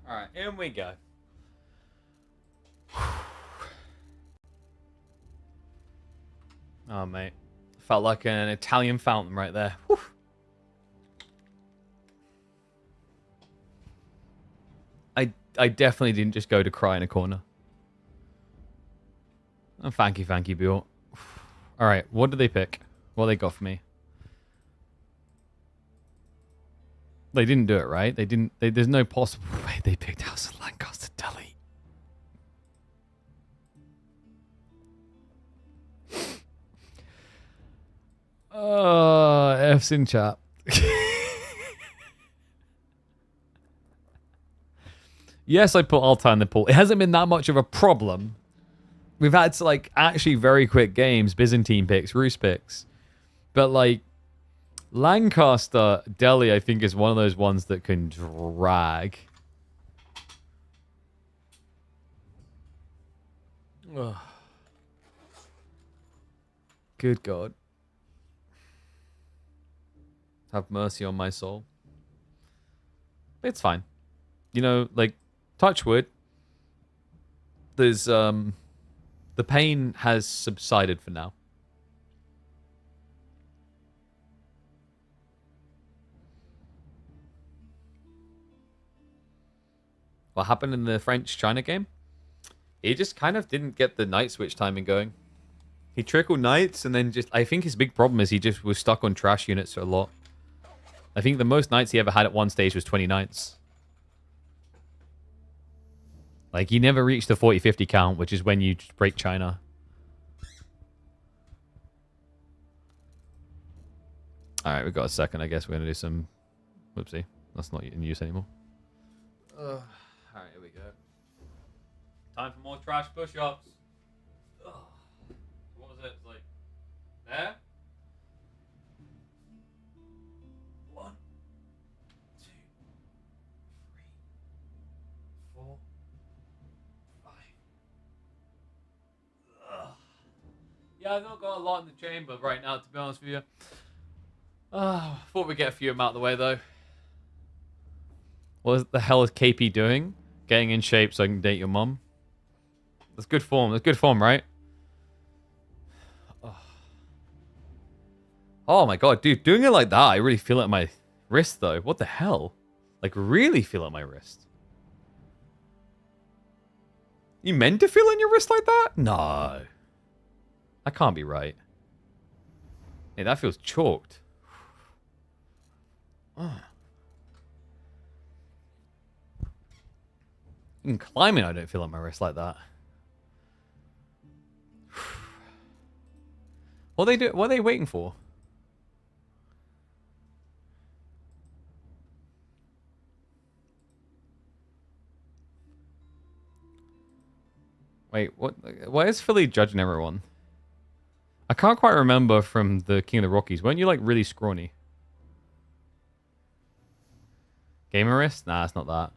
All right, in we go. Oh, mate. Felt like an Italian fountain right there. Whew. I definitely didn't just go to cry in a corner. Oh, thank you, Bill. All right, what did they pick? What they got for me? They didn't do it, right? They didn't. There's no possible way they picked House of Lancaster Tully. F's in chat. Yes, I put Altai in the pool. It hasn't been that much of a problem. We've had to, like, actually very quick games, Byzantine picks, Rus picks. But, like, Lancaster Delhi, I think, is one of those ones that can drag. Ugh. Good God. Have mercy on my soul. It's fine. You know, like, touch wood. There's, the pain has subsided for now. What happened in the French-China game? He just kind of didn't get the night switch timing going. He trickled knights and then just... I think his big problem is he just was stuck on trash units a lot. I think the most knights he ever had at one stage was 20 knights. Like, he never reached the 40-50 count, which is when you break China. Alright, we've got a second. I guess we're going to do some... Whoopsie. That's not in use anymore. Alright, here we go. Time for more trash push-ups. What was it? It's like... There? 1, 2, 3, 4, 5. Yeah, I've not got a lot in the chamber right now, to be honest with you. Thought we'd get a few of them out of the way, though. What the hell is KP doing? Getting in shape so I can date your mum? That's good form. That's good form, right? Oh my god, dude. Doing it like that, I really feel it in my wrist, though. What the hell? Like, really feel it in my wrist. You meant to feel it in your wrist like that? No. That can't be right. Hey, that feels chalked. Even climbing, I don't feel on my wrist like that. What are they waiting for? Wait, what? Why is Philly judging everyone? I can't quite remember from the King of the Rockies. Weren't you like really scrawny? Gamer wrist? Nah, it's not that.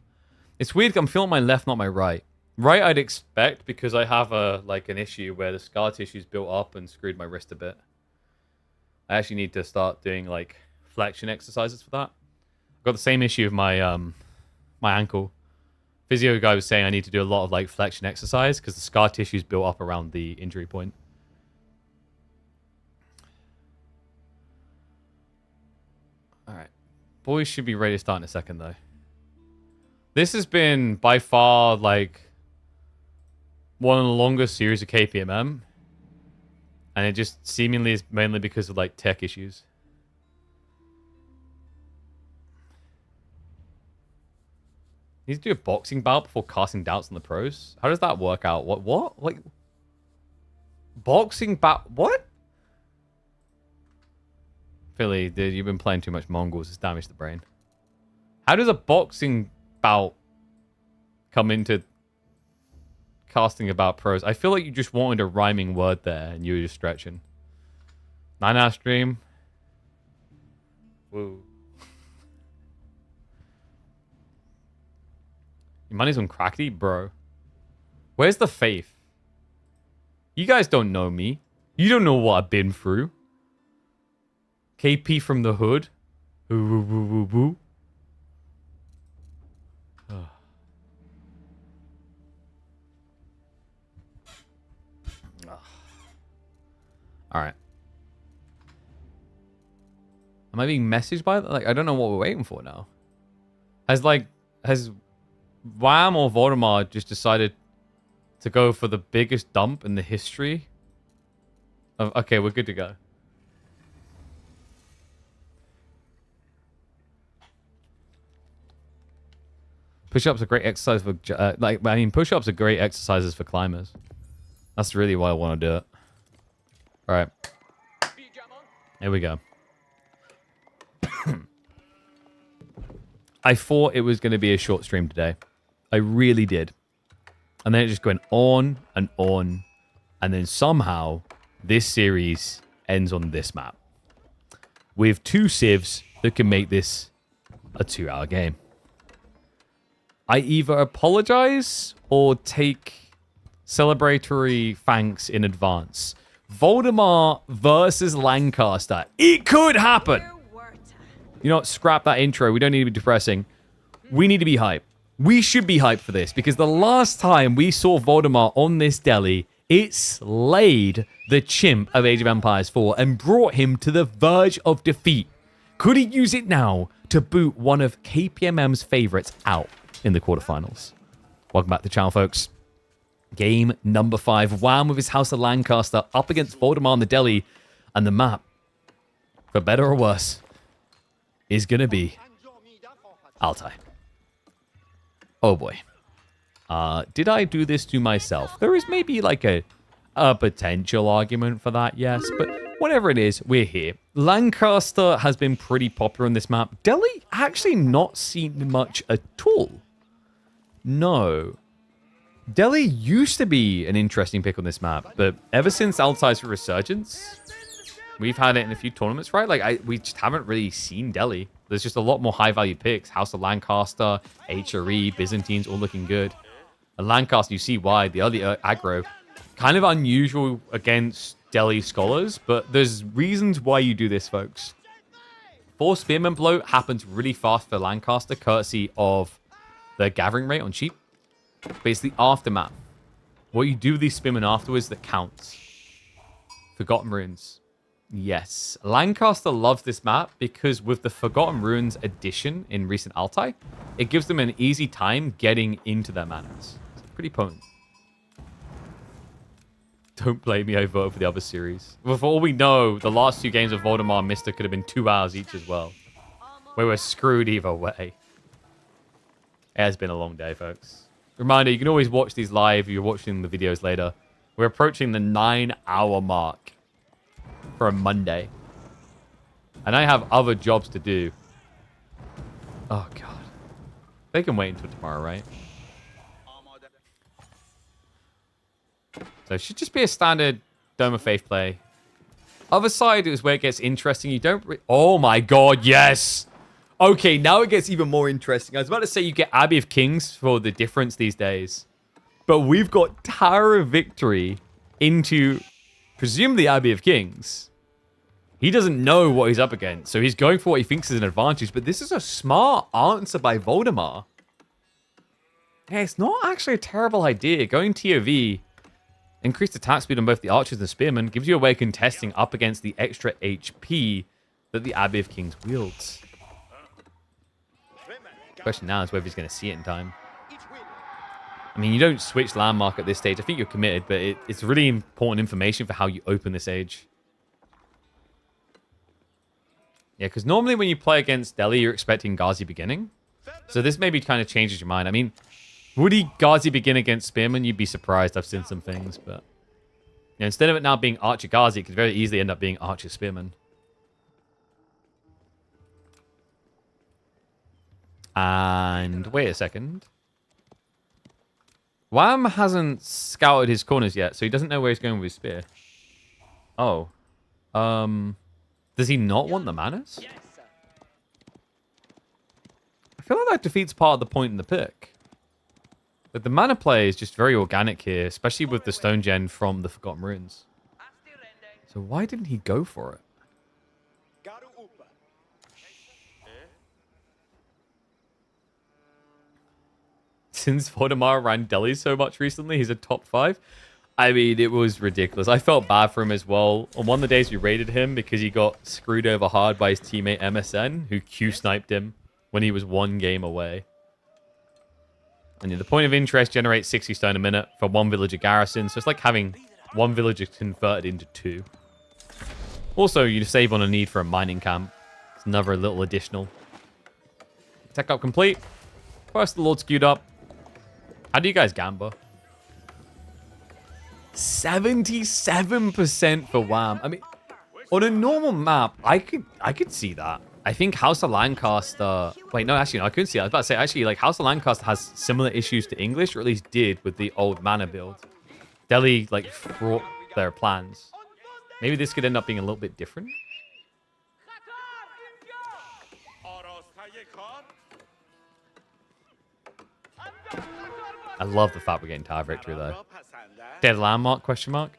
It's weird. I'm feeling my left, not my right. Right, I'd expect because I have an issue where the scar tissue's built up and screwed my wrist a bit. I actually need to start doing like flexion exercises for that. I've got the same issue with my my ankle. Physio guy was saying I need to do a lot of like flexion exercise because the scar tissue's built up around the injury point. All right, boys should be ready to start in a second though. This has been by far like one of the longest series of KPMM. And it just seemingly is mainly because of like tech issues. Need to do a boxing bout before casting doubts on the pros? How does that work out? What? Like boxing bout what? Philly, dude, you've been playing too much Mongols. It's damaged the brain. How does a boxing bout come into casting about pros? I feel like you just wanted a rhyming word there and you were just stretching. 9-hour stream. Woo. Your money's on Crackety? Bro. Where's the faith? You guys don't know me. You don't know what I've been through. KP from the hood. Ooh, woo, woo, woo, woo. All right. Am I being messaged by like I don't know what we're waiting for now. Has Wham or Voldemort just decided to go for the biggest dump in the history of... Okay, we're good to go. Push-ups are great exercise for... push-ups are great exercises for climbers. That's really why I want to do it. All right. Here we go. I thought it was going to be a short stream today. I really did. And then it just went on and on. And then somehow this series ends on this map. With 2 civs that can make this a 2-hour game. I either apologize or take celebratory thanks in advance. Voldemort versus Lancaster. It could happen. You know what? Scrap that intro. We don't need to be depressing. We need to be hyped. We should be hyped for this because the last time we saw Voldemort on this deli, it slayed the chimp of Age of Empires 4 and brought him to the verge of defeat. Could he use it now to boot one of KPMM's favorites out in the quarterfinals? Welcome back to the channel, folks. Game number 5. Wham with his House of Lancaster up against Voldemort on the deli. And the map, for better or worse, is going to be Altai. Oh boy. Did I do this to myself? There is maybe like a potential argument for that, yes. But whatever it is, we're here. Lancaster has been pretty popular on this map. Delhi actually not seen much at all. No. Delhi used to be an interesting pick on this map, but ever since Altai's resurgence, we've had it in a few tournaments, right? Like, we just haven't really seen Delhi. There's just a lot more high-value picks. House of Lancaster, HRE, Byzantines, all looking good. And Lancaster, you see why. The other aggro, kind of unusual against Delhi scholars, but there's reasons why you do this, folks. 4 Spearman blow happens really fast for Lancaster, courtesy of the gathering rate on cheap. But it's the aftermath. What you do with these Spearmen afterwards that counts. Forgotten Runes. Yes. Lancaster loves this map because with the Forgotten Runes addition in recent Altai, it gives them an easy time getting into their manners. It's pretty potent. Don't blame me, I voted for the other series. Well, for all we know, the last 2 games of Voldemort and Mister could have been 2 hours each as well. We were screwed either way. It has been a long day, folks. Reminder, you can always watch these live if you're watching the videos later. We're approaching the 9-hour mark for a Monday. And I have other jobs to do. Oh, God. They can wait until tomorrow, right? So it should just be a standard Dome of Faith play. Other side is where it gets interesting. You don't... Oh, my God, yes! Okay, now it gets even more interesting. I was about to say you get Abbey of Kings for the difference these days. But we've got Tower of Victory into, presumably, Abbey of Kings. He doesn't know what he's up against, so he's going for what he thinks is an advantage. But this is a smart answer by Voldemort. Yeah, it's not actually a terrible idea. Going TOV, increased attack speed on both the archers and the spearmen, gives you a way of contesting up against the extra HP that the Abbey of Kings wields. The question now is whether he's going to see it in time. I mean, you don't switch landmark at this stage. I think you're committed, but it's really important information for how you open this age. Yeah, because normally when you play against Delhi, you're expecting Ghazi beginning. So this maybe kind of changes your mind. I mean, would he Ghazi begin against Spearman? You'd be surprised. I've seen some things, but... Yeah, instead of it now being Archer Ghazi, it could very easily end up being Archer Spearman. And wait a second. Wham hasn't scouted his corners yet, so he doesn't know where he's going with his spear. Oh. Does he not want the manners? I feel like that defeats part of the point in the pick. But the mana play is just very organic here, especially with the stone gen from the Forgotten Runes. So why didn't he go for it? Since Voldemort ran Delhi so much recently, he's a top 5. I mean, it was ridiculous. I felt bad for him as well. On one of the days we raided him because he got screwed over hard by his teammate MSN, who Q-sniped him when he was 1 game away. And the point of interest generates 60 stone a minute for 1 villager garrison. So it's like having 1 villager converted into 2. Also, you save on a need for a mining camp. It's another little additional. Tech up complete. First, the Lord skewed up. How do you guys gamble? 77% for Wham. I mean, on a normal map, I could see that. I think House of Lancaster... Wait, no, actually, no, I couldn't see that. I was about to say, actually, like, House of Lancaster has similar issues to English, or at least did with the old mana build. Delhi, like, fraught their plans. Maybe this could end up being a little bit different. I love the fact we're getting tower victory, though. Dead landmark, question mark?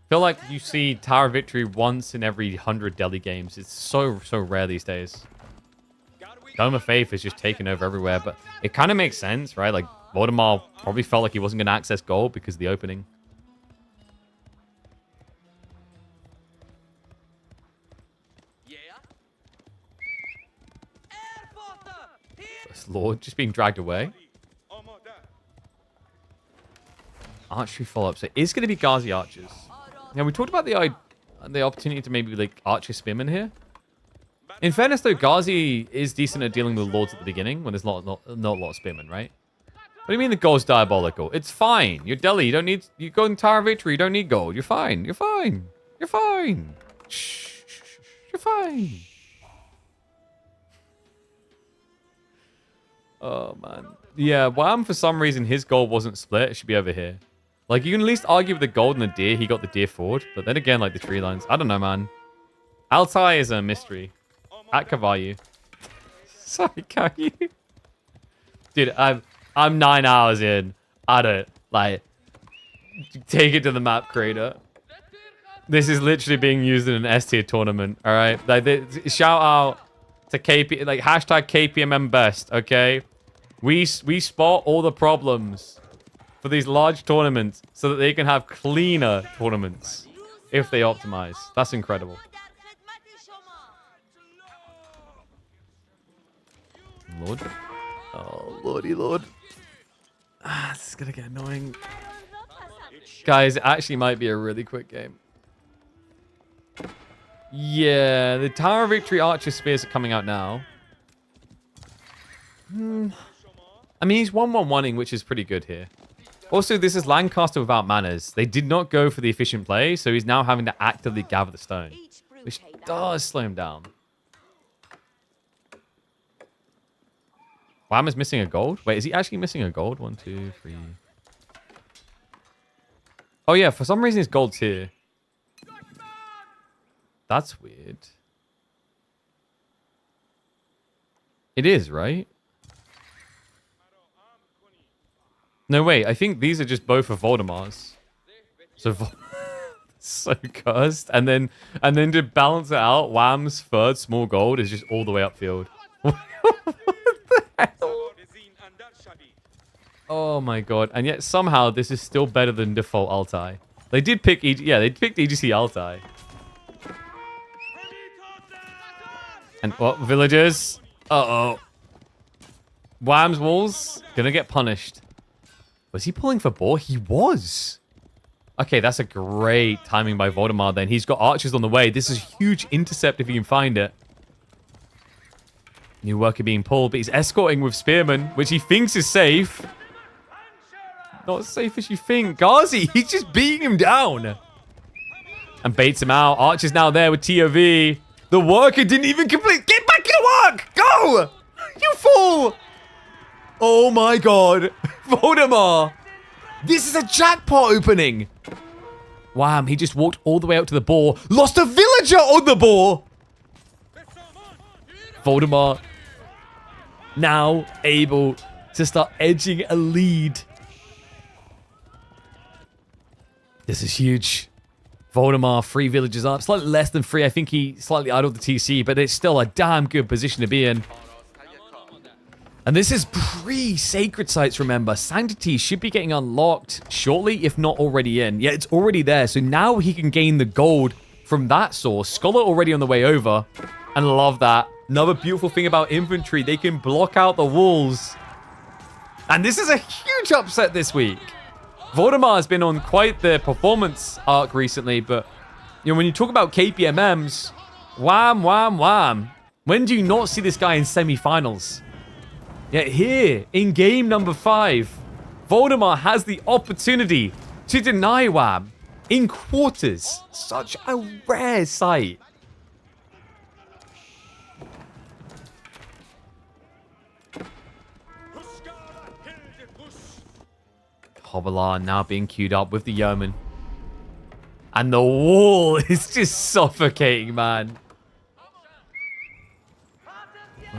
Feel like you see tower victory once in every 100 Delhi games. It's so rare these days. Dome of Faith is just taking over everywhere, but it kind of makes sense, right? Like, Voldemort probably felt like he wasn't going to access gold because of the opening. First Lord just being dragged away. Archery follow-up. So it's going to be Ghazi archers. Now, we talked about the opportunity to maybe, like, archer spearmen here. In fairness, though, Ghazi is decent at dealing with lords at the beginning when there's not a lot of spearmen, right? What do you mean the gold's diabolical? It's fine. You're Delhi. You don't need... You go in Tower of Victory. You don't need gold. You're fine. You're fine. You're fine. Shh. You're fine. Oh, man. Yeah, Wham, for some reason, his gold wasn't split. It should be over here. Like, you can at least argue with the gold and the deer. He got the deer forward. But then again, like, the tree lines. I don't know, man. Altai is a mystery. At Kavayu. Sorry, Kavayu. Dude, I'm 9 hours in. I don't, like... Take it to the map creator. This is literally being used in an S-tier tournament, alright? Like, shout out to KP... Like, hashtag KPMM best, okay? We spot all the problems for these large tournaments so that they can have cleaner tournaments if they optimize. That's incredible. Lord. Oh, lordy lord. This is going to get annoying. Guys, it actually might be a really quick game. Yeah, the Tower of Victory Archer Spears are coming out now. I mean, he's 1-1-1-ing, which is pretty good here. Also, this is Lancaster without manners. They did not go for the efficient play, so he's now having to actively gather the stone, which does slow him down. Wham is missing a gold? Wait, is he actually missing a gold? 1, 2, 3. Oh, yeah, for some reason his gold's here. That's weird. It is, right? No, wait. I think these are just both of Voldemort's. So, so cursed. And then to balance it out, Wham's third small gold is just all the way upfield. What the hell? Oh my god. And yet somehow this is still better than default Altai. They did pick they picked EGC Altai. And what, villagers? Uh-oh. Wham's walls gonna get punished. Was he pulling for boar? He was. Okay, that's a great timing by Voldemort then. He's got archers on the way. This is a huge intercept if he can find it. New worker being pulled, but he's escorting with spearmen, which he thinks is safe. Not as safe as you think. Ghazi, he's just beating him down. And baits him out. Archer's now there with TOV. The worker didn't even complete. Get back to work! Go! You fool! Oh my god. Voldemort. This is a jackpot opening. Wham, he just walked all the way out to the boar. Lost a villager on the boar. Voldemort now able to start edging a lead. This is huge. Voldemort, 3 villagers up. Slightly less than 3. I think he slightly idled the TC, but it's still a damn good position to be in. And this is pre-Sacred Sites, remember. Sanctity should be getting unlocked shortly, if not already in. Yeah, it's already there. So now he can gain the gold from that source. Scholar already on the way over. And love that. Another beautiful thing about infantry, they can block out the walls. And this is a huge upset this week. Voldemar has been on quite the performance arc recently, but you know, when you talk about KPMMs, wham, wham, wham. When do you not see this guy in semi-finals? Yet here, in game number 5, Voldemar has the opportunity to deny Wham in quarters. Such a rare sight. Hobbler now being queued up with the Yeoman. And the wall is just suffocating, man.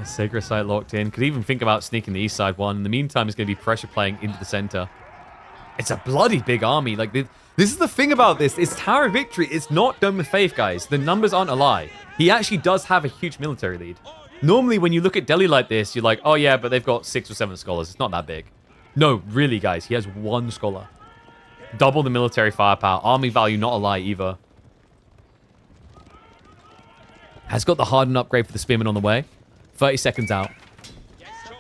Sacred Site locked in. Could even think about sneaking the east side one. In the meantime, it's going to be pressure playing into the center. It's a bloody big army. Like, this is the thing about this. It's Tower of Victory. It's not Dome of Faith, guys. The numbers aren't a lie. He actually does have a huge military lead. Normally, when you look at Delhi like this, you're like, oh yeah, but they've got 6 or 7 scholars. It's not that big. No, really, guys. He has 1 scholar. Double the military firepower. Army value, not a lie either. Has got the hardened upgrade for the Spearman on the way. 30 seconds out.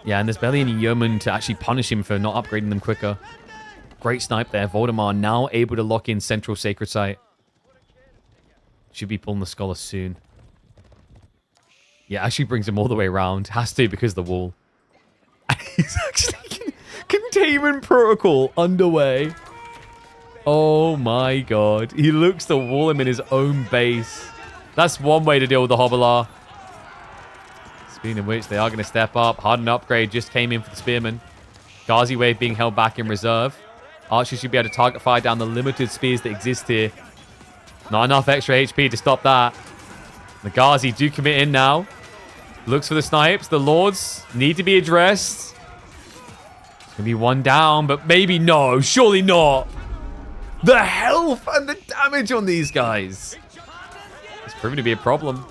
Yeah, and there's barely any Yeoman to actually punish him for not upgrading them quicker. Great snipe there. Voldemar now able to lock in Central Sacred Site. Should be pulling the Scholar soon. Yeah, actually brings him all the way around. Has to because of the wall. He's actually... Containment protocol underway. Oh my god. He looks to wall him in his own base. That's one way to deal with the Hobbler. Speaking of which, they are going to step up. Hardened upgrade just came in for the Spearman. Ghazi Wave being held back in reserve. Archer should be able to target fire down the limited spears that exist here. Not enough extra HP to stop that. The Ghazi do commit in now. Looks for the snipes. The Lords need to be addressed. It's going to be one down, but maybe no. Surely not. The health and the damage on these guys. It's proven to be a problem.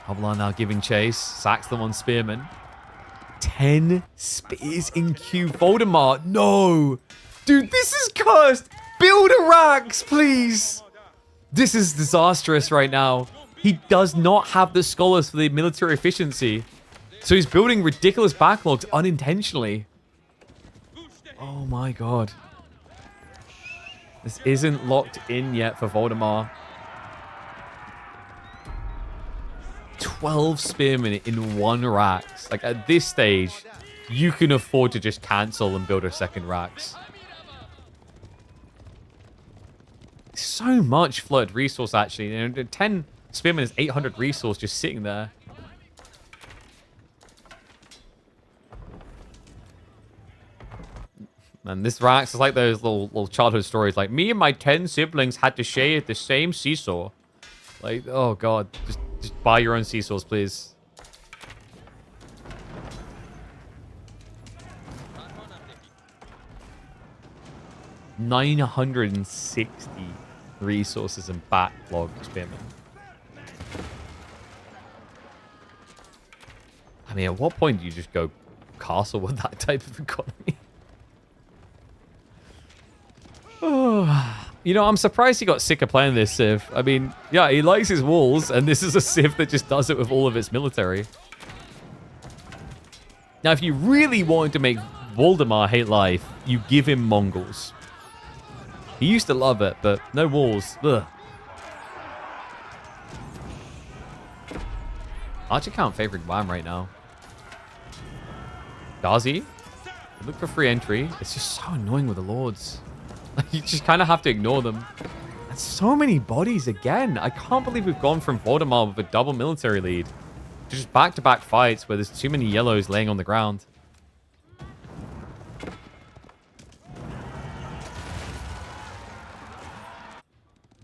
Hobbler now giving chase. Sacks them on Spearman. 10 spears in queue. Voldemar, no. Dude, this is cursed. Build a racks, please. This is disastrous right now. He does not have the scholars for the military efficiency. So he's building ridiculous backlogs unintentionally. Oh my god. This isn't locked in yet for Voldemar. 12 Spearmen in 1 racks. Like, at this stage, you can afford to just cancel and build a second racks. So much flood resource, actually. You know, 10 Spearmen is 800 resource just sitting there. And this racks is like those little childhood stories. Like, me and my 10 siblings had to share the same seesaw. Like, oh god. Just buy your own seesaws, please. $960 resources and backlog Spearman. I mean, at what point do you just go castle with that type of economy? Oh, you know, I'm surprised he got sick of playing this Civ. I mean, yeah, he likes his walls, and this is a Civ that just does it with all of its military. Now, if you really wanted to make Voldemar hate life, you give him Mongols. He used to love it, but no walls. Ugh. Archer count favoring Wham right now. Ghazi, look for free entry. It's just so annoying with the Lords. You just kind of have to ignore them. And so many bodies again. I can't believe we've gone from Voldemar with a double military lead to just back-to-back fights where there's too many yellows laying on the ground.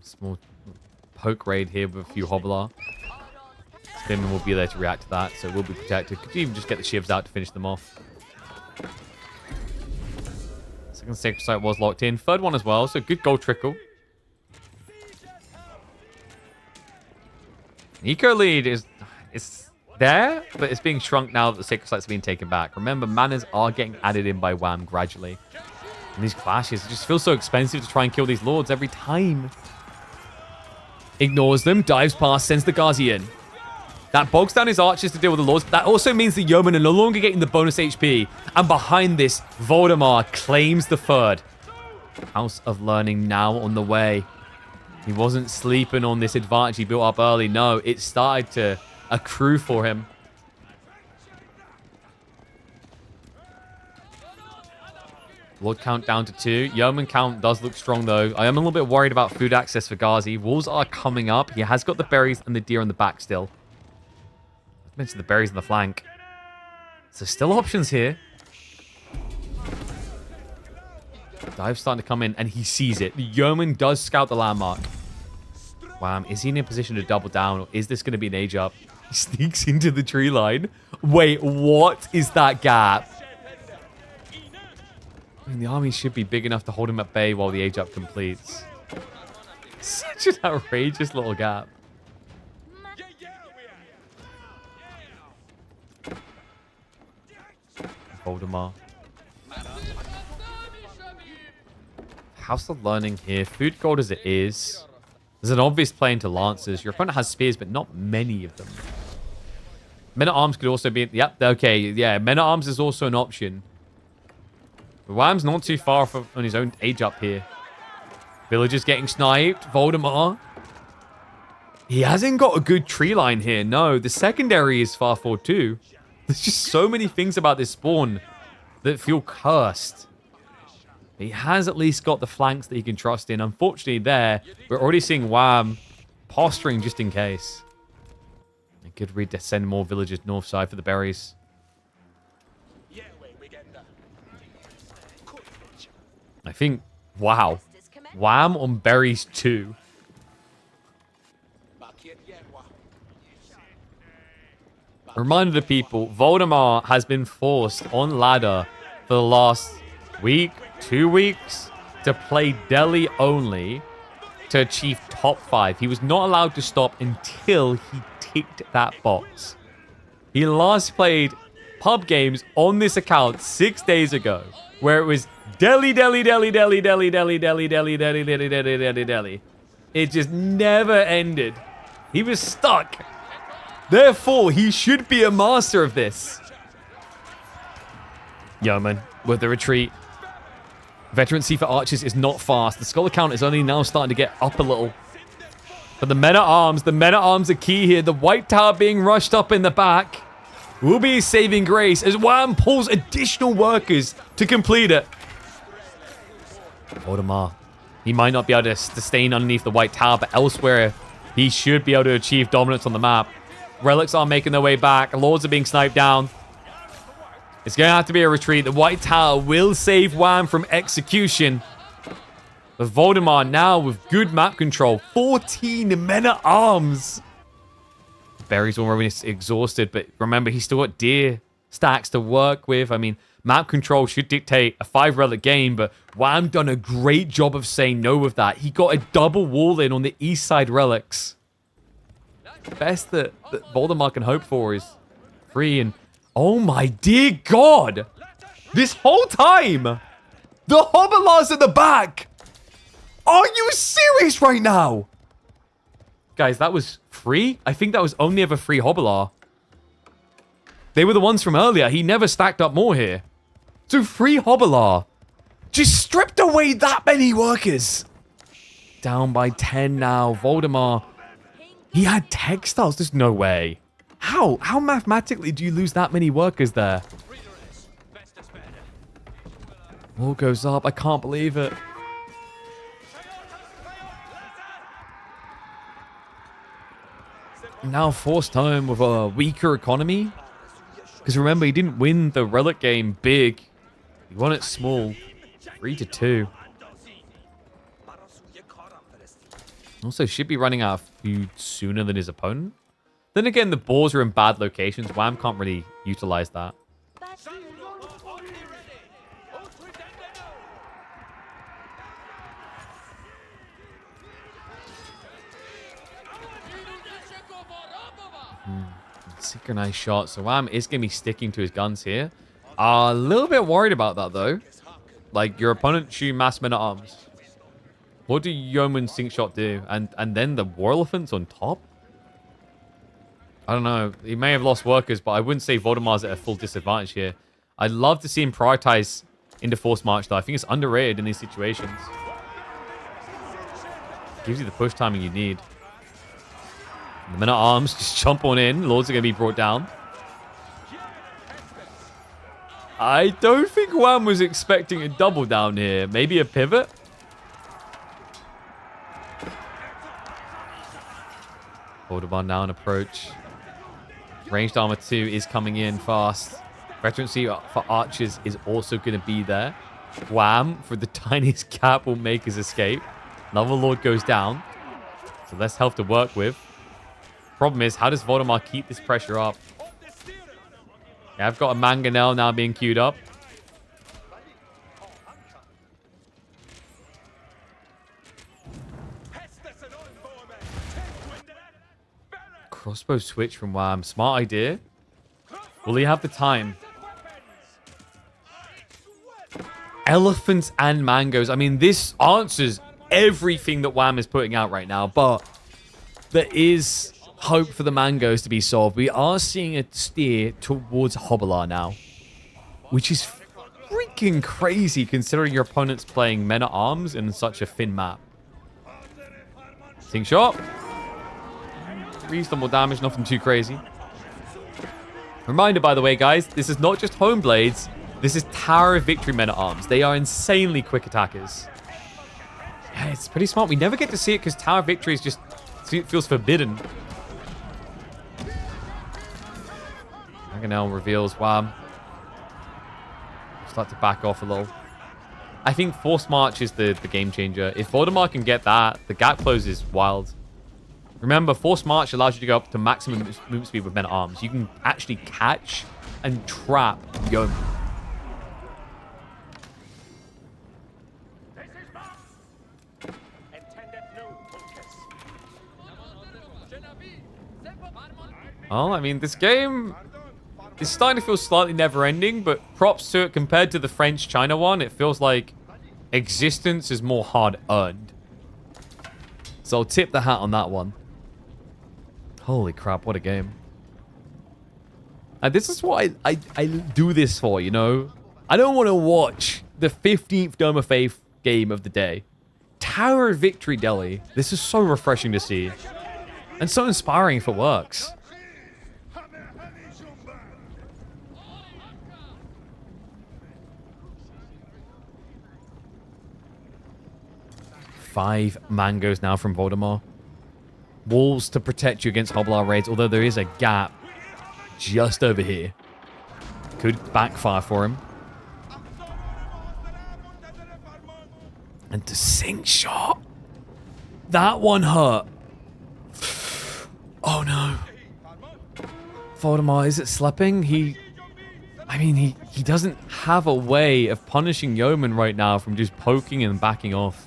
Small poke raid here with a few Hobbler. Spearman will be there to react to that, so we'll be protected. Could you even just get the shivs out to finish them off? Second Sacred Site was locked in. Third one as well, so good gold trickle. Eco lead is there, but it's being shrunk now that the Sacred Slight's being taken back. Remember, manners are getting added in by Wham gradually. And these clashes, it just feels so expensive to try and kill these lords every time. Ignores them, dives past, sends the Ghazi in. That bogs down his archers to deal with the lords. That also means the yeomen are no longer getting the bonus HP. And behind this, Voldemar claims the third. House of Learning now on the way. He wasn't sleeping on this advantage he built up early. No, it started to accrue for him. Lord count down to 2. Yeoman count does look strong, though. I am a little bit worried about food access for Ghazi. Wolves are coming up. He has got the berries and the deer on the back still. I mentioned the berries on the flank. So still options here. Dive's starting to come in, and he sees it. The yeoman does scout the landmark. Wham, is he in a position to double down, or is this going to be an age up? He sneaks into the tree line. Wait, what is that gap? I mean, the army should be big enough to hold him at bay while the age up completes. Such an outrageous little gap. Voldemar. House of Learning here. Food gold as it is. There's an obvious play into Lancers. Your opponent has spears, but not many of them. Men-at-Arms could also be... Yep, okay. Yeah, Men-at-Arms is also an option. But Wham's not too far off on his own age up here. Villagers getting sniped. Voldemar. He hasn't got a good tree line here. No, the secondary is far forward too. There's just so many things about this spawn that feel cursed. He has at least got the flanks that he can trust in. Unfortunately, there, we're already seeing Wham posturing just in case. A good read to send more villagers north side for the berries. I think, wow. Wham on berries 2. Reminder to people, Voldemar has been forced on ladder for the last week, 2 weeks, to play Delhi only to achieve top 5. He was not allowed to stop until he ticked that box. He last played pub games on this account 6 days ago, where it was Delhi, Delhi, Delhi, Delhi, Delhi, Delhi, Delhi, Delhi, Delhi, Delhi, Delhi, Delhi, Delhi. It just never ended. He was stuck. Therefore, he should be a master of this. Yeoman with the retreat. Veterancy for archers is not fast. The scholar count is only now starting to get up a little. But the men-at-arms are key here. The White Tower being rushed up in the back will be saving grace as Wham pulls additional workers to complete it. Voldemar. He might not be able to sustain underneath the White Tower, but elsewhere, he should be able to achieve dominance on the map. Relics are making their way back. Lords are being sniped down. It's going to have to be a retreat. The White Tower will save Wham from execution. But Voldemar now with good map control. 14 men-at-arms. Berry's already exhausted, but remember, he's still got deer stacks to work with. I mean, map control should dictate a 5-relic game, but Wham done a great job of saying no with that. He got a double wall in on the east side relics. Best that Voldemar can hope for is 3 and... Oh my dear God! This whole time, the Hobbitars at the back! Are you serious right now? Guys, that was free? I think that was only ever free Hobbitlar. They were the ones from earlier. He never stacked up more here. So free Hobbitlar just stripped away that many workers. Down by 10 now. Voldemar. He had textiles. There's no way. How? How mathematically do you lose that many workers there? Wall goes up. I can't believe it. Now forced home with a weaker economy. Because remember, he didn't win the relic game big. He won it small. 3-2. Also, should be running out of food sooner than his opponent. Then again, the balls are in bad locations. Wham can't really utilize that. synchronized shot. So Wham is going to be sticking to his guns here. A little bit worried about that, though. Like, your opponent shoot mass men-at-arms. What do Yeoman's sync shot do? And then the War Elephants on top? I don't know. He may have lost workers, but I wouldn't say Voldemar's at a full disadvantage here. I'd love to see him prioritize into Force March, though. I think it's underrated in these situations. Gives you the push timing you need. And the men-at-arms just jump on in. Lords are going to be brought down. I don't think Wham was expecting a double down here. Maybe a pivot? Voldemar now an approach. Ranged armor 2 is coming in fast. Veterancy for archers is also going to be there. Wham, for the tiniest gap, will make his escape. Another Lord goes down. So less health to work with. Problem is, how does Voldemar keep this pressure up? Yeah, I've got a Mangonel now being queued up. Crossbow switch from Wham. Smart idea. Will he have the time? Elephants and mangoes. I mean, this answers everything that Wham is putting out right now, but there is hope for the mangoes to be solved. We are seeing a steer towards Hobbler now, which is freaking crazy considering your opponent's playing men-at-arms in such a thin map. Sync shot. Reasonable damage, nothing too crazy. Reminder, by the way, guys, this is not just Home Blades. This is Tower of Victory men-at-arms. They are insanely quick attackers. Yeah, it's pretty smart. We never get to see it because Tower of Victory is just... it feels forbidden. Mangonel reveals Wham. Start to back off a little. I think Force March is the game changer. If Voldemar can get that, the gap close is wild. Remember, Force March allows you to go up to maximum movement speed with men-at-arms. You can actually catch and trap Yeoman. Well, I mean, this game is starting to feel slightly never-ending, but props to it compared to the French-China one. It feels like existence is more hard-earned. So I'll tip the hat on that one. Holy crap, what a game. And this is what I do this for, you know? I don't want to watch the 15th Dome of Faith game of the day. Tower of Victory Delhi. This is so refreshing to see. And so inspiring if it works. Five mangoes now from Voldemar. Walls to protect you against Hobbler raids, although there is a gap just over here. Could backfire for him. And to sync shot. That one hurt. Oh no. Voldemar, is it slipping? He doesn't have a way of punishing Yeoman right now from just poking and backing off.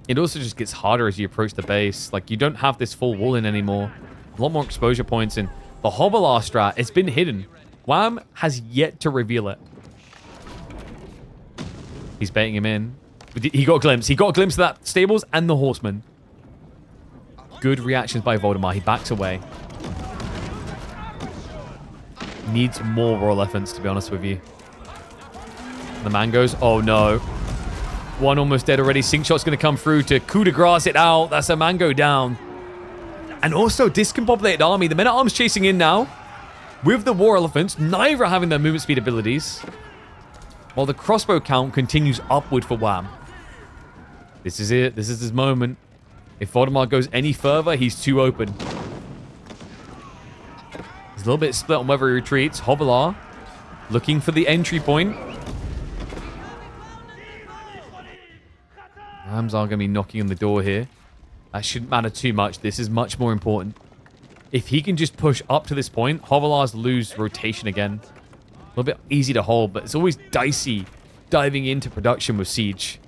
It also just gets harder as you approach the base. Like, you don't have this full wall in anymore. A lot more exposure points. And the Hobbler strat, it's been hidden. Wham has yet to reveal it. He's baiting him in. He got a glimpse. He got a glimpse of that stables and the horseman. Good reactions by Voldemar. He backs away. Needs more Royal Elephants, to be honest with you. The mangoes. Oh, no. One almost dead already. Sync shot's going to come through to coup de grace it out. That's a mango down. And also, discombobulated army. The men-at-arms chasing in now. With the War Elephants. Neither having their movement speed abilities. While the crossbow count continues upward for Wham. This is it. This is his moment. If Voldemar goes any further, he's too open. He's a little bit split on whether he retreats. Hobbler looking for the entry point. Rams are going to be knocking on the door here. That shouldn't matter too much. This is much more important. If he can just push up to this point, Hobbler's lose rotation again. A little bit easy to hold, but it's always dicey diving into production with Siege.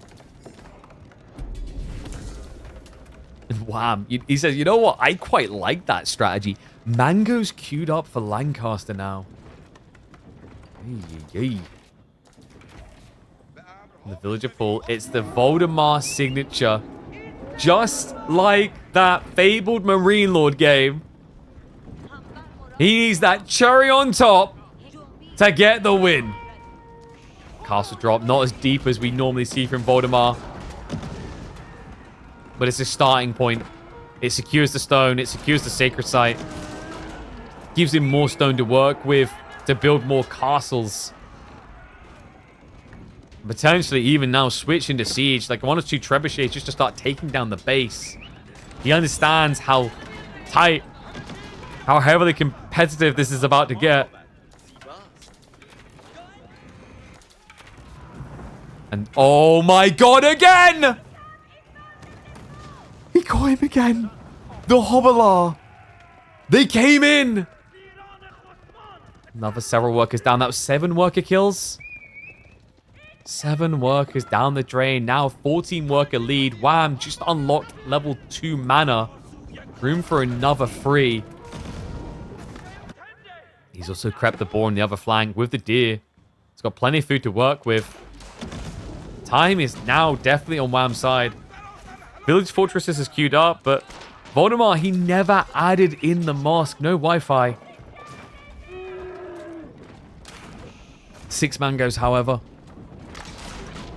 And wham. He says, you know what? I quite like that strategy. Mango's queued up for Lancaster now. The villager pull. It's the Voldemar signature. Just like that fabled Marine Lord game. He needs that cherry on top to get the win. Castle drop. Not as deep as we normally see from Voldemar. But it's a starting point. It secures the stone. It secures the sacred site. Gives him more stone to work with to build more castles. Potentially even now switch into siege. Like 1 or 2 trebuchets just to start taking down the base. He understands how tight, how heavily competitive this is about to get. And oh my god, again! He got him again. The Hobbler. They came in. Another several workers down. That was 7 worker kills. 7 workers down the drain. Now 14 worker lead. Wham, just unlocked level 2 mana. Room for another 3. He's also crept the boar on the other flank with the deer. He's got plenty of food to work with. Time is now definitely on Wham's side. Village Fortresses is queued up, but Voldemar, he never added in the mosque. No Wi-Fi. 6 mangoes, however.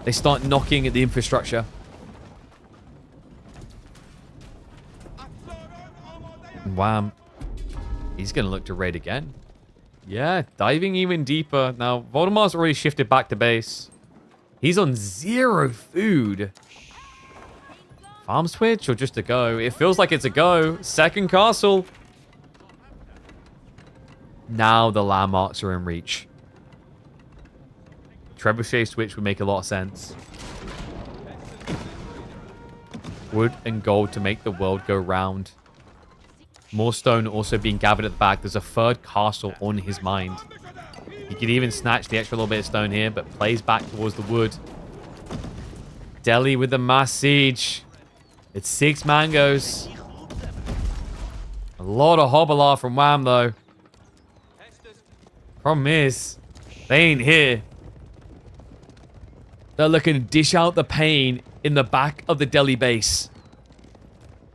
They start knocking at the infrastructure. And wham. He's going to look to raid again. Yeah, diving even deeper. Now, Voldemar's already shifted back to base. He's on 0 food. Farm switch or just a go? It feels like it's a go. Second castle. Now the landmarks are in reach. Trebuchet switch would make a lot of sense. Wood and gold to make the world go round. More stone also being gathered at the back. There's a 3rd castle on his mind. He could even snatch the extra little bit of stone here, but plays back towards the wood. Delhi with the mass siege. It's 6 mangoes. A lot of Hobbler from Wham, though. Problem is, they ain't here. They're looking to dish out the pain in the back of the Delhi base.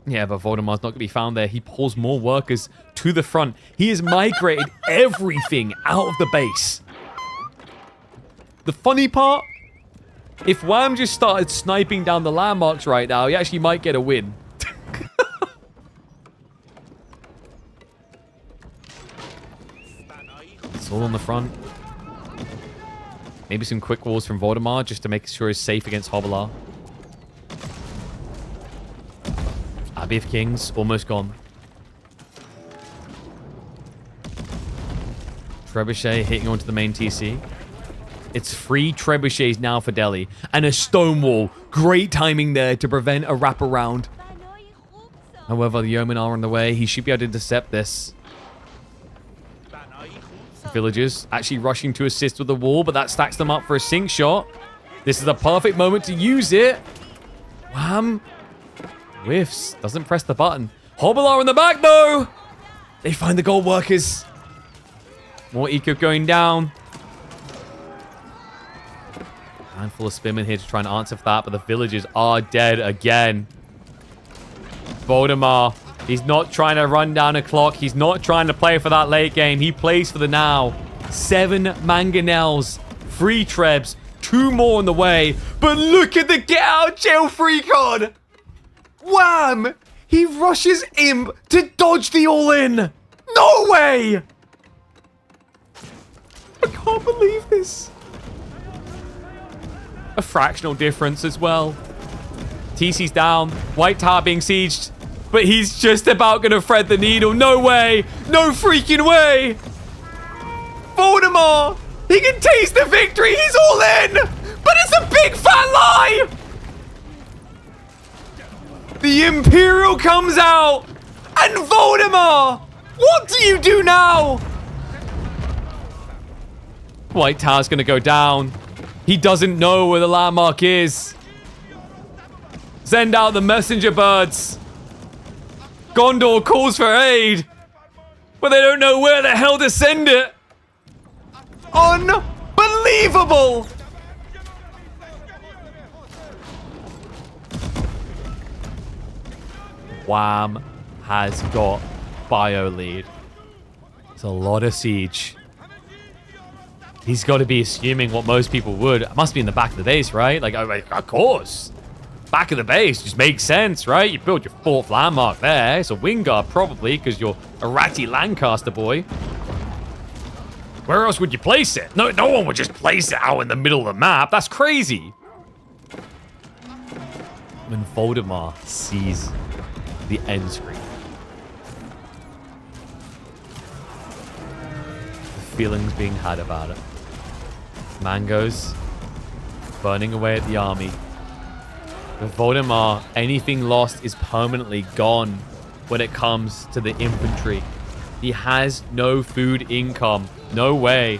Yeah, but Voldemar's not going to be found there. He pulls more workers to the front. He has migrated everything out of the base. The funny part, if Wham just started sniping down the landmarks right now, he actually might get a win. It's all on the front. Maybe some quick walls from Voldemar just to make sure he's safe against Hobbler. Abbey of Kings, almost gone. Trebuchet hitting onto the main TC. It's 3 trebuchets now for Delhi. And a stone wall. Great timing there to prevent a wraparound. However, the yeomen are on the way. He should be able to intercept this. Villagers actually rushing to assist with the wall, but that stacks them up for a sink shot. This is the perfect moment to use it. Wham. Whiffs. Doesn't press the button. Hobbler in the back, though. They find the gold workers. More eco going down. Handful of spearmen here to try and answer for that, but the villagers are dead again. Voldemar, he's not trying to run down a clock. He's not trying to play for that late game. He plays for the now. 7 mangonels, 3 trebs, 2 more on the way. But look at the get out jail free card. Wham! He rushes Imp to dodge the all-in. No way! I can't believe this. A fractional difference as well. TC's down. White Tower being sieged. But he's just about going to thread the needle. No way. No freaking way. Voldemar. He can taste the victory. He's all in. But it's a big fat lie. The Imperial comes out. And Voldemar. What do you do now? White Tower's going to go down. He doesn't know where the landmark is. Send out the messenger birds. Gondor calls for aid, but they don't know where the hell to send it. Unbelievable! Wham has got bio lead. It's a lot of siege. He's got to be assuming what most people would. It must be in the back of the base, right? Like, of course. Back of the base just makes sense, right? You build your 4th landmark there. It's a wingard, probably, because you're a ratty Lancaster boy. Where else would you place it? No one would just place it out in the middle of the map. That's crazy. When Voldemar sees the end screen, the feelings being had about it. Mangoes burning away at the army. With Voldemar, anything lost is permanently gone when it comes to the infantry. He has no food income. No way.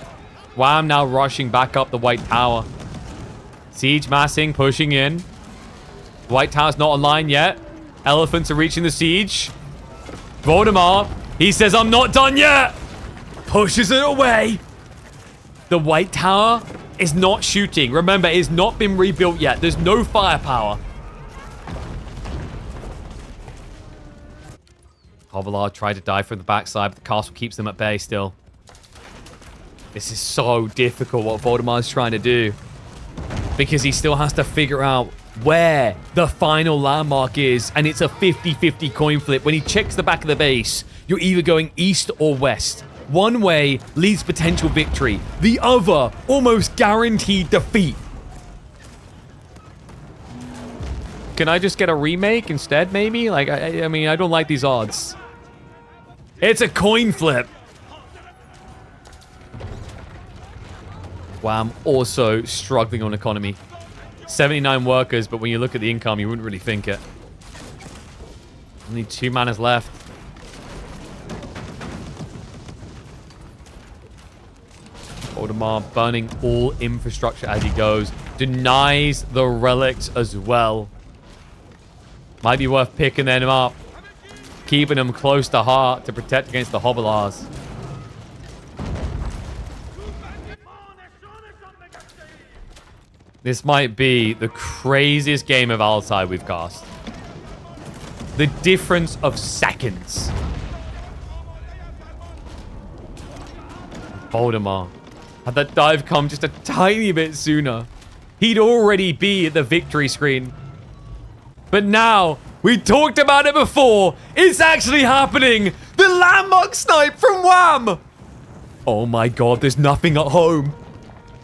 Wham now rushing back up the White Tower. Siege massing, pushing in. White Tower's not online yet. Elephants are reaching the siege. Voldemar, he says, I'm not done yet. Pushes it away. The White Tower is not shooting. Remember, it has not been rebuilt yet. There's no firepower. Hovelar tried to dive from the backside, but the castle keeps them at bay still. This is so difficult what Voldemar's trying to do, because he still has to figure out where the final landmark is, and it's a 50-50 coin flip. When he checks the back of the base, you're either going east or west. One way leads potential victory. The other, almost guaranteed defeat. Can I just get a remake instead, maybe? Like, I mean, I don't like these odds. It's a coin flip. Wham, also struggling on economy. 79 workers, but when you look at the income, you wouldn't really think it. Only 2 manas left. Voldemar burning all infrastructure as he goes. Denies the relics as well. Might be worth picking them up. Keeping them close to heart to protect against the Hovelars. This might be the craziest game of Altai we've cast. The difference of seconds. Voldemar. Had that dive come just a tiny bit sooner, he'd already be at the victory screen. But now, we talked about it before, it's actually happening! The landmark snipe from Wham! Oh my god, there's nothing at home.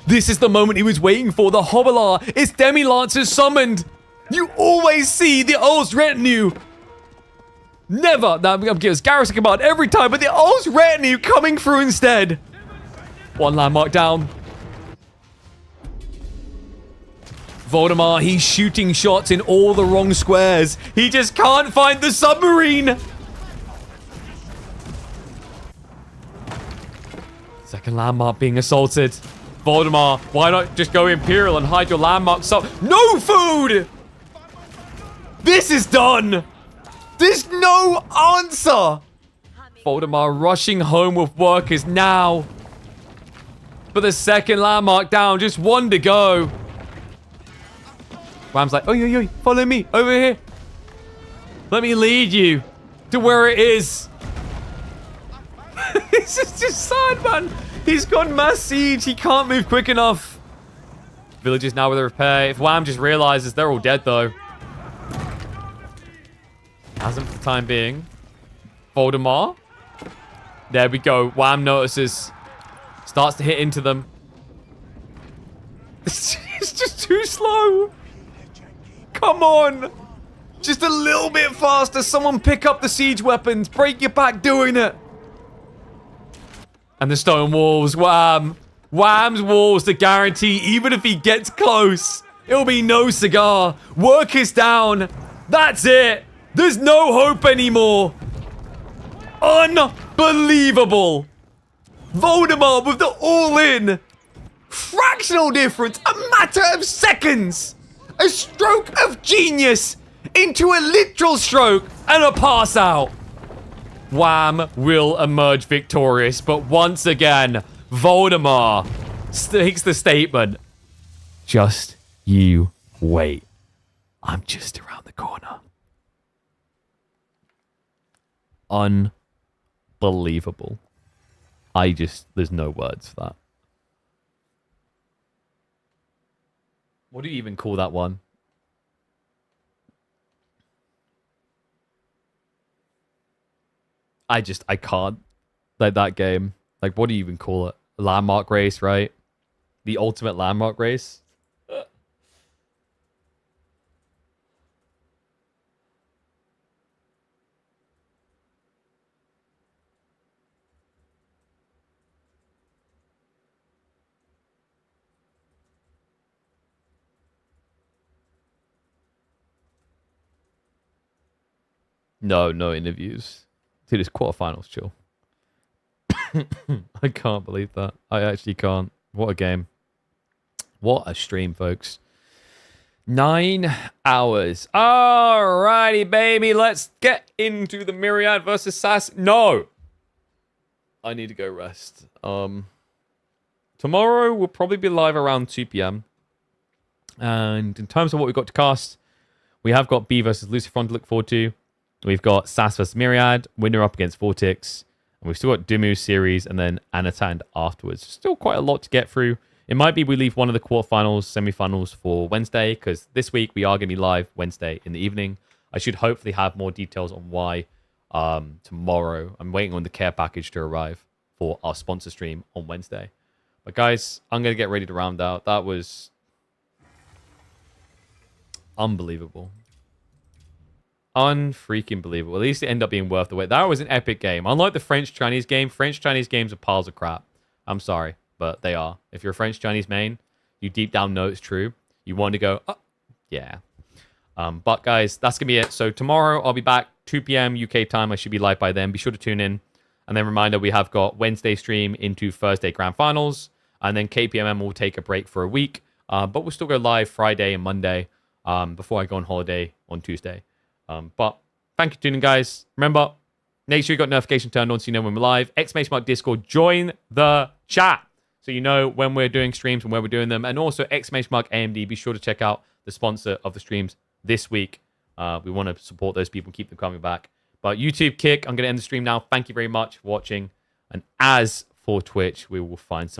This is the moment he was waiting for. The Hovelar, its Demi-Lancers summoned. You always see the Earl's retinue. Never. That gives Garrison command every time, but the Earl's retinue coming through instead. One landmark down. Voldemar, he's shooting shots in all the wrong squares. He just can't find the submarine. Second landmark being assaulted. Voldemar, why not just go Imperial and hide your landmark? So, no food! This is done! There's no answer! Voldemar rushing home with workers now. But the second landmark down, just one to go. Wham's like, oi, follow me, over here. Let me lead you to where it is. This is just sad, man. He's gone mass siege. He can't move quick enough. Village is now with a repair. If Wham just realizes they're all dead, though. Hasn't for the time being. Voldemar. There we go. Wham notices. Starts to hit into them. It's just too slow. Come on. Just a little bit faster. Someone pick up the siege weapons. Break your back doing it. And the stone walls, Wham. Wham's walls to guarantee, even if he gets close, it'll be no cigar. Work is down. That's it. There's no hope anymore. Unbelievable. Voldemar with the all-in. Fractional difference. A matter of seconds. A stroke of genius into a literal stroke and a pass out. Wham will emerge victorious. But once again, Voldemort makes the statement. Just you wait. I'm just around the corner. Unbelievable. There's no words for that. What do you even call that one? I can't. Like, that game. Like, what do you even call it? Landmark race, right? The ultimate landmark race? No interviews. Dude, it's quarterfinals, chill. I can't believe that. I actually can't. What a game. What a stream, folks. 9 hours. Alrighty, baby. Let's get into the Myriad versus SAS. No. I need to go rest. Tomorrow we'll probably be live around 2 p.m. And in terms of what we've got to cast, we have got B versus Lucifron to look forward to. We've got SAS versus Myriad, winner up against Vortex. And we've still got Dumu series and then Anatand afterwards. Still quite a lot to get through. It might be we leave one of the quarterfinals, semifinals for Wednesday, because this week we are going to be live Wednesday in the evening. I should hopefully have more details on why tomorrow. I'm waiting on the care package to arrive for our sponsor stream on Wednesday. But guys, I'm going to get ready to round out. That was unbelievable. Unfreaking believable. At least it ended up being worth the wait. That was an epic game. Unlike the French-Chinese game, French-Chinese games are piles of crap. I'm sorry, but they are. If you're a French-Chinese main, you deep down know it's true. You want to go, oh, yeah. But guys, that's going to be it. So tomorrow, I'll be back 2 p.m. UK time. I should be live by then. Be sure to tune in. And then reminder, we have got Wednesday stream into Thursday Grand Finals. And then KPMM will take a break for a week. But we'll still go live Friday and Monday before I go on holiday on Tuesday. But thank you for tuning in, guys. Remember, make sure you got notification turned on so you know when we're live. !mark Discord. Join the chat so you know when we're doing streams and where we're doing them. And also !mark AMD. Be sure to check out the sponsor of the streams this week. We want to support those people, keep them coming back. But YouTube kick, I'm going to end the stream now. Thank you very much for watching. And as for Twitch, we will find some